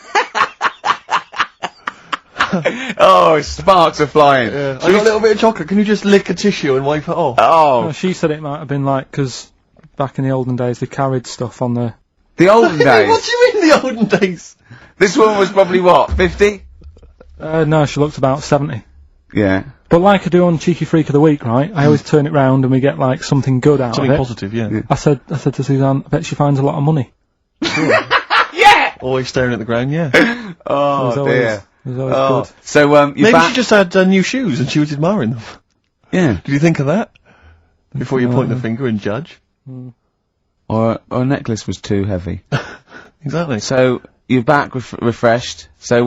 Oh, sparks are flying. I got a little bit of chocolate. Can you just lick a tissue and wipe it off? Oh. Well, she said it might have been like, 'cause back in the olden days they carried stuff on the... The olden days. What do you mean the olden days? This woman was probably what, 50? No, she looked about 70. Yeah. But like I do on Cheeky Freak of the Week, right? I always turn it round and we get like something good out Something of it. positive, yeah. I said to Suzanne, I bet she finds a lot of money. Yeah! Always staring at the ground, yeah. Oh, It was dear. always Oh. good. So, you're Maybe back. she just had new shoes and she was admiring them. Yeah. Did you think of that? Before you point the finger and judge? Or a necklace was too heavy. Exactly. So, you're back refreshed. So,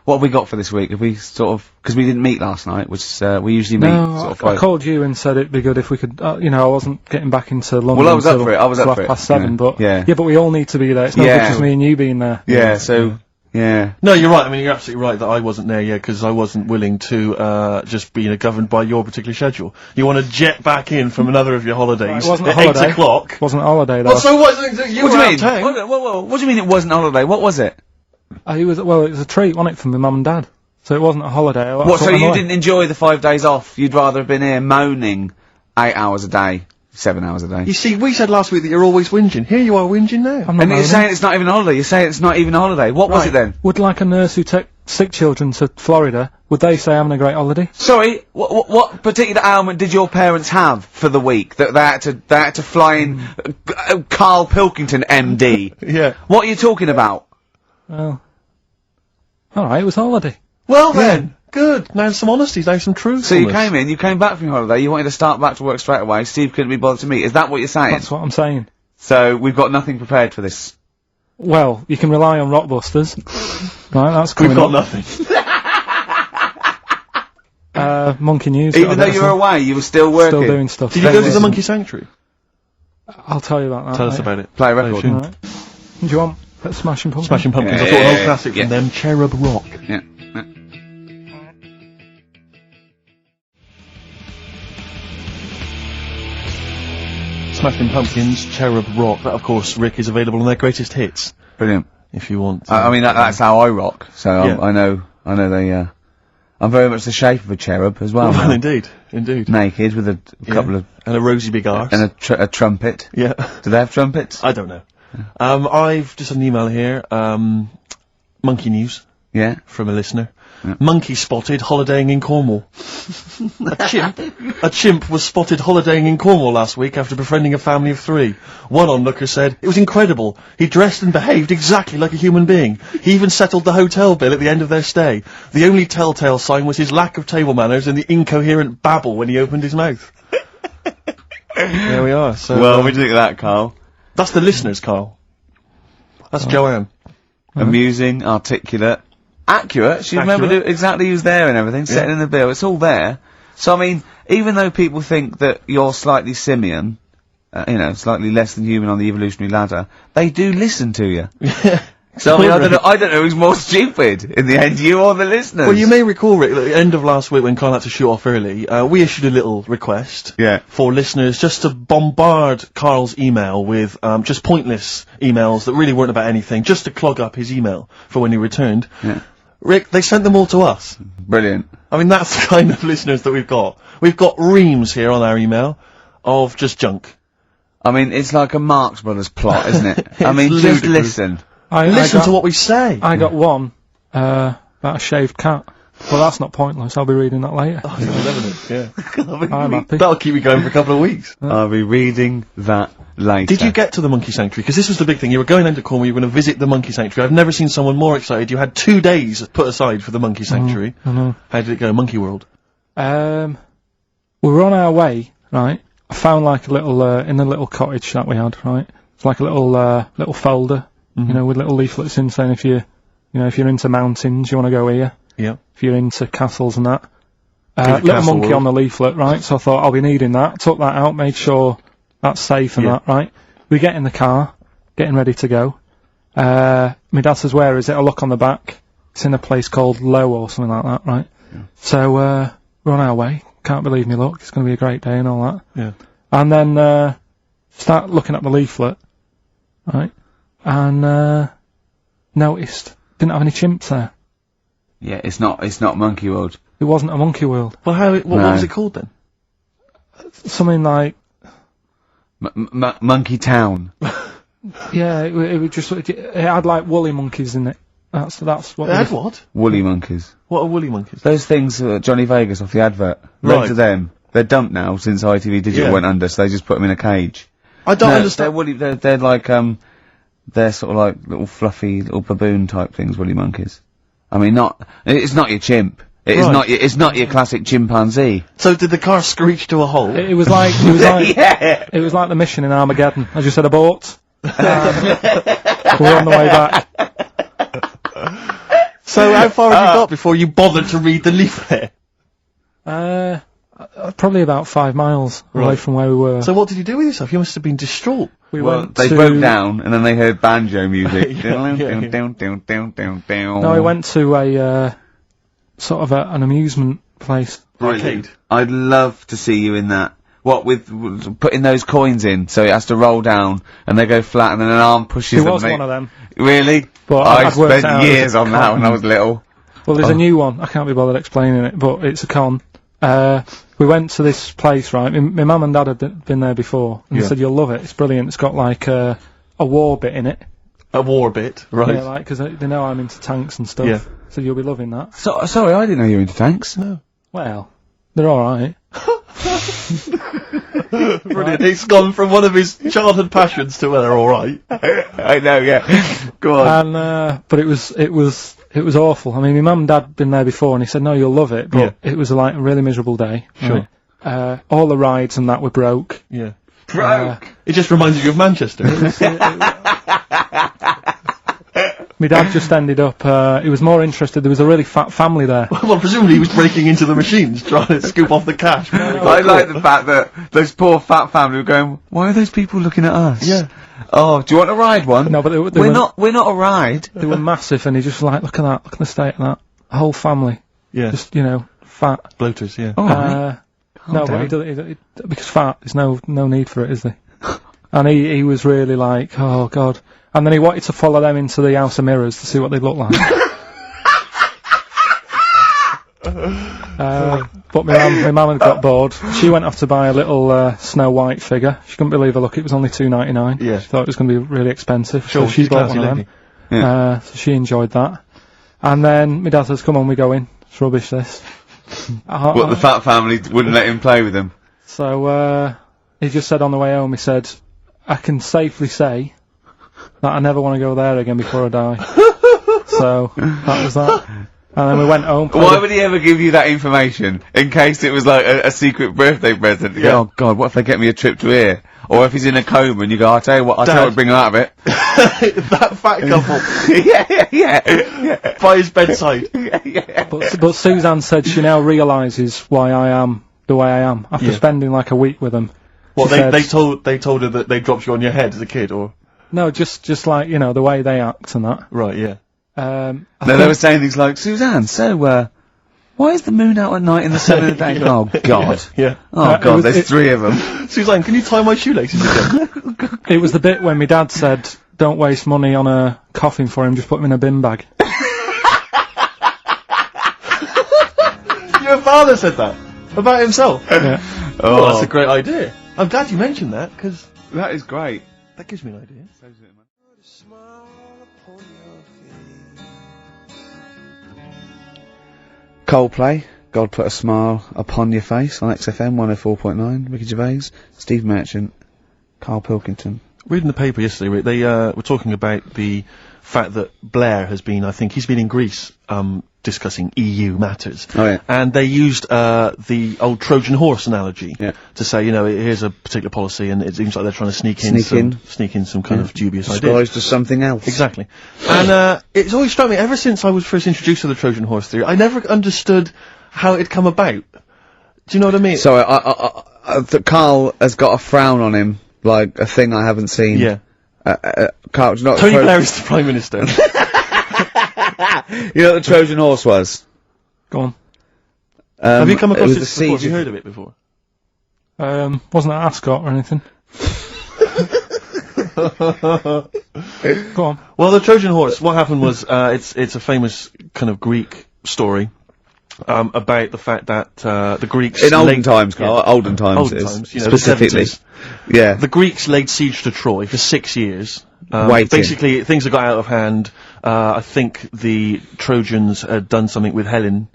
what have we got for this week? Have we sort of, because we didn't meet last night, which, we usually meet No, I called you and said it'd be good if we could, you know, I wasn't getting back into London Well, I was up until for it, I was up for it, 7:30, yeah. but... Yeah. Yeah, but we all need to be there. It's not Yeah. just me and you being there. Yeah, so, yeah. No, you're right. I mean, you're absolutely right that I wasn't there yet because I wasn't willing to just be governed by your particular schedule. You want to jet back in from another of your holidays It wasn't a at holiday. 8 o'clock. It wasn't a holiday, though. Well, so what? You What were do you out mean? of town. What do you mean it wasn't a holiday? What was it? It was a treat, wasn't it, for my mum and dad? So it wasn't a holiday. What, so you didn't enjoy the 5 days off? You'd rather have been here moaning 8 hours a day, 7 hours a day? You see, we said last week that you're always whinging. Here you are whinging now. I'm not And you're moaning. saying it's not even a holiday. You're saying it's not even a holiday. What was Right. it then? Would like a nurse who take sick children to Florida, would they say having a great holiday? Sorry, what particular ailment did your parents have for the week that they had to fly in Karl Pilkington, MD? Yeah. What are you talking about? Well, alright, it was a holiday. Well then, good. Now some honesty, now some truth. So you came back from your holiday, you wanted to start back to work straight away, Steve couldn't be bothered to meet. Is that what you're saying? That's what I'm saying. So we've got nothing prepared for this. Well, you can rely on Rockbusters. Right, that's We've coming got up. nothing. Monkey News. Even though you were away, you were still working. Still doing stuff. Did you go to the Monkey Sanctuary? I'll tell you about that. Tell us later. about it. Play a record. Tune. Alright. Do you want Smashing Pumpkins? Smashing Pumpkins. Yeah, I thought an yeah, old yeah, classic yeah. from them, Cherub Rock. Yeah. Smashing Pumpkins, Cherub Rock. That, of course, Rick, is available on their greatest hits. Brilliant. If you want. I mean, that's how I rock. So Yeah. I know they. I'm very much the shape of a cherub as well. Well, now. indeed, indeed. Naked with a couple of And a rosy big arse. and a trumpet. Yeah. Do they have trumpets? I don't know. I've just had an email here. Monkey News Yeah. from a listener. Monkey spotted holidaying in Cornwall. A chimp was spotted holidaying in Cornwall last week after befriending a family of 3. One onlooker said, "It was incredible. He dressed and behaved exactly like a human being. He even settled the hotel bill at the end of their stay. The only telltale sign was his lack of table manners and the incoherent babble when he opened his mouth." There we are. So, Well, what do you think of that, Carl? that's the listeners, Carl. That's Joanne. Amusing, articulate, accurate. She remembered Accurate. exactly who's there and everything. Setting in the bill. It's all there. So I mean, even though people think that you're slightly simian, slightly less than human on the evolutionary ladder, they do listen to you. So I mean, I don't know who's more stupid in the end, you or the listeners. Well, you may recall, Rick, at the end of last week when Carl had to shoot off early, we issued a little request Yeah. for listeners just to bombard Carl's email with just pointless emails that really weren't about anything, just to clog up his email for when he returned. Yeah. Rick, they sent them all to us. Brilliant. I mean, that's the kind of listeners that we've got. We've got reams here on our email of just junk. I mean, it's like a Marx Brothers plot, isn't it? I It's mean, just ludicrous. listen. Listen to what we say. I got one, about a shaved cat. Well, that's not pointless. I'll be reading that later. Oh, yeah. I'm happy. That'll keep you going for a couple of weeks. I'll be reading that later. Did you get to the Monkey Sanctuary? Because this was the big thing. You were going down to Cornwall, you were going to visit the Monkey Sanctuary. I've never seen someone more excited. You had 2 days put aside for the Monkey Sanctuary. I know. How did it go? Monkey World? We were on our way, right? I found like a little, in the little cottage that we had, right? It's like a little folder, with little leaflets in saying if you're into mountains, you want to go here. Yeah. If you're into castles and that. the Little castle monkey world. on the leaflet, right? So I thought I'll be needing that. Took that out, made sure that's safe and Yeah. that, right? We get in the car, getting ready to go. My dad says, where is it? I look on the back. It's in a place called Low or something like that, right? Yeah. So, we're on our way. Can't believe me luck. It's going to be a great day and all that. Yeah. And then, start looking at the leaflet, right? And, noticed didn't have any chimps there. Yeah, it's not Monkey World. It wasn't a monkey world. Well, what was it called then? Something like, Monkey Town. yeah, it was just, it had like woolly monkeys in it. That's what. It had what? Woolly monkeys. What are woolly monkeys? Those things, Johnny Vegas off the advert. Right. Loads of them. They're dumped now since ITV Digital Yeah. went under, so they just put them in a cage. I don't They're understand. woolly. They're like they're sort of like little fluffy little baboon type things. Woolly monkeys. I mean, it's not your chimp. It's not your classic chimpanzee. So did the car screech to a halt? It was like, Yeah. it was like the mission in Armageddon. I just said abort. We're on the way back. So how far have you got before you bothered to read the leaflet? Probably about 5 miles away Right. from where we were. So what did you do with yourself? You must have been distraught. we Well, went they to, broke down and then they heard banjo music. No, we went to a, sort of an amusement place. Arcade. I'd love to see you in that. What with putting those coins in, so it has to roll down and they go flat, and then an arm pushes It them. was one of them. Really? But I I'd worked spent out years as a on that con. when I was little. Well, there's a new one. I can't be bothered explaining it, but it's a con. We went to this place, right? My mum and dad had been there before, and Yeah. they said, you'll love it. It's brilliant. It's got like a war bit in it. A war bit, right? Yeah, like, because they know I'm into tanks and stuff. Yeah. So you'll be loving that. So, sorry, I didn't know you were into tanks. No. Well, they're alright. Brilliant. It's gone from one of his childhood passions to they're alright. I know, yeah. Go on. And, but it was awful. I mean, my mum and dad had been there before, and he said, no, you'll love it, but it was like a really miserable day. Sure. Right? All the rides and that were broke. Yeah. Broke. It just reminds you of Manchester. My dad just ended up, he was more interested, there was a really fat family there. Well, presumably he was breaking into the machines, trying to scoop off the cash. I like the fact that those poor fat family were going, why are those people looking at us? Yeah. Oh, do you want to ride one? No, but they we're were not a ride. They were massive, and he just like, look at the state of that. A whole family. Yeah. Just, fat. Bloaters, yeah. All right. No, but because fat, there's no need for it, is there? And he was really like, oh god. And then he wanted to follow them into the House of Mirrors to see what they look like. But my mum had got bored. She went off to buy a little Snow White figure. She couldn't believe her luck. It was only $2.99. Yeah. She thought it was going to be really expensive. Sure, so she she's bought classy one of lady. them. Yeah. So she enjoyed that. And then my dad says, come on, we go in. It's rubbish, this. What, the fat family wouldn't let him play with them? So, he just said on the way home, he said, I can safely say that I never want to go there again before I die. So, that was that. And then we went home. Why would he ever give you that information? In case it was like a secret birthday present. You go, oh god, what if they get me a trip to here? Or if he's in a coma and you go, I'll tell you what, bring him out of it. That fat couple. yeah. By his bedside. But Suzanne said she now realises why I am the way I am after spending like a week with them. What, She they said- told her that they dropped you on your head as a kid, or? No, just like, the way they act and that. Right, yeah. I No, they think- were saying things like, Suzanne, so, why is the moon out at night and the sun in the day? Oh god. Yeah. Oh it god, was- there's 3 of them. Suzanne, can you tie my shoelaces again? It was the bit when my dad said, don't waste money on a coffin for him, just put him in a bin bag. Your father said that? About himself? Yeah. Oh, that's a great idea. I'm glad you mentioned that, because That is great. that gives me an idea. Coldplay, God Put a Smile Upon Your Face on XFM 104.9. Ricky Gervais, Steve Merchant, Karl Pilkington. Reading the paper yesterday, Rick, they were talking about the fact that Blair has been, I think, he's been in Greece, discussing EU matters. Oh, yeah. And they used the old Trojan horse analogy Yeah. to say, here's a particular policy, and it seems like they're trying to sneak in some kind of dubious ideas. Disguised as something else. Exactly. And it's always struck me, ever since I was first introduced to the Trojan horse theory, I never understood how it come about. Do you know what I mean? So, Carl has got a frown on him, like a thing I haven't seen. Yeah. Carl, do you know what Tony Blair is the Prime Minister. you know what the Trojan horse was? Go on. Have you come across it was it the before? Have siege you of- heard of it before? Wasn't that Ascot or anything? Go on. Well, the Trojan horse, what happened was, it's a famous kind of Greek story, about the fact that, the Greeks... In olden times, Carl, olden times Olden it is, times, you know, the specifically. 70s. Yeah. The Greeks laid siege to Troy for 6 years. Waiting. Basically, things had got out of hand. I think the Trojans had done something with Helen,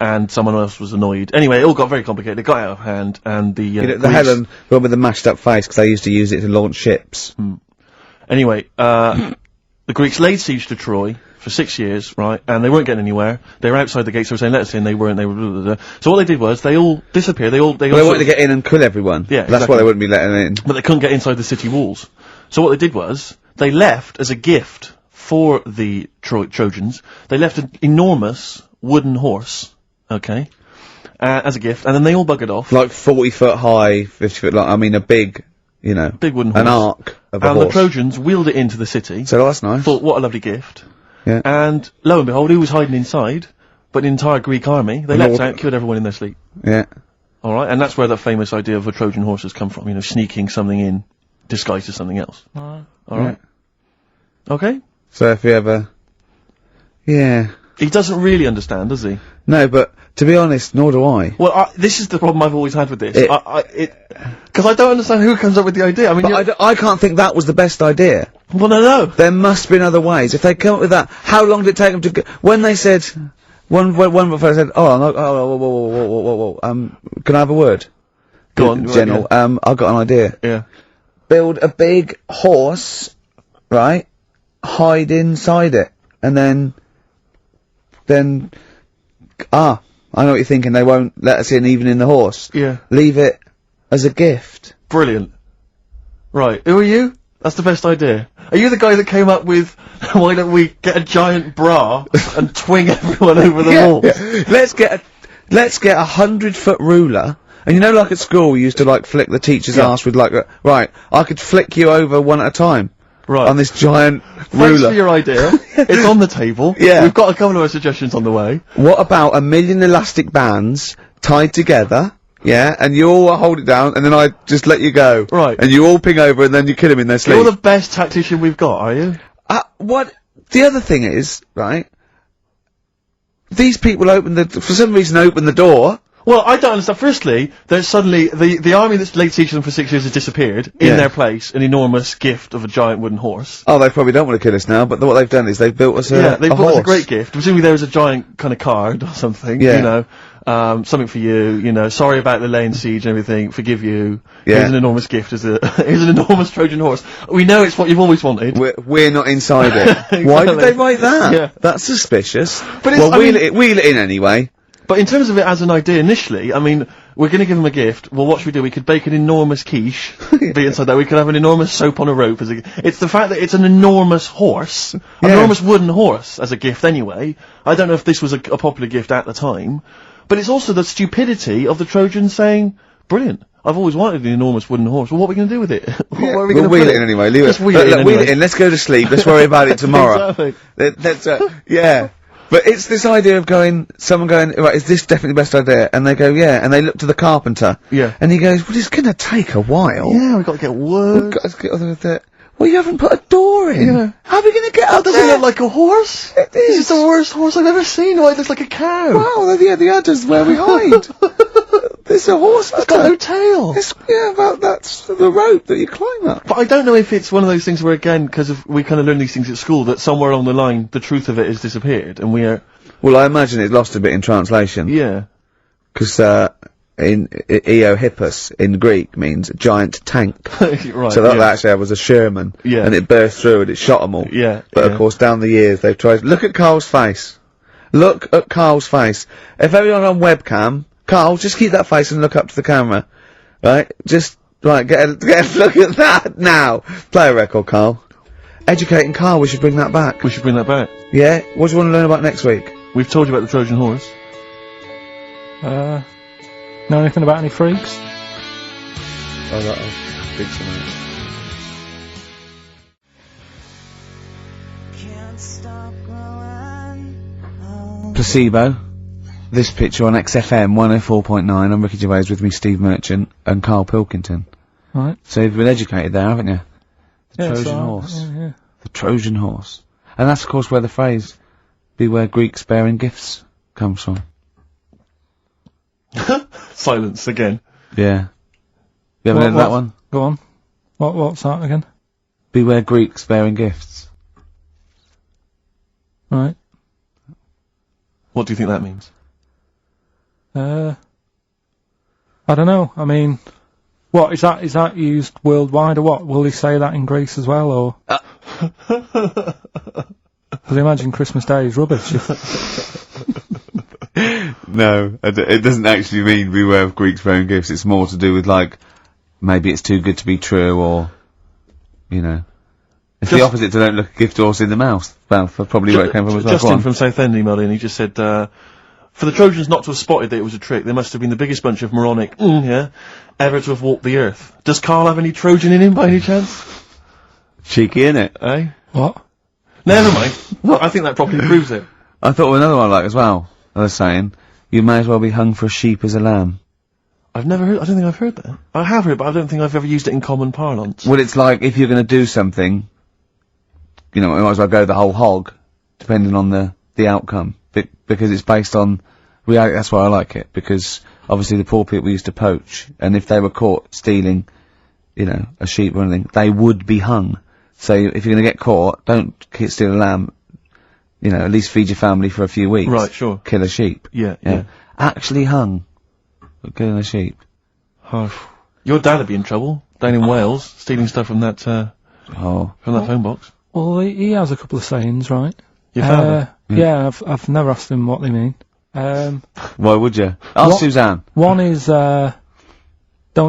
and someone else was annoyed. Anyway, it all got very complicated. It got out of hand, and the You know, the Greeks- Helen, the one with the mashed up face, because they used to use it to launch ships. Anyway, the Greeks laid siege to Troy for 6 years, right? And they weren't getting anywhere. They were outside the gates. They were saying, "Let us in." They weren't. They were. Blah, blah, blah. So what they did was they all disappeared. They all They wanted to get in and kill everyone. Yeah, That's exactly. why they wouldn't be letting in. but they couldn't get inside the city walls. So what they did was they left as a gift for the Trojans. They left an enormous wooden horse, okay, as a gift, and then they all buggered off. Like 40 foot high, 50 foot long, I mean a big, you know. Big wooden horse. An arc of a And horse. the Trojans wheeled it into the city. So that's nice. Thought, what a lovely gift. Yeah. And lo and behold, who was hiding inside? But the entire Greek army. They leapt Lord. out, killed everyone in their sleep. Yeah. Alright, and that's where the famous idea of a Trojan horse has come from, you know, sneaking something in, disguised as something else. Alright? Okay? So if you ever... Yeah. He doesn't really understand, does he? No, but to be honest, nor do I. Well, this is the problem I've always had with this. It- Because I don't understand who comes up with the idea. I mean, But I can't think that was the best idea. well, no. There must be other ways. If they come up with that, how long did it take them to go? When they said... One fellow said, whoa, can I have a word? Go on, General, I've got an idea. Yeah. Build a big horse, right? Hide inside it. And then, I know what you're thinking, they won't let us in even in the horse. Yeah. Leave it as a gift. Brilliant. Right, who are you? That's the best idea. Are you the guy that came up with, why don't we get a giant bra and twing everyone over the wall? Yeah. Let's get a 100-foot ruler. And you know, like at school, we used to like flick the teacher's ass with like right, I could flick you over one at a time. Right. On this giant Thanks ruler. for your idea. It's on the table. Yeah. We've got a couple of suggestions on the way. What about 1,000,000 elastic bands tied together? Yeah, and you all hold it down, and then I just let you go. Right. And you all ping over, and then you kill him in their sleep. You're the best tactician we've got, are you? What? The other thing is, right? These people for some reason open the door. Well, I don't understand. Firstly, there's suddenly, the army that's laid siege to them for 6 years has disappeared. In Yeah. their place, an enormous gift of a giant wooden horse. Oh, they probably don't want to kill us now, but what they've done is they've built us Yeah, they a brought horse. us a great gift. Presumably there was a giant kind of card or something, Yeah. you know. Something for you know, sorry about the laying siege and everything, forgive you. Yeah. Here's an enormous gift, here's an enormous Trojan horse. We know it's what you've always wanted. We're not inside it. Why did Exactly. they write that? Yeah. That's suspicious. But it's- well, I wheel mean- it in anyway. But in terms of it as an idea initially, I mean, we're going to give them a gift. Well, what should we do? We could bake an enormous quiche, be inside that. We could have an enormous soap on a rope it's the fact that it's an enormous horse, an Yeah. enormous wooden horse as a gift anyway. I don't know if this was a popular gift at the time, but it's also the stupidity of the Trojans saying, brilliant, I've always wanted an enormous wooden horse. Well, what are we going to do with it? Where are we We'll going to wheel put it in anyway. Leave Just it. wheel it in Wheel anyway. it in. Let's go to sleep. Let's worry about it tomorrow. Exactly. That's yeah. But it's this idea of someone going, right, is this definitely the best idea? And they go, yeah, and they look to the carpenter. Yeah. And he goes, well, it's gonna take a while. Yeah, we've got to get wood. We've got to get on with it. Well, you haven't put a door in. Yeah. How are we gonna get up Does it there? look like a horse? It This is. is the worst horse I've ever seen. Why, it looks like a cow. Wow, yeah, the udder's where we hide. There's a horse. It's got no tail. That's the rope that you climb up. But I don't know if it's one of those things where, again, because we kind of learn these things at school, that somewhere along the line, the truth of it has disappeared, and we are... Well, I imagine it's lost a bit in translation. Yeah. Because, in Eohippus, in Greek, means giant tank. Right, So that yeah. actually was a Sherman. Yeah. And it burst through and it shot them all. Yeah, But yeah. of course, down the years, they've tried... Look at Carl's face. Look at Carl's face. If everyone on webcam... Carl, just keep that face and look up to the camera. Right? Just... Right, get a look at that now. Play a record, Carl. Educating Carl, we should bring that back. We should bring that back. Yeah? What do you want to learn about next week? We've told you about the Trojan horse. Know anything about any freaks? Oh, right, I'll fix them out. Placebo. This picture on XFM 104.9. I'm Ricky Gervais, with me Steve Merchant and Karl Pilkington. Right. So you've been educated there, haven't you? The Yeah, Trojan horse. Yeah. The Trojan horse. And that's of course where the phrase, beware Greeks bearing gifts, comes from. Silence again. Yeah. You ever heard that one? Go on. What's that again? Beware Greeks bearing gifts. Right. What do you think that means? I don't know. I mean, what is that? Is that used worldwide or what? Will he say that in Greece as well, or? Because imagine Christmas Day is rubbish. No, it doesn't actually mean beware of Greeks bearing gifts. It's more to do with, like, maybe it's too good to be true, or, you know. It's the opposite to don't look a gift horse in the mouth. Well, probably where it came from as well. Justin from Southend emailed in, he just said, for the Trojans not to have spotted that it was a trick, they must have been the biggest bunch of moronic, ever to have walked the earth. Does Karl have any Trojan in him by any chance? Cheeky, innit? Eh? What? Never mind. I think that probably proves it. I thought of another one like as well. I was saying, you may as well be hung for a sheep as a lamb. I've never heard, I don't think I've heard that. I have heard, but I don't think I've ever used it in common parlance. Well, it's like, if you're gonna do something, you know, you might as well go the whole hog, depending on the outcome. Because it's based on reality. That's why I like it, because obviously the poor people used to poach, and if they were caught stealing, you know, a sheep or anything, they would be hung. So if you're gonna get caught, don't steal a lamb, you know, at least feed your family for a few weeks. Right, sure. Kill a sheep. Yeah. Actually hung for killing a sheep. Oh, your dad would be in trouble, down in Wales, stealing stuff from that, from that phone box. Well, he has a couple of sayings, right? Your father? Yeah, I've never asked him what they mean. Why would you? Ask Suzanne. One is, don't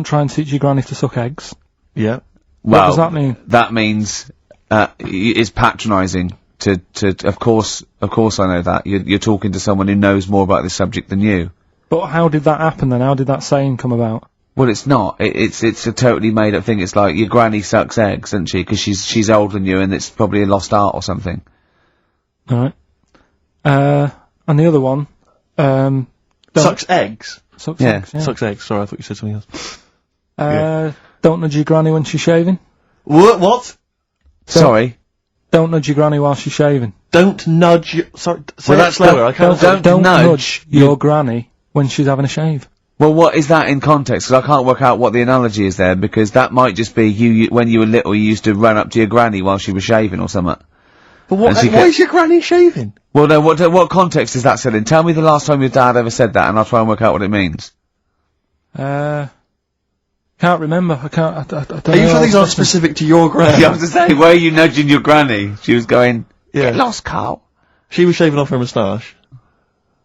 try and teach your granny to suck eggs. Yeah. What does that mean? That means, it's patronising to, of course I know that. You're talking to someone who knows more about this subject than you. But how did that happen then? How did that saying come about? Well, it's not. It's a totally made up thing. It's like, your granny sucks eggs, doesn't she? Because she's older than you, and it's probably a lost art or something. Alright. And the other one, Sucks eggs? Sucks eggs, yeah. Sucks eggs, sorry, I thought you said something else. Don't nudge your granny when she's shaving. What? Sorry? Don't nudge your granny while she's shaving. Don't nudge your, sorry, say Well, that that's slower, I can't. Don't nudge your granny when she's having a shave. Well, what is that in context? Because I can't work out what the analogy is there, because that might just be you when you were little, you used to run up to your granny while she was shaving or something. But why is your granny shaving? Well, no, what context is that said in? Tell me the last time your dad ever said that, and I'll try and work out what it means. Can't remember. I don't know. Are you sure these aren't specific to your granny? Yeah, I was to say, why are you nudging your granny? She was going, get lost, Carl. She was shaving off her moustache.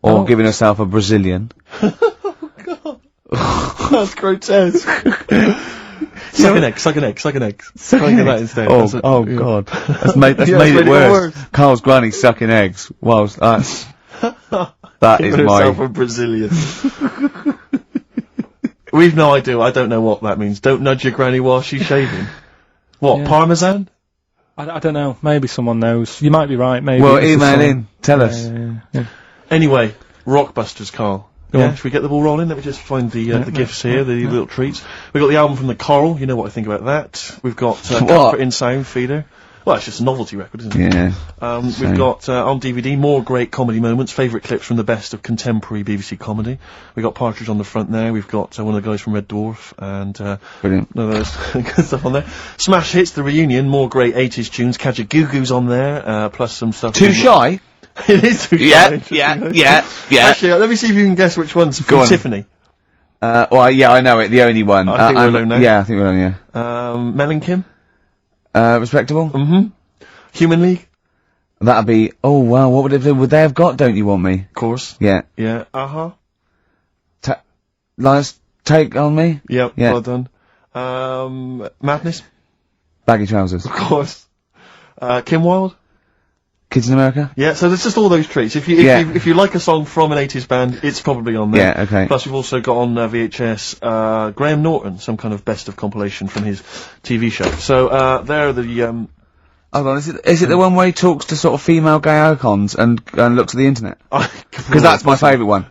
Or giving herself a Brazilian. Oh, God. That's grotesque. Suck an egg. Try and get that instead. God. That's made it worse. Carl's granny sucking eggs. Whilst that's... that is herself a Brazilian. We've no idea. I don't know what that means. Don't nudge your granny while she's shaving. What, Parmesan? I don't know. Maybe someone knows. You might be right, maybe. Well, email in. Tell us. Yeah. Anyway, Rockbusters, Karl. Go on. Should we get the ball rolling? Let me just find the gifts here, the little treats. We've got the album from the Coral, you know what I think about that. We've got Comfort in Sound Feeder. Well, it's just a novelty record, isn't it? Yeah. We've got, on DVD, more great comedy moments, favourite clips from the best of contemporary BBC comedy. We've got Partridge on the front there, we've got one of the guys from Red Dwarf, and, Brilliant. no, there's good stuff on there. Smash Hits, the reunion, more great 80s tunes, Kajagoogoo's on there, plus some stuff. Too Shy? It is Too Shy. Yeah. Actually, let me see if you can guess which one's from Tiffany. Well, yeah, I know it, the only one. I think we're alone now. Yeah, I think we're alone, yeah. Mel and Kim? Respectable? Mm-hmm. Human League? That'd be, oh wow, what would they have got, Don't You Want Me? Of course. Yeah. Yeah, Last Take On Me? Yep, Yeah. well done. Madness? Baggy Trousers. Of course. Kim Wilde? Kids in America? Yeah, so there's just all those treats. If you like a song from an 80s band, it's probably on there. Yeah, okay. Plus we've also got on VHS, Graham Norton, some kind of best of compilation from his TV show. So, there are the Hold on, is it the one where he talks to sort of female gay icons and looks at the internet? Because that's my favourite one.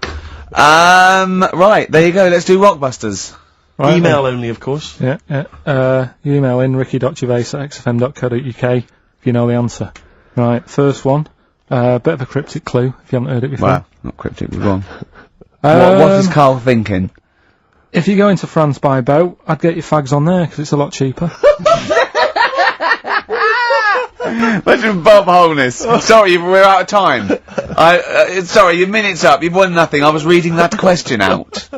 Right, there you go, let's do Rockbusters. Right, Email only, of course. Yeah. You email in ricky.gervais@xfm.co.uk if you know the answer. Right, first one. Bit of a cryptic clue if you haven't heard it before. Well, not cryptic, we're wrong. What is Karl thinking? If you go into France by boat, I'd get your fags on there because it's a lot cheaper. Imagine Bob Holness. Sorry, we're out of time. Sorry, your minute's up. You've won nothing. I was reading that question out.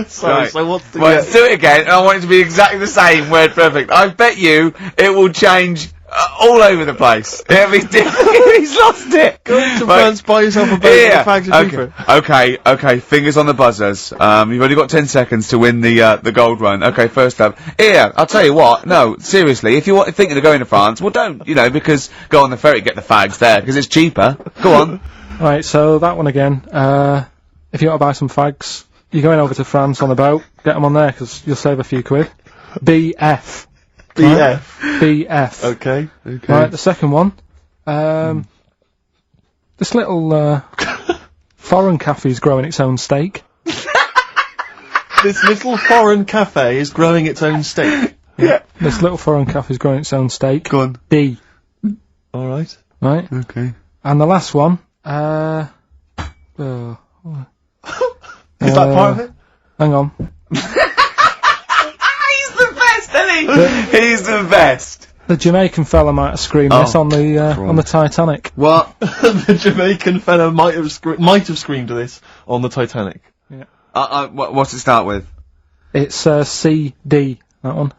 Sorry, Right. so what's the... Well, let's do it again, and I want it to be exactly the same, word perfect. I bet you it will change all over the place. It'll be different. He's lost it. Go to France, buy yourself a boat, Yeah. the fags are cheaper. Okay, fingers on the buzzers. You've only got 10 seconds to win the gold run. Okay, first up. Here, I'll tell you what, no, seriously, if you're thinking of going to France, well don't, because go on the ferry, get the fags there, because it's cheaper. Go on. Right, so that one again. If you want to buy some fags, you're going over to France on a boat, get them on there because you'll save a few quid. BF. BF. Right? BF. Okay. Right, the second one. This little foreign cafe's growing its own steak. This little foreign cafe is growing its own steak. Yeah. This little foreign cafe's growing its own steak. Go on. D. Alright. Right? Okay. And the last one, Is that part of it? hang on. He's the best, isn't he? He's the best. The Jamaican fella might have screamed this on the Titanic. What? The Jamaican fella might have screamed this on the Titanic. Yeah. What's it start with? It's CD, that one.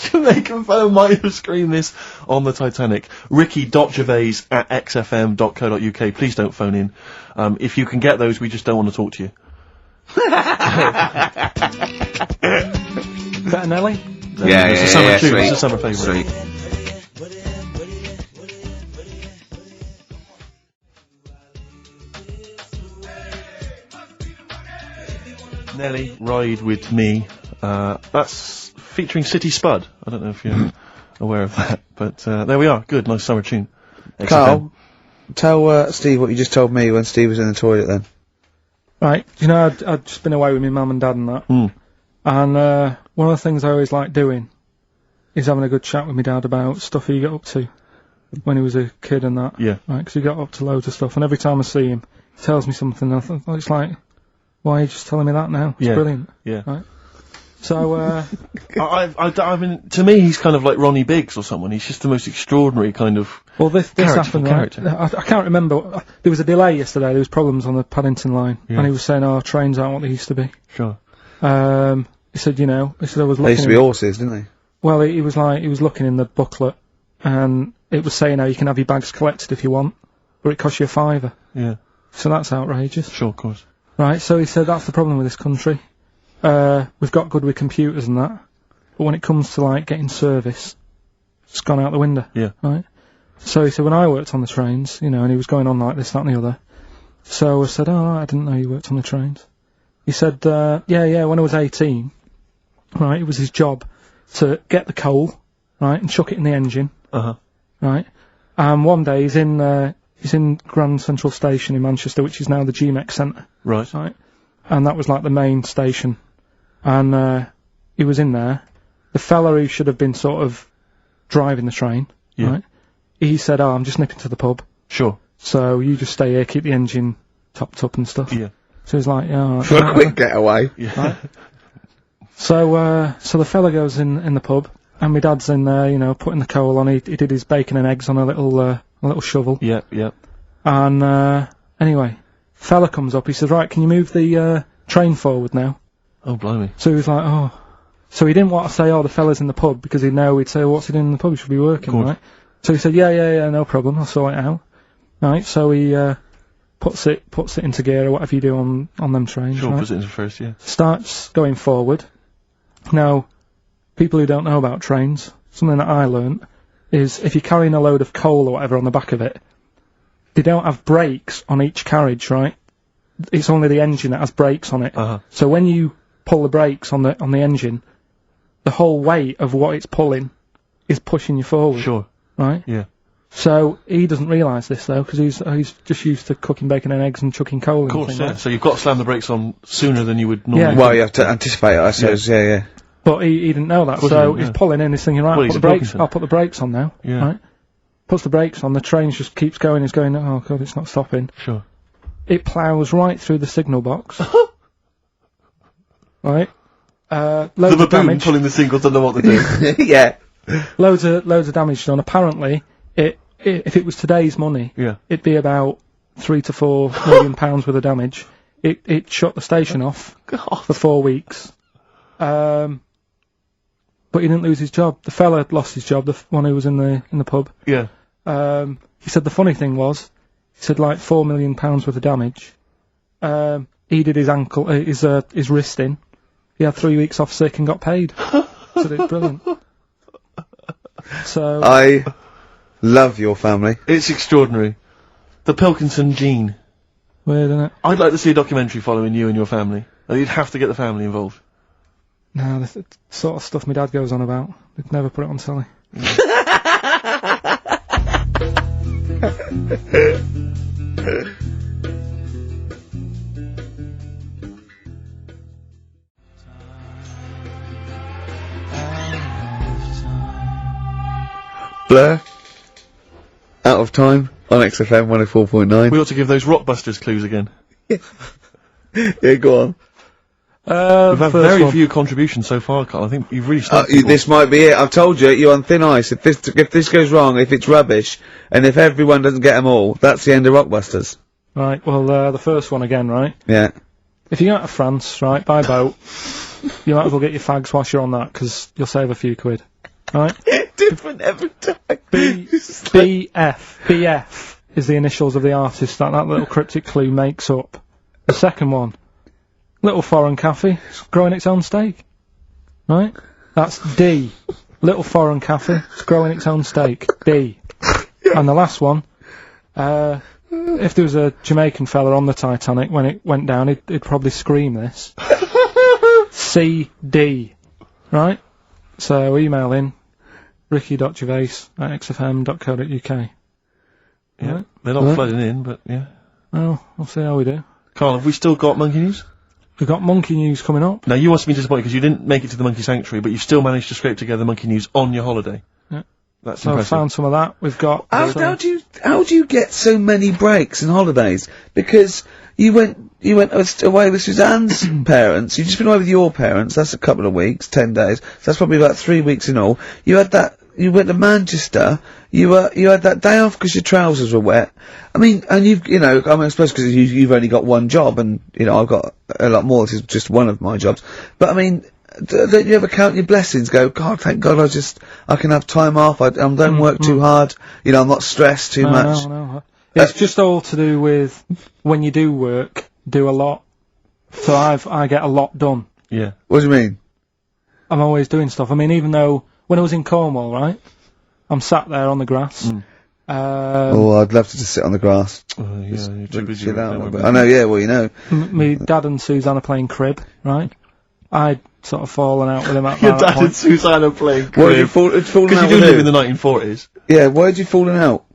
Jamaican fellow might have screamed this on the Titanic. Ricky.gervais@xfm.co.uk. Please don't phone in. If you can get those, we just don't want to talk to you. Better Nelly? Yeah, it's a summer tune. sweet. It's a summer favourite. Sweet. Nelly, Ride With Me. That's featuring City Spud. I don't know if you're aware of that, but there we are. Good, nice summer tune. Carl, tell Steve what you just told me when Steve was in the toilet then. Right, I'd just been away with my mum and dad and that. And one of the things I always like doing is having a good chat with my dad about stuff he got up to when he was a kid and that. Yeah. Right, 'cause he got up to loads of stuff, and every time I see him, he tells me something, and I think, it's like, why are you just telling me that now? It's brilliant. Yeah. Right. So, I mean, to me, he's kind of like Ronnie Biggs or someone. He's just the most extraordinary kind of. well, this happened, right? character. I can't remember. There was a delay yesterday. There was problems on the Paddington line, and he was saying, "Oh, trains aren't what they used to be." Sure. He said, I was looking. They used to be horses, didn't they? Well, he was looking in the booklet, and it was saying how you can have your bags collected if you want, but it costs you £5. Yeah. So that's outrageous. Sure, of course. Right, so he said that's the problem with this country. We've got good with computers and that, but when it comes to, like, getting service, it's gone out the window. Yeah. Right? So he said, when I worked on the trains, and he was going on like this, that and the other, so I said, oh, I didn't know you worked on the trains. He said, yeah, when I was 18, right, it was his job to get the coal, right, and chuck it in the engine. Uh-huh. Right? And one day he's in Grand Central Station in Manchester, which is now the GMX Centre. Right. Right? And that was like the main station. And he was in there. The fella who should have been sort of driving the train, right? He said, oh, I'm just nipping to the pub. Sure. So you just stay here, keep the engine topped up and stuff. Yeah. So he's like, yeah. For a quick getaway. Yeah. Right? So the fella goes in the pub, and my dad's in there, putting the coal on. He did his bacon and eggs on a little shovel. Yeah. And anyway, fella comes up. He says, right, can you move the train forward now? Oh, blimey. So he was like, oh. So he didn't want to say, oh, the fella's in the pub, because he'd know he'd say, oh, what's he doing in the pub? He should be working, right? So he said, yeah, no problem. I'll sort it out. Right, so he puts it into gear or whatever you do on them trains. Sure, right? puts it into first, yeah. Starts going forward. Now, people who don't know about trains, something that I learnt is if you're carrying a load of coal or whatever on the back of it, they don't have brakes on each carriage, right? It's only the engine that has brakes on it. Uh-huh. So when you pull the brakes on the engine, the whole weight of what it's pulling is pushing you forward. Sure. Right? Yeah. So he doesn't realise this though, because he's just used to cooking bacon and eggs and chucking coal in. Of course, things yeah. like. So you've got to slam the brakes on sooner than you would normally. Yeah. Well, you have to anticipate it, I suppose. Yeah. But he didn't know that, course so he didn't, he's yeah. pulling in, he's thinking, right, Well, he's a Pilkington. I'll put the brakes on now. Yeah. Right? Puts the brakes on, the train just keeps going, he's going, oh god, it's not stopping. Sure. It ploughs right through the signal box. Right? The Loads of baboon damage. pulling the signals don't know what to do. Yeah. Loads of damage done. Apparently, if it was today's money, Yeah. it'd be about £3 to £4 million worth of damage. It shut the station off for 4 weeks. But he didn't lose his job. The fella lost his job, the one who was in the pub. Yeah. He said the funny thing was, he said like £4 million worth of damage. He did his ankle, his wrist in. He had 3 weeks off sick and got paid. So it's brilliant. So I love your family. It's extraordinary. The Pilkington gene. weird, isn't it? I'd like to see a documentary following you and your family. You'd have to get the family involved. No, this is the sort of stuff my dad goes on about. They'd never put it on telly. Blur. Out of Time on XFM 104.9. We ought to give those Rockbusters clues again. Yeah, go on. We've had first very one. few contributions so far, Carl. I think you've really stumped people. This might be it. I've told you, you're on thin ice. If this goes wrong, if it's rubbish, and if everyone doesn't get them all, that's the end of Rockbusters. Right, well, the first one again, right? Yeah. If you go to France, right, by boat, you might as well get your fags whilst you're on that, because you'll save a few quid. Right? Different every time. BF is the initials of the artist that little cryptic clue makes up. The second one, little foreign cafe, it's growing its own steak. Right? That's D. Little foreign cafe, it's growing its own steak. D. And the last one, if there was a Jamaican fella on the Titanic when it went down, he'd probably scream this. CD. Right? So email in ricky.gervais@xfm.co.uk. Yeah. Right? They're not flooding in, but yeah. Well, we'll see how we do. Carl, have we still got monkey news? We've got monkey news coming up. Now, you must be disappointed because you didn't make it to the monkey sanctuary, but you still managed to scrape together monkey news on your holiday. Yeah. That's So I've impressive. found some of that. We've got... How do you get so many breaks and holidays? Because you went away with Suzanne's parents. You've just been away with your parents. That's a couple of weeks, 10 days. So that's probably about 3 weeks in all. You had that. You went to Manchester. You had that day off because your trousers were wet. I mean, and I suppose because you've only got one job, and I've got a lot more. This is just one of my jobs. But I mean, don't you ever count your blessings? Go, God, thank God, I can have time off. I don't work too hard. I'm not stressed too much. No. It's just all to do with when you do work, do a lot. So I get a lot done. Yeah. What do you mean? I'm always doing stuff. I mean, even though when I was in Cornwall, right, I'm sat there on the grass. I'd love to just sit on the grass. Yeah, you're too busy. Chill don't out a worry bit. about I know, yeah, well, Me dad and Suzanne are playing crib, right? I'd sort of fallen out with him at Your that dad point. and Susanna playing Why did you crib. fallen Because out you do with live who? in the 1940s. Yeah, why did you fallen out?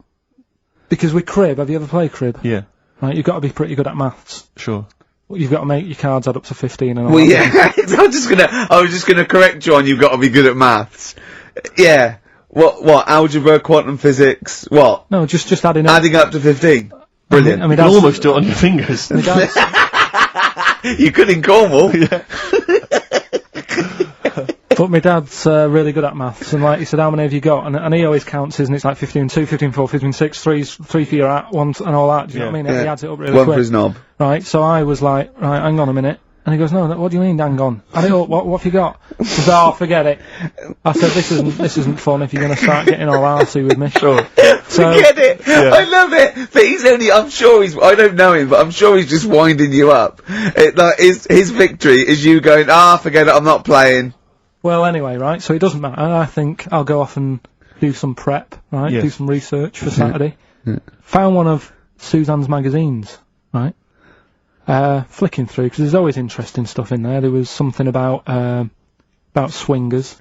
Because with crib, have you ever played crib? Yeah, Right, you've got to be pretty good at maths. sure. You've got to make your cards add up to 15 and all Well, that. yeah, I was just gonna correct you on you've got to be good at maths. Yeah. What, algebra, quantum physics, what? No, just adding up. Adding up to 15. Brilliant. I mean, You can almost do it on your fingers. my dad's, You could in Cornwall. Yeah. but my dad's really good at maths, and like he said, how many have you got? And he always counts his, and it's like 15 2, 15 4, 15 6, 3 for your at, 1 and all that. Do you know what I mean? Yeah. He adds it up really One quick. for his knob. Right, so I was like, right, hang on a minute. And he goes, no, what do you mean, hang on? Add it up, what have you got? He said, oh, forget it. I said, this isn't fun if you're going to start getting all arsey with me. Sure. So, Forget it! Yeah. I love it! But I don't know him, but I'm sure he's just winding you up. His victory is you going, forget it, I'm not playing. well, anyway, right, so it doesn't matter. I think I'll go off and do some prep, right, Yes. do some research for Saturday. Found one of Suzanne's magazines, right, flicking through, because there's always interesting stuff in there. There was something about swingers,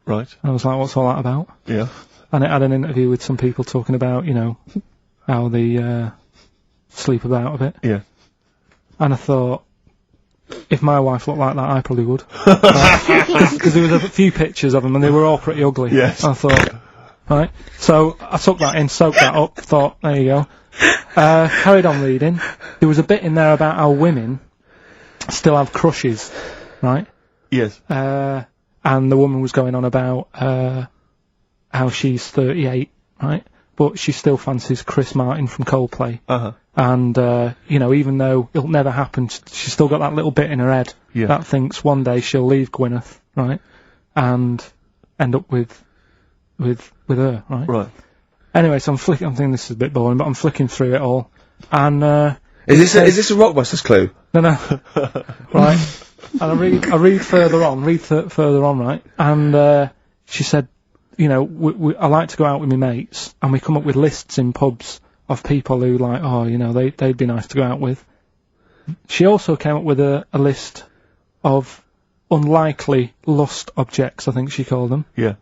Right. And I was like, what's all that about? Yeah. And it had an interview with some people talking about, you know, how they sleep about a bit. Yeah. And I thought, if my wife looked like that, I probably would. Because there was a few pictures of them, and they were all pretty ugly. Yes. I thought, right. So I took that in, soaked that up, thought, there you go. Carried on reading. There was a bit in there about how women still have crushes, right? Yes. And the woman was going on about how she's 38, right? But she still fancies Chris Martin from Coldplay. Uh-huh. And, you know, even though it'll never happen, she's still got that little bit in her head that thinks one day she'll leave Gwyneth, right? And end up with her, right? Right. Anyway, so I'm thinking this is a bit boring, but I'm flicking through it all. And, Is this a Rockbusters clue? No. Right. And I read further on, right? And, she said, you know, I like to go out with my mates, and we come up with lists in pubs of people who, like, oh, you know, they'd be nice to go out with. She also came up with a list of unlikely lust objects, I think she called them. Yeah.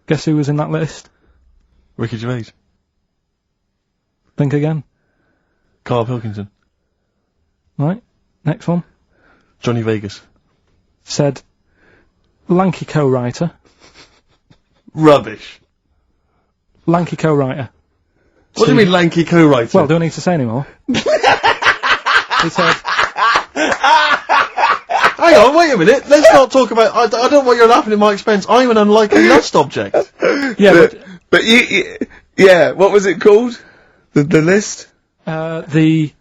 Guess who was in that list? Ricky Gervais. Think again. Karl Pilkington. Right. Next one. Johnny Vegas. Said, lanky co-writer. Rubbish. Lanky co-writer. What do you mean lanky co-writer? Well, do I need to say any more? He said... Hang on, wait a minute. Let's not talk about... I don't know what you're laughing at my expense. I'm an unlikely lust object. Yeah, but you yeah, what was it called? The list? The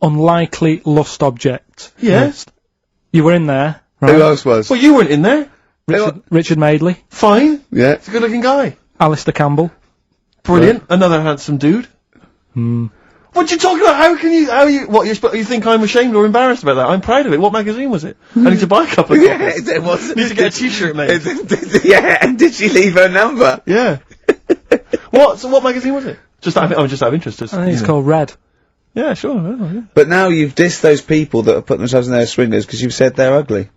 unlikely lust object. Yes. You were in there, right? Who else was? Well, you weren't in there. Richard Madeley. Fine. Yeah. He's a good-looking guy. Alistair Campbell. Brilliant. Another handsome dude. What you talking about? What, you think I'm ashamed or embarrassed about that? I'm proud of it. What magazine was it? I need to buy a couple of copies. It was. Need to get a t-shirt made. Yeah, and did she leave her number? Yeah. What magazine was it? Just out of interest. I think it's called Red. Yeah, sure. Yeah. But now you've dissed those people that have put themselves in their swingers because you've said they're ugly.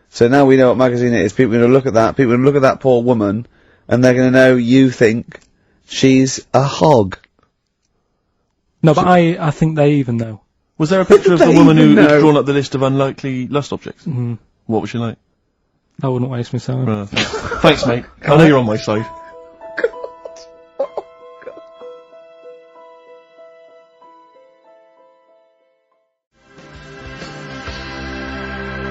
So now we know what magazine it is. People are going to look at that. People are going to look at that poor woman, and they're going to know you think she's a hog. No, but I think they even know. Was there a picture of the woman who'd drawn up the list of unlikely lust objects? Mm-hmm. What was she like? I wouldn't waste my time. Thanks, mate. I know you're on my side.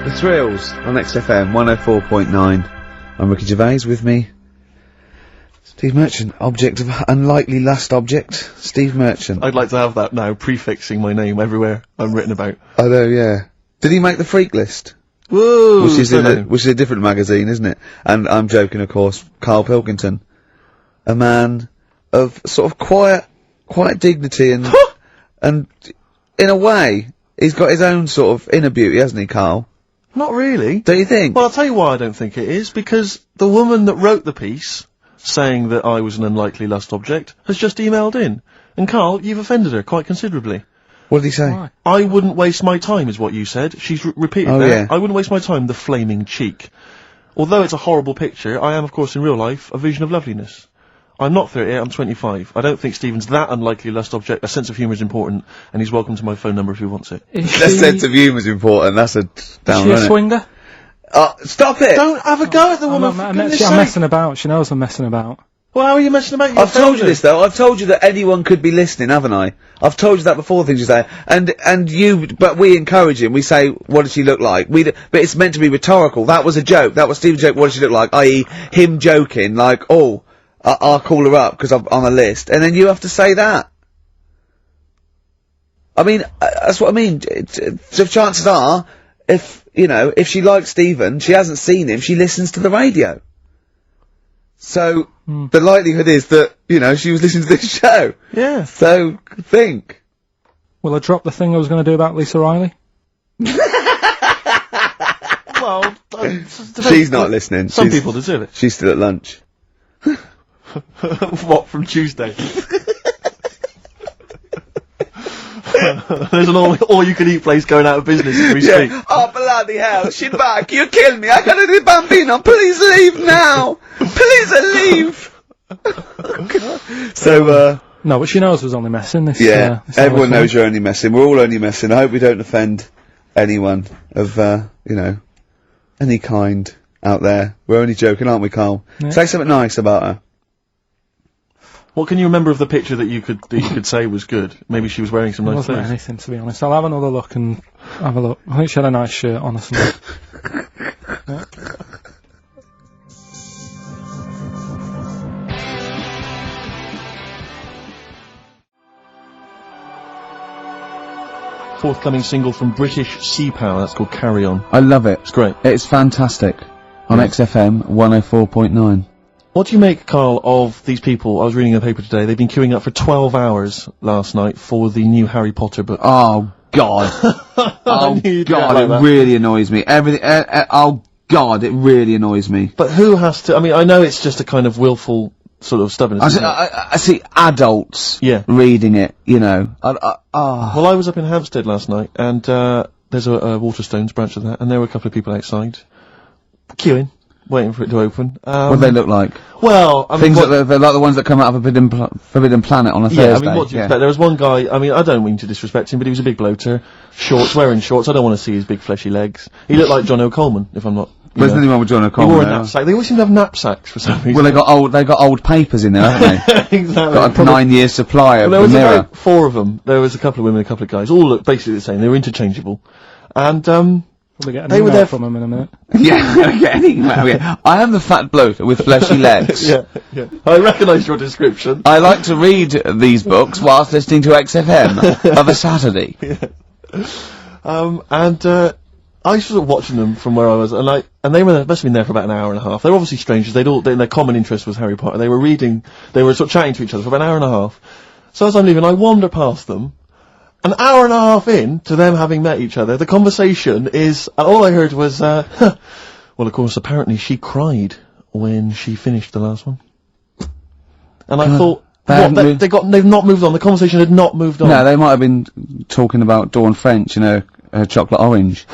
The Thrills on XFM 104.9. I'm Ricky Gervais, with me Steve Merchant, object of unlikely lust object. Steve Merchant. I'd like to have that now, prefixing my name everywhere I'm written about. I know, yeah. Did he make the freak list? Whoa! Which is a different magazine, isn't it? And I'm joking, of course. Karl Pilkington, a man of sort of quiet dignity and and in a way he's got his own sort of inner beauty, hasn't he, Karl? Not really. Don't you think? Well, I'll tell you why I don't think it is, because the woman that wrote the piece, saying that I was an unlikely lust object, has just emailed in. And Karl, you've offended her quite considerably. What did he say? Why? I wouldn't waste my time, is what you said. She's repeated Oh, that. yeah. I wouldn't waste my time, the flaming cheek. Although it's a horrible picture, I am, of course, in real life, a vision of loveliness. I'm not 38, I'm 25. I don't think Stephen's that unlikely lust object. A sense of humour is important, and he's welcome to my phone number if he wants it. Is That sense of humour's important. That's a down she a isn't it? swinger? Stop it! Don't have a go at the woman, for I'm goodness sake. messing about. She knows I'm messing about. Well, how are you messing about? I've told you this though. I've told you that anyone could be listening, haven't I? I've told you that before. Things you say, but we encourage him. We say, "What does she look like?" But it's meant to be rhetorical. That was a joke. That was Stephen's joke. What does she look like? I.e., him joking, like, "Oh, I'll call her up because I'm on a list," and then you have to say that. I mean, that's what I mean. So chances are, if she likes Stephen, she hasn't seen him. She listens to the radio. So the likelihood is that she was listening to this show. Yeah. So think. Will I drop the thing I was going to do about Lisa Riley? Well, She's not listening. Some people deserve it. She's still at lunch. What, from Tuesday? There's an all-you-can-eat place going out of business as we speak. Oh, bloody hell, she's back, you killed me, I gotta do Bambino, please leave now! Please leave! So, No, but she knows I was only messing. This, this everyone knows you're only messing, we're all only messing. I hope we don't offend anyone of, any kind out there. We're only joking, aren't we, Carl? Yeah. Say something nice about her. What can you remember of the picture that you could say was good? Maybe she was wearing some nice wasn't clothes. anything, to be honest. I'll have another look and have a look. I think she had a nice shirt on or something. Yeah. Forthcoming single from British Sea Power, that's called Carry On. I love it. It's great. It's fantastic. On XFM 104.9. What do you make, Carl, of these people? I was reading a paper today. They've been queuing up for 12 hours last night for the new Harry Potter book. Oh, God. Oh, God, it really annoys me. Everything, oh, God, it really annoys me. But who has to... I mean, I know it's just a kind of willful sort of stubbornness. I see adults reading it, you know. Well, I was up in Hampstead last night, and there's a Waterstones branch of that, and there were a couple of people outside, queuing, waiting for it to open. What do they look like? Well, I mean... Things they're like the ones that come out of Forbidden Planet on a Thursday. Yeah, I mean, what do you expect? There was one guy, I mean, I don't mean to disrespect him, but he was a big bloater, wearing shorts, I don't want to see his big fleshy legs. He looked like John O'Coleman, if I'm not... There's nothing wrong with John O'Coleman. He wore a knapsack. They always seem to have knapsacks for some reason. Well, they got old papers in there, haven't they? Exactly. Got a 9-year supply of there was the Mirror. about 4 of them. There was a couple of women, a couple of guys, all looked basically the same. They were interchangeable. And, We'll get an email there from them in a minute. Yeah, get an email, yeah. I am the fat bloke with fleshy legs. yeah. I recognise your description. I like to read these books whilst listening to XFM of a Saturday. Yeah. I was sort of watching them from where I was, and they must have been there for about an hour and a half. They were obviously strangers. Their common interest was Harry Potter. They were sort of chatting to each other for about an hour and a half. So as I'm leaving, I wander past them. An hour and a half in to them having met each other, the conversation is, all I heard was, well, of course, apparently she cried when she finished the last one. And I thought, they've not moved on. The conversation had not moved on. No, they might have been talking about Dawn French, chocolate orange.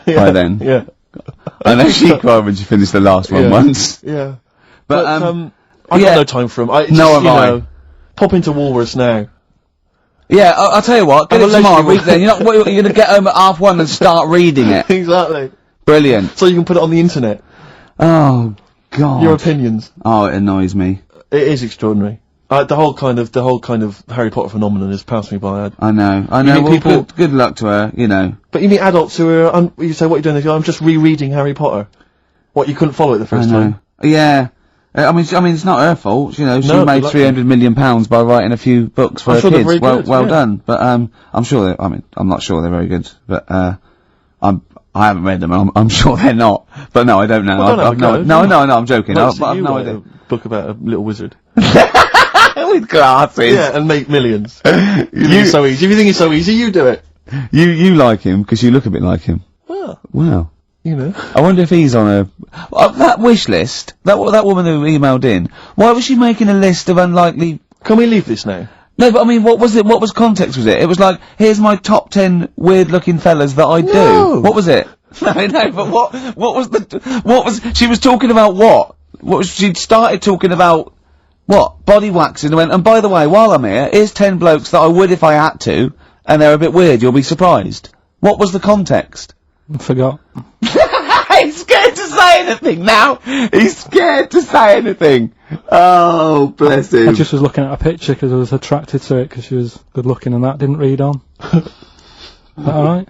By then. Yeah. I know she cried when she finished the last one once. Yeah. But I've got no time for them. Pop into Woolworths now. Yeah, I'll tell you what, get it tomorrow, read it then. You're gonna get home at 1:30 and start reading it. Exactly. Brilliant. So you can put it on the internet. Oh, God. Your opinions. Oh, it annoys me. It is extraordinary. The whole kind of Harry Potter phenomenon has passed me by. I know. Well, good luck to her, you know. But you meet adults who are, you say, what are you doing? They go, I'm just rereading Harry Potter. What, you couldn't follow it the first time? Yeah. I mean, it's not her fault, you know, she made £300 million by writing a few books for her kids. Well done. But, I'm not sure they're very good, but, I haven't read them, and I'm sure they're not. But no, I don't know. No, I'm joking. I've no idea. A book about a little wizard. With glasses. Yeah, and make millions. It's so easy. If you think it's so easy, you do it. You like him, because you look a bit like him. Wow. You know. I wonder if he's on that wish list, that woman who emailed in, why was she making a list of unlikely... Can we leave this now? No, but I mean, what was context was it? It was like, here's my top 10 weird looking fellas that I do. What was it? No, but she was talking about what? She'd started talking about, body waxing, and went, and by the way, while I'm here, here's 10 blokes that I would if I had to, and they're a bit weird, you'll be surprised. What was the context? I forgot. He's scared to say anything now! He's scared to say anything! Oh, bless him. I just was looking at a picture because I was attracted to it because she was good looking and that, didn't read on. Is that alright?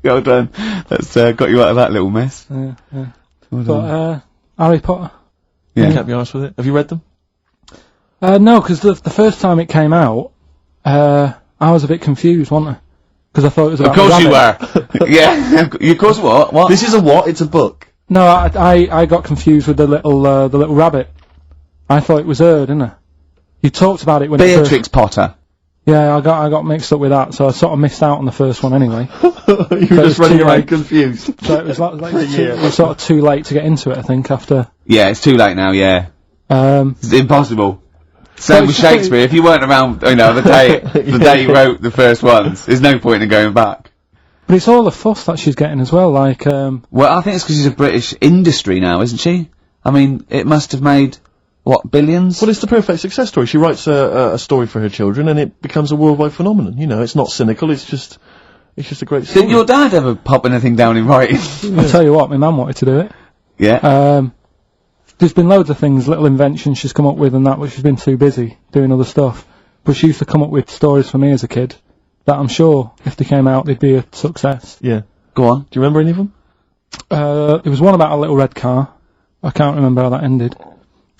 Well done. That's, got you out of that little mess. Yeah. But, Harry Potter. Yeah. You can't be honest with it. Have you read them? No, because the first time it came out, I was a bit confused, wasn't I? Because I thought it was about Of course you were. Yeah. Of course what? This is a what? It's a book. No, I got confused with the little rabbit. I thought it was her, didn't I? You talked about it when Beatrix Potter. Yeah, I got mixed up with that, so I sort of missed out on the first one anyway. You were just running around confused. So it was it was sort of too late to get into it, I think, after... Yeah, it's too late now, yeah. It's impossible. Same with Shakespeare. If you weren't around, the day he wrote the first ones, there's no point in going back. But it's all the fuss that she's getting as well, like, Well, I think it's because she's a British industry now, isn't she? I mean, it must have made, what, billions? Well, it's the perfect success story. She writes a story for her children, and it becomes a worldwide phenomenon. It's not cynical, it's just a great story. Didn't your dad ever pop anything down in writing? I'll tell you what, my mum wanted to do it. Yeah. There's been loads of things, little inventions she's come up with and that, but she's been too busy doing other stuff. But she used to come up with stories for me as a kid that I'm sure, if they came out, they'd be a success. Yeah. Go on. Do you remember any of them? There was one about a little red car. I can't remember how that ended.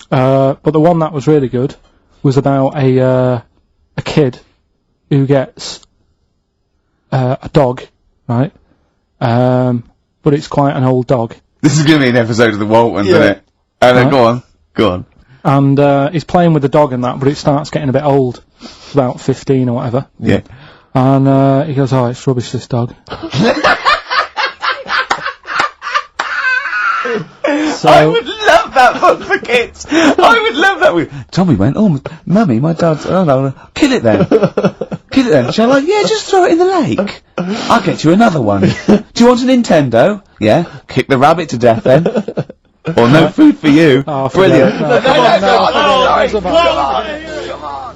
But the one that was really good was about a kid who gets a dog, right? But it's quite an old dog. This is going to be an episode of the Waltons, isn't it? Right. Go on. And he's playing with the dog and that, but it starts getting a bit old. It's about 15 or whatever. Yeah. And he goes, "Oh, it's rubbish, this dog." I would love that book for kids. I would love that. Tommy went, "Oh, Mummy, my dad's... Oh, no, kill it then. Kill it then." Shall I? "Yeah, just throw it in the lake. I'll get you another one. Do you want a Nintendo? Yeah. Kick the rabbit to death then. Or no food for you." Oh, brilliant. Come on.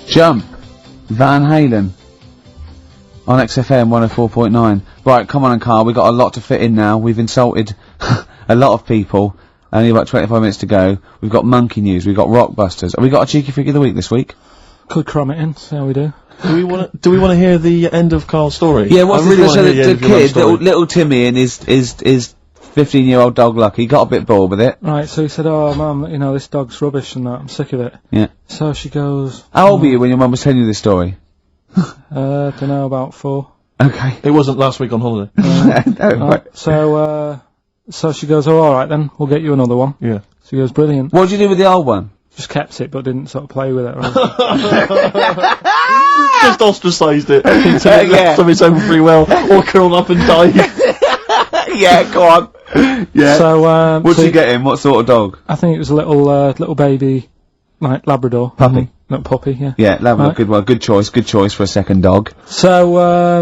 Jump. Van Halen. On XFM 104.9. Right, come on, Carl, we've got a lot to fit in now. We've insulted a lot of people. Only about 25 minutes to go. We've got monkey news, we've got rockbusters. Have we got a cheeky freak of the week this week? Could cram it in, see how we do. Do we want to hear the end of Carl's story? Yeah, what's the kid, story. little Timmy and his 15-year-old dog Lucky got a bit bored with it. Right, so he said, "Oh, Mum, this dog's rubbish and that, I'm sick of it." Yeah. So she goes... How old were you when your mum was telling you this story? Dunno, about 4. Okay. It wasn't last week on holiday. Right. So she goes, "Oh, alright then, we'll get you another one." Yeah. So he goes, "Brilliant." What did you do with the old one? Just kept it, but didn't sort of play with it or anything. Just ostracised it until it left of its own free will, or curled up and died. Yeah, go on. Yeah. So, what did you get him? What sort of dog? I think it was a little baby, like Labrador. Puppy. Little puppy, yeah. Yeah, Labrador, Right. good one. Good choice for a second dog. So,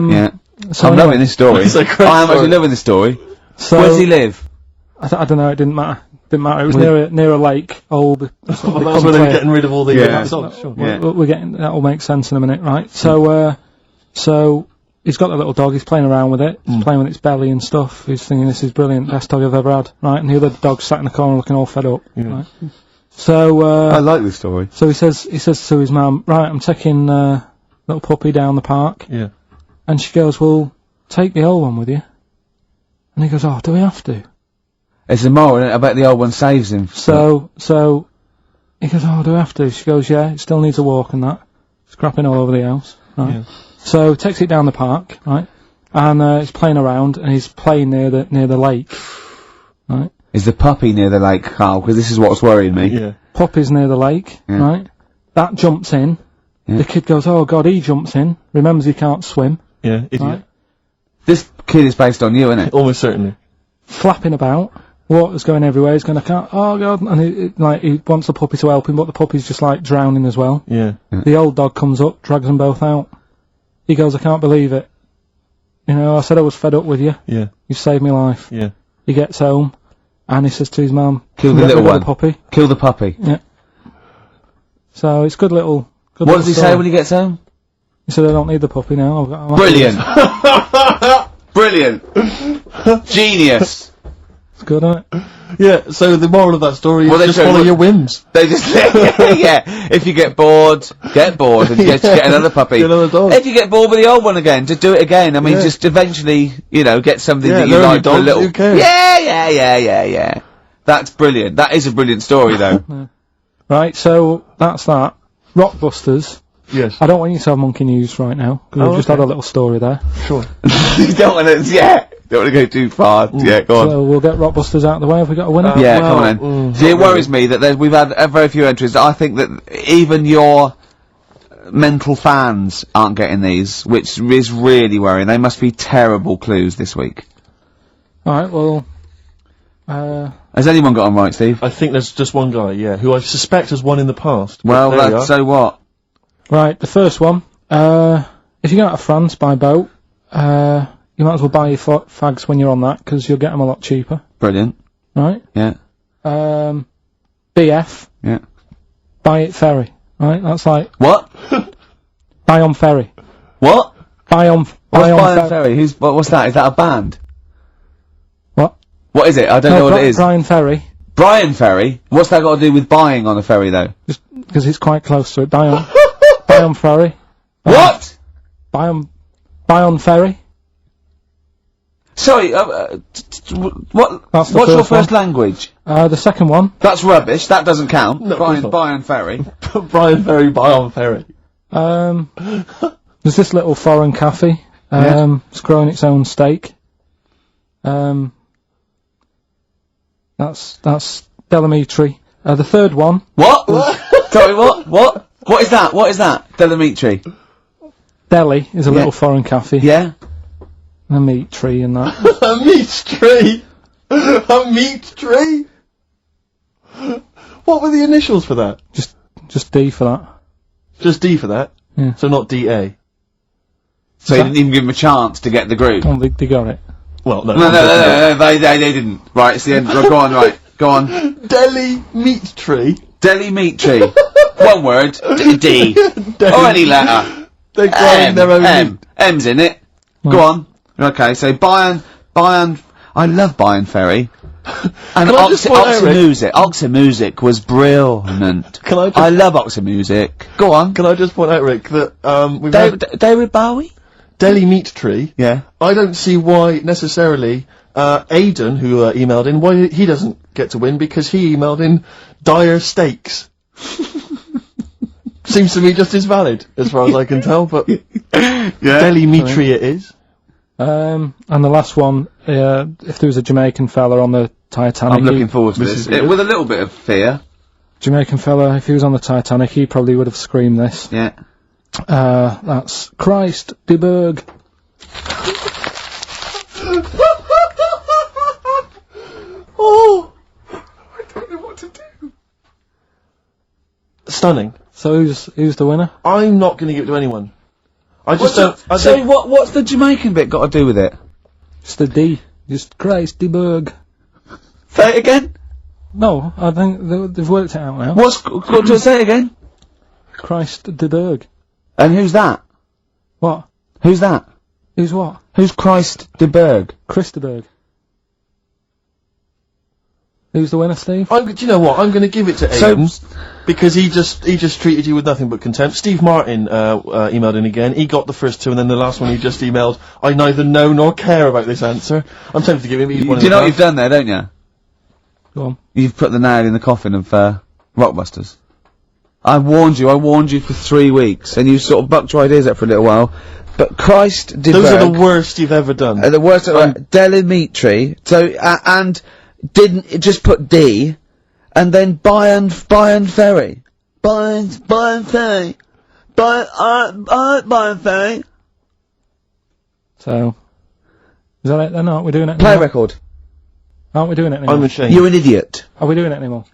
Yeah. so I'm anyway, loving this story. It's a great I am story. actually loving this story. So, Where does he live? I don't know, it didn't matter. It was near a lake, old. Well, that's when they were getting rid of all the dogs. Sure. Yeah. We're getting, that'll make sense in a minute, right? So, so, he's got the little dog, he's playing around with it, he's playing with its belly and stuff, he's thinking this is brilliant, best dog I've ever had, right? And the other dog sat in the corner looking all fed up, right? So, I like this story. so he says to his mum, "Right, I'm taking, little puppy down the park." Yeah. And she goes, "Well, take the old one with you." And he goes, "Oh, do we have to?" It's a moral, isn't it? I bet the old one saves him. So he goes, "Oh, do we have to?" She goes, "Yeah, it still needs a walk and that. It's crapping all over the house." Right. Yeah. So takes it down the park, right? And he's playing around and he's playing near the lake. Right? Is the puppy near the lake, Carl? Because this is what's worrying me. Yeah. Puppy's near the lake, right? That jumps in. Yeah. The kid goes, "Oh God," he jumps in, remembers he can't swim, Yeah, idiot. right? This kid is based on you, isn't it? Almost certainly. Flapping about. Water's going everywhere, he's going, "I can't," oh God, and he wants the puppy to help him, but the puppy's just like drowning as well. Yeah. The old dog comes up, drags them both out. He goes, "I can't believe it. I said I was fed up with you. Yeah. You saved my life." Yeah. He gets home, and he says to his mum, Kill the "Get little rid of one. the puppy." Kill the puppy. Yeah. So it's good little. What does he say when he gets home? He said, "I don't need the puppy now. I'm Brilliant. Brilliant. Genius. It's good, isn't it? Yeah, so the moral of that story Well, is they just show follow what- your whims. They just, yeah. If you get bored and get another puppy. Get another dog. If you get bored with the old one again, just do it again. I mean, Yeah. just eventually, get something Yeah, that you learn your like for a dogs, little. who cares? Yeah. That's brilliant. That is a brilliant story, though. Right, so that's that. Rockbusters. Yes. I don't want you to have monkey news right now, because Oh, we've just okay. had a little story there. Sure. You don't want to, don't want to go too far. Yeah, go on. So we'll get Rockbusters out of the way. Have we got a winner? Yeah, well, come on then. See, it worries me that we've had very few entries. I think that even your mental fans aren't getting these, which is really worrying. They must be terrible clues this week. Alright, well... Has anyone got them right, Steve? I think there's just one guy, yeah, who I suspect has won in the past. Well, There you are. so what? Right, the first one. If you go out of France by boat, you might as well buy your fags when you're on that, because you'll get them a lot cheaper. Brilliant. Right? Yeah. BF. Yeah. Buy it ferry. Right? That's like... What? Buy on ferry. What? Buy on Ferry? What's that? Is that a band? What? What is it? I don't know what it is. Brian Ferry. Brian Ferry? What's that got to do with buying on a ferry, though? Just because it's quite close to it. Buy on ferry. What? Buy on ferry. Sorry, what? That's the What's your first first language? The second one. That's rubbish. That doesn't count. No, Brian Ferry. Brian Ferry, buy on ferry. There's this little foreign cafe. It's growing its own steak. That's Delamitri. The third one. What? Sorry, what? What is that? What is that? Delamitri. Delhi is a little foreign cafe. Yeah? A meat tree and that. A meat tree? A meat tree? What were the initials for that? Just D for that. Just D for that? Yeah. So not DA? So you didn't even give him a chance to get the group? Oh, they got it. Well, no. No, they didn't. Right, it's the end. Right, go on, right. Go on. Delhi meat tree? Delhi meat tree. One word. D. Or any letter. They're growing their own meat. M's in it. Go on. Okay, so Bayern, I love Bayern Ferry. And Oxymusic was brilliant. I love Oxymusic. Go on. Can I just point out, Rick, that, we've had David Bowie? Delhi meat tree. Yeah. I don't see why, necessarily, Aidan, who, emailed in, why he doesn't get to win, because he emailed in dire steaks. Seems to me just as valid, as far as I can tell, but Delhi meat tree it is. And the last one, if there was a Jamaican fella on the Titanic... I'm looking forward to this. With a little bit of fear. Jamaican fella, if he was on the Titanic, he probably would have screamed this. Yeah. That's Christ de Burgh. Oh! I don't know what to do. Stunning. So who's the winner? I'm not going to give it to anyone. I just don't... what's the Jamaican bit got to do with it? Just the D. Just Christ de Burgh. Say it again? No, I think they've worked it out now. Got to say it again? Christ de Burgh. And who's that? What? Who's that? Who's what? Who's Christ de Burgh? Chris de Burgh. Who's the winner, Steve? Do you know what? I'm going to give it to Aidan, because he just treated you with nothing but contempt. Steve Martin emailed in again. He got the first two, and then the last one he just emailed, I neither know nor care about this answer. I'm tempted to give him. Do you know what you've done there, don't you? Go on. You've put the nail in the coffin of Rockbusters. I warned you for 3 weeks, and you sort of bucked your ideas up for a little while. But Christ de Burgh... Those are the worst you've ever done. The worst... Delamitri. So, and... Didn't just put D, and then Bayern Ferry. Bayern Ferry. Bayern Ferry. So, is that it then? Aren't we doing it Play anymore? record. Aren't we doing it anymore? I'm ashamed. You're an idiot. Are we doing it anymore?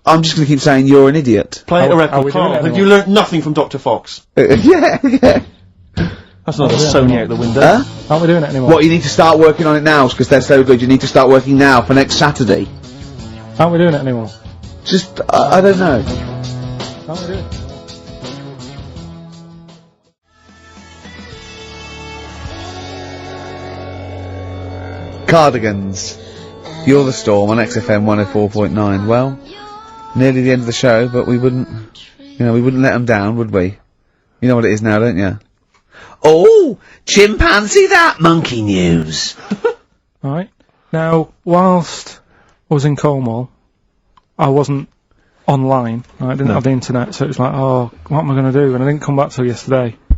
I'm just gonna keep saying you're an idiot. Play a Are record, we doing Carl. it Have anymore? you learnt nothing from Dr. Fox? Yeah. That's not a Sony out the window. Huh? Aren't we doing it anymore? What, you need to start working on it now, because they're so good, you need to start working now for next Saturday. Aren't we doing it anymore? Just, I don't know. Aren't we doing it? Cardigans. You're the Storm on XFM 104.9. Well, nearly the end of the show, but we wouldn't let them down, would we? You know what it is now, don't you? Oh, chimpanzee that monkey news. Right. Now, whilst I was in Cornwall, I wasn't online. Right? I didn't have the internet, so it was like, oh, what am I going to do? And I didn't come back till yesterday. And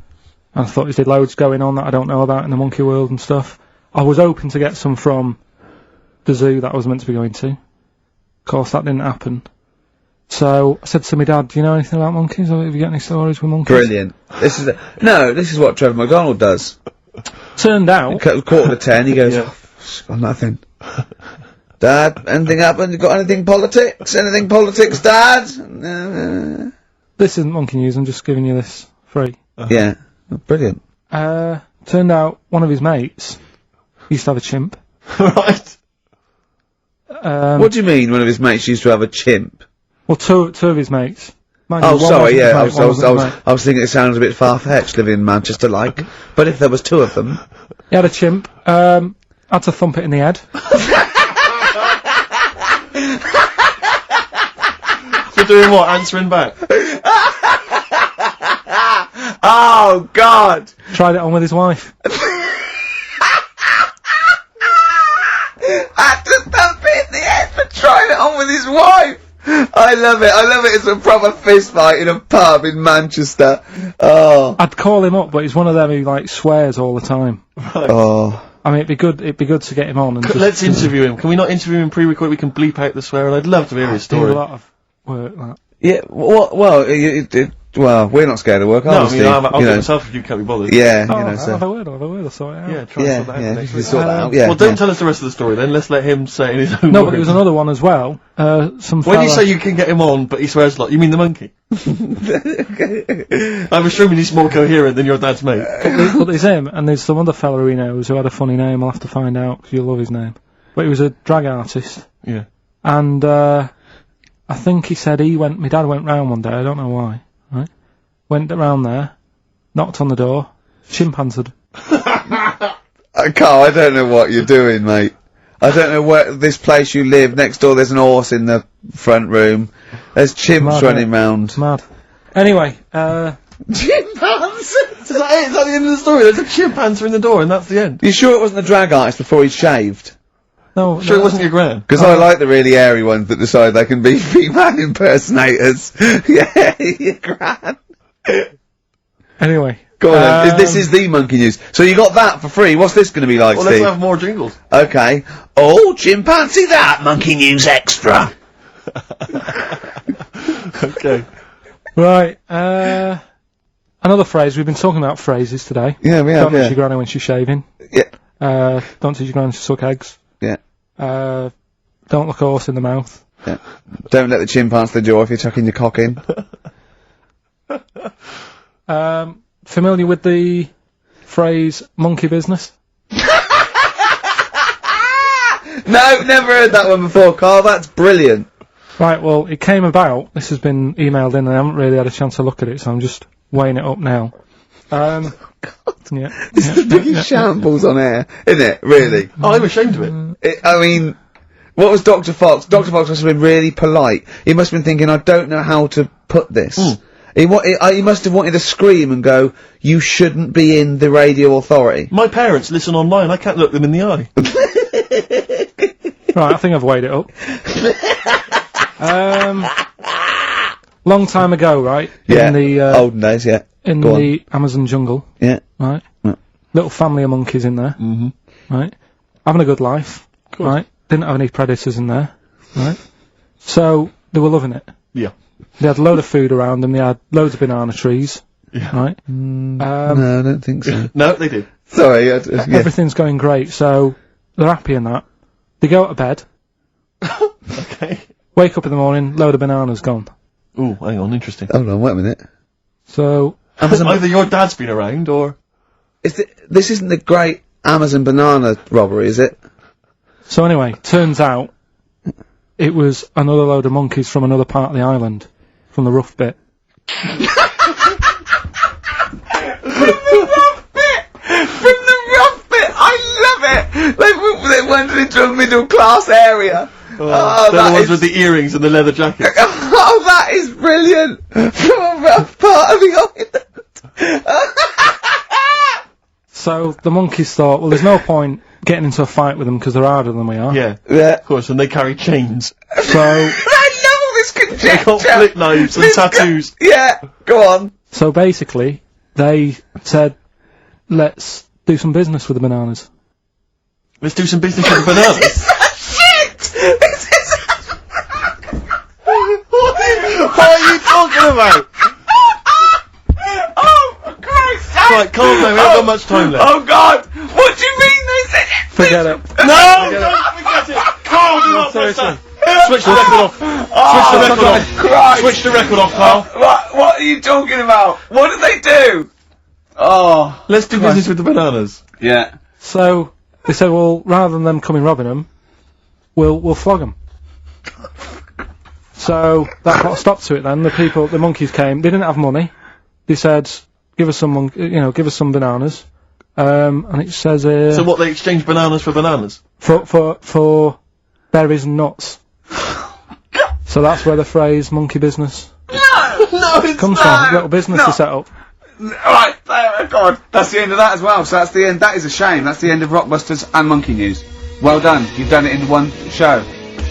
I thought there's loads going on that I don't know about in the monkey world and stuff. I was hoping to get some from the zoo that I was meant to be going to. Of course, that didn't happen. So I said to my dad, "Do you know anything about monkeys? Or have you got any stories with monkeys?" Brilliant. This is what Trevor McDonald does. Turned out, Quarter to 10, he goes, got nothing. Dad, anything happened? You got anything politics? Anything politics, Dad? This isn't monkey news. I'm just giving you this free. Yeah, brilliant. Turned out one of his mates used to have a chimp. Right. What do you mean? One of his mates used to have a chimp? Well, two of his mates. Mind you, Oh, one sorry, wasn't yeah, his mate, one wasn't his mate. I was thinking it sounds a bit far-fetched living in Manchester, like. But if there was two of them... He had a chimp, had to thump it in the head. So doing what? Answering back? Oh, God! Tried it on with his wife. Had to thump it in the head for trying it on with his wife! I love it. It's a proper fist fight in a pub in Manchester. Oh. I'd call him up, but he's one of them who, like, swears all the time. Right. Oh. I mean, it'd be good to get him on and Let's interview him. Can we not interview him pre-record? We can bleep out the swear, and I'd love to hear his do story. a lot of work, that. Yeah, well, we're not scared of work, No, are I we, mean, Steve? I'll get myself if you can't be bothered. Yeah, Oh, you know, I'll so... have a word, I'll sort it out. Yeah, try and sort that out Yeah, next you week. sort that out, yeah. Well, don't tell us the rest of the story then. Let's let him say it in his own No, words. but there was another one as well. Some When you fella- say you can get him on, but he swears a lot, you mean the monkey? I'm assuming he's more coherent than your dad's mate. But there's him, and there's some other fella who he knows who had a funny name. I'll have to find out, 'cause you'll love his name. But he was a drag artist. Yeah. And, I think he said my dad went round one day, I don't know why, right? Went around there, knocked on the door, chimp answered. Carl, I don't know what you're doing, mate. I don't know where this place you live, next door there's an horse in the front room. There's chimps Mad, running round. Mad. Anyway, Chimpanzee! Is that it? Is that the end of the story? There's a chimp answering the door, and that's the end. You sure it wasn't a drag artist before he shaved? no, Sure, it wasn't your gran. Because I like the really airy ones that decide they can be female impersonators. Yeah, your gran. Anyway. Go on then. This is the monkey news. So you got that for free. What's this going to be like, Well, Steve? let's have more jingles. Okay. Oh, chimpanzee that! Monkey news extra! Okay. Right, another phrase. We've been talking about phrases today. Yeah, we have, Don't touch yeah. your granny when she's shaving. Yeah. Don't touch your granny to suck eggs. Yeah. Don't look a horse in the mouth. Yeah. Don't let the chimp answer the door if you're chucking your cock in. Familiar with the phrase monkey business? No, never heard that one before, Carl. That's brilliant. Right, well, it came about. This has been emailed in and I haven't really had a chance to look at it, so I'm just weighing it up now. Yeah. This is the biggest shambles on air, isn't it? Really? Oh, I'm ashamed of it. I mean, what was Dr. Fox? Dr. Fox must have been really polite. He must have been thinking, I don't know how to put this. He must have wanted to scream and go, you shouldn't be in the radio authority. My parents listen online. I can't look them in the eye. Right, I think I've weighed it up. Long time ago, right? Yeah. In the, olden days, yeah. in Go the Amazon jungle, Yeah. right? Yeah. Little family of monkeys in there, right? Having a good life, right? Didn't have any predators in there, right? So, they were loving it. Yeah. They had a load of food around them, they had loads of banana trees, Yeah. right? No, I don't think so. No, they did. Sorry, yeah. Everything's going great, so they're happy in that. They go to bed, Okay. wake up in the morning, load of bananas gone. Ooh, hang on, interesting. Hold on, wait a minute. So, Either your dad's been around, or... This isn't the great Amazon banana robbery, is it? so anyway, turns out it was another load of monkeys from another part of the island, from the rough bit. From the rough bit! I love it! They went into a middle class area. they're the ones with the earrings and the leather jackets. Oh, that is brilliant! From a rough part of the island. So the monkeys thought, well, there's no point getting into a fight with them because they're harder than we are. Yeah, Yeah. of course, and they carry chains. So, I love all this They conjecture! got flip knives and tattoos. Yeah, go on. so basically, they said, let's do some business with the bananas. Let's do some business with the bananas. Shit! This is... talking about? Oh, Christ! Right, calm down, we haven't got much time left. Oh, God! What do you mean they said it? Forget it. No! Don't forget it! Carl, do not press that! Switch the record off! Switch the record off! Christ! Switch the record off, Carl! What are you talking about? What did they do? Oh. Let's do business with the bananas. Yeah. So they said, well, rather than them coming robbing them, we'll flog them. So that put a stop to it. Then the monkeys came. They didn't have money. They said, give us some, give us some bananas. And it says here. So what? They exchange bananas for bananas? For berries and nuts. So that's where the phrase "monkey business" No, it's comes from. Little business to set up. Right, God, that's the end of that as well. So that's the end. That is a shame. That's the end of Rockbusters and Monkey News. Well done. You've done it in one show.